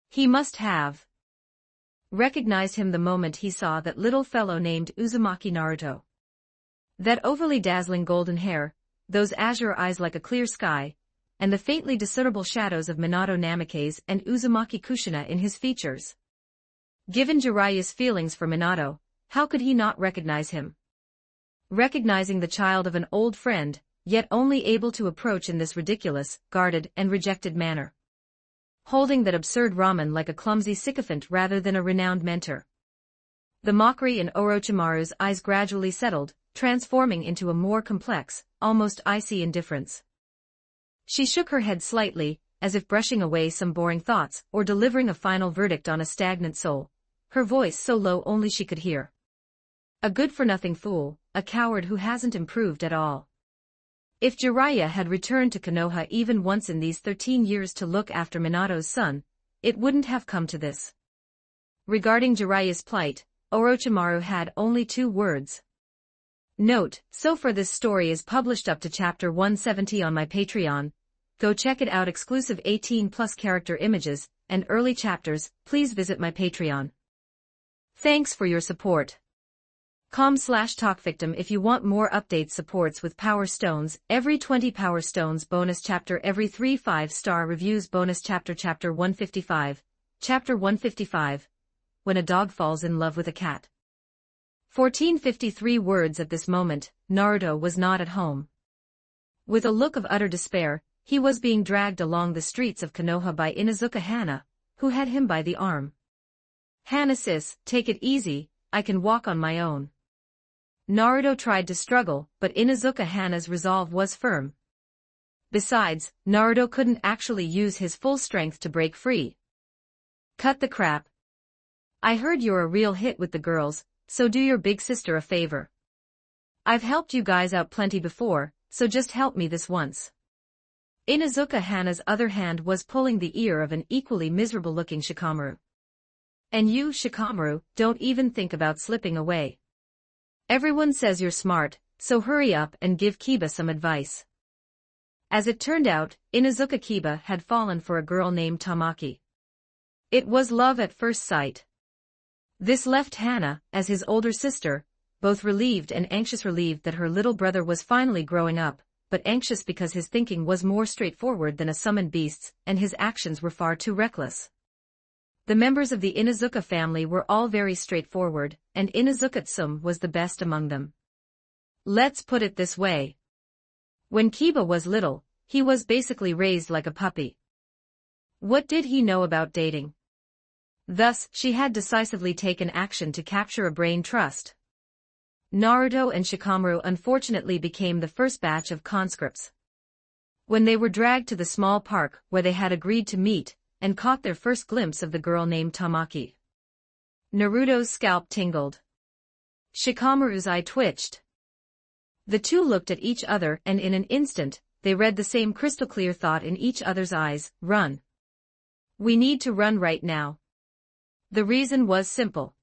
He must have recognized him the moment he saw that little fellow named Uzumaki Naruto. That overly dazzling golden hair, those azure eyes like a clear sky, and the faintly discernible shadows of Minato Namikaze and Uzumaki Kushina in his features. Given Jiraiya's feelings for Minato, how could he not recognize him? Recognizing the child of an old friend, yet only able to approach in this ridiculous, guarded, and rejected manner. Holding that absurd ramen like a clumsy sycophant rather than a renowned mentor. The mockery in Orochimaru's eyes gradually settled, transforming into a more complex, almost icy indifference. She shook her head slightly, as if brushing away some boring thoughts or delivering a final verdict on a stagnant soul, her voice so low only she could hear. A good-for-nothing fool, a coward who hasn't improved at all. If Jiraiya had returned to Konoha even once in these 13 years to look after Minato's son, it wouldn't have come to this. Regarding Jiraiya's plight, Orochimaru had only 2 words. Note, so far this story is published up to chapter 170 on my Patreon. Go check it out. Exclusive 18+ character images and early chapters. Please visit my Patreon. Thanks for your support. com/talkvictim if you want more updates. Supports with Power Stones, every 20 Power Stones bonus chapter, every 3 5-star reviews bonus chapter. Chapter 155. Chapter 155. When a dog falls in love with a cat. 1453 words. At this moment, Naruto was not at home. With a look of utter despair, he was being dragged along the streets of Konoha by Inuzuka Hana, who had him by the arm. Hana sis, take it easy, I can walk on my own. Naruto tried to struggle, but Inuzuka Hana's resolve was firm. Besides, Naruto couldn't actually use his full strength to break free. Cut the crap. I heard you're a real hit with the girls, so do your big sister a favor. I've helped you guys out plenty before, so just help me this once. Inuzuka Hana's other hand was pulling the ear of an equally miserable-looking Shikamaru. And you, Shikamaru, don't even think about slipping away. Everyone says you're smart, so hurry up and give Kiba some advice. As it turned out, Inuzuka Kiba had fallen for a girl named Tamaki. It was love at first sight. This left Hana, as his older sister, both relieved and anxious, relieved that her little brother was finally growing up, but anxious because his thinking was more straightforward than a summoned beast's, and his actions were far too reckless. The members of the Inuzuka family were all very straightforward, and Inuzuka Tsum was the best among them. Let's put it this way. When Kiba was little, he was basically raised like a puppy. What did he know about dating? Thus, she had decisively taken action to capture a brain trust. Naruto and Shikamaru unfortunately became the first batch of conscripts. When they were dragged to the small park where they had agreed to meet, and caught their first glimpse of the girl named Tamaki, Naruto's scalp tingled. Shikamaru's eye twitched. The two looked at each other and in an instant, they read the same crystal-clear thought in each other's eyes: run. We need to run right now. The reason was simple.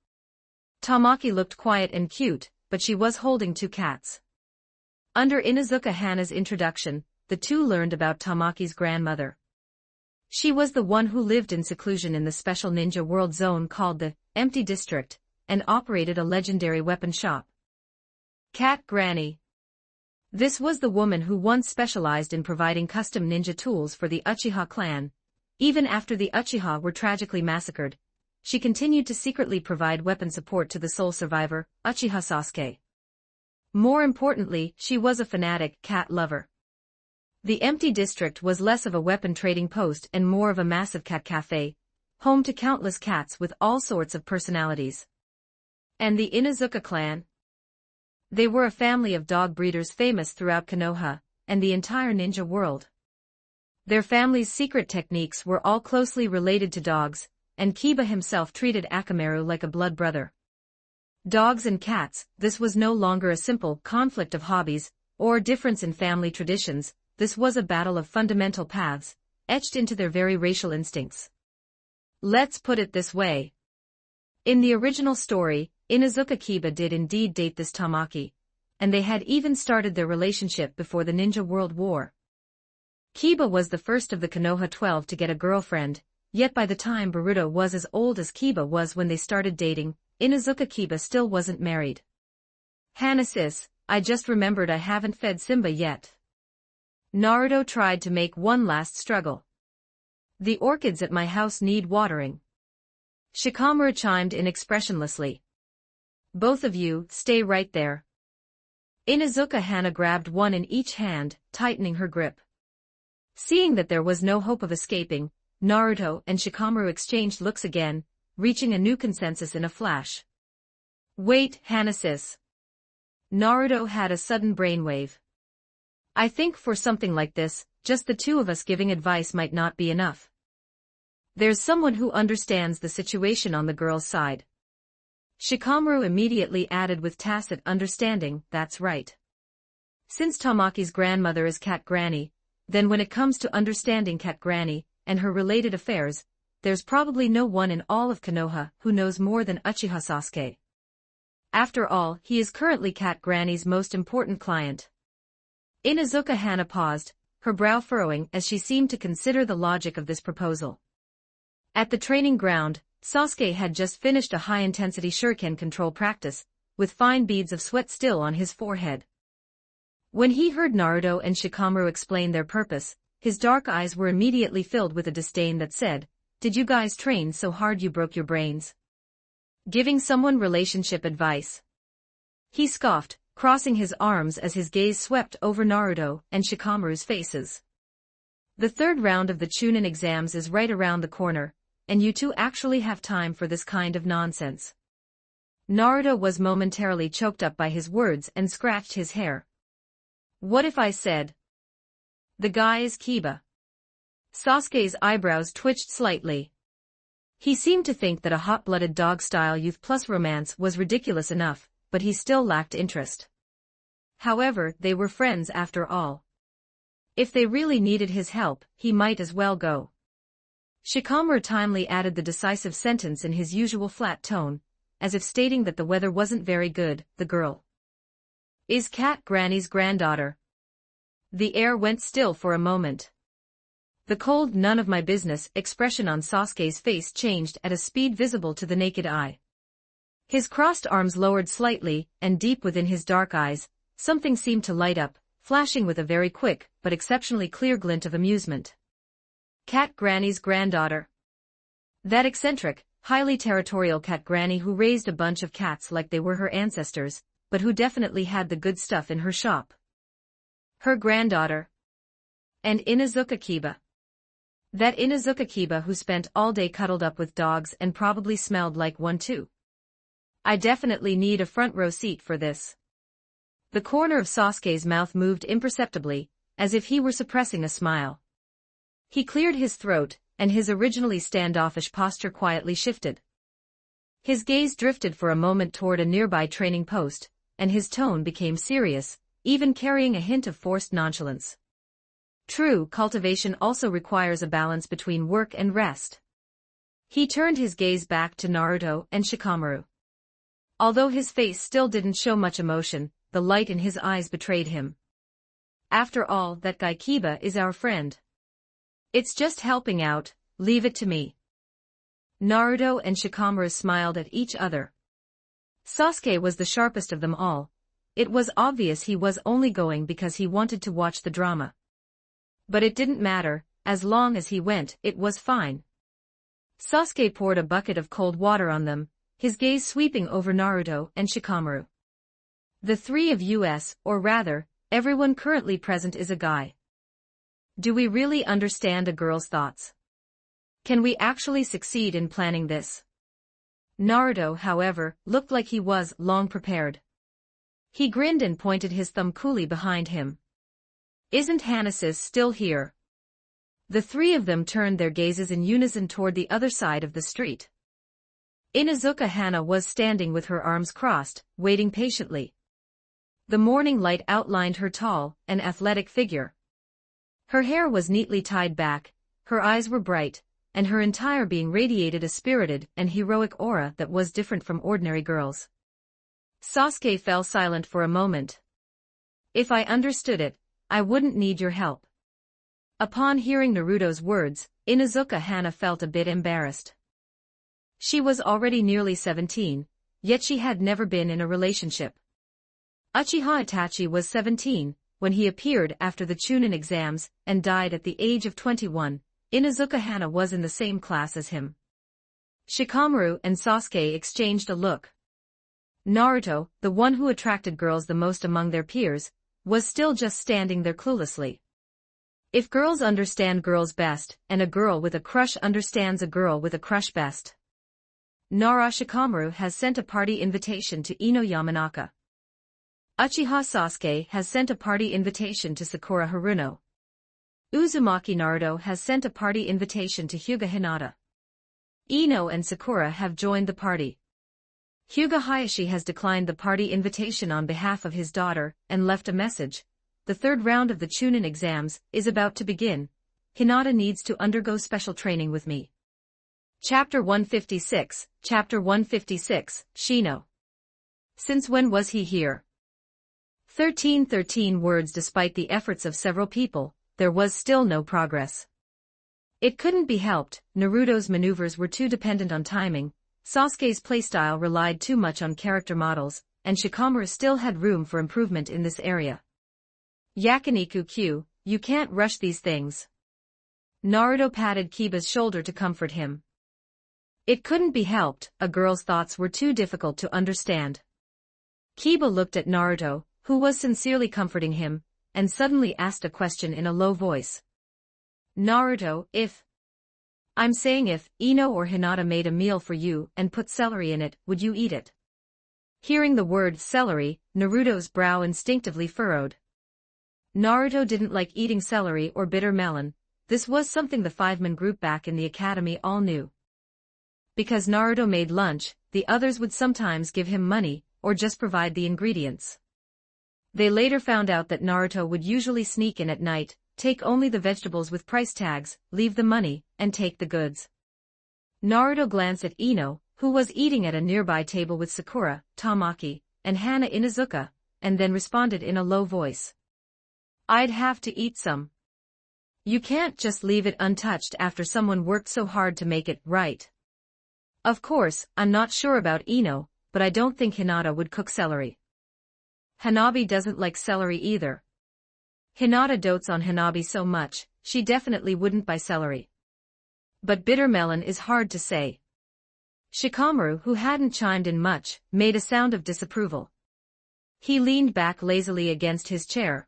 Tamaki looked quiet and cute, but she was holding two cats. Under Inuzuka Hana's introduction, the two learned about Tamaki's grandmother. She was the one who lived in seclusion in the special ninja world zone called the Empty District, and operated a legendary weapon shop. Cat Granny. This was the woman who once specialized in providing custom ninja tools for the Uchiha clan. Even after the Uchiha were tragically massacred, she continued to secretly provide weapon support to the sole survivor, Uchiha Sasuke. More importantly, she was a fanatic cat lover. The Empty District was less of a weapon trading post and more of a massive cat cafe, home to countless cats with all sorts of personalities. And the Inuzuka clan? They were a family of dog breeders famous throughout Konoha and the entire ninja world. Their family's secret techniques were all closely related to dogs, and Kiba himself treated Akamaru like a blood brother. Dogs and cats, this was no longer a simple conflict of hobbies, or difference in family traditions, this was a battle of fundamental paths, etched into their very racial instincts. Let's put it this way. In the original story, Inuzuka Kiba did indeed date this Tamaki, and they had even started their relationship before the Ninja World War. Kiba was the first of the Konoha 12 to get a girlfriend, yet by the time Boruto was as old as Kiba was when they started dating, Inuzuka Kiba still wasn't married. Hana sis, I just remembered I haven't fed Simba yet. Naruto tried to make one last struggle. The orchids at my house need watering. Shikamaru chimed in expressionlessly. Both of you, stay right there. Inuzuka Hana grabbed one in each hand, tightening her grip. Seeing that there was no hope of escaping, Naruto and Shikamaru exchanged looks again, reaching a new consensus in a flash. Wait, Hana sis. Naruto had a sudden brainwave. I think for something like this, just the two of us giving advice might not be enough. There's someone who understands the situation on the girl's side. Shikamaru immediately added with tacit understanding, that's right. Since Tamaki's grandmother is Cat Granny, then when it comes to understanding Cat Granny and her related affairs, there's probably no one in all of Konoha who knows more than Uchiha Sasuke. After all, he is currently Cat Granny's most important client. Inuzuka Hana paused, her brow furrowing as she seemed to consider the logic of this proposal. At the training ground, Sasuke had just finished a high-intensity shuriken control practice, with fine beads of sweat still on his forehead. When he heard Naruto and Shikamaru explain their purpose, his dark eyes were immediately filled with a disdain that said, "Did you guys train so hard you broke your brains? Giving someone relationship advice?" He scoffed, crossing his arms as his gaze swept over Naruto and Shikamaru's faces. The third round of the Chunin exams is right around the corner, and you two actually have time for this kind of nonsense. Naruto was momentarily choked up by his words and scratched his hair. What if I said, the guy is Kiba? Sasuke's eyebrows twitched slightly. He seemed to think that a hot-blooded dog-style youth plus romance was ridiculous enough, but he still lacked interest. However, they were friends after all. If they really needed his help, he might as well go. Shikamaru timely added the decisive sentence in his usual flat tone, as if stating that the weather wasn't very good. The girl is Cat Granny's granddaughter. The air went still for a moment. The cold none of my business expression on Sasuke's face changed at a speed visible to the naked eye. His crossed arms lowered slightly, and deep within his dark eyes, something seemed to light up, flashing with a very quick, but exceptionally clear glint of amusement. Cat Granny's granddaughter. That eccentric, highly territorial Cat Granny who raised a bunch of cats like they were her ancestors, but who definitely had the good stuff in her shop. Her granddaughter. And Inuzuka Kiba. That Inuzuka Kiba who spent all day cuddled up with dogs and probably smelled like one too. I definitely need a front row seat for this. The corner of Sasuke's mouth moved imperceptibly, as if he were suppressing a smile. He cleared his throat, and his originally standoffish posture quietly shifted. His gaze drifted for a moment toward a nearby training post, and his tone became serious, even carrying a hint of forced nonchalance. True cultivation also requires a balance between work and rest. He turned his gaze back to Naruto and Shikamaru. Although his face still didn't show much emotion, the light in his eyes betrayed him. After all, that guy Kiba is our friend. It's just helping out, leave it to me. Naruto and Shikamaru smiled at each other. Sasuke was the sharpest of them all. It was obvious he was only going because he wanted to watch the drama. But it didn't matter, as long as he went, it was fine. Sasuke poured a bucket of cold water on them, his gaze sweeping over Naruto and Shikamaru. The three of us, or rather, everyone currently present is a guy. Do we really understand a girl's thoughts? Can we actually succeed in planning this? Naruto, however, looked like he was long prepared. He grinned and pointed his thumb coolly behind him. Isn't Hanasis still here? The three of them turned their gazes in unison toward the other side of the street. Inuzuka Hana was standing with her arms crossed, waiting patiently. The morning light outlined her tall and athletic figure. Her hair was neatly tied back, her eyes were bright, and her entire being radiated a spirited and heroic aura that was different from ordinary girls. Sasuke fell silent for a moment. If I understood it, I wouldn't need your help. Upon hearing Naruto's words, Inuzuka Hana felt a bit embarrassed. She was already nearly 17, yet she had never been in a relationship. Uchiha Itachi was 17, when he appeared after the Chunin exams, and died at the age of 21, Inuzuka Hana was in the same class as him. Shikamaru and Sasuke exchanged a look. Naruto, the one who attracted girls the most among their peers, was still just standing there cluelessly. If girls understand girls best, and a girl with a crush understands a girl with a crush best. Nara Shikamaru has sent a party invitation to Ino Yamanaka. Uchiha Sasuke has sent a party invitation to Sakura Haruno. Uzumaki Naruto has sent a party invitation to Hyuga Hinata. Ino and Sakura have joined the party. Hyuga Hayashi has declined the party invitation on behalf of his daughter, and left a message. The third round of the Chunin exams is about to begin. Hinata needs to undergo special training with me. Chapter 156, Chapter 156, Shino. Since when was he here? 13 words. Despite the efforts of several people, there was still no progress. It couldn't be helped, Naruto's maneuvers were too dependent on timing, Sasuke's playstyle relied too much on character models, and Shikamaru still had room for improvement in this area. Yakiniku-Q, you can't rush these things. Naruto patted Kiba's shoulder to comfort him. It couldn't be helped, a girl's thoughts were too difficult to understand. Kiba looked at Naruto, who was sincerely comforting him, and suddenly asked a question in a low voice. Naruto, I'm saying if Ino or Hinata made a meal for you and put celery in it, would you eat it? Hearing the word celery, Naruto's brow instinctively furrowed. Naruto didn't like eating celery or bitter melon, this was something the five-man group back in the academy all knew. Because Naruto made lunch, the others would sometimes give him money, or just provide the ingredients. They later found out that Naruto would usually sneak in at night, take only the vegetables with price tags, leave the money, and take the goods. Naruto glanced at Ino, who was eating at a nearby table with Sakura, Tamaki, and Hana Inuzuka, and then responded in a low voice. "I'd have to eat some. You can't just leave it untouched after someone worked so hard to make it, right?" Of course, I'm not sure about Ino, but I don't think Hinata would cook celery. Hanabi doesn't like celery either. Hinata dotes on Hanabi so much, she definitely wouldn't buy celery. But bitter melon is hard to say. Shikamaru, who hadn't chimed in much, made a sound of disapproval. He leaned back lazily against his chair.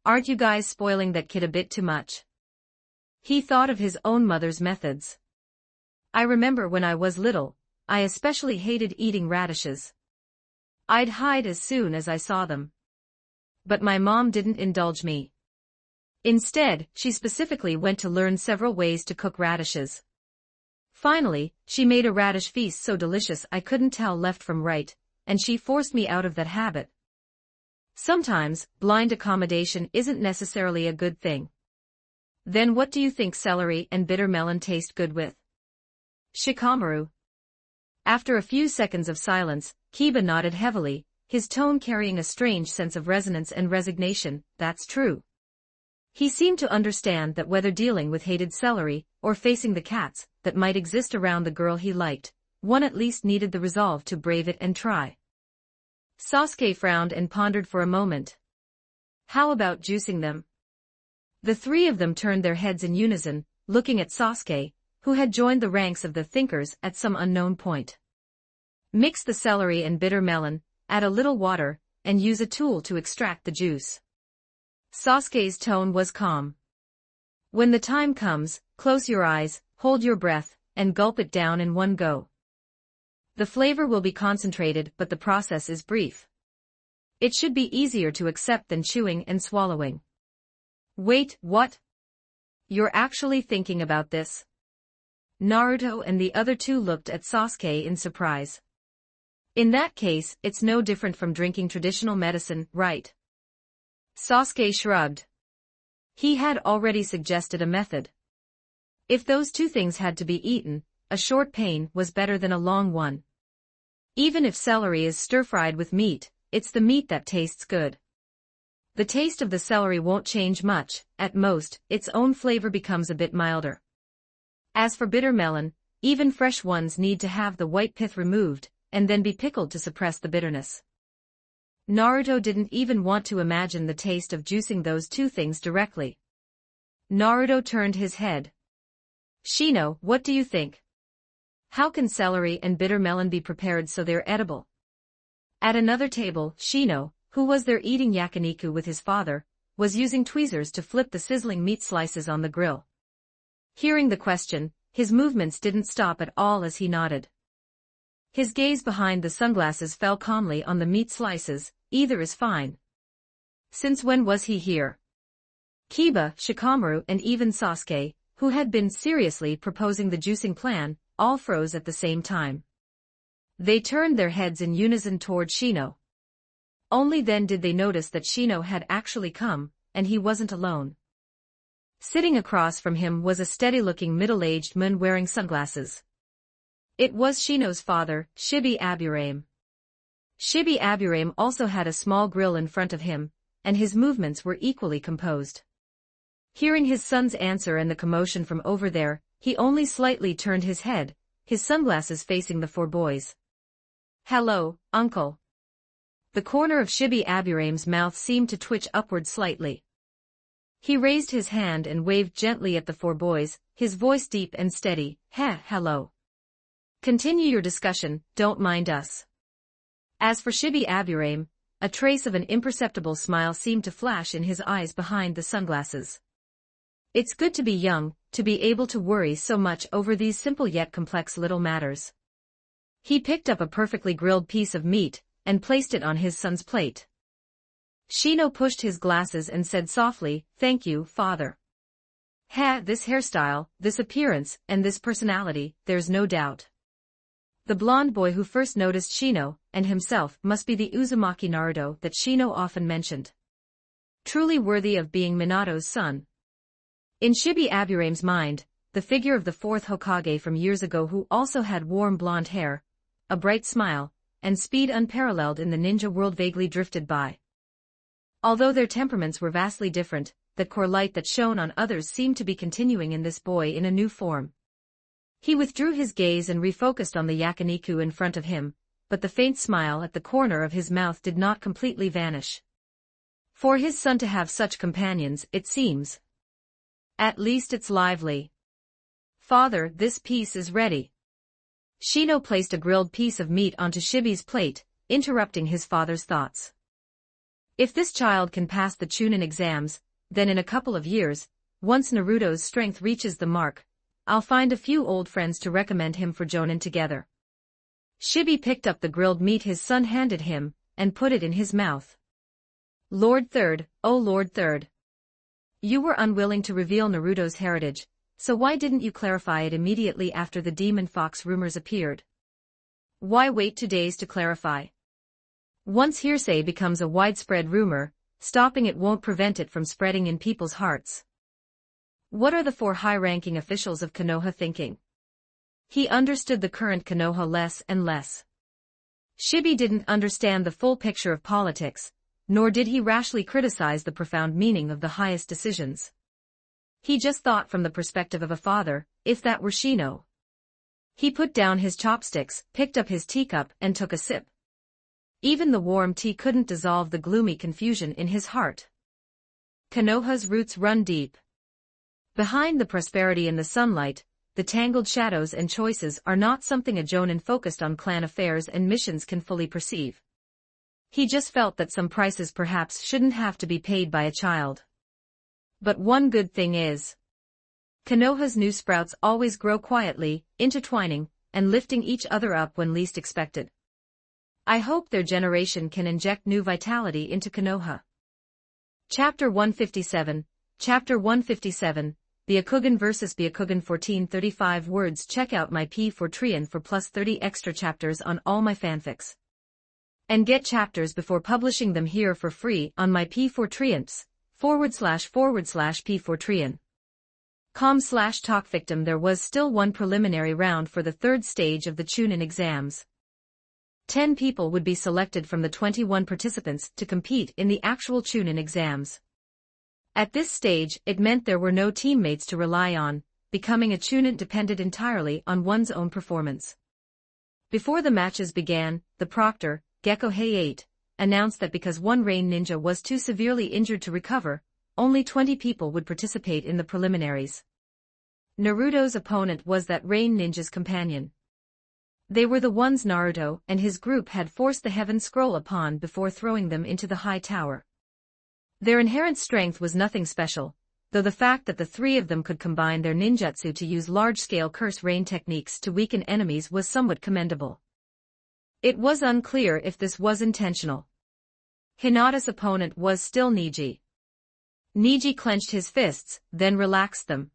"Aren't you guys spoiling that kid a bit too much?" He thought of his own mother's methods. "I remember when I was little, I especially hated eating radishes. I'd hide as soon as I saw them. But my mom didn't indulge me. Instead, she specifically went to learn several ways to cook radishes. Finally, she made a radish feast so delicious I couldn't tell left from right, and she forced me out of that habit." Sometimes, blind accommodation isn't necessarily a good thing. Then what do you think celery and bitter melon taste good with? Shikamaru. After a few seconds of silence, Kiba nodded heavily, his tone carrying a strange sense of resonance and resignation. "That's true." He seemed to understand that whether dealing with hated celery, or facing the cats that might exist around the girl he liked, one at least needed the resolve to brave it and try. Sasuke frowned and pondered for a moment. "How about juicing them?" The three of them turned their heads in unison, looking at Sasuke, who had joined the ranks of the thinkers at some unknown point. "Mix the celery and bitter melon, add a little water, and use a tool to extract the juice." Sasuke's tone was calm. "When the time comes, close your eyes, hold your breath, and gulp it down in one go. The flavor will be concentrated, but the process is brief. It should be easier to accept than chewing and swallowing." "Wait, what? You're actually thinking about this?" Naruto and the other two looked at Sasuke in surprise. "In that case, it's no different from drinking traditional medicine, right?" Sasuke shrugged. He had already suggested a method. If those two things had to be eaten, a short pain was better than a long one. Even if celery is stir-fried with meat, it's the meat that tastes good. The taste of the celery won't change much, at most, its own flavor becomes a bit milder. As for bitter melon, even fresh ones need to have the white pith removed, and then be pickled to suppress the bitterness. Naruto didn't even want to imagine the taste of juicing those two things directly. Naruto turned his head. "Shino, what do you think? How can celery and bitter melon be prepared so they're edible?" At another table, Shino, who was there eating yakiniku with his father, was using tweezers to flip the sizzling meat slices on the grill. Hearing the question, his movements didn't stop at all as he nodded. His gaze behind the sunglasses fell calmly on the meat slices. "Either is fine." Since when was he here? Kiba, Shikamaru and even Sasuke, who had been seriously proposing the juicing plan, all froze at the same time. They turned their heads in unison toward Shino. Only then did they notice that Shino had actually come, and he wasn't alone. Sitting across from him was a steady-looking middle-aged man wearing sunglasses. It was Shino's father, Shibi Aburame. Shibi Aburame also had a small grill in front of him, and his movements were equally composed. Hearing his son's answer and the commotion from over there, he only slightly turned his head, his sunglasses facing the four boys. "Hello, uncle." The corner of Shibi Aburame's mouth seemed to twitch upward slightly. He raised his hand and waved gently at the four boys, his voice deep and steady. Hello. Continue your discussion, don't mind us." As for Shibi Aburame, a trace of an imperceptible smile seemed to flash in his eyes behind the sunglasses. It's good to be young, to be able to worry so much over these simple yet complex little matters. He picked up a perfectly grilled piece of meat, and placed it on his son's plate. Shino pushed his glasses and said softly, "Thank you, father." This hairstyle, this appearance, and this personality, there's no doubt. The blonde boy who first noticed Shino, and himself, must be the Uzumaki Naruto that Shino often mentioned. Truly worthy of being Minato's son. In Shibi Aburame's mind, the figure of the fourth Hokage from years ago who also had warm blonde hair, a bright smile, and speed unparalleled in the ninja world vaguely drifted by. Although their temperaments were vastly different, that core light that shone on others seemed to be continuing in this boy in a new form. He withdrew his gaze and refocused on the yakiniku in front of him, but the faint smile at the corner of his mouth did not completely vanish. For his son to have such companions, it seems. At least it's lively. Father, this piece is ready. Shino placed a grilled piece of meat onto Shibi's plate, interrupting his father's thoughts. If this child can pass the Chunin exams, then in a couple of years, once Naruto's strength reaches the mark, I'll find a few old friends to recommend him for Jonin together. Shibi picked up the grilled meat his son handed him, and put it in his mouth. Lord Third, oh Lord Third. You were unwilling to reveal Naruto's heritage, so why didn't you clarify it immediately after the Demon Fox rumors appeared? Why wait 2 days to clarify? Once hearsay becomes a widespread rumor, stopping it won't prevent it from spreading in people's hearts. What are the 4 high-ranking officials of Konoha thinking? He understood the current Konoha less and less. Shibi didn't understand the full picture of politics, nor did he rashly criticize the profound meaning of the highest decisions. He just thought from the perspective of a father, if that were Shino. He put down his chopsticks, picked up his teacup, and took a sip. Even the warm tea couldn't dissolve the gloomy confusion in his heart. Konoha's roots run deep. Behind the prosperity and the sunlight, the tangled shadows and choices are not something a Jonin focused on clan affairs and missions can fully perceive. He just felt that some prices perhaps shouldn't have to be paid by a child. But one good thing is, Konoha's new sprouts always grow quietly, intertwining, and lifting each other up when least expected. I hope their generation can inject new vitality into Konoha. Chapter 157, Chapter 157, Byakugan vs. Byakugan 1435 words. Check out my P4 Trian for plus 30 extra chapters on all my fanfics. And get chapters before publishing them here for free on my P4 Trians, // P4 Trian. .com/talk victim. There was still one preliminary round for the 3rd stage of the Chunin exams. 10 people would be selected from the 21 participants to compete in the actual Chunin exams. At this stage, it meant there were no teammates to rely on, becoming a Chunin depended entirely on one's own performance. Before the matches began, the proctor, Gekko Hayate, announced that because one Rain Ninja was too severely injured to recover, only 20 people would participate in the preliminaries. Naruto's opponent was that Rain Ninja's companion. They were the ones Naruto and his group had forced the Heaven Scroll upon before throwing them into the high tower. Their inherent strength was nothing special, though the fact that the 3 of them could combine their ninjutsu to use large-scale curse rain techniques to weaken enemies was somewhat commendable. It was unclear if this was intentional. Hinata's opponent was still Neji. Neji clenched his fists, then relaxed them.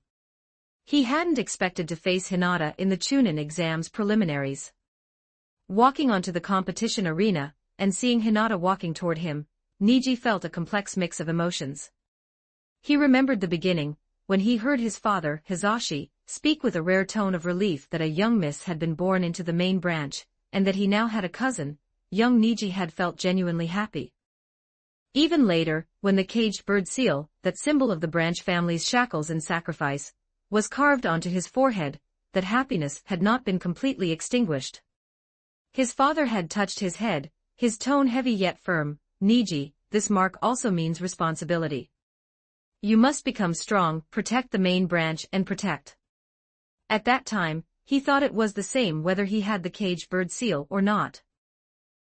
He hadn't expected to face Hinata in the Chunin exams preliminaries. Walking onto the competition arena, and seeing Hinata walking toward him, Neji felt a complex mix of emotions. He remembered the beginning, when he heard his father, Hizashi, speak with a rare tone of relief that a young miss had been born into the main branch, and that he now had a cousin. Young Neji had felt genuinely happy. Even later, when the caged bird seal, that symbol of the branch family's shackles and sacrifice, was carved onto his forehead, that happiness had not been completely extinguished. His father had touched his head, his tone heavy yet firm. Neji, this mark also means responsibility. You must become strong, protect the main branch and protect. At that time, he thought it was the same whether he had the caged bird seal or not.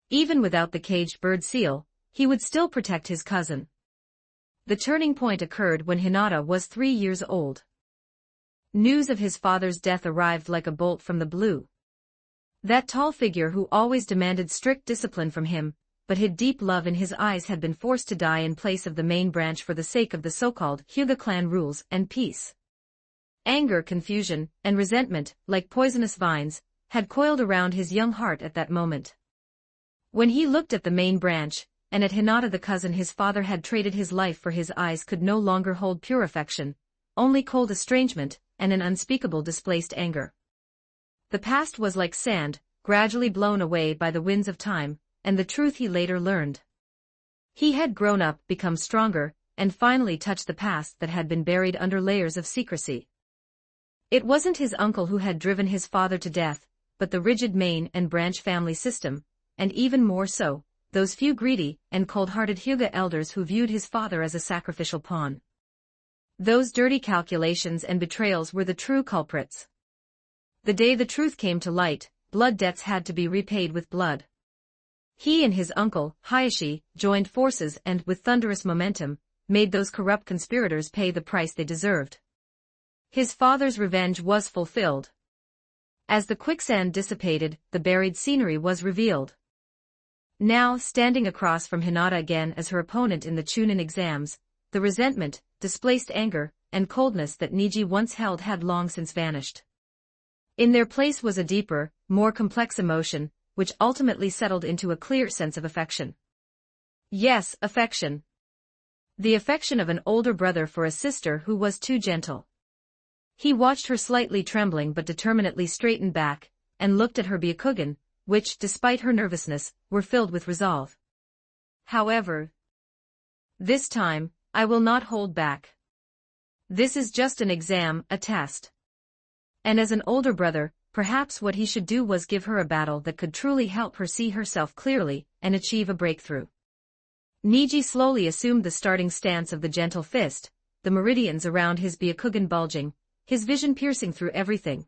Even without the caged bird seal, he would still protect his cousin. The turning point occurred when Hinata was 3 years old. News of his father's death arrived like a bolt from the blue. That tall figure who always demanded strict discipline from him, but hid deep love in his eyes, had been forced to die in place of the main branch for the sake of the so-called Hyuga clan rules and peace. Anger, confusion, and resentment, like poisonous vines, had coiled around his young heart at that moment. When he looked at the main branch, and at Hinata the cousin his father had traded his life for, his eyes could no longer hold pure affection, only cold estrangement and an unspeakable displaced anger. The past was like sand, gradually blown away by the winds of time, and the truth he later learned. He had grown up, become stronger, and finally touched the past that had been buried under layers of secrecy. It wasn't his uncle who had driven his father to death, but the rigid main and branch family system, and even more so, those few greedy and cold-hearted Hyuga elders who viewed his father as a sacrificial pawn. Those dirty calculations and betrayals were the true culprits. The day the truth came to light, blood debts had to be repaid with blood. He and his uncle, Hayashi, joined forces and, with thunderous momentum, made those corrupt conspirators pay the price they deserved. His father's revenge was fulfilled. As the quicksand dissipated, the buried scenery was revealed. Now, standing across from Hinata again as her opponent in the Chunin exams, the resentment, displaced anger, and coldness that Niji once held had long since vanished. In their place was a deeper, more complex emotion, which ultimately settled into a clear sense of affection. Yes, affection. The affection of an older brother for a sister who was too gentle. He watched her slightly trembling but determinedly straighten back, and looked at her Byakugan, which, despite her nervousness, were filled with resolve. However, this time, I will not hold back. This is just an exam, a test. And as an older brother, perhaps what he should do was give her a battle that could truly help her see herself clearly and achieve a breakthrough. Niji slowly assumed the starting stance of the gentle fist, the meridians around his Byakugan bulging, his vision piercing through everything.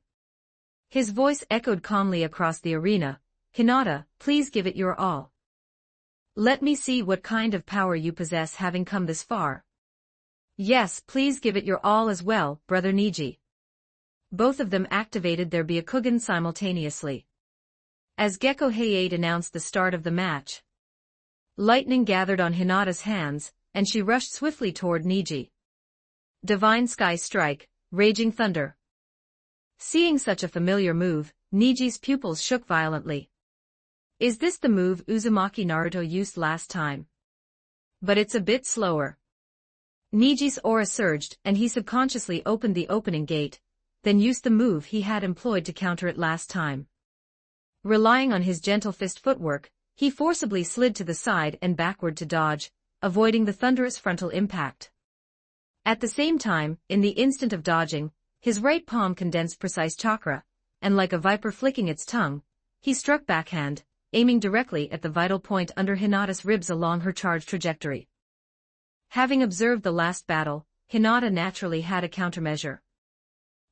His voice echoed calmly across the arena, "Hinata, please give it your all. Let me see what kind of power you possess having come this far. Yes, please give it your all as well, brother Niji." Both of them activated their Byakugan simultaneously. As Gecko Hayate announced the start of the match, lightning gathered on Hinata's hands, and she rushed swiftly toward Niji. Divine Sky Strike, Raging Thunder. Seeing such a familiar move, Niji's pupils shook violently. Is this the move Uzumaki Naruto used last time? But it's a bit slower. Niji's aura surged and he subconsciously opened the opening gate, then used the move he had employed to counter it last time. Relying on his gentle fist footwork, he forcibly slid to the side and backward to dodge, avoiding the thunderous frontal impact. At the same time, in the instant of dodging, his right palm condensed precise chakra, and like a viper flicking its tongue, he struck backhand, aiming directly at the vital point under Hinata's ribs along her charge trajectory. Having observed the last battle, Hinata naturally had a countermeasure.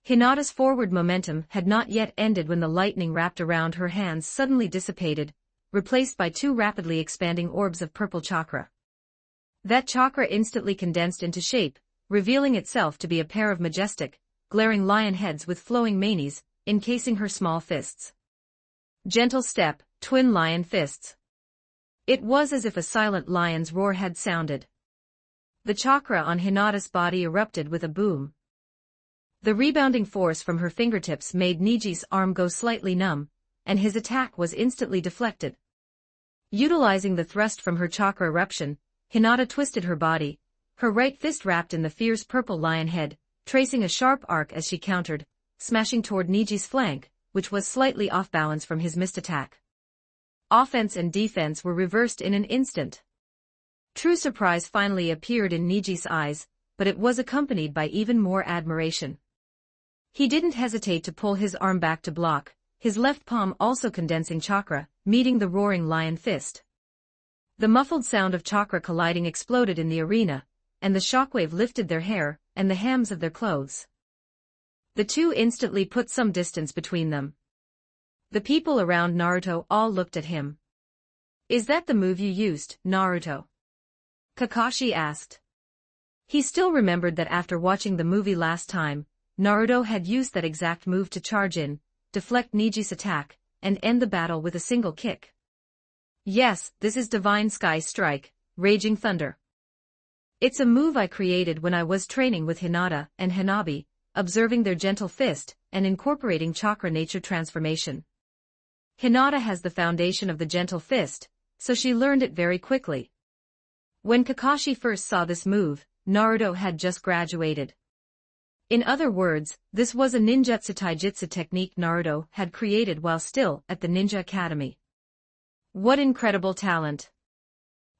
Hinata's forward momentum had not yet ended when the lightning wrapped around her hands suddenly dissipated, replaced by two rapidly expanding orbs of purple chakra. That chakra instantly condensed into shape, revealing itself to be a pair of majestic, glaring lion heads with flowing manes, encasing her small fists. Gentle step, twin lion fists. It was as if a silent lion's roar had sounded. The chakra on Hinata's body erupted with a boom. The rebounding force from her fingertips made Niji's arm go slightly numb, and his attack was instantly deflected. Utilizing the thrust from her chakra eruption, Hinata twisted her body, her right fist wrapped in the fierce purple lion head, tracing a sharp arc as she countered, smashing toward Niji's flank, which was slightly off balance from his missed attack. Offense and defense were reversed in an instant. True surprise finally appeared in Niji's eyes, but it was accompanied by even more admiration. He didn't hesitate to pull his arm back to block, his left palm also condensing chakra, meeting the roaring lion fist. The muffled sound of chakra colliding exploded in the arena, and the shockwave lifted their hair and the hems of their clothes. The two instantly put some distance between them. The people around Naruto all looked at him. "Is that the move you used, Naruto?" Kakashi asked. He still remembered that after watching the movie last time, Naruto had used that exact move to charge in, deflect Niji's attack, and end the battle with a single kick. "Yes, this is Divine Sky Strike, Raging Thunder. It's a move I created when I was training with Hinata and Hanabi, observing their gentle fist and incorporating chakra nature transformation. Hinata has the foundation of the gentle fist, so she learned it very quickly. When Kakashi first saw this move, Naruto had just graduated. In other words, this was a ninjutsu taijutsu technique Naruto had created while still at the Ninja Academy. What incredible talent!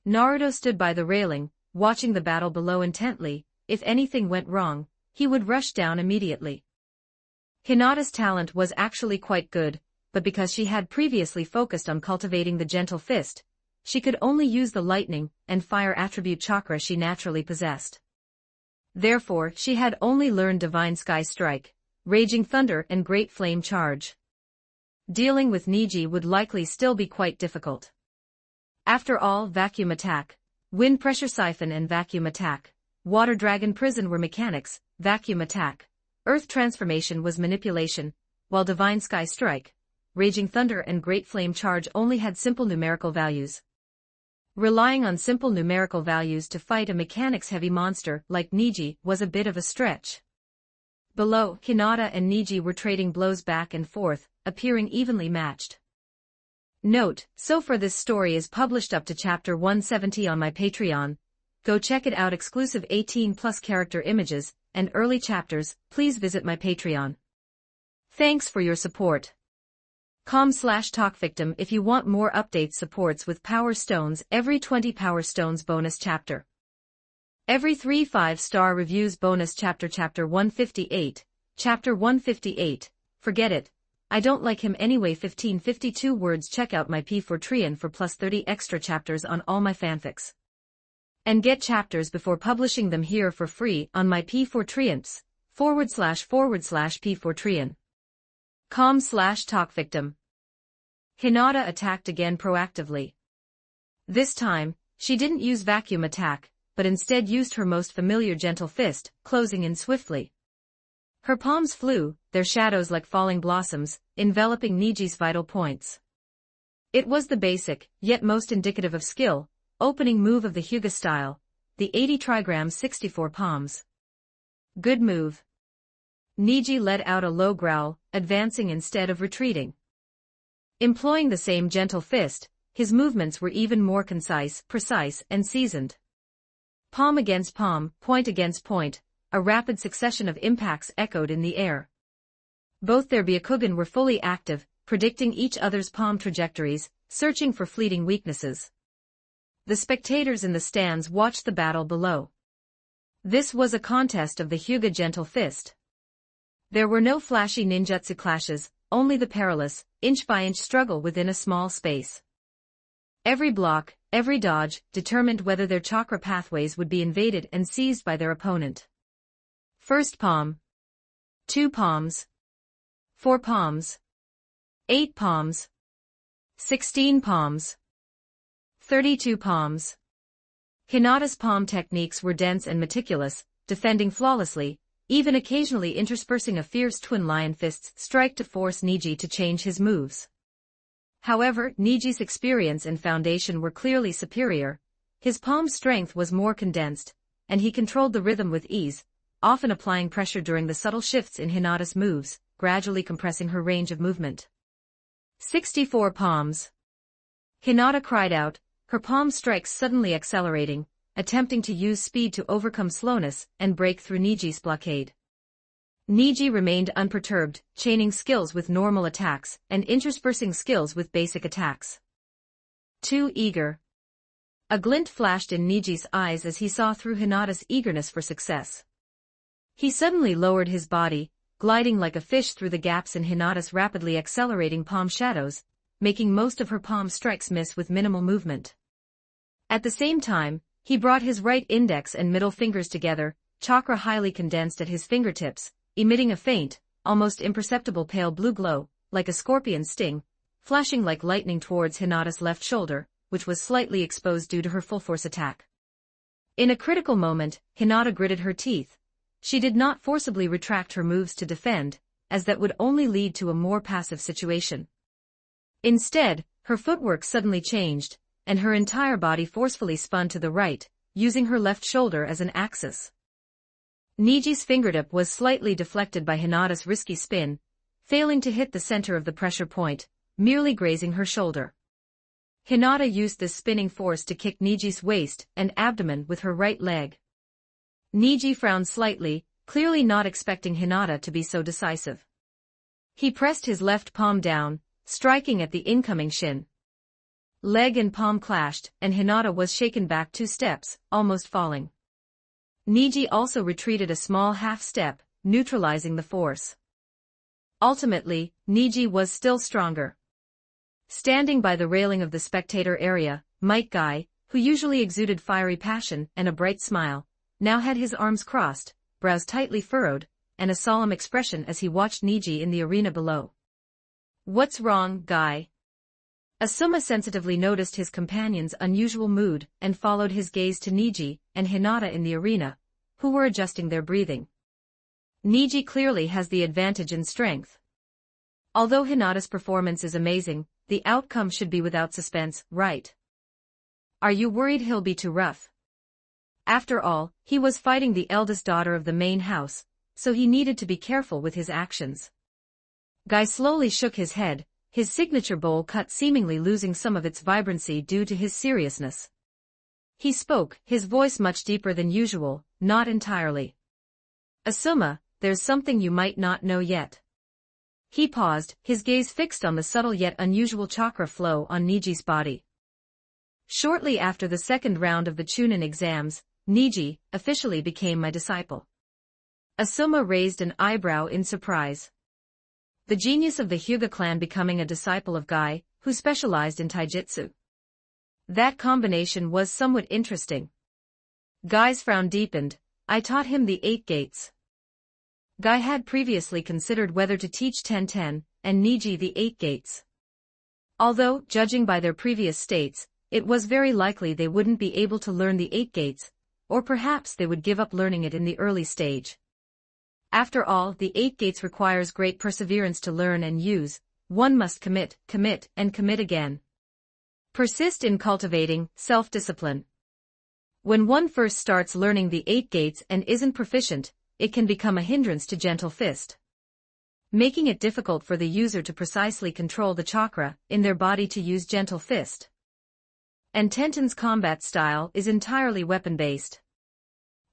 Naruto stood by the railing, watching the battle below intently. If anything went wrong, he would rush down immediately. Hinata's talent was actually quite good, but because she had previously focused on cultivating the gentle fist, she could only use the lightning and fire attribute chakra she naturally possessed. Therefore, she had only learned Divine Sky Strike, Raging Thunder and Great Flame Charge. Dealing with Niji would likely still be quite difficult. After all, Vacuum Attack, Wind Pressure Siphon and Vacuum Attack, Water Dragon Prison were mechanics, Vacuum Attack, Earth Transformation was manipulation, while Divine Sky Strike, Raging Thunder and Great Flame Charge only had simple numerical values. Relying on simple numerical values to fight a mechanics-heavy monster like Niji was a bit of a stretch. Below, Hinata and Niji were trading blows back and forth, appearing evenly matched. Note, so far this story is published up to chapter 170 on my Patreon. Go check it out. Exclusive 18+ character images and early chapters. Please visit my Patreon. Thanks for your support. com/talkvictim if you want more updates. Supports with Power Stones every 20 Power Stones bonus chapter. Every 3 5-star reviews bonus chapter. Chapter 158. Chapter 158. Forget it. I don't like him anyway. 1552 words. Check out my P4 for plus 30 extra chapters on all my fanfics. And get chapters before publishing them here for free on my P4 //P4 com/talkvictim. Hinata attacked again proactively. This time, she didn't use Vacuum Attack, but instead used her most familiar gentle fist, closing in swiftly. Her palms flew, their shadows like falling blossoms, enveloping Niji's vital points. It was the basic, yet most indicative of skill, opening move of the Hyuga style, the 80 trigrams 64 palms. Good move. Niji let out a low growl, advancing instead of retreating. Employing the same gentle fist, his movements were even more concise, precise, and seasoned. Palm against palm, point against point, a rapid succession of impacts echoed in the air. Both their Byakugan were fully active, predicting each other's palm trajectories, searching for fleeting weaknesses. The spectators in the stands watched the battle below. This was a contest of the Hyuga gentle fist. There were no flashy ninjutsu clashes, only the perilous, inch-by-inch struggle within a small space. Every block, every dodge, determined whether their chakra pathways would be invaded and seized by their opponent. First palm. 2 palms. 4 palms. 8 palms. 16 palms. 32 palms. Hinata's palm techniques were dense and meticulous, defending flawlessly, even occasionally interspersing a fierce twin lion fist strike to force Niji to change his moves. However, Niji's experience and foundation were clearly superior. His palm strength was more condensed, and he controlled the rhythm with ease, often applying pressure during the subtle shifts in Hinata's moves, gradually compressing her range of movement. 64 palms. Hinata cried out, her palm strikes suddenly accelerating, attempting to use speed to overcome slowness and break through Niji's blockade. Niji remained unperturbed, chaining skills with normal attacks and interspersing skills with basic attacks. Too eager. A glint flashed in Niji's eyes as he saw through Hinata's eagerness for success. He suddenly lowered his body, gliding like a fish through the gaps in Hinata's rapidly accelerating palm shadows, making most of her palm strikes miss with minimal movement. At the same time, he brought his right index and middle fingers together, chakra highly condensed at his fingertips, emitting a faint, almost imperceptible pale blue glow, like a scorpion's sting, flashing like lightning towards Hinata's left shoulder, which was slightly exposed due to her full-force attack. In a critical moment, Hinata gritted her teeth. She did not forcibly retract her moves to defend, as that would only lead to a more passive situation. Instead, her footwork suddenly changed, and her entire body forcefully spun to the right, using her left shoulder as an axis. Niji's fingertip was slightly deflected by Hinata's risky spin, failing to hit the center of the pressure point, merely grazing her shoulder. Hinata used this spinning force to kick Niji's waist and abdomen with her right leg. Niji frowned slightly, clearly not expecting Hinata to be so decisive. He pressed his left palm down, striking at the incoming shin. Leg and palm clashed, and Hinata was shaken back 2 steps, almost falling. Niji also retreated a small half step, neutralizing the force. Ultimately, Niji was still stronger. Standing by the railing of the spectator area, Might Guy, who usually exuded fiery passion and a bright smile, now had his arms crossed, brows tightly furrowed, and a solemn expression as he watched Niji in the arena below. "What's wrong, Guy?" Asuma sensitively noticed his companion's unusual mood and followed his gaze to Niji and Hinata in the arena, who were adjusting their breathing. Niji clearly has the advantage in strength. Although Hinata's performance is amazing, the outcome should be without suspense, right? Are you worried he'll be too rough? After all, he was fighting the eldest daughter of the main house, so he needed to be careful with his actions. Guy slowly shook his head, his signature bowl cut seemingly losing some of its vibrancy due to his seriousness. He spoke, his voice much deeper than usual, not entirely. "Asuma, there's something you might not know yet." He paused, his gaze fixed on the subtle yet unusual chakra flow on Niji's body. Shortly after the second round of the Chunin exams, Niji officially became my disciple. Asuma raised an eyebrow in surprise. The genius of the Hyuga clan becoming a disciple of Guy, who specialized in taijutsu. That combination was somewhat interesting. Guy's frown deepened. "I taught him the 8 gates." Guy had previously considered whether to teach Ten-Ten and Niji the 8 gates. Although, judging by their previous states, it was very likely they wouldn't be able to learn the 8 gates, or perhaps they would give up learning it in the early stage. After all, the 8 gates requires great perseverance to learn and use. One must commit, and commit again. Persist in cultivating self-discipline. When one first starts learning the 8 gates and isn't proficient, it can become a hindrance to gentle fist, making it difficult for the user to precisely control the chakra in their body to use gentle fist. And Tenten's combat style is entirely weapon-based.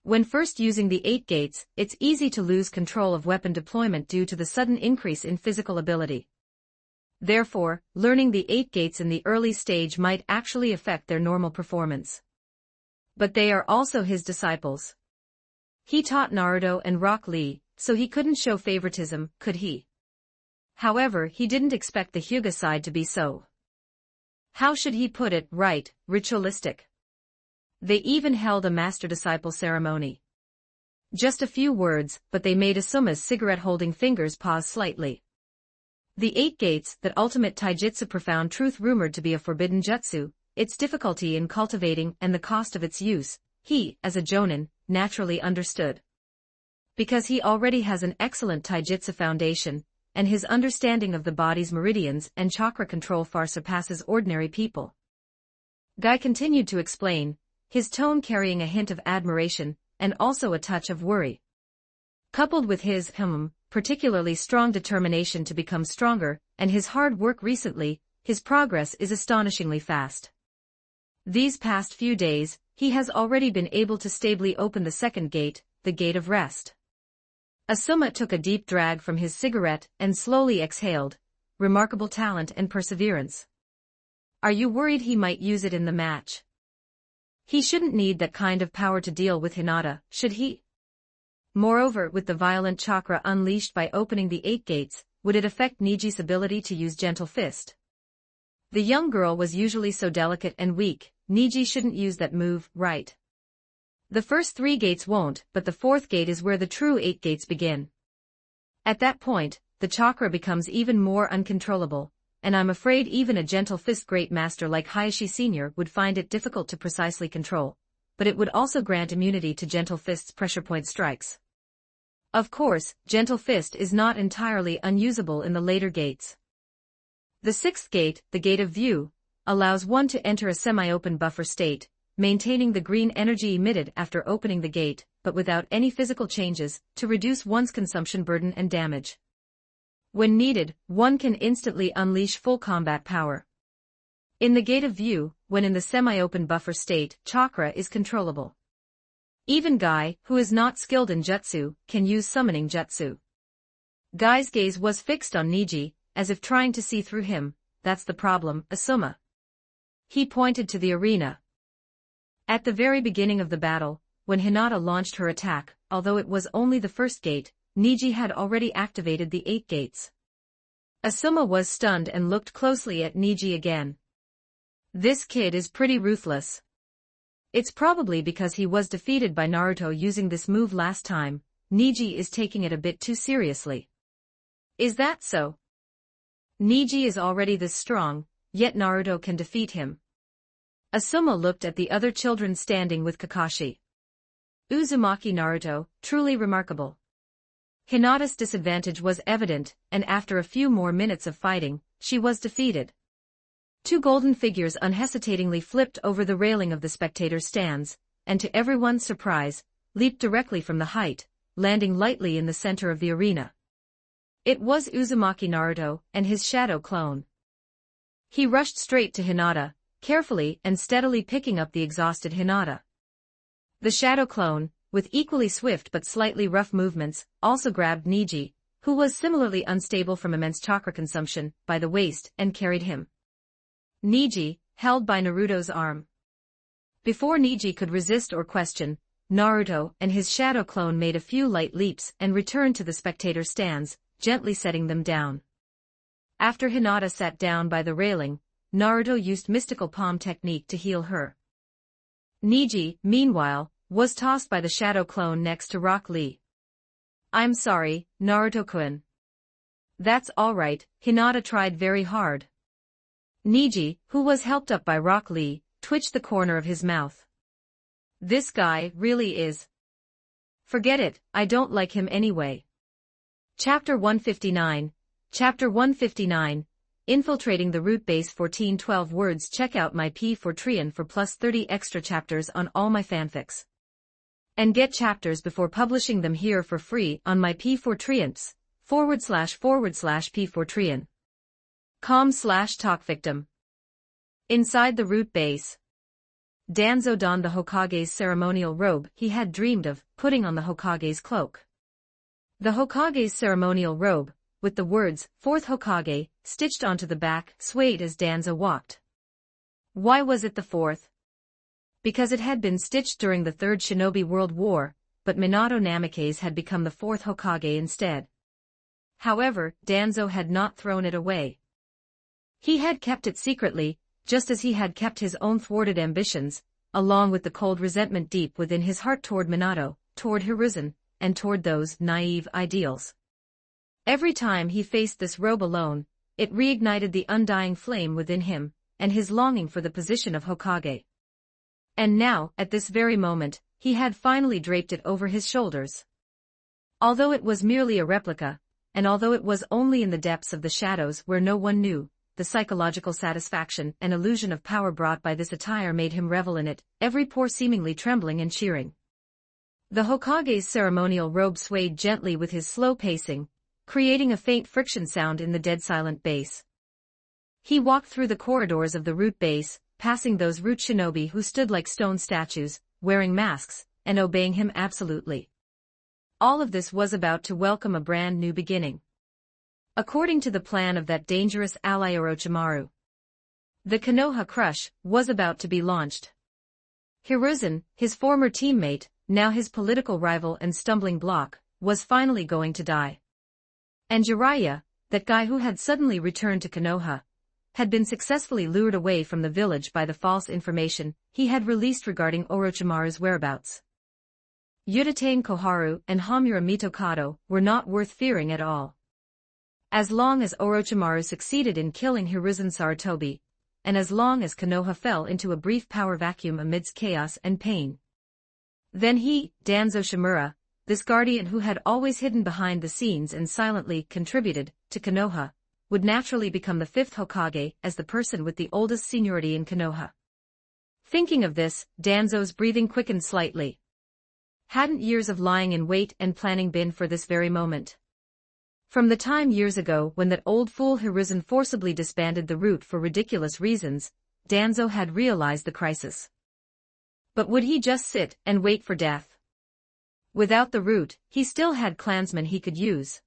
When first using the 8 gates, it's easy to lose control of weapon deployment due to the sudden increase in physical ability. Therefore, learning the 8 gates in the early stage might actually affect their normal performance. But they are also his disciples. He taught Naruto and Rock Lee, so he couldn't show favoritism, could he? However, he didn't expect the Hyuga side to be so, how should he put it, right, ritualistic. They even held a master-disciple ceremony. Just a few words, but they made Asuma's cigarette-holding fingers pause slightly. The 8 gates, that ultimate taijutsu profound truth rumored to be a forbidden jutsu, its difficulty in cultivating and the cost of its use, he, as a jonin, naturally understood. Because he already has an excellent taijutsu foundation, and his understanding of the body's meridians and chakra control far surpasses ordinary people. Guy continued to explain, his tone carrying a hint of admiration, and also a touch of worry. Coupled with his, particularly strong determination to become stronger, and his hard work recently, his progress is astonishingly fast. These past few days, he has already been able to stably open the second gate, the gate of rest. Asuma took a deep drag from his cigarette and slowly exhaled, remarkable talent and perseverance. Are you worried he might use it in the match? He shouldn't need that kind of power to deal with Hinata, should he? Moreover, with the violent chakra unleashed by opening the 8 gates, would it affect Niji's ability to use gentle fist? The young girl was usually so delicate and weak, Niji shouldn't use that move, right? The first 3 gates won't, but the 4th gate is where the true 8 gates begin. At that point, the chakra becomes even more uncontrollable, and I'm afraid even a gentle fist great master like Hayashi Sr. would find it difficult to precisely control, but it would also grant immunity to gentle fist's pressure point strikes. Of course, gentle fist is not entirely unusable in the later gates. The 6th gate, the gate of view, allows one to enter a semi-open buffer state, maintaining the green energy emitted after opening the gate, but without any physical changes, to reduce one's consumption burden and damage. When needed, one can instantly unleash full combat power. In the gate of view, when in the semi-open buffer state, chakra is controllable. Even Guy, who is not skilled in jutsu, can use summoning jutsu. Guy's gaze was fixed on Niji, as if trying to see through him. That's the problem, Asuma. He pointed to the arena. At the very beginning of the battle, when Hinata launched her attack, although it was only the first gate, Niji had already activated the 8 gates. Asuma was stunned and looked closely at Niji again. This kid is pretty ruthless. It's probably because he was defeated by Naruto using this move last time. Niji is taking it a bit too seriously. Is that so? Niji is already this strong, yet Naruto can defeat him. Asuma looked at the other children standing with Kakashi. Uzumaki Naruto, truly remarkable. Hinata's disadvantage was evident, and after a few more minutes of fighting, she was defeated. 2 golden figures unhesitatingly flipped over the railing of the spectator stands, and to everyone's surprise, leaped directly from the height, landing lightly in the center of the arena. It was Uzumaki Naruto and his shadow clone. He rushed straight to Hinata, carefully and steadily picking up the exhausted Hinata. The shadow clone, with equally swift but slightly rough movements, also grabbed Niji, who was similarly unstable from immense chakra consumption, by the waist and carried him. Niji, held by Naruto's arm. Before Niji could resist or question, Naruto and his shadow clone made a few light leaps and returned to the spectator stands, gently setting them down. After Hinata sat down by the railing, Naruto used mystical palm technique to heal her. Niji, meanwhile, was tossed by the shadow clone next to Rock Lee. I'm sorry, Naruto-kun. That's alright, Hinata tried very hard. Niji, who was helped up by Rock Lee, twitched the corner of his mouth. This guy really is. Forget it, I don't like him anyway. Chapter 159. Chapter 159. Infiltrating the root base 1412 words. Check out my P4Trian for plus 30 extra chapters on all my fanfics. And get chapters before publishing them here for free on my P4Trians, //P4Trian. com/talkvictim. Inside the root base. Danzo donned the Hokage's ceremonial robe he had dreamed of, putting on the Hokage's cloak. The Hokage's ceremonial robe, with the words, 4th Hokage, stitched onto the back, swayed as Danzo walked. Why was it the 4th? Because it had been stitched during the 3rd Shinobi World War, but Minato Namikaze had become the 4th Hokage instead. However, Danzo had not thrown it away. He had kept it secretly, just as he had kept his own thwarted ambitions, along with the cold resentment deep within his heart toward Minato, toward Hiruzen, and toward those naive ideals. Every time he faced this robe alone, it reignited the undying flame within him, and his longing for the position of Hokage. And now, at this very moment, he had finally draped it over his shoulders. Although it was merely a replica, and although it was only in the depths of the shadows where no one knew, the psychological satisfaction and illusion of power brought by this attire made him revel in it, every pore seemingly trembling and cheering. The Hokage's ceremonial robe swayed gently with his slow pacing, creating a faint friction sound in the dead-silent base. He walked through the corridors of the root base, passing those root shinobi who stood like stone statues, wearing masks, and obeying him absolutely. All of this was about to welcome a brand new beginning. According to the plan of that dangerous ally Orochimaru, the Konoha Crush was about to be launched. Hiruzen, his former teammate, now his political rival and stumbling block, was finally going to die. And Jiraiya, that guy who had suddenly returned to Konoha, had been successfully lured away from the village by the false information he had released regarding Orochimaru's whereabouts. Yuditane Koharu and Hamura Mitokado were not worth fearing at all. As long as Orochimaru succeeded in killing Hiruzen Sarutobi, and as long as Konoha fell into a brief power vacuum amidst chaos and pain. Then he, Danzo Shimura, this guardian who had always hidden behind the scenes and silently contributed to Konoha, would naturally become the 5th Hokage as the person with the oldest seniority in Konoha. Thinking of this, Danzo's breathing quickened slightly. Hadn't years of lying in wait and planning been for this very moment? From the time years ago when that old fool Hiruzen forcibly disbanded the root for ridiculous reasons, Danzo had realized the crisis. But would he just sit and wait for death? Without the root, he still had clansmen he could use.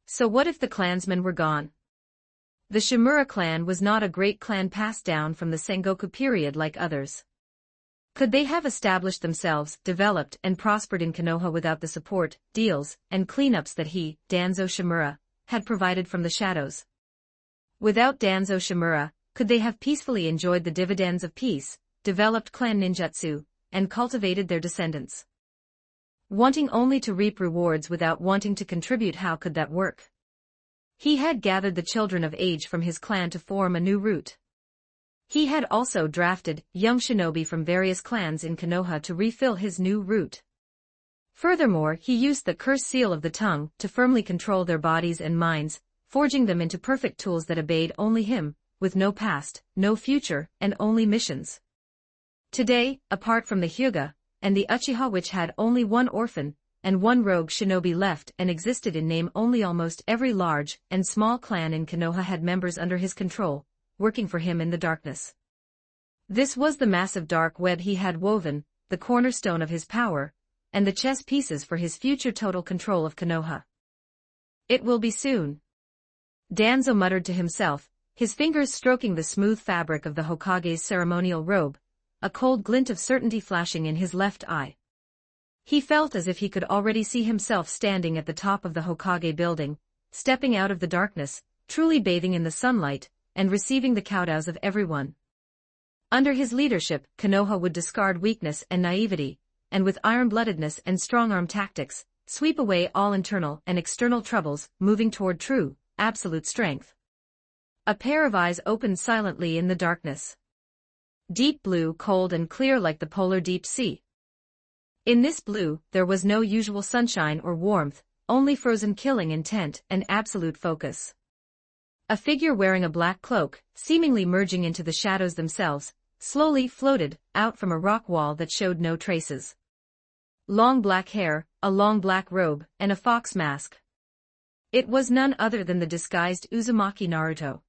So what if the clansmen were gone? The Shimura clan was not a great clan passed down from the Sengoku period like others. Could they have established themselves, developed and prospered in Konoha without the support, deals, and cleanups that he, Danzo Shimura, had provided from the shadows? Without Danzo Shimura, could they have peacefully enjoyed the dividends of peace, developed clan ninjutsu, and cultivated their descendants? Wanting only to reap rewards without wanting to contribute, how could that work? He had gathered the children of age from his clan to form a new root. He had also drafted young shinobi from various clans in Konoha to refill his new root. Furthermore, he used the curse seal of the tongue to firmly control their bodies and minds, forging them into perfect tools that obeyed only him, with no past, no future, and only missions. Today, apart from the Hyuga, and the Uchiha, which had only one orphan, and one rogue shinobi left and existed in name only, almost every large and small clan in Konoha had members under his control, working for him in the darkness. This was the massive dark web he had woven, the cornerstone of his power, and the chess pieces for his future total control of Konoha. It will be soon. Danzo muttered to himself, his fingers stroking the smooth fabric of the Hokage's ceremonial robe, a cold glint of certainty flashing in his left eye. He felt as if he could already see himself standing at the top of the Hokage building, stepping out of the darkness, truly bathing in the sunlight, and receiving the kowtows of everyone. Under his leadership, Konoha would discard weakness and naivety, and with iron-bloodedness and strong-arm tactics, sweep away all internal and external troubles, moving toward true, absolute strength. A pair of eyes opened silently in the darkness. Deep blue, cold and clear like the polar deep sea. In this blue, there was no usual sunshine or warmth, only frozen killing intent and absolute focus. A figure wearing a black cloak, seemingly merging into the shadows themselves, slowly floated out from a rock wall that showed no traces. Long black hair, a long black robe, and a fox mask. It was none other than the disguised Uzumaki Naruto.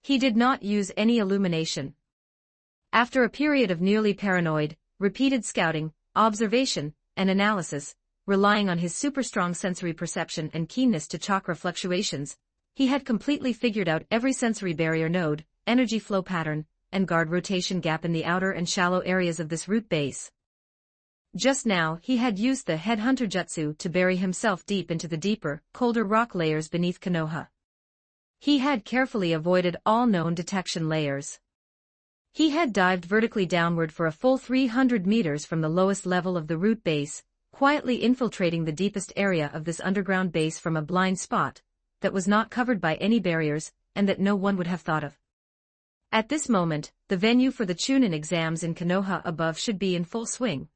He did not use any illumination. After a period of nearly paranoid, repeated scouting, observation, and analysis, relying on his super-strong sensory perception and keenness to chakra fluctuations, he had completely figured out every sensory barrier node, energy flow pattern, and guard rotation gap in the outer and shallow areas of this root base. Just now he had used the headhunter jutsu to bury himself deep into the deeper, colder rock layers beneath Konoha. He had carefully avoided all known detection layers. He had dived vertically downward for a full 300 meters from the lowest level of the root base, quietly infiltrating the deepest area of this underground base from a blind spot that was not covered by any barriers and that no one would have thought of. At this moment, the venue for the Chunin exams in Konoha above should be in full swing.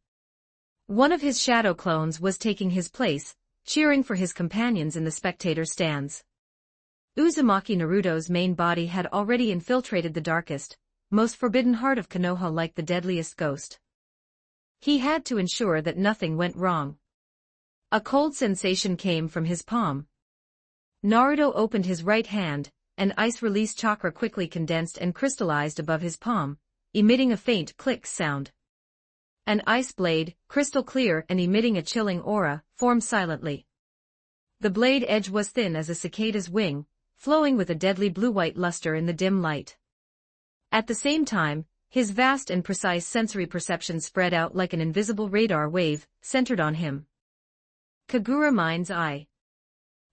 One of his shadow clones was taking his place, cheering for his companions in the spectator stands. Uzumaki Naruto's main body had already infiltrated the darkest, most forbidden heart of Konoha like the deadliest ghost. He had to ensure that nothing went wrong. A cold sensation came from his palm. Naruto opened his right hand, and ice-release chakra quickly condensed and crystallized above his palm, emitting a faint click sound. An ice blade, crystal clear and emitting a chilling aura, formed silently. The blade edge was thin as a cicada's wing, flowing with a deadly blue-white luster in the dim light. At the same time, his vast and precise sensory perception spread out like an invisible radar wave, centered on him. Kagura Mind's Eye.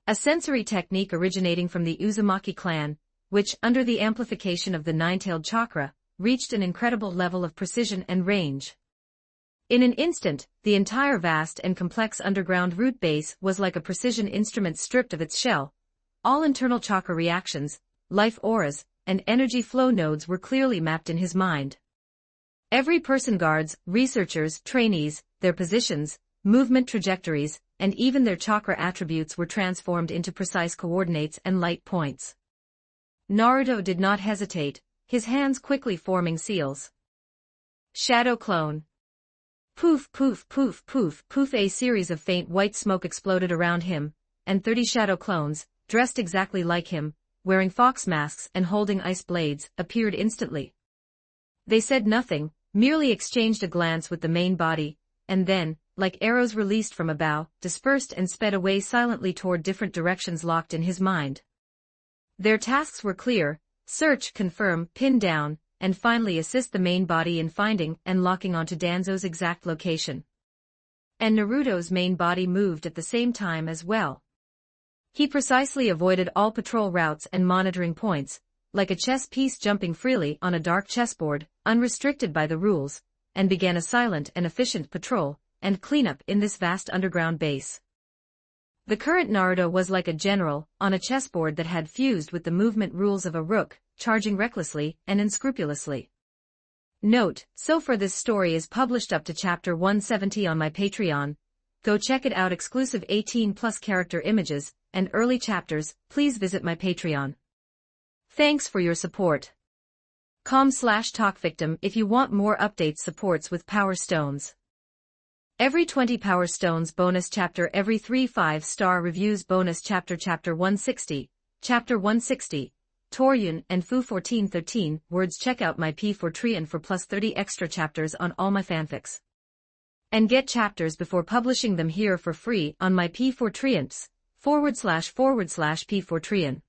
A sensory technique originating from the Uzumaki clan, which, under the amplification of the nine-tailed chakra, reached an incredible level of precision and range. In an instant, the entire vast and complex underground root base was like a precision instrument stripped of its shell. All internal chakra reactions, life auras, and energy flow nodes were clearly mapped in his mind. Every person, guards, researchers, trainees, their positions, movement trajectories, and even their chakra attributes were transformed into precise coordinates and light points. Naruto did not hesitate, his hands quickly forming seals. Shadow clone. Poof, poof, poof, poof, poof. A series of faint white smoke exploded around him, and 30 shadow clones, dressed exactly like him, wearing fox masks and holding ice blades, appeared instantly. They said nothing, merely exchanged a glance with the main body, and then, like arrows released from a bow, dispersed and sped away silently toward different directions locked in his mind. Their tasks were clear: search, confirm, pin down, and finally assist the main body in finding and locking onto Danzo's exact location. And Naruto's main body moved at the same time as well. He precisely avoided all patrol routes and monitoring points, like a chess piece jumping freely on a dark chessboard, unrestricted by the rules, and began a silent and efficient patrol and cleanup in this vast underground base. The current Naruto was like a general on a chessboard that had fused with the movement rules of a rook, charging recklessly and unscrupulously. Note: so far this story is published up to chapter 170 on my Patreon. Go check it out. Exclusive 18+ character images and early chapters. Please visit my Patreon. Thanks for your support. com/talkvictim if you want more updates. Supports with Power Stones. Every 20 Power Stones bonus chapter, every 3 5-star reviews bonus chapter. Chapter 160, Chapter 160, Toryun and Fu 1413 words. Check out my P4 for plus 30 extra chapters on all my fanfics. And get chapters before publishing them here for free on my P4 //P4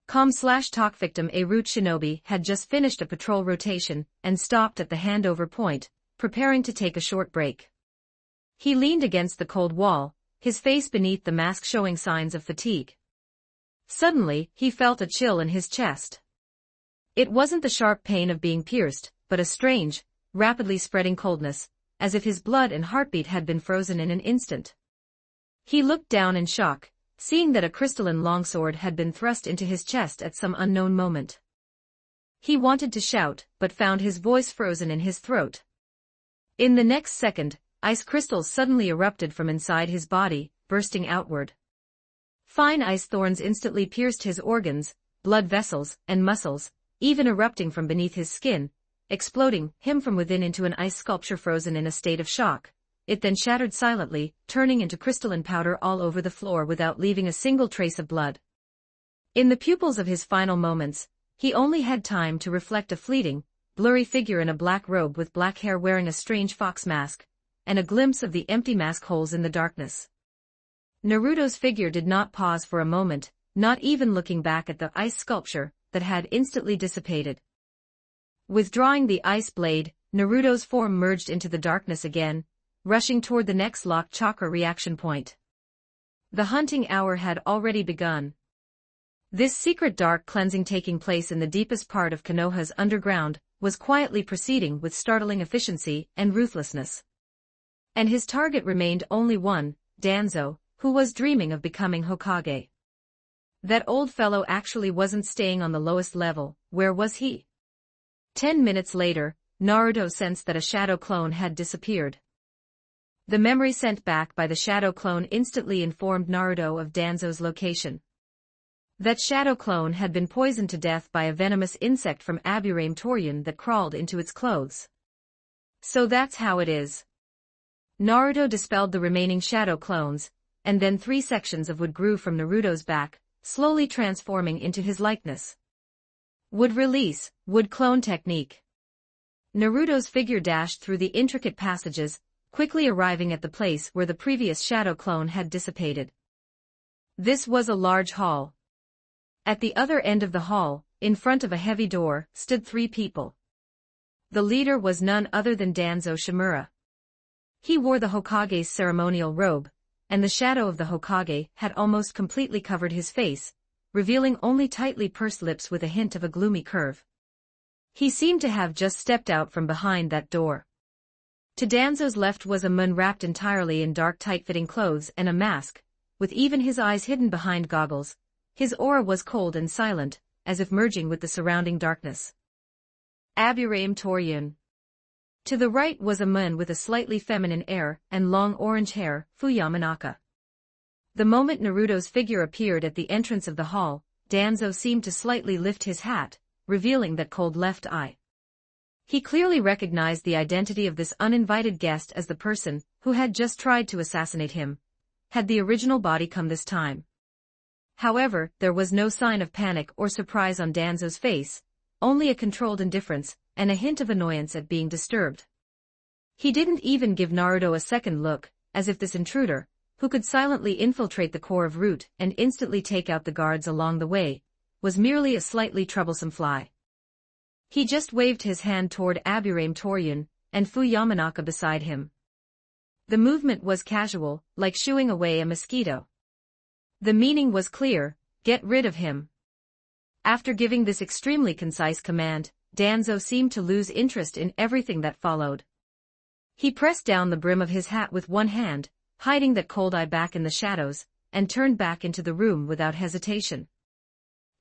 com/talkvictim. A root shinobi had just finished a patrol rotation and stopped at the handover point, preparing to take a short break. He leaned against the cold wall, his face beneath the mask showing signs of fatigue. Suddenly, he felt a chill in his chest. It wasn't the sharp pain of being pierced, but a strange, rapidly spreading coldness, as if his blood and heartbeat had been frozen in an instant. He looked down in shock, seeing that a crystalline longsword had been thrust into his chest at some unknown moment. He wanted to shout, but found his voice frozen in his throat. In the next second, ice crystals suddenly erupted from inside his body, bursting outward. Fine ice thorns instantly pierced his organs, blood vessels, and muscles, even erupting from beneath his skin, exploding him from within into an ice sculpture. Frozen in a state of shock, it then shattered silently, turning into crystalline powder all over the floor without leaving a single trace of blood. In the pupils of his final moments, he only had time to reflect a fleeting, blurry figure in a black robe with black hair wearing a strange fox mask, and a glimpse of the empty mask holes in the darkness. Naruto's figure did not pause for a moment, not even looking back at the ice sculpture that had instantly dissipated. Withdrawing the ice blade, Naruto's form merged into the darkness again, rushing toward the next locked chakra reaction point. The hunting hour had already begun. This secret dark cleansing taking place in the deepest part of Konoha's underground was quietly proceeding with startling efficiency and ruthlessness. And his target remained only one, Danzo, who was dreaming of becoming Hokage. That old fellow actually wasn't staying on the lowest level. Where was he? 10 minutes later, Naruto sensed that a shadow clone had disappeared. The memory sent back by the shadow clone instantly informed Naruto of Danzo's location. That shadow clone had been poisoned to death by a venomous insect from Aburame Toryun that crawled into its clothes. So that's how it is. Naruto dispelled the remaining shadow clones, and then 3 sections of wood grew from Naruto's back, slowly transforming into his likeness. Wood release, wood clone technique. Naruto's figure dashed through the intricate passages, quickly arriving at the place where the previous shadow clone had dissipated. This was a large hall. At the other end of the hall, in front of a heavy door, stood 3 people. The leader was none other than Danzo Shimura. He wore the Hokage's ceremonial robe, and the shadow of the Hokage had almost completely covered his face, revealing only tightly pursed lips with a hint of a gloomy curve. He seemed to have just stepped out from behind that door. To Danzo's left was a man wrapped entirely in dark tight-fitting clothes and a mask, with even his eyes hidden behind goggles. His aura was cold and silent, as if merging with the surrounding darkness. Aburame Toryun. To the right was a man with a slightly feminine air and long orange hair, Fuyamanaka. The moment Naruto's figure appeared at the entrance of the hall, Danzo seemed to slightly lift his hat, revealing that cold left eye. He clearly recognized the identity of this uninvited guest as the person who had just tried to assassinate him, had the original body come this time. However, there was no sign of panic or surprise on Danzo's face, only a controlled indifference and a hint of annoyance at being disturbed. He didn't even give Naruto a second look, as if this intruder, who could silently infiltrate the core of Root and instantly take out the guards along the way, was merely a slightly troublesome fly. He just waved his hand toward Aburame Toryun and Fu Yamanaka beside him. The movement was casual, like shooing away a mosquito. The meaning was clear: get rid of him. After giving this extremely concise command, Danzo seemed to lose interest in everything that followed. He pressed down the brim of his hat with one hand, hiding that cold eye back in the shadows, and turned back into the room without hesitation.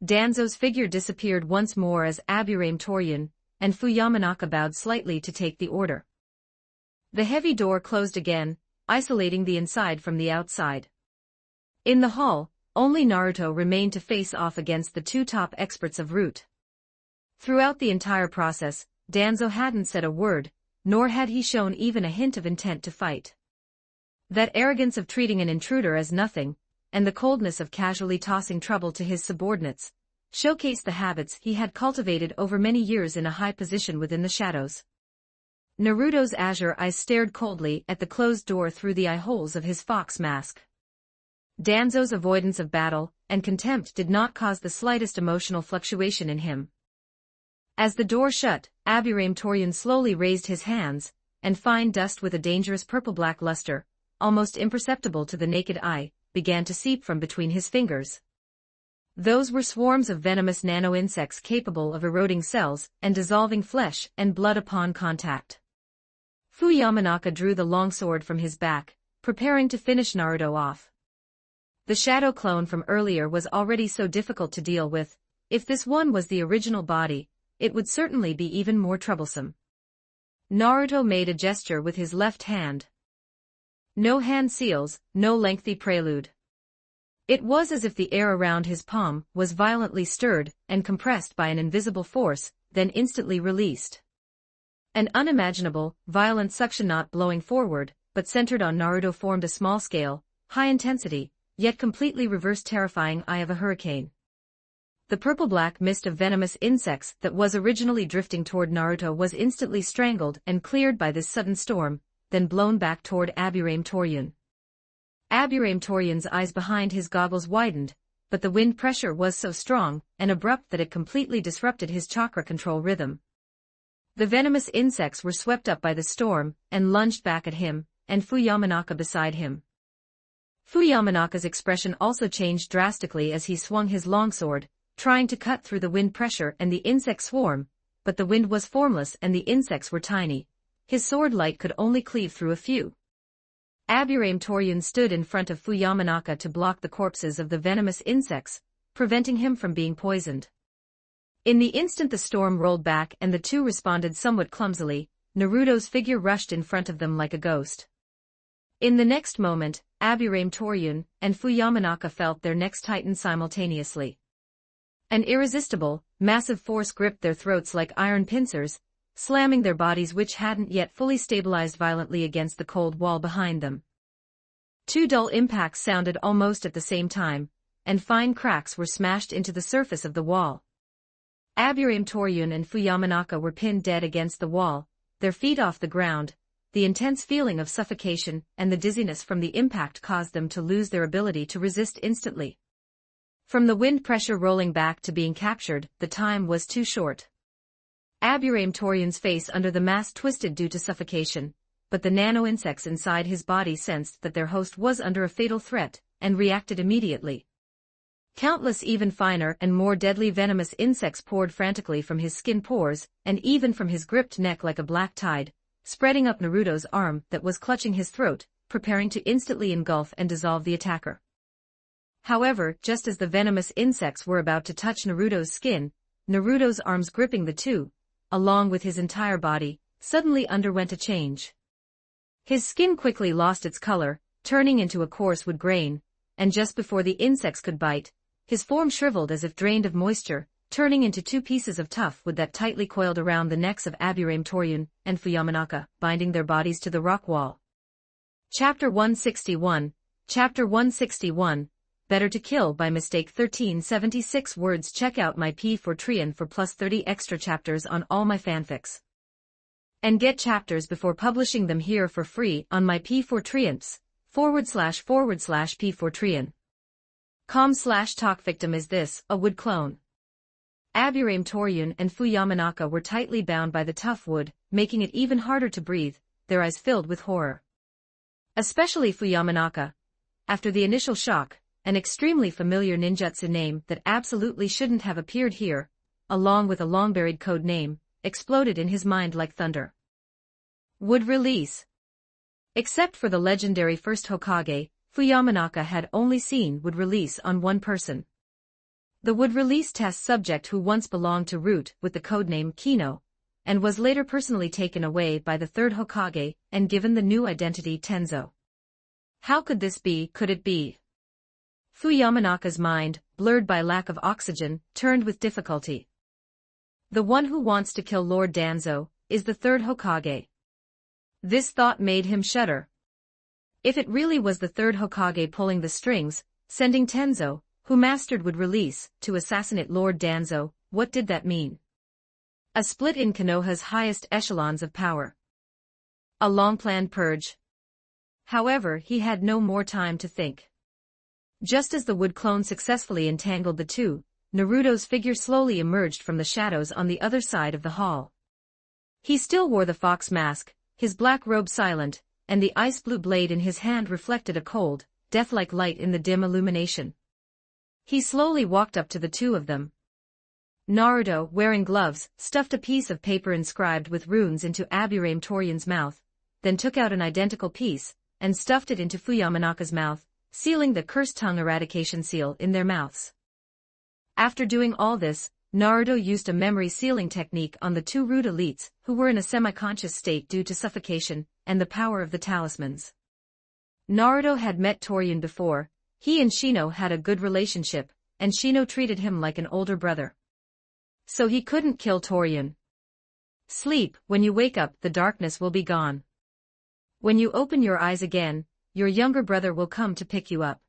Danzo's figure disappeared once more as Aburame Toryun and Fu Yamanaka bowed slightly to take the order. The heavy door closed again, isolating the inside from the outside. In the hall, only Naruto remained to face off against the two top experts of Root. Throughout the entire process, Danzo hadn't said a word, nor had he shown even a hint of intent to fight. That arrogance of treating an intruder as nothing, and the coldness of casually tossing trouble to his subordinates, showcased the habits he had cultivated over many years in a high position within the shadows. Naruto's azure eyes stared coldly at the closed door through the eye holes of his fox mask. Danzo's avoidance of battle and contempt did not cause the slightest emotional fluctuation in him. As the door shut, Aburame Toryun slowly raised his hands, and fine dust with a dangerous purple-black luster, almost imperceptible to the naked eye, began to seep from between his fingers. Those were swarms of venomous nano-insects capable of eroding cells and dissolving flesh and blood upon contact. Fu Yamanaka drew the longsword from his back, preparing to finish Naruto off. The shadow clone from earlier was already so difficult to deal with. If this one was the original body, it would certainly be even more troublesome. Naruto made a gesture with his left hand. No hand seals, no lengthy prelude. It was as if the air around his palm was violently stirred and compressed by an invisible force, then instantly released. An unimaginable, violent suction knot blowing forward, but centered on Naruto formed a small-scale, high-intensity, yet completely reversed terrifying eye of a hurricane. The purple-black mist of venomous insects that was originally drifting toward Naruto was instantly strangled and cleared by this sudden storm, then blown back toward Aburame Toryun. Aburame Toryun's eyes behind his goggles widened, but the wind pressure was so strong and abrupt that it completely disrupted his chakra control rhythm. The venomous insects were swept up by the storm and lunged back at him and Fu Yamanaka beside him. Fu Yamanaka's expression also changed drastically as he swung his longsword, trying to cut through the wind pressure and the insect swarm, but the wind was formless and the insects were tiny. His sword light could only cleave through a few. Aburame Toryun stood in front of Fu Yamanaka to block the corpses of the venomous insects, preventing him from being poisoned. In the instant the storm rolled back and the two responded somewhat clumsily, Naruto's figure rushed in front of them like a ghost. In the next moment, Aburame Toryun and Fu Yamanaka felt their necks tighten simultaneously. An irresistible, massive force gripped their throats like iron pincers, slamming their bodies which hadn't yet fully stabilized violently against the cold wall behind them. Two dull impacts sounded almost at the same time, and fine cracks were smashed into the surface of the wall. Aburame Toryun and Fu Yamanaka were pinned dead against the wall, their feet off the ground. The intense feeling of suffocation and the dizziness from the impact caused them to lose their ability to resist instantly. From the wind pressure rolling back to being captured, the time was too short. Aburame Toryun's face under the mask twisted due to suffocation, but the nano-insects inside his body sensed that their host was under a fatal threat, and reacted immediately. Countless even finer and more deadly venomous insects poured frantically from his skin pores, and even from his gripped neck like a black tide, spreading up Naruto's arm that was clutching his throat, preparing to instantly engulf and dissolve the attacker. However, just as the venomous insects were about to touch Naruto's skin, Naruto's arms gripping the two, along with his entire body, suddenly underwent a change. His skin quickly lost its color, turning into a coarse wood grain, and just before the insects could bite, his form shriveled as if drained of moisture, turning into two pieces of tough wood that tightly coiled around the necks of Aburame Toryun and Fu Yamanaka, binding their bodies to the rock wall. Chapter 161, Chapter 161, Better to Kill by Mistake 1376 words. Check out my P4 for plus 30 extra chapters on all my fanfics. And get chapters before publishing them here for free on my P4 //P4 com/talkvictim. Is this a wood clone? Aburame Toryun and Fuyamanaka were tightly bound by the tough wood, making it even harder to breathe, their eyes filled with horror. Especially Fuyamanaka. After the initial shock, an extremely familiar ninjutsu name that absolutely shouldn't have appeared here, along with a long-buried code name, exploded in his mind like thunder. Would release. Except for the legendary first Hokage, Fuyamanaka had only seen would release on one person. The would release test subject who once belonged to Root with the codename Kino, and was later personally taken away by the third Hokage and given the new identity Tenzo. How could this be? Could it be? Fuyamanaka's mind, blurred by lack of oxygen, turned with difficulty. The one who wants to kill Lord Danzo is the third Hokage. This thought made him shudder. If it really was the third Hokage pulling the strings, sending Tenzo, who mastered would release, to assassinate Lord Danzo, what did that mean? A split in Konoha's highest echelons of power. A long-planned purge. However, he had no more time to think. Just as the wood clone successfully entangled the two, Naruto's figure slowly emerged from the shadows on the other side of the hall. He still wore the fox mask, his black robe silent, and the ice-blue blade in his hand reflected a cold, death-like light in the dim illumination. He slowly walked up to the two of them. Naruto, wearing gloves, stuffed a piece of paper inscribed with runes into Aburame Toryun's mouth, then took out an identical piece, and stuffed it into Fuyamanaka's mouth, sealing the cursed tongue eradication seal in their mouths. After doing all this, Naruto used a memory sealing technique on the two Root elites who were in a semi-conscious state due to suffocation and the power of the talismans. Naruto had met Toryun before. He and Shino had a good relationship, and Shino treated him like an older brother. So he couldn't kill Toryun. Sleep, when you wake up the darkness will be gone. When you open your eyes again, your younger brother will come to pick you up.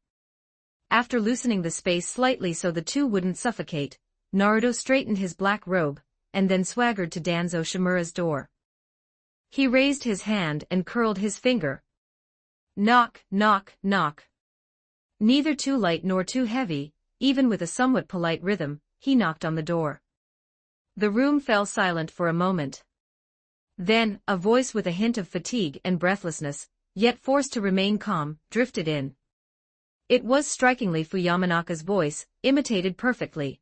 After loosening the space slightly so the two wouldn't suffocate, Naruto straightened his black robe, and then swaggered to Danzo Shimura's door. He raised his hand and curled his finger. Knock, knock, knock. Neither too light nor too heavy, even with a somewhat polite rhythm, he knocked on the door. The room fell silent for a moment. Then, a voice with a hint of fatigue and breathlessness, yet forced to remain calm, drifted in. It was strikingly Fuyamanaka's voice, imitated perfectly.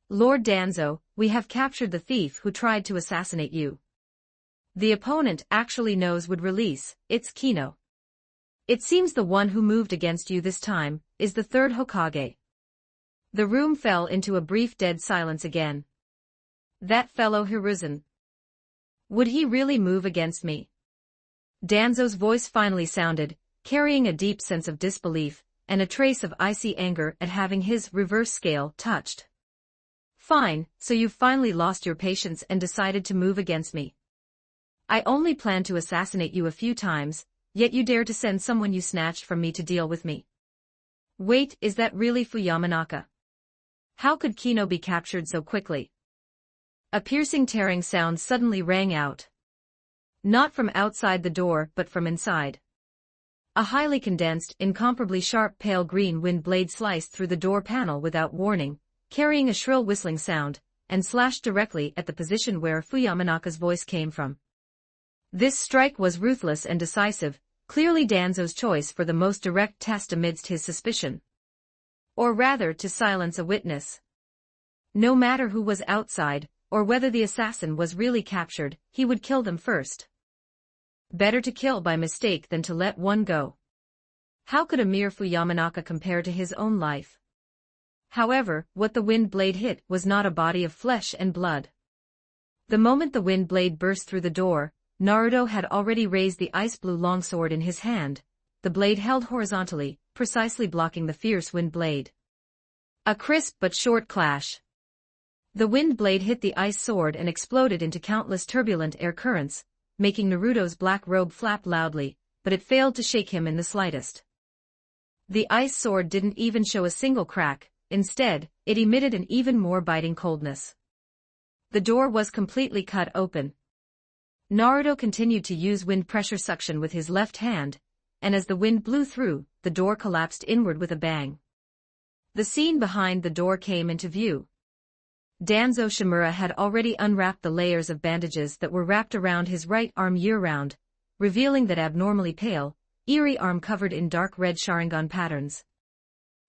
Lord Danzo, we have captured the thief who tried to assassinate you. The opponent actually knows would release, it's Kino. It seems the one who moved against you this time is the third Hokage. The room fell into a brief dead silence again. That fellow Hiruzen. Would he really move against me? Danzo's voice finally sounded, carrying a deep sense of disbelief, and a trace of icy anger at having his reverse scale touched. Fine, so you've finally lost your patience and decided to move against me. I only planned to assassinate you a few times, yet you dare to send someone you snatched from me to deal with me. Wait, is that really Fuyamanaka? How could Kino be captured so quickly? A piercing tearing sound suddenly rang out. Not from outside the door but from inside. A highly condensed, incomparably sharp pale green wind blade sliced through the door panel without warning, carrying a shrill whistling sound, and slashed directly at the position where Fuyamanaka's voice came from. This strike was ruthless and decisive, clearly Danzo's choice for the most direct test amidst his suspicion. Or rather to silence a witness. No matter who was outside, or whether the assassin was really captured, he would kill them first. Better to kill by mistake than to let one go. How could a mere Fuyamanaka compare to his own life? However, what the wind blade hit was not a body of flesh and blood. The moment the wind blade burst through the door, Naruto had already raised the ice-blue longsword in his hand, the blade held horizontally, precisely blocking the fierce wind blade. A crisp but short clash. The wind blade hit the ice sword and exploded into countless turbulent air currents, making Naruto's black robe flap loudly, but it failed to shake him in the slightest. The ice sword didn't even show a single crack, instead, it emitted an even more biting coldness. The door was completely cut open. Naruto continued to use wind pressure suction with his left hand, and as the wind blew through, the door collapsed inward with a bang. The scene behind the door came into view. Danzo Shimura had already unwrapped the layers of bandages that were wrapped around his right arm year-round, revealing that abnormally pale, eerie arm covered in dark red Sharingan patterns.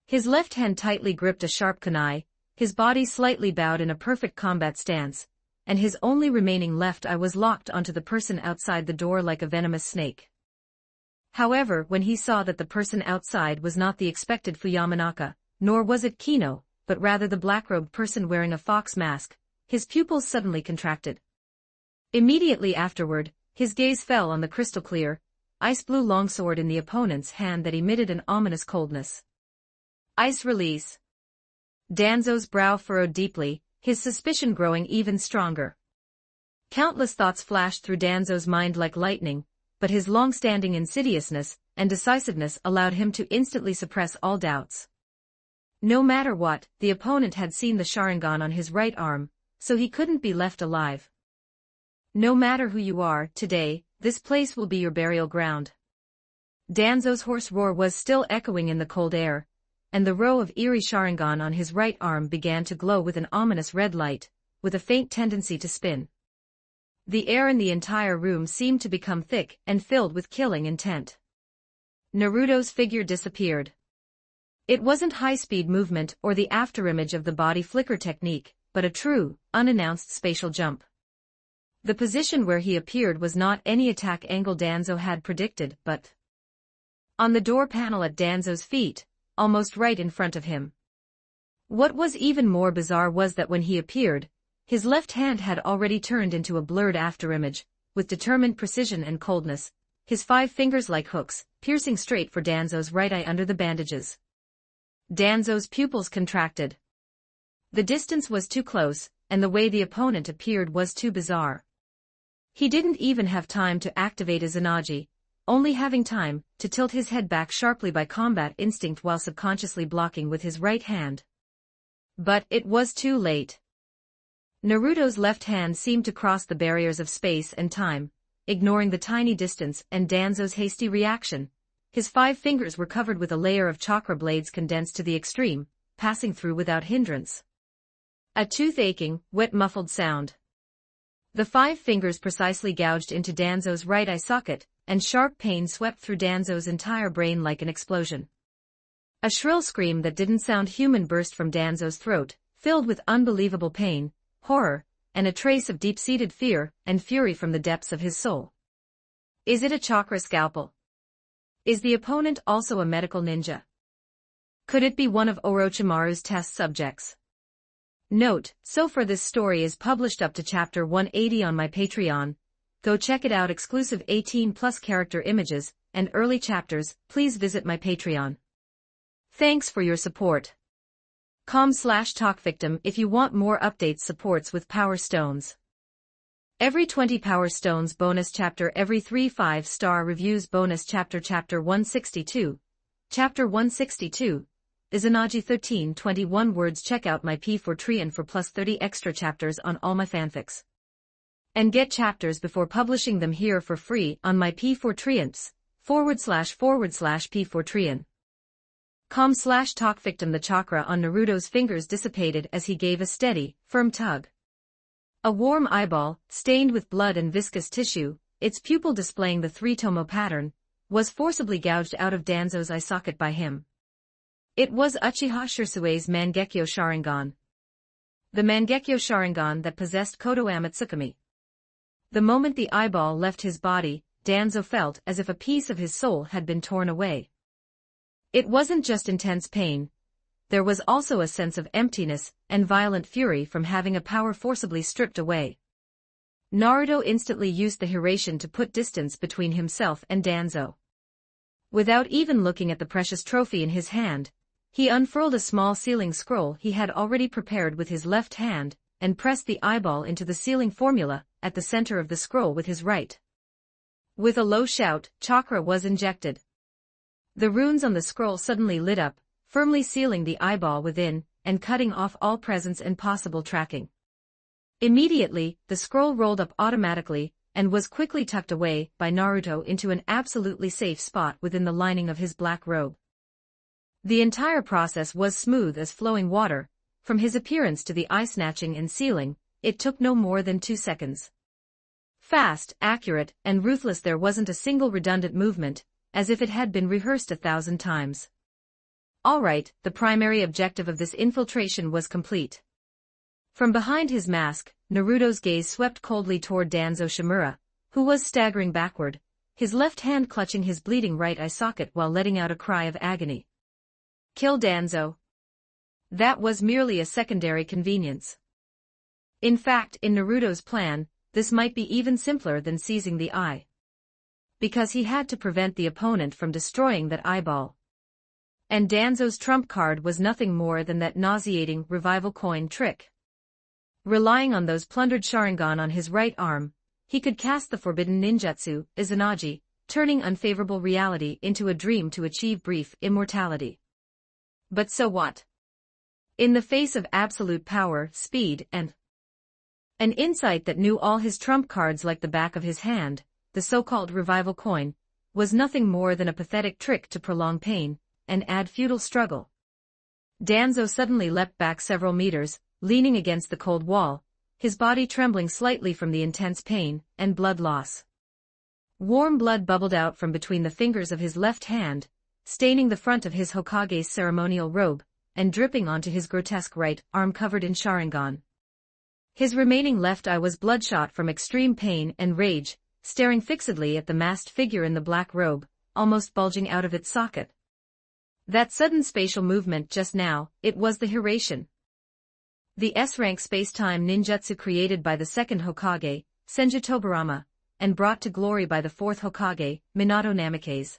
His left hand tightly gripped a sharp kunai, his body slightly bowed in a perfect combat stance, and his only remaining left eye was locked onto the person outside the door like a venomous snake. However, when he saw that the person outside was not the expected Fuyamanaka, nor was it Kino, but rather the black-robed person wearing a fox mask, his pupils suddenly contracted. Immediately afterward, his gaze fell on the crystal-clear, ice-blue longsword in the opponent's hand that emitted an ominous coldness. Ice release. Danzo's brow furrowed deeply, his suspicion growing even stronger. Countless thoughts flashed through Danzo's mind like lightning, but his long-standing insidiousness and decisiveness allowed him to instantly suppress all doubts. No matter what, the opponent had seen the Sharingan on his right arm, so he couldn't be left alive. No matter who you are, today, this place will be your burial ground. Danzo's hoarse roar was still echoing in the cold air, and the row of eerie Sharingan on his right arm began to glow with an ominous red light, with a faint tendency to spin. The air in the entire room seemed to become thick and filled with killing intent. Naruto's figure disappeared. It wasn't high-speed movement or the afterimage of the body flicker technique, but a true, unannounced spatial jump. The position where he appeared was not any attack angle Danzo had predicted, but on the door panel at Danzo's feet, almost right in front of him. What was even more bizarre was that when he appeared, his left hand had already turned into a blurred afterimage, with determined precision and coldness, his 5 fingers like hooks, piercing straight for Danzo's right eye under the bandages. Danzo's pupils contracted. The distance was too close, and the way the opponent appeared was too bizarre. He didn't even have time to activate Izanagi, only having time to tilt his head back sharply by combat instinct while subconsciously blocking with his right hand. But it was too late. Naruto's left hand seemed to cross the barriers of space and time, ignoring the tiny distance and Danzo's hasty reaction. His 5 fingers were covered with a layer of chakra blades condensed to the extreme, passing through without hindrance. A tooth-aching, wet muffled sound. The 5 fingers precisely gouged into Danzo's right eye socket, and sharp pain swept through Danzo's entire brain like an explosion. A shrill scream that didn't sound human burst from Danzo's throat, filled with unbelievable pain, horror, and a trace of deep-seated fear and fury from the depths of his soul. Is it a chakra scalpel? Is the opponent also a medical ninja? Could it be one of Orochimaru's test subjects? Note, so far this story is published up to chapter 180 on my Patreon. Go check it out. Exclusive 18+ character images and early chapters. Please visit my Patreon. Thanks for your support. com/talkvictim if you want more updates. Supports with Power Stones. Every 20 Power Stones bonus chapter. Every 3 5-star reviews bonus chapter. Chapter 162. Chapter 162. Izanagi 1321 words. Check out my P4Treon for plus 30 extra chapters on all my fanfics. And get chapters before publishing them here for free on my P4Treons, //P4Treon. com/talkvictim. The chakra on Naruto's fingers dissipated as he gave a steady, firm tug. A warm eyeball, stained with blood and viscous tissue, its pupil displaying the 3-tomo pattern, was forcibly gouged out of Danzo's eye socket by him. It was Uchiha Shirsue's Mangekyo Sharingan. The Mangekyo Sharingan that possessed Kotoama Tsukumi. The moment the eyeball left his body, Danzo felt as if a piece of his soul had been torn away. It wasn't just intense pain. There was also a sense of emptiness and violent fury from having a power forcibly stripped away. Naruto instantly used the Hiraishin to put distance between himself and Danzo. Without even looking at the precious trophy in his hand, he unfurled a small sealing scroll he had already prepared with his left hand, and pressed the eyeball into the sealing formula at the center of the scroll with his right. With a low shout, chakra was injected. The runes on the scroll suddenly lit up, firmly sealing the eyeball within, and cutting off all presence and possible tracking. Immediately, the scroll rolled up automatically, and was quickly tucked away by Naruto into an absolutely safe spot within the lining of his black robe. The entire process was smooth as flowing water. From his appearance to the eye snatching and sealing, it took no more than 2 seconds. Fast, accurate, and ruthless, there wasn't a single redundant movement, as if it had been rehearsed 1,000 times. All right, the primary objective of this infiltration was complete. From behind his mask, Naruto's gaze swept coldly toward Danzo Shimura, who was staggering backward, his left hand clutching his bleeding right eye socket while letting out a cry of agony. Kill Danzo. That was merely a secondary convenience. In fact, in Naruto's plan, this might be even simpler than seizing the eye. Because he had to prevent the opponent from destroying that eyeball. And Danzo's trump card was nothing more than that nauseating revival coin trick. Relying on those plundered Sharingan on his right arm, he could cast the forbidden ninjutsu, Izanagi, turning unfavorable reality into a dream to achieve brief immortality. But so what? In the face of absolute power, speed, and an insight that knew all his trump cards like the back of his hand, the so-called revival coin was nothing more than a pathetic trick to prolong pain and add futile struggle. Danzo suddenly leapt back several meters, leaning against the cold wall, his body trembling slightly from the intense pain and blood loss. Warm blood bubbled out from between the fingers of his left hand, staining the front of his Hokage's ceremonial robe, and dripping onto his grotesque right arm covered in Sharingan. His remaining left eye was bloodshot from extreme pain and rage, staring fixedly at the masked figure in the black robe, almost bulging out of its socket. That sudden spatial movement just now, it was the Hiraition. The S-rank space-time ninjutsu created by the second Hokage, Senju Tobirama, and brought to glory by the fourth Hokage, Minato Namikaze.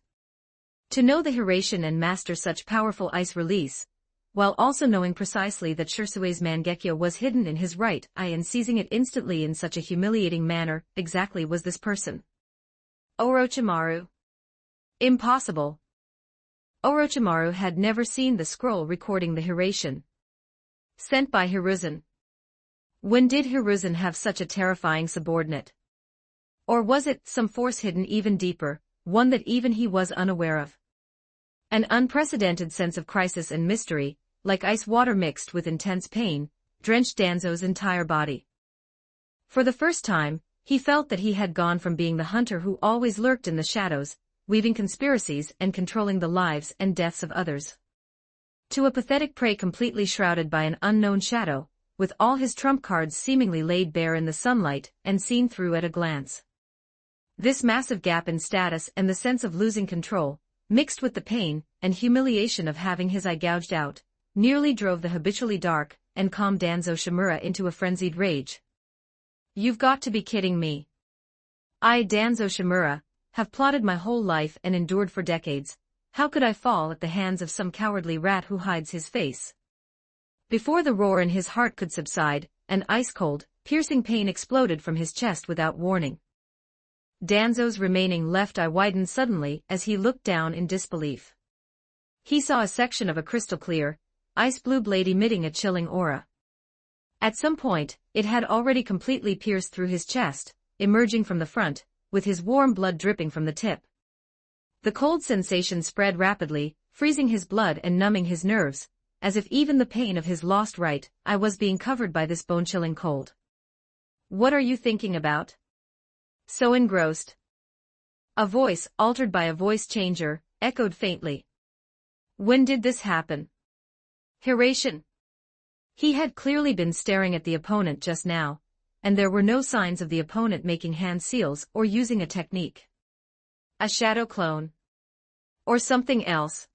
To know the Hiraition and master such powerful ice release, while also knowing precisely that Shirsui's Mangekyo was hidden in his right eye and seizing it instantly in such a humiliating manner, exactly was this person. Orochimaru. Impossible. Orochimaru had never seen the scroll recording the Hiraition. Sent by Hiruzen. When did Hiruzen have such a terrifying subordinate? Or was it some force hidden even deeper, one that even he was unaware of? An unprecedented sense of crisis and mystery, like ice water mixed with intense pain, drenched Danzo's entire body. For the first time, he felt that he had gone from being the hunter who always lurked in the shadows, weaving conspiracies and controlling the lives and deaths of others, to a pathetic prey completely shrouded by an unknown shadow, with all his trump cards seemingly laid bare in the sunlight and seen through at a glance. This massive gap in status and the sense of losing control, mixed with the pain and humiliation of having his eye gouged out, nearly drove the habitually dark and calm Danzo Shimura into a frenzied rage. You've got to be kidding me. I, Danzo Shimura, have plotted my whole life and endured for decades. How could I fall at the hands of some cowardly rat who hides his face? Before the roar in his heart could subside, an ice-cold, piercing pain exploded from his chest without warning. Danzo's remaining left eye widened suddenly as he looked down in disbelief. He saw a section of a crystal-clear, ice-blue blade emitting a chilling aura. At some point, it had already completely pierced through his chest, emerging from the front, with his warm blood dripping from the tip. The cold sensation spread rapidly, freezing his blood and numbing his nerves, as if even the pain of his lost right eye was being covered by this bone-chilling cold. What are you thinking about? So engrossed. A voice, altered by a voice changer, echoed faintly. When did this happen? Hiraition. He had clearly been staring at the opponent just now, and there were no signs of the opponent making hand seals or using a technique. A shadow clone. Or something else.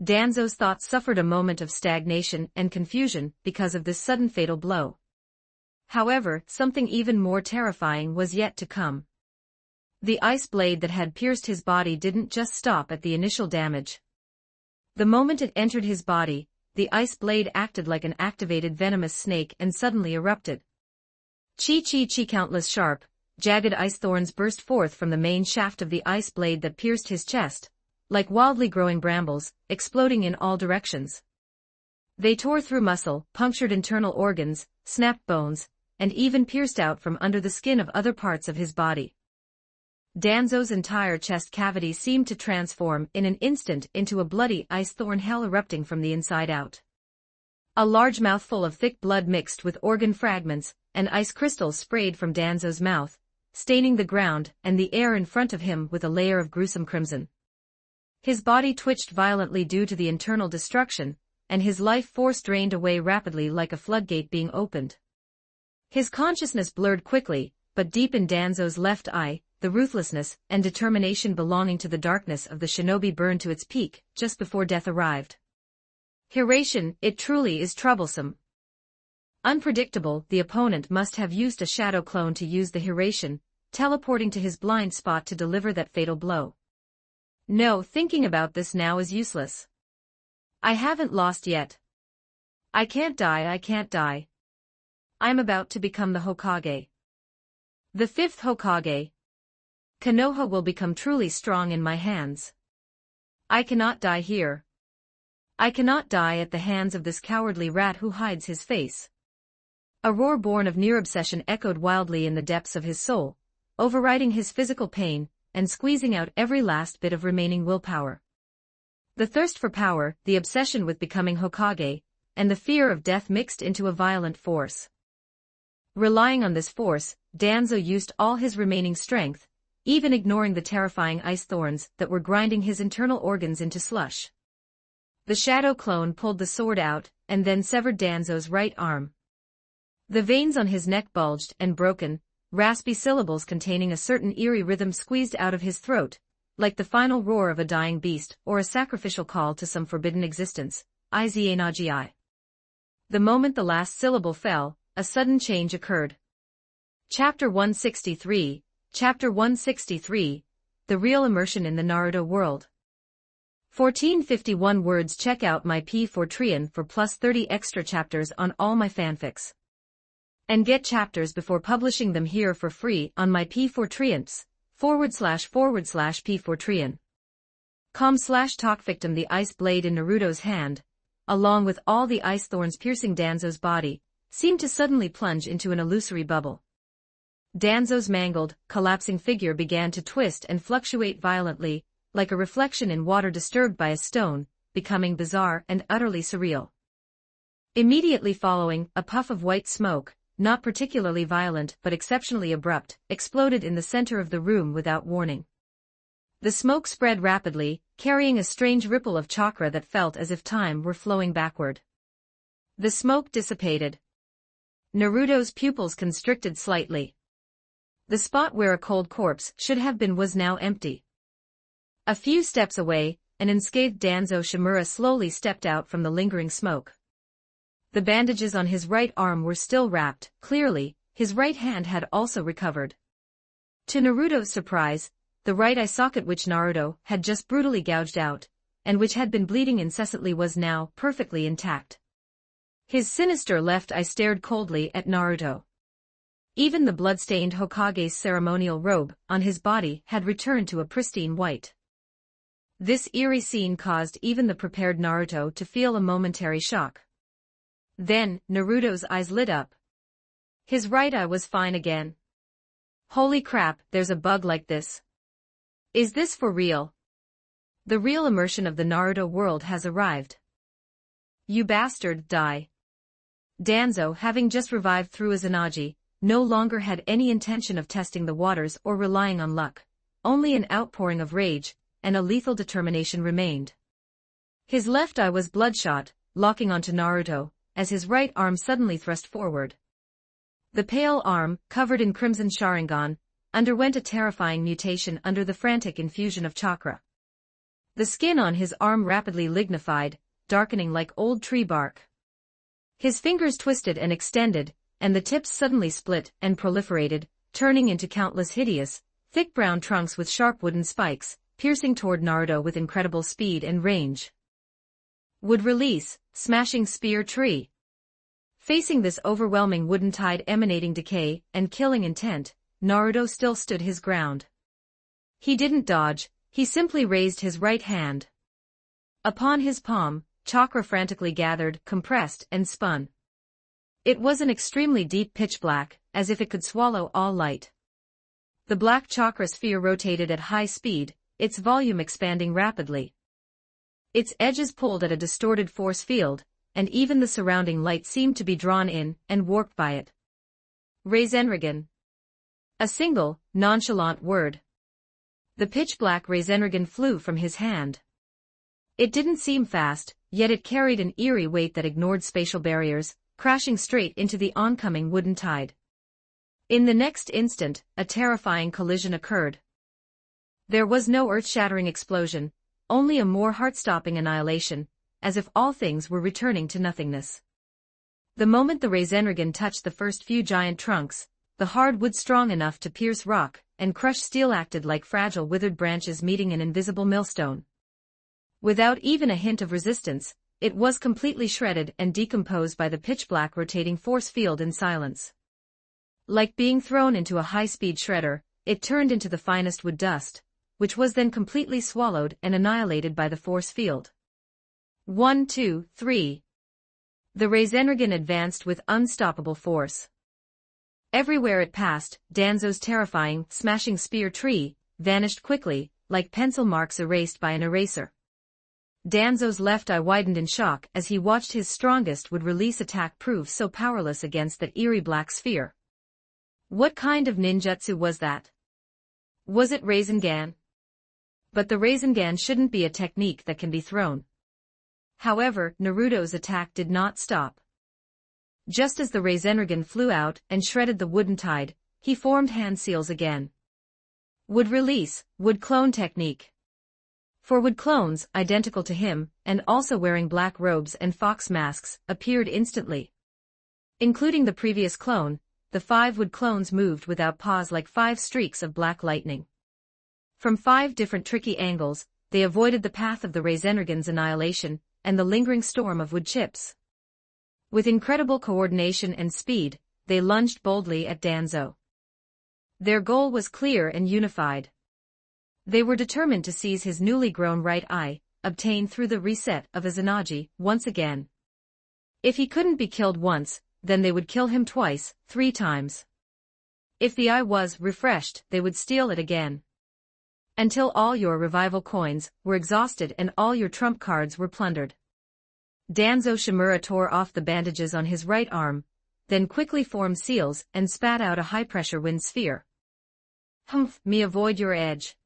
Danzo's thoughts suffered a moment of stagnation and confusion because of this sudden fatal blow. However, something even more terrifying was yet to come. The ice blade that had pierced his body didn't just stop at the initial damage. The moment it entered his body, the ice blade acted like an activated venomous snake and suddenly erupted. Chi-chi-chi, countless sharp, jagged ice thorns burst forth from the main shaft of the ice blade that pierced his chest, like wildly growing brambles, exploding in all directions. They tore through muscle, punctured internal organs, snapped bones, and even pierced out from under the skin of other parts of his body. Danzo's entire chest cavity seemed to transform in an instant into a bloody ice thorn hell erupting from the inside out. A large mouthful of thick blood mixed with organ fragments and ice crystals sprayed from Danzo's mouth, staining the ground and the air in front of him with a layer of gruesome crimson. His body twitched violently due to the internal destruction, and his life force drained away rapidly like a floodgate being opened. His consciousness blurred quickly, but deep in Danzo's left eye, the ruthlessness and determination belonging to the darkness of the shinobi burned to its peak just before death arrived. Hiration, it truly is troublesome. Unpredictable, the opponent must have used a shadow clone to use the Hiration, teleporting to his blind spot to deliver that fatal blow. No, thinking about this now is useless. I haven't lost yet. I can't die. I'm about to become the Hokage. The fifth Hokage. Konoha will become truly strong in my hands. I cannot die here. I cannot die at the hands of this cowardly rat who hides his face. A roar born of near obsession echoed wildly in the depths of his soul, overriding his physical pain and squeezing out every last bit of remaining willpower. The thirst for power, the obsession with becoming Hokage, and the fear of death mixed into a violent force. Relying on this force, Danzo used all his remaining strength, even ignoring the terrifying ice thorns that were grinding his internal organs into slush. The shadow clone pulled the sword out, and then severed Danzo's right arm. The veins on his neck bulged and broken, raspy syllables containing a certain eerie rhythm squeezed out of his throat, like the final roar of a dying beast or a sacrificial call to some forbidden existence, Izanagi. The moment the last syllable fell, a sudden change occurred. Chapter 163, Chapter 163, The Real Immersion in the Naruto World. 1451 words. Check out my P4 for plus 30 extra chapters on all my fanfics. And get chapters before publishing them here for free on my P4 //P4 com/talkvictim. The ice blade in Naruto's hand, along with all the ice thorns piercing Danzo's body, seemed to suddenly plunge into an illusory bubble. Danzo's mangled, collapsing figure began to twist and fluctuate violently, like a reflection in water disturbed by a stone, becoming bizarre and utterly surreal. Immediately following, a puff of white smoke, not particularly violent but exceptionally abrupt, exploded in the center of the room without warning. The smoke spread rapidly, carrying a strange ripple of chakra that felt as if time were flowing backward. The smoke dissipated. Naruto's pupils constricted slightly. The spot where a cold corpse should have been was now empty. A few steps away, an unscathed Danzo Shimura slowly stepped out from the lingering smoke. The bandages on his right arm were still wrapped, clearly, his right hand had also recovered. To Naruto's surprise, the right eye socket which Naruto had just brutally gouged out, and which had been bleeding incessantly was now perfectly intact. His sinister left eye stared coldly at Naruto. Even the blood-stained Hokage's ceremonial robe on his body had returned to a pristine white. This eerie scene caused even the prepared Naruto to feel a momentary shock. Then, Naruto's eyes lit up. His right eye was fine again. Holy crap, there's a bug like this. Is this for real? The real immersion of the Naruto world has arrived. You bastard, die. Danzo, having just revived through Izanagi, no longer had any intention of testing the waters or relying on luck. Only an outpouring of rage and a lethal determination remained. His left eye was bloodshot, locking onto Naruto, as his right arm suddenly thrust forward. The pale arm, covered in crimson Sharingan, underwent a terrifying mutation under the frantic infusion of chakra. The skin on his arm rapidly lignified, darkening like old tree bark. His fingers twisted and extended, and the tips suddenly split and proliferated, turning into countless hideous, thick brown trunks with sharp wooden spikes, piercing toward Naruto with incredible speed and range. Would release, smashing spear tree. Facing this overwhelming wooden tide emanating decay and killing intent, Naruto still stood his ground. He didn't dodge, He simply raised his right hand. Upon his palm, chakra frantically gathered, compressed, and spun. It was an extremely deep pitch black, as if it could swallow all light. The black chakra sphere rotated at high speed, its volume expanding rapidly. Its edges pulled at a distorted force field, and even the surrounding light seemed to be drawn in and warped by it. Reisenrigen. A single, nonchalant word. The pitch-black Reisenrigen flew from his hand. It didn't seem fast, yet it carried an eerie weight that ignored spatial barriers, crashing straight into the oncoming wooden tide. In the next instant, a terrifying collision occurred. There was no earth-shattering explosion, only a more heart-stopping annihilation, as if all things were returning to nothingness. The moment the Reisenrigen touched the first few giant trunks, the hard wood strong enough to pierce rock and crush steel acted like fragile withered branches meeting an invisible millstone. Without even a hint of resistance, it was completely shredded and decomposed by the pitch-black rotating force field in silence. Like being thrown into a high-speed shredder, it turned into the finest wood dust, which was then completely swallowed and annihilated by the force field. 1, 2, 3. The Reisenrigen advanced with unstoppable force. Everywhere it passed, Danzo's terrifying, smashing spear tree vanished quickly, like pencil marks erased by an eraser. Danzo's left eye widened in shock as he watched his strongest would-release attack prove so powerless against that eerie black sphere. What kind of ninjutsu was that? Was it Rasengan? But the Rasengan shouldn't be a technique that can be thrown. However, Naruto's attack did not stop. Just as the Reisenrigen flew out and shredded the wooden tide, he formed hand seals again. Would release, would clone technique. For wood clones, identical to him, and also wearing black robes and fox masks, appeared instantly. Including the previous clone, the 5 wood clones moved without pause like 5 streaks of black lightning. From 5 different tricky angles, they avoided the path of the Reisenrigen's annihilation and the lingering storm of wood chips. With incredible coordination and speed, they lunged boldly at Danzo. Their goal was clear and unified. They were determined to seize his newly grown right eye, obtained through the reset of Izanagi, once again. If he couldn't be killed once, then they would kill him twice, 3 times. If the eye was refreshed, they would steal it again. Until all your revival coins were exhausted and all your trump cards were plundered. Danzo Shimura tore off the bandages on his right arm, then quickly formed seals and spat out a high-pressure wind sphere. Humph, me avoid your edge.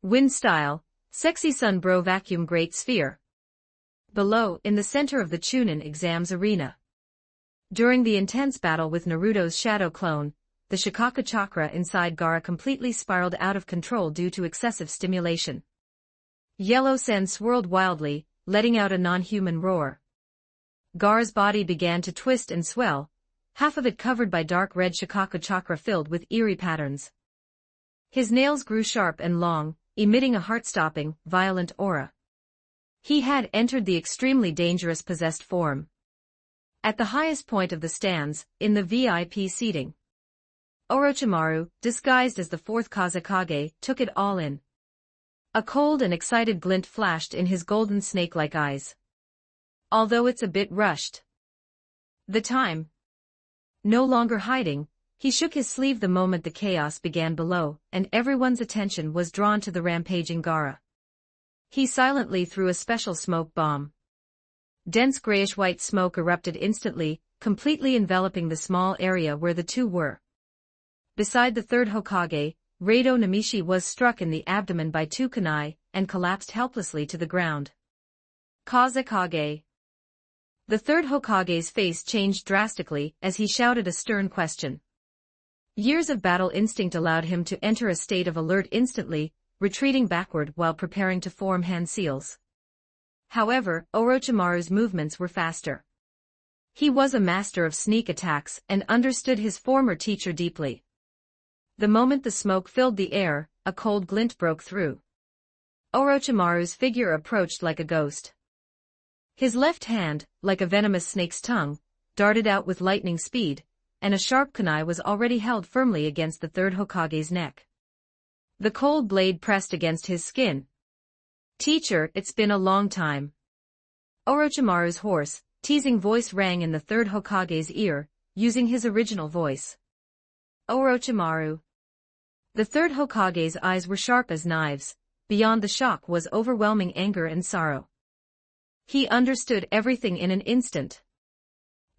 Wind style, sexy sun bro vacuum great sphere. Below, in the center of the Chunin exams arena. During the intense battle with Naruto's shadow clone, the Shikaka chakra inside Gaara completely spiraled out of control due to excessive stimulation. Yellow sand swirled wildly, letting out a non-human roar. Gaara's body began to twist and swell, half of it covered by dark red Shikaka chakra filled with eerie patterns. His nails grew sharp and long, emitting a heart-stopping, violent aura. He had entered the extremely dangerous possessed form. At the highest point of the stands, in the VIP seating, Orochimaru, disguised as the 4th Kazekage, took it all in. A cold and excited glint flashed in his golden snake-like eyes. Although it's a bit rushed. The time. No longer hiding, he shook his sleeve the moment the chaos began below, and everyone's attention was drawn to the rampaging Gaara. He silently threw a special smoke bomb. Dense grayish-white smoke erupted instantly, completely enveloping the small area where the two were. Beside the 3rd Hokage, Rado Namishi was struck in the abdomen by 2 kunai, and collapsed helplessly to the ground. Kazekage. The 3rd Hokage's face changed drastically as he shouted a stern question. Years of battle instinct allowed him to enter a state of alert instantly, retreating backward while preparing to form hand seals. However, Orochimaru's movements were faster. He was a master of sneak attacks and understood his former teacher deeply. The moment the smoke filled the air, a cold glint broke through. Orochimaru's figure approached like a ghost. His left hand, like a venomous snake's tongue, darted out with lightning speed, and a sharp kunai was already held firmly against the 3rd Hokage's neck. The cold blade pressed against his skin. "Teacher, it's been a long time." Orochimaru's hoarse, teasing voice rang in the third Hokage's ear, using his original voice. Orochimaru. The third Hokage's eyes were sharp as knives. Beyond the shock was overwhelming anger and sorrow. He understood everything in an instant.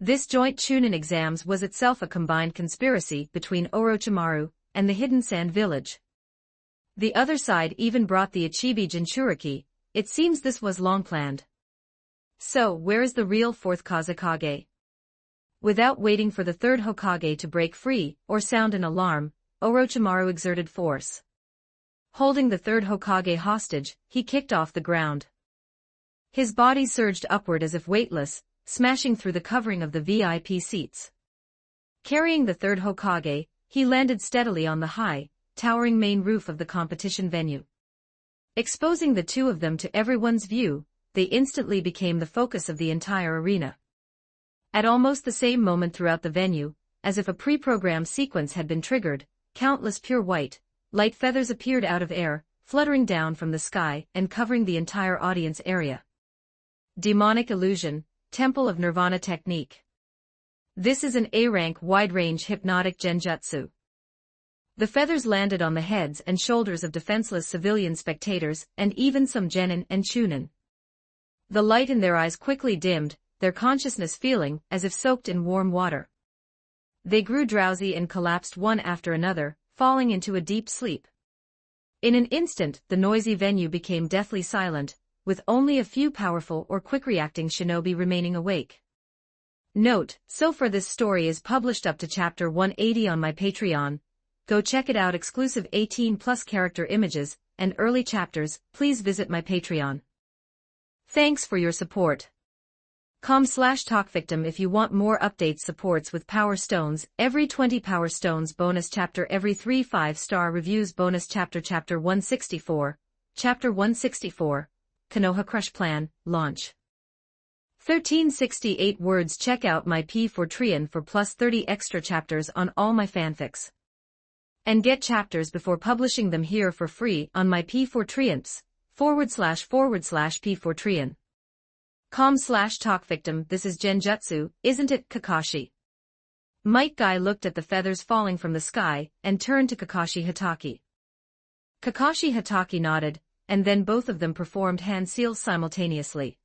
This joint Chunin exams was itself a combined conspiracy between Orochimaru and the Hidden Sand Village. The other side even brought the Ichibi Jinchuriki. It seems this was long planned. So, where is the real fourth Kazekage? Without waiting for the third Hokage to break free or sound an alarm, Orochimaru exerted force. Holding the third Hokage hostage, he kicked off the ground. His body surged upward as if weightless, smashing through the covering of the VIP seats. Carrying the third Hokage, he landed steadily on the high, towering main roof of the competition venue. Exposing the two of them to everyone's view, they instantly became the focus of the entire arena. At almost the same moment throughout the venue, as if a pre-programmed sequence had been triggered, countless pure white, light feathers appeared out of air, fluttering down from the sky and covering the entire audience area. Demonic illusion, Temple of Nirvana technique. This is an A-rank wide-range hypnotic genjutsu. The feathers landed on the heads and shoulders of defenseless civilian spectators and even some genin and chunin. The light in their eyes quickly dimmed, their consciousness feeling as if soaked in warm water. They grew drowsy and collapsed one after another, falling into a deep sleep. In an instant, the noisy venue became deathly silent, with only a few powerful or quick-reacting shinobi remaining awake. Note, so far this story is published up to chapter 180 on my Patreon. Go check it out. Exclusive 18+ character images and early chapters. Please visit my Patreon. Thanks for your support. com/talkvictim if you want more updates. Supports with Power Stones, every 20 Power Stones bonus chapter, every 3 5-star reviews bonus chapter. Chapter 164, Chapter 164, Konoha Crush Plan, Launch. 1368 words. Check out my P4 for plus 30 extra chapters on all my fanfics. And get chapters before publishing them here for free on my P4 //P4 com/talkvictim. This is genjutsu, isn't it, Kakashi? Might Guy looked at the feathers falling from the sky and turned to Kakashi Hatake. Kakashi Hatake nodded, and then both of them performed hand seals simultaneously.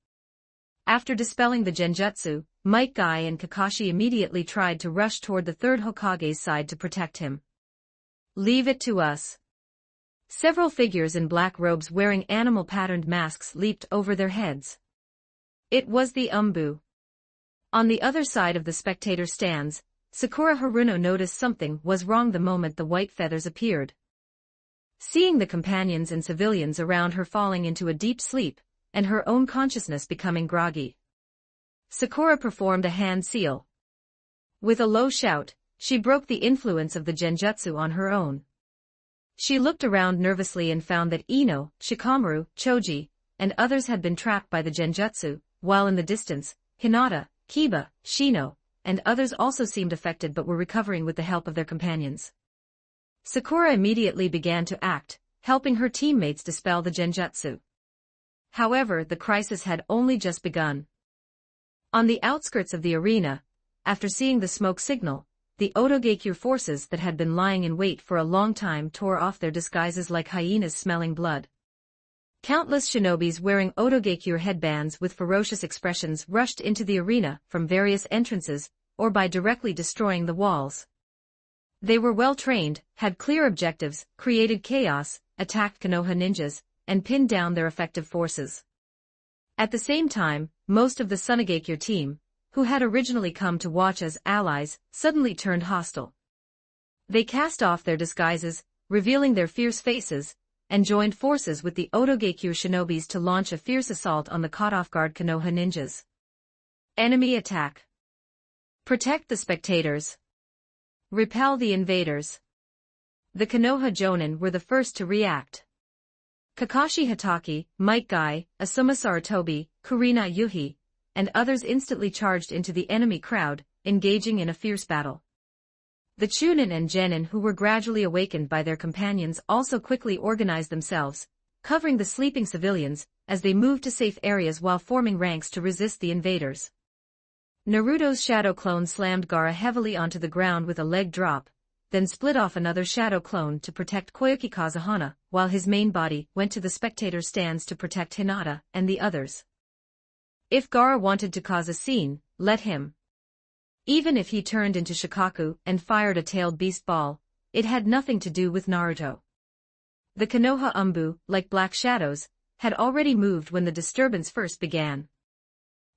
After dispelling the genjutsu, Might Guy and Kakashi immediately tried to rush toward the third Hokage's side to protect him. Leave it to us. Several figures in black robes wearing animal-patterned masks leaped over their heads. It was the Umbu. On the other side of the spectator stands, Sakura Haruno noticed something was wrong the moment the white feathers appeared. Seeing the companions and civilians around her falling into a deep sleep, and her own consciousness becoming groggy, Sakura performed a hand seal. With a low shout, she broke the influence of the genjutsu on her own. She looked around nervously and found that Ino, Shikamaru, Choji, and others had been trapped by the genjutsu, while in the distance, Hinata, Kiba, Shino, and others also seemed affected but were recovering with the help of their companions. Sakura immediately began to act, helping her teammates dispel the genjutsu. However, the crisis had only just begun. On the outskirts of the arena, after seeing the smoke signal, the Otogekyou forces that had been lying in wait for a long time tore off their disguises like hyenas smelling blood. Countless shinobis wearing Otogekyou headbands with ferocious expressions rushed into the arena from various entrances, or by directly destroying the walls. They were well trained, had clear objectives, created chaos, attacked Konoha ninjas, and pinned down their effective forces. At the same time, most of the Tsunagakure team, who had originally come to watch as allies, suddenly turned hostile. They cast off their disguises, revealing their fierce faces, and joined forces with the Otogekyou shinobis to launch a fierce assault on the caught-off-guard Konoha ninjas. Enemy attack. Protect the spectators. Repel the invaders. The Konoha Jonin were the first to react. Kakashi Hatake, Might Guy, Asuma Sarutobi, Kurina Yuhi, and others instantly charged into the enemy crowd, engaging in a fierce battle. The Chunin and Genin, who were gradually awakened by their companions, also quickly organized themselves, covering the sleeping civilians as they moved to safe areas while forming ranks to resist the invaders. Naruto's shadow clone slammed Gaara heavily onto the ground with a leg drop, then split off another shadow clone to protect Koyuki Kazuhana, while his main body went to the spectator stands to protect Hinata and the others. If Gaara wanted to cause a scene, let him. Even if he turned into Shikaku and fired a tailed beast ball, it had nothing to do with Naruto. The Konoha Umbu, like black shadows, had already moved when the disturbance first began.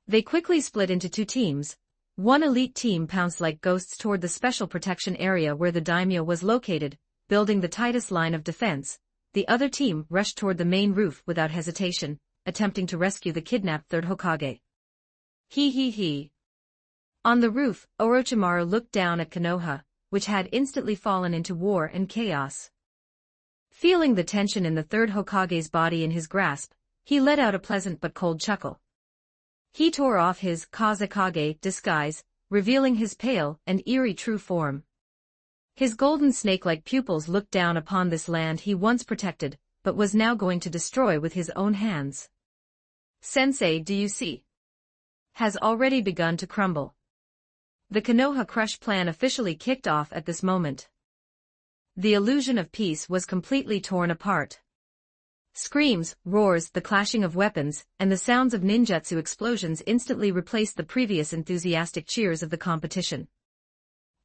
They quickly split into two teams. One elite team pounced like ghosts toward the special protection area where the daimyo was located, building the tightest line of defense. The other team rushed toward the main roof without hesitation, attempting to rescue the kidnapped third Hokage. He. On the roof, Orochimaru looked down at Konoha, which had instantly fallen into war and chaos. Feeling the tension in the third Hokage's body in his grasp, he let out a pleasant but cold chuckle. He tore off his Kazekage disguise, revealing his pale and eerie true form. His golden snake-like pupils looked down upon this land he once protected, but was now going to destroy with his own hands. Sensei, do you see? Has already begun to crumble. The Konoha Crush plan officially kicked off at this moment. The illusion of peace was completely torn apart. Screams, roars, the clashing of weapons, and the sounds of ninjutsu explosions instantly replaced the previous enthusiastic cheers of the competition.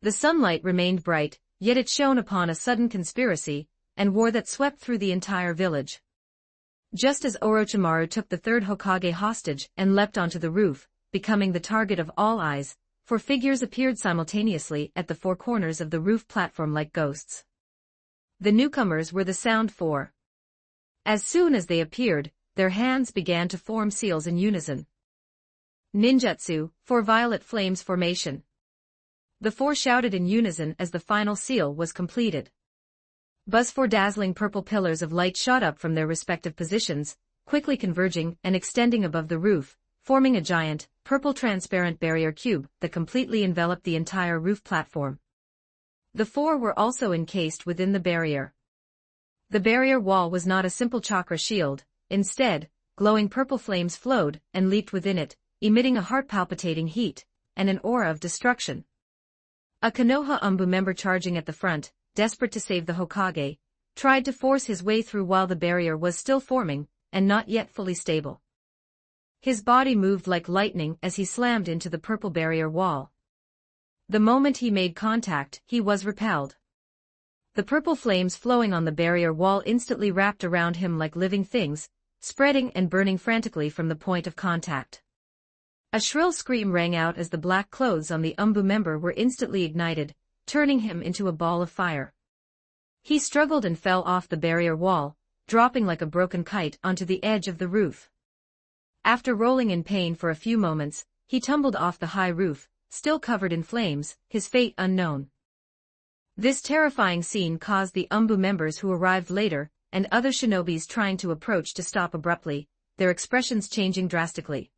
The sunlight remained bright, yet it shone upon a sudden conspiracy and war that swept through the entire village. Just as Orochimaru took the third Hokage hostage and leapt onto the roof, becoming the target of all eyes, four figures appeared simultaneously at the four corners of the roof platform like ghosts. The newcomers were the Sound Four. As soon as they appeared, their hands began to form seals in unison. Ninjutsu, for Violet Flames formation. The four shouted in unison as the final seal was completed. Buzz, four dazzling purple pillars of light shot up from their respective positions, quickly converging and extending above the roof, forming a giant, purple transparent barrier cube that completely enveloped the entire roof platform. The four were also encased within the barrier. The barrier wall was not a simple chakra shield, instead, glowing purple flames flowed and leaped within it, emitting a heart-palpitating heat and an aura of destruction. A Konoha Umbu member charging at the front, desperate to save the Hokage, tried to force his way through while the barrier was still forming and not yet fully stable. His body moved like lightning as he slammed into the purple barrier wall. The moment he made contact, he was repelled. The purple flames flowing on the barrier wall instantly wrapped around him like living things, spreading and burning frantically from the point of contact. A shrill scream rang out as the black clothes on the Umbu member were instantly ignited, turning him into a ball of fire. He struggled and fell off the barrier wall, dropping like a broken kite onto the edge of the roof. After rolling in pain for a few moments, he tumbled off the high roof, still covered in flames, his fate unknown. This terrifying scene caused the Umbu members who arrived later, and other shinobis trying to approach to stop abruptly, their expressions changing drastically.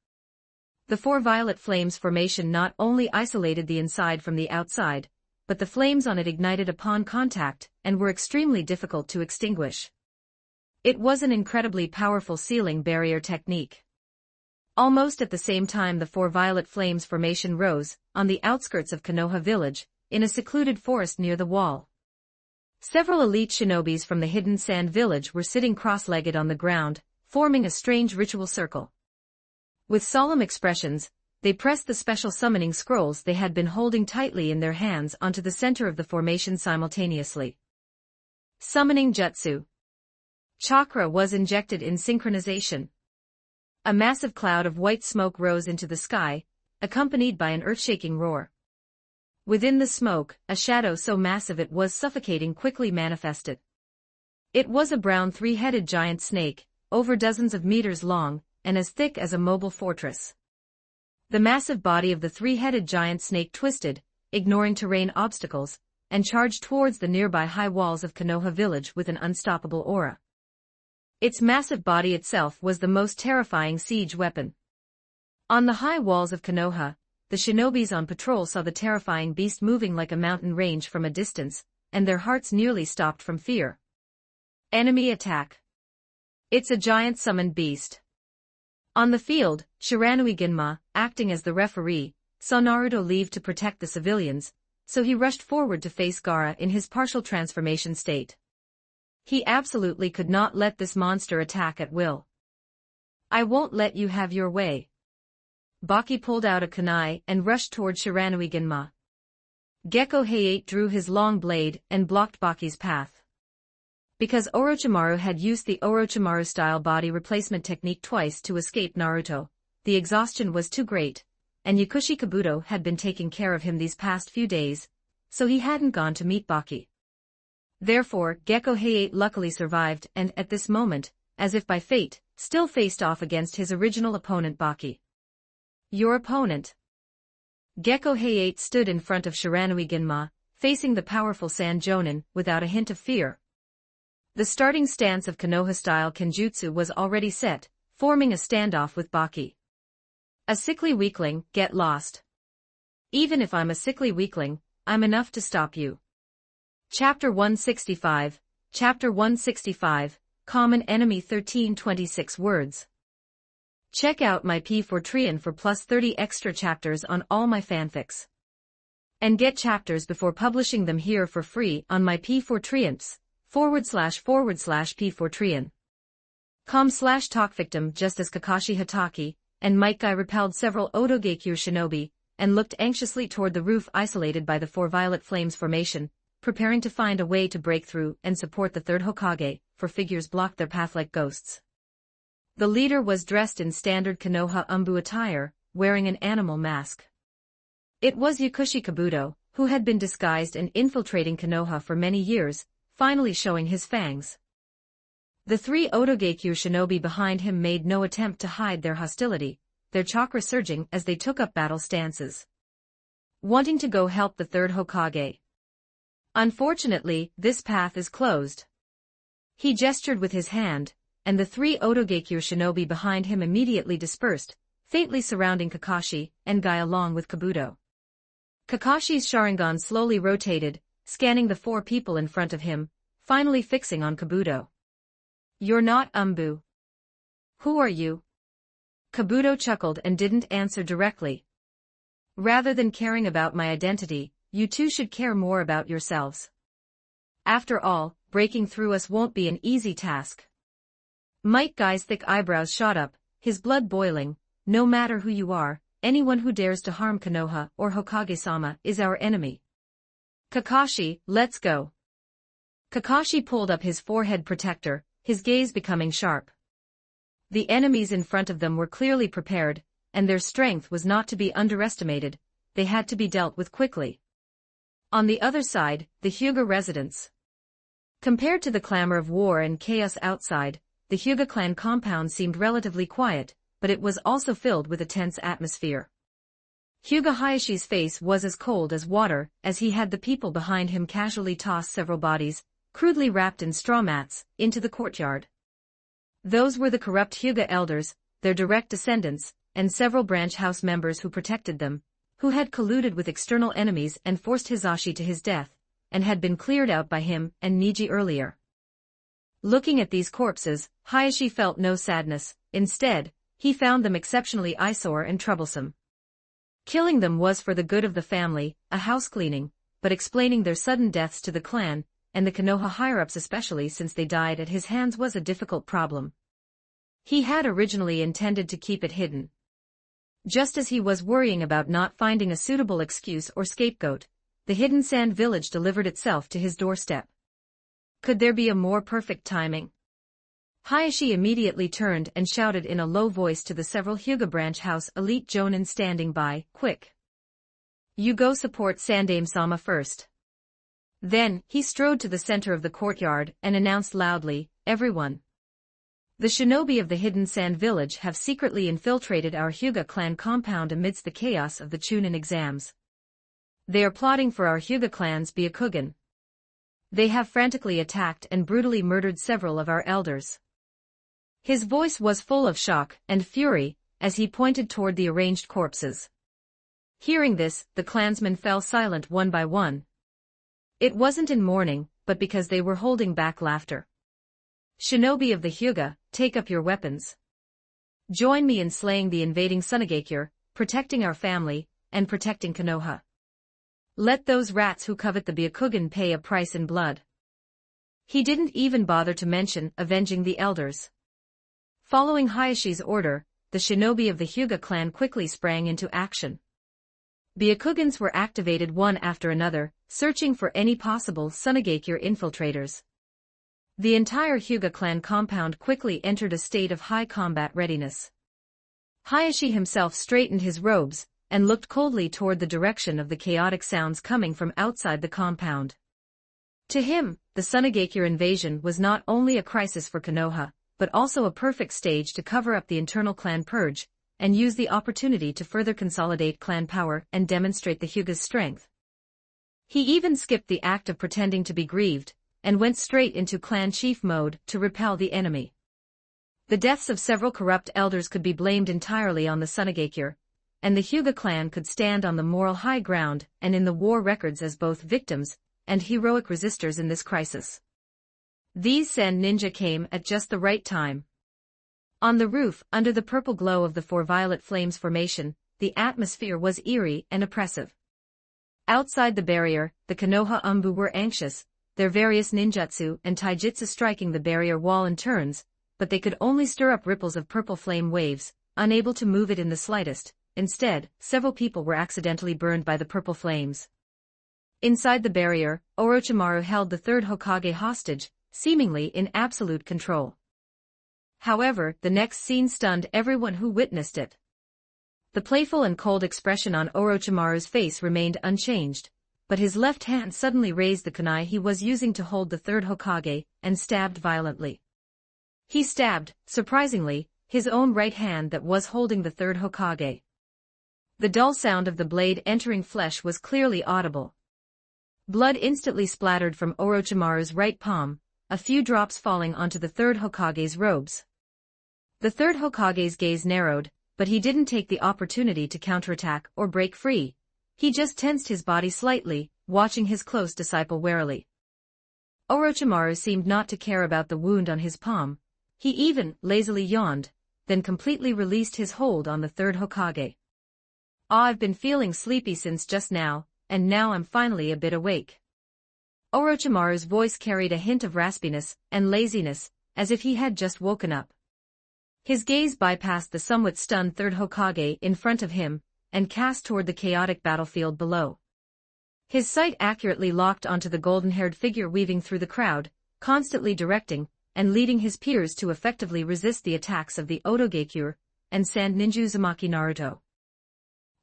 The four violet flames formation not only isolated the inside from the outside, but the flames on it ignited upon contact and were extremely difficult to extinguish. It was an incredibly powerful sealing barrier technique. Almost at the same time the four violet flames formation rose, on the outskirts of Konoha village, in a secluded forest near the wall. Several elite shinobis from the hidden sand village were sitting cross-legged on the ground, forming a strange ritual circle. With solemn expressions, they pressed the special summoning scrolls they had been holding tightly in their hands onto the center of the formation simultaneously. Summoning Jutsu. Chakra was injected in synchronization. A massive cloud of white smoke rose into the sky, accompanied by an earth-shaking roar. Within the smoke, a shadow so massive it was suffocating quickly manifested. It was a brown three-headed giant snake, over dozens of meters long, and as thick as a mobile fortress. The massive body of the three-headed giant snake twisted, ignoring terrain obstacles, and charged towards the nearby high walls of Konoha village with an unstoppable aura. Its massive body itself was the most terrifying siege weapon. On the high walls of Konoha, the shinobis on patrol saw the terrifying beast moving like a mountain range from a distance, and their hearts nearly stopped from fear. Enemy attack. It's a giant summoned beast. On the field, Shiranui Ginma, acting as the referee, saw Naruto leave to protect the civilians, so he rushed forward to face Gaara in his partial transformation state. He absolutely could not let this monster attack at will. I won't let you have your way. Baki pulled out a kunai and rushed toward Shiranui Ginma. Gekko Hayate drew his long blade and blocked Baki's path. Because Orochimaru had used the Orochimaru-style body replacement technique twice to escape Naruto, the exhaustion was too great, and Yakushi Kabuto had been taking care of him these past few days, so he hadn't gone to meet Baki. Therefore, Gekko Hayate luckily survived and, at this moment, as if by fate, still faced off against his original opponent Baki. Your opponent. Gekko Hayate stood in front of Shiranui Ginma, facing the powerful Sand Jonin, without a hint of fear. The starting stance of Konoha-style Kenjutsu was already set, forming a standoff with Baki. A sickly weakling, get lost. Even if I'm a sickly weakling, I'm enough to stop you. Chapter 165, Chapter 165, Common Enemy 1326 words. Check out my P4 for plus 30 extra chapters on all my fanfics. And get chapters before publishing them here for free on my P4 //P4 com/talkvictim. Just as Kakashi Hatake and Might Guy repelled several Otogekyou shinobi, and looked anxiously toward the roof isolated by the four Violet Flames formation, preparing to find a way to break through and support the third Hokage, for figures blocked their path like ghosts. The leader was dressed in standard Konoha Umbu attire, wearing an animal mask. It was Yakushi Kabuto, who had been disguised and infiltrating Konoha for many years, finally showing his fangs. The three Otogekyou shinobi behind him made no attempt to hide their hostility, their chakra surging as they took up battle stances, wanting to go help the third Hokage. Unfortunately, this path is closed. He gestured with his hand, and the three Otogekyou shinobi behind him immediately dispersed, faintly surrounding Kakashi and Guy along with Kabuto. Kakashi's Sharingan slowly rotated, scanning the four people in front of him, finally fixing on Kabuto. You're not Umbu. Who are you? Kabuto chuckled and didn't answer directly. Rather than caring about my identity, you two should care more about yourselves. After all, breaking through us won't be an easy task. Might Guy's thick eyebrows shot up, his blood boiling. No matter who you are, anyone who dares to harm Konoha or Hokage-sama is our enemy. Kakashi, let's go. Kakashi pulled up his forehead protector, his gaze becoming sharp. The enemies in front of them were clearly prepared, and their strength was not to be underestimated. They had to be dealt with quickly. On the other side, the Hyuga residents. Compared to the clamor of war and chaos outside, the Hyuga clan compound seemed relatively quiet, but it was also filled with a tense atmosphere. Hyuga Hayashi's face was as cold as water as he had the people behind him casually toss several bodies, crudely wrapped in straw mats, into the courtyard. Those were the corrupt Hyuga elders, their direct descendants, and several branch house members who protected them, who had colluded with external enemies and forced Hisashi to his death, and had been cleared out by him and Niji earlier. Looking at these corpses, Hayashi felt no sadness. Instead, he found them exceptionally eyesore and troublesome. Killing them was for the good of the family, a housecleaning, but explaining their sudden deaths to the clan, and the Konoha higher-ups especially since they died at his hands, was a difficult problem. He had originally intended to keep it hidden. Just as he was worrying about not finding a suitable excuse or scapegoat, the hidden sand village delivered itself to his doorstep. Could there be a more perfect timing? Hayashi immediately turned and shouted in a low voice to the several Hyuga branch house elite jonin standing by, "Quick! You go support Sandaime-sama first." Then, he strode to the center of the courtyard and announced loudly, "Everyone! The shinobi of the hidden sand village have secretly infiltrated our Hyuga clan compound amidst the chaos of the Chunin exams. They are plotting for our Hyuga clan's Byakugan. They have frantically attacked and brutally murdered several of our elders." His voice was full of shock and fury as he pointed toward the arranged corpses. Hearing this, the clansmen fell silent one by one. It wasn't in mourning, but because they were holding back laughter. Shinobi of the Hyuga, take up your weapons. Join me in slaying the invading Sunagakure, protecting our family, and protecting Konoha. Let those rats who covet the Byakugan pay a price in blood. He didn't even bother to mention avenging the elders. Following Hayashi's order, the shinobi of the Hyuga clan quickly sprang into action. Byakugans were activated one after another, searching for any possible Sunagakure infiltrators. The entire Hyuga clan compound quickly entered a state of high combat readiness. Hayashi himself straightened his robes, and looked coldly toward the direction of the chaotic sounds coming from outside the compound. To him, the Sunagakure invasion was not only a crisis for Konoha, but also a perfect stage to cover up the internal clan purge, and use the opportunity to further consolidate clan power and demonstrate the Hyuga's strength. He even skipped the act of pretending to be grieved, and went straight into clan chief mode to repel the enemy. The deaths of several corrupt elders could be blamed entirely on the Sunagakure, and the Hyuga clan could stand on the moral high ground and in the war records as both victims and heroic resistors in this crisis. These Sen ninja came at just the right time. On the roof, under the purple glow of the four violet flames formation, the atmosphere was eerie and oppressive. Outside the barrier, the Konoha Umbu were anxious, their various ninjutsu and taijutsu striking the barrier wall in turns, but they could only stir up ripples of purple flame waves, unable to move it in the slightest. Instead, several people were accidentally burned by the purple flames. Inside the barrier, Orochimaru held the third Hokage hostage, seemingly in absolute control. However, the next scene stunned everyone who witnessed it. The playful and cold expression on Orochimaru's face remained unchanged, but his left hand suddenly raised the kunai he was using to hold the third Hokage, and stabbed violently. He stabbed, surprisingly, his own right hand that was holding the third Hokage. The dull sound of the blade entering flesh was clearly audible. Blood instantly splattered from Orochimaru's right palm, a few drops falling onto the third Hokage's robes. The third Hokage's gaze narrowed, but he didn't take the opportunity to counterattack or break free. He just tensed his body slightly, watching his close disciple warily. Orochimaru seemed not to care about the wound on his palm. He even lazily yawned, then completely released his hold on the third Hokage. I've been feeling sleepy since just now, and now I'm finally a bit awake. Orochimaru's voice carried a hint of raspiness and laziness, as if he had just woken up. His gaze bypassed the somewhat stunned third Hokage in front of him, and cast toward the chaotic battlefield below. His sight accurately locked onto the golden-haired figure weaving through the crowd, constantly directing and leading his peers to effectively resist the attacks of the Otogakure and Sand Ninja Uzumaki Naruto.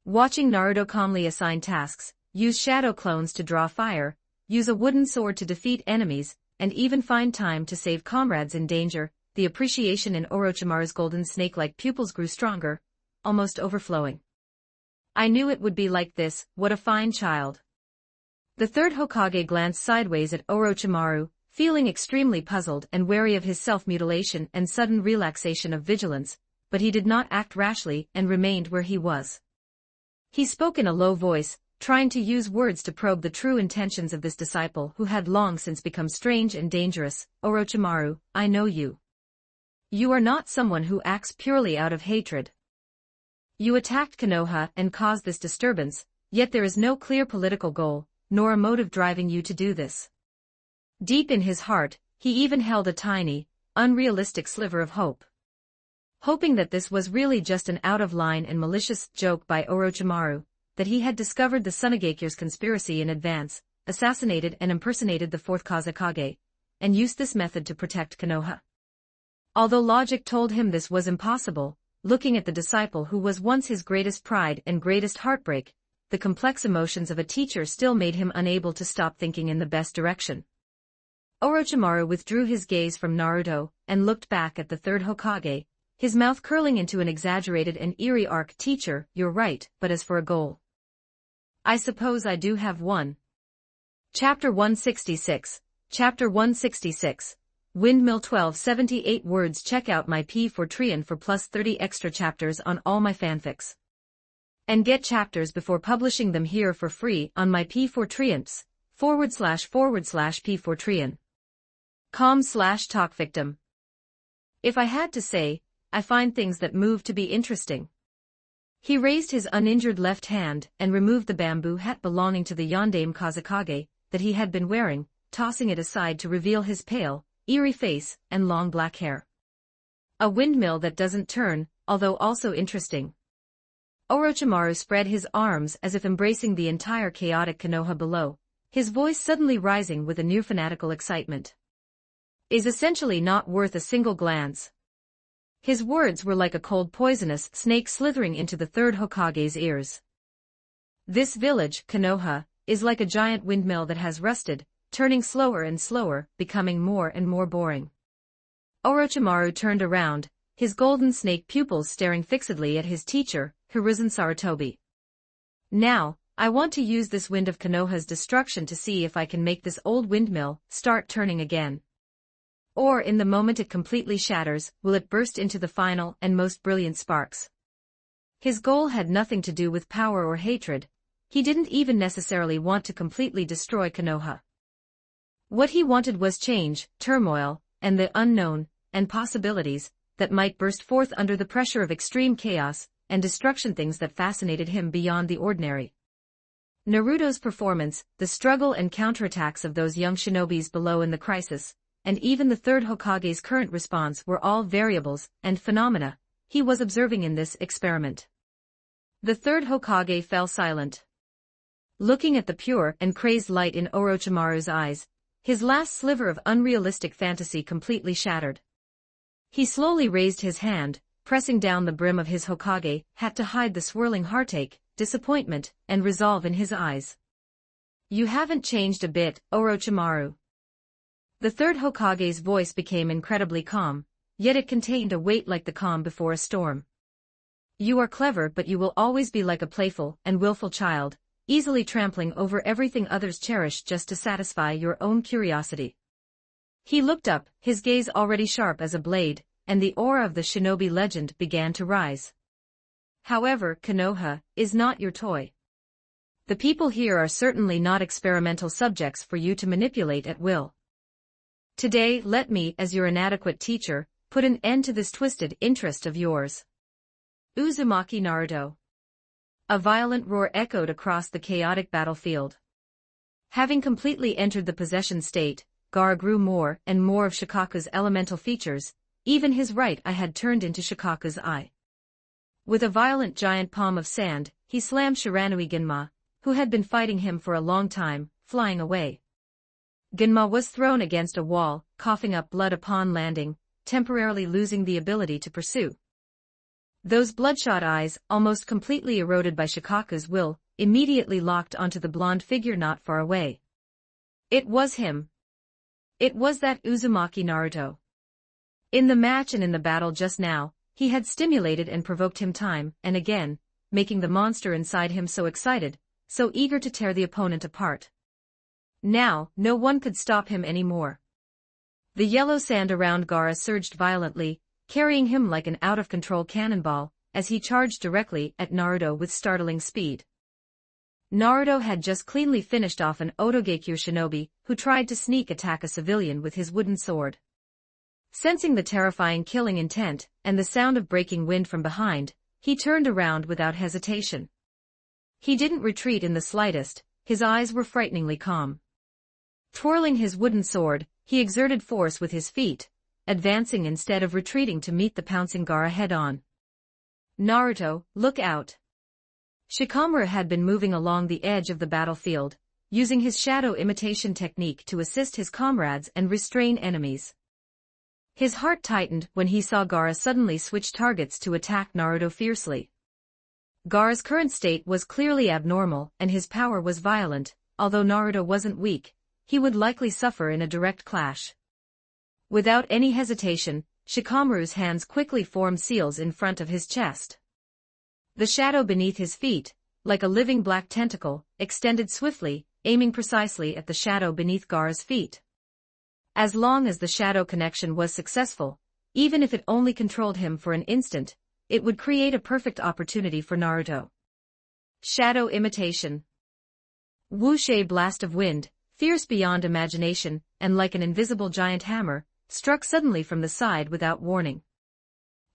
Watching Naruto calmly assign tasks, use shadow clones to draw fire, use a wooden sword to defeat enemies, and even find time to save comrades in danger, the appreciation in Orochimaru's golden snake-like pupils grew stronger, almost overflowing. I knew it would be like this, what a fine child. The third Hokage glanced sideways at Orochimaru, feeling extremely puzzled and wary of his self-mutilation and sudden relaxation of vigilance, but he did not act rashly and remained where he was. He spoke in a low voice, trying to use words to probe the true intentions of this disciple who had long since become strange and dangerous. Orochimaru, I know you. You are not someone who acts purely out of hatred. You attacked Konoha and caused this disturbance, yet there is no clear political goal, nor a motive driving you to do this. Deep in his heart, he even held a tiny, unrealistic sliver of hope. Hoping that this was really just an out-of-line and malicious joke by Orochimaru, that he had discovered the Sunagakure's conspiracy in advance, assassinated and impersonated the fourth Kazekage, and used this method to protect Konoha. Although logic told him this was impossible, looking at the disciple who was once his greatest pride and greatest heartbreak, the complex emotions of a teacher still made him unable to stop thinking in the best direction. Orochimaru withdrew his gaze from Naruto and looked back at the third Hokage, his mouth curling into an exaggerated and eerie arc. Teacher, you're right, but as for a goal, I suppose I do have one. Chapter 166. Chapter 166. Windmill 1278 words. Check out my P4 Trian for plus 30 extra chapters on all my fanfics. And get chapters before publishing them here for free on my P4Triumphs, //P4Trian. com/talkvictim. If I had to say, I find things that move to be interesting. He raised his uninjured left hand and removed the bamboo hat belonging to the Yondaime Kazakage that he had been wearing, tossing it aside to reveal his pale, eerie face and long black hair. A windmill that doesn't turn, although also interesting. Orochimaru spread his arms as if embracing the entire chaotic Konoha below, his voice suddenly rising with a near fanatical excitement. Is essentially not worth a single glance. His words were like a cold poisonous snake slithering into the third Hokage's ears. This village, Konoha, is like a giant windmill that has rusted, turning slower and slower, becoming more and more boring. Orochimaru turned around, his golden snake pupils staring fixedly at his teacher, Hiruzen Sarutobi. Now, I want to use this wind of Konoha's destruction to see if I can make this old windmill start turning again. Or in the moment it completely shatters, will it burst into the final and most brilliant sparks. His goal had nothing to do with power or hatred, he didn't even necessarily want to completely destroy Konoha. What he wanted was change, turmoil, and the unknown, and possibilities that might burst forth under the pressure of extreme chaos and destruction, things that fascinated him beyond the ordinary. Naruto's performance, the struggle and counterattacks of those young shinobis below in the crisis, and even the third Hokage's current response were all variables and phenomena he was observing in this experiment. The third Hokage fell silent. Looking at the pure and crazed light in Orochimaru's eyes, his last sliver of unrealistic fantasy completely shattered. He slowly raised his hand, pressing down the brim of his Hokage hat to hide the swirling heartache, disappointment, and resolve in his eyes. You haven't changed a bit, Orochimaru. The third Hokage's voice became incredibly calm, yet it contained a weight like the calm before a storm. You are clever, but you will always be like a playful and willful child, easily trampling over everything others cherish just to satisfy your own curiosity. He looked up, his gaze already sharp as a blade, and the aura of the shinobi legend began to rise. However, Konoha is not your toy. The people here are certainly not experimental subjects for you to manipulate at will. Today, let me, as your inadequate teacher, put an end to this twisted interest of yours. Uzumaki Naruto. A violent roar echoed across the chaotic battlefield. Having completely entered the possession state, Gaara grew more and more of Shikaku's elemental features, even his right eye had turned into Shikaku's eye. With a violent giant palm of sand, he slammed Shiranui Genma, who had been fighting him for a long time, flying away. Genma was thrown against a wall, coughing up blood upon landing, temporarily losing the ability to pursue. Those bloodshot eyes, almost completely eroded by Shikaku's will, immediately locked onto the blonde figure not far away. It was him. It was that Uzumaki Naruto. In the match and in the battle just now, he had stimulated and provoked him time and again, making the monster inside him so excited, so eager to tear the opponent apart. Now, no one could stop him anymore. The yellow sand around Gaara surged violently, carrying him like an out-of-control cannonball, as he charged directly at Naruto with startling speed. Naruto had just cleanly finished off an Otogekyu shinobi who tried to sneak attack a civilian with his wooden sword. Sensing the terrifying killing intent and the sound of breaking wind from behind, he turned around without hesitation. He didn't retreat in the slightest, his eyes were frighteningly calm. Twirling his wooden sword, he exerted force with his feet, advancing instead of retreating to meet the pouncing Gaara head-on. Naruto, look out! Shikamaru had been moving along the edge of the battlefield, using his shadow imitation technique to assist his comrades and restrain enemies. His heart tightened when he saw Gaara suddenly switch targets to attack Naruto fiercely. Gaara's current state was clearly abnormal and his power was violent, although Naruto wasn't weak, he would likely suffer in a direct clash. Without any hesitation, Shikamaru's hands quickly formed seals in front of his chest. The shadow beneath his feet, like a living black tentacle, extended swiftly, aiming precisely at the shadow beneath Gaara's feet. As long as the shadow connection was successful, even if it only controlled him for an instant, it would create a perfect opportunity for Naruto. Shadow imitation. Whoosh! A blast of wind, fierce beyond imagination, and like an invisible giant hammer, struck suddenly from the side without warning.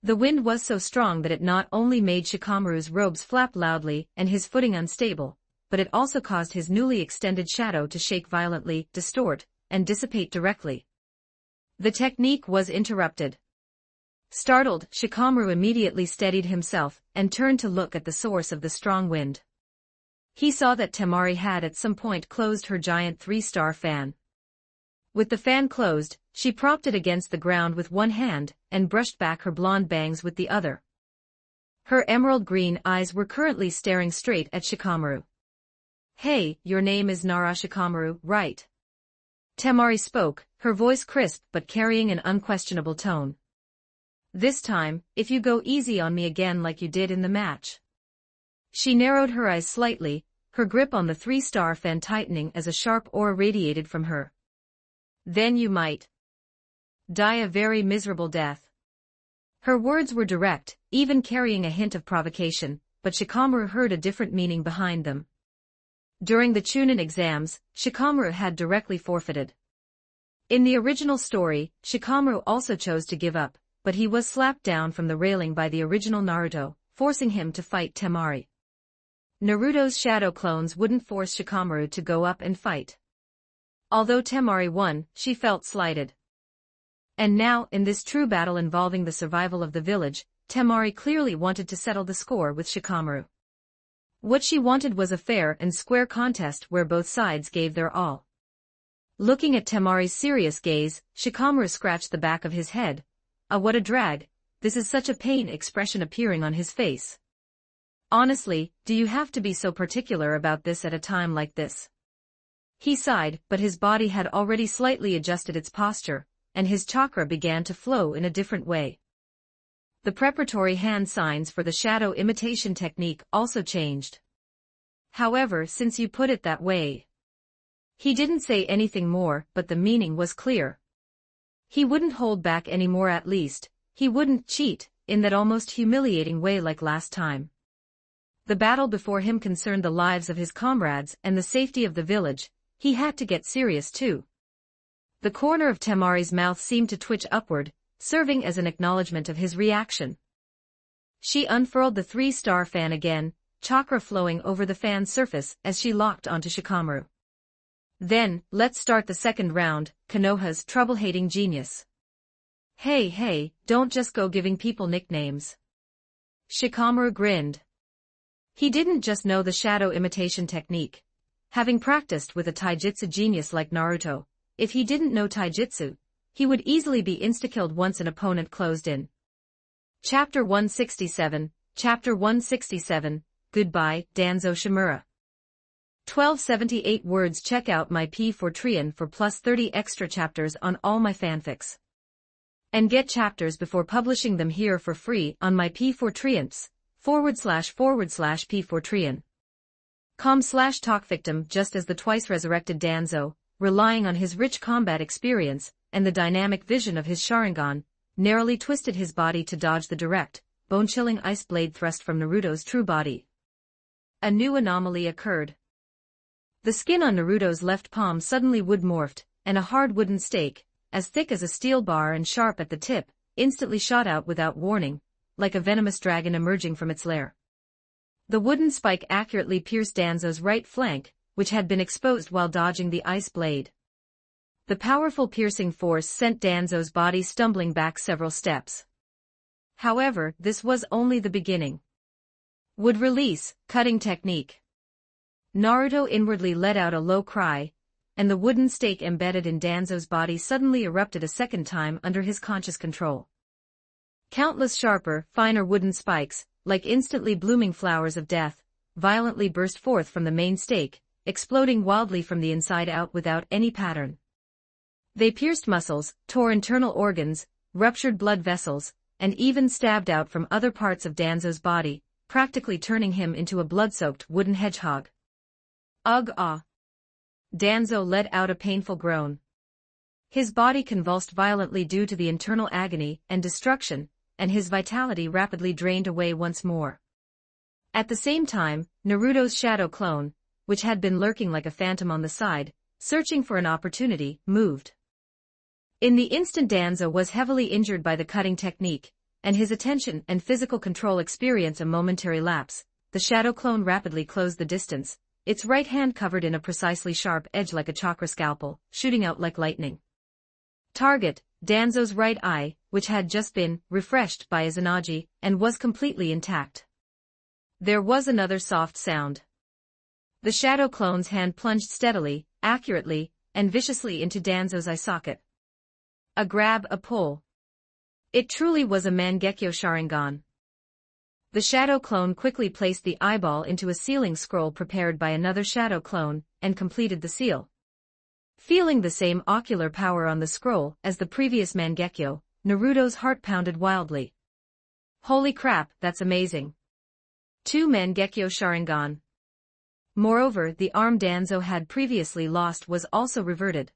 The wind was so strong that it not only made Shikamaru's robes flap loudly and his footing unstable, but it also caused his newly extended shadow to shake violently, distort, and dissipate directly. The technique was interrupted. Startled, Shikamaru immediately steadied himself and turned to look at the source of the strong wind. He saw that Temari had at some point closed her giant 3-star fan. With the fan closed, she propped it against the ground with one hand and brushed back her blonde bangs with the other. Her emerald green eyes were currently staring straight at Shikamaru. "Hey, your name is Nara Shikamaru, right?" Temari spoke, her voice crisp but carrying an unquestionable tone. "This time, if you go easy on me again like you did in the match." She narrowed her eyes slightly, her grip on the 3-star fan tightening as a sharp aura radiated from her. "Then you might die a very miserable death." Her words were direct, even carrying a hint of provocation, but Shikamaru heard a different meaning behind them. During the Chunin exams, Shikamaru had directly forfeited. In the original story, Shikamaru also chose to give up, but he was slapped down from the railing by the original Naruto, forcing him to fight Temari. Naruto's shadow clones wouldn't force Shikamaru to go up and fight. Although Temari won, she felt slighted. And now, in this true battle involving the survival of the village, Temari clearly wanted to settle the score with Shikamaru. What she wanted was a fair and square contest where both sides gave their all. Looking at Temari's serious gaze, Shikamaru scratched the back of his head. "Ah, what a drag, this is such a pain" expression appearing on his face. "Honestly, do you have to be so particular about this at a time like this?" He sighed, but his body had already slightly adjusted its posture, and his chakra began to flow in a different way. The preparatory hand signs for the shadow imitation technique also changed. "However, since you put it that way..." He didn't say anything more, but the meaning was clear. He wouldn't hold back anymore, at least, he wouldn't cheat, in that almost humiliating way like last time. The battle before him concerned the lives of his comrades and the safety of the village. He had to get serious too. The corner of Temari's mouth seemed to twitch upward, serving as an acknowledgement of his reaction. She unfurled the 3-star fan again, chakra flowing over the fan's surface as she locked onto Shikamaru. "Then, let's start the second round, Konoha's trouble-hating genius." Hey, don't just go giving people nicknames." Shikamaru grinned. He didn't just know the shadow imitation technique. Having practiced with a taijutsu genius like Naruto, if he didn't know taijutsu, he would easily be insta-killed once an opponent closed in. Chapter 167, Goodbye, Danzo Shimura. 1278 words. Check out my P4 for plus 30 extra chapters on all my fanfics. And get chapters before publishing them here for free on my P4 //P4 com/talkvictim. Just as the twice resurrected Danzo, relying on his rich combat experience and the dynamic vision of his Sharingan, narrowly twisted his body to dodge the direct, bone-chilling ice blade thrust from Naruto's true body. A new anomaly occurred. The skin on Naruto's left palm suddenly wood-morphed, and a hard wooden stake, as thick as a steel bar and sharp at the tip, instantly shot out without warning, like a venomous dragon emerging from its lair. The wooden spike accurately pierced Danzo's right flank, which had been exposed while dodging the ice blade. The powerful piercing force sent Danzo's body stumbling back several steps. However, this was only the beginning. Would release, cutting technique. Naruto inwardly let out a low cry, and the wooden stake embedded in Danzo's body suddenly erupted a second time under his conscious control. Countless sharper, finer wooden spikes, like instantly blooming flowers of death, violently burst forth from the main stake, exploding wildly from the inside out without any pattern. They pierced muscles, tore internal organs, ruptured blood vessels, and even stabbed out from other parts of Danzo's body, practically turning him into a blood-soaked wooden hedgehog. Ugh, ah! Danzo let out a painful groan. His body convulsed violently due to the internal agony and destruction, and his vitality rapidly drained away once more. At the same time, Naruto's shadow clone, which had been lurking like a phantom on the side, searching for an opportunity, moved. In the instant Danzo was heavily injured by the cutting technique, and his attention and physical control experience a momentary lapse, the shadow clone rapidly closed the distance, its right hand covered in a precisely sharp edge like a chakra scalpel, shooting out like lightning. Target, Danzo's right eye, which had just been refreshed by Izanagi and was completely intact. There was another soft sound. The shadow clone's hand plunged steadily, accurately, and viciously into Danzo's eye socket. A grab, a pull. It truly was a Mangekyo Sharingan. The shadow clone quickly placed the eyeball into a sealing scroll prepared by another shadow clone, and completed the seal. Feeling the same ocular power on the scroll as the previous Mangekyo, Naruto's heart pounded wildly. Holy crap, that's amazing. 2 Mangekyo Sharingan. Moreover, the arm Danzo had previously lost was also reverted.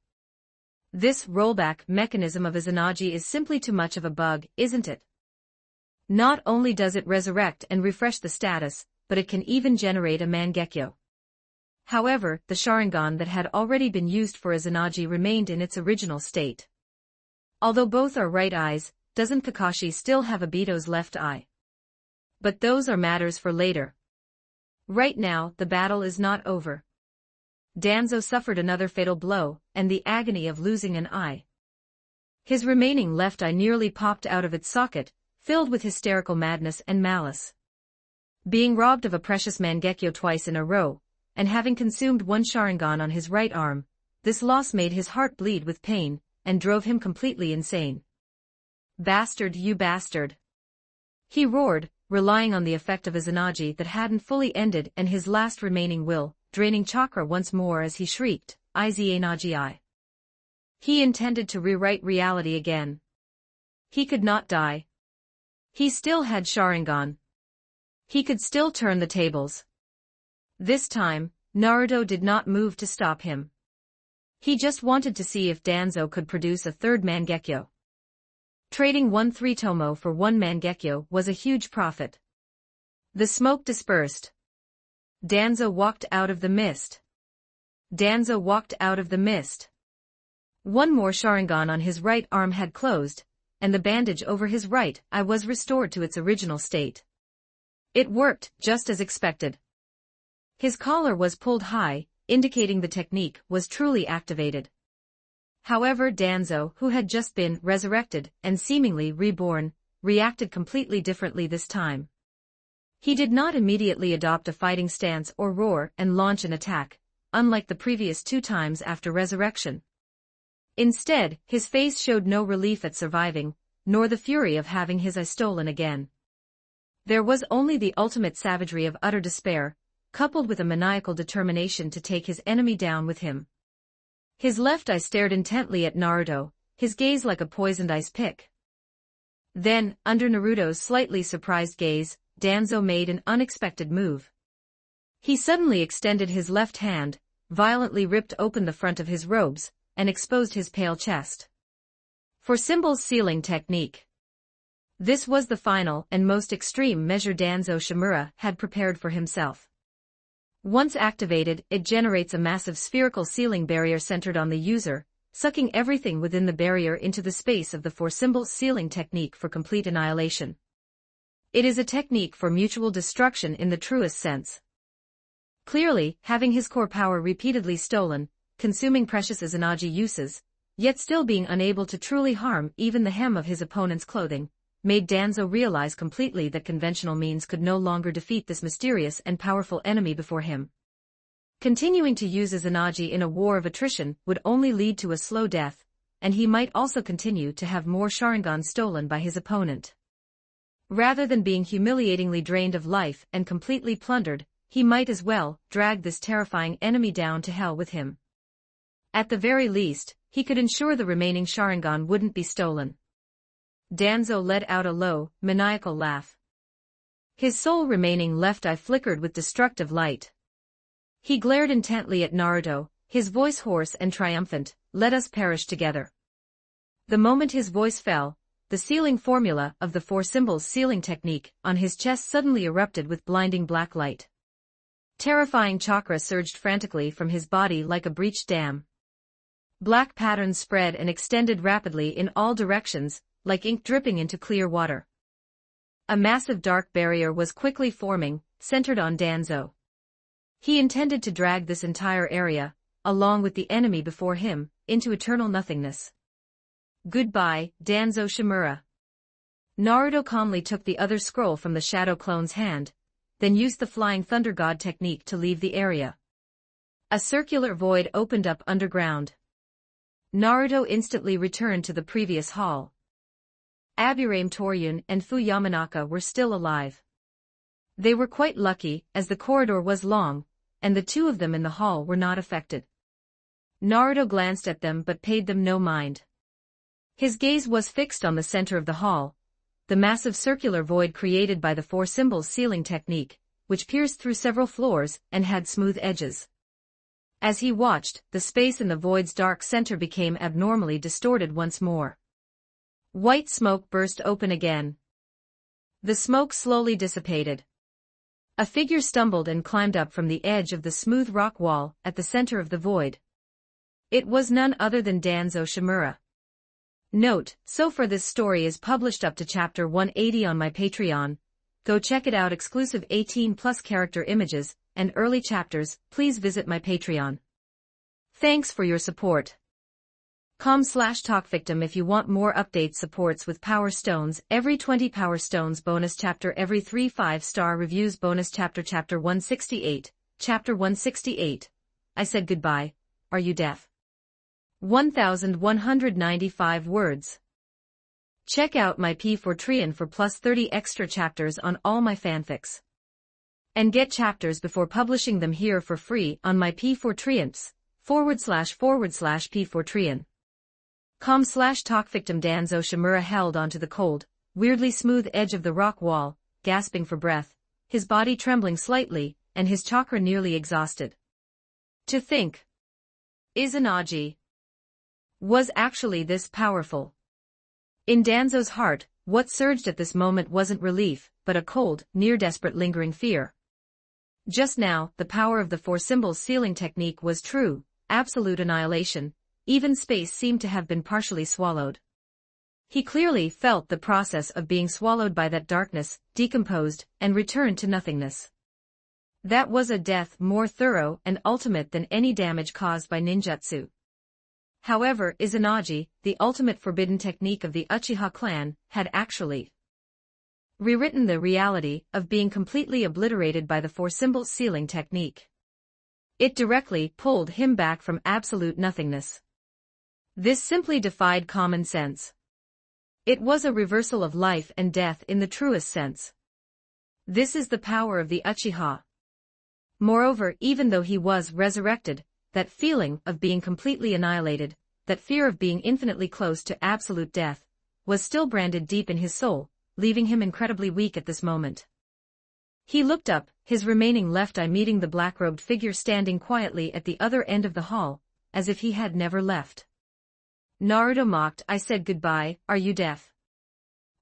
This rollback mechanism of Izanagi is simply too much of a bug, isn't it? Not only does it resurrect and refresh the status, but it can even generate a Mangekyo. However, the Sharingan that had already been used for Izanagi remained in its original state. Although both are right eyes, doesn't Kakashi still have Obito's left eye? But those are matters for later. Right now, the battle is not over. Danzo suffered another fatal blow, and the agony of losing an eye. His remaining left eye nearly popped out of its socket, filled with hysterical madness and malice. Being robbed of a precious Mangekyo twice in a row, and having consumed 1 Sharingan on his right arm, this loss made his heart bleed with pain, and drove him completely insane. Bastard, you bastard! He roared, relying on the effect of Izanagi that hadn't fully ended and his last remaining will, draining chakra once more as he shrieked, Izanagi. He intended to rewrite reality again. He could not die. He still had Sharingan. He could still turn the tables. This time, Naruto did not move to stop him. He just wanted to see if Danzo could produce a third Mangekyo. Trading 1 3-tomo for 1 Mangekyo was a huge profit. The smoke dispersed. Danzo walked out of the mist. Danzo walked out of the mist. 1 more Sharingan on his right arm had closed, and the bandage over his right eye was restored to its original state. It worked, just as expected. His collar was pulled high, indicating the technique was truly activated. However, Danzo, who had just been resurrected and seemingly reborn, reacted completely differently this time. He did not immediately adopt a fighting stance or roar and launch an attack, unlike the previous 2 times after resurrection. Instead, his face showed no relief at surviving, nor the fury of having his eye stolen again. There was only the ultimate savagery of utter despair, coupled with a maniacal determination to take his enemy down with him. His left eye stared intently at Naruto, his gaze like a poisoned ice pick. Then, under Naruto's slightly surprised gaze, Danzo made an unexpected move. He suddenly extended his left hand, violently ripped open the front of his robes, and exposed his pale chest. For Symbol's sealing technique. This was the final and most extreme measure Danzo Shimura had prepared for himself. Once activated, it generates a massive spherical sealing barrier centered on the user, sucking everything within the barrier into the space of the 4 Symbol's sealing technique for complete annihilation. It is a technique for mutual destruction in the truest sense. Clearly, having his core power repeatedly stolen, consuming precious Izanagi uses, yet still being unable to truly harm even the hem of his opponent's clothing, made Danzo realize completely that conventional means could no longer defeat this mysterious and powerful enemy before him. Continuing to use Izanagi in a war of attrition would only lead to a slow death, and he might also continue to have more Sharingan stolen by his opponent. Rather than being humiliatingly drained of life and completely plundered, he might as well drag this terrifying enemy down to hell with him. At the very least, he could ensure the remaining Sharingan wouldn't be stolen. Danzo let out a low, maniacal laugh. His sole remaining left eye flickered with destructive light. He glared intently at Naruto, his voice hoarse and triumphant, "Let us perish together." The moment his voice fell, the sealing formula of the four symbols sealing technique on his chest suddenly erupted with blinding black light. Terrifying chakra surged frantically from his body like a breached dam. Black patterns spread and extended rapidly in all directions, like ink dripping into clear water. A massive dark barrier was quickly forming, centered on Danzo. He intended to drag this entire area, along with the enemy before him, into eternal nothingness. Goodbye, Danzo Shimura. Naruto calmly took the other scroll from the Shadow Clone's hand, then used the Flying Thunder God technique to leave the area. A circular void opened up underground. Naruto instantly returned to the previous hall. Aburame Toryun and Fu Yamanaka were still alive. They were quite lucky, as the corridor was long, and the two of them in the hall were not affected. Naruto glanced at them but paid them no mind. His gaze was fixed on the center of the hall, the massive circular void created by the four symbols sealing technique, which pierced through several floors and had smooth edges. As he watched, the space in the void's dark center became abnormally distorted once more. White smoke burst open again. The smoke slowly dissipated. A figure stumbled and climbed up from the edge of the smooth rock wall at the center of the void. It was none other than Danzo Shimura. Note, so far this story is published up to chapter 180 on my Patreon. Go check it out. Exclusive 18+ character images and early chapters. Please visit my Patreon. Thanks for your support. com/talkvictim if you want more updates. Supports with Power Stones, every 20 Power Stones bonus chapter, every 3 5-star reviews bonus chapter. Chapter 168. Chapter 168. I said goodbye. Are you deaf? 1195 words. Check out my P4Trian for plus 30 extra chapters on all my fanfics. And get chapters before publishing them here for free on my P4Trians, //P4Trian. com/talkvictim. Danzo Shimura held onto the cold, weirdly smooth edge of the rock wall, gasping for breath, his body trembling slightly, and his chakra nearly exhausted. To think Izanagi was actually this powerful. In Danzo's heart, what surged at this moment wasn't relief, but a cold, near-desperate lingering fear. Just now, the power of the four symbols sealing technique was true, absolute annihilation. Even space seemed to have been partially swallowed. He clearly felt the process of being swallowed by that darkness, decomposed, and returned to nothingness. That was a death more thorough and ultimate than any damage caused by ninjutsu. However, Izanagi, the ultimate forbidden technique of the Uchiha clan, had actually rewritten the reality of being completely obliterated by the four symbols sealing technique. It directly pulled him back from absolute nothingness. This simply defied common sense. It was a reversal of life and death in the truest sense. This is the power of the Uchiha. Moreover, even though he was resurrected, that feeling of being completely annihilated, that fear of being infinitely close to absolute death, was still branded deep in his soul, leaving him incredibly weak at this moment. He looked up, his remaining left eye meeting the black-robed figure standing quietly at the other end of the hall, as if he had never left. Naruto mocked, I said goodbye, are you deaf?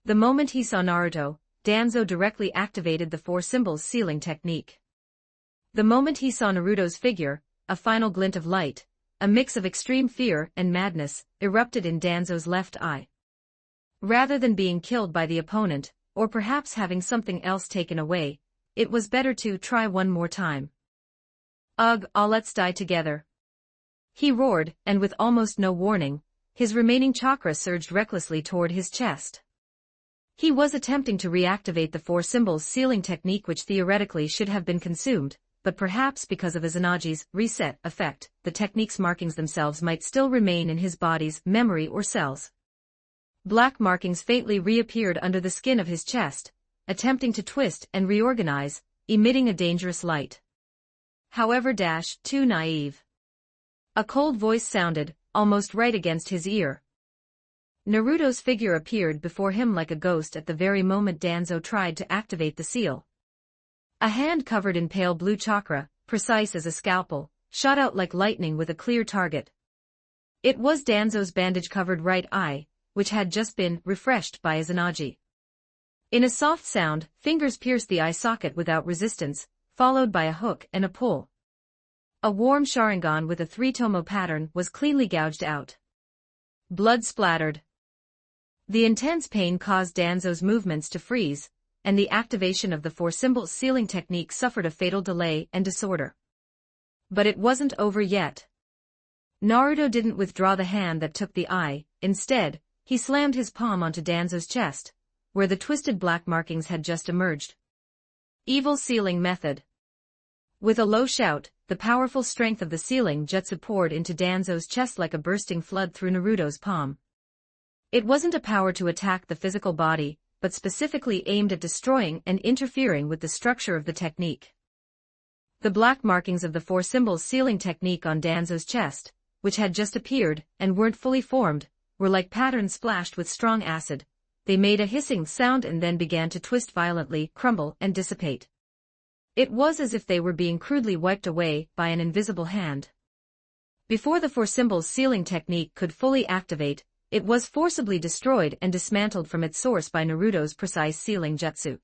The moment he saw Naruto, Danzo directly activated the four symbols sealing technique. The moment he saw Naruto's figure, a final glint of light, a mix of extreme fear and madness, erupted in Danzo's left eye. Rather than being killed by the opponent, or perhaps having something else taken away, it was better to try one more time. Ugh, all let's die together. He roared, and with almost no warning, his remaining chakra surged recklessly toward his chest. He was attempting to reactivate the four symbols sealing technique, which theoretically should have been consumed, but perhaps because of Izanagi's reset effect, the technique's markings themselves might still remain in his body's memory or cells. Black markings faintly reappeared under the skin of his chest, attempting to twist and reorganize, emitting a dangerous light. However, too naive. A cold voice sounded, almost right against his ear. Naruto's figure appeared before him like a ghost at the very moment Danzo tried to activate the seal. A hand covered in pale blue chakra, precise as a scalpel, shot out like lightning with a clear target. It was Danzo's bandage-covered right eye, which had just been refreshed by Izanagi. In a soft sound, fingers pierced the eye socket without resistance, followed by a hook and a pull. A warm Sharingan with a 3-tomo pattern was cleanly gouged out. Blood splattered. The intense pain caused Danzo's movements to freeze, and the activation of the 4-symbol sealing technique suffered a fatal delay and disorder. But it wasn't over yet. Naruto didn't withdraw the hand that took the eye. Instead, he slammed his palm onto Danzo's chest, where the twisted black markings had just emerged. Evil sealing method. With a low shout, the powerful strength of the sealing jutsu poured into Danzo's chest like a bursting flood through Naruto's palm. It wasn't a power to attack the physical body, but specifically aimed at destroying and interfering with the structure of the technique. The black markings of the 4-symbol sealing technique on Danzo's chest, which had just appeared and weren't fully formed, were like patterns splashed with strong acid. They made a hissing sound and then began to twist violently, crumble, and dissipate. It was as if they were being crudely wiped away by an invisible hand. Before the 4-symbol sealing technique could fully activate, it was forcibly destroyed and dismantled from its source by Naruto's precise sealing jutsu.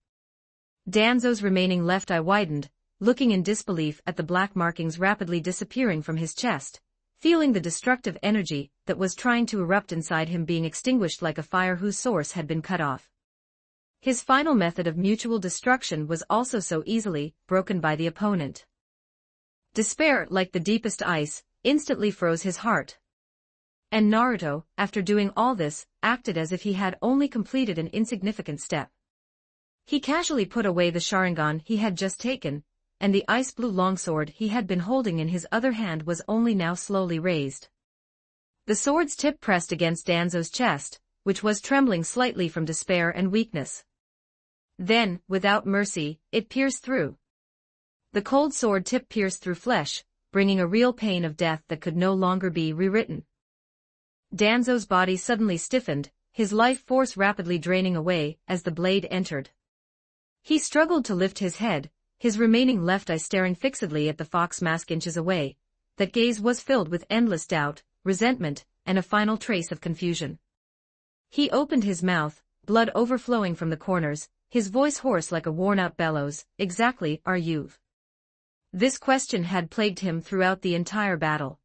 Danzo's remaining left eye widened, looking in disbelief at the black markings rapidly disappearing from his chest, feeling the destructive energy that was trying to erupt inside him being extinguished like a fire whose source had been cut off. His final method of mutual destruction was also so easily broken by the opponent. Despair, like the deepest ice, instantly froze his heart. And Naruto, after doing all this, acted as if he had only completed an insignificant step. He casually put away the Sharingan he had just taken, and the ice-blue longsword he had been holding in his other hand was only now slowly raised. The sword's tip pressed against Danzo's chest, which was trembling slightly from despair and weakness. Then, without mercy, it pierced through. The cold sword tip pierced through flesh, bringing a real pain of death that could no longer be rewritten. Danzo's body suddenly stiffened, his life force rapidly draining away as the blade entered. He struggled to lift his head, his remaining left eye staring fixedly at the fox mask inches away. That gaze was filled with endless doubt, resentment, and a final trace of confusion. He opened his mouth, blood overflowing from the corners, his voice hoarse like a worn-out bellows. Exactly are you? This question had plagued him throughout the entire battle.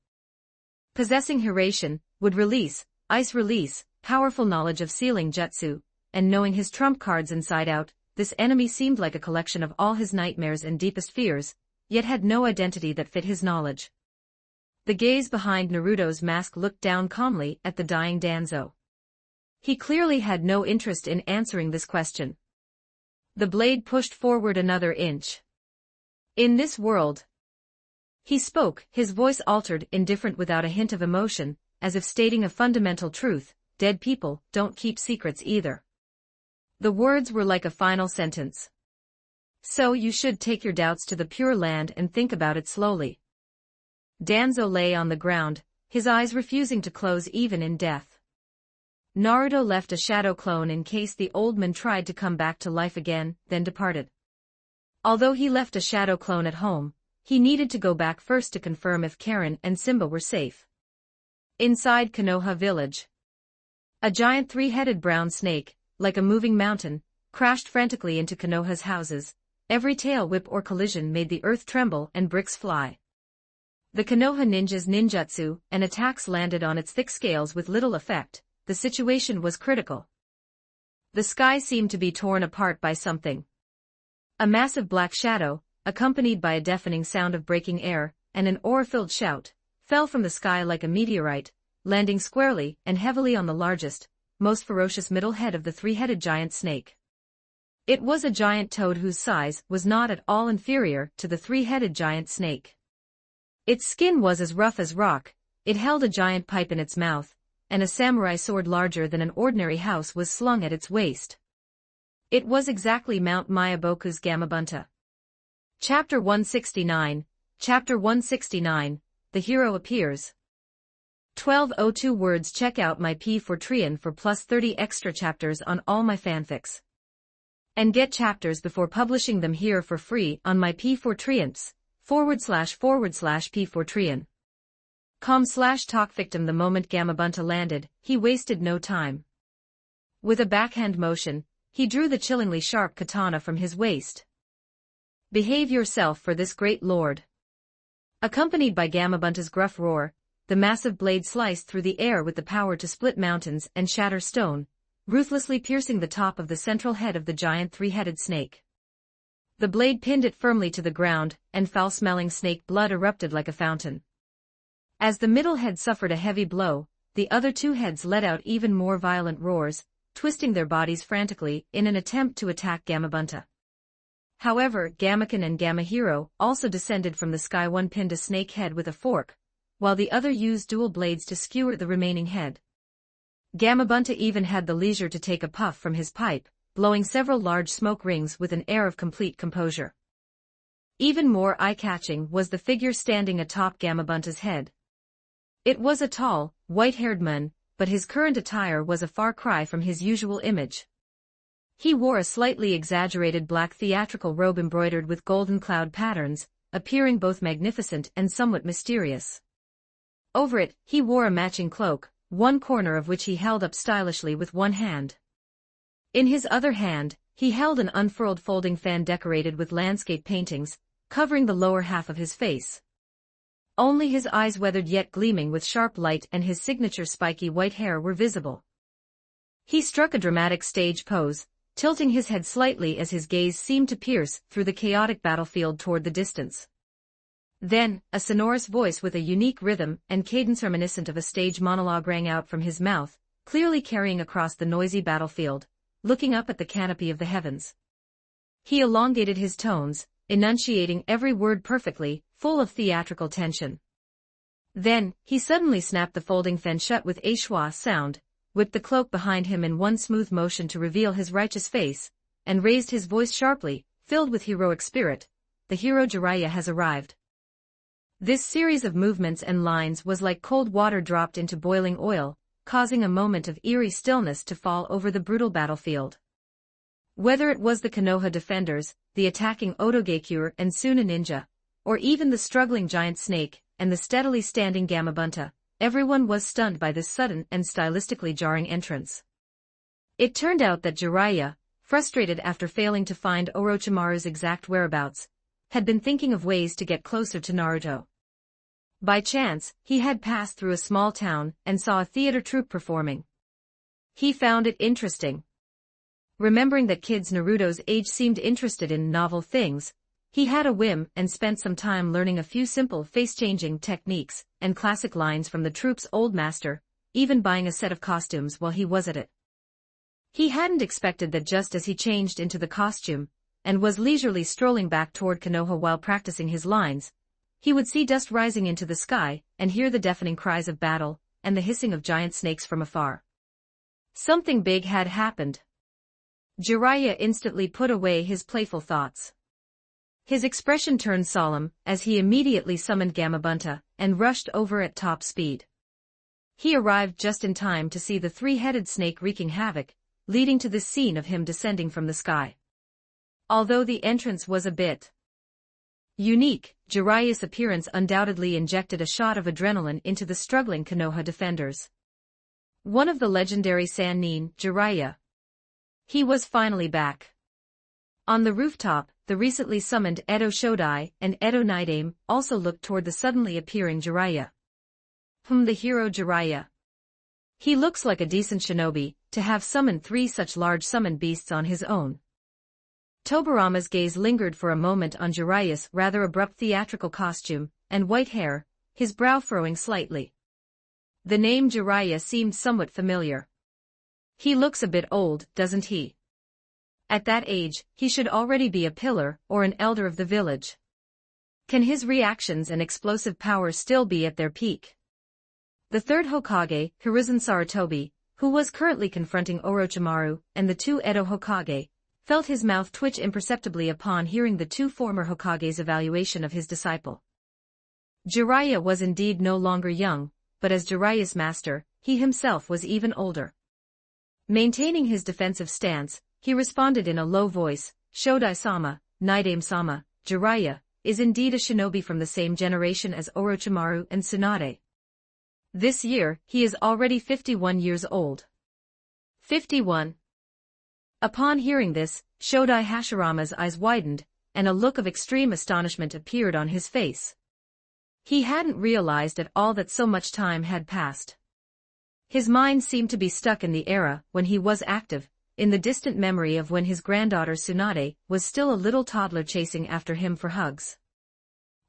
Possessing Hiraishin, would release, ice release, powerful knowledge of sealing jutsu, and knowing his trump cards inside out, this enemy seemed like a collection of all his nightmares and deepest fears, yet had no identity that fit his knowledge. The gaze behind Naruto's mask looked down calmly at the dying Danzo. He clearly had no interest in answering this question. The blade pushed forward another inch. In this world. He spoke, his voice altered, indifferent without a hint of emotion, as if stating a fundamental truth: dead people don't keep secrets either. The words were like a final sentence. So you should take your doubts to the Pure Land and think about it slowly. Danzo lay on the ground, his eyes refusing to close even in death. Naruto left a shadow clone in case the old man tried to come back to life again, then departed. Although he left a shadow clone at home, he needed to go back first to confirm if Karen and Simba were safe. Inside Konoha village. A giant 3-headed brown snake, like a moving mountain, crashed frantically into Konoha's houses. Every tail whip or collision made the earth tremble and bricks fly. The Konoha ninja's ninjutsu and attacks landed on its thick scales with little effect. The situation was critical. The sky seemed to be torn apart by something. A massive black shadow, accompanied by a deafening sound of breaking air, and an aura-filled shout, fell from the sky like a meteorite, landing squarely and heavily on the largest, most ferocious middle head of the 3-headed giant snake. It was a giant toad whose size was not at all inferior to the 3-headed giant snake. Its skin was as rough as rock, it held a giant pipe in its mouth, and a samurai sword larger than an ordinary house was slung at its waist. It was exactly Mount Myaboku's Gamabunta. Chapter 169, Chapter 169, The Hero Appears. 1202 words. Check out my P4 for plus 30 extra chapters on all my fanfics. And get chapters before publishing them here for free on my P4 //P4 com/talk victim. The moment Gamabunta landed, he wasted no time. With a backhand motion, he drew the chillingly sharp katana from his waist. Behave yourself for this great lord. Accompanied by Gamabunta's gruff roar, the massive blade sliced through the air with the power to split mountains and shatter stone, ruthlessly piercing the top of the central head of the giant three-headed snake. The blade pinned it firmly to the ground, and foul-smelling snake blood erupted like a fountain. As the middle head suffered a heavy blow, the other two heads let out even more violent roars, twisting their bodies frantically in an attempt to attack Gamabunta. However, Gamaken and Gamahiro also descended from the sky. One pinned a snake head with a fork, while the other used dual blades to skewer the remaining head. Gamabunta even had the leisure to take a puff from his pipe, blowing several large smoke rings with an air of complete composure. Even more eye-catching was the figure standing atop Gamabunta's head. It was a tall, white-haired man, but his current attire was a far cry from his usual image. He wore a slightly exaggerated black theatrical robe embroidered with golden cloud patterns, appearing both magnificent and somewhat mysterious. Over it, he wore a matching cloak, one corner of which he held up stylishly with one hand. In his other hand, he held an unfurled folding fan decorated with landscape paintings, covering the lower half of his face. Only his eyes, weathered yet gleaming with sharp light, and his signature spiky white hair were visible. He struck a dramatic stage pose, tilting his head slightly as his gaze seemed to pierce through the chaotic battlefield toward the distance. Then, a sonorous voice with a unique rhythm and cadence reminiscent of a stage monologue rang out from his mouth, clearly carrying across the noisy battlefield, looking up at the canopy of the heavens. He elongated his tones, enunciating every word perfectly, full of theatrical tension. Then, he suddenly snapped the folding fan shut with a schwa sound, whipped the cloak behind him in one smooth motion to reveal his righteous face, and raised his voice sharply, filled with heroic spirit. The hero Jiraiya has arrived. This series of movements and lines was like cold water dropped into boiling oil, causing a moment of eerie stillness to fall over the brutal battlefield. Whether it was the Konoha defenders, the attacking Otogekure and Suna ninja, or even the struggling giant snake and the steadily standing Gamabunta, everyone was stunned by this sudden and stylistically jarring entrance. It turned out that Jiraiya, frustrated after failing to find Orochimaru's exact whereabouts, had been thinking of ways to get closer to Naruto. By chance, he had passed through a small town and saw a theater troupe performing. He found it interesting. Remembering that kids Naruto's age seemed interested in novel things, he had a whim and spent some time learning a few simple face-changing techniques and classic lines from the troupe's old master, even buying a set of costumes while he was at it. He hadn't expected that just as he changed into the costume and was leisurely strolling back toward Konoha while practicing his lines, he would see dust rising into the sky and hear the deafening cries of battle and the hissing of giant snakes from afar. Something big had happened. Jiraiya instantly put away his playful thoughts. His expression turned solemn as he immediately summoned Gamabunta and rushed over at top speed. He arrived just in time to see the three-headed snake wreaking havoc, leading to this scene of him descending from the sky. Although the entrance was a bit unique, Jiraiya's appearance undoubtedly injected a shot of adrenaline into the struggling Konoha defenders. One of the legendary Sannin, Jiraiya. He was finally back. On the rooftop, the recently summoned Edo Shodai and Edo Nidame also looked toward the suddenly appearing Jiraiya. The hero Jiraiya. He looks like a decent shinobi, to have summoned 3 such large summoned beasts on his own. Tobirama's gaze lingered for a moment on Jiraiya's rather abrupt theatrical costume and white hair, his brow furrowing slightly. The name Jiraiya seemed somewhat familiar. He looks a bit old, doesn't he? At that age, he should already be a pillar or an elder of the village. Can his reactions and explosive power still be at their peak? The third Hokage, Hiruzen Sarutobi, who was currently confronting Orochimaru and the 2 Edo Hokage, felt his mouth twitch imperceptibly upon hearing the 2 former Hokage's evaluation of his disciple. Jiraiya was indeed no longer young, but as Jiraiya's master, he himself was even older. Maintaining his defensive stance, he responded in a low voice, Shodai-sama, Nidame-sama, Jiraiya is indeed a shinobi from the same generation as Orochimaru and Tsunade. This year, he is already 51 years old. 51. Upon hearing this, Shodai Hashirama's eyes widened, and a look of extreme astonishment appeared on his face. He hadn't realized at all that so much time had passed. His mind seemed to be stuck in the era when he was active, in the distant memory of when his granddaughter Tsunade was still a little toddler chasing after him for hugs.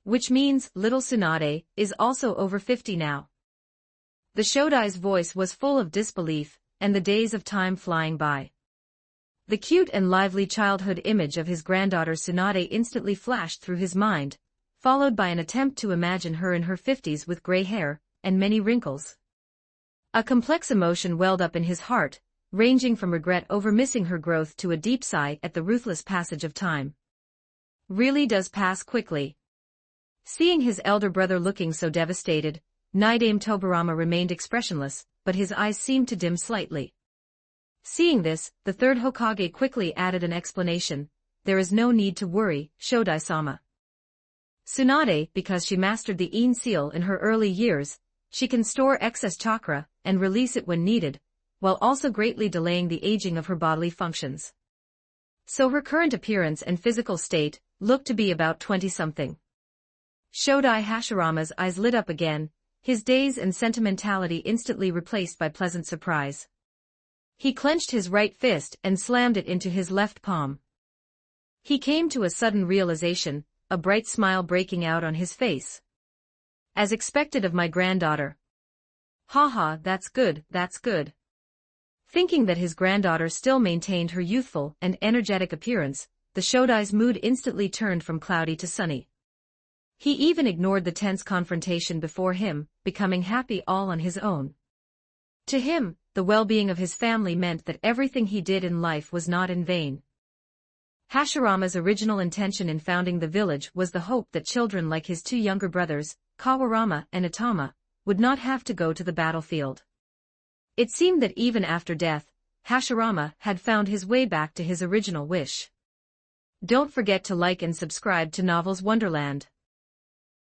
Which means little Tsunade is also over 50 now. The Shodai's voice was full of disbelief, and the days of time flying by. The cute and lively childhood image of his granddaughter Tsunade instantly flashed through his mind, followed by an attempt to imagine her in her 50s with gray hair and many wrinkles. A complex emotion welled up in his heart, ranging from regret over missing her growth to a deep sigh at the ruthless passage of time. Really does pass quickly. Seeing his elder brother looking so devastated, Naidame Tobirama remained expressionless, but his eyes seemed to dim slightly. Seeing this, the third Hokage quickly added an explanation. There is no need to worry, Shodai-sama. Tsunade, because she mastered the Een seal in her early years, she can store excess chakra and release it when needed, while also greatly delaying the aging of her bodily functions. So her current appearance and physical state look to be about 20-something. Shodai Hashirama's eyes lit up again, his daze and sentimentality instantly replaced by pleasant surprise. He clenched his right fist and slammed it into his left palm. He came to a sudden realization, a bright smile breaking out on his face. As expected of my granddaughter. Haha, that's good, that's good. Thinking that his granddaughter still maintained her youthful and energetic appearance, the Shodai's mood instantly turned from cloudy to sunny. He even ignored the tense confrontation before him, becoming happy all on his own. To him, the well-being of his family meant that everything he did in life was not in vain. Hashirama's original intention in founding the village was the hope that children like his two younger brothers, Kawarama and Itama, would not have to go to the battlefield. It seemed that even after death, Hashirama had found his way back to his original wish. Don't forget to like and subscribe to Novels Wonderland.